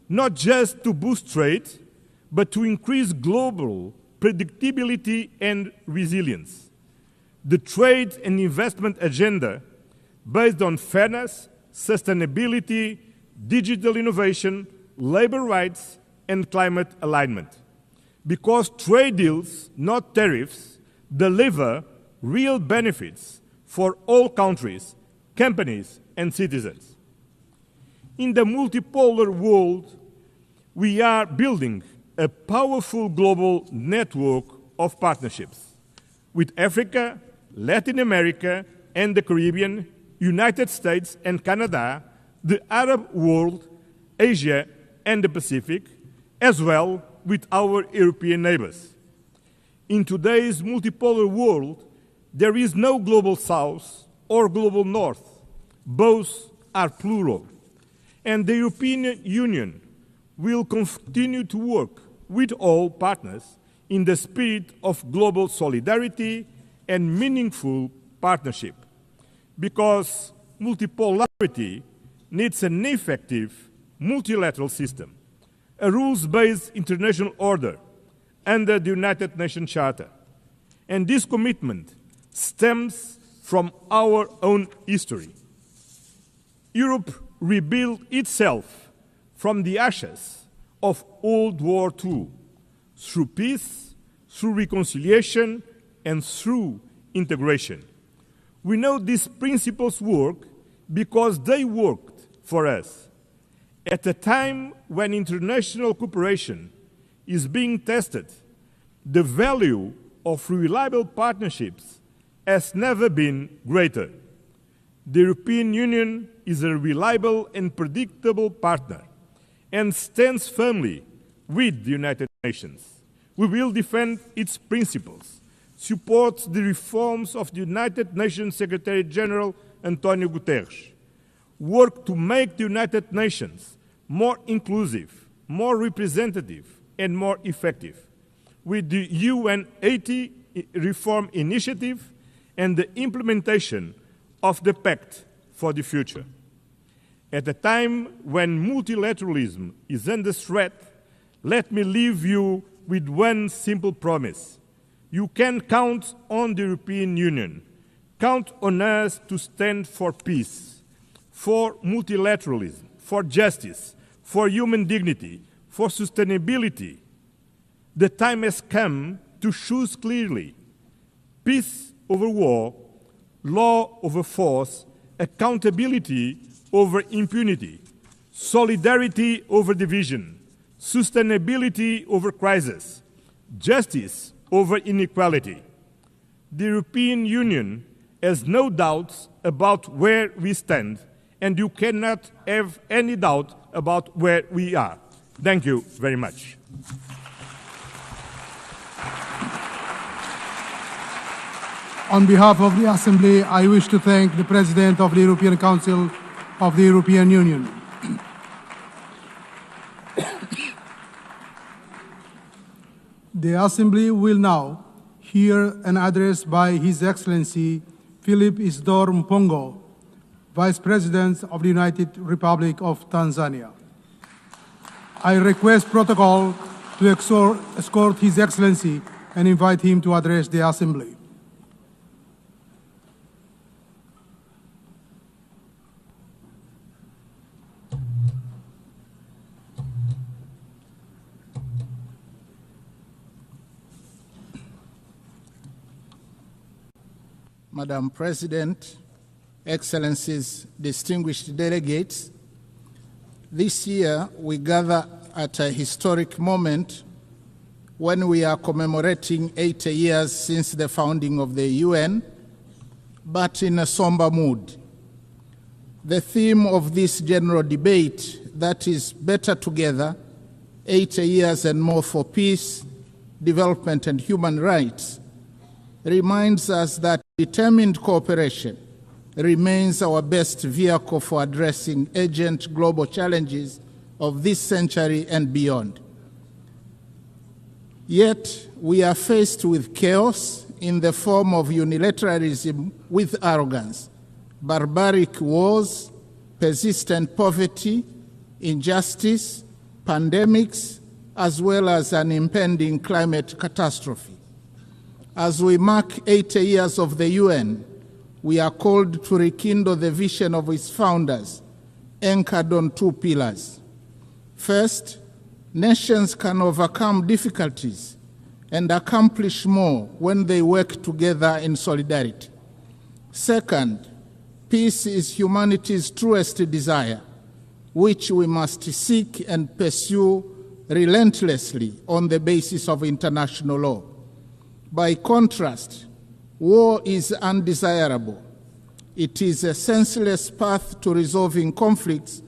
not just to boost trade, but to increase global predictability and resilience. The trade and investment agenda, based on fairness, sustainability, digital innovation, labor rights, and climate alignment. Because trade deals, not tariffs, deliver real benefits for all countries, companies, and citizens. In the multipolar world, we are building a powerful global network of partnerships with Africa, Latin America, and the Caribbean, United States and Canada, the Arab world, Asia, and the Pacific, as well with our European neighbors. In today's multipolar world, there is no global south or global north. Both are plural. And the European Union will continue to work with all partners in the spirit of global solidarity and meaningful partnership. Because multipolarity needs an effective multilateral system, a rules-based international order under the United Nations Charter. And this commitment stems from our own history. Europe rebuilt itself from the ashes of World War II through peace, through reconciliation, and through integration. We know these principles work because they worked for us. At a time when international cooperation is being tested, the value of reliable partnerships has never been greater. The European Union is a reliable and predictable partner and stands firmly with the United Nations. We will defend its principles, support the reforms of the United Nations Secretary-General Antonio Guterres, work to make the United Nations more inclusive, more representative, and more effective, with the UN 80 reform initiative and the implementation of the Pact for the Future. At a time when multilateralism is under threat, let me leave you with one simple promise. You can count on the European Union. Count on us to stand for peace, for multilateralism, for justice, for human dignity, for sustainability. The time has come to choose clearly: peace over war, law over force, accountability over impunity, solidarity over division, sustainability over crisis, justice over inequality. The European Union has no doubts about where we stand, and you cannot have any doubt about where we are. Thank you very much. On behalf of the Assembly, I wish to thank the President of the European Council of the European Union. The Assembly will now hear an address by His Excellency Philip Isidore Mpongo, Vice President of the United Republic of Tanzania. I request protocol to escort His Excellency and invite him to address the Assembly. Madam President, Excellencies, distinguished delegates, this year we gather at a historic moment when we are commemorating 80 years since the founding of the UN, but in a somber mood. The theme of this general debate, that is better together, 80 years and more for peace, development and human rights, reminds us that determined cooperation remains our best vehicle for addressing urgent global challenges of this century and beyond. Yet we are faced with chaos in the form of unilateralism with arrogance, barbaric wars, persistent poverty, injustice, pandemics, as well as an impending climate catastrophe. As we mark 80 years of the UN, we are called to rekindle the vision of its founders, anchored on two pillars. First, nations can overcome difficulties and accomplish more when they work together in solidarity. Second, peace is humanity's truest desire, which we must seek and pursue relentlessly on the basis of international law. By contrast, war is undesirable. It is a senseless path to resolving conflicts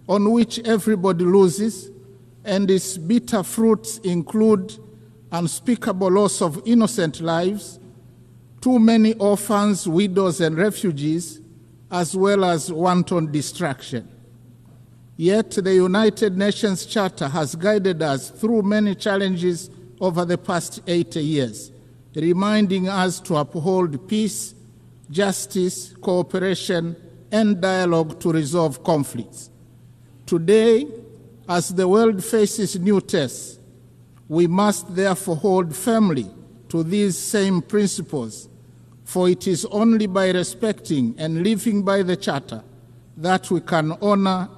on which everybody loses, and its bitter fruits include unspeakable loss of innocent lives, too many orphans, widows, and refugees, as well as wanton destruction. Yet the United Nations Charter has guided us through many challenges over the past 80 years, reminding us to uphold peace, justice, cooperation, and dialogue to resolve conflicts. Today, as the world faces new tests, we must therefore hold firmly to these same principles, for it is only by respecting and living by the Charter that we can honor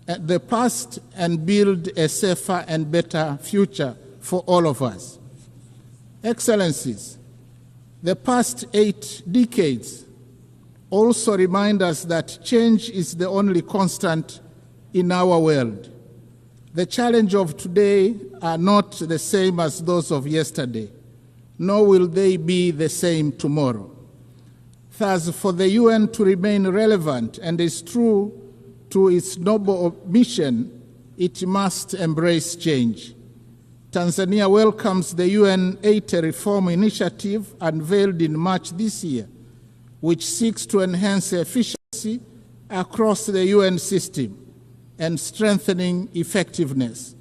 the past and build a safer and better future for all of us. Excellencies, the past 8 decades also remind us that change is the only constant in our world. The challenges of today are not the same as those of yesterday, nor will they be the same tomorrow. Thus, for the UN to remain relevant and is true to its noble mission, it must embrace change. Tanzania welcomes the UN 80 reform initiative unveiled in March this year, which seeks to enhance efficiency across the UN system and strengthening effectiveness.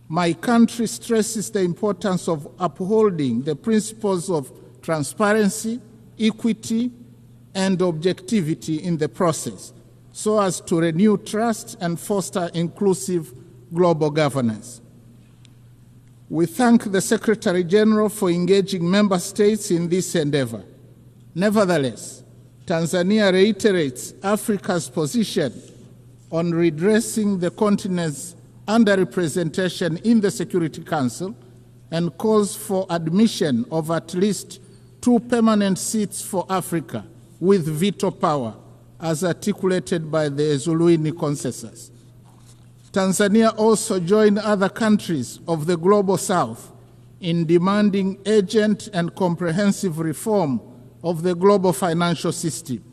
My country stresses the importance of upholding the principles of transparency, equity, and objectivity in the process, so as to renew trust and foster inclusive global governance. We thank the Secretary General for engaging member states in this endeavor. Nevertheless, Tanzania reiterates Africa's position on redressing the continent's underrepresentation in the Security Council and calls for admission of at least 2 permanent seats for Africa with veto power, as articulated by the Zuluini Consensus. Tanzania also joined other countries of the Global South in demanding urgent and comprehensive reform of the global financial system.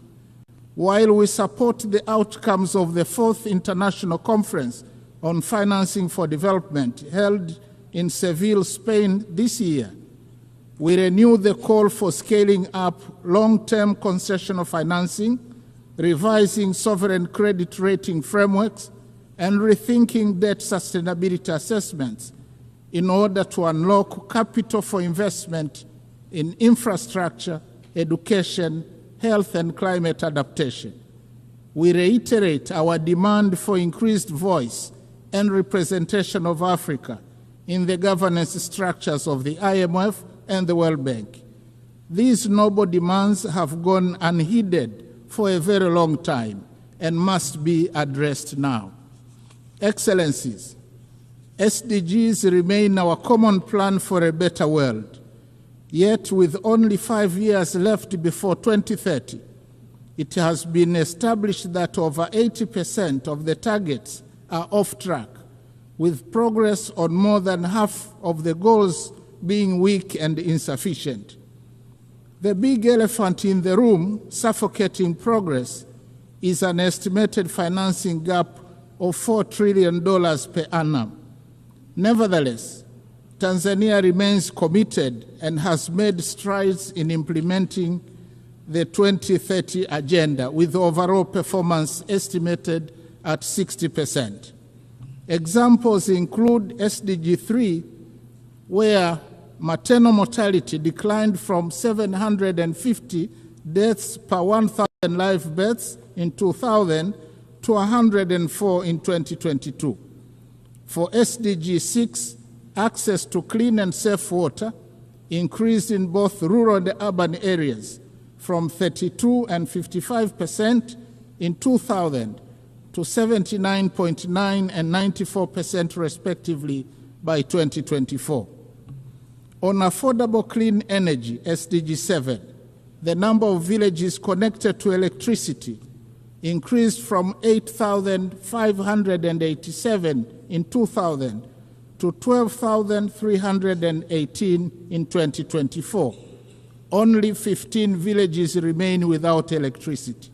While we support the outcomes of the 4th International Conference on Financing for Development held in Seville, Spain this year, we renew the call for scaling up long-term concessional financing, revising sovereign credit rating frameworks, and rethinking debt sustainability assessments in order to unlock capital for investment in infrastructure, education, health, and climate adaptation. We reiterate our demand for increased voice and representation of Africa in the governance structures of the IMF and the World Bank. These noble demands have gone unheeded for a very long time and must be addressed now. Excellencies, SDGs remain our common plan for a better world. Yet, with only 5 years left before 2030, it has been established that over 80% of the targets are off track, with progress on more than half of the goals being weak and insufficient. The big elephant in the room, suffocating progress, is an estimated financing gap of $4 trillion per annum. Nevertheless, Tanzania remains committed and has made strides in implementing the 2030 agenda, with overall performance estimated at 60%. Examples include SDG 3, where maternal mortality declined from 750 deaths per 1,000 live births in 2000 to 104 in 2022. For SDG 6, access to clean and safe water increased in both rural and urban areas from 32 and 55% in 2000 to 79.9 and 94% respectively by 2024. On affordable clean energy, SDG 7, the number of villages connected to electricity increased from 8,587 in 2000 to 12,318 in 2024. Only 15 villages remain without electricity.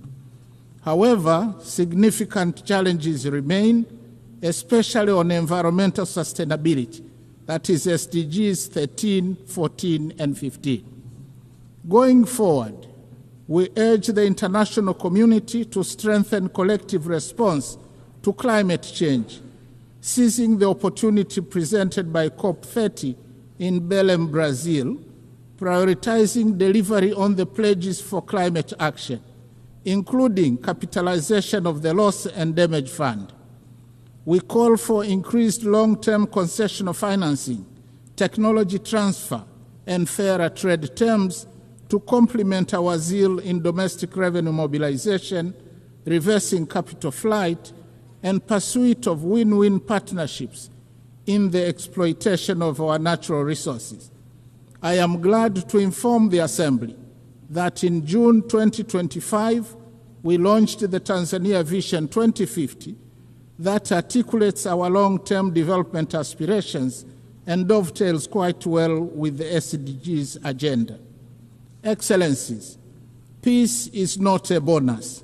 However, significant challenges remain, especially on environmental sustainability, that is SDGs 13, 14, and 15. Going forward, we urge the international community to strengthen collective response to climate change, seizing the opportunity presented by COP30 in Belém, Brazil, prioritizing delivery on the pledges for climate action, including capitalization of the Loss and Damage Fund. We call for increased long-term concessional financing, technology transfer, and fairer trade terms to complement our zeal in domestic revenue mobilization, reversing capital flight, and pursuit of win-win partnerships in the exploitation of our natural resources. I am glad to inform the Assembly that in June 2025, we launched the Tanzania Vision 2050 that articulates our long-term development aspirations and dovetails quite well with the SDGs agenda. Excellencies, peace is not a bonus.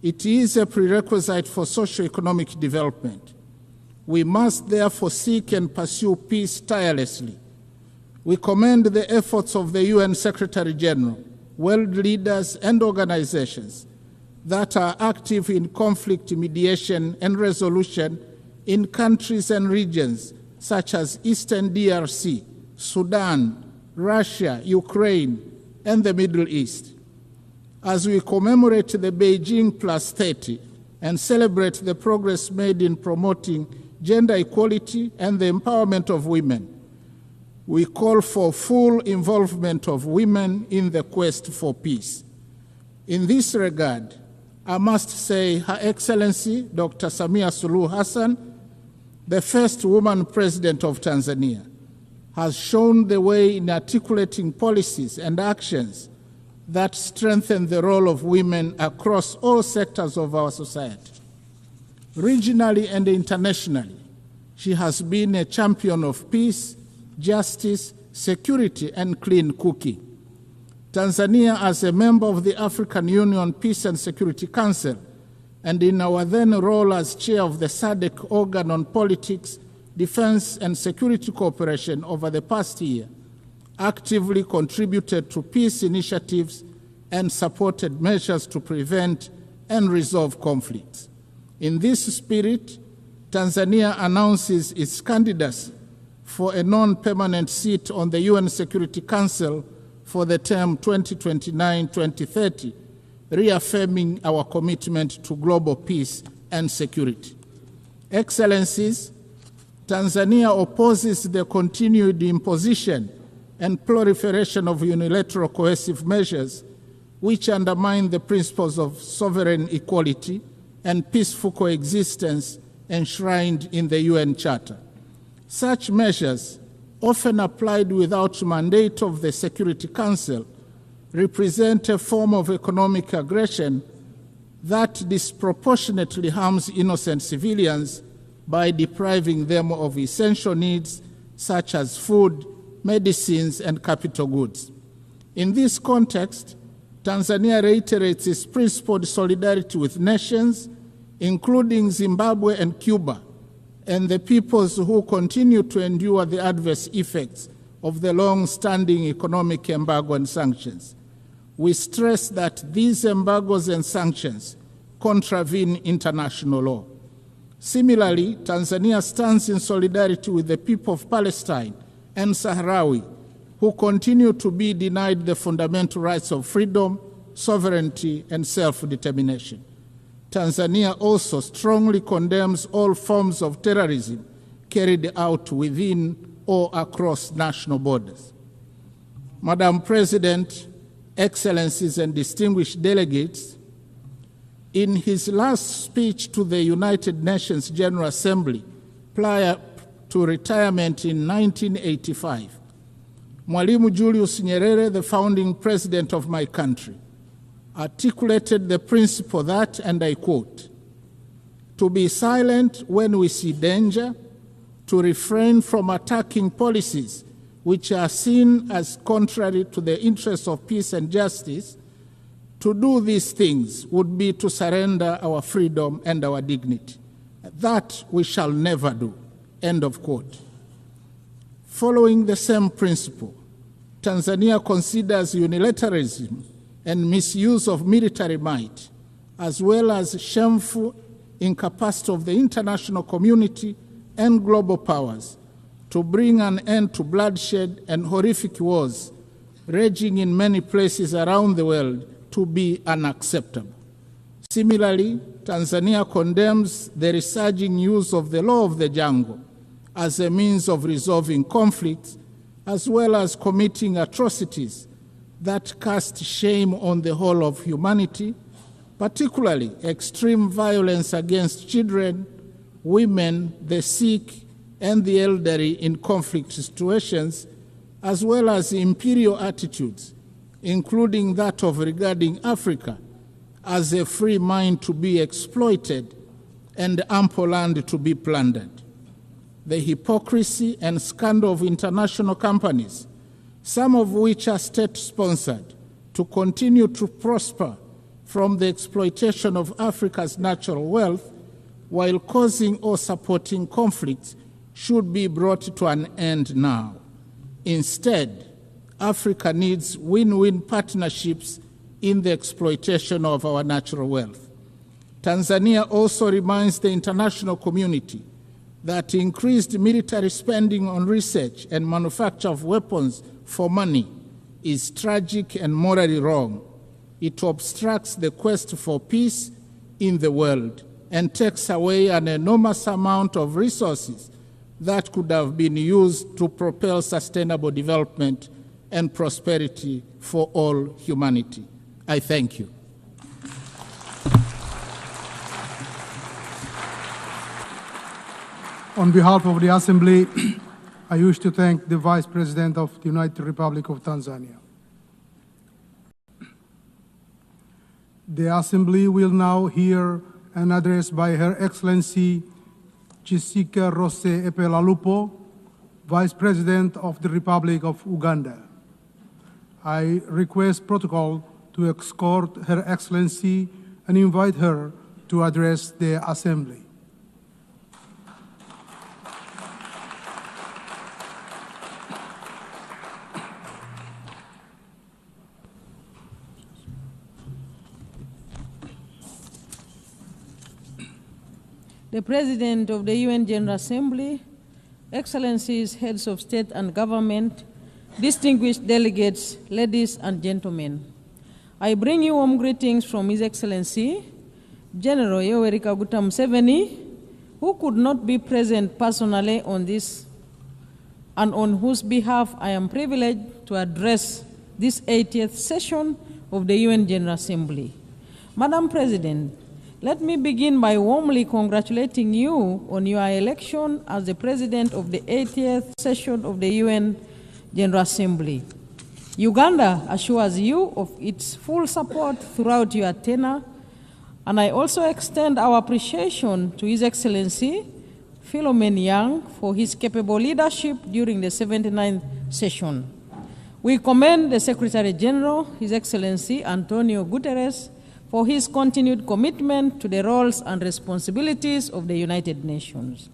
It is a prerequisite for socio-economic development. We must therefore seek and pursue peace tirelessly. We commend the efforts of the UN Secretary General, world leaders, and organizations that are active in conflict mediation and resolution in countries and regions such as Eastern DRC, Sudan, Russia, Ukraine, and the Middle East. As we commemorate the Beijing Plus 30 and celebrate the progress made in promoting gender equality and the empowerment of women, we call for full involvement of women in the quest for peace. In this regard, I must say Her Excellency Dr. Samia Suluhu Hassan, the first woman president of Tanzania, has shown the way in articulating policies and actions that strengthen the role of women across all sectors of our society. Regionally and internationally, she has been a champion of peace, justice, security, and clean cooking. Tanzania, as a member of the African Union Peace and Security Council, and in our then role as chair of the SADC organ on politics, defense, and security cooperation over the past year, actively contributed to peace initiatives and supported measures to prevent and resolve conflicts. In this spirit, Tanzania announces its candidacy for a non-permanent seat on the UN Security Council for the term 2029-2030, reaffirming our commitment to global peace and security. Excellencies, Tanzania opposes the continued imposition and proliferation of unilateral coercive measures which undermine the principles of sovereign equality and peaceful coexistence enshrined in the UN Charter. Such measures, often applied without mandate of the Security Council, represent a form of economic aggression that disproportionately harms innocent civilians by depriving them of essential needs such as food, medicines, and capital goods. In this context, Tanzania reiterates its principled solidarity with nations, including Zimbabwe and Cuba, and the peoples who continue to endure the adverse effects of the long-standing economic embargo and sanctions. We stress that these embargoes and sanctions contravene international law. Similarly, Tanzania stands in solidarity with the people of Palestine and Sahrawi, who continue to be denied the fundamental rights of freedom, sovereignty, and self-determination. Tanzania also strongly condemns all forms of terrorism carried out within or across national borders. Madam President, Excellencies, and distinguished delegates, in his last speech to the United Nations General Assembly prior to retirement in 1985, Mwalimu Julius Nyerere, the founding president of my country, articulated the principle that, and I quote, "To be silent when we see danger, to refrain from attacking policies which are seen as contrary to the interests of peace and justice, to do these things would be to surrender our freedom and our dignity. That we shall never do." End of quote. Following the same principle, Tanzania considers unilateralism and misuse of military might, as well as shameful incapacity of the international community and global powers to bring an end to bloodshed and horrific wars raging in many places around the world, to be unacceptable. Similarly, Tanzania condemns the resurging use of the law of the jungle as a means of resolving conflicts, as well as committing atrocities that cast shame on the whole of humanity, particularly extreme violence against children, women, the sick, and the elderly in conflict situations, as well as imperial attitudes, including that of regarding Africa as a free mind to be exploited and ample land to be plundered. The hypocrisy and scandal of international companies, some of which are state-sponsored, to continue to prosper from the exploitation of Africa's natural wealth while causing or supporting conflicts, should be brought to an end now. Instead, Africa needs win-win partnerships in the exploitation of our natural wealth. Tanzania also reminds the international community that increased military spending on research and manufacture of weapons for money is tragic and morally wrong. It obstructs the quest for peace in the world and takes away an enormous amount of resources that could have been used to propel sustainable development and prosperity for all humanity. I thank you. On behalf of the Assembly, I wish to thank the Vice President of the United Republic of Tanzania. The Assembly will now hear an address by Her Excellency Jessica Rose Epelalupo, Vice President of the Republic of Uganda. I request protocol to escort Her Excellency and invite her to address the Assembly. The President of the UN General Assembly, Excellencies, Heads of State and Government, distinguished delegates, ladies and gentlemen, I bring you warm greetings from His Excellency, General Yoweri Kaguta Museveni, who could not be present personally on this and on whose behalf I am privileged to address this 80th session of the UN General Assembly. Madam President, let me begin by warmly congratulating you on your election as the President of the 80th session of the UN General Assembly. Uganda assures you of its full support throughout your tenure, and I also extend our appreciation to His Excellency Philomen Yang for his capable leadership during the 79th session. We commend the Secretary General, His Excellency Antonio Guterres, for his continued commitment to the roles and responsibilities of the United Nations.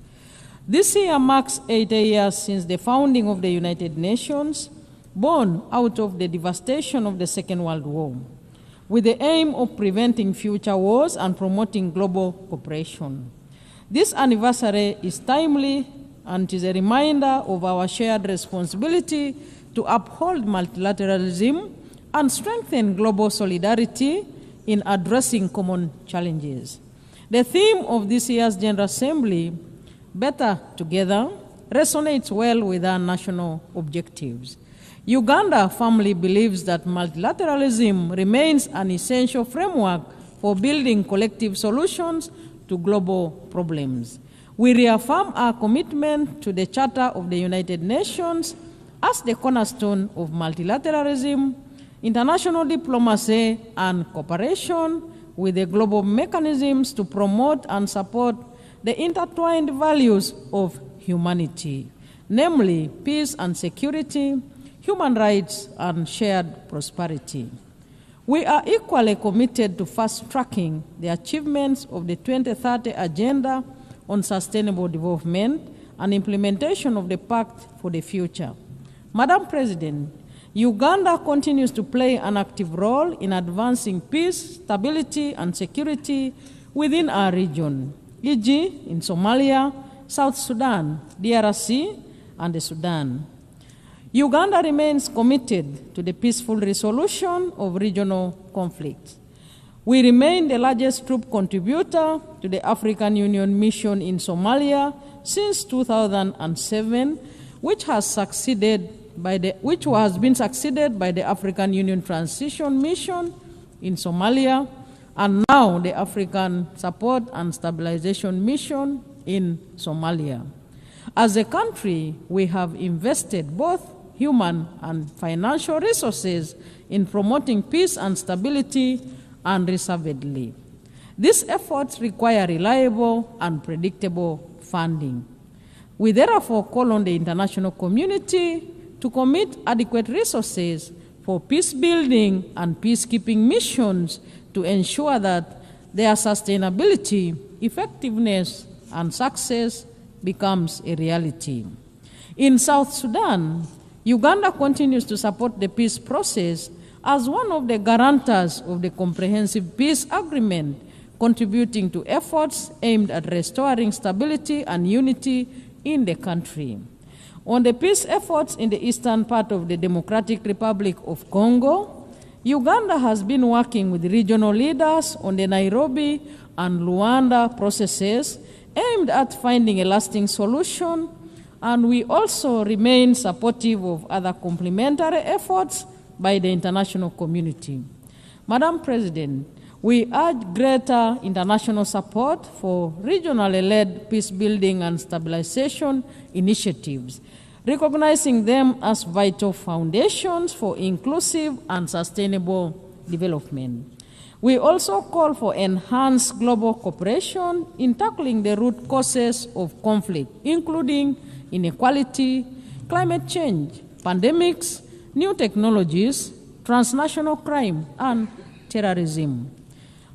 This year marks 80 years since the founding of the United Nations, born out of the devastation of the Second World War, with the aim of preventing future wars and promoting global cooperation. This anniversary is timely and it is a reminder of our shared responsibility to uphold multilateralism and strengthen global solidarity in addressing common challenges. The theme of this year's General Assembly, Better Together, resonates well with our national objectives. Uganda firmly believes that multilateralism remains an essential framework for building collective solutions to global problems. We reaffirm our commitment to the Charter of the United Nations as the cornerstone of multilateralism, international diplomacy, and cooperation with the global mechanisms to promote and support the intertwined values of humanity, namely peace and security, human rights, and shared prosperity. We are equally committed to fast-tracking the achievements of the 2030 Agenda on Sustainable Development and implementation of the Pact for the Future. Madam President, Uganda continues to play an active role in advancing peace, stability, and security within our region, e.g. in Somalia, South Sudan, DRC, and the Sudan. Uganda remains committed to the peaceful resolution of regional conflicts. We remain the largest troop contributor to the African Union mission in Somalia since 2007, which has been succeeded by the African Union Transition Mission in Somalia, and now the African Support and Stabilization Mission in Somalia. As a country, we have invested both human and financial resources in promoting peace and stability unreservedly. These efforts require reliable and predictable funding. We therefore call on the international community to commit adequate resources for peace building and peacekeeping missions to ensure that their sustainability, effectiveness, and success becomes a reality. In South Sudan, Uganda continues to support the peace process as one of the guarantors of the Comprehensive Peace Agreement, contributing to efforts aimed at restoring stability and unity in the country. On the peace efforts in the eastern part of the Democratic Republic of Congo, Uganda has been working with regional leaders on the Nairobi and Luanda processes aimed at finding a lasting solution, and we also remain supportive of other complementary efforts by the international community. Madam President, we urge greater international support for regionally led peace-building and stabilization initiatives, recognizing them as vital foundations for inclusive and sustainable development. We also call for enhanced global cooperation in tackling the root causes of conflict, including inequality, climate change, pandemics, new technologies, transnational crime, and terrorism.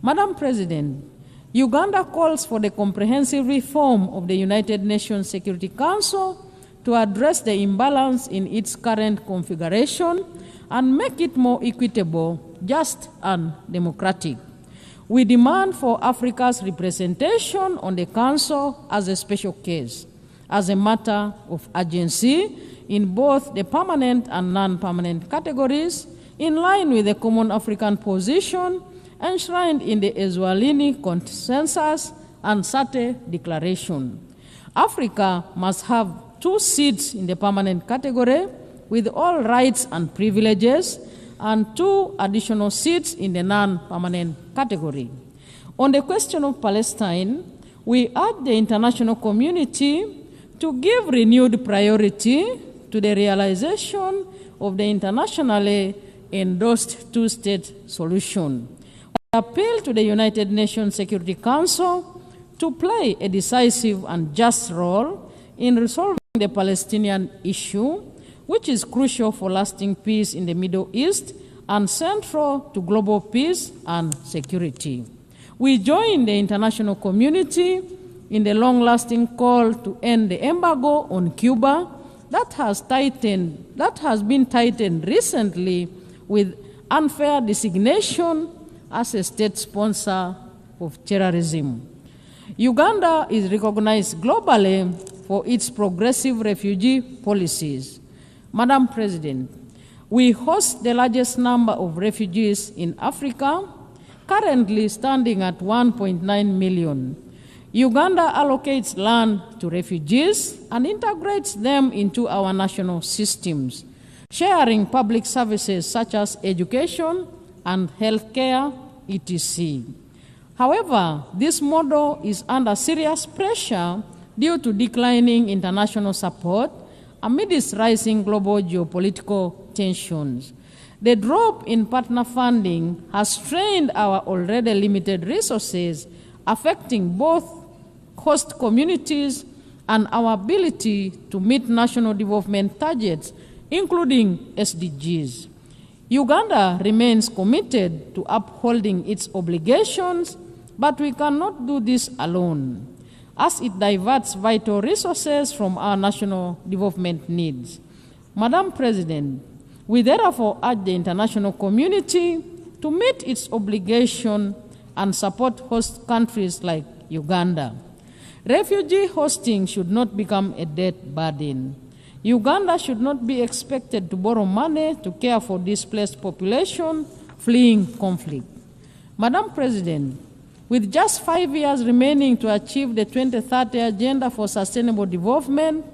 Madam President, Uganda calls for the comprehensive reform of the United Nations Security Council to address the imbalance in its current configuration and make it more equitable, just, and democratic. We demand for Africa's representation on the Council as a special case, as a matter of urgency in both the permanent and non-permanent categories, in line with the common African position enshrined in the Eswatini Consensus and SATE Declaration. Africa must have 2 seats in the permanent category with all rights and privileges, and 2 additional seats in the non-permanent category. On the question of Palestine, we urge the international community to give renewed priority to the realization of the internationally endorsed 2-state solution. We appeal to the United Nations Security Council to play a decisive and just role in resolving the Palestinian issue, which is crucial for lasting peace in the Middle East and central to global peace and security. We join the international community in the long-lasting call to end the embargo on Cuba that has been tightened recently with unfair designation as a state sponsor of terrorism. Uganda is recognized globally for its progressive refugee policies. Madam President, we host the largest number of refugees in Africa, currently standing at 1.9 million. Uganda allocates land to refugees and integrates them into our national systems, sharing public services such as education and healthcare, etc. However, this model is under serious pressure due to declining international support amidst rising global geopolitical tensions. The drop in partner funding has strained our already limited resources, affecting both host communities and our ability to meet national development targets, including SDGs. Uganda remains committed to upholding its obligations, but we cannot do this alone, as it diverts vital resources from our national development needs. Madam President, we therefore urge the international community to meet its obligation and support host countries like Uganda. Refugee hosting should not become a debt burden. Uganda should not be expected to borrow money to care for displaced population fleeing conflict. Madam President, with just 5 years remaining to achieve the 2030 Agenda for Sustainable Development,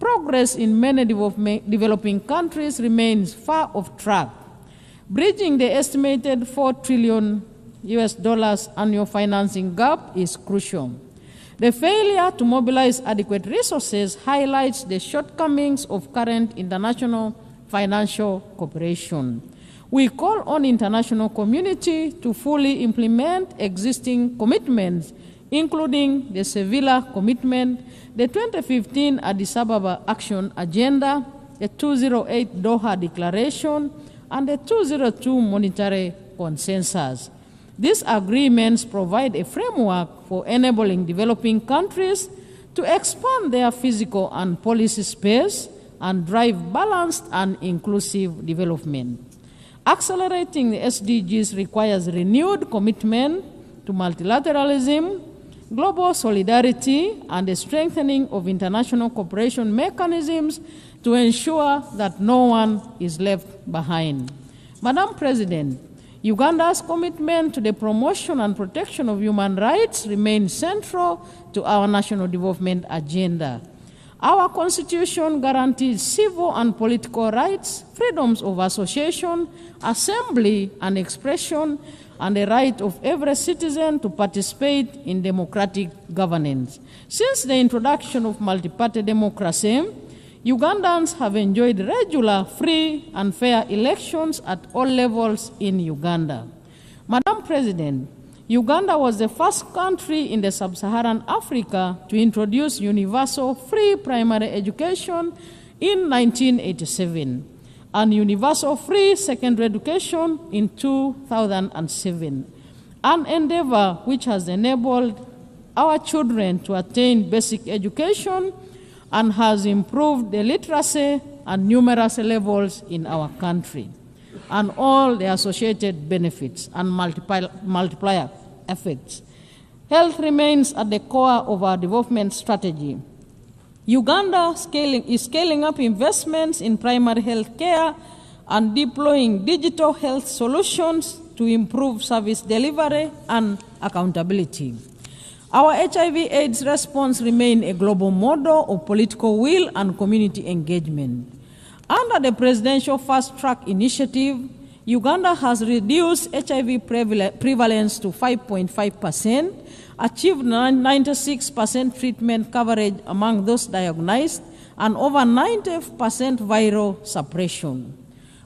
progress in many developing countries remains far off track. Bridging the estimated $4 trillion annual financing gap is crucial. The failure to mobilize adequate resources highlights the shortcomings of current international financial cooperation. We call on international community to fully implement existing commitments, including the Sevilla Commitment, the 2015 Addis Ababa Action Agenda, the 208 Doha Declaration, and the 202 Monetary Consensus. These agreements provide a framework for enabling developing countries to expand their physical and policy space and drive balanced and inclusive development. Accelerating the SDGs requires renewed commitment to multilateralism, global solidarity, and the strengthening of international cooperation mechanisms to ensure that no one is left behind. Madam President, Uganda's commitment to the promotion and protection of human rights remains central to our national development agenda. Our Constitution guarantees civil and political rights, freedoms of association, assembly, and expression, and the right of every citizen to participate in democratic governance. Since the introduction of multi-party democracy, Ugandans have enjoyed regular, free, and fair elections at all levels in Uganda. Madam President, Uganda was the first country in the sub-Saharan Africa to introduce universal free primary education in 1987 and universal free secondary education in 2007, an endeavor which has enabled our children to attain basic education and has improved the literacy and numeracy levels in our country, and all the associated benefits and multiplier effects. Health remains at the core of our development strategy. Uganda is scaling up investments in primary health care and deploying digital health solutions to improve service delivery and accountability. Our HIV/AIDS response remains a global model of political will and community engagement. Under the Presidential Fast Track Initiative, Uganda has reduced HIV prevalence to 5.5%, achieved 96% treatment coverage among those diagnosed, and over 90% viral suppression.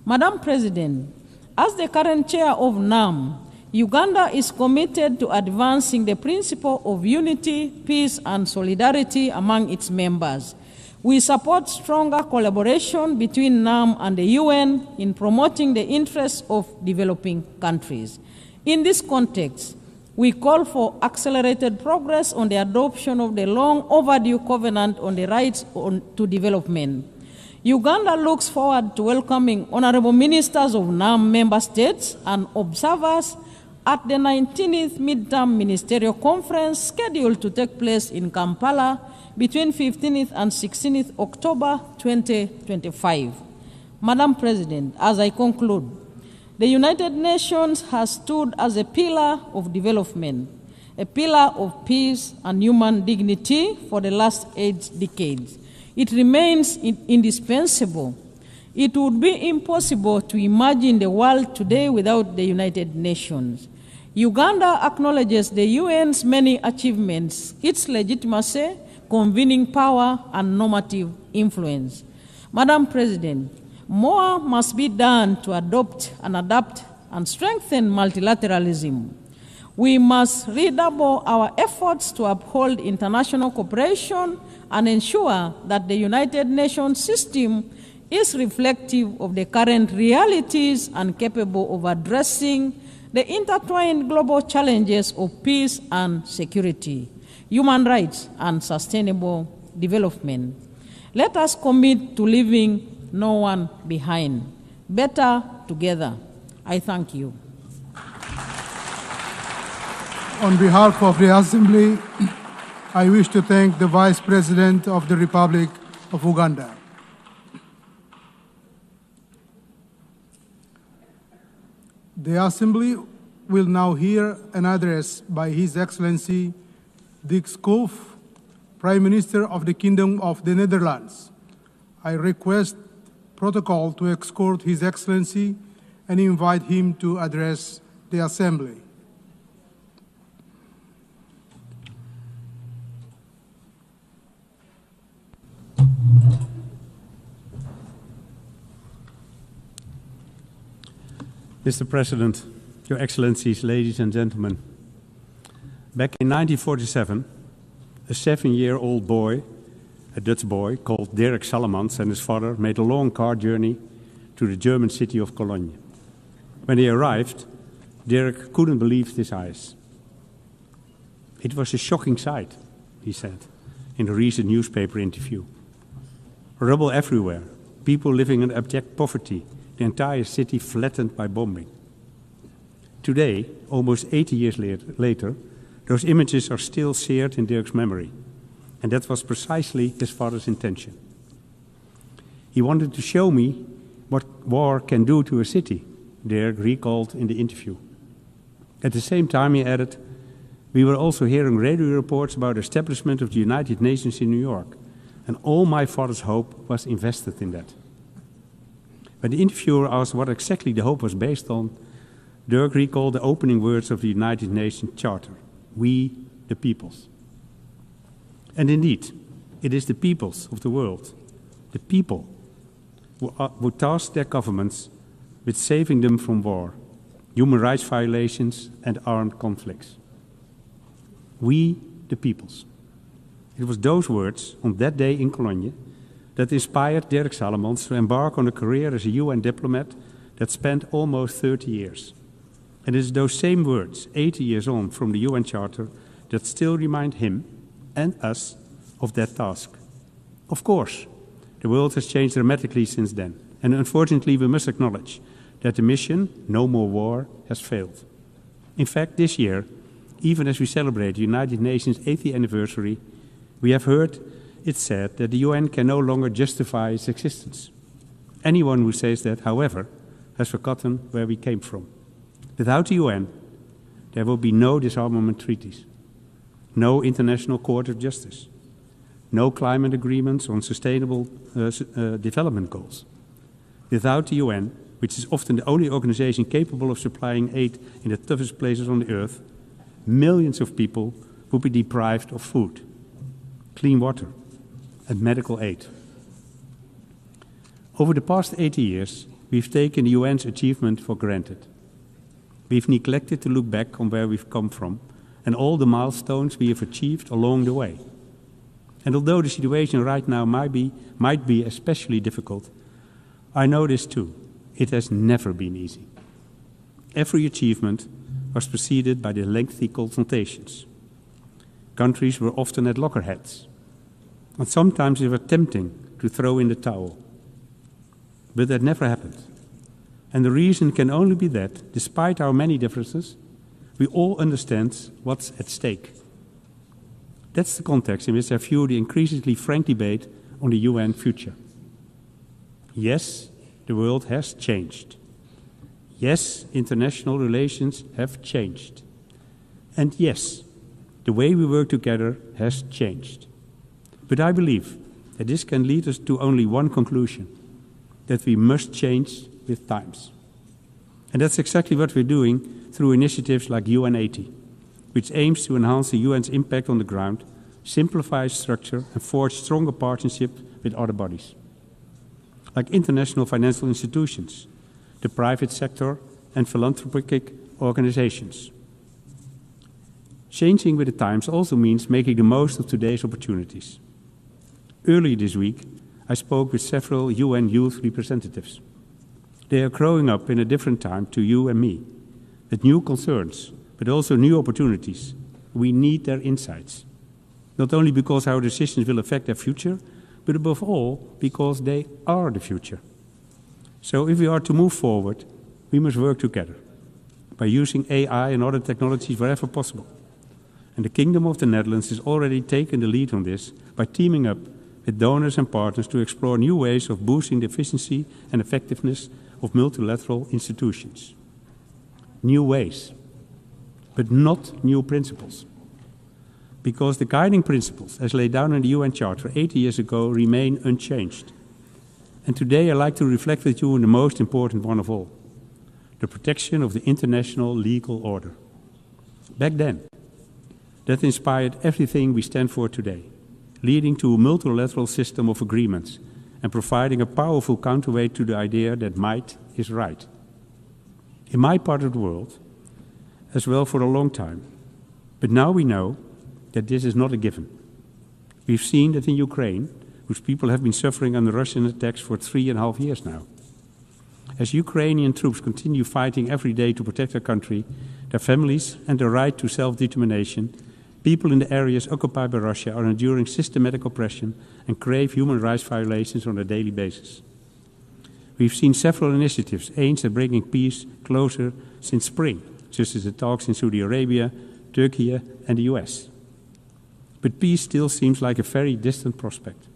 Madam President, as the current chair of NAM, Uganda is committed to advancing the principle of unity, peace, and solidarity among its members. We support stronger collaboration between NAM and the UN in promoting the interests of developing countries. In this context, we call for accelerated progress on the adoption of the long overdue Covenant on the Rights to Development. Uganda looks forward to welcoming honorable ministers of NAM member states and observers at the 19th Midterm Ministerial Conference scheduled to take place in Kampala between 15th and 16th October 2025. Madam President, as I conclude, the United Nations has stood as a pillar of development, a pillar of peace and human dignity for the last 8 decades. It remains indispensable. It would be impossible to imagine the world today without the United Nations. Uganda acknowledges the UN's many achievements, its legitimacy, convening power, and normative influence. Madam President, more must be done to adopt and adapt and strengthen multilateralism. We must redouble our efforts to uphold international cooperation and ensure that the United Nations system is reflective of the current realities and capable of addressing the intertwined global challenges of peace and security, human rights, and sustainable development. Let us commit to leaving no one behind. Better together. I thank you. On behalf of the Assembly, I wish to thank the Vice President of the Republic of Uganda. The Assembly will now hear an address by His Excellency Dick Schoof, Prime Minister of the Kingdom of the Netherlands. I request protocol to escort His Excellency and invite him to address the Assembly. Mr. President, Your Excellencies, ladies and gentlemen, back in 1947, a 7-year-old boy, a Dutch boy called Dirk Sallemans, and his father made a long car journey to the German city of Cologne. When they arrived, Dirk couldn't believe his eyes. It was a shocking sight, he said in a recent newspaper interview. Rubble everywhere, people living in abject poverty, the entire city flattened by bombing. Today, almost 80 years later, those images are still seared in Dirk's memory, and that was precisely his father's intention. He wanted to show me what war can do to a city, Dirk recalled in the interview. At the same time, he added, we were also hearing radio reports about the establishment of the United Nations in New York, and all my father's hope was invested in that. When the interviewer asked what exactly the hope was based on, Dirk recalled the opening words of the United Nations Charter, we the peoples. And indeed, it is the peoples of the world, the people, who task their governments with saving them from war, human rights violations, and armed conflicts. We the peoples. It was those words on that day in Cologne that inspired Dirk Sallemans to embark on a career as a UN diplomat that spanned almost 30 years. And it is those same words, 80 years on from the UN Charter, that still remind him and us of that task. Of course, the world has changed dramatically since then, and unfortunately we must acknowledge that the mission, no more war, has failed. In fact, this year, even as we celebrate the United Nations 80th anniversary, we have heard it said that the UN can no longer justify its existence. Anyone who says that, however, has forgotten where we came from. Without the UN, there will be no disarmament treaties, no International Court of Justice, no climate agreements on sustainable development goals. Without the UN, which is often the only organization capable of supplying aid in the toughest places on the earth, millions of people would be deprived of food, clean water, and medical aid. Over the past 80 years, we've taken the UN's achievement for granted. We've neglected to look back on where we've come from and all the milestones we have achieved along the way. And although the situation right now might be especially difficult, I know this too. It has never been easy. Every achievement was preceded by the lengthy confrontations. Countries were often at loggerheads, and sometimes they were tempting to throw in the towel. But that never happened. And the reason can only be that, despite our many differences, We all understand what's at stake. That's the context in which I view the increasingly frank debate on the UN future. Yes, the world has changed. Yes, international relations have changed. And yes, the way we work together has changed. But I believe that this can lead us to only one conclusion, that we must change with times. And that's exactly what we're doing through initiatives like UN80, which aims to enhance the UN's impact on the ground, simplify structure, and forge stronger partnerships with other bodies, like international financial institutions, the private sector, and philanthropic organizations. Changing with the times also means making the most of today's opportunities. Earlier this week, I spoke with several UN youth representatives. They are growing up in a different time to you and me, with new concerns, but also new opportunities. We need their insights, not only because our decisions will affect their future, but above all, because they are the future. So if we are to move forward, we must work together by using AI and other technologies wherever possible. And the Kingdom of the Netherlands has already taken the lead on this by teaming up with donors and partners to explore new ways of boosting the efficiency and effectiveness of multilateral institutions. New ways, but not new principles. Because the guiding principles, as laid down in the UN Charter 80 years ago, remain unchanged. And today I'd like to reflect with you on the most important one of all, the protection of the international legal order. Back then, that inspired everything we stand for today, leading to a multilateral system of agreements and providing a powerful counterweight to the idea that might is right. In my part of the world, as well for a long time, but now we know that this is not a given. We've seen that in Ukraine, whose people have been suffering under Russian attacks for 3.5 years now. As Ukrainian troops continue fighting every day to protect their country, their families, and their right to self-determination, people in the areas occupied by Russia are enduring systematic oppression and grave human rights violations on a daily basis. We've seen several initiatives aimed at bringing peace closer since spring, such as the talks in Saudi Arabia, Turkey, and the US. But peace still seems like a very distant prospect.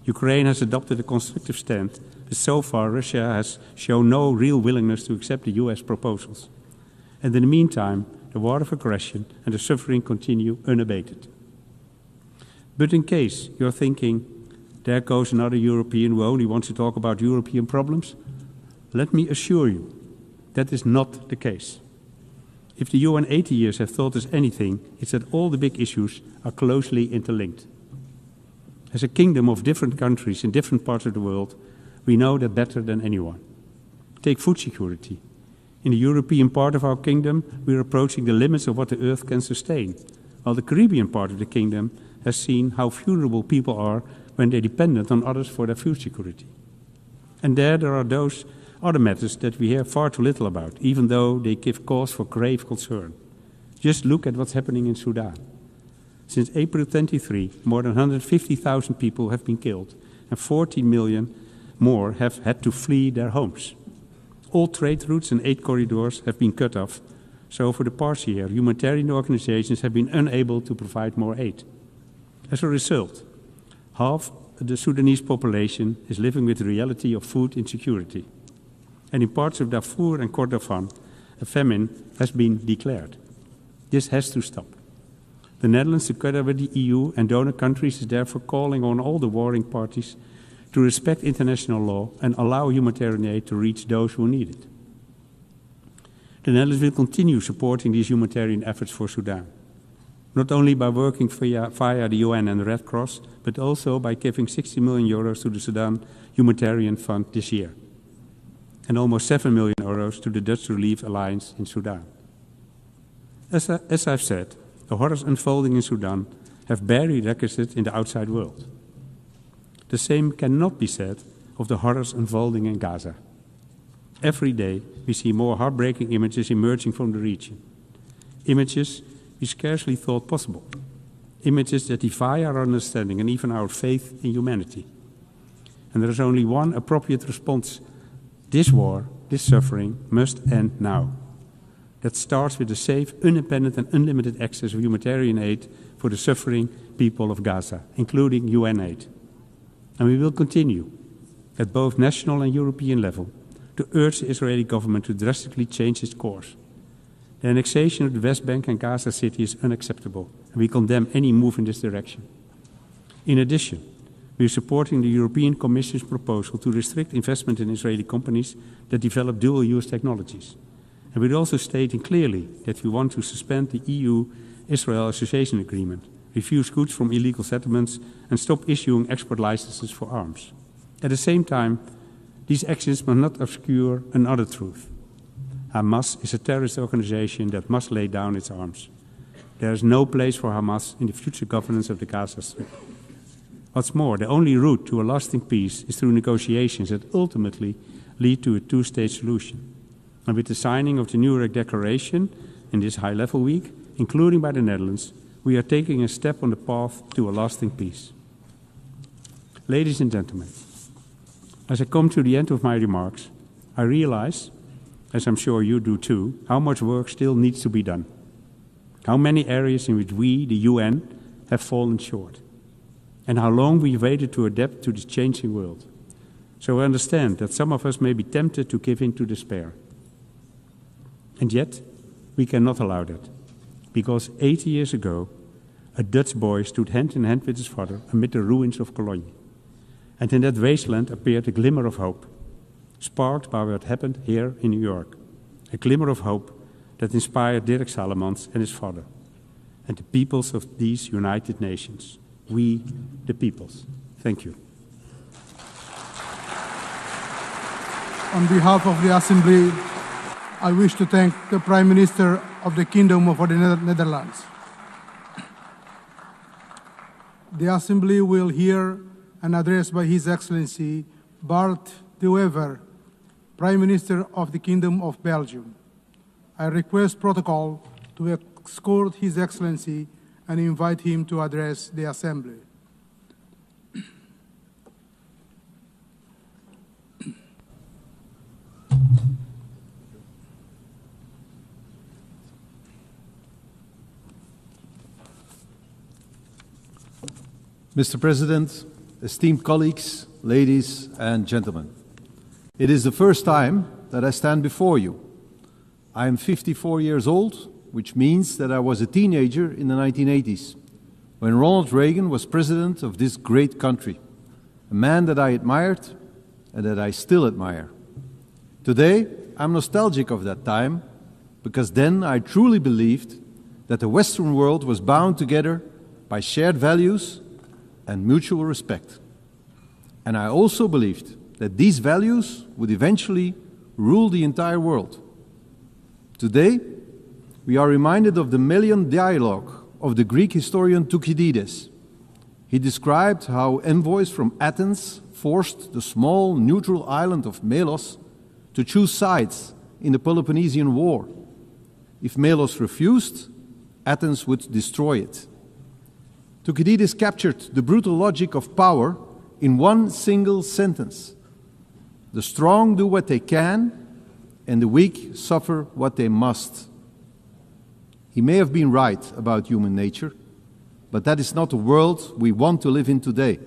Ukraine has adopted a constructive stand, but so far Russia has shown no real willingness to accept the US proposals. And in the meantime, the war of aggression and the suffering continue unabated. But in case you're thinking, there goes another European who only wants to talk about European problems, let me assure you, that is not the case. If the UN 80 years have taught us anything, it's that all the big issues are closely interlinked. As a kingdom of different countries in different parts of the world, we know that better than anyone. Take food security. In the European part of our kingdom, we are approaching the limits of what the earth can sustain, while the Caribbean part of the kingdom has seen how vulnerable people are when they're dependent on others for their food security. And there are those other matters that we hear far too little about, even though they give cause for grave concern. Just look at what's happening in Sudan. Since April 23, more than 150,000 people have been killed, and 14 million more have had to flee their homes. All trade routes and aid corridors have been cut off, so for the past year, humanitarian organizations have been unable to provide more aid. As a result, half the Sudanese population is living with the reality of food insecurity. And in parts of Darfur and Kordofan, a famine has been declared. This has to stop. The Netherlands, together with the EU and donor countries, is therefore calling on all the warring parties to respect international law and allow humanitarian aid to reach those who need it. The Netherlands will continue supporting these humanitarian efforts for Sudan, not only by working via the UN and the Red Cross, but also by giving 60 million euros to the Sudan Humanitarian Fund this year, and almost 7 million euros to the Dutch Relief Alliance in Sudan. As I've said, the horrors unfolding in Sudan have barely registered in the outside world. The same cannot be said of the horrors unfolding in Gaza. Every day we see more heartbreaking images emerging from the region. Images we scarcely thought possible. Images that defy our understanding and even our faith in humanity. And there is only one appropriate response. This war, this suffering, must end now. that starts with the safe, independent and unlimited access of humanitarian aid for the suffering people of Gaza, including UN aid. And we will continue at both national and European level to urge the Israeli government to drastically change its course. The annexation of the West Bank and Gaza City is unacceptable, and we condemn any move in this direction. In addition, we are supporting the European Commission's proposal to restrict investment in Israeli companies that develop dual-use technologies. And we're also stating clearly that we want to suspend the EU-Israel Association Agreement, refuse goods from illegal settlements, and stop issuing export licenses for arms. At the same time, these actions must not obscure another truth. Hamas is a terrorist organization that must lay down its arms. There is no place for Hamas in the future governance of the Gaza Strip. What's more, the only route to a lasting peace is through negotiations that ultimately lead to a two-state solution. And with the signing of the Nuremberg Declaration in this high-level week, including by the Netherlands, we are taking a step on the path to a lasting peace. Ladies and gentlemen, as I come to the end of my remarks, I realize, as I'm sure you do too, how much work still needs to be done. How many areas in which we, the UN, have fallen short. And how long we've waited to adapt to this changing world. So I understand that some of us may be tempted to give in to despair. And yet, we cannot allow that. Because 80 years ago, a Dutch boy stood hand in hand with his father amid the ruins of Cologne. And in that wasteland appeared a glimmer of hope, sparked by what happened here in New York. A glimmer of hope that inspired Dirk Salomons and his father, and the peoples of these United Nations. We, the peoples. Thank you. On behalf of the Assembly, I wish to thank the Prime Minister of the Kingdom of the Netherlands. The Assembly will hear an address by His Excellency Bart de Wever, Prime Minister of the Kingdom of Belgium. I request protocol to escort His Excellency and invite him to address the Assembly. Mr. President, esteemed colleagues, ladies and gentlemen, it is the first time that I stand before you. I am 54 years old, which means that I was a teenager in the 1980s, when Ronald Reagan was president of this great country, a man that I admired and that I still admire. Today, I'm nostalgic of that time, because then I truly believed that the Western world was bound together by shared values and mutual respect. And I also believed that these values would eventually rule the entire world. Today, we are reminded of the Melian dialogue of the Greek historian Thucydides. He described how envoys from Athens forced the small neutral island of Melos to choose sides in the Peloponnesian War. If Melos refused, Athens would destroy it. Thucydides captured the brutal logic of power in one single sentence. The strong do what they can, and the weak suffer what they must. He may have been right about human nature, but that is not the world we want to live in today.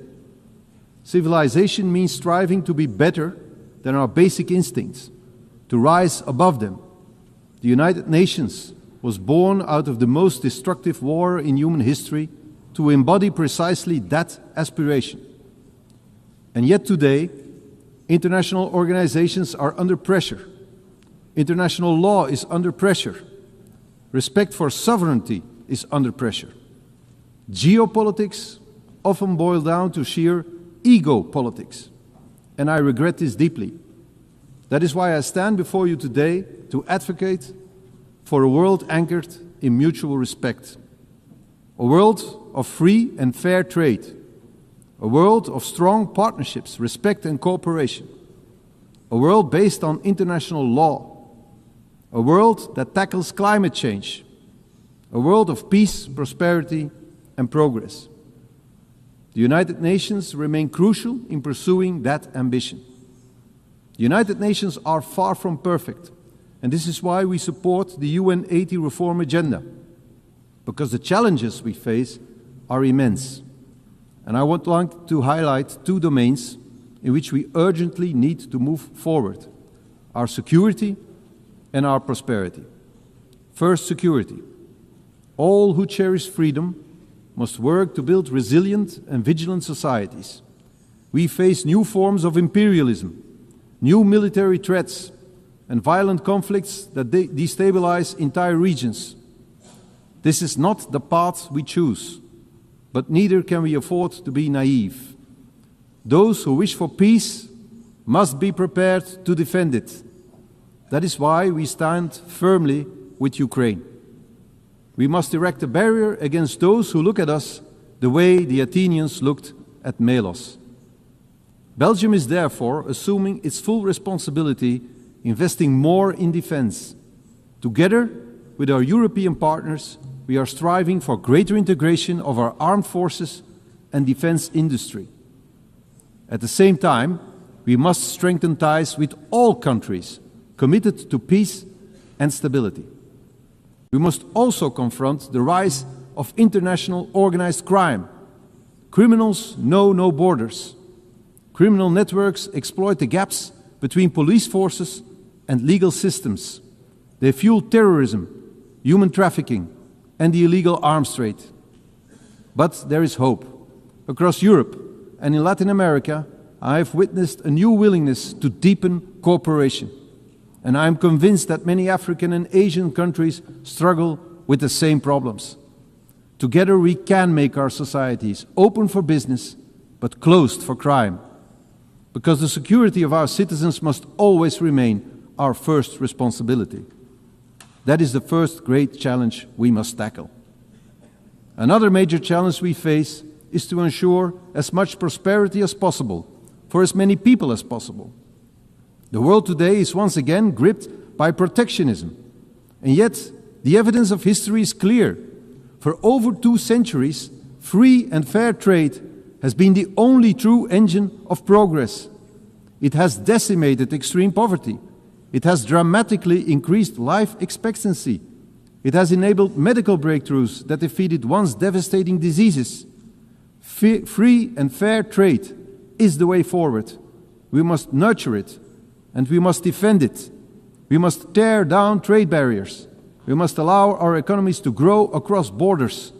Civilization means striving to be better than our basic instincts, to rise above them. The United Nations was born out of the most destructive war in human history to embody precisely that aspiration. And yet today, international organizations are under pressure. International law is under pressure. Respect for sovereignty is under pressure. Geopolitics often boil down to sheer ego politics, and I regret this deeply. That is why I stand before you today to advocate for a world anchored in mutual respect, a world of free and fair trade, a world of strong partnerships, respect and cooperation, a world based on international law, a world that tackles climate change, a world of peace, prosperity and progress. The United Nations remain crucial in pursuing that ambition. The United Nations are far from perfect, And this is why we support the UN 80 reform agenda, because the challenges we face are immense. And I would like to highlight two domains in which we urgently need to move forward: our security and our prosperity. First, security. All who cherish freedom must work to build resilient and vigilant societies. We face new forms of imperialism, new military threats, and violent conflicts that destabilize entire regions. This is not the path we choose, but neither can we afford to be naive. Those who wish for peace must be prepared to defend it. That is why we stand firmly with Ukraine. We must erect a barrier against those who look at us the way the Athenians looked at Melos. Belgium is therefore assuming its full responsibility, investing more in defense. Together with our European partners, we are striving for greater integration of our armed forces and defense industry. At the same time, we must strengthen ties with all countries committed to peace and stability. We must also confront the rise of international organized crime. Criminals know no borders. Criminal networks exploit the gaps between police forces and legal systems. They fuel terrorism, human trafficking, and the illegal arms trade. But there is hope. Across Europe and in Latin America, I have witnessed a new willingness to deepen cooperation. And I am convinced that many African and Asian countries struggle with the same problems. Together we can make our societies open for business, but closed for crime. Because the security of our citizens must always remain our first responsibility. That is the first great challenge we must tackle. Another major challenge we face is to ensure as much prosperity as possible for as many people as possible. The world today is once again gripped by protectionism. And yet, the evidence of history is clear. For over 2 centuries, free and fair trade has been the only true engine of progress. It has decimated extreme poverty. It has dramatically increased life expectancy. It has enabled medical breakthroughs that defeated once devastating diseases. Free and fair trade is the way forward. We must nurture it. And we must defend it. We must tear down trade barriers. We must allow our economies to grow across borders.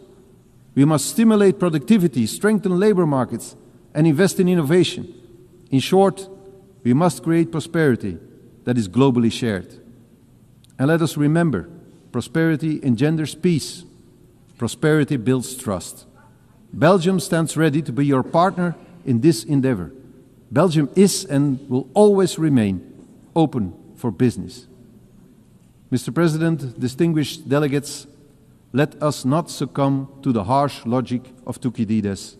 We must stimulate productivity, strengthen labor markets, and invest in innovation. In short, we must create prosperity that is globally shared. And let us remember, prosperity engenders peace. Prosperity builds trust. Belgium stands ready to be your partner in this endeavor. Belgium is and will always remain open for business. Mr. President, distinguished delegates, let us not succumb to the harsh logic of Thucydides.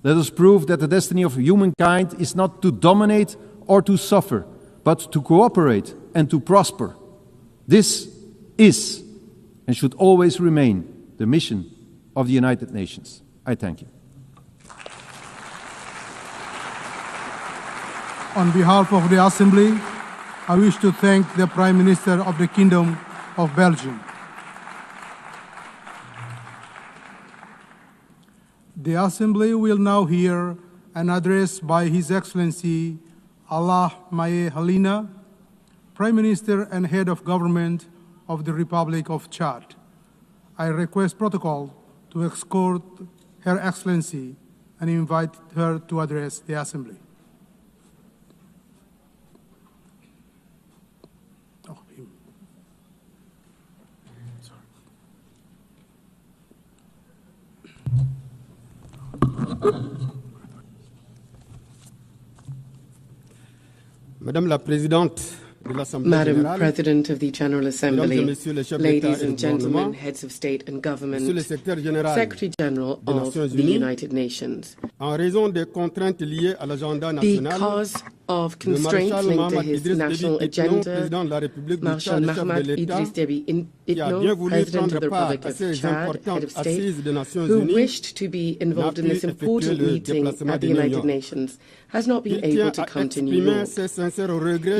Let us prove that the destiny of humankind is not to dominate or to suffer, but to cooperate and to prosper. This is and should always remain the mission of the United Nations. I thank you. On behalf of the Assembly, I wish to thank the Prime Minister of the Kingdom of Belgium. The Assembly will now hear an address by His Excellency Mahama AU, Prime Minister and Head of Government of the Republic of Chad. I request protocol to escort Her Excellency and invite her to address the Assembly. Madam President of the General Assembly, ladies and gentlemen, heads of state and government, Secretary General of the United Nations, because of constraints linked to his national agenda, Marshal Mahama Idriss Déby Itno, President of the Republic of Chad, head of state, who wished to be involved in this important meeting at the United Nations, has not been able to come to New York.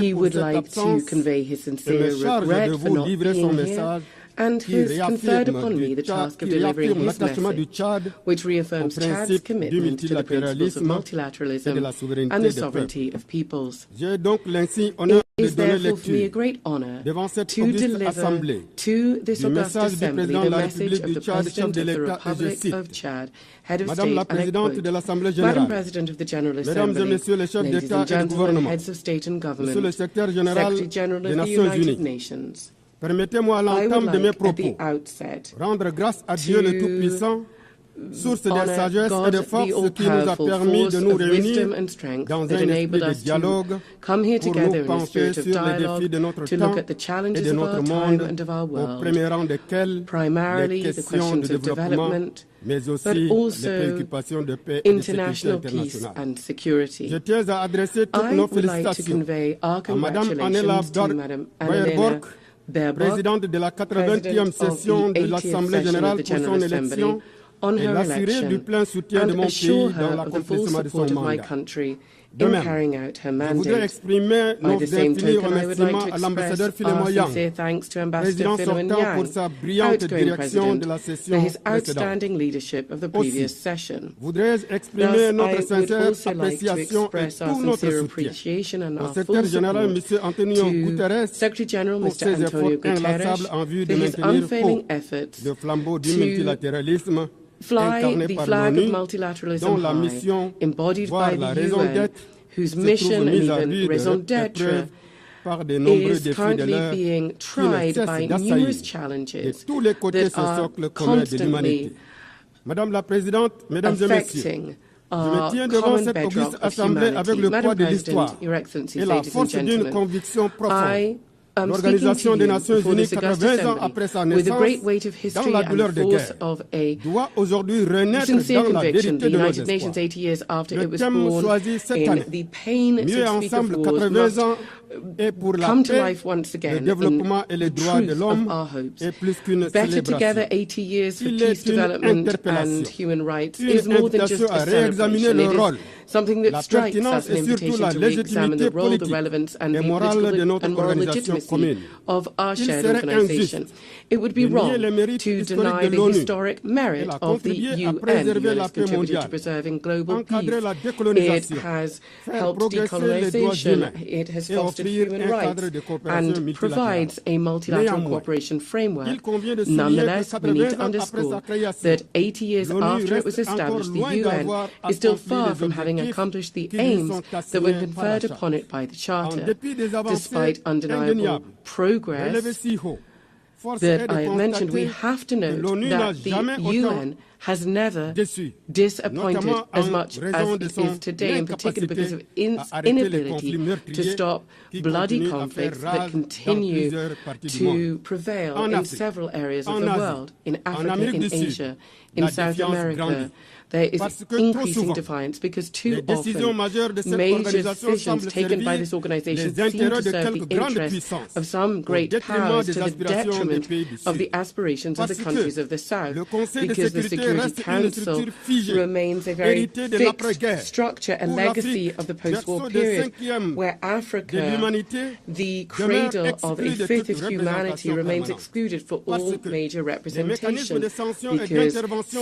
He would like to convey his sincere regret for not being here, and has conferred upon me the task of delivering his message, which reaffirms Chad's commitment to the principles of multilateralism and the sovereignty of peoples. It is therefore for me a great honor to deliver to this august assembly the message of the President of the Republic of Chad, head of state, and I quote, Madam President of the General Assembly, ladies and gentlemen, heads of state and government, Secretary General of the United Nations, Permettez-moi à l'entame de mes propos rendre grâce à Dieu le Tout-Puissant, source de sagesse et de force qui nous a permis de nous réunir dans un esprit de dialogue pour nous pencher sur les défis de notre temps et de notre monde, au premier rang desquels les questions de développement, mais aussi les préoccupations de paix et de sécurité internationale. Je tiens à adresser toutes nos félicitations à Mme Annela Baerbock, présidente de la 80e session de l'Assemblée générale pour son élection, et l'assurer du plein soutien de mon pays dans l'accomplissement de son mandat. De même, je voudrais exprimer nos infinis remerciements à l'ambassadeur Philemon Yang, président sortant pour sa brillante direction de la session précédente. Aussi, voudrais exprimer notre sincère appréciation et tout notre soutien au secrétaire général M. Antonio Guterres pour ses efforts inlassables en vue de maintenir haut le flambeau du multilatéralisme incarné par l'ONU, dont la mission, voire la raison d'être, whose mission and even raison d'être is currently being tried by numerous challenges that are constantly affecting our common bedrock of humanity. Madam President, Your Excellencies, ladies and gentlemen, L'Organisation des Nations Unies 80 ans après sa naissance, dans la douleur de guerre, doit aujourd'hui renaître dans la vérité de nos espoirs. Le thème choisi cette année, Mieux ensemble 80 ans, et pour la paix, le développement et les droits de l'homme est plus qu'une célébration. Il est une interpellation, une invitation à réexaminer le rôle, la pertinence et surtout la légitimité politique et morale de notre organisation commune. Il serait injuste de nier le mérite historique de l'ONU. Elle a contribué à préserver la paix mondiale, encadrer la décolonisation, faire progresser les droits humains et offrir un cadre de coopération multilatérale. Néanmoins, il convient de souligner que 80 ans après sa création, l'ONU reste encore loin d'avoir accomplished the aims that were conferred upon it by the Charter, despite undeniable progress that I have mentioned. We have to note that the UN has never disappointed as much as it is today, in particular because of its inability to stop bloody conflicts that continue to prevail in several areas of the world, in Africa, in Asia, in South America. There is increasing defiance because too often major decisions taken by this organization seem to serve the interests of some great powers to the detriment of the aspirations of the countries of the South, because the Security Council remains a very fixed structure, a legacy of the post-war period, where Africa, the cradle of a fifth of humanity, remains excluded for all major representation, because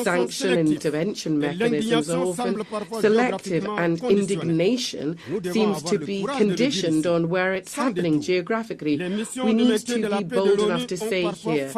sanction and intervention mechanisms are often selective, and indignation seems to be conditioned on where it's happening geographically. We need to be bold enough to say here,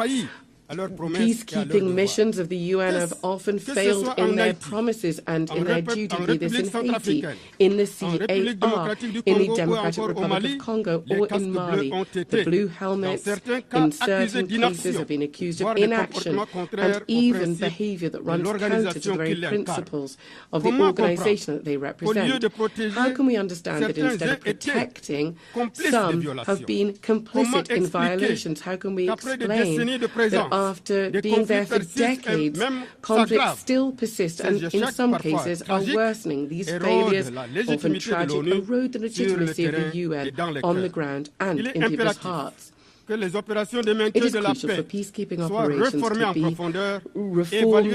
peacekeeping missions of the UN have often failed in their promises and in their duty, be this in Haiti, in the CAR, in the Democratic Republic of Congo, or in Mali. The blue helmets in certain cases have been accused of inaction and even behavior that runs counter to the very principles of the organization that they represent. How can we understand that instead of protecting, some have been complicit in violations? How can we explain that After being there for decades, conflicts still persist and in some cases are worsening. These failures, often tragic, erode the legitimacy of the UN on the ground and in people's hearts. It is crucial for peacekeeping operations to be reformed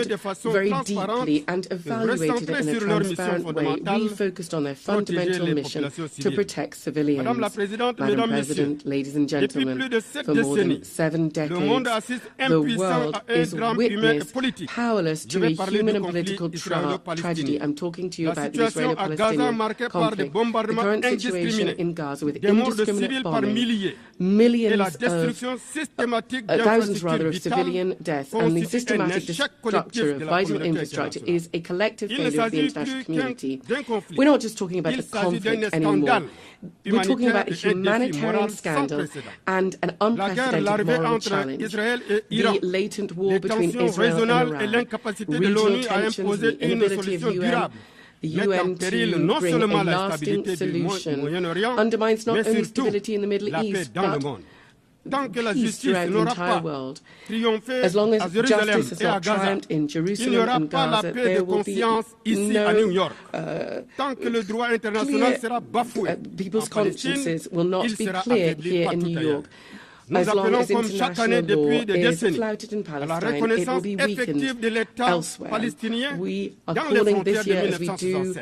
very deeply and evaluated in a transparent way, refocused on their fundamental mission to protect civilians. Madam President, ladies and gentlemen, for more than 7 decades, the world is witness powerless to a human and political tragedy. I'm talking to you about the Israeli-Palestinian conflict. The current situation in Gaza with indiscriminate bombing, millions thousands of civilian deaths and the systematic destruction of vital infrastructure is a collective failure of the international community. We're not just talking about the conflict anymore. We're talking about a humanitarian scandal and an unprecedented moral challenge. The latent war between Israel and Iran, regional tensions, the inability of the UN to bring a lasting solution undermines not only stability in the Middle East, but peace throughout the entire world. As long as justice has not triumphed in Jerusalem and Gaza, there will be no people's consciences will not be clear here in New York. As long as international law is flouted in Palestine, it will be weakened elsewhere. We are calling this year, as we do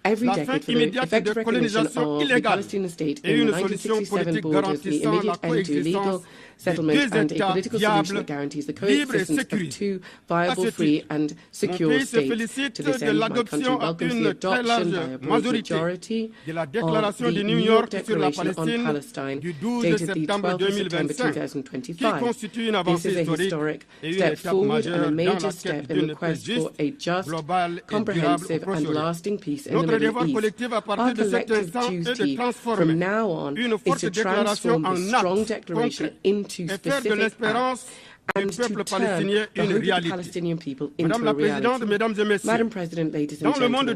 every decade, for the effective recognition of the Palestinian state in the 1967 borders, the immediate end to illegal settlement, and a political solution that guarantees the coexistence of 2 viable, free and secure states. To this end, my country welcomes the adoption by a broad majority of the New York Declaration on Palestine, dated the 12th of September 2025. This is a historic step forward and a major step in the quest for a just, comprehensive and lasting peace in the Middle East. Our collective duty from now on is to transform the strong declaration into specific acts and to turn the hope of the Palestinian people into a reality. Madam President, ladies and gentlemen,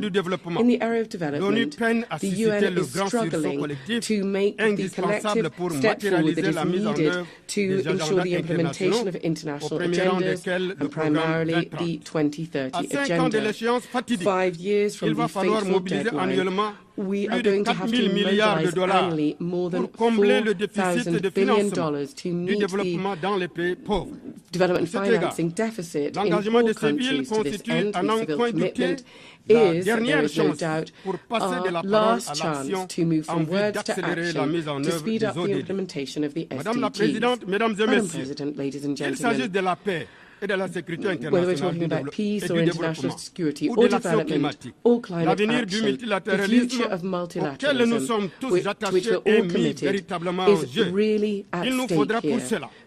in the area of development, the UN is struggling to make the collective step forward that is needed to ensure the implementation of international agendas, and primarily the 2030 Agenda. 5 years from the fateful deadline, we are going to have to mobilize annually more than $4,000 billion to meet the development financing deficit in poor countries. To this end, the civil commitment is, there is no doubt, our last chance to move from words to action to speed up the implementation of the SDGs. Madam President, ladies and gentlemen, whether we're talking about peace or international security or development or climate action, the future of multilateralism, to which we're all committed, is really at stake here.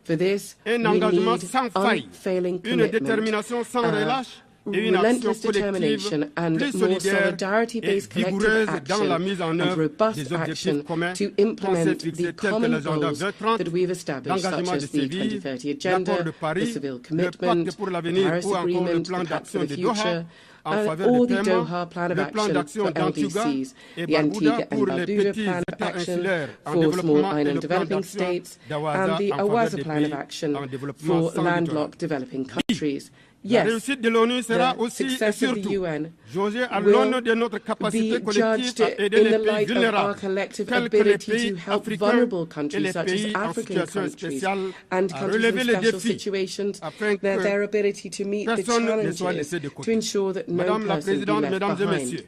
For this, we need unfailing commitment, relentless determination and more solidarity-based collective action and robust action to implement the common goals that we've established, such as the 2030 Agenda, the civil commitment, the Paris Agreement, the Pact for the Future, or the Doha Plan of Action for LDCs, the Antigua and Barbuda Plan of Action for small island developing states, and the Awaza Plan of Action for landlocked developing countries. Yes, the success of the UN will be judged in the light of our collective ability to help vulnerable countries such as African countries and countries in special situations, their ability to meet the challenges to ensure that no person be left behind.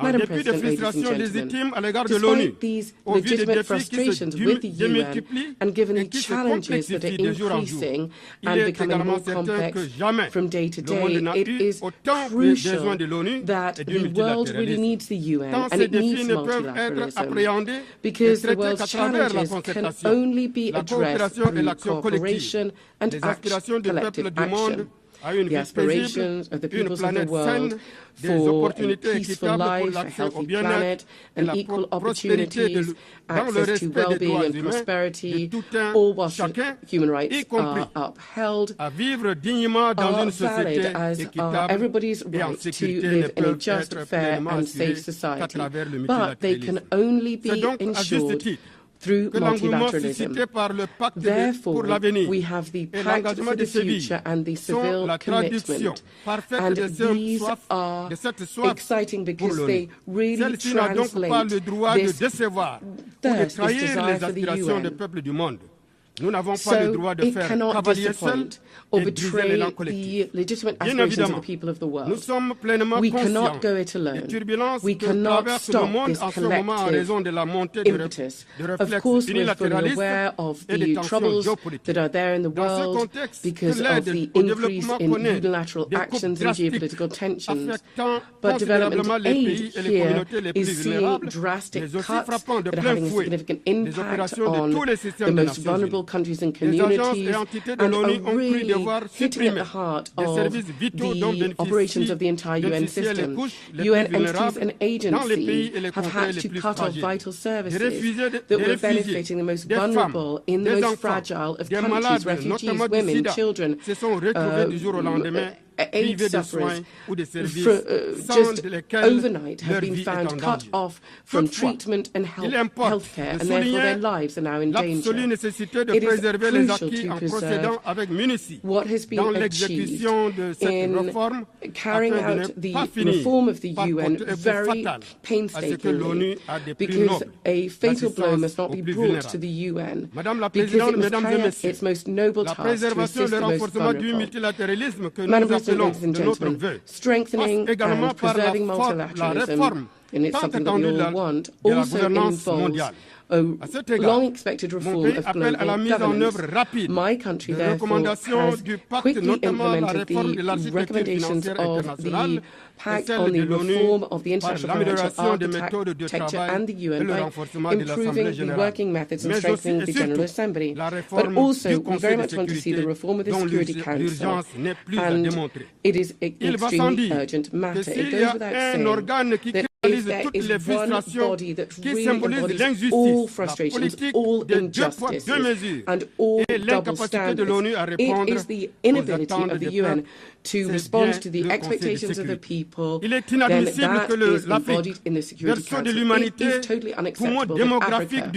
Madam President, ladies and gentlemen, despite these legitimate frustrations with the UN and given the challenges that are increasing and becoming more complex from day to day, it is crucial that the world really needs the UN and it needs multilateralism, because the world's challenges can only be addressed through cooperation and collective action. The aspirations of the peoples of the world for a peaceful life, a healthy planet, and equal opportunities, access to well-being and prosperity, all whilst human rights are upheld, are valid as are everybody's right to live in a just, fair and safe society. But they can only be ensured through multilateralism. Therefore, we have the Pact for the Future and the Seville Commitment. And these are exciting because they really translate this thirst, this desire for the UN. So it cannot disappoint or betray the legitimate aspirations of the people of the world. We cannot go it alone. We cannot stop this collective impetus. Of course, we're fully aware of the troubles that are there in the world because of the increase in unilateral actions and geopolitical tensions. But development aid here is seeing drastic cuts that are having a significant impact on the most vulnerable countries and communities and are really hitting at the heart of the operations of the entire UN system. UN entities and agencies have had to cut off vital services that were benefiting the most vulnerable in the most fragile of countries, refugees, women, children, AIDS sufferers just overnight have been found cut off from treatment and healthcare, and therefore their lives are now in danger. It is crucial to preserve what has been achieved in carrying out the reform of the UN very painstakingly, because a fatal blow must not be brought to the UN, because it must carry out its most noble task to assist the most vulnerable. Madam President, ladies and gentlemen, strengthening and preserving multilateralism, and it's something that we all want, also involves a long-expected reform of global governance. My country, therefore, has quickly implemented the recommendations of the Pact on the reform of the international financial architecture and the UN by improving the working methods and strengthening the General Assembly. But also, we very much want to see the reform of the Security Council, and it is an extremely urgent matter. It goes without saying that if there is one body that really embodies all frustrations, all injustices, and all double standards, it is the inability of the UN to respond to the expectations of the people, then that is embodied in the Security Council. It is totally unacceptable that Africa,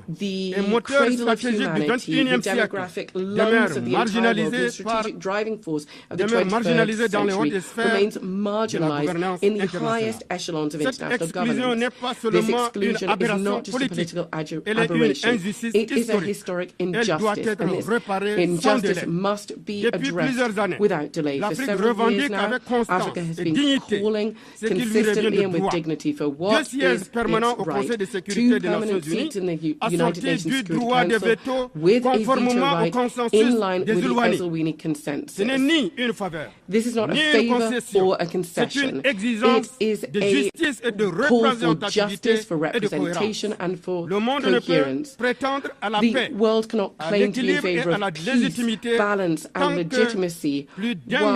the cradle of humanity, the demographic lungs of the entire world, the strategic driving force of the 21st century, remains marginalized in the highest echelons of international governance. This exclusion is not just a political aberration. It is a historic injustice, and this injustice must be addressed without delay. For several years now, Africa has been calling consistently and with dignity for what is its right. 2 permanent seats in the United Nations Security Council with a veto right in line with the Esselwini consensus. This is not a favour or a concession. It is a call for justice, for representation and for coherence. The world cannot claim to be in favour of peace, balance and legitimacy while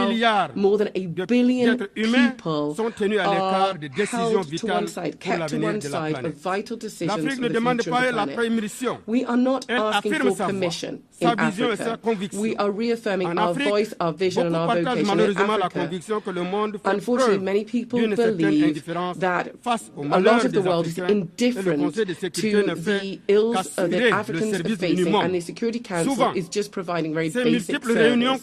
more than 1 billion people are held to one side, kept to one side of vital decisions for the future of the planet. We are not asking for permission in Africa. We are reaffirming our voice, our vision and our vocation in Africa. Unfortunately, many people believe that a lot of the world is indifferent to the ills that Africans are facing, and the Security Council is just providing very basic service.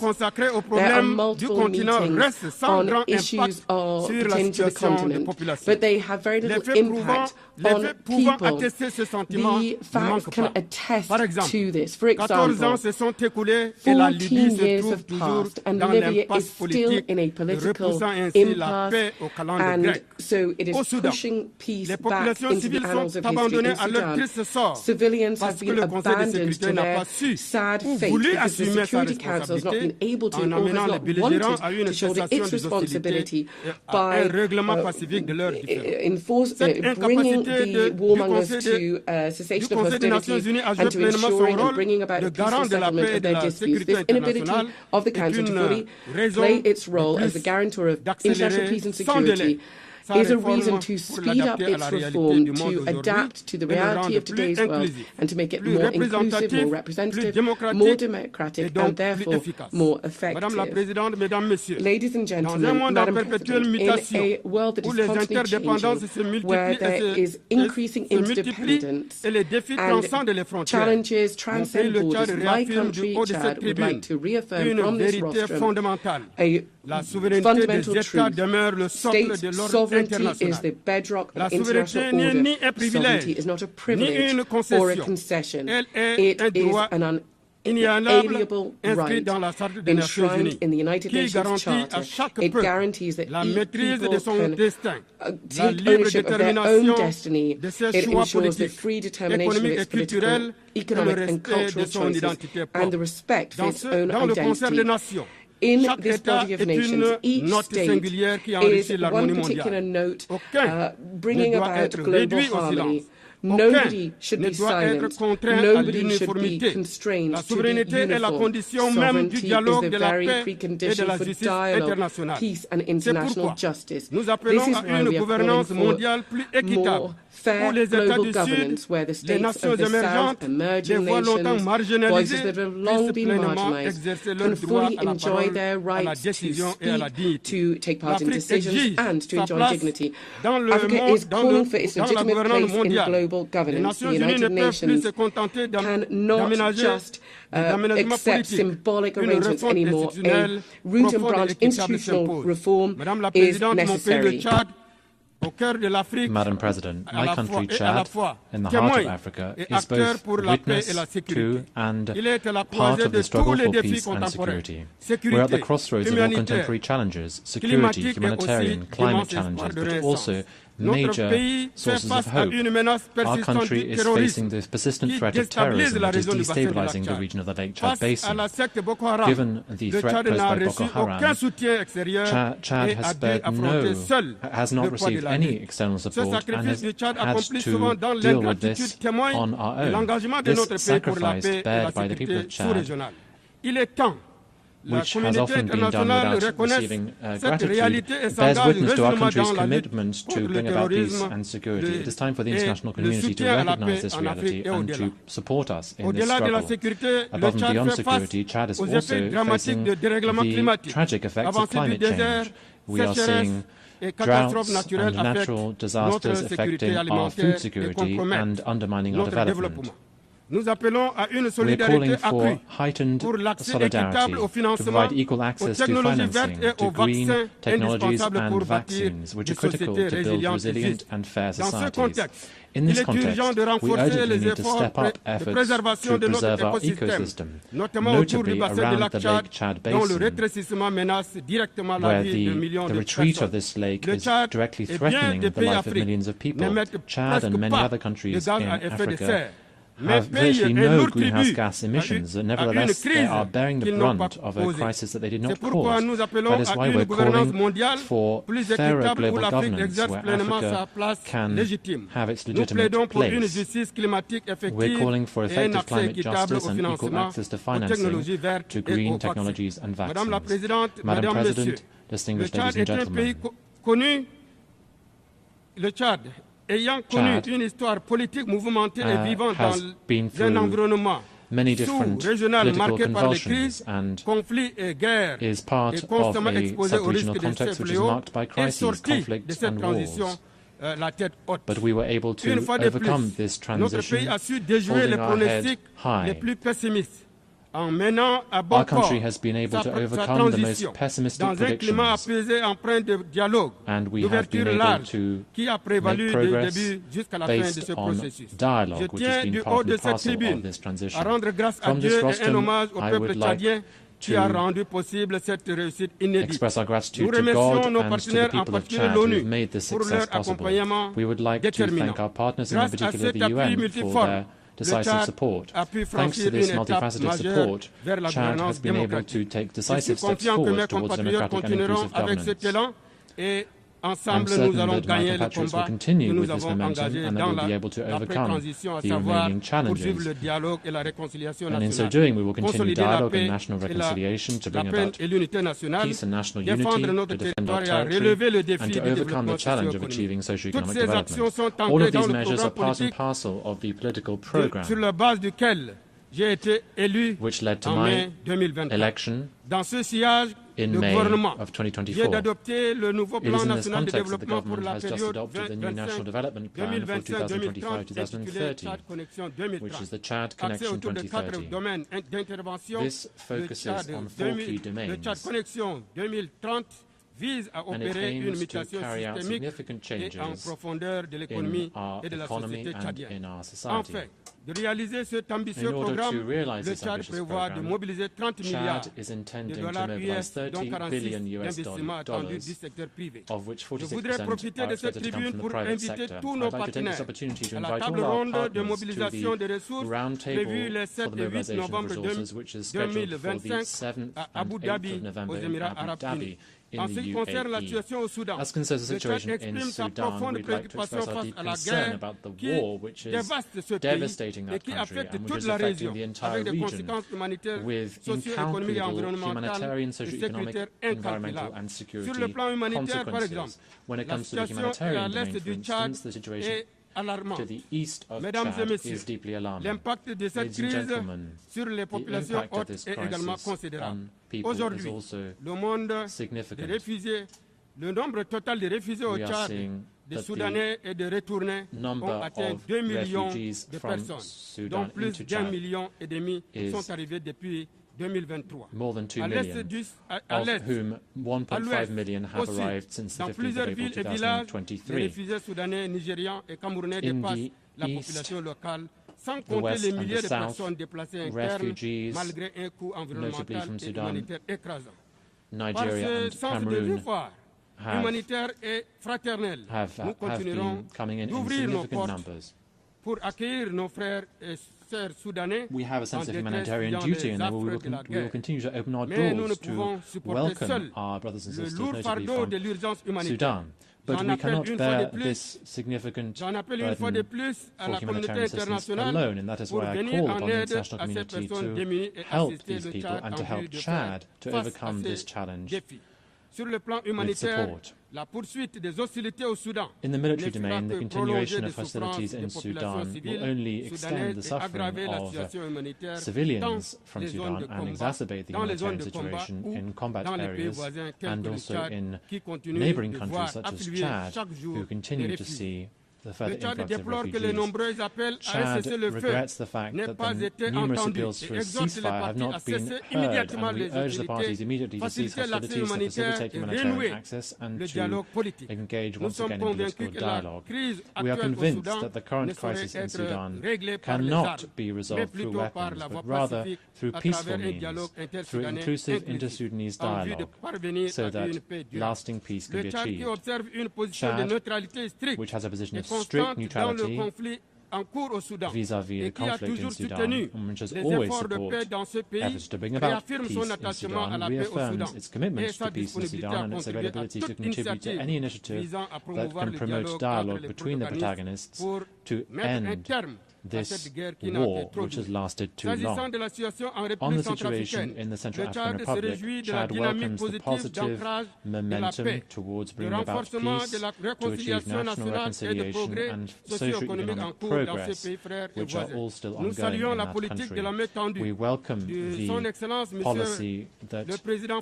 There are multiple meetings on issues pertaining to the continent, but they have very little impact on people. The facts can attest to this. For example, 14 years have passed and Libya is still in a political impasse, and so it is pushing peace back into the annals of history in Sudan. Civilians have been abandoned to their sad fate because the Security Council has not been able to, or has not wanted to shoulder its responsibility by bringing the warmongers to cessation of hostilities and to ensuring and bringing about a peaceful settlement of their disputes. This inability of the Council to fully play its role as the guarantor of international peace and security is a reason to speed up its reform to adapt to the reality of today's world and to make it more inclusive, more representative, more democratic, and therefore more effective. Ladies and gentlemen, Madam President, in a world that is constantly changing, where there is increasing interdependence and challenges transcend borders, my country, Chad, would like to reaffirm from this rostrum a fundamental truth. State sovereignty is the bedrock of international order. Sovereignty is not a privilege or a concession. It is an inalienable right enshrined in the United Nations Charter. It guarantees that people can take ownership of their own destiny. It ensures the free determination of its political, economic and cultural choices and the respect for its own identity. In this body of nations, each state is one particular note bringing about global harmony. Nobody should be silent. Nobody should be constrained to be uniform. Sovereignty is the very precondition for dialogue, peace and international justice. This is why we are calling for more fair global governance, where the states of the South, emerging nations, voices that have long been marginalized, can fully enjoy their rights to speak, to take part in decisions, and to enjoy dignity. Africa is calling for its legitimate place in global governance. The United Nations cannot just accept symbolic arrangements anymore. A root and branch institutional reform is necessary. Madam President, my country, Chad, in the heart of Africa, is both witness to and part of the struggle for peace and security. We're at the crossroads of all contemporary challenges: security, humanitarian, climate challenges, but also major sources of hope. Our country is facing the persistent threat of terrorism that is destabilizing the region of the Lake Chad Basin. Given the threat posed by Boko Haram, Chad has not received any external support and has had to deal with this on our own. This sacrifice bared by the people of Chad, which has often been done without receiving gratitude, bears witness to our country's commitment to bring about peace and security. It is time for the international community to recognize this reality and to support us in this struggle. Above and beyond security, Chad is also facing the tragic effects of climate change. We are seeing droughts and natural disasters affecting our food security and undermining our development. We are calling for heightened solidarity to provide equal access to financing, to green technologies and vaccines, which are critical to build resilient and fair societies. In this context, we urgently need to step up efforts to preserve our ecosystem, notably around the Lake Chad Basin, where the retreat of this lake is directly threatening the life of millions of people. Chad and many other countries in Africa have virtually no greenhouse gas emissions, and nevertheless they are bearing the brunt of a crisis that they did not cause. That is why we're calling for fairer global governance, where Africa can have its legitimate place. We're calling for effective climate justice and equal access to financing, to green technologies and vaccines. Madam President, distinguished ladies and gentlemen, Chad has been through many different political convulsions and is part of a sub-regional context which is marked by crises, conflicts and wars. But we were able to overcome this transition, holding our head high. Our country has been able to overcome the most pessimistic predictions, and we have been able to make progress based on dialogue, which has been part and parcel of this transition. From this rostrum, I would like to express our gratitude to God and to the people of Chad who have made this success possible. We would like to thank our partners, and in particular the UN, for their decisive support. Thanks to this multifaceted support, Chad has been able to take decisive steps forward towards democratic and inclusive governance. I'm certain that my compatriots will continue with this momentum and that we'll be able to overcome the remaining challenges. And in so doing, we will continue dialogue and national reconciliation to bring about peace and national unity, to defend our territory, and to overcome the challenge of achieving socio-economic development. All of these measures are part and parcel of the political program which led to my election in May of 2024. It is in this context that the government has just adopted the new National Development Plan for 2025-2030, which is the Chad Connection 2030. This focuses on 4 key domains, and it aims to carry out significant changes in our economy and in our society. In order to realize this ambitious program, Chad is intending to mobilize $30 billion of which 46% are expected to come from the private sector. I'd like to take this opportunity to invite all our partners to the roundtable for the mobilization of resources, which is scheduled for the 7th and 8th of November in Abu Dhabi, in the UAE. As concerns the situation in Sudan, we'd like to express our deep concern about the war which is devastating that country and which is affecting the entire region with incalculable humanitarian, socio-economic, environmental and security consequences. When it comes to the humanitarian domain, for instance, the situation to the east of Chad is deeply alarming. Ladies and gentlemen, the impact of this crisis on people is also significant. We are seeing that the number of refugees from Sudan into Chad is more than 2 million, of whom 1.5 million have arrived since the 15th of April 2023. In the east, the west and the south, refugees, notably from Sudan, Nigeria and Cameroon, have been coming in significant numbers. We have a sense of humanitarian duty, and we will continue to open our doors to welcome our brothers and sisters, notably from Sudan. But we cannot bear this significant burden for humanitarian assistance alone, and that is why I call upon the international community to help these people and to help Chad to overcome this challenge with support. In the military domain, the continuation of hostilities in Sudan will only extend the suffering of civilians from Sudan and exacerbate the humanitarian situation in combat areas and also in neighboring countries such as Chad, who continue to see the further influx of refugees. Chad regrets the fact that the numerous appeals for a ceasefire have not been heard, and we urge the parties immediately to cease hostilities, to facilitate humanitarian access, and to engage once again in political dialogue. We are convinced that the current crisis in Sudan cannot be resolved through weapons, but rather through peaceful means, through inclusive inter-Sudanese dialogue, so that lasting peace can be achieved. Chad, which has a position of strict neutrality vis-à-vis the conflict in Sudan, and which has always supported efforts to bring about peace in Sudan, reaffirms its commitment to peace in Sudan and its availability to contribute to any initiative that can promote dialogue between the protagonists to end this war, which has lasted too long. On the situation in the Central African Republic, Chad welcomes the positive momentum towards bringing about peace, to achieve national reconciliation and socio-economic progress, which are all still ongoing in that country. We welcome the policy that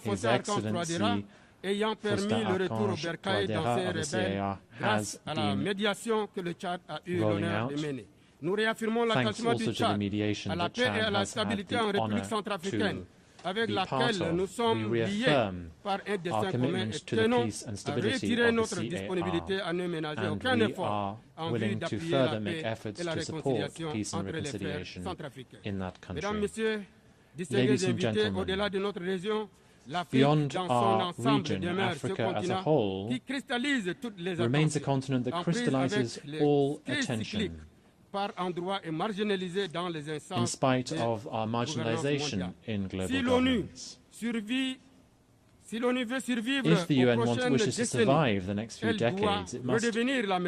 His Excellency Faustin Archange Touadéra of the CAR has been rolling out. Thanks also to the mediation that Chad has had the honour to be part of. We reaffirm our commitment to the peace and stability of the CAR, and we are willing to further make efforts to support peace and reconciliation in that country. Ladies and gentlemen, beyond our region, Africa as a whole remains a continent that crystallizes all attention in spite of our marginalization in global governance. If the UN wishes to survive the next few decades, it must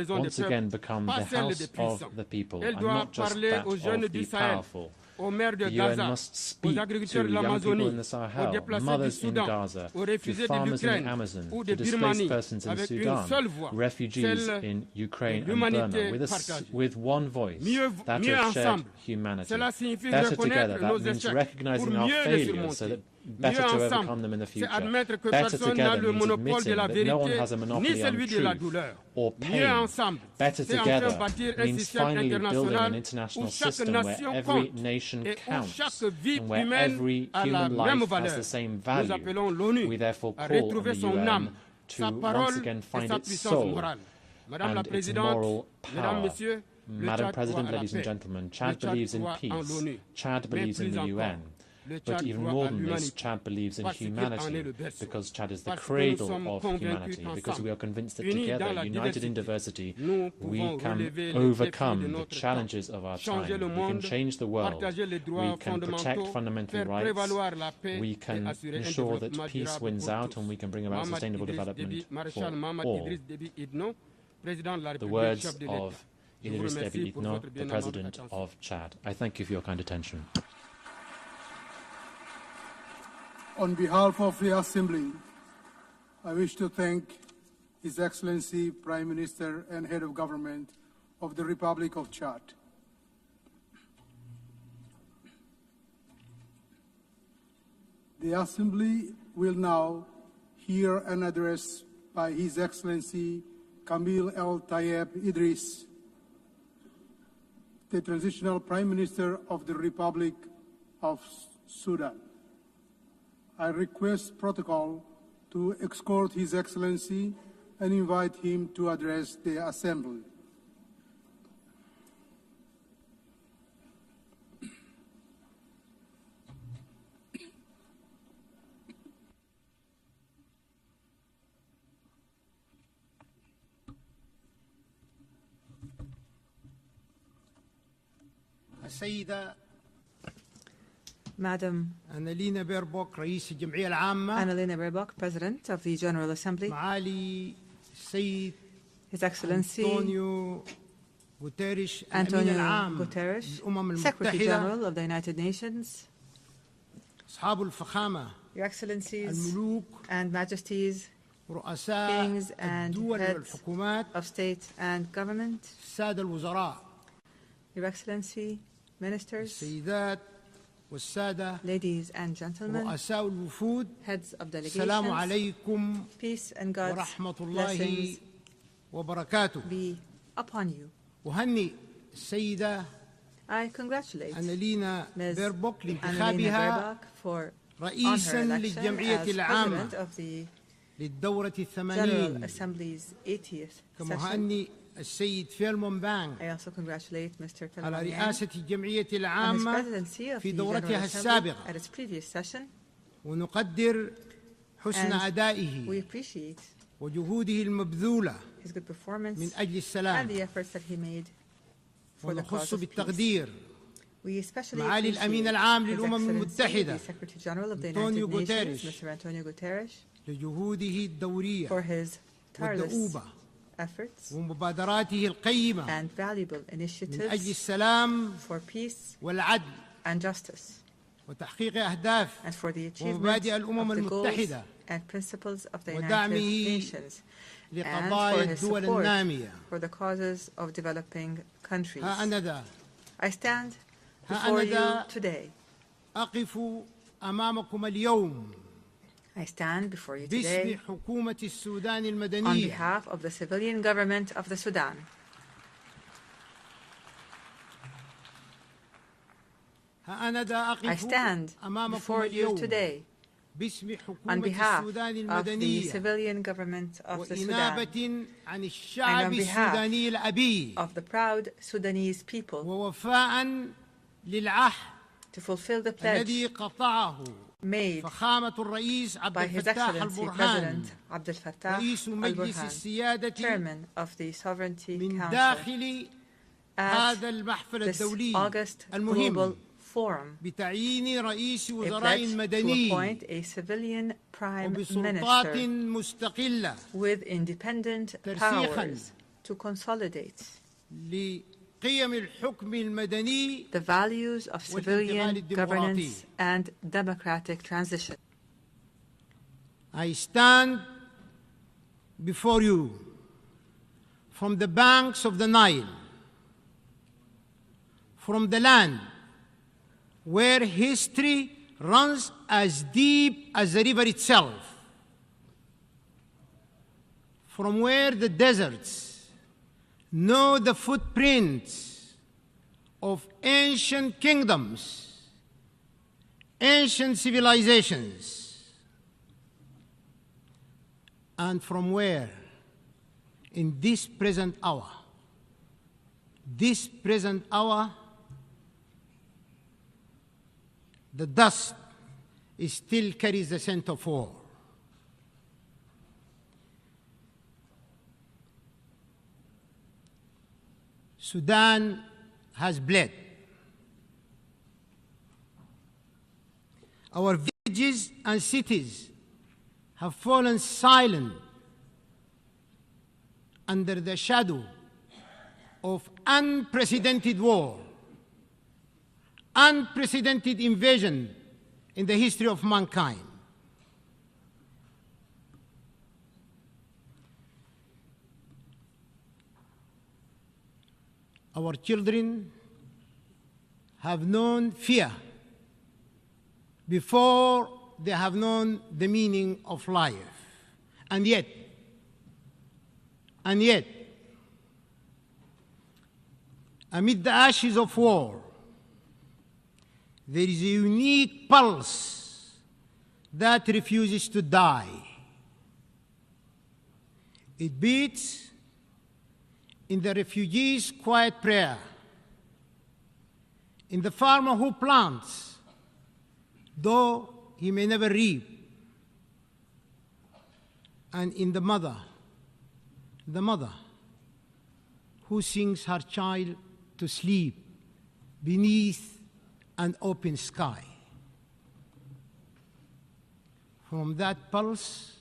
once again become the house of the people and not just that of the powerful. The UN must speak to young people in the Sahel, mothers in Gaza, to farmers in the Amazon, to displaced persons in Sudan, refugees in Ukraine and Burma, with one voice, that of shared humanity. Better together, that means recognizing our failures so that better to overcome them in the future. Better together means admitting that no one has a monopoly on truth or pain. Better together means finally building an international system where every nation counts and where every human life has the same value. We therefore call on the UN to once again find its soul and its moral power. Madam President, ladies and gentlemen, Chad believes in peace. Chad believes in the UN. But even more than this, Chad believes in humanity, because Chad is the cradle of humanity, because we are convinced that together, united in diversity, we can overcome the challenges of our time. We can change the world. We can protect fundamental rights. We can ensure that peace wins out, and we can bring about sustainable development for all. The words of Idriss Déby Itno, the President of Chad. I thank you for your kind attention. On behalf of the Assembly, I wish to thank His Excellency Prime Minister and Head of Government of the Republic of Chad. The Assembly will now hear an address by His Excellency Kamil El Tayeb Idris, the Transitional Prime Minister of the Republic of Sudan. I request protocol to escort His Excellency and invite him to address the Assembly. Madam Annalena Baerbock, President of the General Assembly, His Excellency Antonio Guterres, Secretary General of the United Nations, Your Excellencies and Majesties, Kings and Heads of State and Government, Your Excellency, Ministers, ladies and gentlemen, heads of delegations, peace and God's blessings be upon you. I congratulate Ms. Baerbock for on her election as President of the General Assembly's 80th session. I also congratulate Mr. Telmanian on his presidency of the General Assembly at its previous session. And we appreciate his good performance and the efforts that he made for the cause of peace. We especially appreciate His Excellency, the Secretary General of the United Nations, Mr. Antonio Guterres, for his tireless efforts and valuable initiatives for peace and justice, and for the achievement of the goals and principles of the United Nations, and for his support for the causes of developing countries. I stand before you today. I stand before you today on behalf of the civilian government of the Sudan. I stand before you today on behalf of the civilian government of the Sudan and on behalf of the proud Sudanese people to fulfill the pledge made by His Excellency President Abdel Fattah al-Burhan, Chairman of the Sovereignty Council, at this August Global forum, a pledge to appoint a civilian prime minister with independent powers to consolidate the values of civilian governance and democratic transition. I stand before you from the banks of the Nile, from the land where history runs as deep as the river itself, from where the deserts know the footprints of ancient kingdoms, ancient civilizations, and from where, in this present hour, the dust still carries the scent of war. Sudan has bled. Our villages and cities have fallen silent under the shadow of unprecedented war, unprecedented invasion in the history of mankind. Our children have known fear before they have known the meaning of life. And yet, amid the ashes of war, there is a unique pulse that refuses to die. It beats in the refugee's quiet prayer, in the farmer who plants, though he may never reap, and in the mother who sings her child to sleep beneath an open sky. From that pulse,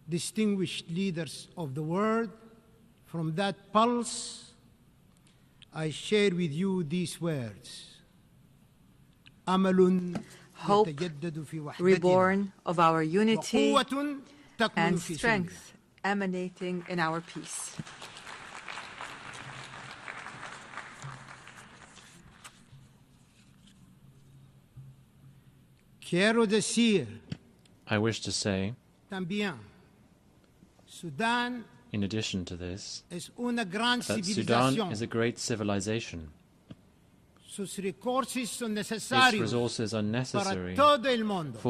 distinguished leaders of the world, from that pulse, I share with you these words. Hope reborn of our unity and strength emanating in our peace. I wish to say, in addition to this, that Sudan is a great civilization. Its resources are necessary for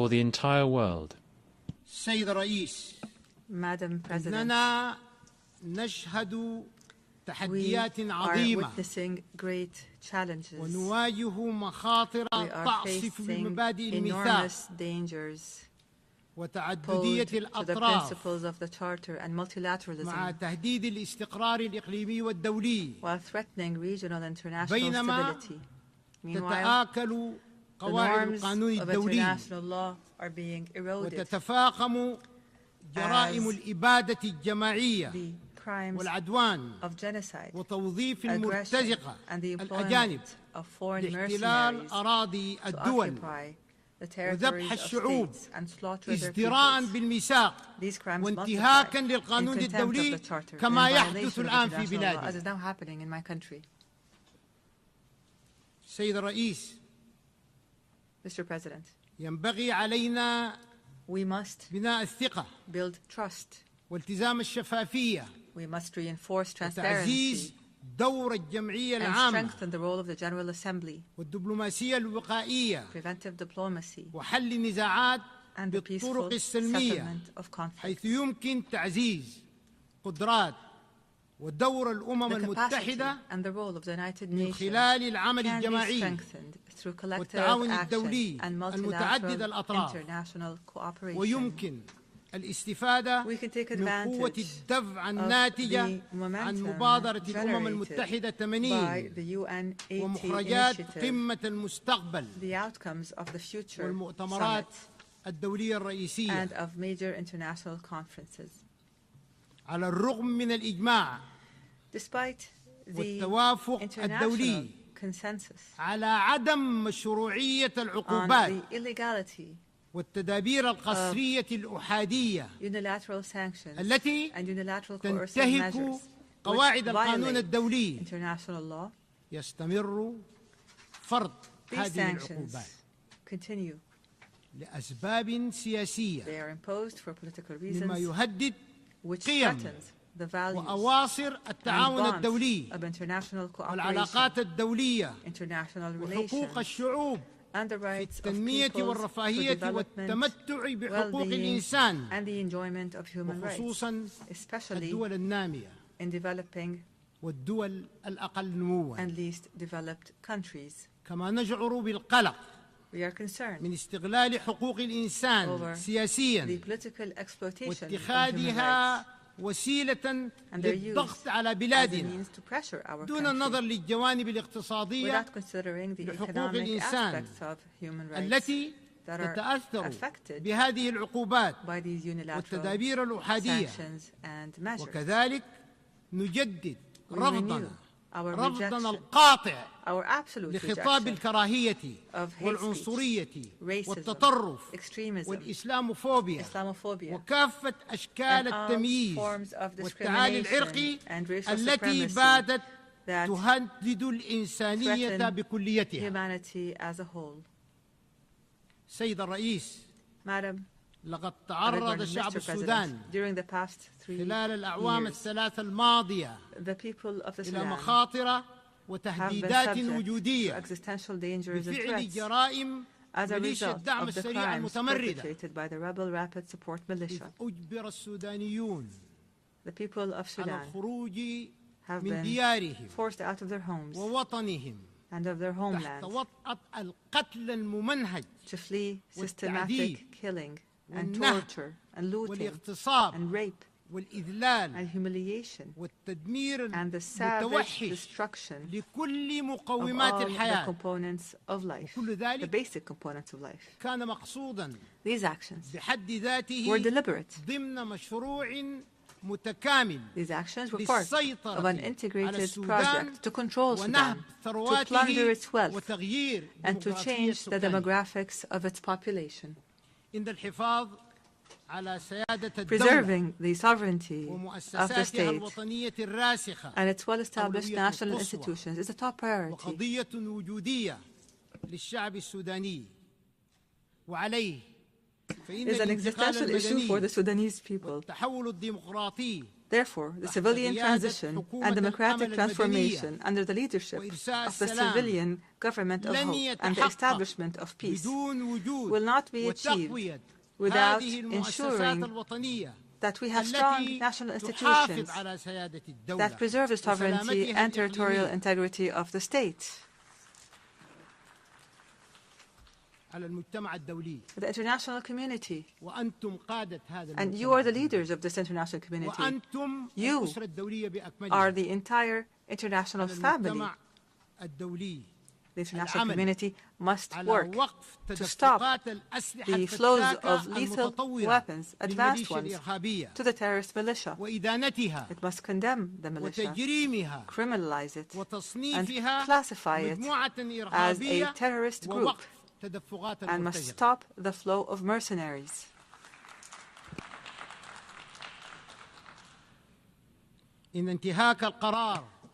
the entire world. Madam President, we are witnessing great challenges. We are facing enormous dangers posed to the principles of the Charter and multilateralism, while threatening regional and international stability. Meanwhile, the norms of international law are being eroded as the crimes of genocide, aggression, and the employment of foreign mercenaries to occupy the territories of states and slaughter their peoples. These crimes multiply in contempt of the Charter and violation of international law, as is now happening in my country. Mr. President, we must build trust. We must reinforce transparency and strengthen the role of the General Assembly, preventive diplomacy, and the peaceful settlement of conflicts. The capacity and the role of the United Nations can be strengthened through collective action and multilateral international cooperation. we can take advantage of the momentum generated by the UN 80 initiative, the outcomes of the future summit, and of major international conferences. Despite the international consensus on the illegality والتدابير القسرية الأحادية unilateral sanctions التي and unilateral تنتهك measures قواعد القانون الدولي international law, يستمر فرض هذه العقوبات continue. لأسباب سياسية They are imposed for political reasons, مما يهدد which قيم threatens the values وأواصر التعاون الدولي of international cooperation, والعلاقات الدولية international وحقوق relations, الشعوب and the في rights of التنمية peoples والرفاهية for والتمتع development, بحقوق well-being, الإنسان and the enjoyment of human rights, وخصوصا especially الدول النامية in developing والدول الأقل نمواً and least developed countries. كما نشعر بالقلق We are concerned من استغلال حقوق الإنسان سياسياً the political exploitation of human واتخاذها rights وسيلة and their use للضغط على as a بلادنا means to pressure our دون النظر country للجوانب الاقتصادية without considering the لحقوق economic الإنسان aspects of human rights التي that are تتأثر affected بهذه العقوبات by these unilateral والتدابير الأحادية sanctions and measures. وكذلك نجدد We رفضنا renew our رفضنا rejection, القاطع our absolute لخطاب rejection الكراهية of hate والعنصرية speech, racism, والتطرف extremism, والإسلاموفوبيا Islamophobia, وكافة أشكال and all التمييز forms of والتعالي discrimination العرقي and racial التي supremacy باتت that تهدد الإنسانية threaten بكليتها. humanity as a whole. سيد الرئيس، Madam, لقد تعرض شعب السودان خلال الأعوام الثلاث الماضية إلى مخاطر وتهديدات وجودية بفعل جرائم ميليشيا الدعم السريع المتمردة. أجبر السودانيون على الخروج من ديارهم ووطنهم تحت وطأة القتل الممنهج systematic killing and torture and looting and rape والإذلال and humiliation والتدمير and the savage destruction لكل مقومات of all الحياة. the components of life, the basic components of life. كان مقصودا These actions بحد ذاته were deliberate. ضمن مشروع متكامل These actions were part of an integrated project to control ونهب Sudan, to plunder its wealth, وتغيير and to change the demographics of its population. عند الحفاظ على سيادة الدولة Preserving the sovereignty of the ومؤسساتها state الوطنية الراسخة and its well-established أولوية national قصوى institutions is a top priority. وقضية وجودية للشعب السوداني وعليه فإن Is an الانتقال existential issue for the المدني Sudanese people. والتحول الديمقراطي Therefore, the civilian transition and democratic transformation under the leadership of the civilian government of hope and the establishment of peace will not be achieved without ensuring that we have strong national institutions that preserve the sovereignty and territorial integrity of the state. The international community, and you are the leaders of this international community. You are the entire international family. The international community must work to stop the flows of lethal weapons, advanced ones, to the terrorist militia. It must condemn the militia, criminalize it, and classify it as a terrorist group, and must stop the flow of mercenaries.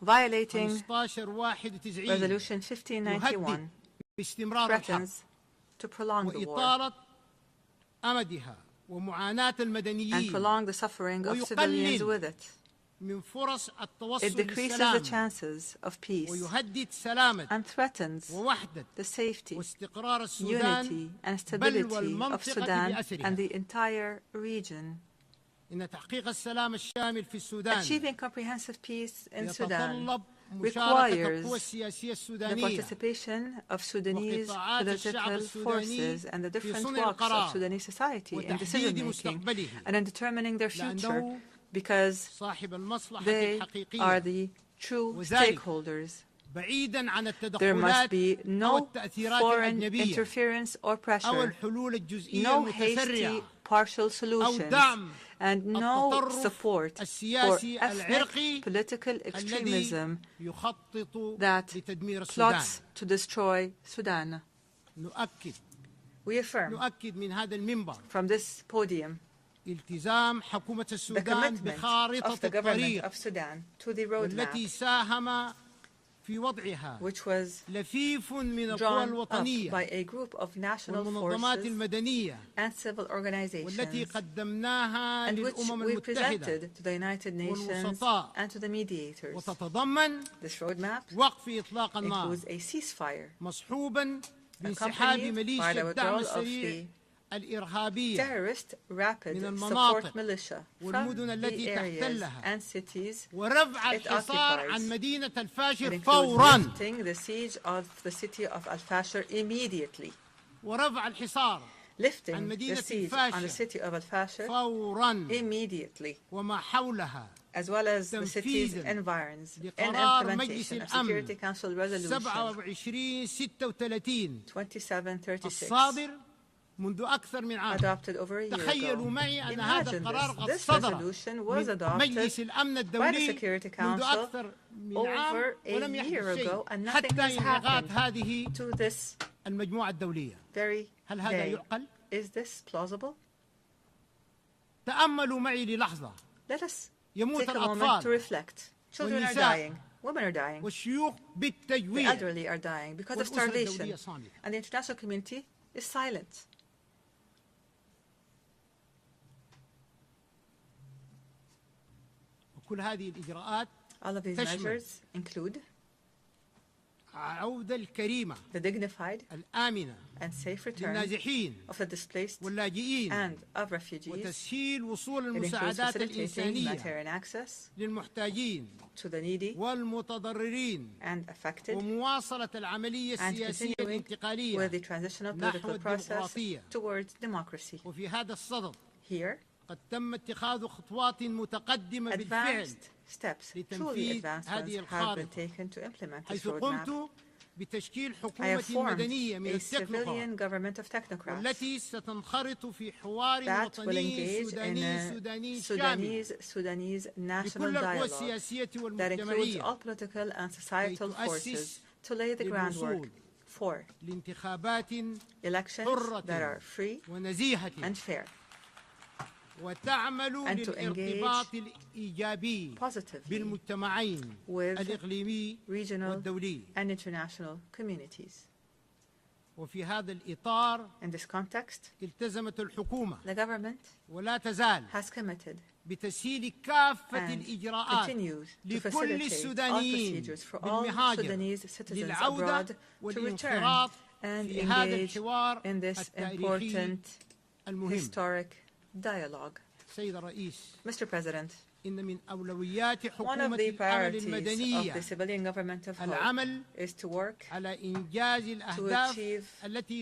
Violating Resolution 1591 threatens to prolong the war and prolong the suffering of civilians with it. It decreases the chances of peace and threatens the safety, unity, and stability of Sudan and the entire region. Achieving comprehensive peace in Sudan requires the participation of Sudanese political forces and the different blocks of Sudanese society in decision-making and in determining their future, because they are the true stakeholders. There must be no foreign interference or pressure, no hasty partial solutions, and no support for ethnic political extremism that plots to destroy Sudan. We affirm from this podium the commitment of the government of Sudan to the roadmap, which was drawn up by a group of national forces and civil organizations, and which we presented to the United Nations and to the mediators. This roadmap includes a ceasefire accompanied by the withdrawal of the terrorist rapid support militia from the areas and cities it occupies. It includes lifting the siege of the city of Al-Fashir immediately, lifting the siege on the city of Al-Fashir immediately, as well as the city's environs, in implementation of Security Council Resolution 2736, adopted over a year ago. Imagine this resolution was adopted by the Security Council over a year ago, and nothing has happened to this very day. Is this plausible? Let us take a moment to reflect. Children are dying. Women are dying. The elderly are dying because of starvation. And the international community is silent. All of these measures include the dignified and safe return of the displaced and of refugees. It includes facilitating humanitarian access to the needy and affected, and continuing with the transitional political process towards democracy. Here, advanced steps, truly advanced ones, have been taken to implement this roadmap. I have formed a civilian government of technocrats that will engage in a Sudanese national dialogue that includes all political and societal forces to lay the groundwork for elections that are free and fair, and to engage positively with regional and international communities. In this context, the government has committed and continues to facilitate all procedures for all Sudanese citizens abroad to return and engage in this important historic dialogue. Mr. President, one of the priorities of the civilian government of hope is to work to achieve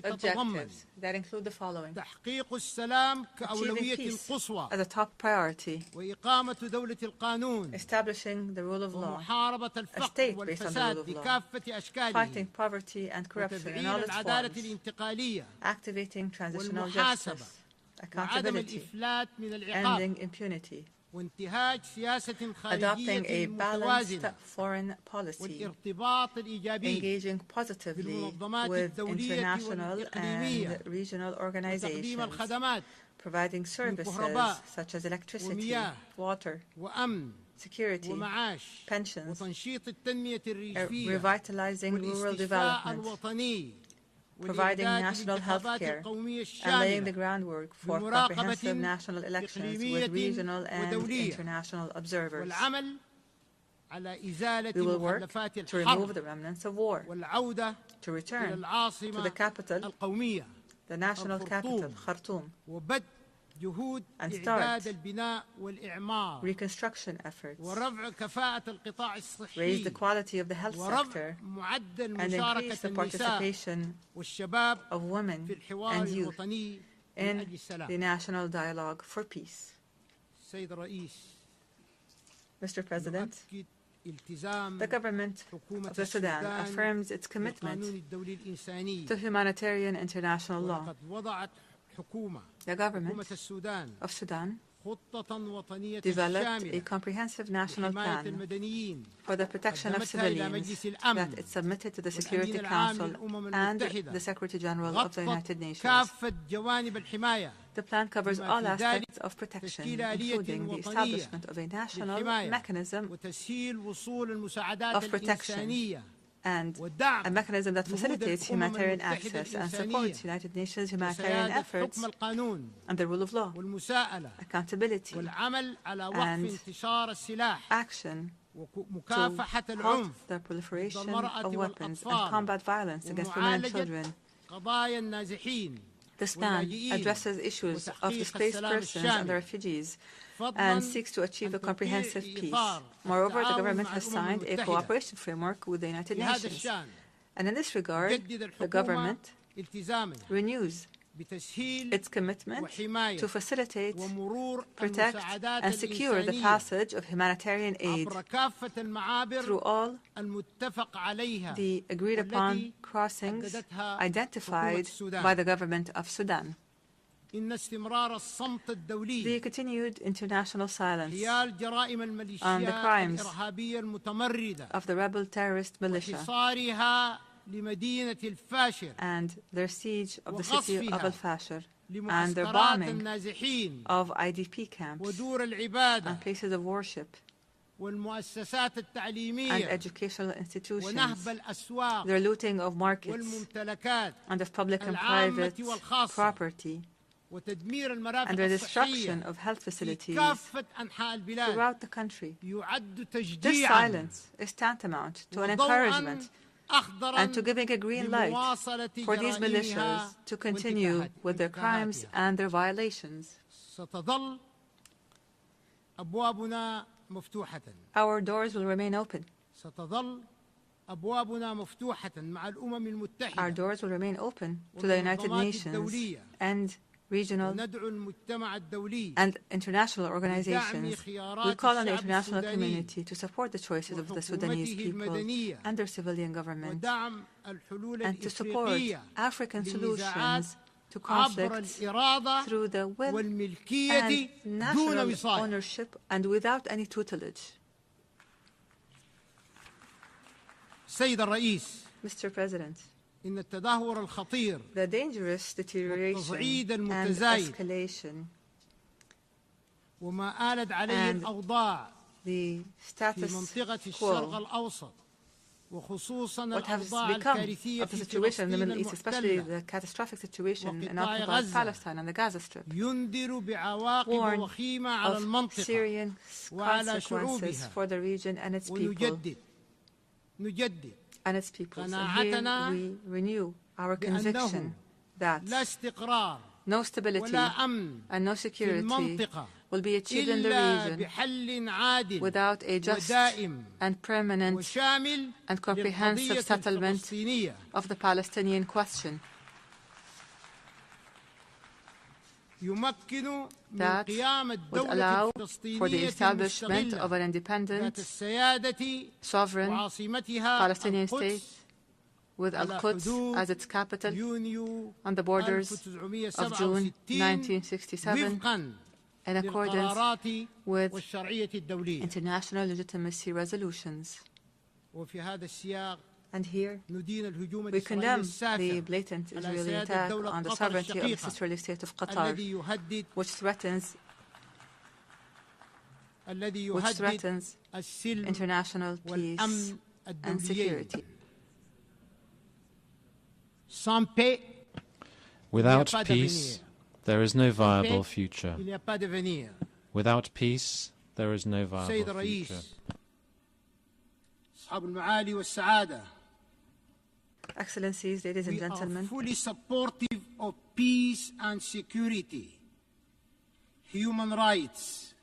objectives that include the following: achieving peace as a top priority, establishing the rule of law, a state based on the rule of law, fighting poverty and corruption in all its forms, activating transitional justice, accountability, ending impunity, adopting a balanced foreign policy, engaging positively with international and regional organizations, providing services such as electricity, water, security, pensions, revitalizing rural development, providing national health care, and laying the groundwork for comprehensive national elections with regional and international observers. We will work to remove the remnants of war, to return to the capital, the national capital, Khartoum, and start reconstruction efforts, raise the quality of the health sector, and increase the participation of women and youth in the national dialogue for peace. Mr. President, the government of the Sudan affirms its commitment to humanitarian international law. The government of Sudan developed a comprehensive national plan for the protection of civilians that it submitted to the Security Council and the Secretary General of the United Nations. The plan covers all aspects of protection, including the establishment of a national mechanism of protection and a mechanism that facilitates humanitarian access and supports United Nations humanitarian efforts and the rule of law, accountability, and action to halt the proliferation of weapons and combat violence against women and children. This plan addresses issues of displaced persons and the refugees and seeks to achieve a comprehensive peace. Moreover, the government has signed a cooperation framework with the United Nations. And in this regard, the government renews its commitment to facilitate, protect, and secure the passage of humanitarian aid through all the agreed-upon crossings identified by the government of Sudan. The continued international silence on the crimes of the rebel terrorist militia and their siege of the city of Al-Fashir and their bombing of IDP camps and places of worship and educational institutions, their looting of markets and of public and private property, and the destruction of health facilities throughout the country. This silence is tantamount to an encouragement and to giving a green light for these militias to continue with their crimes and their violations. Our doors will remain open. Our doors will remain open to the United Nations and regional and international organizations. We call on the international community to support the choices of the Sudanese people and their civilian government and to support African solutions to conflicts through the will and national ownership and without any tutelage. Mr. President, the dangerous deterioration and escalation and the status quo, what has become of the situation in the Middle East, especially the catastrophic situation in occupied Palestine and the Gaza Strip, warn of serious consequences for the region and its people. And here we renew our conviction that no stability and no security will be achieved in the region without a just and permanent and comprehensive settlement of the Palestinian question. That would allow for the establishment of an independent, sovereign Palestinian state with Al-Quds as its capital on the borders of June 1967 in accordance with international legitimacy resolutions. And here, we condemn the blatant Israeli attack on the sovereignty of the sisterly state of Qatar, which threatens international peace and security. Without peace, there is no viable future. Without peace, there is no viable future. Excellencies, ladies and gentlemen, we are fully supportive of peace and security. human rights,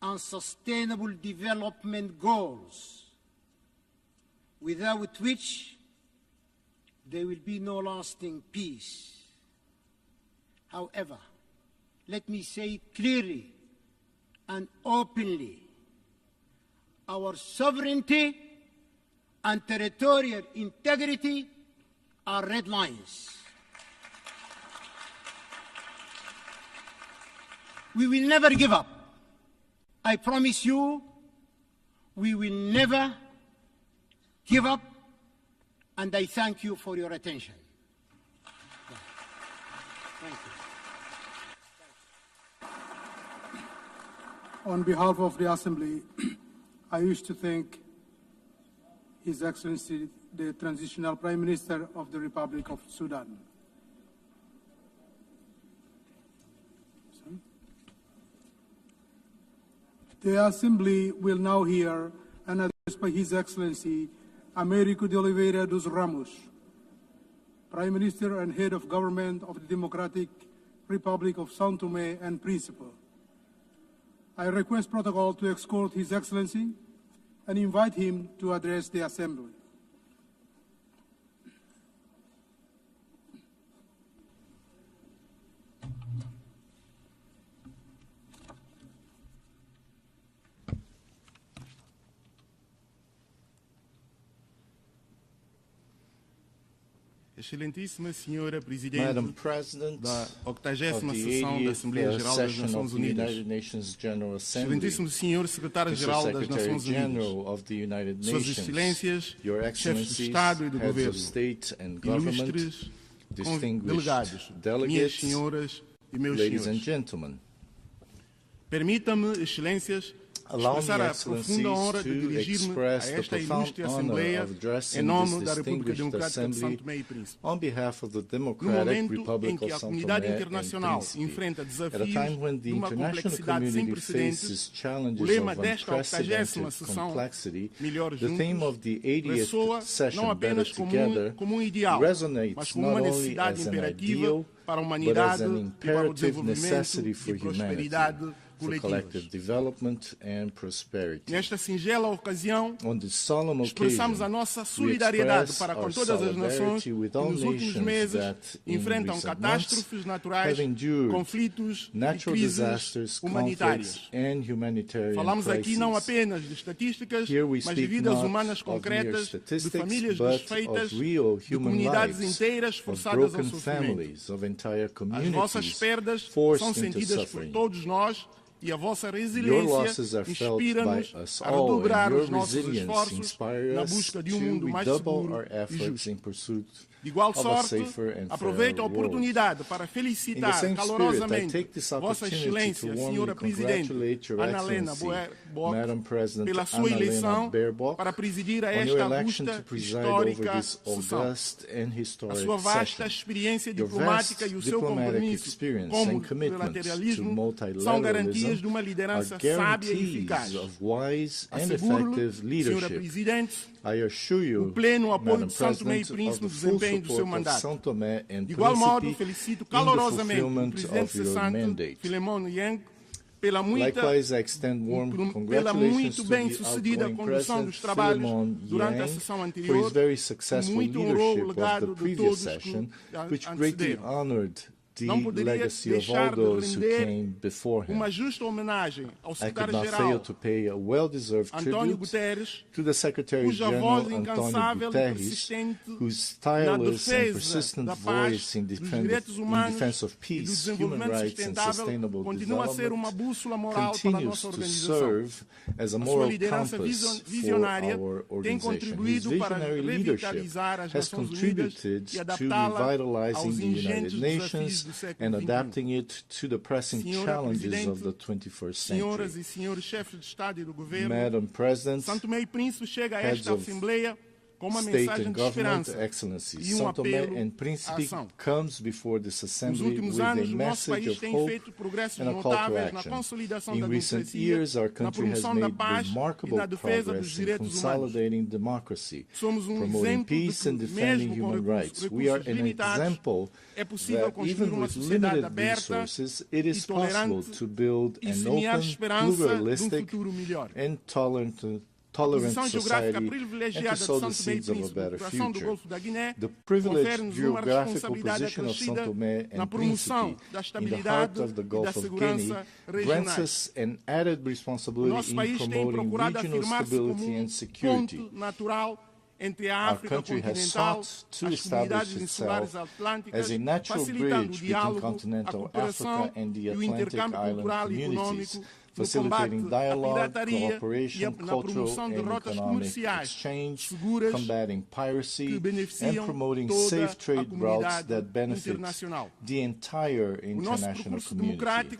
and sustainable development goals, without which there will be no lasting peace. However, let me say it clearly and openly, our sovereignty and territorial integrity are red lines. We will never give up. I promise you, we will never give up, and I thank you for your attention. Thank you. On behalf of the Assembly, I wish to thank His Excellency, the Transitional Prime Minister of the Republic of Sudan. The Assembly will now hear an address by His Excellency Américo de Oliveira dos Ramos, Prime Minister and Head of Government of the Democratic Republic of São Tomé and Príncipe. I request protocol to escort His Excellency and invite him to address the Assembly. Excelentíssima Senhora Presidente Madam President da of 80ª the sessão da 80th Assembleia Geral das session Nações of the Unidas. United Nations General Assembly, Excelentíssimo Senhor Secretário-Geral das Secretary Nações General Unidas, of the United Suas Nations, Excelências, Your chefes de Excellencies, Estado e de heads Governo, of state and government, ilustres distinguished delegados, minhas delegates, senhoras e meus ladies and senhores. gentlemen. Permita-me, Excelências, Allow me, expressar a Excellencies, profunda honra de to dirigir-me express a the esta profound ilustre honor Assembleia of em addressing nome this da República distinguished Democrática de São assembly Tomé e Príncipe. on behalf of the No Democratic momento em Republic que of a São comunidade Tomé and internacional Príncipe, enfrenta at a desafios time when de the uma international complexidade sem community faces precedentes, o challenges lema of desta 80ª unprecedented sessão, complexity, Melhor the theme Juntos, of the 80th ressoa não session, Better apenas Together, como ideal, resonates mas como not uma only necessidade as an imperativa ideal, para a but as humanidade an e para o imperative desenvolvimento necessity for e humanity, prosperidade for coletivas. collective development and prosperity. Nesta singela ocasião, On this solemn expressamos occasion, a nossa we solidariedade express para com our todas as nações solidarity que with all nos últimos nations meses that in enfrentam recent catástrofes months naturais, have endured conflitos e natural crises disasters, humanitárias. conflicts, and humanitarian Falamos aqui não crises. apenas de estatísticas, Here we mas de speak vidas not humanas of mere concretas, de statistics, famílias but desfeitas, of real de human comunidades lives, inteiras of forçadas ao broken sofrimento. families, of entire As vossas communities perdas forced são into sentidas por suffering. todos nós e a vossa Your resiliência losses are felt by inspira-nos us a all, redobrar and os your nossos resilience esforços inspires na us busca de um to mundo mais redouble seguro our e efforts justo. in pursuit De igual of a sorte, safer and aproveito a fairer world. oportunidade para In the felicitar same spirit, I calorosamente take this Vossa opportunity to Excelência, warmly Senhora Presidente congratulate Your Ana Helena Excellency, Baerbock, Madam President pela sua Anna-Lena eleição Baerbock, para presidir a on your esta election to augusta preside over histórica this sessão. august and A historic sua vasta session. experiência Your diplomática vast e o seu diplomatic compromisso experience com o and commitment to multilateralismo são garantias de uma multilateralism liderança are sábia e eficaz. guarantees of wise and Asseguro-lhe, effective Senhora leadership. Presidente, I assure you, o pleno apoio Madam de São Tomé e President, Príncipe of no the full desempenho do seu support of mandato. São Tomé and De igual modo, Príncipe felicito in the calorosamente o fulfillment Presidente of your cessante, mandate. Filemon Yang, pela Likewise, I extend warm pela congratulations muito to bem the sucedida outgoing condução President dos trabalhos Philemon durante a Yang sessão for anterior, his very que successful muito honrou o leadership of legado the de previous todos session, que which greatly antecederam. honored the Não poderia legacy of all deixar de those who render came before him. uma justa homenagem ao I could not fail secretário-geral to pay a well-deserved António tribute Guterres, to the Secretary cuja General voz António incansável e Guterres, persistente whose na tireless and defesa persistent da paz, voice in dos direitos humanos defense of e do peace, human desenvolvimento rights, and sustentável sustainable continua a ser uma development bússola moral para a continues nossa to organização. serve as a A sua moral liderança compass for visionária our tem organization. His contribuído para visionary leadership revitalizar as has Nações Unidas contributed e to adaptá-la revitalizing aos the United ingentes desafios Nations do and século adapting XXI. it to the pressing Senhora challenges of Presidente, the 21st senhoras century. e senhores chefes de Estado e do Governo, Madam President, São Tomé e Príncipe chega a heads esta of Assembleia State and government excellencies, São Tomé and Príncipe comes before this assembly with a message of hope and a call to action. In recent years, our country has made remarkable progress in consolidating democracy, promoting peace and defending human rights. We are an example that even with limited resources, it is possible to build an open, pluralistic, and tolerant society and to sow the seeds of a better future. The privileged geographical position of São Tomé and Príncipe in the heart of the Gulf of Guinea grants us an added responsibility in promoting regional stability and security. Our country has sought to establish itself as a natural bridge between continental Africa and the Atlantic island communities, facilitating dialogue, cooperation, cultural and economic exchange, combating piracy, and promoting safe trade routes that benefit the entire international community.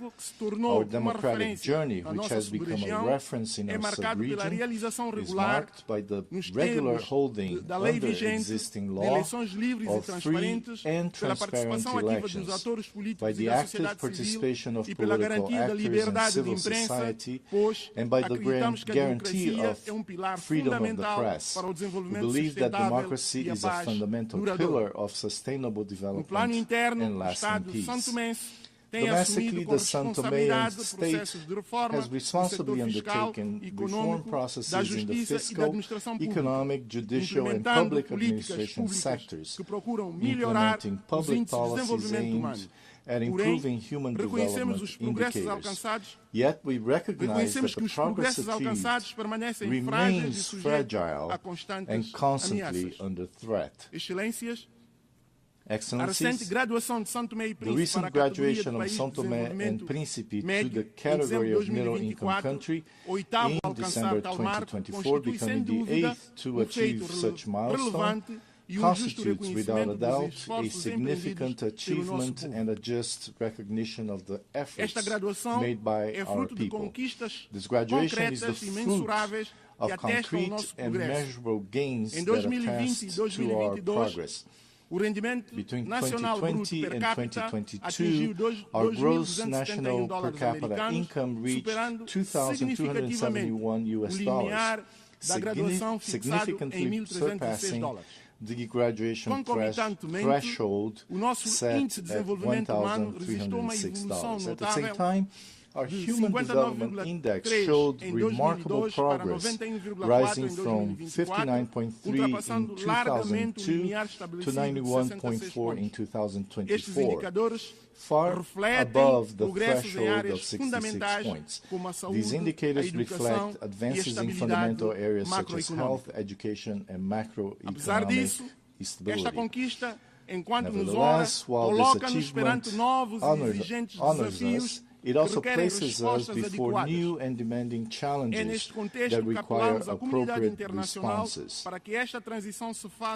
Our democratic journey, which has become a reference in our sub-region, is marked by the regular holding under existing law of free and transparent elections, by the active participation of political actors and civil society, and by the guarantee of freedom of the press. We believe that democracy is a fundamental pillar of sustainable development and lasting peace. Domestically, the São Toméan state has responsibly undertaken reform processes in the fiscal, economic, judicial, and public administration sectors, implementing public policies aimed at improving human development indicators. Yet we recognize that the progress achieved remains fragile and constantly under threat. Excellencies, the recent graduation of São Tomé and Príncipe to the category of middle-income country in December 2024, becoming the 8th to achieve such milestone, constitutes without a doubt a significant achievement and a just recognition of the efforts made by our people. This graduation is the fruit of concrete and measurable gains that attest to our progress. Between 2020 and 2022, our gross national per capita income reached $2,271, significantly surpassing the graduation threshold set at $1,306. At the same time, our Human Development Index showed remarkable progress, rising from 59.3 in 2002 to 91.4 in 2024, far above the threshold of 66 points. These indicators reflect advances in fundamental areas such as health, education, and macroeconomic stability. Nevertheless, while this achievement honors us, it also places us before new and demanding challenges that require appropriate responses.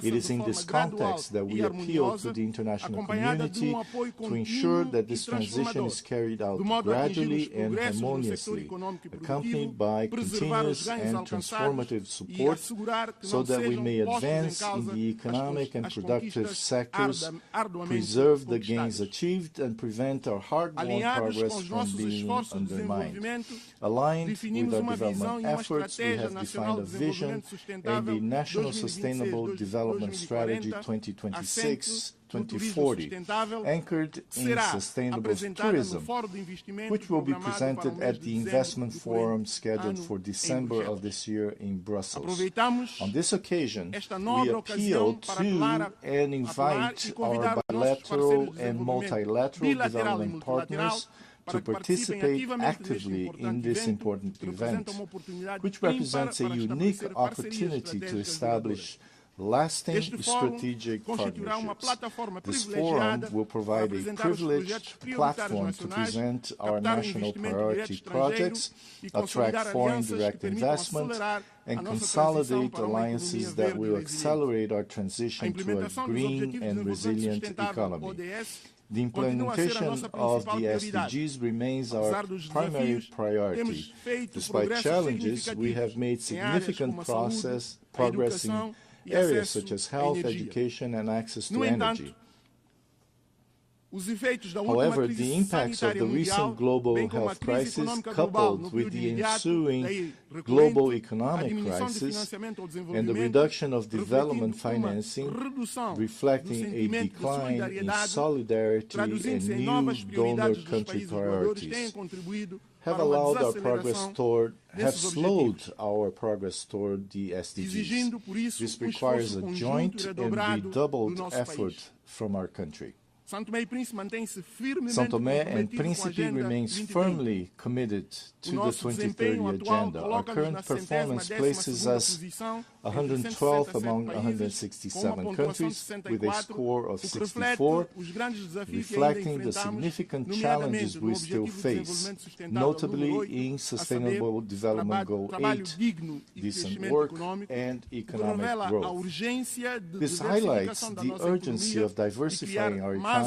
It is in this context that we appeal to the international community to ensure that this transition is carried out gradually and harmoniously, accompanied by continuous and transformative support, so that we may advance in the economic and productive sectors, preserve the gains achieved, and prevent our hard-won progress from being undermined. Aligned with our development efforts, we have defined a vision and the National Sustainable Development Strategy 2026-2040, anchored in sustainable tourism, which will be presented at the Investment Forum scheduled for December of this year in Brussels. On this occasion, we appeal to and invite our bilateral and multilateral development partners to participate actively in this important event, which represents a unique opportunity to establish lasting strategic partnerships. This forum will provide a privileged platform to present our national priority projects, attract foreign direct investment, and consolidate alliances that will accelerate our transition to a green and resilient economy. The implementation of the SDGs remains our primary priority. Despite challenges, we have made significant progress in areas such as health, education, and access to energy. However, the impacts of the recent global health crisis, coupled with the ensuing global economic crisis and the reduction of development financing, reflecting a decline in solidarity and new donor country priorities, have slowed our progress toward the SDGs. This requires a joint and redoubled effort from our country. São Tomé and Príncipe remains firmly committed to the 2030 agenda. Our current performance places us 112th among 167 countries with a score of 64, reflecting the significant challenges we still face, notably in Sustainable Development Goal 8, decent work and economic growth. This highlights the urgency of diversifying our economy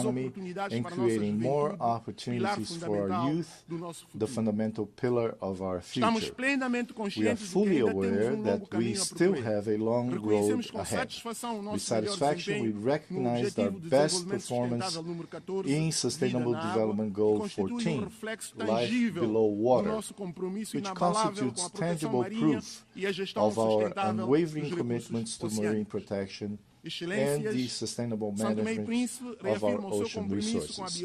and creating more opportunities for our youth, the fundamental pillar of our future. We are fully aware that we still have a long road ahead. With satisfaction, we recognized our best performance in Sustainable Development Goal 14, Life Below Water, which constitutes tangible proof of our unwavering commitments to marine protection and the sustainable management of our ocean resources.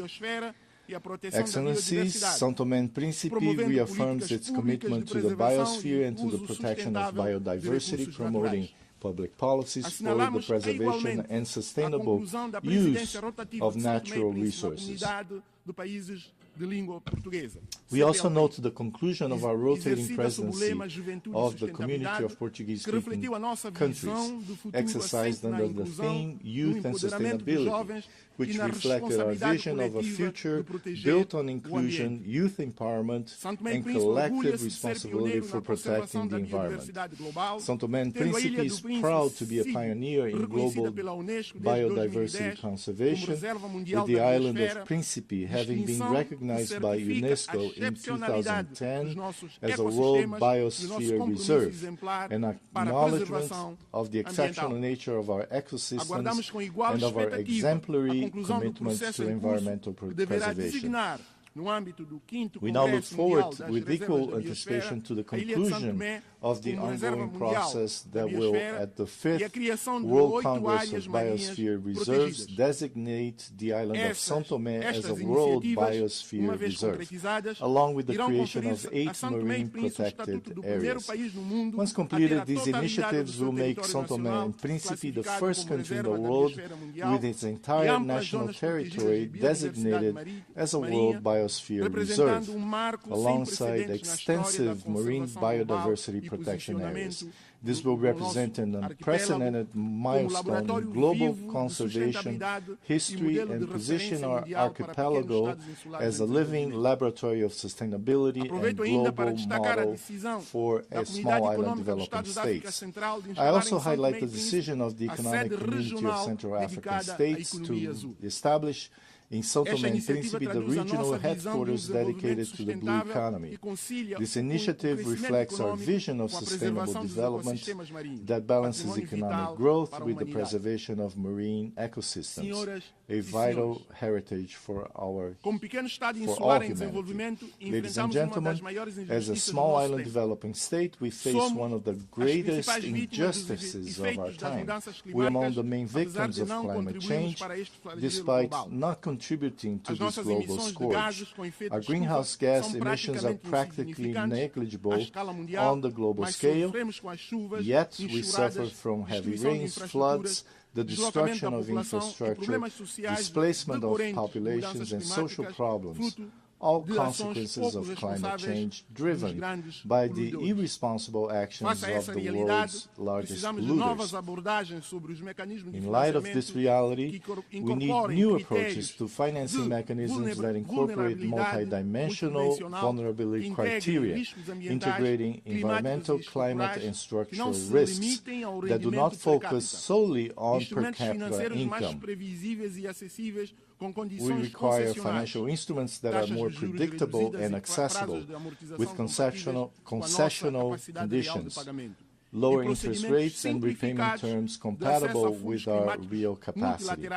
Excellencies, São Tomé and Príncipe reaffirms its commitment to the biosphere and to the protection of biodiversity, promoting public policies for the preservation and sustainable use of natural resources. We also note the conclusion of our rotating presidency of the Community of Portuguese-speaking countries, exercised under the theme Youth and Sustainability, which reflected our vision of a future built on inclusion, youth empowerment, and collective responsibility for protecting the environment. São Tomé and Príncipe is proud to be a pioneer in global biodiversity conservation, with the island of Príncipe having been recognized by UNESCO in 2010 as a World Biosphere Reserve, an acknowledgement of the exceptional nature of our ecosystems and of our exemplary commitments to environmental preservation. We now look forward with equal anticipation to the conclusion of the ongoing process that will, at the 5th World Congress of Biosphere Reserves, designate the island of São Tomé as a World Biosphere Reserve, along with the creation of 8 marine protected areas. Once completed, these initiatives will make São Tomé and Príncipe the first country in the world with its entire national territory designated as a World Biosphere Reserve, alongside extensive marine biodiversity protection areas. This will represent an unprecedented milestone in global conservation history and position our archipelago as a living laboratory of sustainability and global model for small island developing states. I also highlight the decision of the Economic Community of Central African States to establish in São Tomé and Príncipe the regional headquarters dedicated to the blue economy. This initiative reflects our vision of sustainable development that balances economic growth with the preservation of marine ecosystems, a vital heritage for all humanity. Ladies and gentlemen, as a small island developing state, we face one of the greatest injustices of our time. We are among the main victims of climate change, despite not contributing to this global scourge. Our greenhouse gas emissions are practically negligible on the global scale, yet we suffer from heavy rains, floods, the destruction of infrastructure, displacement of populations, and social problems, all consequences of climate change driven by the irresponsible actions of the world's largest polluters. In light of this reality, we need new approaches to financing mechanisms that incorporate multidimensional vulnerability criteria, integrating environmental, climate, and structural risks that do not focus solely on per capita income. We require financial instruments that are more predictable and accessible, with concessional conditions. lower interest rates and repayment terms compatible with our real capacity,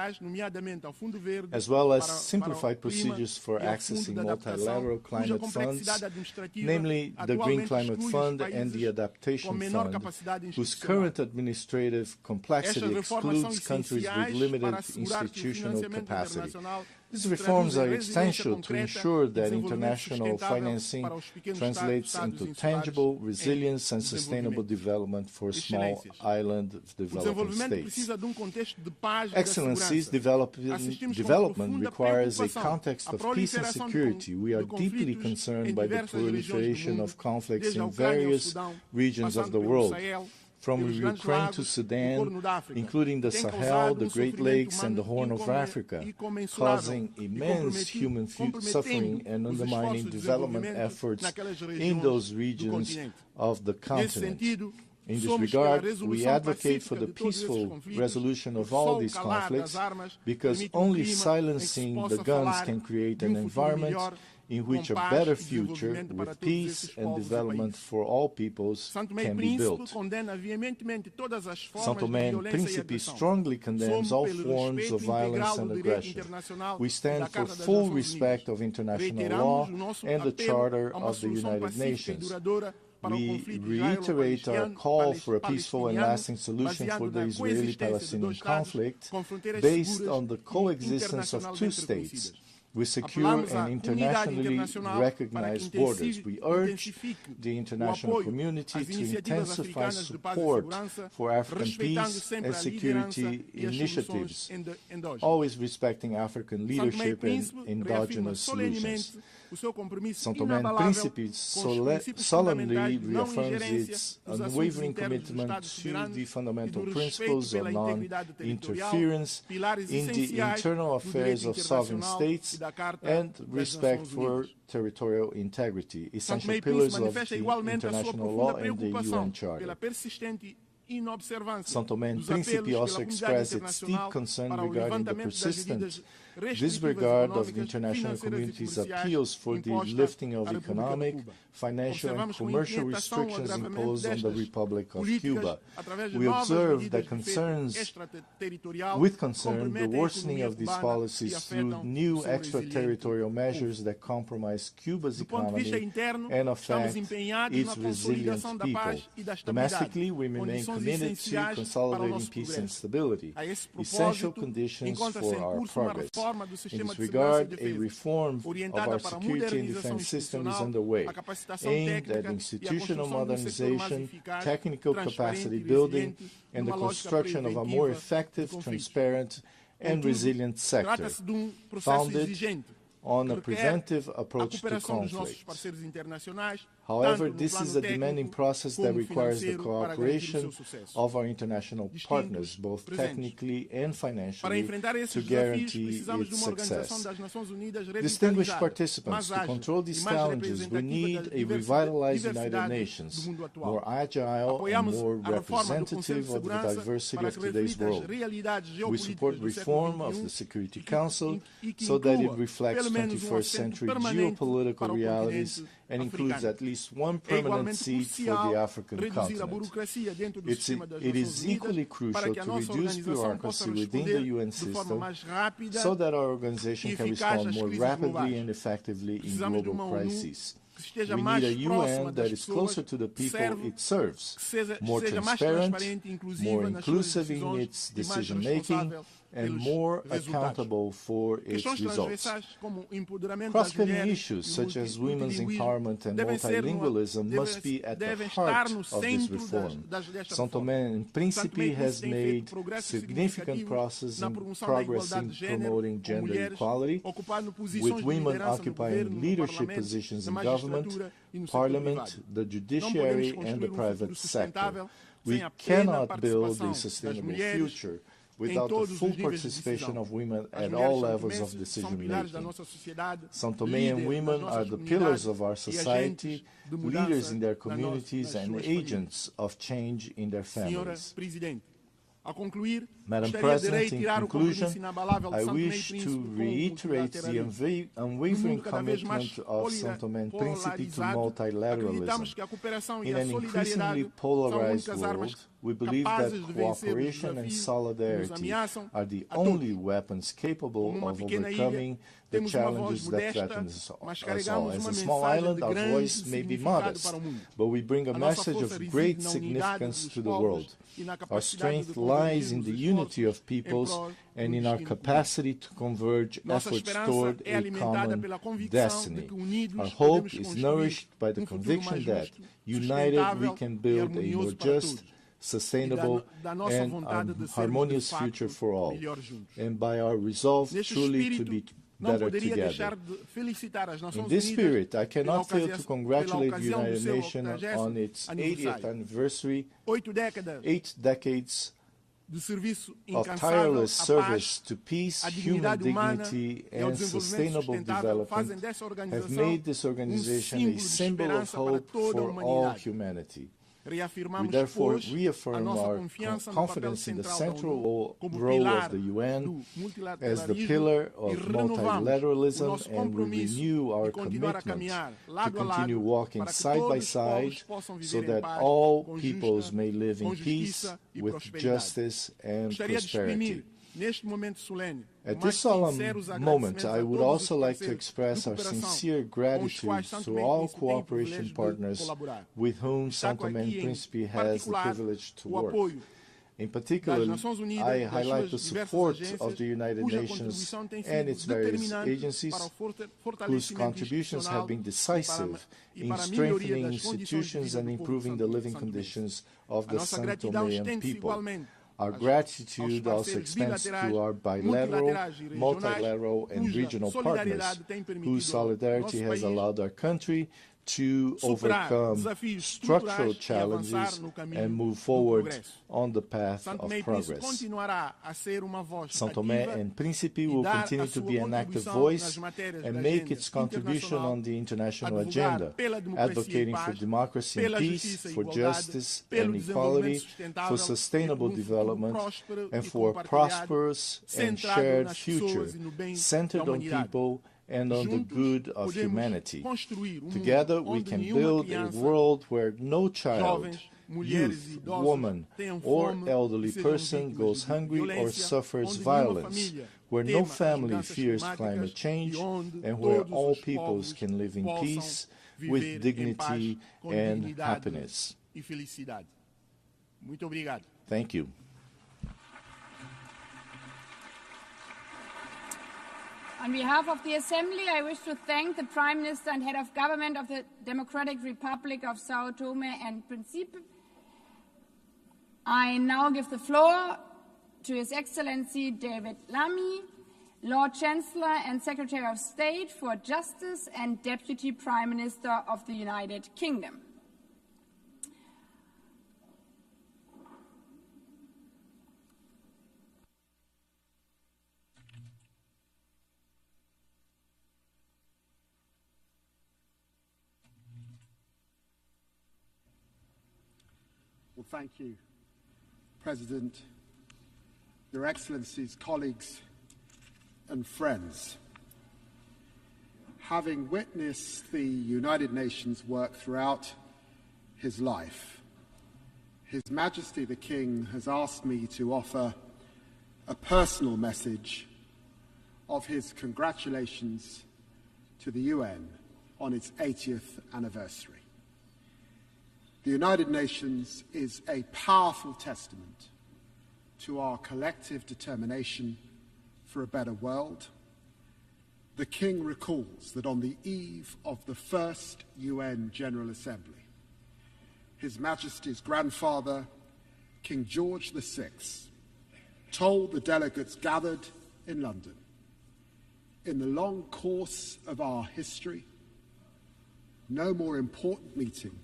as well as simplified procedures for accessing multilateral climate funds, namely the Green Climate Fund and the Adaptation Fund, whose current administrative complexity excludes countries with limited institutional capacity. These reforms are essential to ensure that international financing translates into tangible resilience and sustainable development for small island developing states. Excellencies, development requires a context of peace and security. We are deeply concerned by the proliferation of conflicts in various regions of the world, from Ukraine to Sudan, including the Sahel, the Great Lakes, and the Horn of Africa, causing immense human suffering and undermining development efforts in those regions of the continent. In this regard, we advocate for the peaceful resolution of all these conflicts, because only silencing the guns can create an environment in which a better future with peace and development for all peoples can be built. São Tomé and Príncipe strongly condemns all forms of violence and aggression. We stand for full respect of international law and the Charter of the United Nations. We reiterate our call for a peaceful and lasting solution for the Israeli-Palestinian conflict based on the coexistence of two states, with secure and internationally recognized borders. We urge the international community to intensify support for African peace and security initiatives, always respecting African leadership and endogenous solutions. São Tomé and Príncipe solemnly reaffirms its unwavering commitment to the fundamental principles of non-interference in the internal affairs of sovereign states and respect for territorial integrity, essential pillars of the international law and the UN Charter. São Tomé and Príncipe also expressed its deep concern regarding the persistent disregard of the international community's appeals for the lifting of economic, financial, and commercial restrictions imposed on the Republic of Cuba. We observe that with concern the worsening of these policies through new extraterritorial measures that compromise Cuba's economy and affect its resilient people. Domestically, we remain committed to consolidating peace and stability, essential conditions for our progress. In this regard, a reform of our security and defense system is underway, aimed at institutional modernization, technical capacity building, and the construction of a more effective, transparent, and resilient sector, founded on a preventive approach to conflict. However, this is a demanding process that requires the cooperation of our international partners, both technically and financially, to guarantee its success. Distinguished participants, to control these challenges, we need a revitalized United Nations, more agile and more representative of the diversity of today's world. We support reform of the Security Council so that it reflects 21st century geopolitical realities and includes at least one permanent seat for the African continent. It is equally crucial to reduce bureaucracy within the UN system so that our organization can respond more rapidly and effectively in global crises. We need a UN that is closer to the people it serves, more transparent, more inclusive in its decision-making, and more accountable for its results. Cross-cutting issues such as women's empowerment and multilingualism must be at the heart of this reform. São Tomé and Príncipe has made significant progress in promoting gender equality, with women occupying leadership positions in government, parliament, the judiciary, and the private sector. We cannot build a sustainable future without the full participation of women at all levels of decision-making. São Tomé and women are the pillars of our society, leaders in their communities, and agents of change in their families. Madam President, in conclusion, I wish to reiterate the unwavering commitment of São Tomé and Príncipe to multilateralism. In an increasingly polarized world, we believe that cooperation and solidarity are the only weapons capable of overcoming the challenges that threaten us all. As a small island, our voice may be modest, but we bring a message of great significance to the world. Our strength lies in the unity of peoples and in our capacity to converge efforts toward a common destiny. Our hope is nourished by the conviction that, united, we can build a more just, sustainable and harmonious future for all, and by our resolve truly to be better together. In this spirit, I cannot fail to congratulate the United Nations on its 80th anniversary. 8 decades of tireless service to peace, human dignity, and sustainable development have made this organization a symbol of hope for all humanity. We therefore reaffirm our confidence in the central role of the UN as the pillar of multilateralism, and we renew our commitment to continue walking side by side so that all peoples may live in peace with justice and prosperity. At this solemn moment, I would also like to express our sincere gratitude to all cooperation partners with whom São Tomé and Príncipe has the privilege to work. In particular, I highlight the support of the United Nations and its various agencies, whose contributions have been decisive in strengthening institutions and improving the living conditions of the São Toméan people. Our gratitude also extends to our bilateral, multilateral, and regional partners, whose solidarity has allowed our country to overcome structural challenges and move forward on the path of progress. São Tomé and Príncipe will continue to be an active voice and make its contribution on the international agenda, advocating for democracy and peace, for justice and equality, for sustainable development, and for a prosperous and shared future centered on people and on the good of humanity. Together, we can build a world where no child, youth, woman, or elderly person goes hungry or suffers violence, where no family fears climate change, and where all peoples can live in peace with dignity and happiness. Thank you. On behalf of the Assembly, I wish to thank the Prime Minister and Head of Government of the Democratic Republic of São Tomé and Príncipe. I now give the floor to His Excellency David Lammy, Lord Chancellor and Secretary of State for Justice and Deputy Prime Minister of the United Kingdom. Well, thank you, President, Your Excellencies, colleagues and friends. Having witnessed the United Nations work throughout his life, His Majesty the King has asked me to offer a personal message of his congratulations to the UN on its 80th anniversary. The United Nations is a powerful testament to our collective determination for a better world. The King recalls that on the eve of the first UN General Assembly, His Majesty's grandfather, King George VI, told the delegates gathered in London, "In the long course of our history, no more important meeting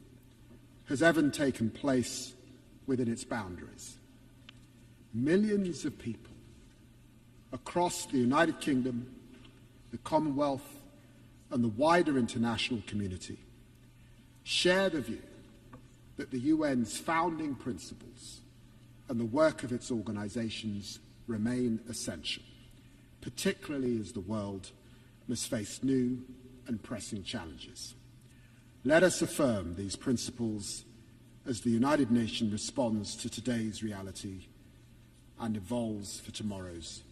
has ever taken place within its boundaries. Millions of people across the United Kingdom, the Commonwealth, and the wider international community share the view that the UN's founding principles and the work of its organizations remain essential, particularly as the world must face new and pressing challenges. Let us affirm these principles as the United Nations responds to today's reality and evolves for tomorrow's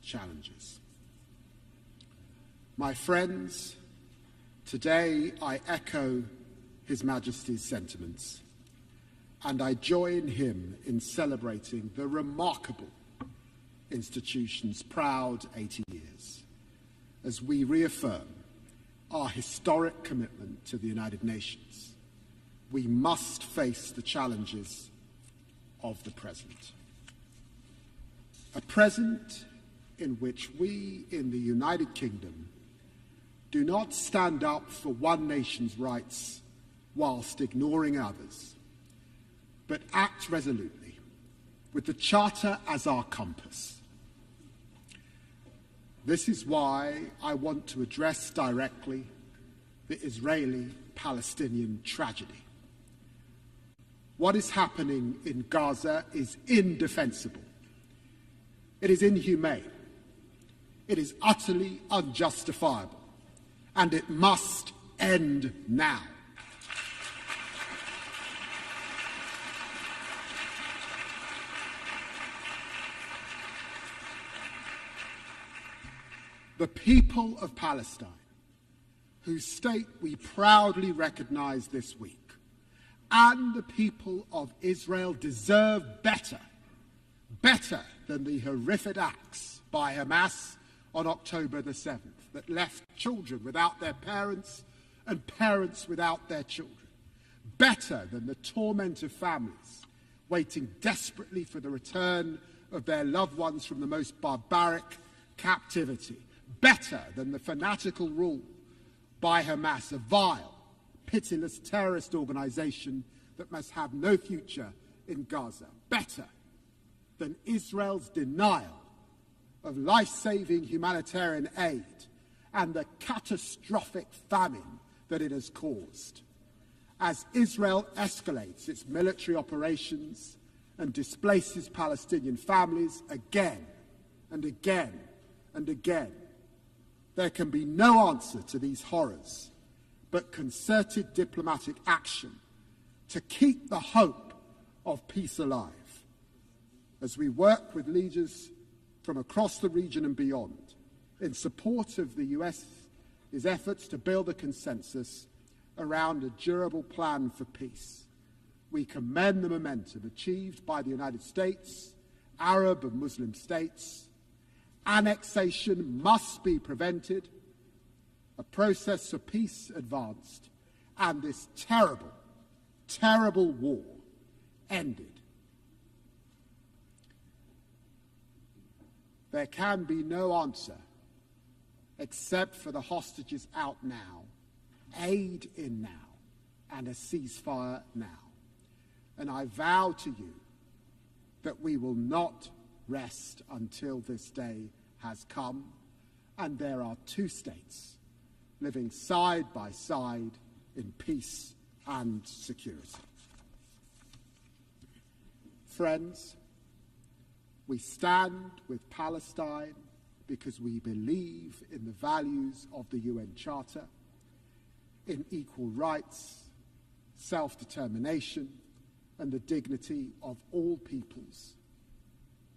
challenges. My friends, today I echo His Majesty's sentiments, and I join him in celebrating the remarkable institution's proud 80 years as we reaffirm our historic commitment to the United Nations. We must face the challenges of the present. A present in which we in the United Kingdom do not stand up for one nation's rights whilst ignoring others, but act resolutely with the Charter as our compass. This is why I want to address directly the Israeli-Palestinian tragedy. What is happening in Gaza is indefensible. It is inhumane. It is utterly unjustifiable. And it must end now. The people of Palestine, whose state we proudly recognize this week, and the people of Israel deserve better than the horrific acts by Hamas on October the 7th that left children without their parents and parents without their children. Better than the torment of families waiting desperately for the return of their loved ones from the most barbaric captivity. Better than the fanatical rule by Hamas, a vile, pitiless terrorist organization that must have no future in Gaza. Better than Israel's denial of life-saving humanitarian aid and the catastrophic famine that it has caused. As Israel escalates its military operations and displaces Palestinian families again and again and again, there can be no answer to these horrors but concerted diplomatic action to keep the hope of peace alive. As we work with leaders from across the region and beyond in support of the US's efforts to build a consensus around a durable plan for peace, we commend the momentum achieved by the United States, Arab and Muslim states. Annexation must be prevented, a process for peace advanced, and this terrible, terrible war ended. There can be no answer except for the hostages out now, aid in now, and a ceasefire now. And I vow to you that we will not rest until this day has come, and there are two states living side by side in peace and security. Friends, we stand with Palestine because we believe in the values of the UN Charter, in equal rights, self-determination, and the dignity of all peoples.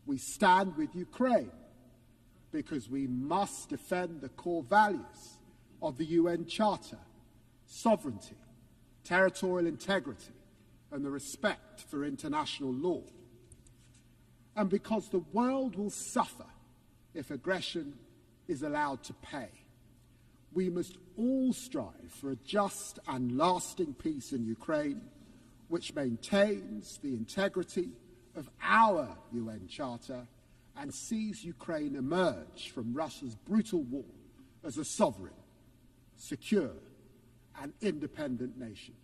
We stand with Ukraine because we must defend the core values of the UN Charter: sovereignty, territorial integrity, and the respect for international law. And because the world will suffer if aggression is allowed to pay. We must all strive for a just and lasting peace in Ukraine, which maintains the integrity of our UN Charter and sees Ukraine emerge from Russia's brutal war as a sovereign, secure, and independent nation.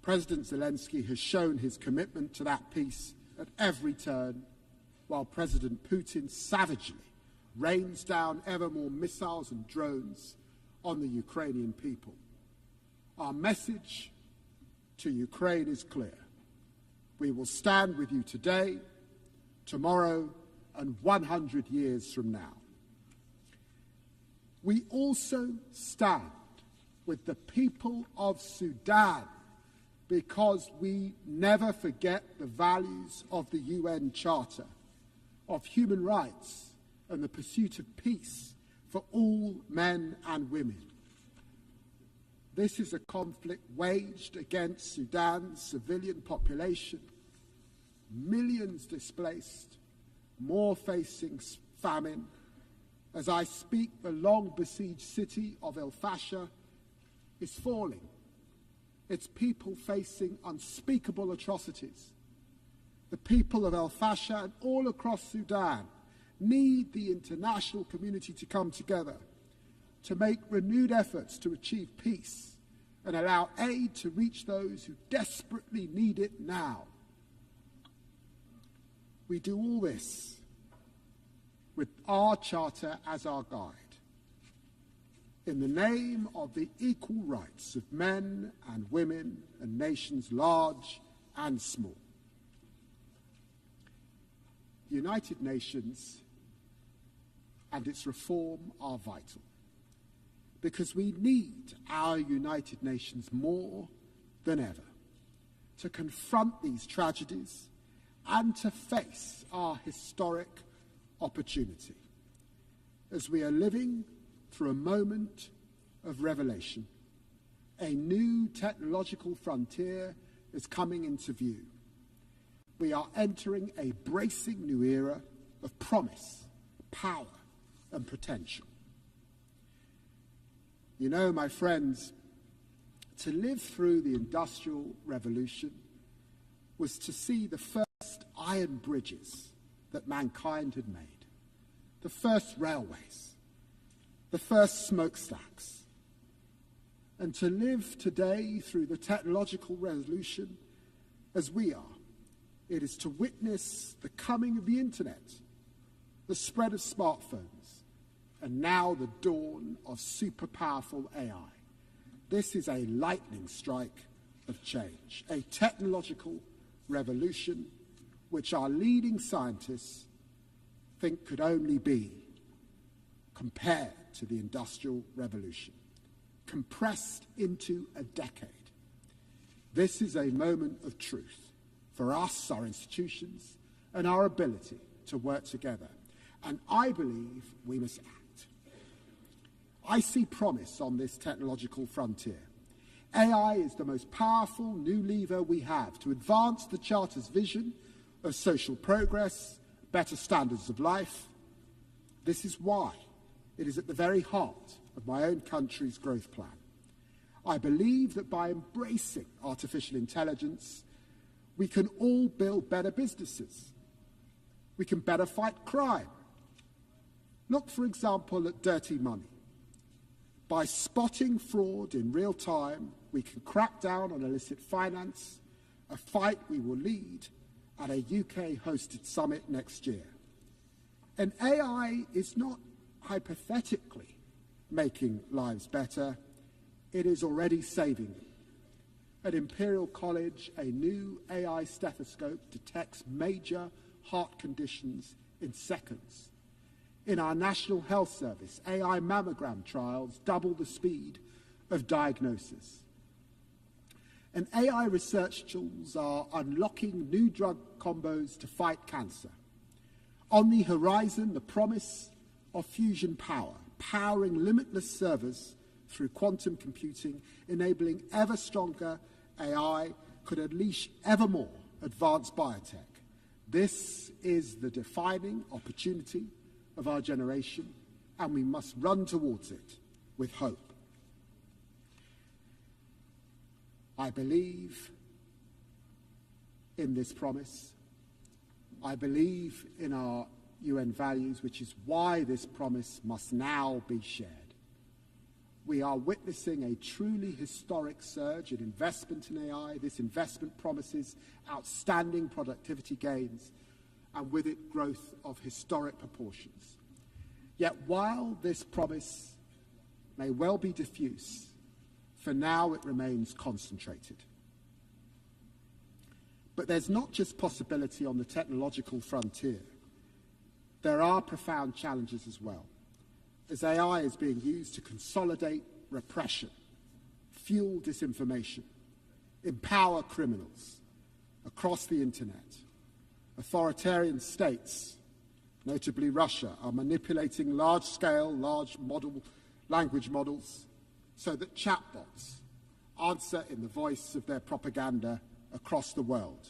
President Zelensky has shown his commitment to that peace at every turn, while President Putin savagely rains down ever more missiles and drones on the Ukrainian people. Our message to Ukraine is clear. We will stand with you today, tomorrow, and 100 years from now. We also stand with the people of Sudan because we never forget the values of the UN Charter, of human rights and the pursuit of peace for all men and women. This is a conflict waged against Sudan's civilian population, millions displaced, more facing famine. As I speak, the long-besieged city of El Fasher is falling, its people facing unspeakable atrocities. The people of El Fasher and all across Sudan need the international community to come together to make renewed efforts to achieve peace and allow aid to reach those who desperately need it now. We do all this with our charter as our guide, in the name of the equal rights of men and women and nations large and small. The United Nations and its reform are vital because we need our United Nations more than ever to confront these tragedies and to face our historic opportunity as we are living through a moment of revelation. A new technological frontier is coming into view. We are entering a bracing new era of promise, power, and potential. You know, my friends, to live through the Industrial Revolution was to see the first iron bridges that mankind had made, the first railways, the first smokestacks. And to live today through the technological revolution as we are, it is to witness the coming of the internet, the spread of smartphones, and now the dawn of super powerful AI. This is a lightning strike of change, a technological revolution which our leading scientists think could only be compared to the Industrial Revolution, compressed into a decade. This is a moment of truth for us, our institutions, and our ability to work together. And I believe we must act. I see promise on this technological frontier. AI is the most powerful new lever we have to advance the Charter's vision of social progress, better standards of life. This is why it is at the very heart of my own country's growth plan. I believe that by embracing artificial intelligence, we can all build better businesses. We can better fight crime. Look, for example, at dirty money. By spotting fraud in real time, we can crack down on illicit finance, a fight we will lead at a UK-hosted summit next year. And AI is not hypothetically making lives better, it is already saving them. At Imperial College, a new AI stethoscope detects major heart conditions in seconds. In our National Health Service, AI mammogram trials double the speed of diagnosis. And AI research tools are unlocking new drug combos to fight cancer. On the horizon, the promise of fusion power, powering limitless servers through quantum computing, enabling ever stronger AI, could unleash ever more advanced biotech. This is the defining opportunity of our generation, and we must run towards it with hope. I believe in this promise. I believe in our UN values, which is why this promise must now be shared. We are witnessing a truly historic surge in investment in AI. This investment promises outstanding productivity gains, and with it, growth of historic proportions. Yet while this promise may well be diffuse, for now it remains concentrated. But there's not just possibility on the technological frontier. There are profound challenges as well, as AI is being used to consolidate repression, fuel disinformation, empower criminals across the internet. Authoritarian states, notably Russia, are manipulating large-scale, large language models so that chatbots answer in the voice of their propaganda across the world.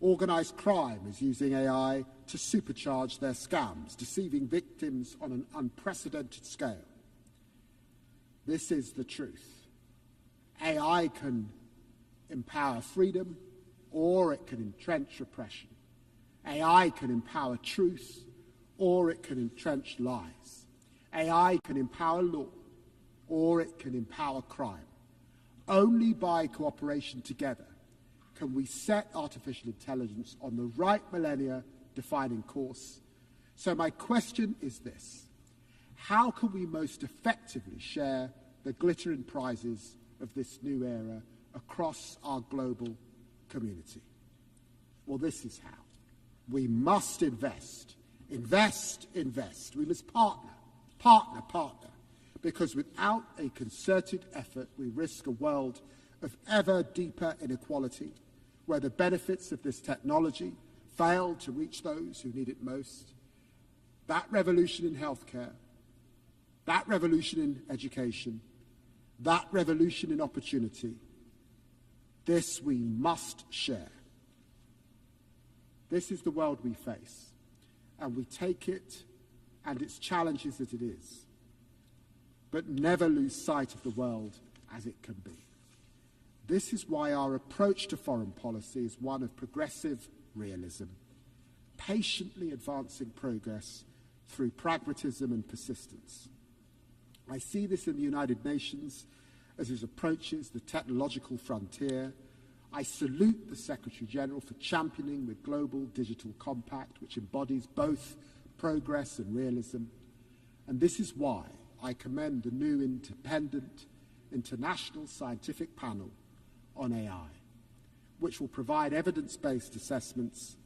Organized crime is using AI to supercharge their scams, deceiving victims on an unprecedented scale. This is the truth. AI can empower freedom, or it can entrench repression. AI can empower truth, or it can entrench lies. AI can empower law, or it can empower crime. Only by cooperation together can we set artificial intelligence on the right millennia-defining course. So my question is this: how can we most effectively share the glittering prizes of this new era across our global community? Well, this is how. We must invest. Invest, invest. We must partner, partner, partner. Because without a concerted effort, we risk a world of ever deeper inequality, where the benefits of this technology fail to reach those who need it most. That revolution in healthcare, that revolution in education, that revolution in opportunity, this we must share. This is the world we face, and we take it and its challenges as it is, but never lose sight of the world as it can be. This is why our approach to foreign policy is one of progressive realism, patiently advancing progress through pragmatism and persistence. I see this in the United Nations as it approaches the technological frontier. I salute the Secretary General for championing the Global Digital Compact, which embodies both progress and realism. And this is why I commend the new independent international scientific panel on AI, which will provide evidence-based assessments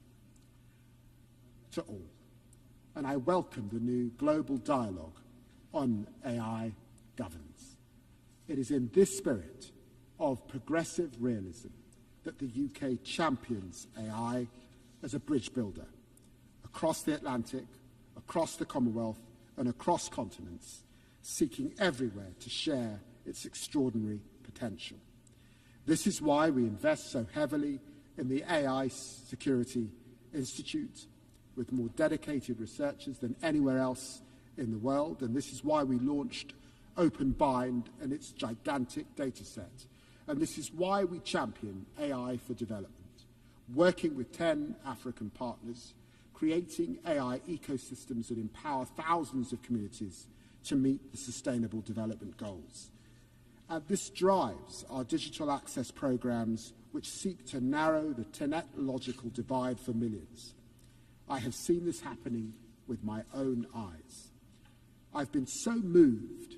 to all. And I welcome the new global dialogue on AI governance. It is in this spirit of progressive realism that the UK champions AI as a bridge builder across the Atlantic, across the Commonwealth, and across continents, seeking everywhere to share its extraordinary potential. This is why we invest so heavily in the AI Security Institute, with more dedicated researchers than anywhere else in the world, and this is why we launched OpenBind and its gigantic data set. And this is why we champion AI for development, working with 10 African partners, creating AI ecosystems that empower thousands of communities to meet the Sustainable Development Goals. And this drives our digital access programs, which seek to narrow the technological divide for millions. I have seen this happening with my own eyes. I've been so moved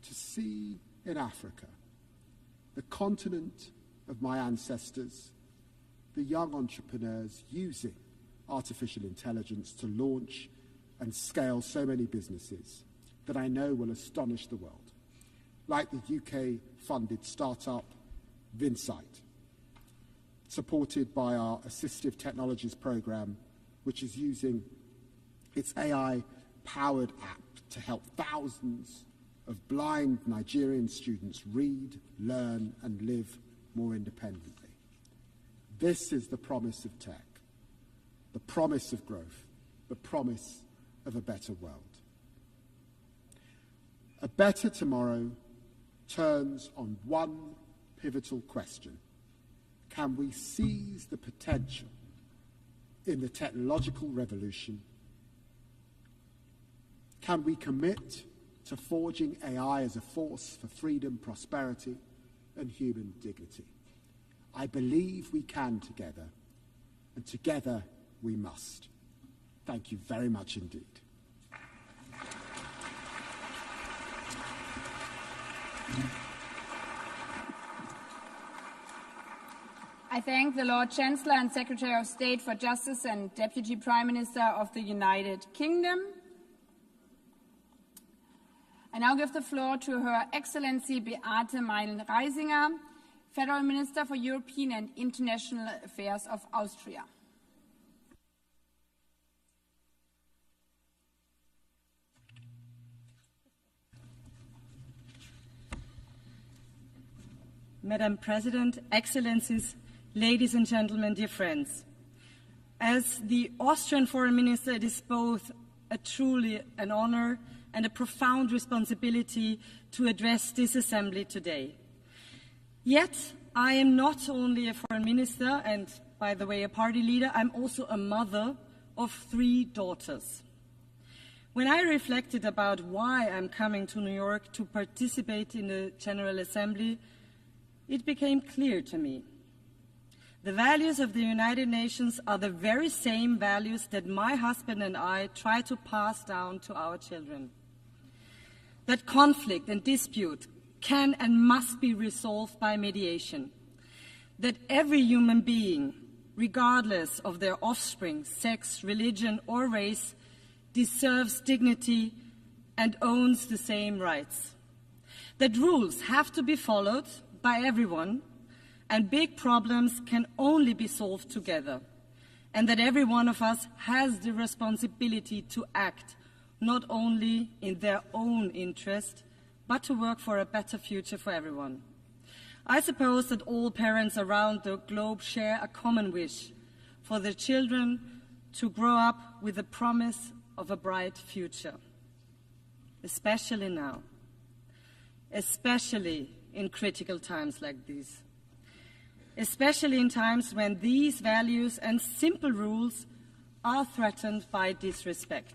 to see in Africa, the continent of my ancestors, the young entrepreneurs using artificial intelligence to launch and scale so many businesses that I know will astonish the world, like the UK-funded startup Vinsight, supported by our Assistive Technologies program, which is using its AI-powered app to help thousands of blind Nigerian students read, learn, and live more independently. This is the promise of tech, the promise of growth, the promise of a better world. A better tomorrow turns on one pivotal question: can we seize the potential in the technological revolution? Can we commit to forging AI as a force for freedom, prosperity, and human dignity? I believe we can together, and together we must. Thank you very much indeed. I thank the Lord Chancellor and Secretary of State for Justice and Deputy Prime Minister of the United Kingdom. I now give the floor to Her Excellency Beate Meindl-Reisinger, Federal Minister for European and International Affairs of Austria. Madam President, Excellencies, ladies and gentlemen, dear friends. As the Austrian Foreign Minister, it is both truly an honor and a profound responsibility to address this assembly today. Yet, I am not only a foreign minister and, by the way, a party leader, I'm also a mother of 3 daughters. When I reflected about why I'm coming to New York to participate in the General Assembly, it became clear to me. The values of the United Nations are the very same values that my husband and I try to pass down to our children. That conflict and dispute can and must be resolved by mediation. That every human being, regardless of their offspring, sex, religion, or race, deserves dignity and owns the same rights. That rules have to be followed by everyone, and big problems can only be solved together, and that every one of us has the responsibility to act not only in their own interest, but to work for a better future for everyone. I suppose that all parents around the globe share a common wish for their children to grow up with the promise of a bright future, especially now, especially in critical times like these. Especially in times when these values and simple rules are threatened by disrespect.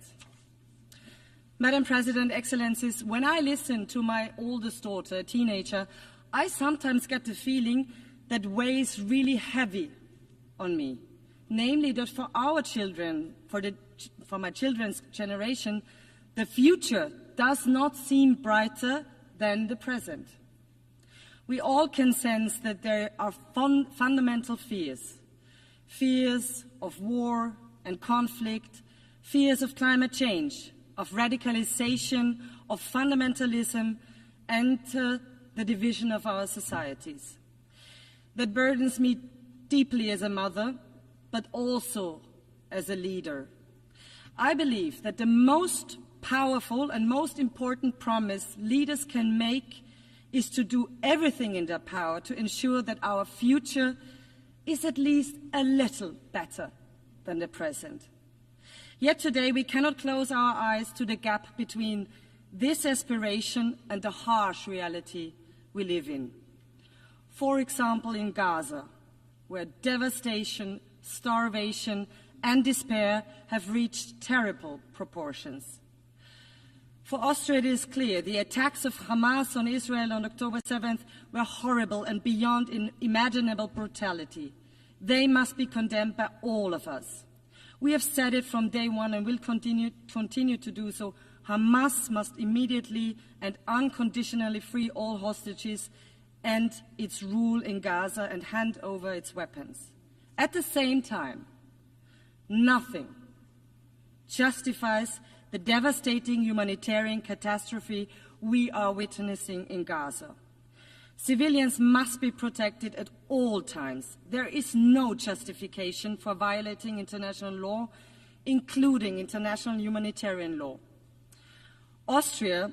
Madam President, Excellencies, when I listen to my oldest daughter, a teenager, I sometimes get the feeling that weighs really heavy on me. Namely, that for our children, for my children's generation, the future does not seem brighter than the present. We all can sense that there are fundamental fears. Fears of war and conflict, fears of climate change, of radicalization, of fundamentalism, and the division of our societies. That burdens me deeply as a mother, but also as a leader. I believe that the most powerful and most important promise leaders can make is to do everything in their power to ensure that our future is at least a little better than the present. Yet today we cannot close our eyes to the gap between this aspiration and the harsh reality we live in. For example, in Gaza, where devastation, starvation, and despair have reached terrible proportions. For Austria, it is clear the attacks of Hamas on Israel on October 7th were horrible and beyond imaginable brutality. They must be condemned by all of us. We have said it from day one and will continue to do so. Hamas must immediately and unconditionally free all hostages and its rule in Gaza and hand over its weapons. At the same time, nothing justifies the devastating humanitarian catastrophe we are witnessing in Gaza. Civilians must be protected at all times. There is no justification for violating international law, including international humanitarian law. Austria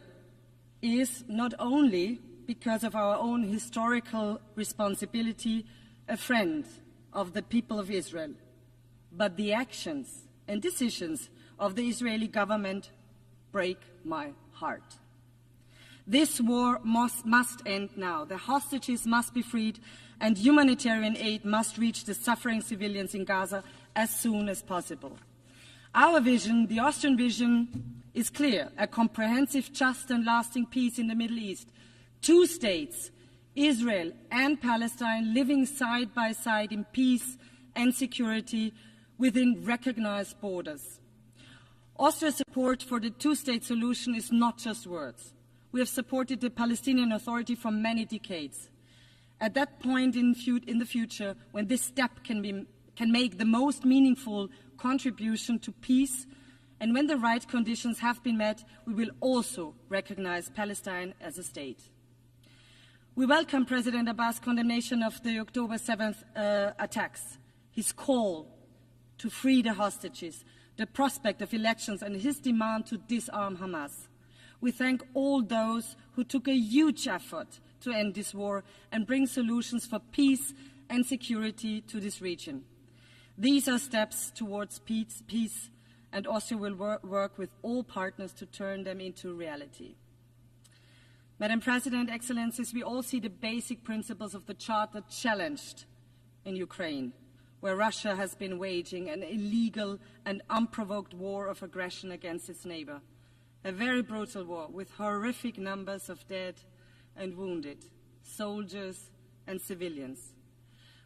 is not only, because of our own historical responsibility, a friend of the people of Israel, but the actions and decisions of the Israeli government break my heart. This war must end now. The hostages must be freed, and humanitarian aid must reach the suffering civilians in Gaza as soon as possible. Our vision, the Austrian vision, is clear: a comprehensive, just and lasting peace in the Middle East. 2 states, Israel and Palestine, living side by side in peace and security within recognized borders. Austria's support for the 2-state solution is not just words. We have supported the Palestinian Authority for many decades. At that point in the future, when this step can make the most meaningful contribution to peace, and when the right conditions have been met, we will also recognize Palestine as a state. We welcome President Abbas' condemnation of the October 7th attacks, his call to free the hostages, the prospect of elections, and his demand to disarm Hamas. We thank all those who took a huge effort to end this war and bring solutions for peace and security to this region. These are steps towards peace, and Austria will work with all partners to turn them into reality. Madam President, Excellencies, we all see the basic principles of the Charter challenged in Ukraine, where Russia has been waging an illegal and unprovoked war of aggression against its neighbor. A very brutal war with horrific numbers of dead and wounded, soldiers and civilians.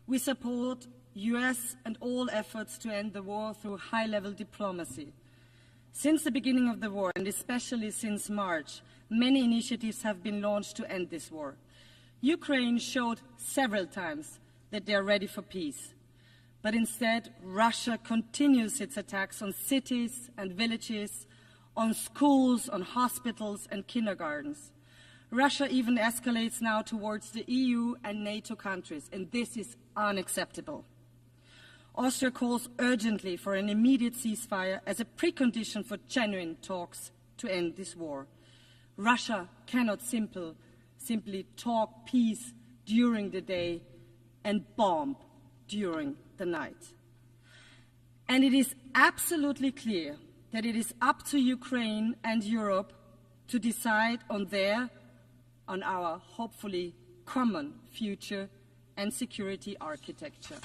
We support US and all efforts to end the war through high-level diplomacy. Since the beginning of the war, and especially since March, many initiatives have been launched to end this war. Ukraine showed several times that they are ready for peace. But instead, Russia continues its attacks on cities and villages, on schools, on hospitals and kindergartens. Russia even escalates now towards the EU and NATO countries, and this is unacceptable. Austria calls urgently for an immediate ceasefire as a precondition for genuine talks to end this war. Russia cannot simply talk peace during the day and bomb during the night. And it is absolutely clear that it is up to Ukraine and Europe to decide on our hopefully common future and security architecture.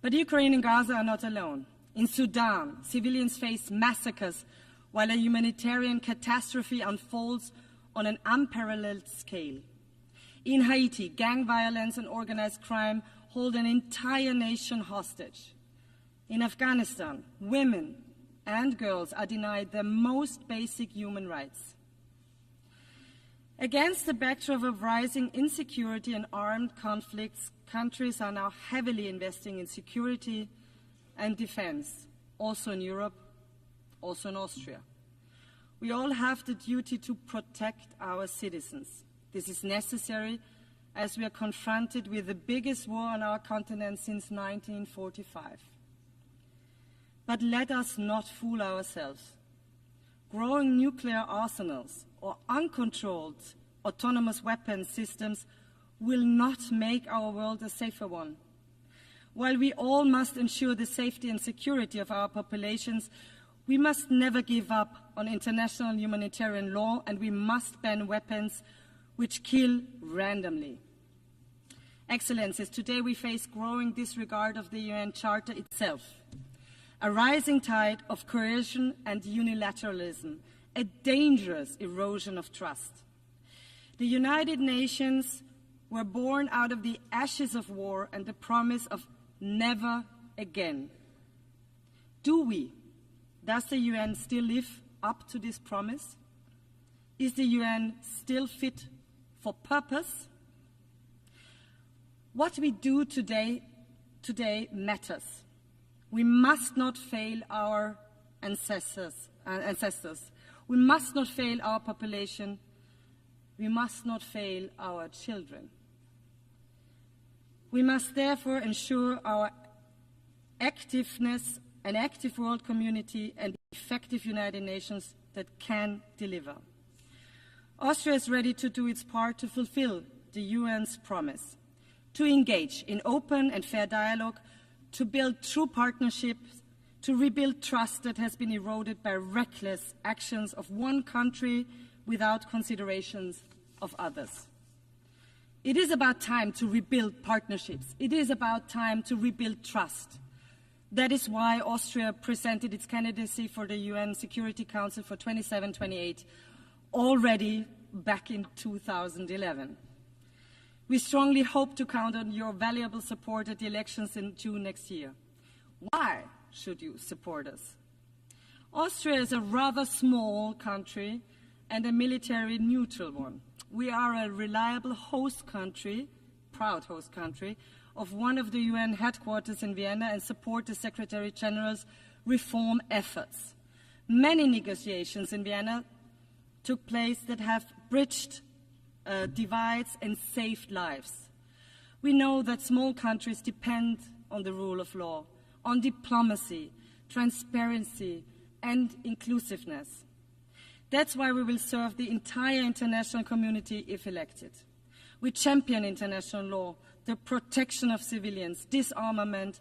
But Ukraine and Gaza are not alone. In Sudan, civilians face massacres while a humanitarian catastrophe unfolds on an unparalleled scale. In Haiti, gang violence and organized crime hold an entire nation hostage. In Afghanistan, women and girls are denied their most basic human rights. Against the backdrop of rising insecurity and armed conflicts, countries are now heavily investing in security and defense, also in Europe, also in Austria. We all have the duty to protect our citizens. This is necessary as we are confronted with the biggest war on our continent since 1945. But let us not fool ourselves. Growing nuclear arsenals or uncontrolled autonomous weapon systems will not make our world a safer one. While we all must ensure the safety and security of our populations, we must never give up on international humanitarian law, and we must ban weapons which kill randomly. Excellencies, today we face growing disregard of the UN Charter itself, a rising tide of coercion and unilateralism, a dangerous erosion of trust. The United Nations were born out of the ashes of war and the promise of never again. Does the UN still live up to this promise? Is the UN still fit for purpose? What we do today matters. We must not fail our ancestors. We must not fail our population. We must not fail our children. We must therefore ensure our activeness, an active world community, and effective United Nations that can deliver. Austria is ready to do its part to fulfill the UN's promise, to engage in open and fair dialogue, to build true partnerships, to rebuild trust that has been eroded by reckless actions of one country without considerations of others. It is about time to rebuild partnerships. It is about time to rebuild trust. That is why Austria presented its candidacy for the UN Security Council for 27-28 already back in 2011. We strongly hope to count on your valuable support at the elections in June next year. Why should you support us? Austria is a rather small country and a military neutral one. We are a reliable host country, proud host country, of one of the UN headquarters in Vienna and support the Secretary General's reform efforts. Many negotiations in Vienna took place that have bridged divides and saved lives. We know that small countries depend on the rule of law, on diplomacy, transparency, and inclusiveness. That's why we will serve the entire international community if elected. We champion international law, the protection of civilians, disarmament,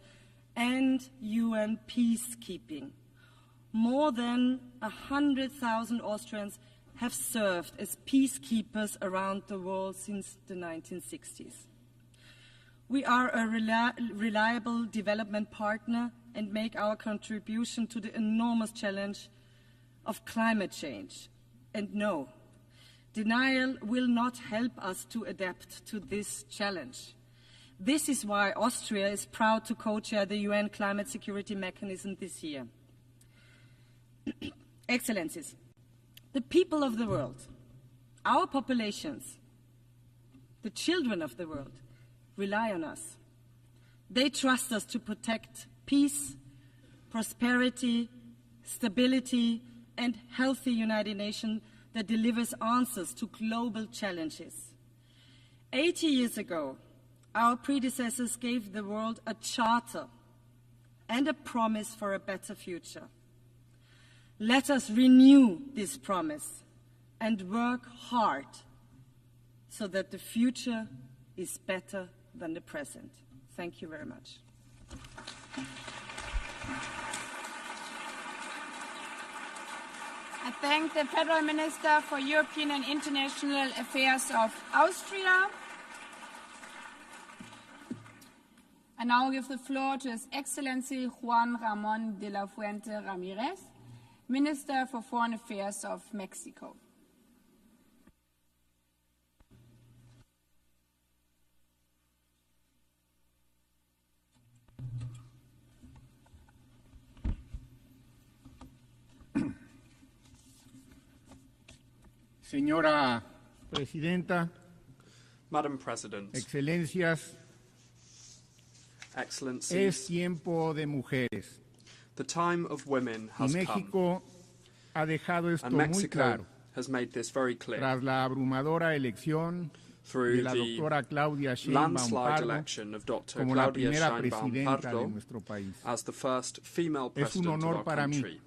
and UN peacekeeping. More than 100,000 Austrians have served as peacekeepers around the world since the 1960s. We are a reliable development partner and make our contribution to the enormous challenge of climate change. And no, denial will not help us to adapt to this challenge. This is why Austria is proud to co-chair the UN Climate Security Mechanism this year. Excellencies, the people of the world, our populations, the children of the world, rely on us. They trust us to protect peace, prosperity, stability, and healthy United Nations that delivers answers to global challenges. 80 years ago, our predecessors gave the world a charter and a promise for a better future. Let us renew this promise and work hard so that the future is better than the present. Thank you very much. I thank the Federal Minister for European and International Affairs of Austria. I now give the floor to His Excellency Juan Ramón de la Fuente Ramírez, Minister for Foreign Affairs of Mexico. Señora Presidenta, Madam President, Excelencias, Excellencies, es tiempo de mujeres. The time of women has y México come, ha dejado esto and muy Mexico claro has made this very clear. Tras la abrumadora elección Through de la the doctora Claudia Sheinbaum landslide Pardo election of Dr. como la Claudia primera Sheinbaum presidenta de Pardo nuestro país. as the first female Es un president of honor our para mí country.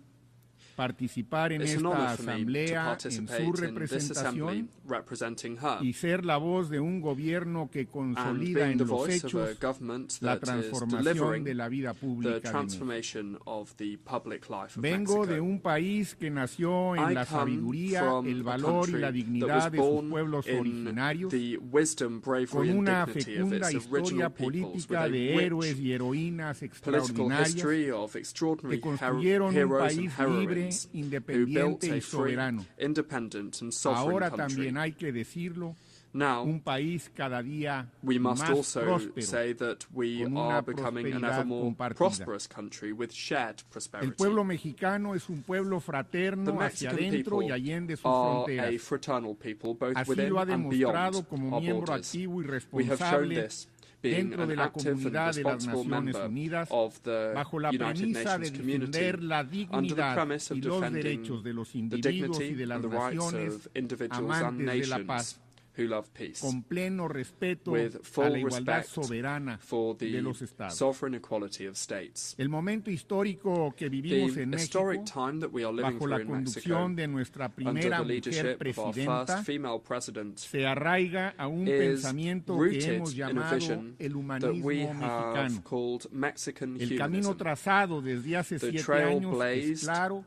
participar en It's an esta honor for me to asamblea en participate su in this assembly representación representing her y ser la voz de un gobierno que and consolida being en the los voice of a hechos government la that is transformación delivering de la vida the pública de México. transformation of the public life of Vengo de Mexico. un país que nació en I la come sabiduría, from el a valor y country la that was dignidad de sus born pueblos in originarios, the wisdom, con bravery, and una dignity of fecunda its historia original peoples, with política a de héroes rich y heroínas political extraordinarias history of que extraordinary construyeron un heroes and país libre, heroines who built independiente a y free, soberano. independent, and sovereign Ahora country. también hay que decirlo, Now, un país cada día we must más also próspero, say that we con are una becoming an prosperidad ever more compartida. prosperous country with shared El prosperity. pueblo mexicano es un pueblo The fraterno hacia Mexican adentro people y allende sus are a fronteras. fraternal people, both Así within lo ha and demostrado beyond como our miembro borders. activo y We have shown responsable this being dentro de an la active and comunidad de las responsible Naciones member Unidas, of the bajo la United premisa de Nations community, defender la under the dignidad premise of y los defending derechos de los the individuos y dignity de las and the rights naciones of individuals and amantes de la nations paz, who love peace, con pleno respeto with a full la igualdad respect soberana for de the los estados. sovereign equality of states. El momento histórico que vivimos The en historic México, time that we are living bajo through la in Mexico, conducción de nuestra under primera the mujer leadership of our presidenta, first female president, se arraiga a un is pensamiento que rooted hemos in a llamado vision el that we humanismo have mexicano. called Mexican El camino humanism. trazado desde hace The 7 trail años es blazed claro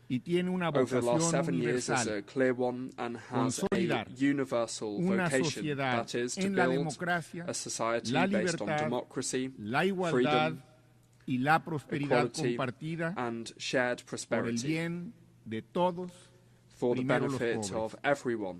y tiene una over the last vocación 7 years is universal: a clear one and has a consolidar universal una vocation, sociedad that is to en la build democracia, a society la based on libertad, democracy, la igualdad freedom, y la prosperidad equality, compartida and shared por el prosperity bien de todos, for the primero los benefit pobres. of everyone,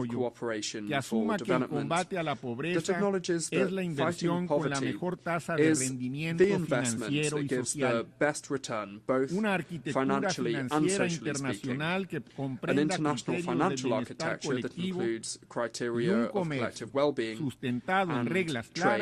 effective cooperation que for asuma que el development combate a la that pobreza acknowledges es that la fighting inversión con la poverty mejor tasa de is rendimiento the investment financiero that y gives the social. best return, both Una arquitectura financially and financiera socially speaking. internacional que An comprenda international criterios de financial bienestar architecture that colectivo includes y criteria un of comercio collective well-being sustentado en and reglas trade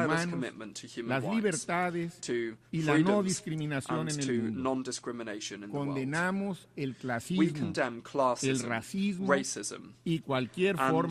humanos, las libertades y la no discriminación en el mundo. Condenamos el clasismo, el racismo y cualquier forma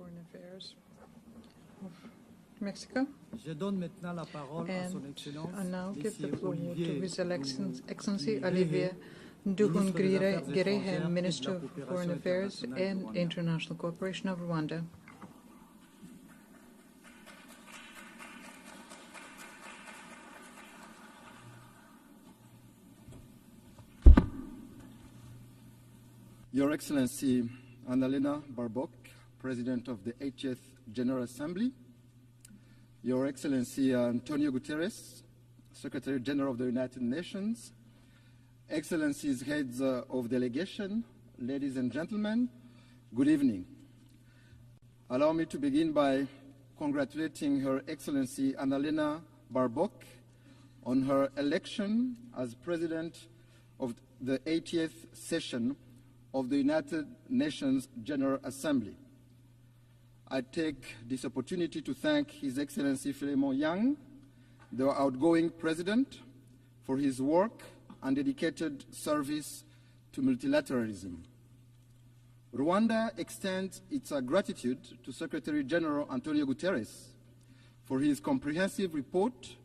Foreign Affairs of Mexico. And I now give the floor to His Excellency Olivier Nduhungirehe, Minister of Foreign Affairs and International Cooperation of Rwanda. Your Excellency Annalena Baerbock, President of the 80th General Assembly, Your Excellency Antonio Guterres, Secretary General of the United Nations, Excellencies, Heads of Delegation, ladies and gentlemen, good evening. Allow me to begin by congratulating Her Excellency Annalena Baerbock on her election as President of the 80th session of the United Nations General Assembly. I take this opportunity to thank His Excellency Philemon Yang, the outgoing President, for his work and dedicated service to multilateralism. Rwanda extends its gratitude to Secretary General Antonio Guterres for his comprehensive report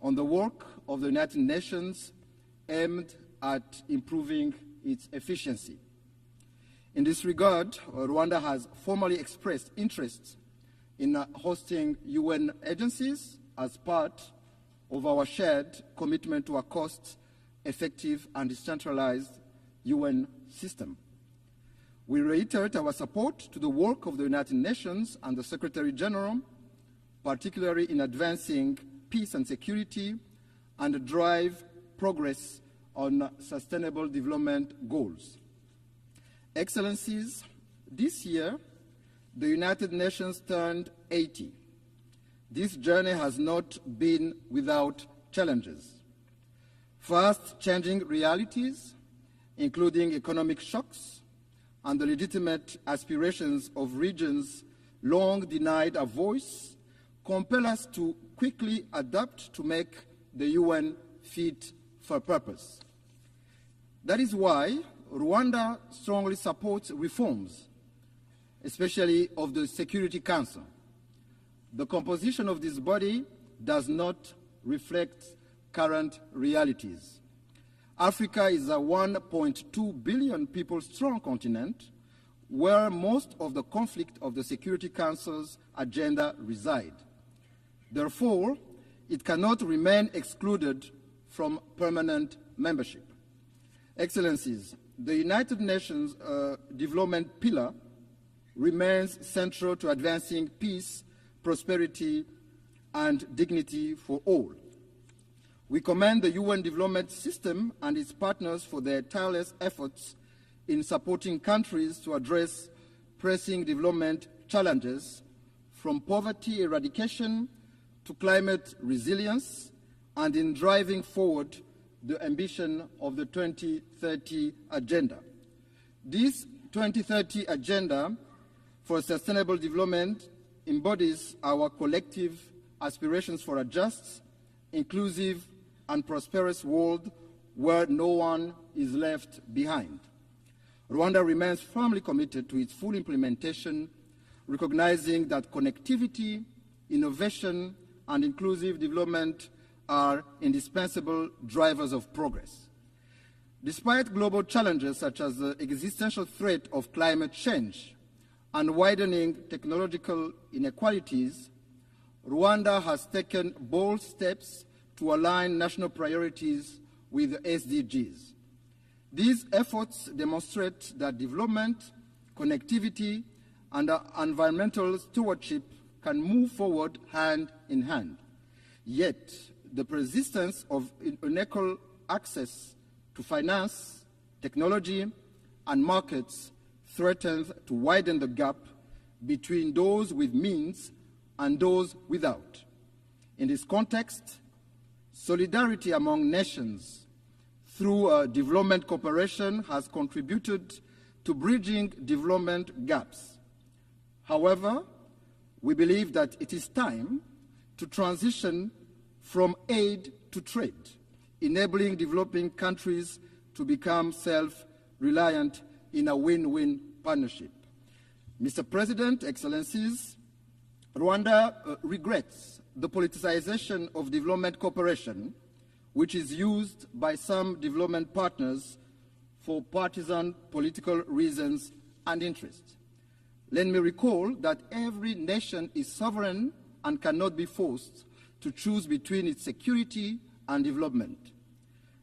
on the work of the United Nations aimed at improving its efficiency. In this regard, Rwanda has formally expressed interest in hosting UN agencies as part of our shared commitment to a cost-effective and decentralized UN system. We reiterate our support to the work of the United Nations and the Secretary General, particularly in advancing peace and security and drive progress on sustainable development goals. Excellencies, this year, the United Nations turned 80. This journey has not been without challenges. Fast-changing realities, including economic shocks and the legitimate aspirations of regions long denied a voice, compel us to quickly adapt to make the UN fit for purpose. That is why Rwanda strongly supports reforms, especially of the Security Council. The composition of this body does not reflect current realities. Africa is a 1.2 billion people strong continent where most of the conflict of the Security Council's agenda reside. Therefore, it cannot remain excluded from permanent membership. Excellencies, the United Nations development pillar remains central to advancing peace, prosperity, and dignity for all. We commend the UN development system and its partners for their tireless efforts in supporting countries to address pressing development challenges, from poverty eradication to climate resilience, and in driving forward the ambition of the 2030 Agenda. This 2030 Agenda for Sustainable Development embodies our collective aspirations for a just, inclusive, and prosperous world where no one is left behind. Rwanda remains firmly committed to its full implementation, recognizing that connectivity, innovation, and inclusive development are indispensable drivers of progress. Despite global challenges such as the existential threat of climate change and widening technological inequalities, Rwanda has taken bold steps to align national priorities with the SDGs. These efforts demonstrate that development, connectivity, and environmental stewardship can move forward hand in hand. Yet, the persistence of unequal access to finance, technology, and markets threatens to widen the gap between those with means and those without. In this context, solidarity among nations through development cooperation has contributed to bridging development gaps. However, we believe that it is time to transition from aid to trade, enabling developing countries to become self-reliant in a win-win partnership. Mr. President, Excellencies, Rwanda regrets the politicization of development cooperation, which is used by some development partners for partisan political reasons and interests. Let me recall that every nation is sovereign and cannot be forced to choose between its security and development.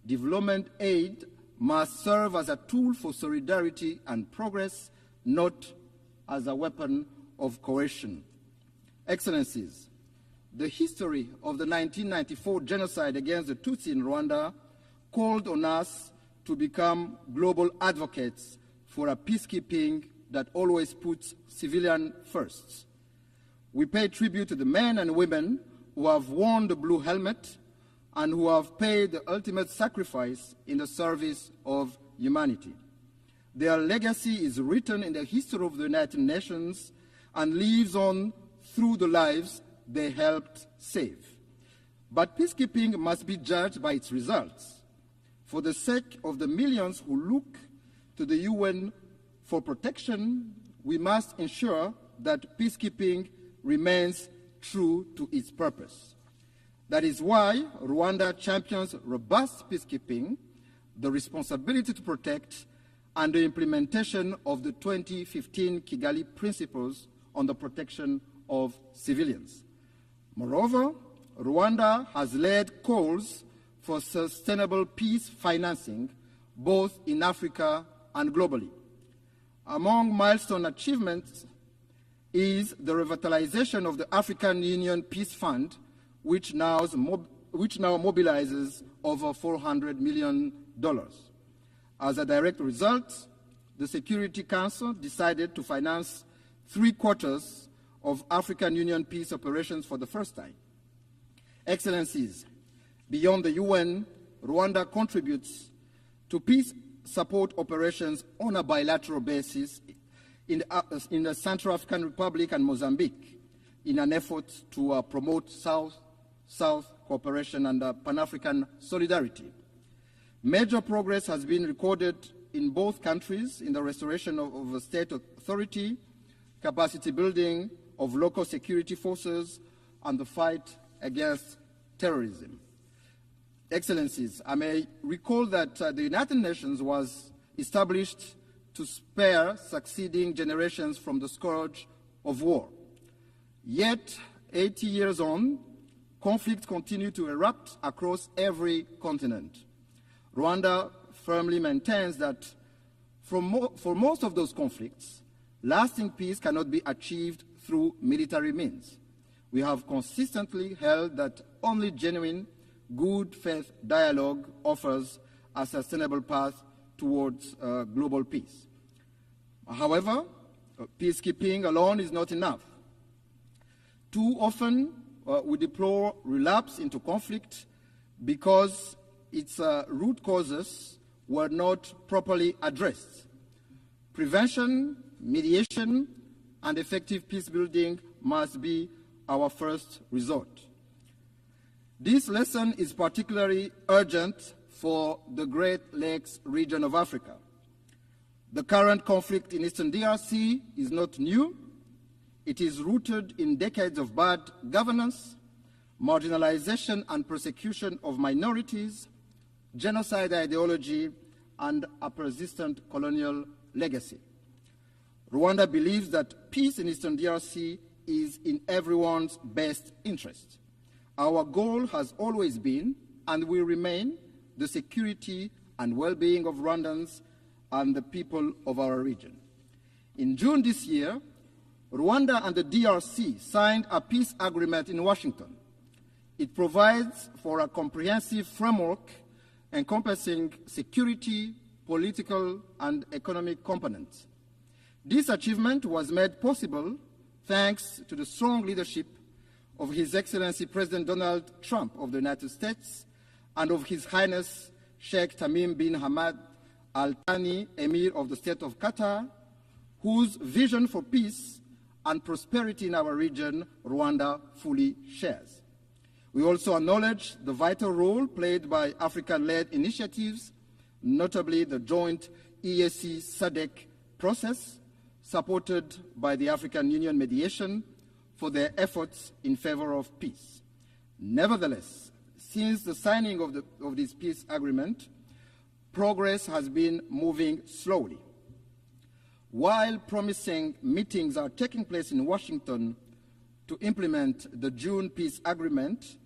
Development aid must serve as a tool for solidarity and progress, not as a weapon of coercion. Excellencies, the history of the 1994 genocide against the Tutsi in Rwanda called on us to become global advocates for a peacekeeping that always puts civilians first. We pay tribute to the men and women who have worn the blue helmet and who have paid the ultimate sacrifice in the service of humanity. Their legacy is written in the history of the United Nations and lives on through the lives they helped save. But peacekeeping must be judged by its results. For the sake of the millions who look to the UN for protection, we must ensure that peacekeeping remains true to its purpose. That is why Rwanda champions robust peacekeeping, the responsibility to protect, and the implementation of the 2015 Kigali Principles on the protection of civilians. Moreover, Rwanda has led calls for sustainable peace financing, both in Africa and globally. Among milestone achievements is the revitalization of the African Union Peace Fund, which now mobilizes over $400 million. As a direct result, the Security Council decided to finance 3/4 of African Union peace operations for the first time. Excellencies, beyond the UN, Rwanda contributes to peace support operations on a bilateral basis in the Central African Republic and Mozambique in an effort to promote South-South cooperation and Pan-African solidarity. Major progress has been recorded in both countries in the restoration of state authority, capacity building of local security forces, and the fight against terrorism. Excellencies, I may recall that the United Nations was established to spare succeeding generations from the scourge of war. Yet, 80 years on, conflicts continue to erupt across every continent. Rwanda firmly maintains that for most of those conflicts, lasting peace cannot be achieved through military means. We have consistently held that only genuine, good faith dialogue offers a sustainable path towards global peace. However, peacekeeping alone is not enough. Too often, we deplore relapse into conflict because its root causes were not properly addressed. Prevention, mediation, and effective peace building must be our first resort. This lesson is particularly urgent for the Great Lakes region of Africa. The current conflict in Eastern DRC is not new. It is rooted in decades of bad governance, marginalization and persecution of minorities, genocide ideology, and a persistent colonial legacy. Rwanda believes that peace in Eastern DRC is in everyone's best interest. Our goal has always been, and will remain, the security and well-being of Rwandans and the people of our region. In June this year, Rwanda and the DRC signed a peace agreement in Washington. It provides for a comprehensive framework encompassing security, political, and economic components. This achievement was made possible thanks to the strong leadership of His Excellency President Donald Trump of the United States and of His Highness Sheikh Tamim bin Hamad Al Thani, Emir of the State of Qatar, whose vision for peace and prosperity in our region, Rwanda fully shares. We also acknowledge the vital role played by African-led initiatives, notably the joint EAC SADC process, supported by the African Union mediation, for their efforts in favor of peace. Nevertheless, since the signing of this peace agreement, progress has been moving slowly. While promising meetings are taking place in Washington to implement the June peace agreement,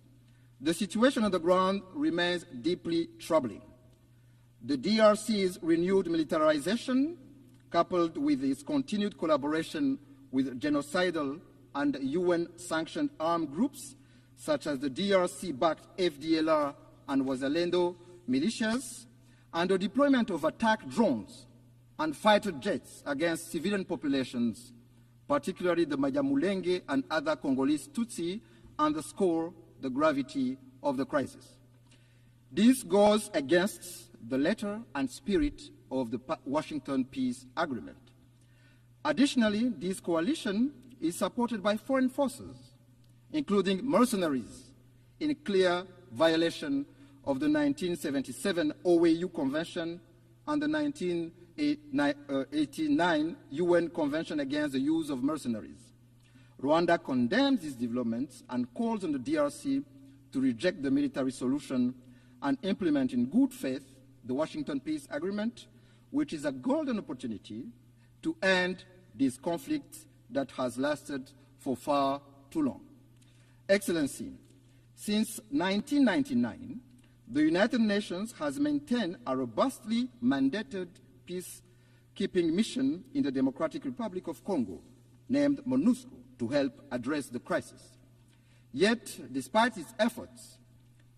the situation on the ground remains deeply troubling. The DRC's renewed militarization, coupled with its continued collaboration with genocidal and UN-sanctioned armed groups, such as the DRC-backed FDLR and Wazalendo militias, and the deployment of attack drones and fighter jets against civilian populations, particularly the Banyamulenge and other Congolese Tutsi, underscore the gravity of the crisis. This goes against the letter and spirit of the Washington Peace Agreement. Additionally, this coalition is supported by foreign forces, including mercenaries, in clear violation of the 1977 OAU Convention and the 1989 UN Convention against the use of mercenaries. Rwanda condemns these developments and calls on the DRC to reject the military solution and implement in good faith the Washington Peace Agreement, which is a golden opportunity to end this conflict that has lasted for far too long. Excellency, since 1999, the United Nations has maintained a robustly mandated peacekeeping mission in the Democratic Republic of Congo, named MONUSCO, to help address the crisis. Yet, despite its efforts,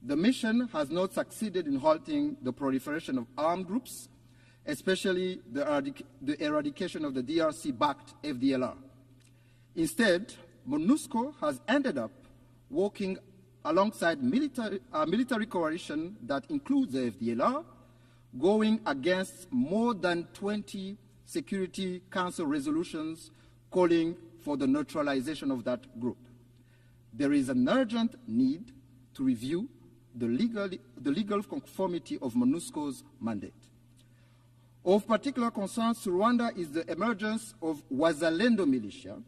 the mission has not succeeded in halting the proliferation of armed groups, especially the eradication of the DRC-backed FDLR. Instead, MONUSCO has ended up working alongside a military coalition that includes the FDLR, going against more than 20 Security Council resolutions calling for the neutralization of that group. There is an urgent need to review the legal conformity of MONUSCO's mandate. Of particular concern to Rwanda is the emergence of Wazalendo militia,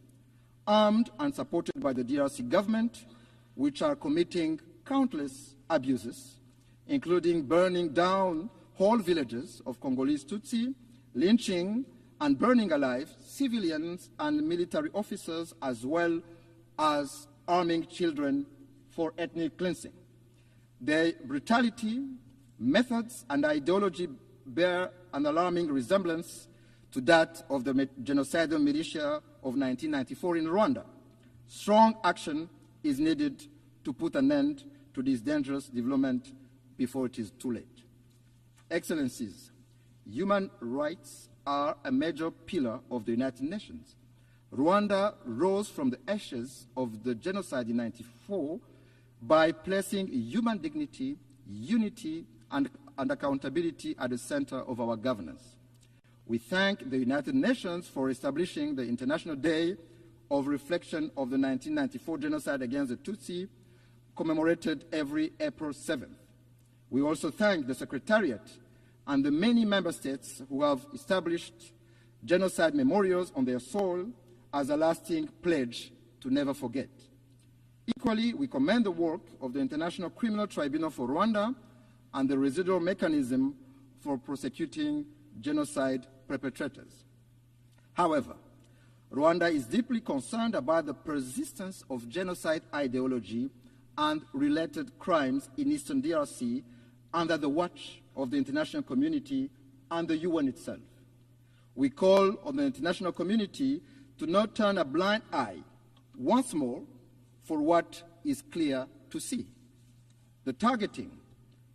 armed and supported by the DRC government, which are committing countless abuses, including burning down whole villages of Congolese Tutsi, lynching and burning alive civilians and military officers, as well as arming children for ethnic cleansing. Their brutality, methods, and ideology bear an alarming resemblance to that of the genocidal militia of 1994 in Rwanda. Strong action is needed to put an end to this dangerous development before it is too late. Excellencies, human rights are a major pillar of the United Nations. Rwanda rose from the ashes of the genocide in 1994 by placing human dignity, unity, and accountability at the center of our governance. We thank the United Nations for establishing the International Day of Reflection of the 1994 genocide against the Tutsi, commemorated every April 7th. We also thank the Secretariat and the many member states who have established genocide memorials on their soil as a lasting pledge to never forget. Equally, we commend the work of the International Criminal Tribunal for Rwanda and the residual mechanism for prosecuting genocide perpetrators. However, Rwanda is deeply concerned about the persistence of genocide ideology and related crimes in Eastern DRC under the watch of the international community and the UN itself. We call on the international community to not turn a blind eye once more for what is clear to see. The targeting,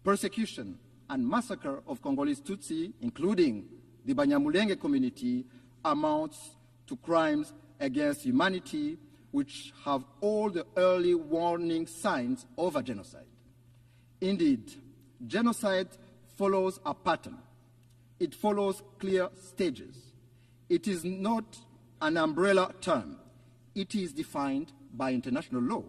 persecution, and massacre of Congolese Tutsi, including the Banyamulenge community, amounts to crimes against humanity which have all the early warning signs of a genocide. Indeed, genocide follows a pattern. It follows clear stages. It is not an umbrella term. It is defined by international law.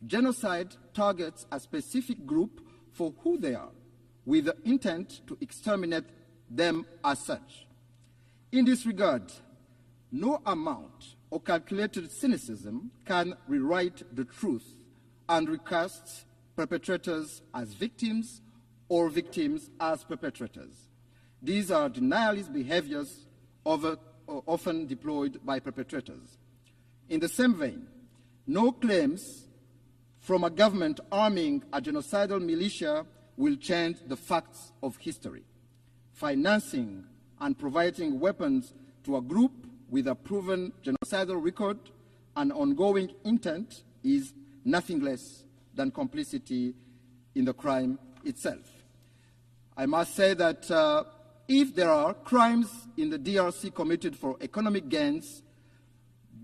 Genocide targets a specific group for who they are, with the intent to exterminate them as such. In this regard, no amount or calculated cynicism can rewrite the truth and recast perpetrators as victims or victims as perpetrators. These are denialist behaviors often deployed by perpetrators. In the same vein, no claims from a government arming a genocidal militia will change the facts of history. financing and providing weapons to a group with a proven genocidal record and ongoing intent is nothing less than complicity in the crime itself. I must say that if there are crimes in the DRC committed for economic gains,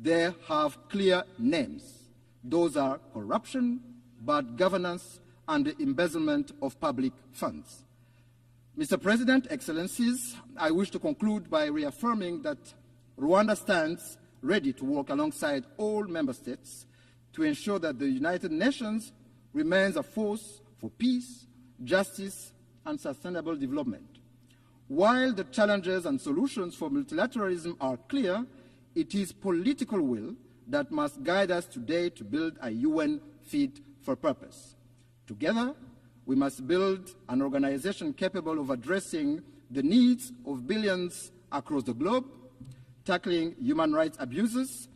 they have clear names. Those are corruption, bad governance, and the embezzlement of public funds. Mr. President, Excellencies, I wish to conclude by reaffirming that Rwanda stands ready to work alongside all member states to ensure that the United Nations remains a force for peace, justice, and sustainable development. While the challenges and solutions for multilateralism are clear, it is political will that must guide us today to build a UN fit for purpose. Together, we must build an organization capable of addressing the needs of billions across the globe, tackling human rights abuses,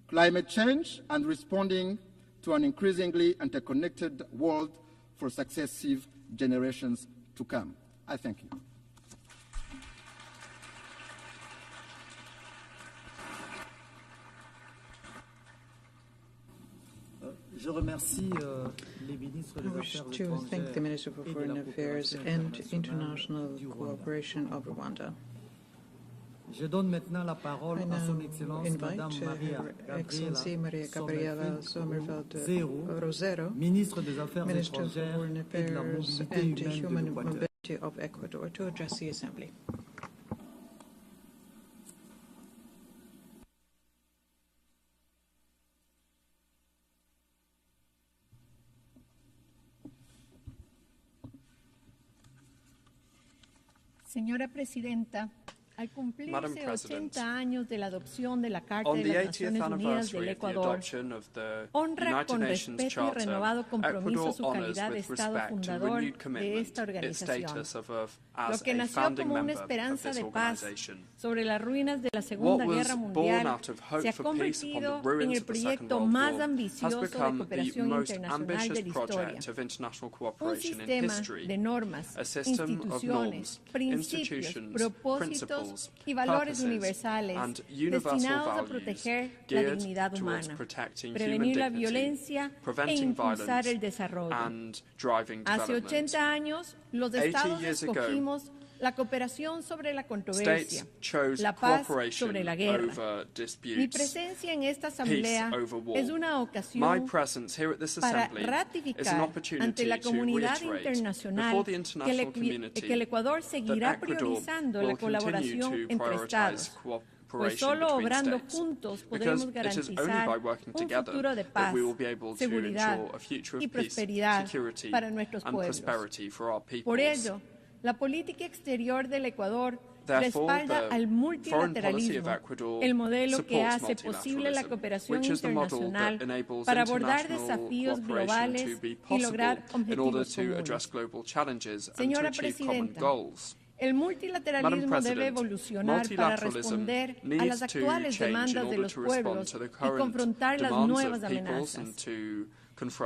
climate change, and responding to an increasingly interconnected world for successive generations to come. I thank you. Je remercie les ministres des Affaires étrangères. I wish to thank the Minister for Foreign Affairs and International Cooperation of Rwanda. Je donne maintenant la parole à Son Excellence Madame Maria Gabriela Sommerfeld-Rosero, ministre des Affaires étrangères et de la mobilité humaine de l'Équateur, to address the Assembly. Señora Presidenta, al cumplirse 80 años de la adopción de la Carta de las Naciones Unidas del Ecuador, honra con respeto y renovado compromiso su calidad de Estado fundador de esta organización, lo que nació como una esperanza de paz sobre las ruinas de la Segunda Guerra Mundial se ha convertido en el proyecto más ambicioso de cooperación internacional de la historia. Un sistema de normas, instituciones, principios, propósitos y valores universales destinados a proteger la dignidad humana, prevenir la violencia e impulsar el desarrollo. Hace 80 años, los Estados escogimos la cooperación sobre la controversia, la paz sobre la guerra. Mi presencia en esta asamblea es una ocasión para ratificar ante la comunidad internacional que el Ecuador seguirá priorizando la colaboración entre Estados, pues solo obrando juntos podremos garantizar un futuro de paz, seguridad y prosperidad para nuestros pueblos. Por ello, la política exterior del Ecuador respalda al multilateralismo, el modelo que hace posible la cooperación internacional para abordar desafíos globales y lograr objetivos comunes. Señora Presidenta, el multilateralismo debe evolucionar para responder a las actuales demandas de los pueblos y confrontar las nuevas amenazas.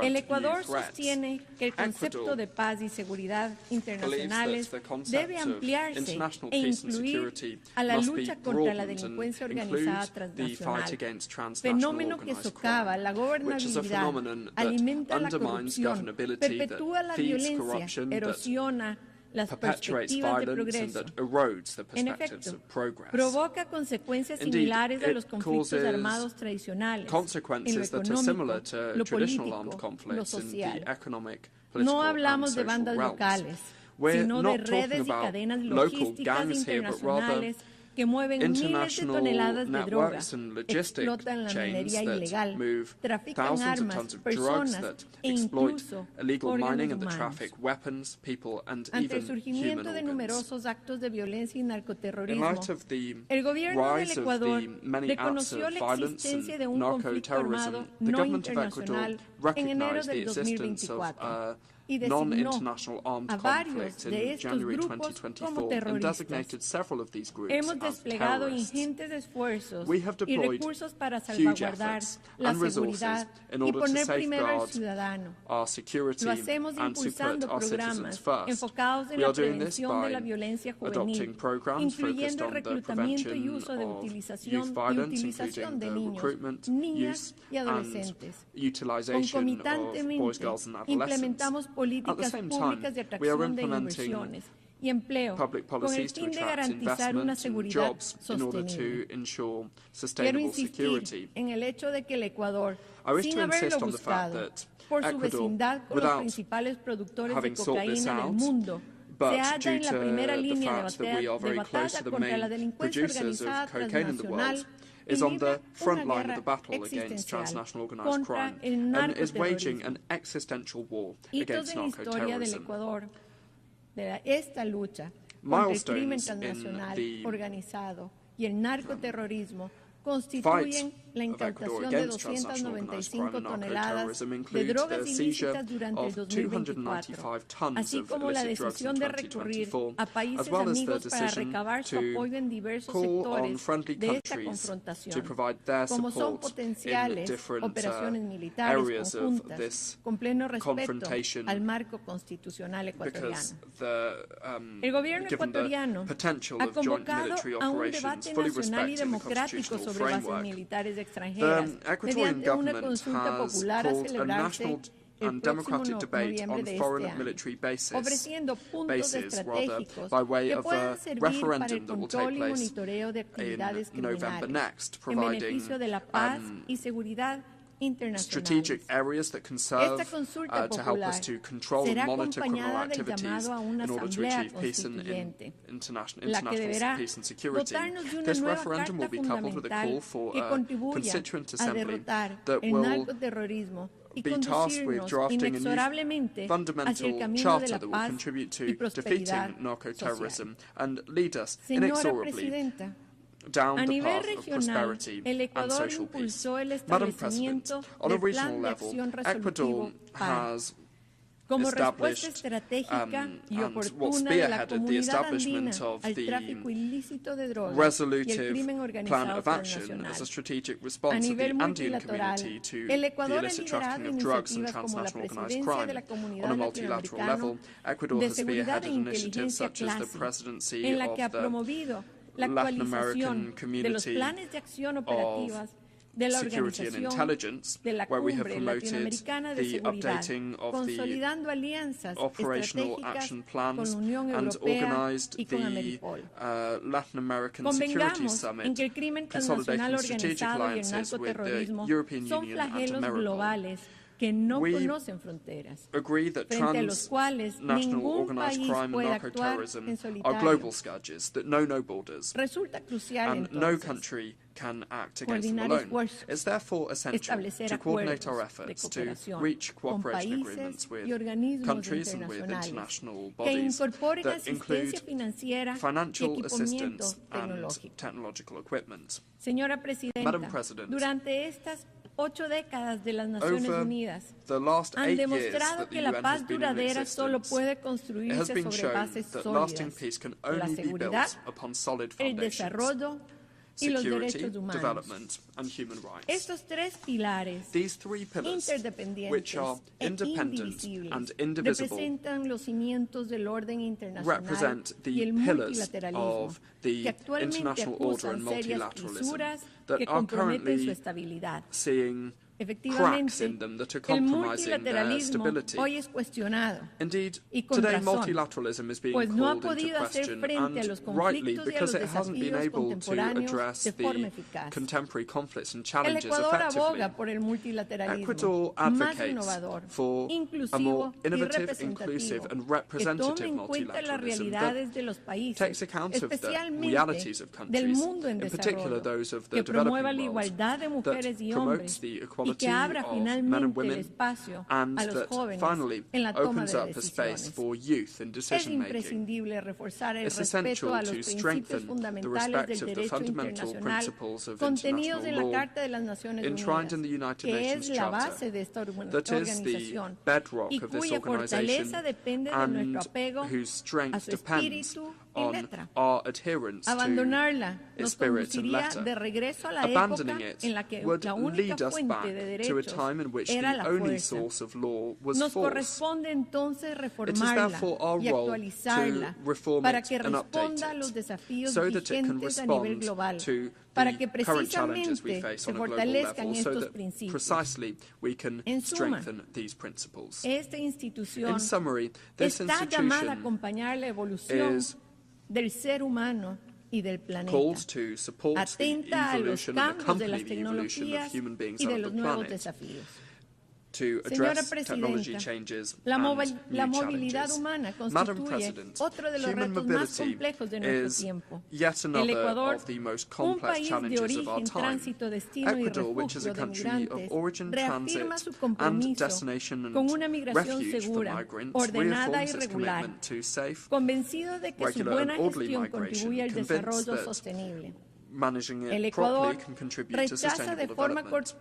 El Ecuador sostiene que el concepto de paz y seguridad internacionales debe ampliarse e incluir a la lucha contra la delincuencia organizada transnacional, fenómeno que socava la gobernabilidad, alimenta la corrupción, perpetúa la violencia, erosiona las perspectivas de progreso. En efecto, provoca consecuencias similares a los conflictos armados tradicionales en lo económico, lo político, lo social. No hablamos de bandas locales, sino de redes y cadenas logísticas internacionales que mueven miles de toneladas de droga, explotan la minería ilegal, trafican armas, personas e incluso órganos humanos. Ante el surgimiento de numerosos actos de violencia y narcoterrorismo, el gobierno del Ecuador reconoció la existencia de un conflicto armado no internacional en enero del 2024 non-international armed conflict in January 2024 and designated several of these groups Hemos as desplegado terrorists. ingentes esfuerzos We have y deployed recursos para huge salvaguardar efforts la and resources seguridad in y order to poner primero al safeguard ciudadano. our security Lo hacemos and to put impulsando our citizens programas first. enfocados en We la are doing this prevención de by la violencia adopting juvenil, programs focused incluyendo el on the reclutamiento y prevention uso de of utilización youth violence, de including the niños, recruitment, niñas use, y and adolescentes. utilization of boys, Concomitantemente, girls, and adolescents. implementamos At the políticas same públicas time, de we are atracción de implementing inversiones y empleo public con el policies to fin de attract garantizar una investment and seguridad jobs in order sostenible. to ensure Quiero sustainable insistir security. en el hecho de que el Ecuador, I wish sin to haberlo insist on the fact buscado, that por su Ecuador, vecindad con los without principales productores de having sought this cocaína en el out, mundo, but se halla due en la to primera the línea fact that we are very close to the contra la main delincuencia producers organizada of cocaine in the transnacional world, y is on libra the front una line of guerra the battle against existencial transnational organized contra crime el and is waging narcoterrorismo. an existential war Hitos against de la historia del narcoterrorism. Ecuador, esta lucha contra el crimen Milestones in transnacional the organizado y el narcoterrorismo constituyen la incautación de 295 toneladas de drogas ilícitas durante el 2024, así como la decisión de recurrir a países amigos para recabar su apoyo en diversos sectores de esta confrontación, como son potenciales operaciones militares conjuntas, con pleno respeto al marco constitucional ecuatoriano. El gobierno ecuatoriano ha convocado a un debate nacional y democrático sobre bases militares extranjeras mediante una consulta popular a celebrarse el próximo noviembre de este año, ofreciendo puntos estratégicos que puedan servir para el control y monitoreo de actividades criminales en beneficio de la paz y seguridad strategic areas that can serve to help us to control and monitor criminal activities in order to achieve peace and international peace and security. This referendum will be coupled with a call for a constituent assembly that will be tasked with drafting a new fundamental charter that will contribute to defeating narco-terrorism and lead us inexorably down the path of prosperity and social peace. Madam President, on a regional level, Ecuador has established and what spearheaded the establishment of the resolutive plan of action as a strategic response of the Andean community to the illicit trafficking of drugs and transnational organized crime. On a multilateral level, Ecuador has spearheaded initiatives such as the presidency of the Latin American Community of Security and Intelligence, where we have promoted the updating of the operational action plans and organized the Latin American Security Summit, consolidating strategic alliances with the European Union and America. Que no conocen fronteras, agree that transnational organized crime and narco-terrorism are global scourges that know no borders, and no country can act against them alone. It's therefore essential to coordinate our efforts to reach cooperation agreements with countries and with international bodies that include financial assistance and technological equipment. Madam President, durante estas 8 décadas de las Naciones Unidas han demostrado que la paz duradera solo puede construirse sobre bases sólidas, la seguridad, el desarrollo y los derechos humanos. Estos tres pilares, interdependientes e indivisibles, representan los cimientos del orden internacional y el multilateralismo, que actualmente acusan serias fisuras que comprometen su estabilidad. Efectivamente, el multilateralismo hoy es cuestionado y con razón, pues no ha podido hacer frente a los conflictos y a los desafíos contemporáneos de forma eficaz. El Ecuador aboga por el multilateralismo más innovador, inclusivo y representativo, que tome en cuenta las realidades de los países, especialmente del mundo en desarrollo, que promueva la igualdad de mujeres y hombres y equality of men and women, and that finally opens up a space for youth in decision-making. It's essential to strengthen the respect of the fundamental principles of international law enshrined in the United Nations Charter, that is the bedrock of this organization and whose strength depends on our adherence to its spirit and letter. Abandoning it would lead us back to a time in which the only source of law was force. It is therefore our role to reform it and update it so that it can respond to the current challenges we face on a global level, so that precisely we can strengthen these principles. In summary, this institution is called to support the evolution and accompany the evolution of human beings on the planet, to address technology changes and new challenges. Madam President, human mobility is yet another of the most complex challenges of our time. Ecuador, which is a country of origin, transit and destination and refuge for migrants, reaffirms its commitment to safe, regular and orderly migration, convinced that managing it properly can contribute to sustainable development.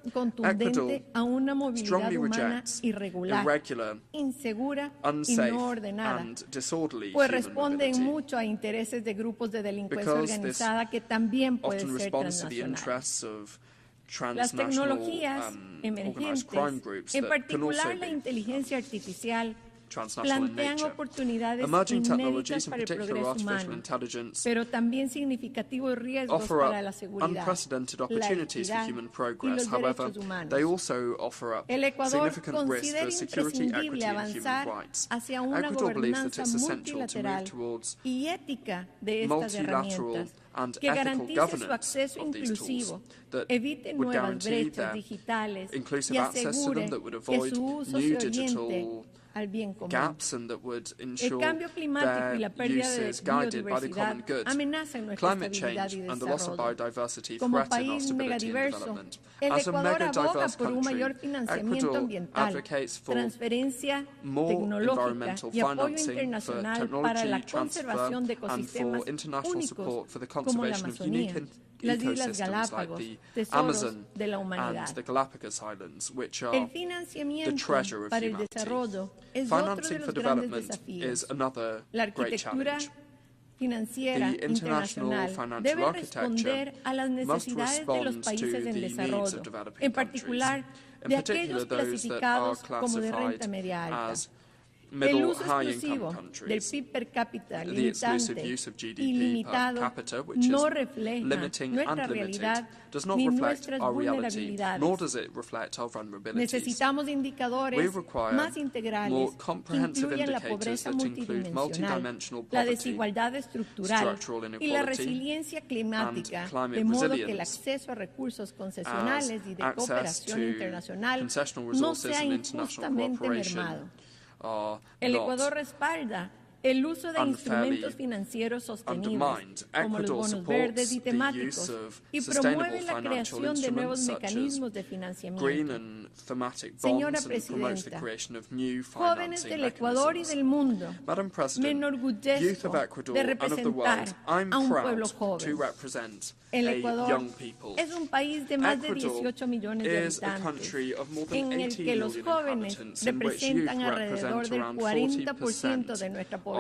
Ecuador strongly rejects irregular, unsafe and disorderly human mobility, because this often responds to the interests of transnational organized crime groups that can also be transnational in nature. Emerging technologies, in particular artificial intelligence, offer up unprecedented opportunities for human progress. However, they also offer up significant risks for security, equity and human rights. Ecuador believes that it's essential to move towards multilateral and ethical governance of these tools that would guarantee their inclusive access to them, that would avoid new digital gaps and that would ensure their use is guided by the common good. Climate change and the loss of biodiversity threaten our stability and development. As a mega-diverse country, Ecuador advocates for more environmental financing, for technology transfer and for international support for the conservation of unique ecosystems like the Amazon and the Galapagos Islands, which are the treasure of humanity. Financing for development is another great challenge. The international financial architecture must respond to the needs of developing countries, in particular those that are classified as middle high-income countries. The exclusive use of GDP per capita, which is limiting and limited, does not reflect our reality, nor does it reflect our vulnerabilities. We require more comprehensive indicators that include multidimensional poverty, structural inequality, and climate resilience, as access to concessional resources and international cooperation El Ecuador respalda el uso de instrumentos financieros sostenibles, como los bonos verdes y temáticos, y promueve la creación de nuevos mecanismos de financiamiento. Señora Presidenta, jóvenes del Ecuador y del mundo, me enorgullezco de representar a un pueblo joven. El Ecuador es un país de más de 18 millones de habitantes, en el que los jóvenes representan alrededor del 40% de nuestra población.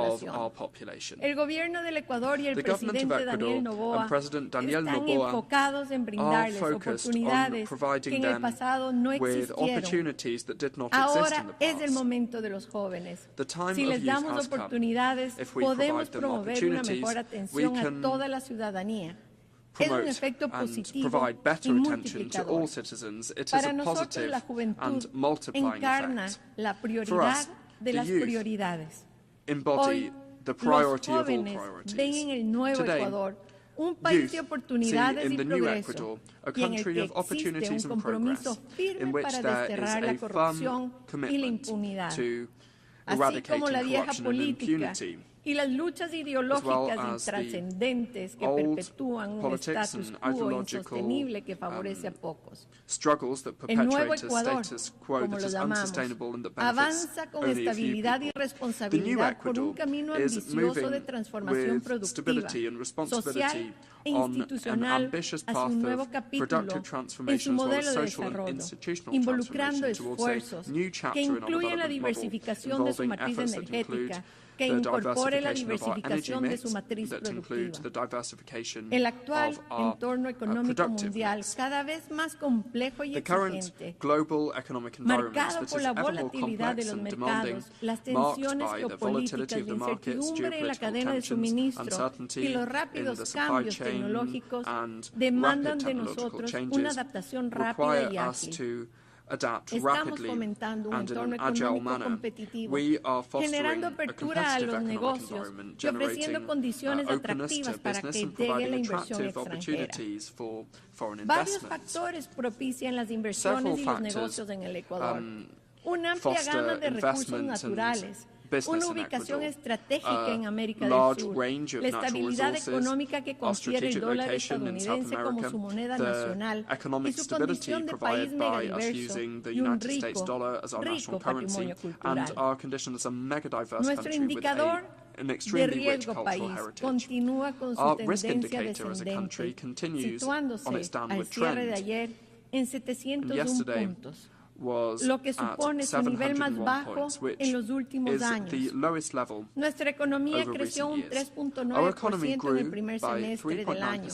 El gobierno del Ecuador y el presidente Daniel Noboa están enfocados en brindarles oportunidades que en el pasado no existieron. Ahora es el momento de los jóvenes. Si les damos oportunidades, podemos promover una mejor atención a toda la ciudadanía. Es un efecto positivo y multiplicador. Para nosotros la juventud encarna la prioridad de las prioridades. Hoy los jóvenes ven en el nuevo Ecuador un país de oportunidades y progreso, y en el que existe un compromiso firme para desterrar la corrupción y la impunidad. Así como la vieja política y las luchas ideológicas intrascendentes que perpetúan un status quo insostenible que favorece a pocos. El nuevo Ecuador, como lo llamamos, avanza con estabilidad y responsabilidad por un camino ambicioso de transformación productiva, social e institucional hacia un nuevo capítulo en su modelo de desarrollo, involucrando esfuerzos que incluyen la diversificación de su matriz energética, que incorpore la diversificación de su matriz productiva. El actual entorno económico mundial, cada vez más complejo y exigente, marcado por la volatilidad de los mercados, las tensiones geopolíticas, la incertidumbre en la cadena de suministro y los rápidos cambios tecnológicos, demandan de nosotros una adaptación rápida y ágil. Estamos fomentando un entorno económico competitivo, generando apertura a los negocios y ofreciendo condiciones atractivas para que llegue la inversión extranjera. Varios factores propician las inversiones y los negocios en el Ecuador. Una amplia gama de recursos naturales, una ubicación estratégica en América del Sur, la estabilidad económica que confiere el dólar estadounidense como su moneda nacional y su condición de país megadiverso y un rico patrimonio cultural. Nuestro indicador de riesgo país continúa con su tendencia descendente, situándose al cierre de ayer en 701 puntos, lo que supone su nivel más bajo en los últimos años. Nuestra economía creció un 3.9% en el primer semestre del año,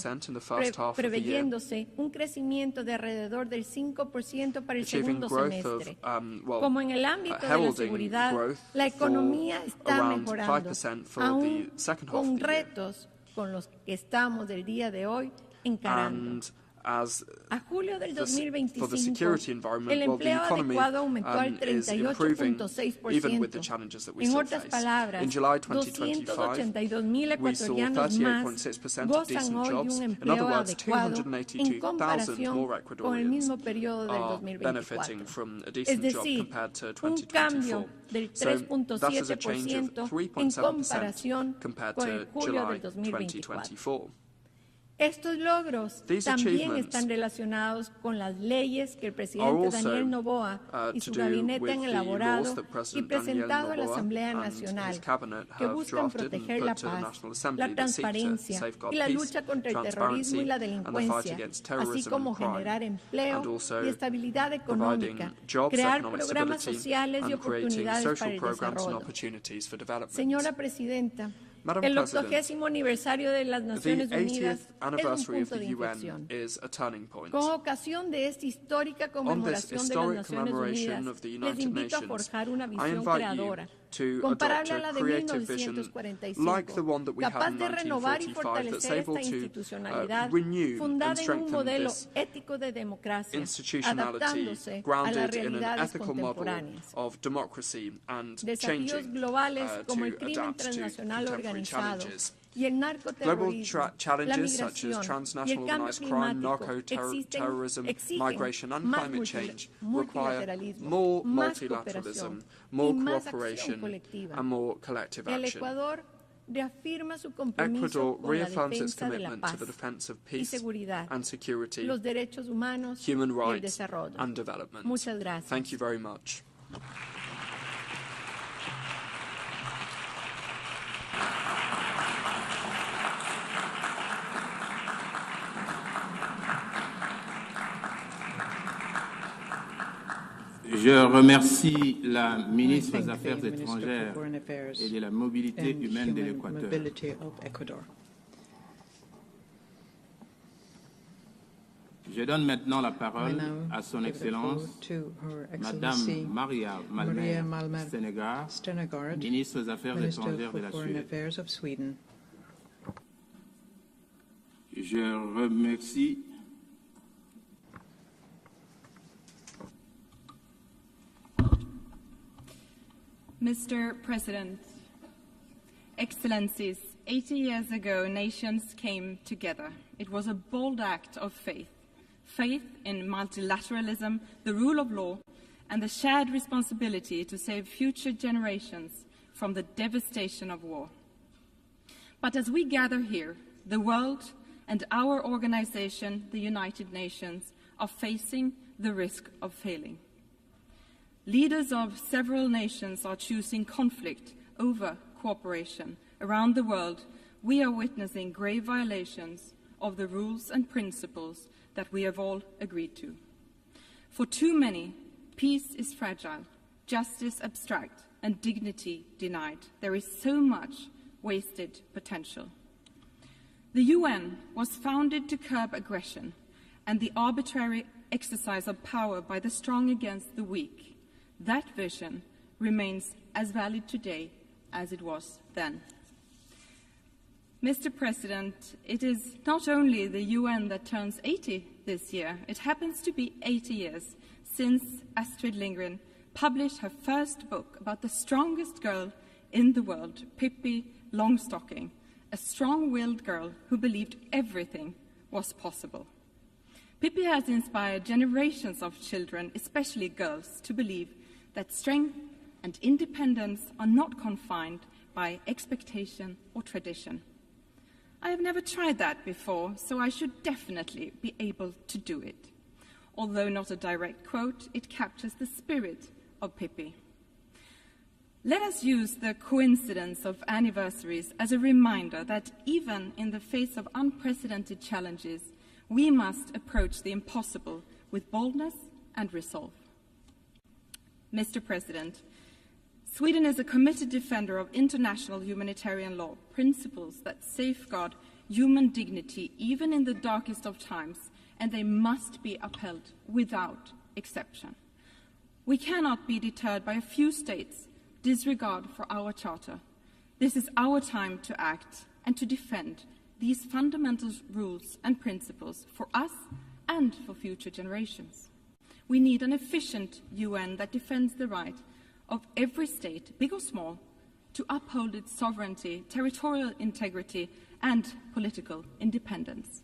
preveyéndose un crecimiento de alrededor del 5% para el segundo semestre. Como en el ámbito de la seguridad, la economía está mejorando, aún con retos con los que estamos el día de hoy encarando. A julio del 2025, el empleo adecuado aumentó al 38.6%. En otras palabras, 282.000 ecuatorianos más gozan hoy de un empleo adecuado en comparación con el mismo periodo del 2024. Es decir, un cambio del 3.7% en comparación con el julio del 2024. Estos logros también están relacionados con las leyes que el presidente Daniel Noboa y su gabinete han elaborado y presentado a la Asamblea Nacional, que buscan proteger la paz, la transparencia y la lucha contra el terrorismo y la delincuencia, así como generar empleo y estabilidad económica, crear programas sociales y oportunidades para el desarrollo. Señora Presidenta, el 80º aniversario de las Naciones Unidas es un punto de inflexión. Con ocasión de esta histórica conmemoración de las Naciones Unidas, les invito a forjar una visión creadora, comparable a la de 1945, capaz de renovar y fortalecer esta institucionalidad, fundada en un modelo ético de democracia, adaptándose a las realidades contemporáneas. Desafíos globales como el crimen transnacional organizado y el narcoterrorismo, la migración y el cambio climático exigen más multilateralismo, más cooperación y más acción colectiva. El Ecuador reafirma su compromiso con la defensa de la paz y seguridad, los derechos humanos y el desarrollo. Muchas gracias. Thank you very much. Je remercie la ministre des Affaires étrangères et de la mobilité humaine de l'Équateur. Je donne maintenant la parole à son Excellence, Madame Maria Malmer Stenegard, ministre des Affaires étrangères de la Suède. Je remercie Mr. President, Excellencies, 80 years ago, nations came together. It was a bold act of faith. Faith in multilateralism, the rule of law, and the shared responsibility to save future generations from the devastation of war. But as we gather here, the world and our organization, the United Nations, are facing the risk of failing. Leaders of several nations are choosing conflict over cooperation. Around the world, we are witnessing grave violations of the rules and principles that we have all agreed to. For too many, peace is fragile, justice abstract, and dignity denied. There is so much wasted potential. The UN was founded to curb aggression and the arbitrary exercise of power by the strong against the weak. That vision remains as valid today as it was then. Mr. President, it is not only the UN that turns 80 this year, it happens to be 80 years since Astrid Lindgren published her first book about the strongest girl in the world, Pippi Longstocking, a strong-willed girl who believed everything was possible. Pippi has inspired generations of children, especially girls, to believe that strength and independence are not confined by expectation or tradition. I have never tried that before, so I should definitely be able to do it. Although not a direct quote, it captures the spirit of Pippi. Let us use the coincidence of anniversaries as a reminder that even in the face of unprecedented challenges, we must approach the impossible with boldness and resolve. Mr. President, Sweden is a committed defender of international humanitarian law, principles that safeguard human dignity even in the darkest of times, and they must be upheld without exception. We cannot be deterred by a few states' disregard for our charter. This is our time to act and to defend these fundamental rules and principles for us and for future generations. We need an efficient UN that defends the right of every state, big or small, to uphold its sovereignty, territorial integrity, and political independence.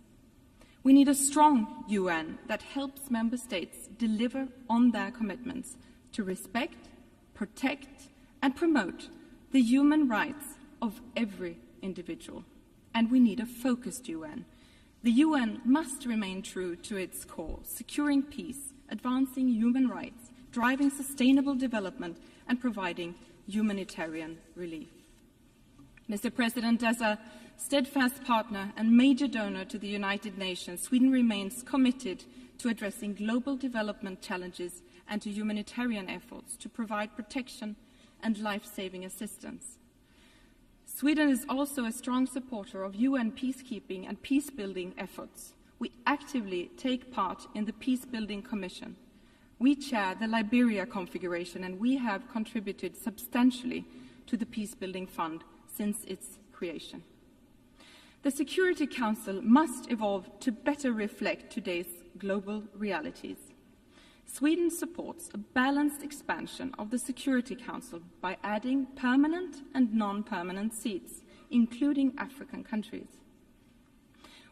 We need a strong UN that helps member states deliver on their commitments to respect, protect, and promote the human rights of every individual. And we need a focused UN. The UN must remain true to its core, securing peace, advancing human rights, driving sustainable development, and providing humanitarian relief. Mr. President, as a steadfast partner and major donor to the United Nations, Sweden remains committed to addressing global development challenges and to humanitarian efforts to provide protection and life-saving assistance. Sweden is also a strong supporter of UN peacekeeping and peace-building efforts. We actively take part in the Peace-Building Commission. We chair the Liberia configuration, and we have contributed substantially to the Peace-Building Fund since its creation. The Security Council must evolve to better reflect today's global realities. Sweden supports a balanced expansion of the Security Council by adding permanent and non-permanent seats, including African countries.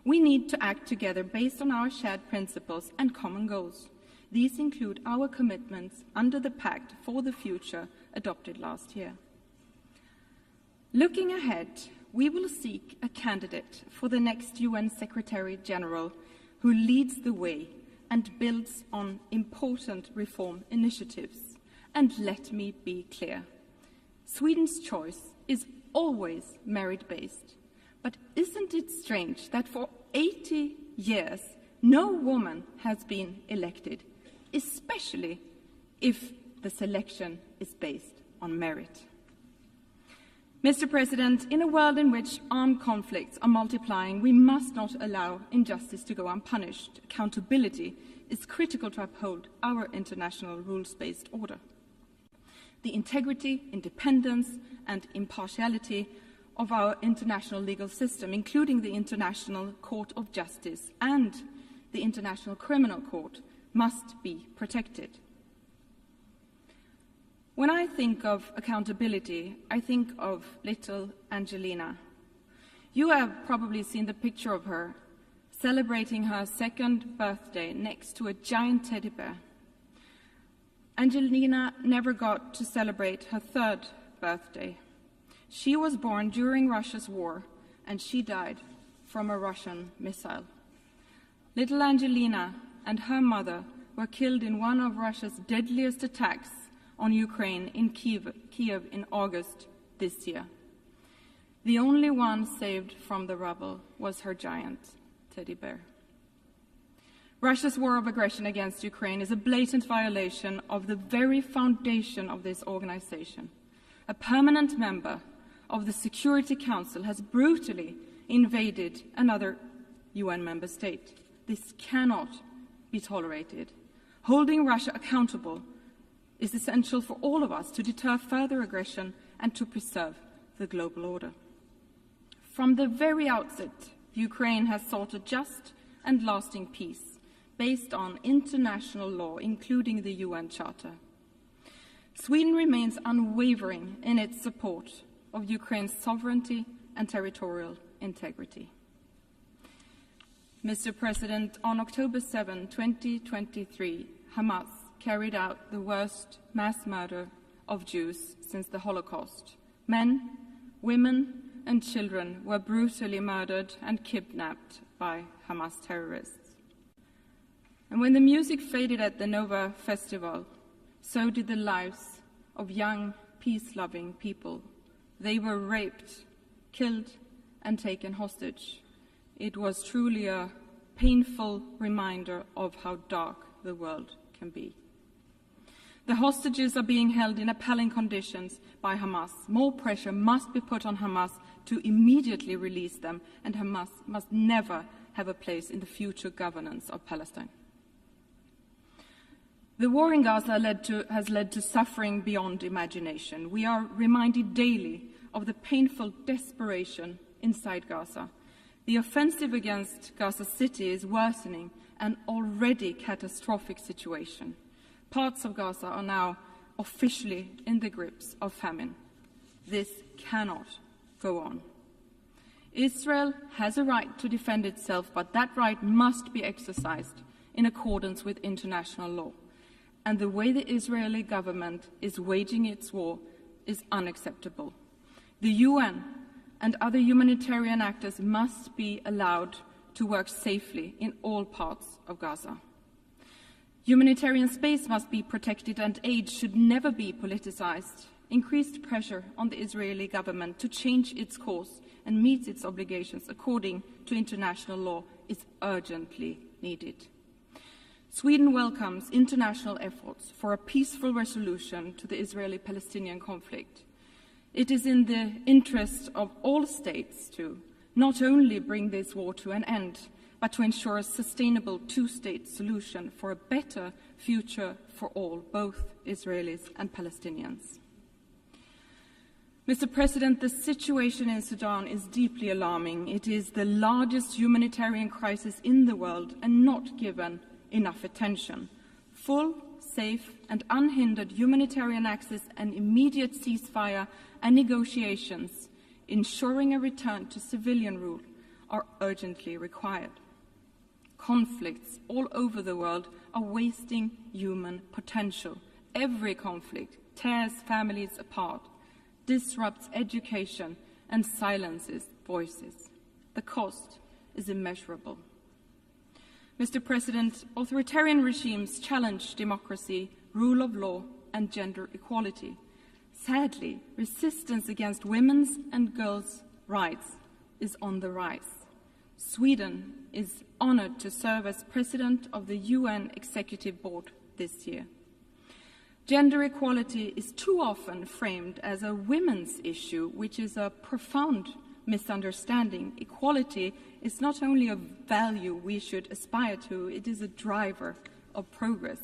We need to act together based on our shared principles and common goals. These include our commitments under the Pact for the Future adopted last year. Looking ahead, we will seek a candidate for the next UN Secretary General who leads the way and builds on important reform initiatives. And let me be clear, Sweden's choice is always merit-based. But isn't it strange that for 80 years no woman has been elected, especially if the selection is based on merit? Mr. President, in a world in which armed conflicts are multiplying, we must not allow injustice to go unpunished. Accountability is critical to uphold our international rules-based order. The integrity, independence, and impartiality of our international legal system, including the International Court of Justice and the International Criminal Court, must be protected. When I think of accountability, I think of little Angelina. You have probably seen the picture of her celebrating her second birthday next to a giant teddy bear. Angelina never got to celebrate her third birthday. She was born during Russia's war and she died from a Russian missile. Little Angelina and her mother were killed in one of Russia's deadliest attacks on Ukraine in Kiev in August this year. The only one saved from the rubble was her giant teddy bear. Russia's war of aggression against Ukraine is a blatant violation of the very foundation of this organization. A permanent member of the Security Council has brutally invaded another UN member state. This cannot be tolerated. Holding Russia accountable is essential for all of us to deter further aggression and to preserve the global order. From the very outset, Ukraine has sought a just and lasting peace based on international law, including the UN Charter. Sweden remains unwavering in its support of Ukraine's sovereignty and territorial integrity. Mr. President, on October 7, 2023, Hamas carried out the worst mass murder of Jews since the Holocaust. Men, women, and children were brutally murdered and kidnapped by Hamas terrorists. And when the music faded at the Nova Festival, so did the lives of young, peace-loving people. They were raped, killed, and taken hostage. It was truly a painful reminder of how dark the world can be. The hostages are being held in appalling conditions by Hamas. More pressure must be put on Hamas to immediately release them, and Hamas must never have a place in the future governance of Palestine. The war in Gaza has led to suffering beyond imagination. We are reminded daily of the painful desperation inside Gaza. The offensive against Gaza City is worsening an already catastrophic situation. Parts of Gaza are now officially in the grips of famine. This cannot go on. Israel has a right to defend itself, but that right must be exercised in accordance with international law. And the way the Israeli government is waging its war is unacceptable. The UN and other humanitarian actors must be allowed to work safely in all parts of Gaza. Humanitarian space must be protected and aid should never be politicized. Increased pressure on the Israeli government to change its course and meet its obligations according to international law is urgently needed. Sweden welcomes international efforts for a peaceful resolution to the Israeli-Palestinian conflict. It is in the interest of all states to not only bring this war to an end, but to ensure a sustainable two-state solution for a better future for all, both Israelis and Palestinians. Mr. President, the situation in Sudan is deeply alarming. It is the largest humanitarian crisis in the world and not given enough attention. Full, safe, and unhindered humanitarian access and immediate ceasefire and negotiations, ensuring a return to civilian rule, are urgently required. Conflicts all over the world are wasting human potential. Every conflict tears families apart, disrupts education, and silences voices. The cost is immeasurable. Mr. President, authoritarian regimes challenge democracy, rule of law, and gender equality. Sadly, resistance against women's and girls' rights is on the rise. Sweden is honored to serve as President of the UN Executive Board this year. Gender equality is too often framed as a women's issue, which is a profound misunderstanding. Equality is not only a value we should aspire to, it is a driver of progress.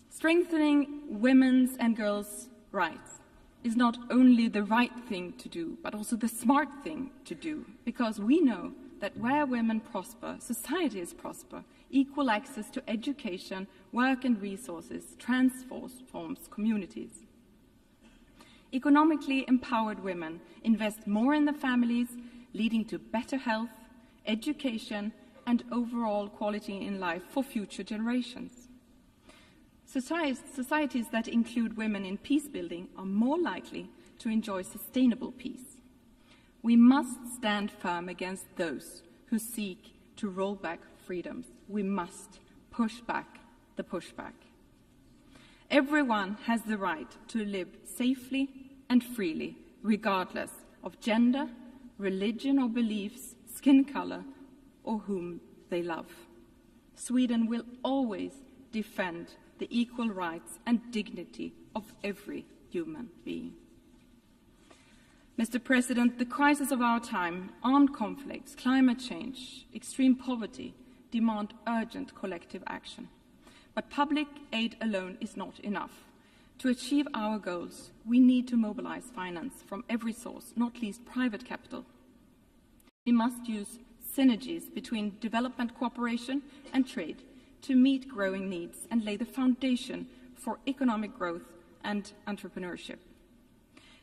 Strengthening women's and girls' rights is not only the right thing to do, but also the smart thing to do, because we know that where women prosper, societies prosper. Equal access to education, work and resources transforms communities. Economically empowered women invest more in their families, leading to better health, education, and overall quality in life for future generations. Societies that include women in peace building are more likely to enjoy sustainable peace. We must stand firm against those who seek to roll back freedoms. We must push back the pushback. Everyone has the right to live safely and freely, regardless of gender, religion or beliefs, skin color, or whom they love. Sweden will always defend the equal rights and dignity of every human being. Mr. President, the crisis of our time, armed conflicts, climate change, extreme poverty, demand urgent collective action. But public aid alone is not enough. To achieve our goals, we need to mobilize finance from every source, not least private capital. We must use synergies between development cooperation and trade to meet growing needs and lay the foundation for economic growth and entrepreneurship.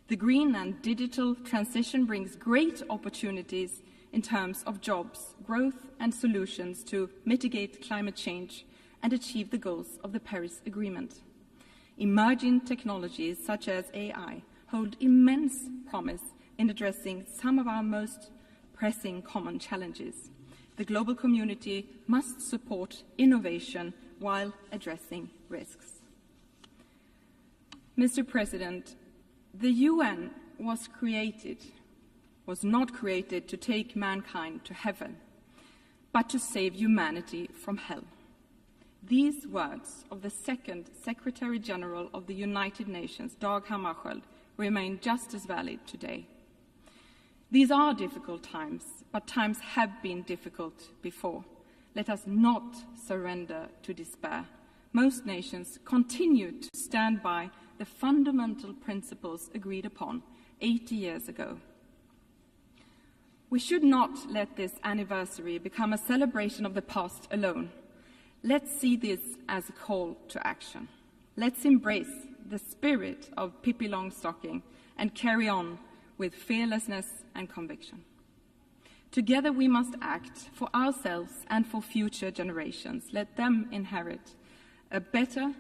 The green and digital transition brings great opportunities in terms of jobs, growth, and solutions to mitigate climate change and achieve the goals of the Paris Agreement. Emerging technologies such as AI hold immense promise in addressing some of our most pressing common challenges. The global community must support innovation while addressing risks. Mr. President, the UN was not created to take mankind to heaven, but to save humanity from hell. These words of the second Secretary General of the United Nations, Dag Hammarskjöld, remain just as valid today. These are difficult times, but times have been difficult before. Let us not surrender to despair. Most nations continue to stand by the fundamental principles agreed upon 80 years ago. We should not let this anniversary become a celebration of the past alone. Let's see this as a call to action. Let's embrace the spirit of Pippi Longstocking and carry on with fearlessness and conviction. Together we must act for ourselves and for future generations. Let them inherit a better,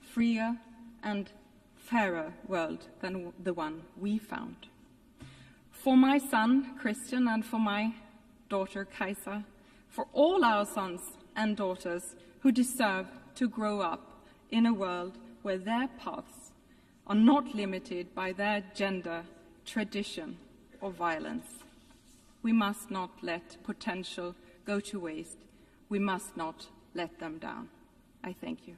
freer, and fairer world than the one we found. For my son, Christian, and for my daughter, Kajsa, for all our sons and daughters who deserve to grow up in a world where their paths are not limited by their gender, tradition, or violence. We must not let potential go to waste. We must not let them down. I thank you.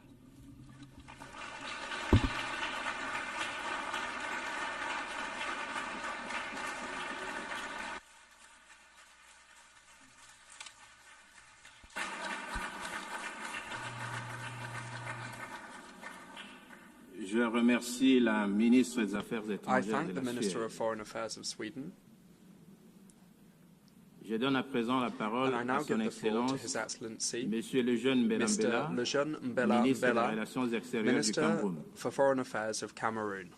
Je remercie la ministre des Affaires étrangères de la Suède. I thank the Minister of Foreign Affairs of Sweden. Je donne à présent la parole à son Excellence, Monsieur le jeune Mbella, ministre des Relations extérieures du Cameroun. For Foreign Affairs of Cameroon.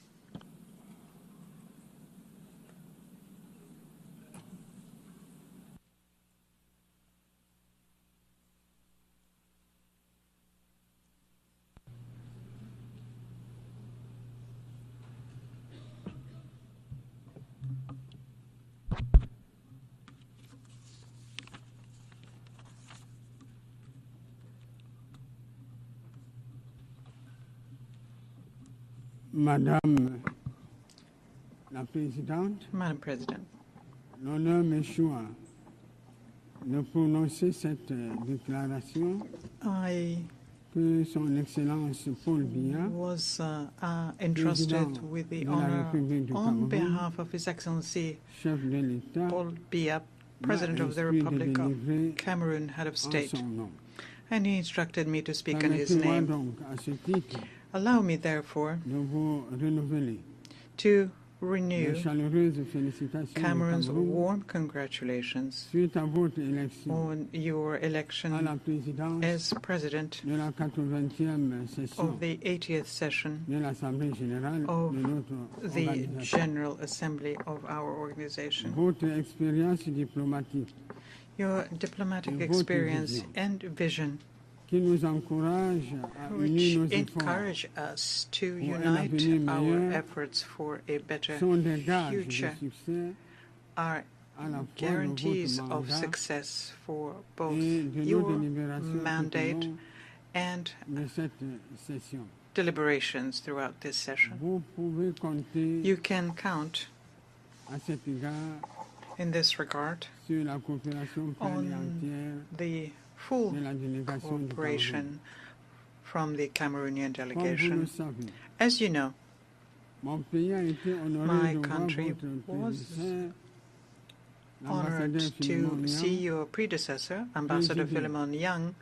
Madame la Présidente, Madam President, l'honneur m'est choix de prononcer cette déclaration que Son Excellence Paul Biya was entrusted with the honor on behalf of His Excellency Paul Biya, President of the Republic of Cameroon, Head of State, and he instructed me to speak in his name. Allow me, therefore, to renew Cameroon's warm congratulations on your election as President of the 80th session of the General Assembly of our organization. Your diplomatic experience and vision, which encourage us to unite our efforts for a better future, are guarantees of success for both your mandate and deliberations throughout this session. You can count in this regard on the full cooperation from the Cameroonian delegation. As you know, my country was honored to see your predecessor, Ambassador Philemon Young,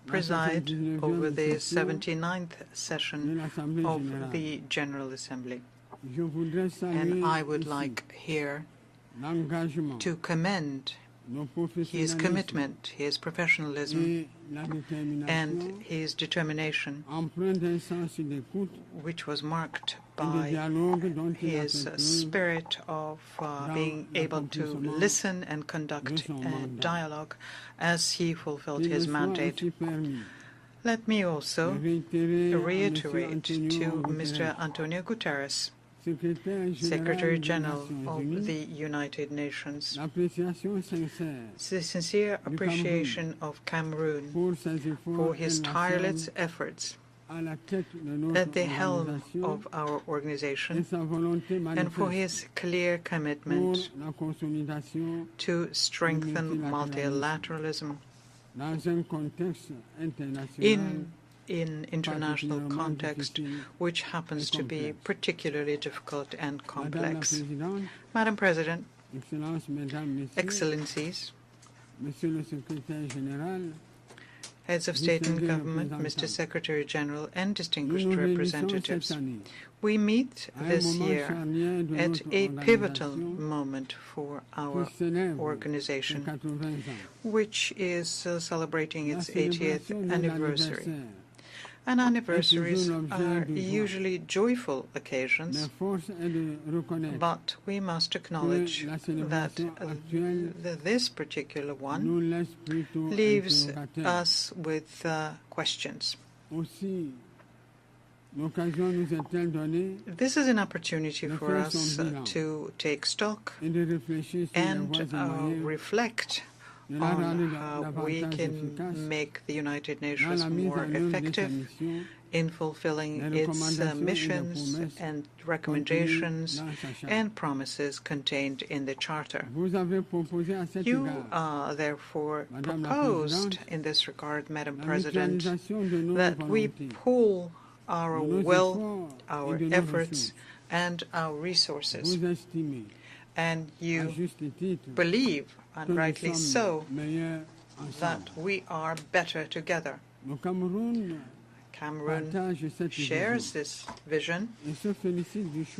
preside over the 79th session of the General Assembly. And I would like here to commend his commitment, his professionalism, and his determination, which was marked by his spirit of being able to listen and conduct a dialogue as he fulfilled his mandate. Let me also reiterate to Mr. Antonio Guterres, Secretary General of the United Nations, the sincere appreciation of Cameroon for his tireless efforts at the helm of our organization and for his clear commitment to strengthen multilateralism in international context, which happens to be particularly difficult and complex. Madam President, Excellencies, Heads of State and Government, Mr. Secretary General, and distinguished representatives, we meet this year at a pivotal moment for our organization, which is celebrating its 80th anniversary. And anniversaries are usually joyful occasions, but we must acknowledge that this particular one leaves us with questions. This is an opportunity for us to take stock and reflect on how we can make the United Nations more effective in fulfilling its missions and recommendations and promises contained in the Charter. You therefore proposed in this regard, Madam President, that we pool our will, our efforts, and our resources. And you believe, and rightly so, that we are better together. Cameroon shares this vision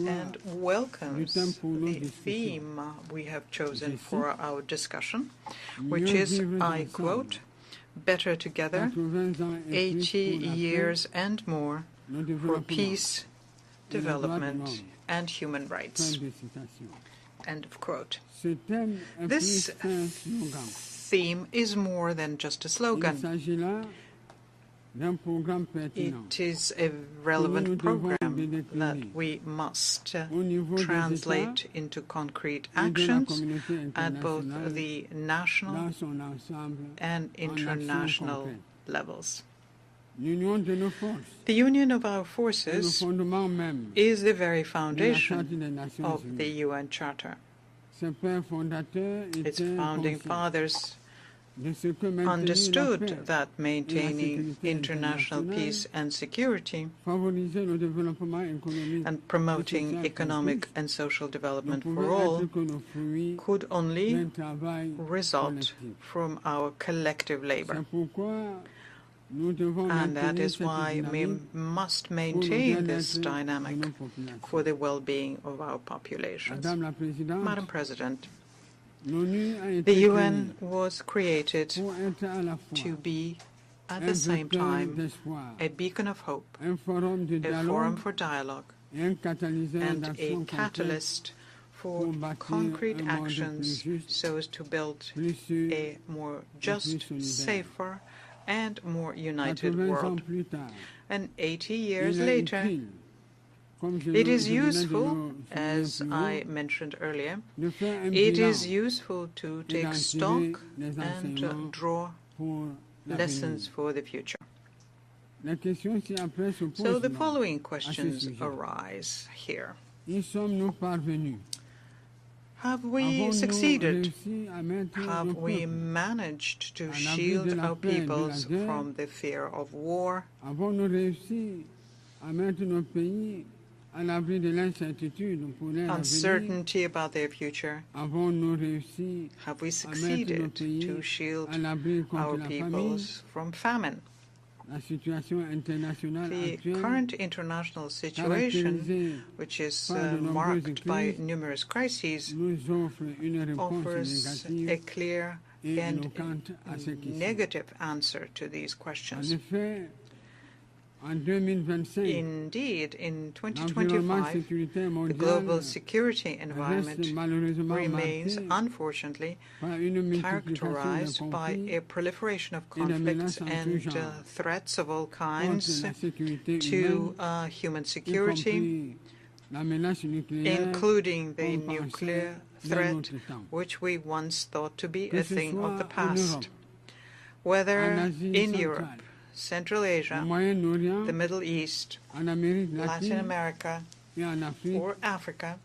and welcomes the theme we have chosen for our discussion, which is, I quote, "Better together, 80 years and more for peace, development, and human rights." End of quote. This theme is more than just a slogan. It is a relevant program that we must translate into concrete actions at both the national and international levels. The union of our forces is the very foundation of the UN Charter. Its founding fathers understood that maintaining international peace and security and promoting economic and social development for all could only result from our collective labor. And that is why we must maintain this dynamic for the well-being of our populations. Madam President, the UN was created to be, at the same time, a beacon of hope, a forum for dialogue, and a catalyst for concrete actions so as to build a more just, safer, and more united world. And 80 years later, It is useful, as I mentioned earlier, it is useful to take stock and draw lessons for the future. So the following questions arise here. Have we succeeded? Have we managed to shield our peoples from the fear of war? Uncertainty about their future? Have we succeeded to shield our peoples from famine? The current international situation, which is marked by numerous crises, offers a clear and negative answer to these questions. Indeed, in 2025, the global security environment remains, unfortunately, characterized by a proliferation of conflicts and threats of all kinds to human security, including the nuclear threat, which we once thought to be a thing of the past. Whether in Europe, Central Asia, the Middle East, Latin America, or Africa,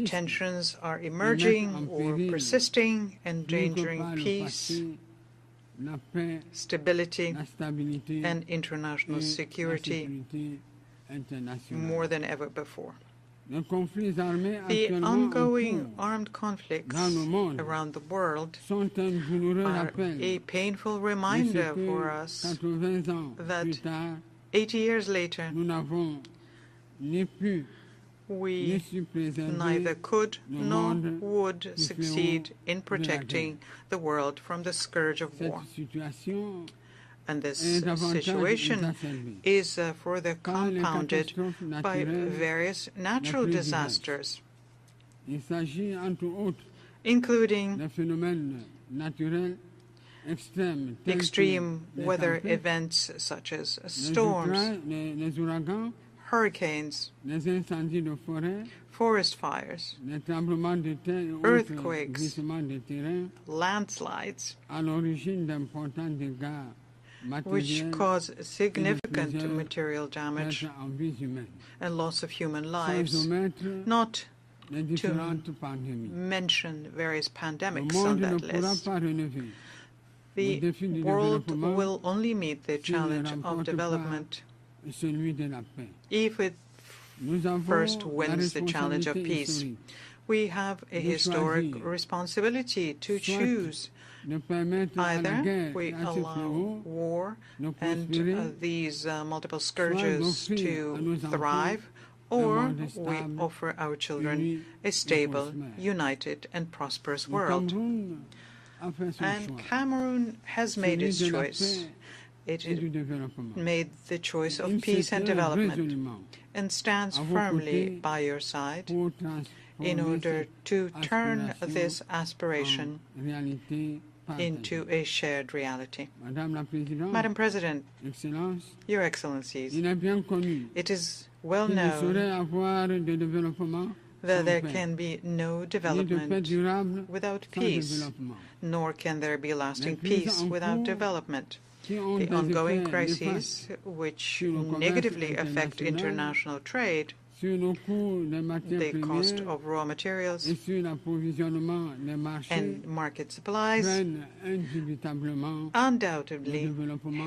tensions are emerging or persisting, endangering peace, stability, and international security more than ever before. The ongoing armed conflicts around the world are a painful reminder for us that 80 years later, we neither could nor would succeed in protecting the world from the scourge of war. And this situation is further compounded by various natural disasters, including extreme weather events such as storms, hurricanes, forest fires, earthquakes, landslides, which cause significant material damage and loss of human lives, not to mention various pandemics on that list. The world will only meet the challenge of development if it first wins the challenge of peace. We have a historic responsibility to choose. Either we allow war and these multiple scourges to thrive, or we offer our children a stable, united, and prosperous world. And Cameroon has made its choice. It made the choice of peace and development and stands firmly by your side in order to turn this aspiration into a shared reality. Madam President, Your Excellencies, it is well known that there can be no development without peace, nor can there be lasting peace without development. The ongoing crises, which negatively affect international trade, the cost of raw materials and market supplies, undoubtedly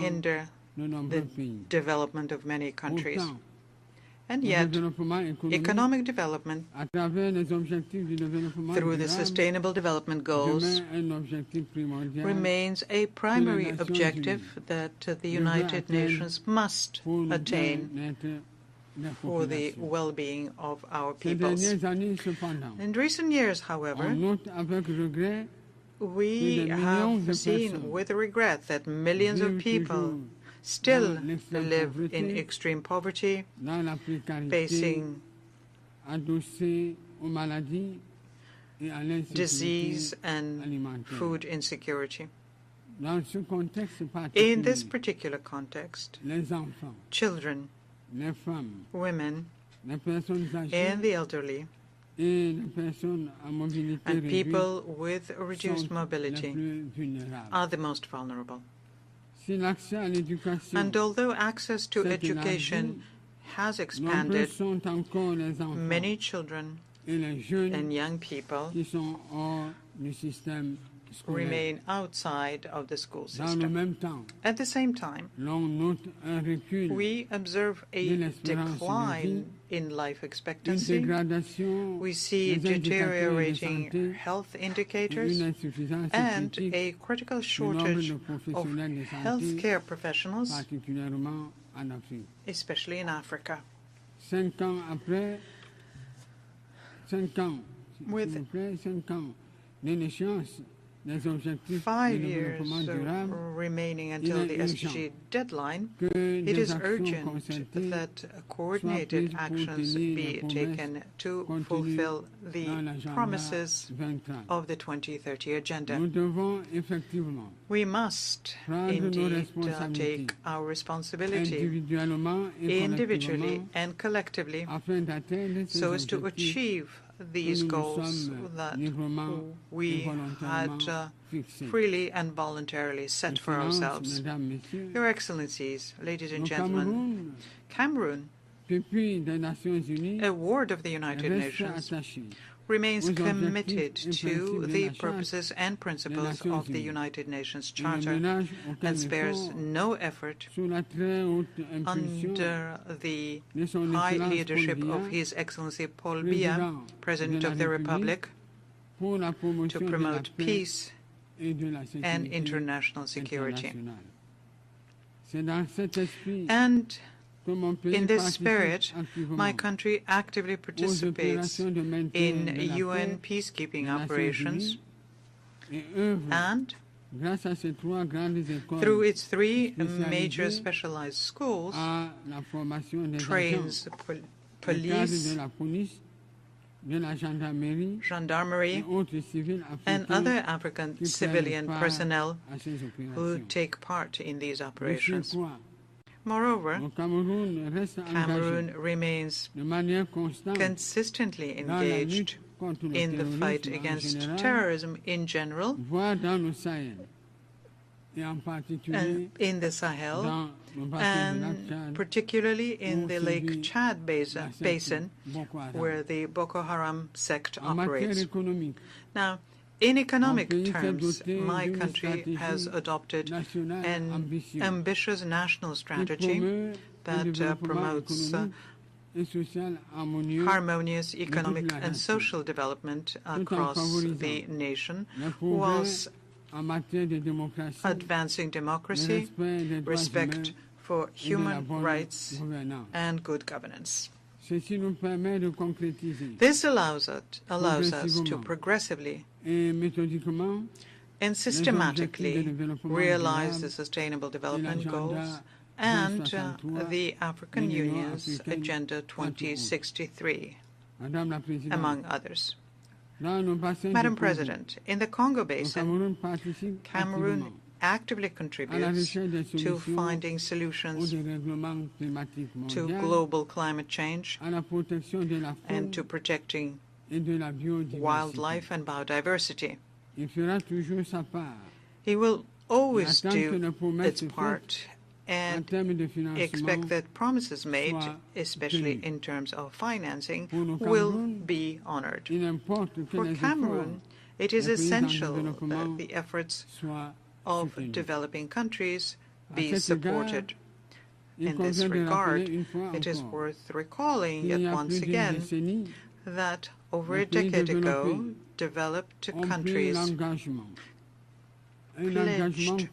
hinder the development of many countries. And yet, economic development through the Sustainable Development Goals remains a primary objective that the United Nations must attain for the well-being of our peoples. In recent years, however, we have seen with regret that millions of people still live in extreme poverty, facing disease and food insecurity. In this particular context, children, women, and the elderly, and people with reduced mobility are the most vulnerable. And although access to education has expanded, many children and young people remain outside of the school system. At the same time, we observe a decline in life expectancy. We see deteriorating health indicators and a critical shortage of healthcare professionals, especially in Africa. With 5 years remaining until the SDG deadline, it is urgent that coordinated actions be taken to fulfill the promises of the 2030 Agenda. We must indeed take our responsibility individually and collectively so as to achieve these goals that we had freely and voluntarily set for ourselves. Your Excellencies, ladies and gentlemen, Cameroon, a ward of the United Nations, remains committed to the purposes and principles of the United Nations Charter and spares no effort under the high leadership of His Excellency Paul Biya, President of the Republic, to promote peace and international security. And in this spirit, my country actively participates in UN peacekeeping operations and, through its 3 major specialized schools, trains police, gendarmerie, and other African civilian personnel who take part in these operations. Moreover, Cameroon remains consistently engaged in the fight against terrorism in general, and in the Sahel, and particularly in the Lake Chad basin, where the Boko Haram sect operates. Now, in economic terms, my country has adopted an ambitious national strategy that promotes harmonious economic and social development across the nation, whilst advancing democracy, respect for human rights, and good governance. This allows us to progressively and systematically realize the Sustainable Development Goals and the African Union's Agenda 2063, among others. Madam President, in the Congo Basin, Cameroon actively contributes to finding solutions to global climate change and to protecting wildlife and biodiversity. He will always do its part and expect that promises made, especially in terms of financing, will be honored. For Cameroon, it is essential that the efforts of developing countries be supported. In this regard, it is worth recalling yet once again that over a decade ago, developed countries pledged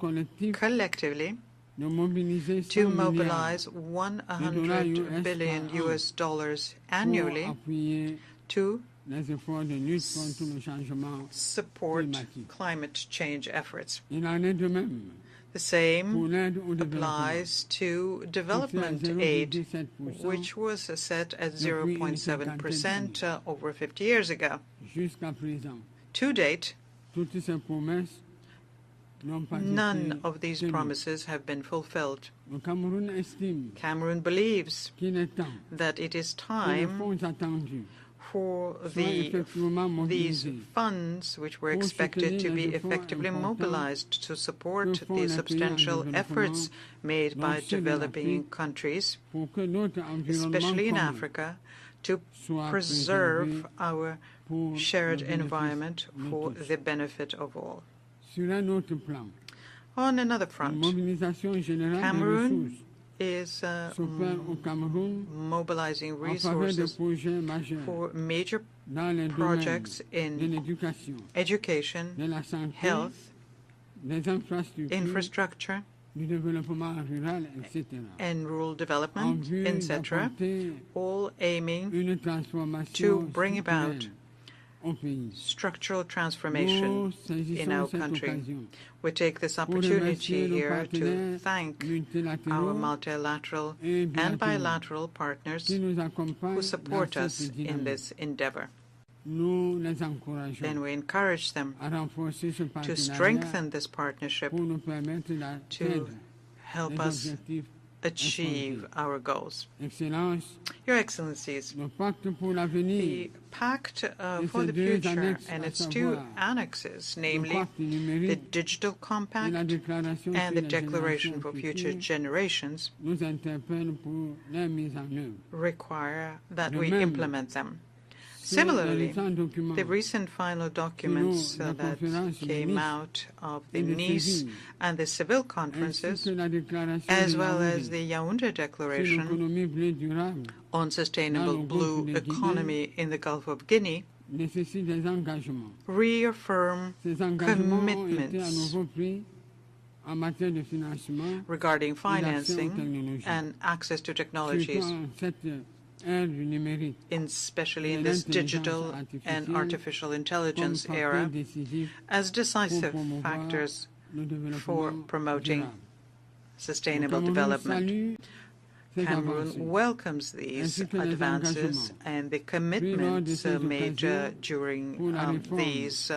collectively to mobilize $100 billion annually to support climate change efforts. The same applies to development aid, which was set at 0.7% over 50 years ago. To date, None of these promises have been fulfilled. Cameroon believes that it is time for these funds, which were expected to be effectively mobilized to support the substantial efforts made by developing countries, especially in Africa, to preserve our shared environment for the benefit of all. On another front, Cameroon is mobilizing resources for major projects in education, health, infrastructure, and rural development, etc., all aiming to bring about structural transformation in our country. We take this opportunity here to thank our multilateral and bilateral partners who support us in this endeavor. And we encourage them to strengthen this partnership to help us achieve our goals. Your Excellencies, the Pact for the Future and its two annexes, namely the Digital Compact and the Declaration for Future Generations, require that we implement them. Similarly, the recent final documents that came out of the Nice and the Seville conferences, as well as the Yaoundé Declaration on Sustainable Blue Economy in the Gulf of Guinea, reaffirm commitments regarding financing and access to technologies, especially in this digital and artificial intelligence era, as decisive factors for promoting sustainable development. Cameroon welcomes these advances and the commitments made during these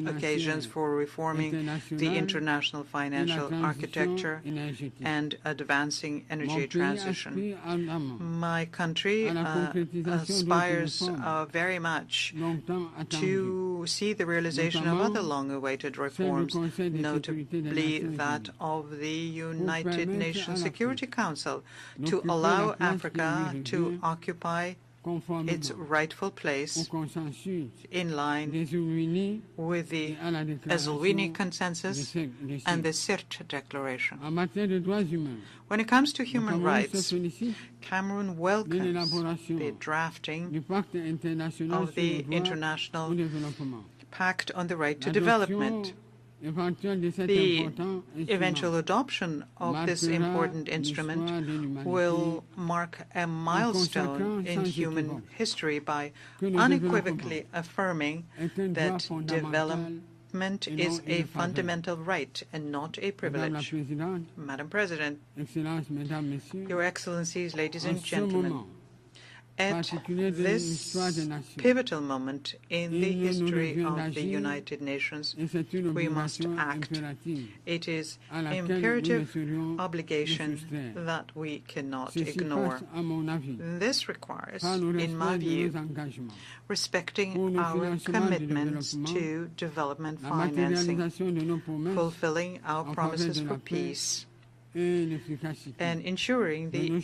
occasions for reforming the international financial architecture and advancing energy transition. My country aspires very much to see the realization of other long-awaited reforms, notably that of the United Nations Security Council, to allow Africa to occupy its rightful place in line with the Eswini Consensus and the Sirte Declaration. When it comes to human rights, Cameroon welcomes the drafting of the International Pact on the Right to Development. The eventual adoption of this important instrument will mark a milestone in human history by unequivocally affirming that development is a fundamental right and not a privilege. Madam President, Your Excellencies, ladies and gentlemen, at this pivotal moment in the history of the United Nations, we must act. It is an imperative obligation that we cannot ignore. This requires, in my view, respecting our commitments to development financing, fulfilling our promises for peace, and ensuring the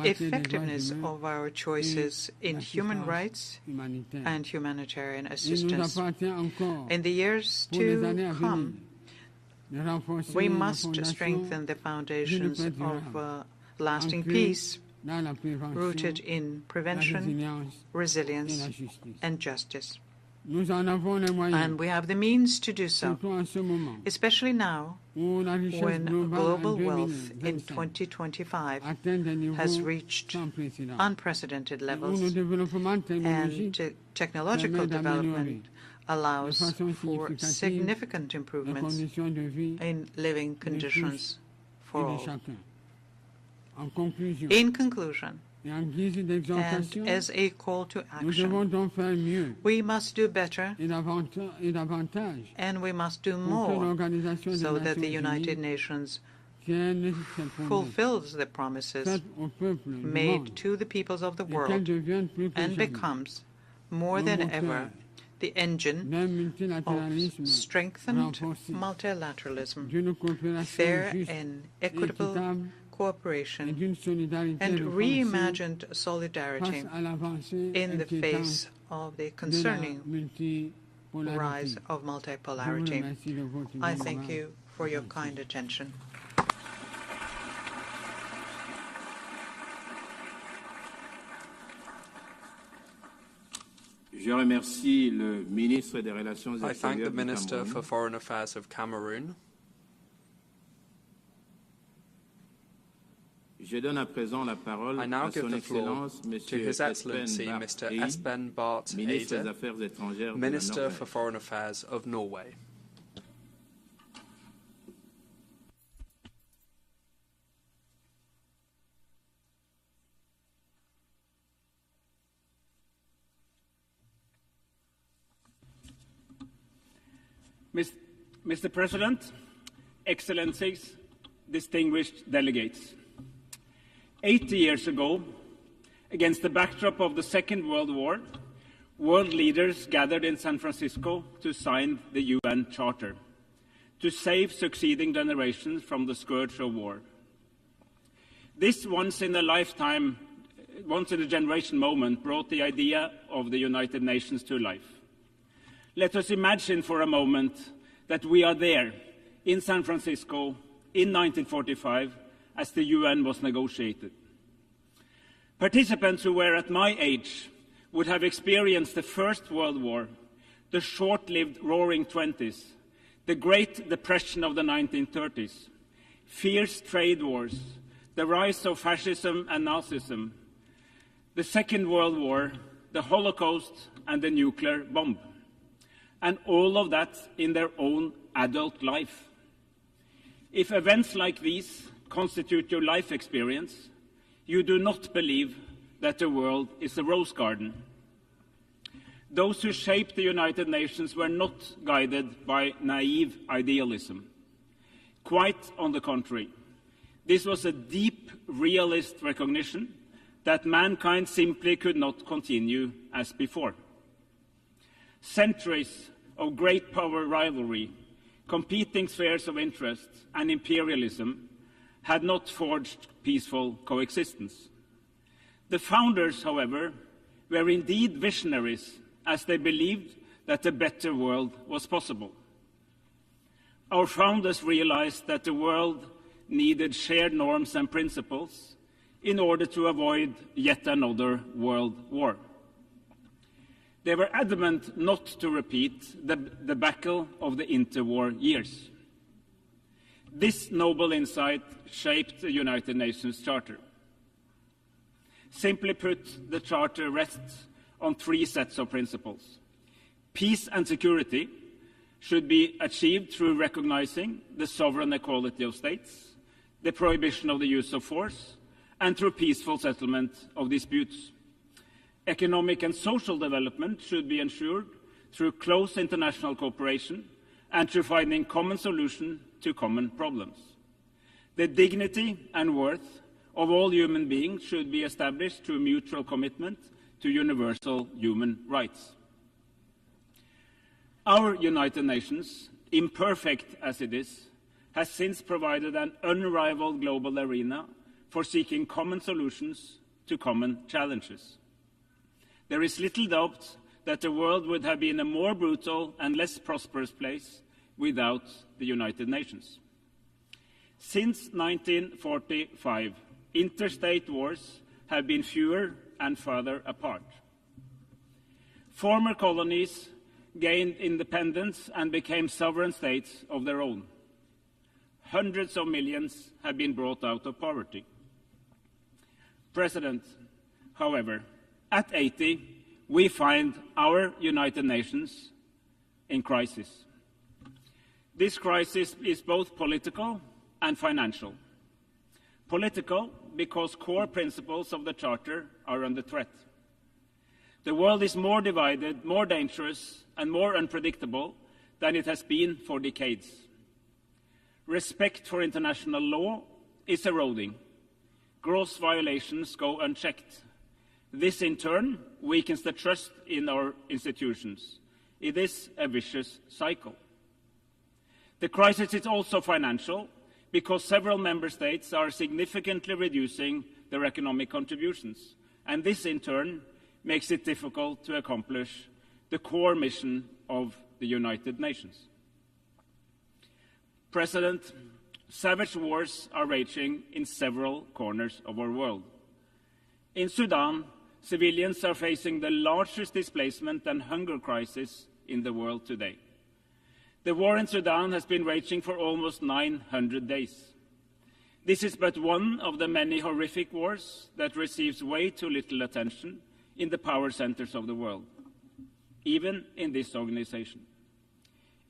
effectiveness of our choices in human rights and humanitarian assistance. In the years to come, we must strengthen the foundations of lasting peace, rooted in prevention, resilience, and justice. And we have the means to do so, especially now when global wealth in 2025 has reached unprecedented levels and technological development allows for significant improvements in living conditions for all. In conclusion, and as a call to action. We must do better, and we must do more so that the United Nations fulfills the promises made to the peoples of the world and becomes, more than ever, the engine of strengthened multilateralism, fair and equitable cooperation, and reimagined solidarity in the face of the concerning rise of multipolarity. I thank you for your kind attention. I thank the Minister for Foreign Affairs of Cameroon. I now give the floor to His Excellency Mr. Espen Barth Eide, Minister for Foreign Affairs of Norway. Mr. President, Excellencies, distinguished delegates. 80 years ago, against the backdrop of the Second World War, world leaders gathered in San Francisco to sign the UN Charter, to save succeeding generations from the scourge of war. This once-in-a-generation moment brought the idea of the United Nations to life. Let us imagine for a moment that we are there in San Francisco in 1945 as the UN was negotiated. Participants who were at my age would have experienced the First World War, the short-lived Roaring Twenties, the Great Depression of the 1930s, fierce trade wars, the rise of fascism and Nazism, the Second World War, the Holocaust, and the nuclear bomb. And all of that in their own adult life. If events like these constitute your life experience, you do not believe that the world is a rose garden. Those who shaped the United Nations were not guided by naive idealism. Quite on the contrary, this was a deep realist recognition that mankind simply could not continue as before. Centuries of great power rivalry, competing spheres of interest, and imperialism had not forged peaceful coexistence. The founders, however, were indeed visionaries, as they believed that a better world was possible. Our founders realized that the world needed shared norms and principles in order to avoid yet another world war. They were adamant not to repeat the debacle of the interwar years. This noble insight shaped the United Nations Charter. Simply put, the Charter rests on three sets of principles. Peace and security should be achieved through recognizing the sovereign equality of states, the prohibition of the use of force, and through peaceful settlement of disputes. Economic and social development should be ensured through close international cooperation and through finding common solutions to common problems. The dignity and worth of all human beings should be established through mutual commitment to universal human rights. Our United Nations, imperfect as it is, has since provided an unrivaled global arena for seeking common solutions to common challenges. There is little doubt that the world would have been a more brutal and less prosperous place without the United Nations. Since 1945, interstate wars have been fewer and farther apart. Former colonies gained independence and became sovereign states of their own. Hundreds of millions have been brought out of poverty. President, however, at 80, we find our United Nations in crisis. This crisis is both political and financial. Political, because core principles of the Charter are under threat. The world is more divided, more dangerous, and more unpredictable than it has been for decades. Respect for international law is eroding. Gross violations go unchecked. This, in turn, weakens the trust in our institutions. It is a vicious cycle. The crisis is also financial, because several member states are significantly reducing their economic contributions, and this, in turn, makes it difficult to accomplish the core mission of the United Nations. President, savage wars are raging in several corners of our world. In Sudan, civilians are facing the largest displacement and hunger crisis in the world today. The war in Sudan has been raging for almost 900 days. This is but one of the many horrific wars that receives way too little attention in the power centers of the world, even in this organization.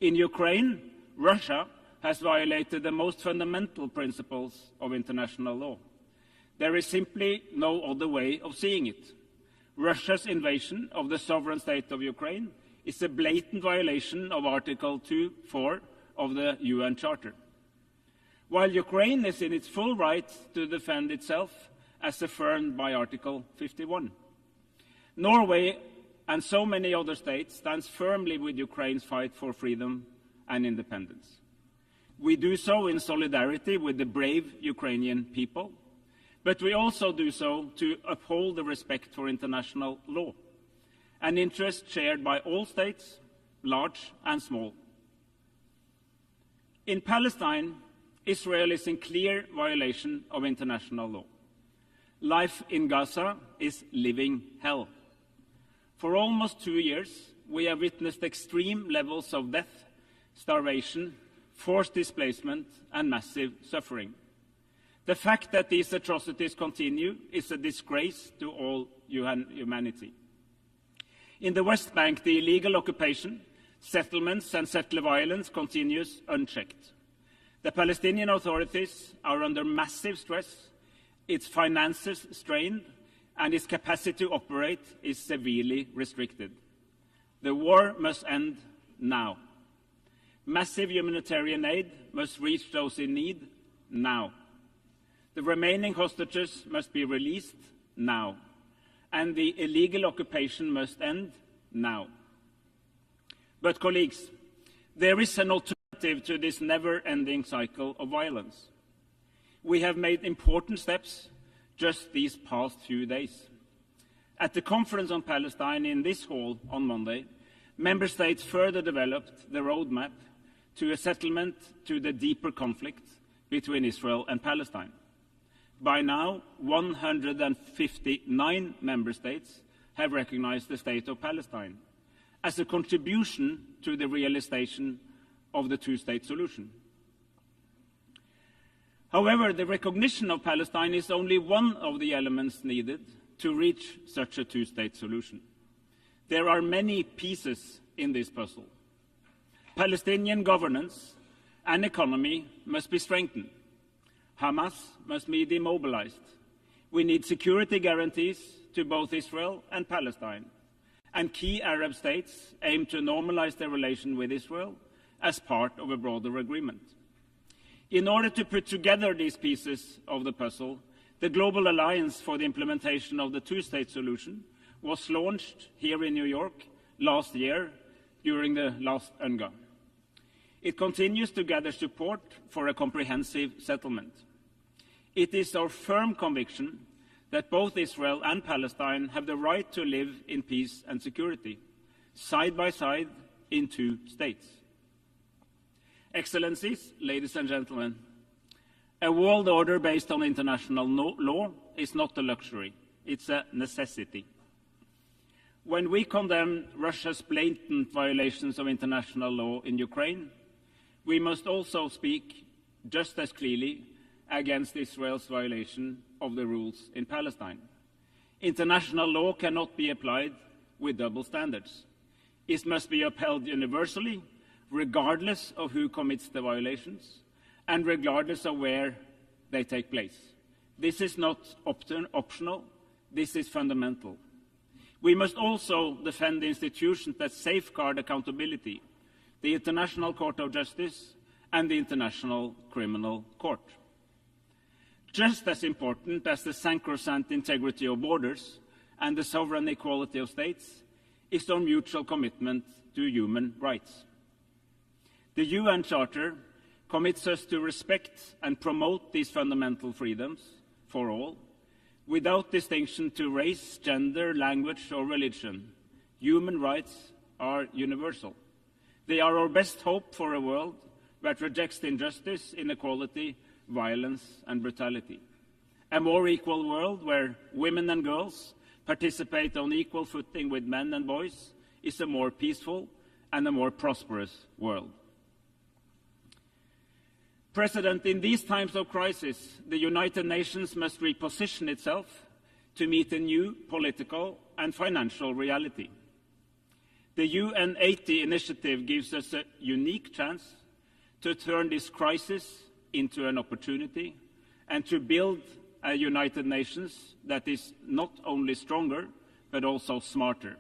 In Ukraine, Russia has violated the most fundamental principles of international law. There is simply no other way of seeing it. Russia's invasion of the sovereign state of Ukraine is a blatant violation of Article 2.4 of the UN Charter. While Ukraine is in its full right to defend itself, as affirmed by Article 51. Norway and so many other states stand firmly with Ukraine's fight for freedom and independence. We do so in solidarity with the brave Ukrainian people, but we also do so to uphold the respect for international law, an interest shared by all states, large and small. In Palestine, Israel is in clear violation of international law. Life in Gaza is living hell. For almost 2 years, we have witnessed extreme levels of death, starvation, forced displacement, and massive suffering. The fact that these atrocities continue is a disgrace to all humanity. In the West Bank, the illegal occupation, settlements, and settler violence continues unchecked. The Palestinian authorities are under massive stress, its finances strained, and its capacity to operate is severely restricted. The war must end now. Massive humanitarian aid must reach those in need now. The remaining hostages must be released now, and the illegal occupation must end now. But, colleagues, there is an alternative to this never-ending cycle of violence. We have made important steps just these past few days. At the conference on Palestine in this hall on Monday, member states further developed the roadmap to a settlement to the deeper conflict between Israel and Palestine. By now, 159 member states have recognized the state of Palestine as a contribution to the realization of the two-state solution. However, the recognition of Palestine is only one of the elements needed to reach such a two-state solution. There are many pieces in this puzzle. Palestinian governance and economy must be strengthened. Hamas must be demobilized. We need security guarantees to both Israel and Palestine. And key Arab states aim to normalize their relation with Israel as part of a broader agreement. In order to put together these pieces of the puzzle, the Global Alliance for the Implementation of the Two-State Solution was launched here in New York last year during the last UNGA. It continues to gather support for a comprehensive settlement. It is our firm conviction that both Israel and Palestine have the right to live in peace and security, side by side in two states. Excellencies, ladies and gentlemen, a world order based on international law is not a luxury, it's a necessity. When we condemn Russia's blatant violations of international law in Ukraine, we must also speak just as clearly against Israel's violation of the rules in Palestine. International law cannot be applied with double standards. It must be upheld universally, regardless of who commits the violations and regardless of where they take place. This is not optional, this is fundamental. We must also defend the institutions that safeguard accountability, the International Court of Justice and the International Criminal Court. Just as important as the sacrosanct integrity of borders and the sovereign equality of states is our mutual commitment to human rights. The UN Charter commits us to respect and promote these fundamental freedoms for all, without distinction to race, gender, language, or religion. Human rights are universal. They are our best hope for a world that rejects injustice, inequality, violence, and brutality. A more equal world where women and girls participate on equal footing with men and boys is a more peaceful and a more prosperous world. President, in these times of crisis, the United Nations must reposition itself to meet a new political and financial reality. The UN 80 initiative gives us a unique chance to turn this crisis into an opportunity and to build a United Nations that is not only stronger, but also smarter.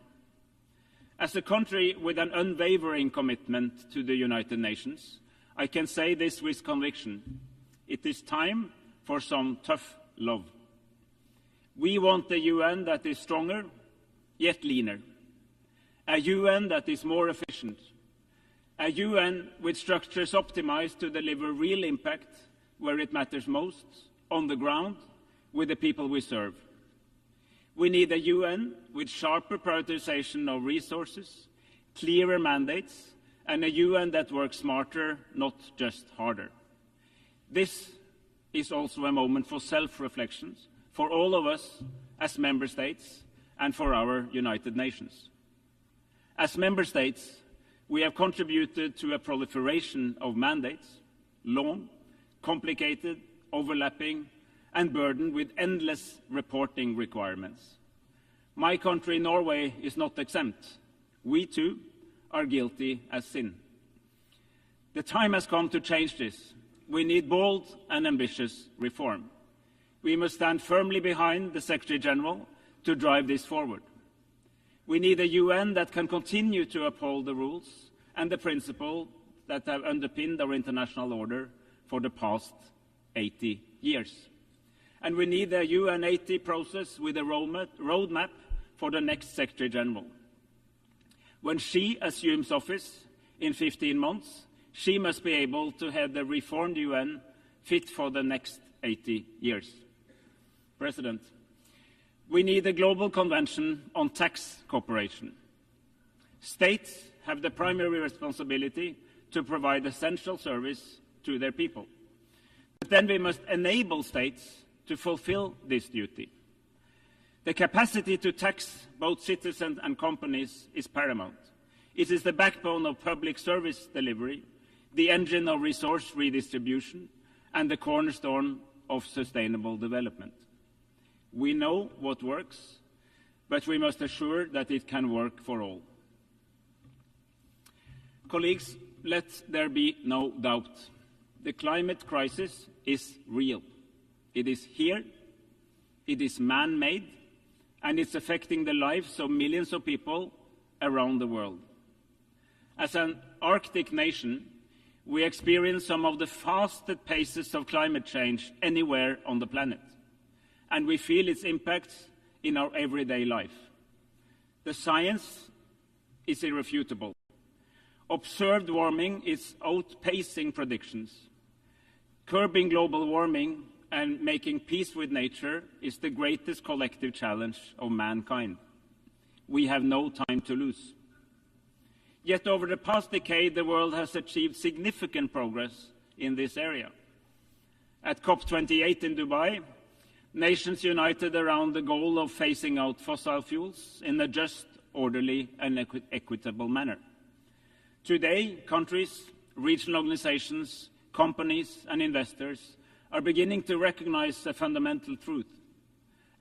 As a country with an unwavering commitment to the United Nations, I can say this with conviction. It is time for some tough love. We want a UN that is stronger, yet leaner. A UN that is more efficient. A UN with structures optimized to deliver real impact where it matters most, on the ground, with the people we serve. We need a UN with sharper prioritization of resources, clearer mandates, and a UN that works smarter, not just harder. This is also a moment for self-reflection for all of us as member states and for our United Nations. As member states, we have contributed to a proliferation of mandates, long, complicated, overlapping, and burdened with endless reporting requirements. My country, Norway, is not exempt. We too are guilty as sin. The time has come to change this. We need bold and ambitious reform. We must stand firmly behind the Secretary General to drive this forward. We need a UN that can continue to uphold the rules and the principles that have underpinned our international order for the past 80 years. And we need a UN 80 process with a roadmap for the next Secretary General. When she assumes office in 15 months, she must be able to have the reformed UN fit for the next 80 years. President, we need a global convention on tax cooperation. States have the primary responsibility to provide essential service to their people. But then we must enable states to fulfill this duty. The capacity to tax both citizens and companies is paramount. It is the backbone of public service delivery, the engine of resource redistribution, and the cornerstone of sustainable development. We know what works, but we must assure that it can work for all. Colleagues, let there be no doubt. The climate crisis is real. It is here, it is man-made, and it's affecting the lives of millions of people around the world. As an Arctic nation, we experience some of the fastest paces of climate change anywhere on the planet, and we feel its impacts in our everyday life. The science is irrefutable. Observed warming is outpacing predictions. Curbing global warming and making peace with nature is the greatest collective challenge of mankind. We have no time to lose. Yet over the past decade, the world has achieved significant progress in this area. At COP28 in Dubai, nations united around the goal of phasing out fossil fuels in a just, orderly, and equitable manner. Today, countries, regional organizations, companies, and investors are beginning to recognize a fundamental truth.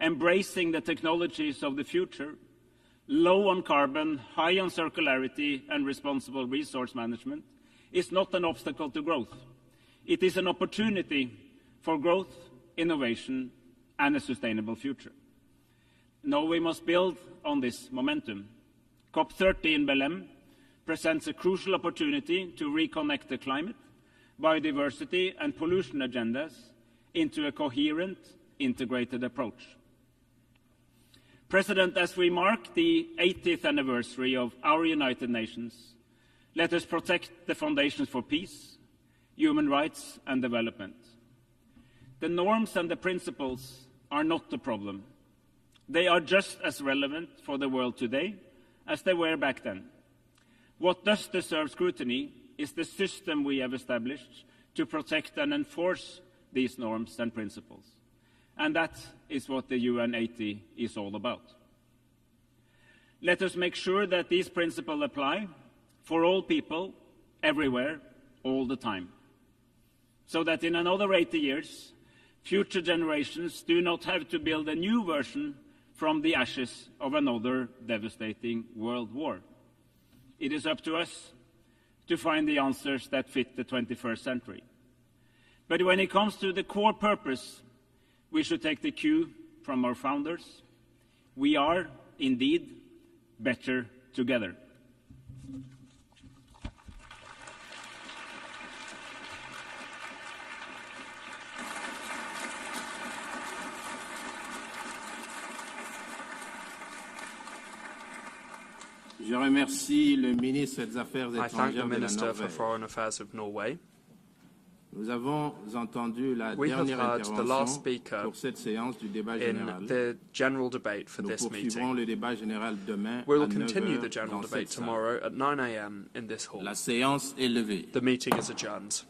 Embracing the technologies of the future, low on carbon, high on circularity, and responsible resource management, is not an obstacle to growth. It is an opportunity for growth, innovation, and a sustainable future. Now we must build on this momentum. COP30 in Belém presents a crucial opportunity to reconnect the climate, biodiversity and pollution agendas into a coherent, integrated approach. President, as we mark the 80th anniversary of our United Nations, let us protect the foundations for peace, human rights and development. The norms and the principles are not the problem. They are just as relevant for the world today as they were back then. What does deserve scrutiny is the system we have established to protect and enforce these norms and principles. And that is what the UN 80 is all about. Let us make sure that these principles apply for all people, everywhere, all the time, so that in another 80 years, future generations do not have to build a new version from the ashes of another devastating world war. It is up to us to find the answers that fit the 21st century. But when it comes to the core purpose, we should take the cue from our founders. We are, indeed, better together. Je remercie le ministre des Affaires I thank the étrangères de la Minister for Norvège. Foreign Affairs of Norway. Nous avons entendu la We have dernière heard the last intervention speaker pour cette séance du débat in général. the general debate for Nous this poursuivrons meeting. le débat général demain We à will 9 continue heures the general dans debate cette salle. tomorrow at 9 a.m. in this hall. La séance est levée. The meeting is adjourned.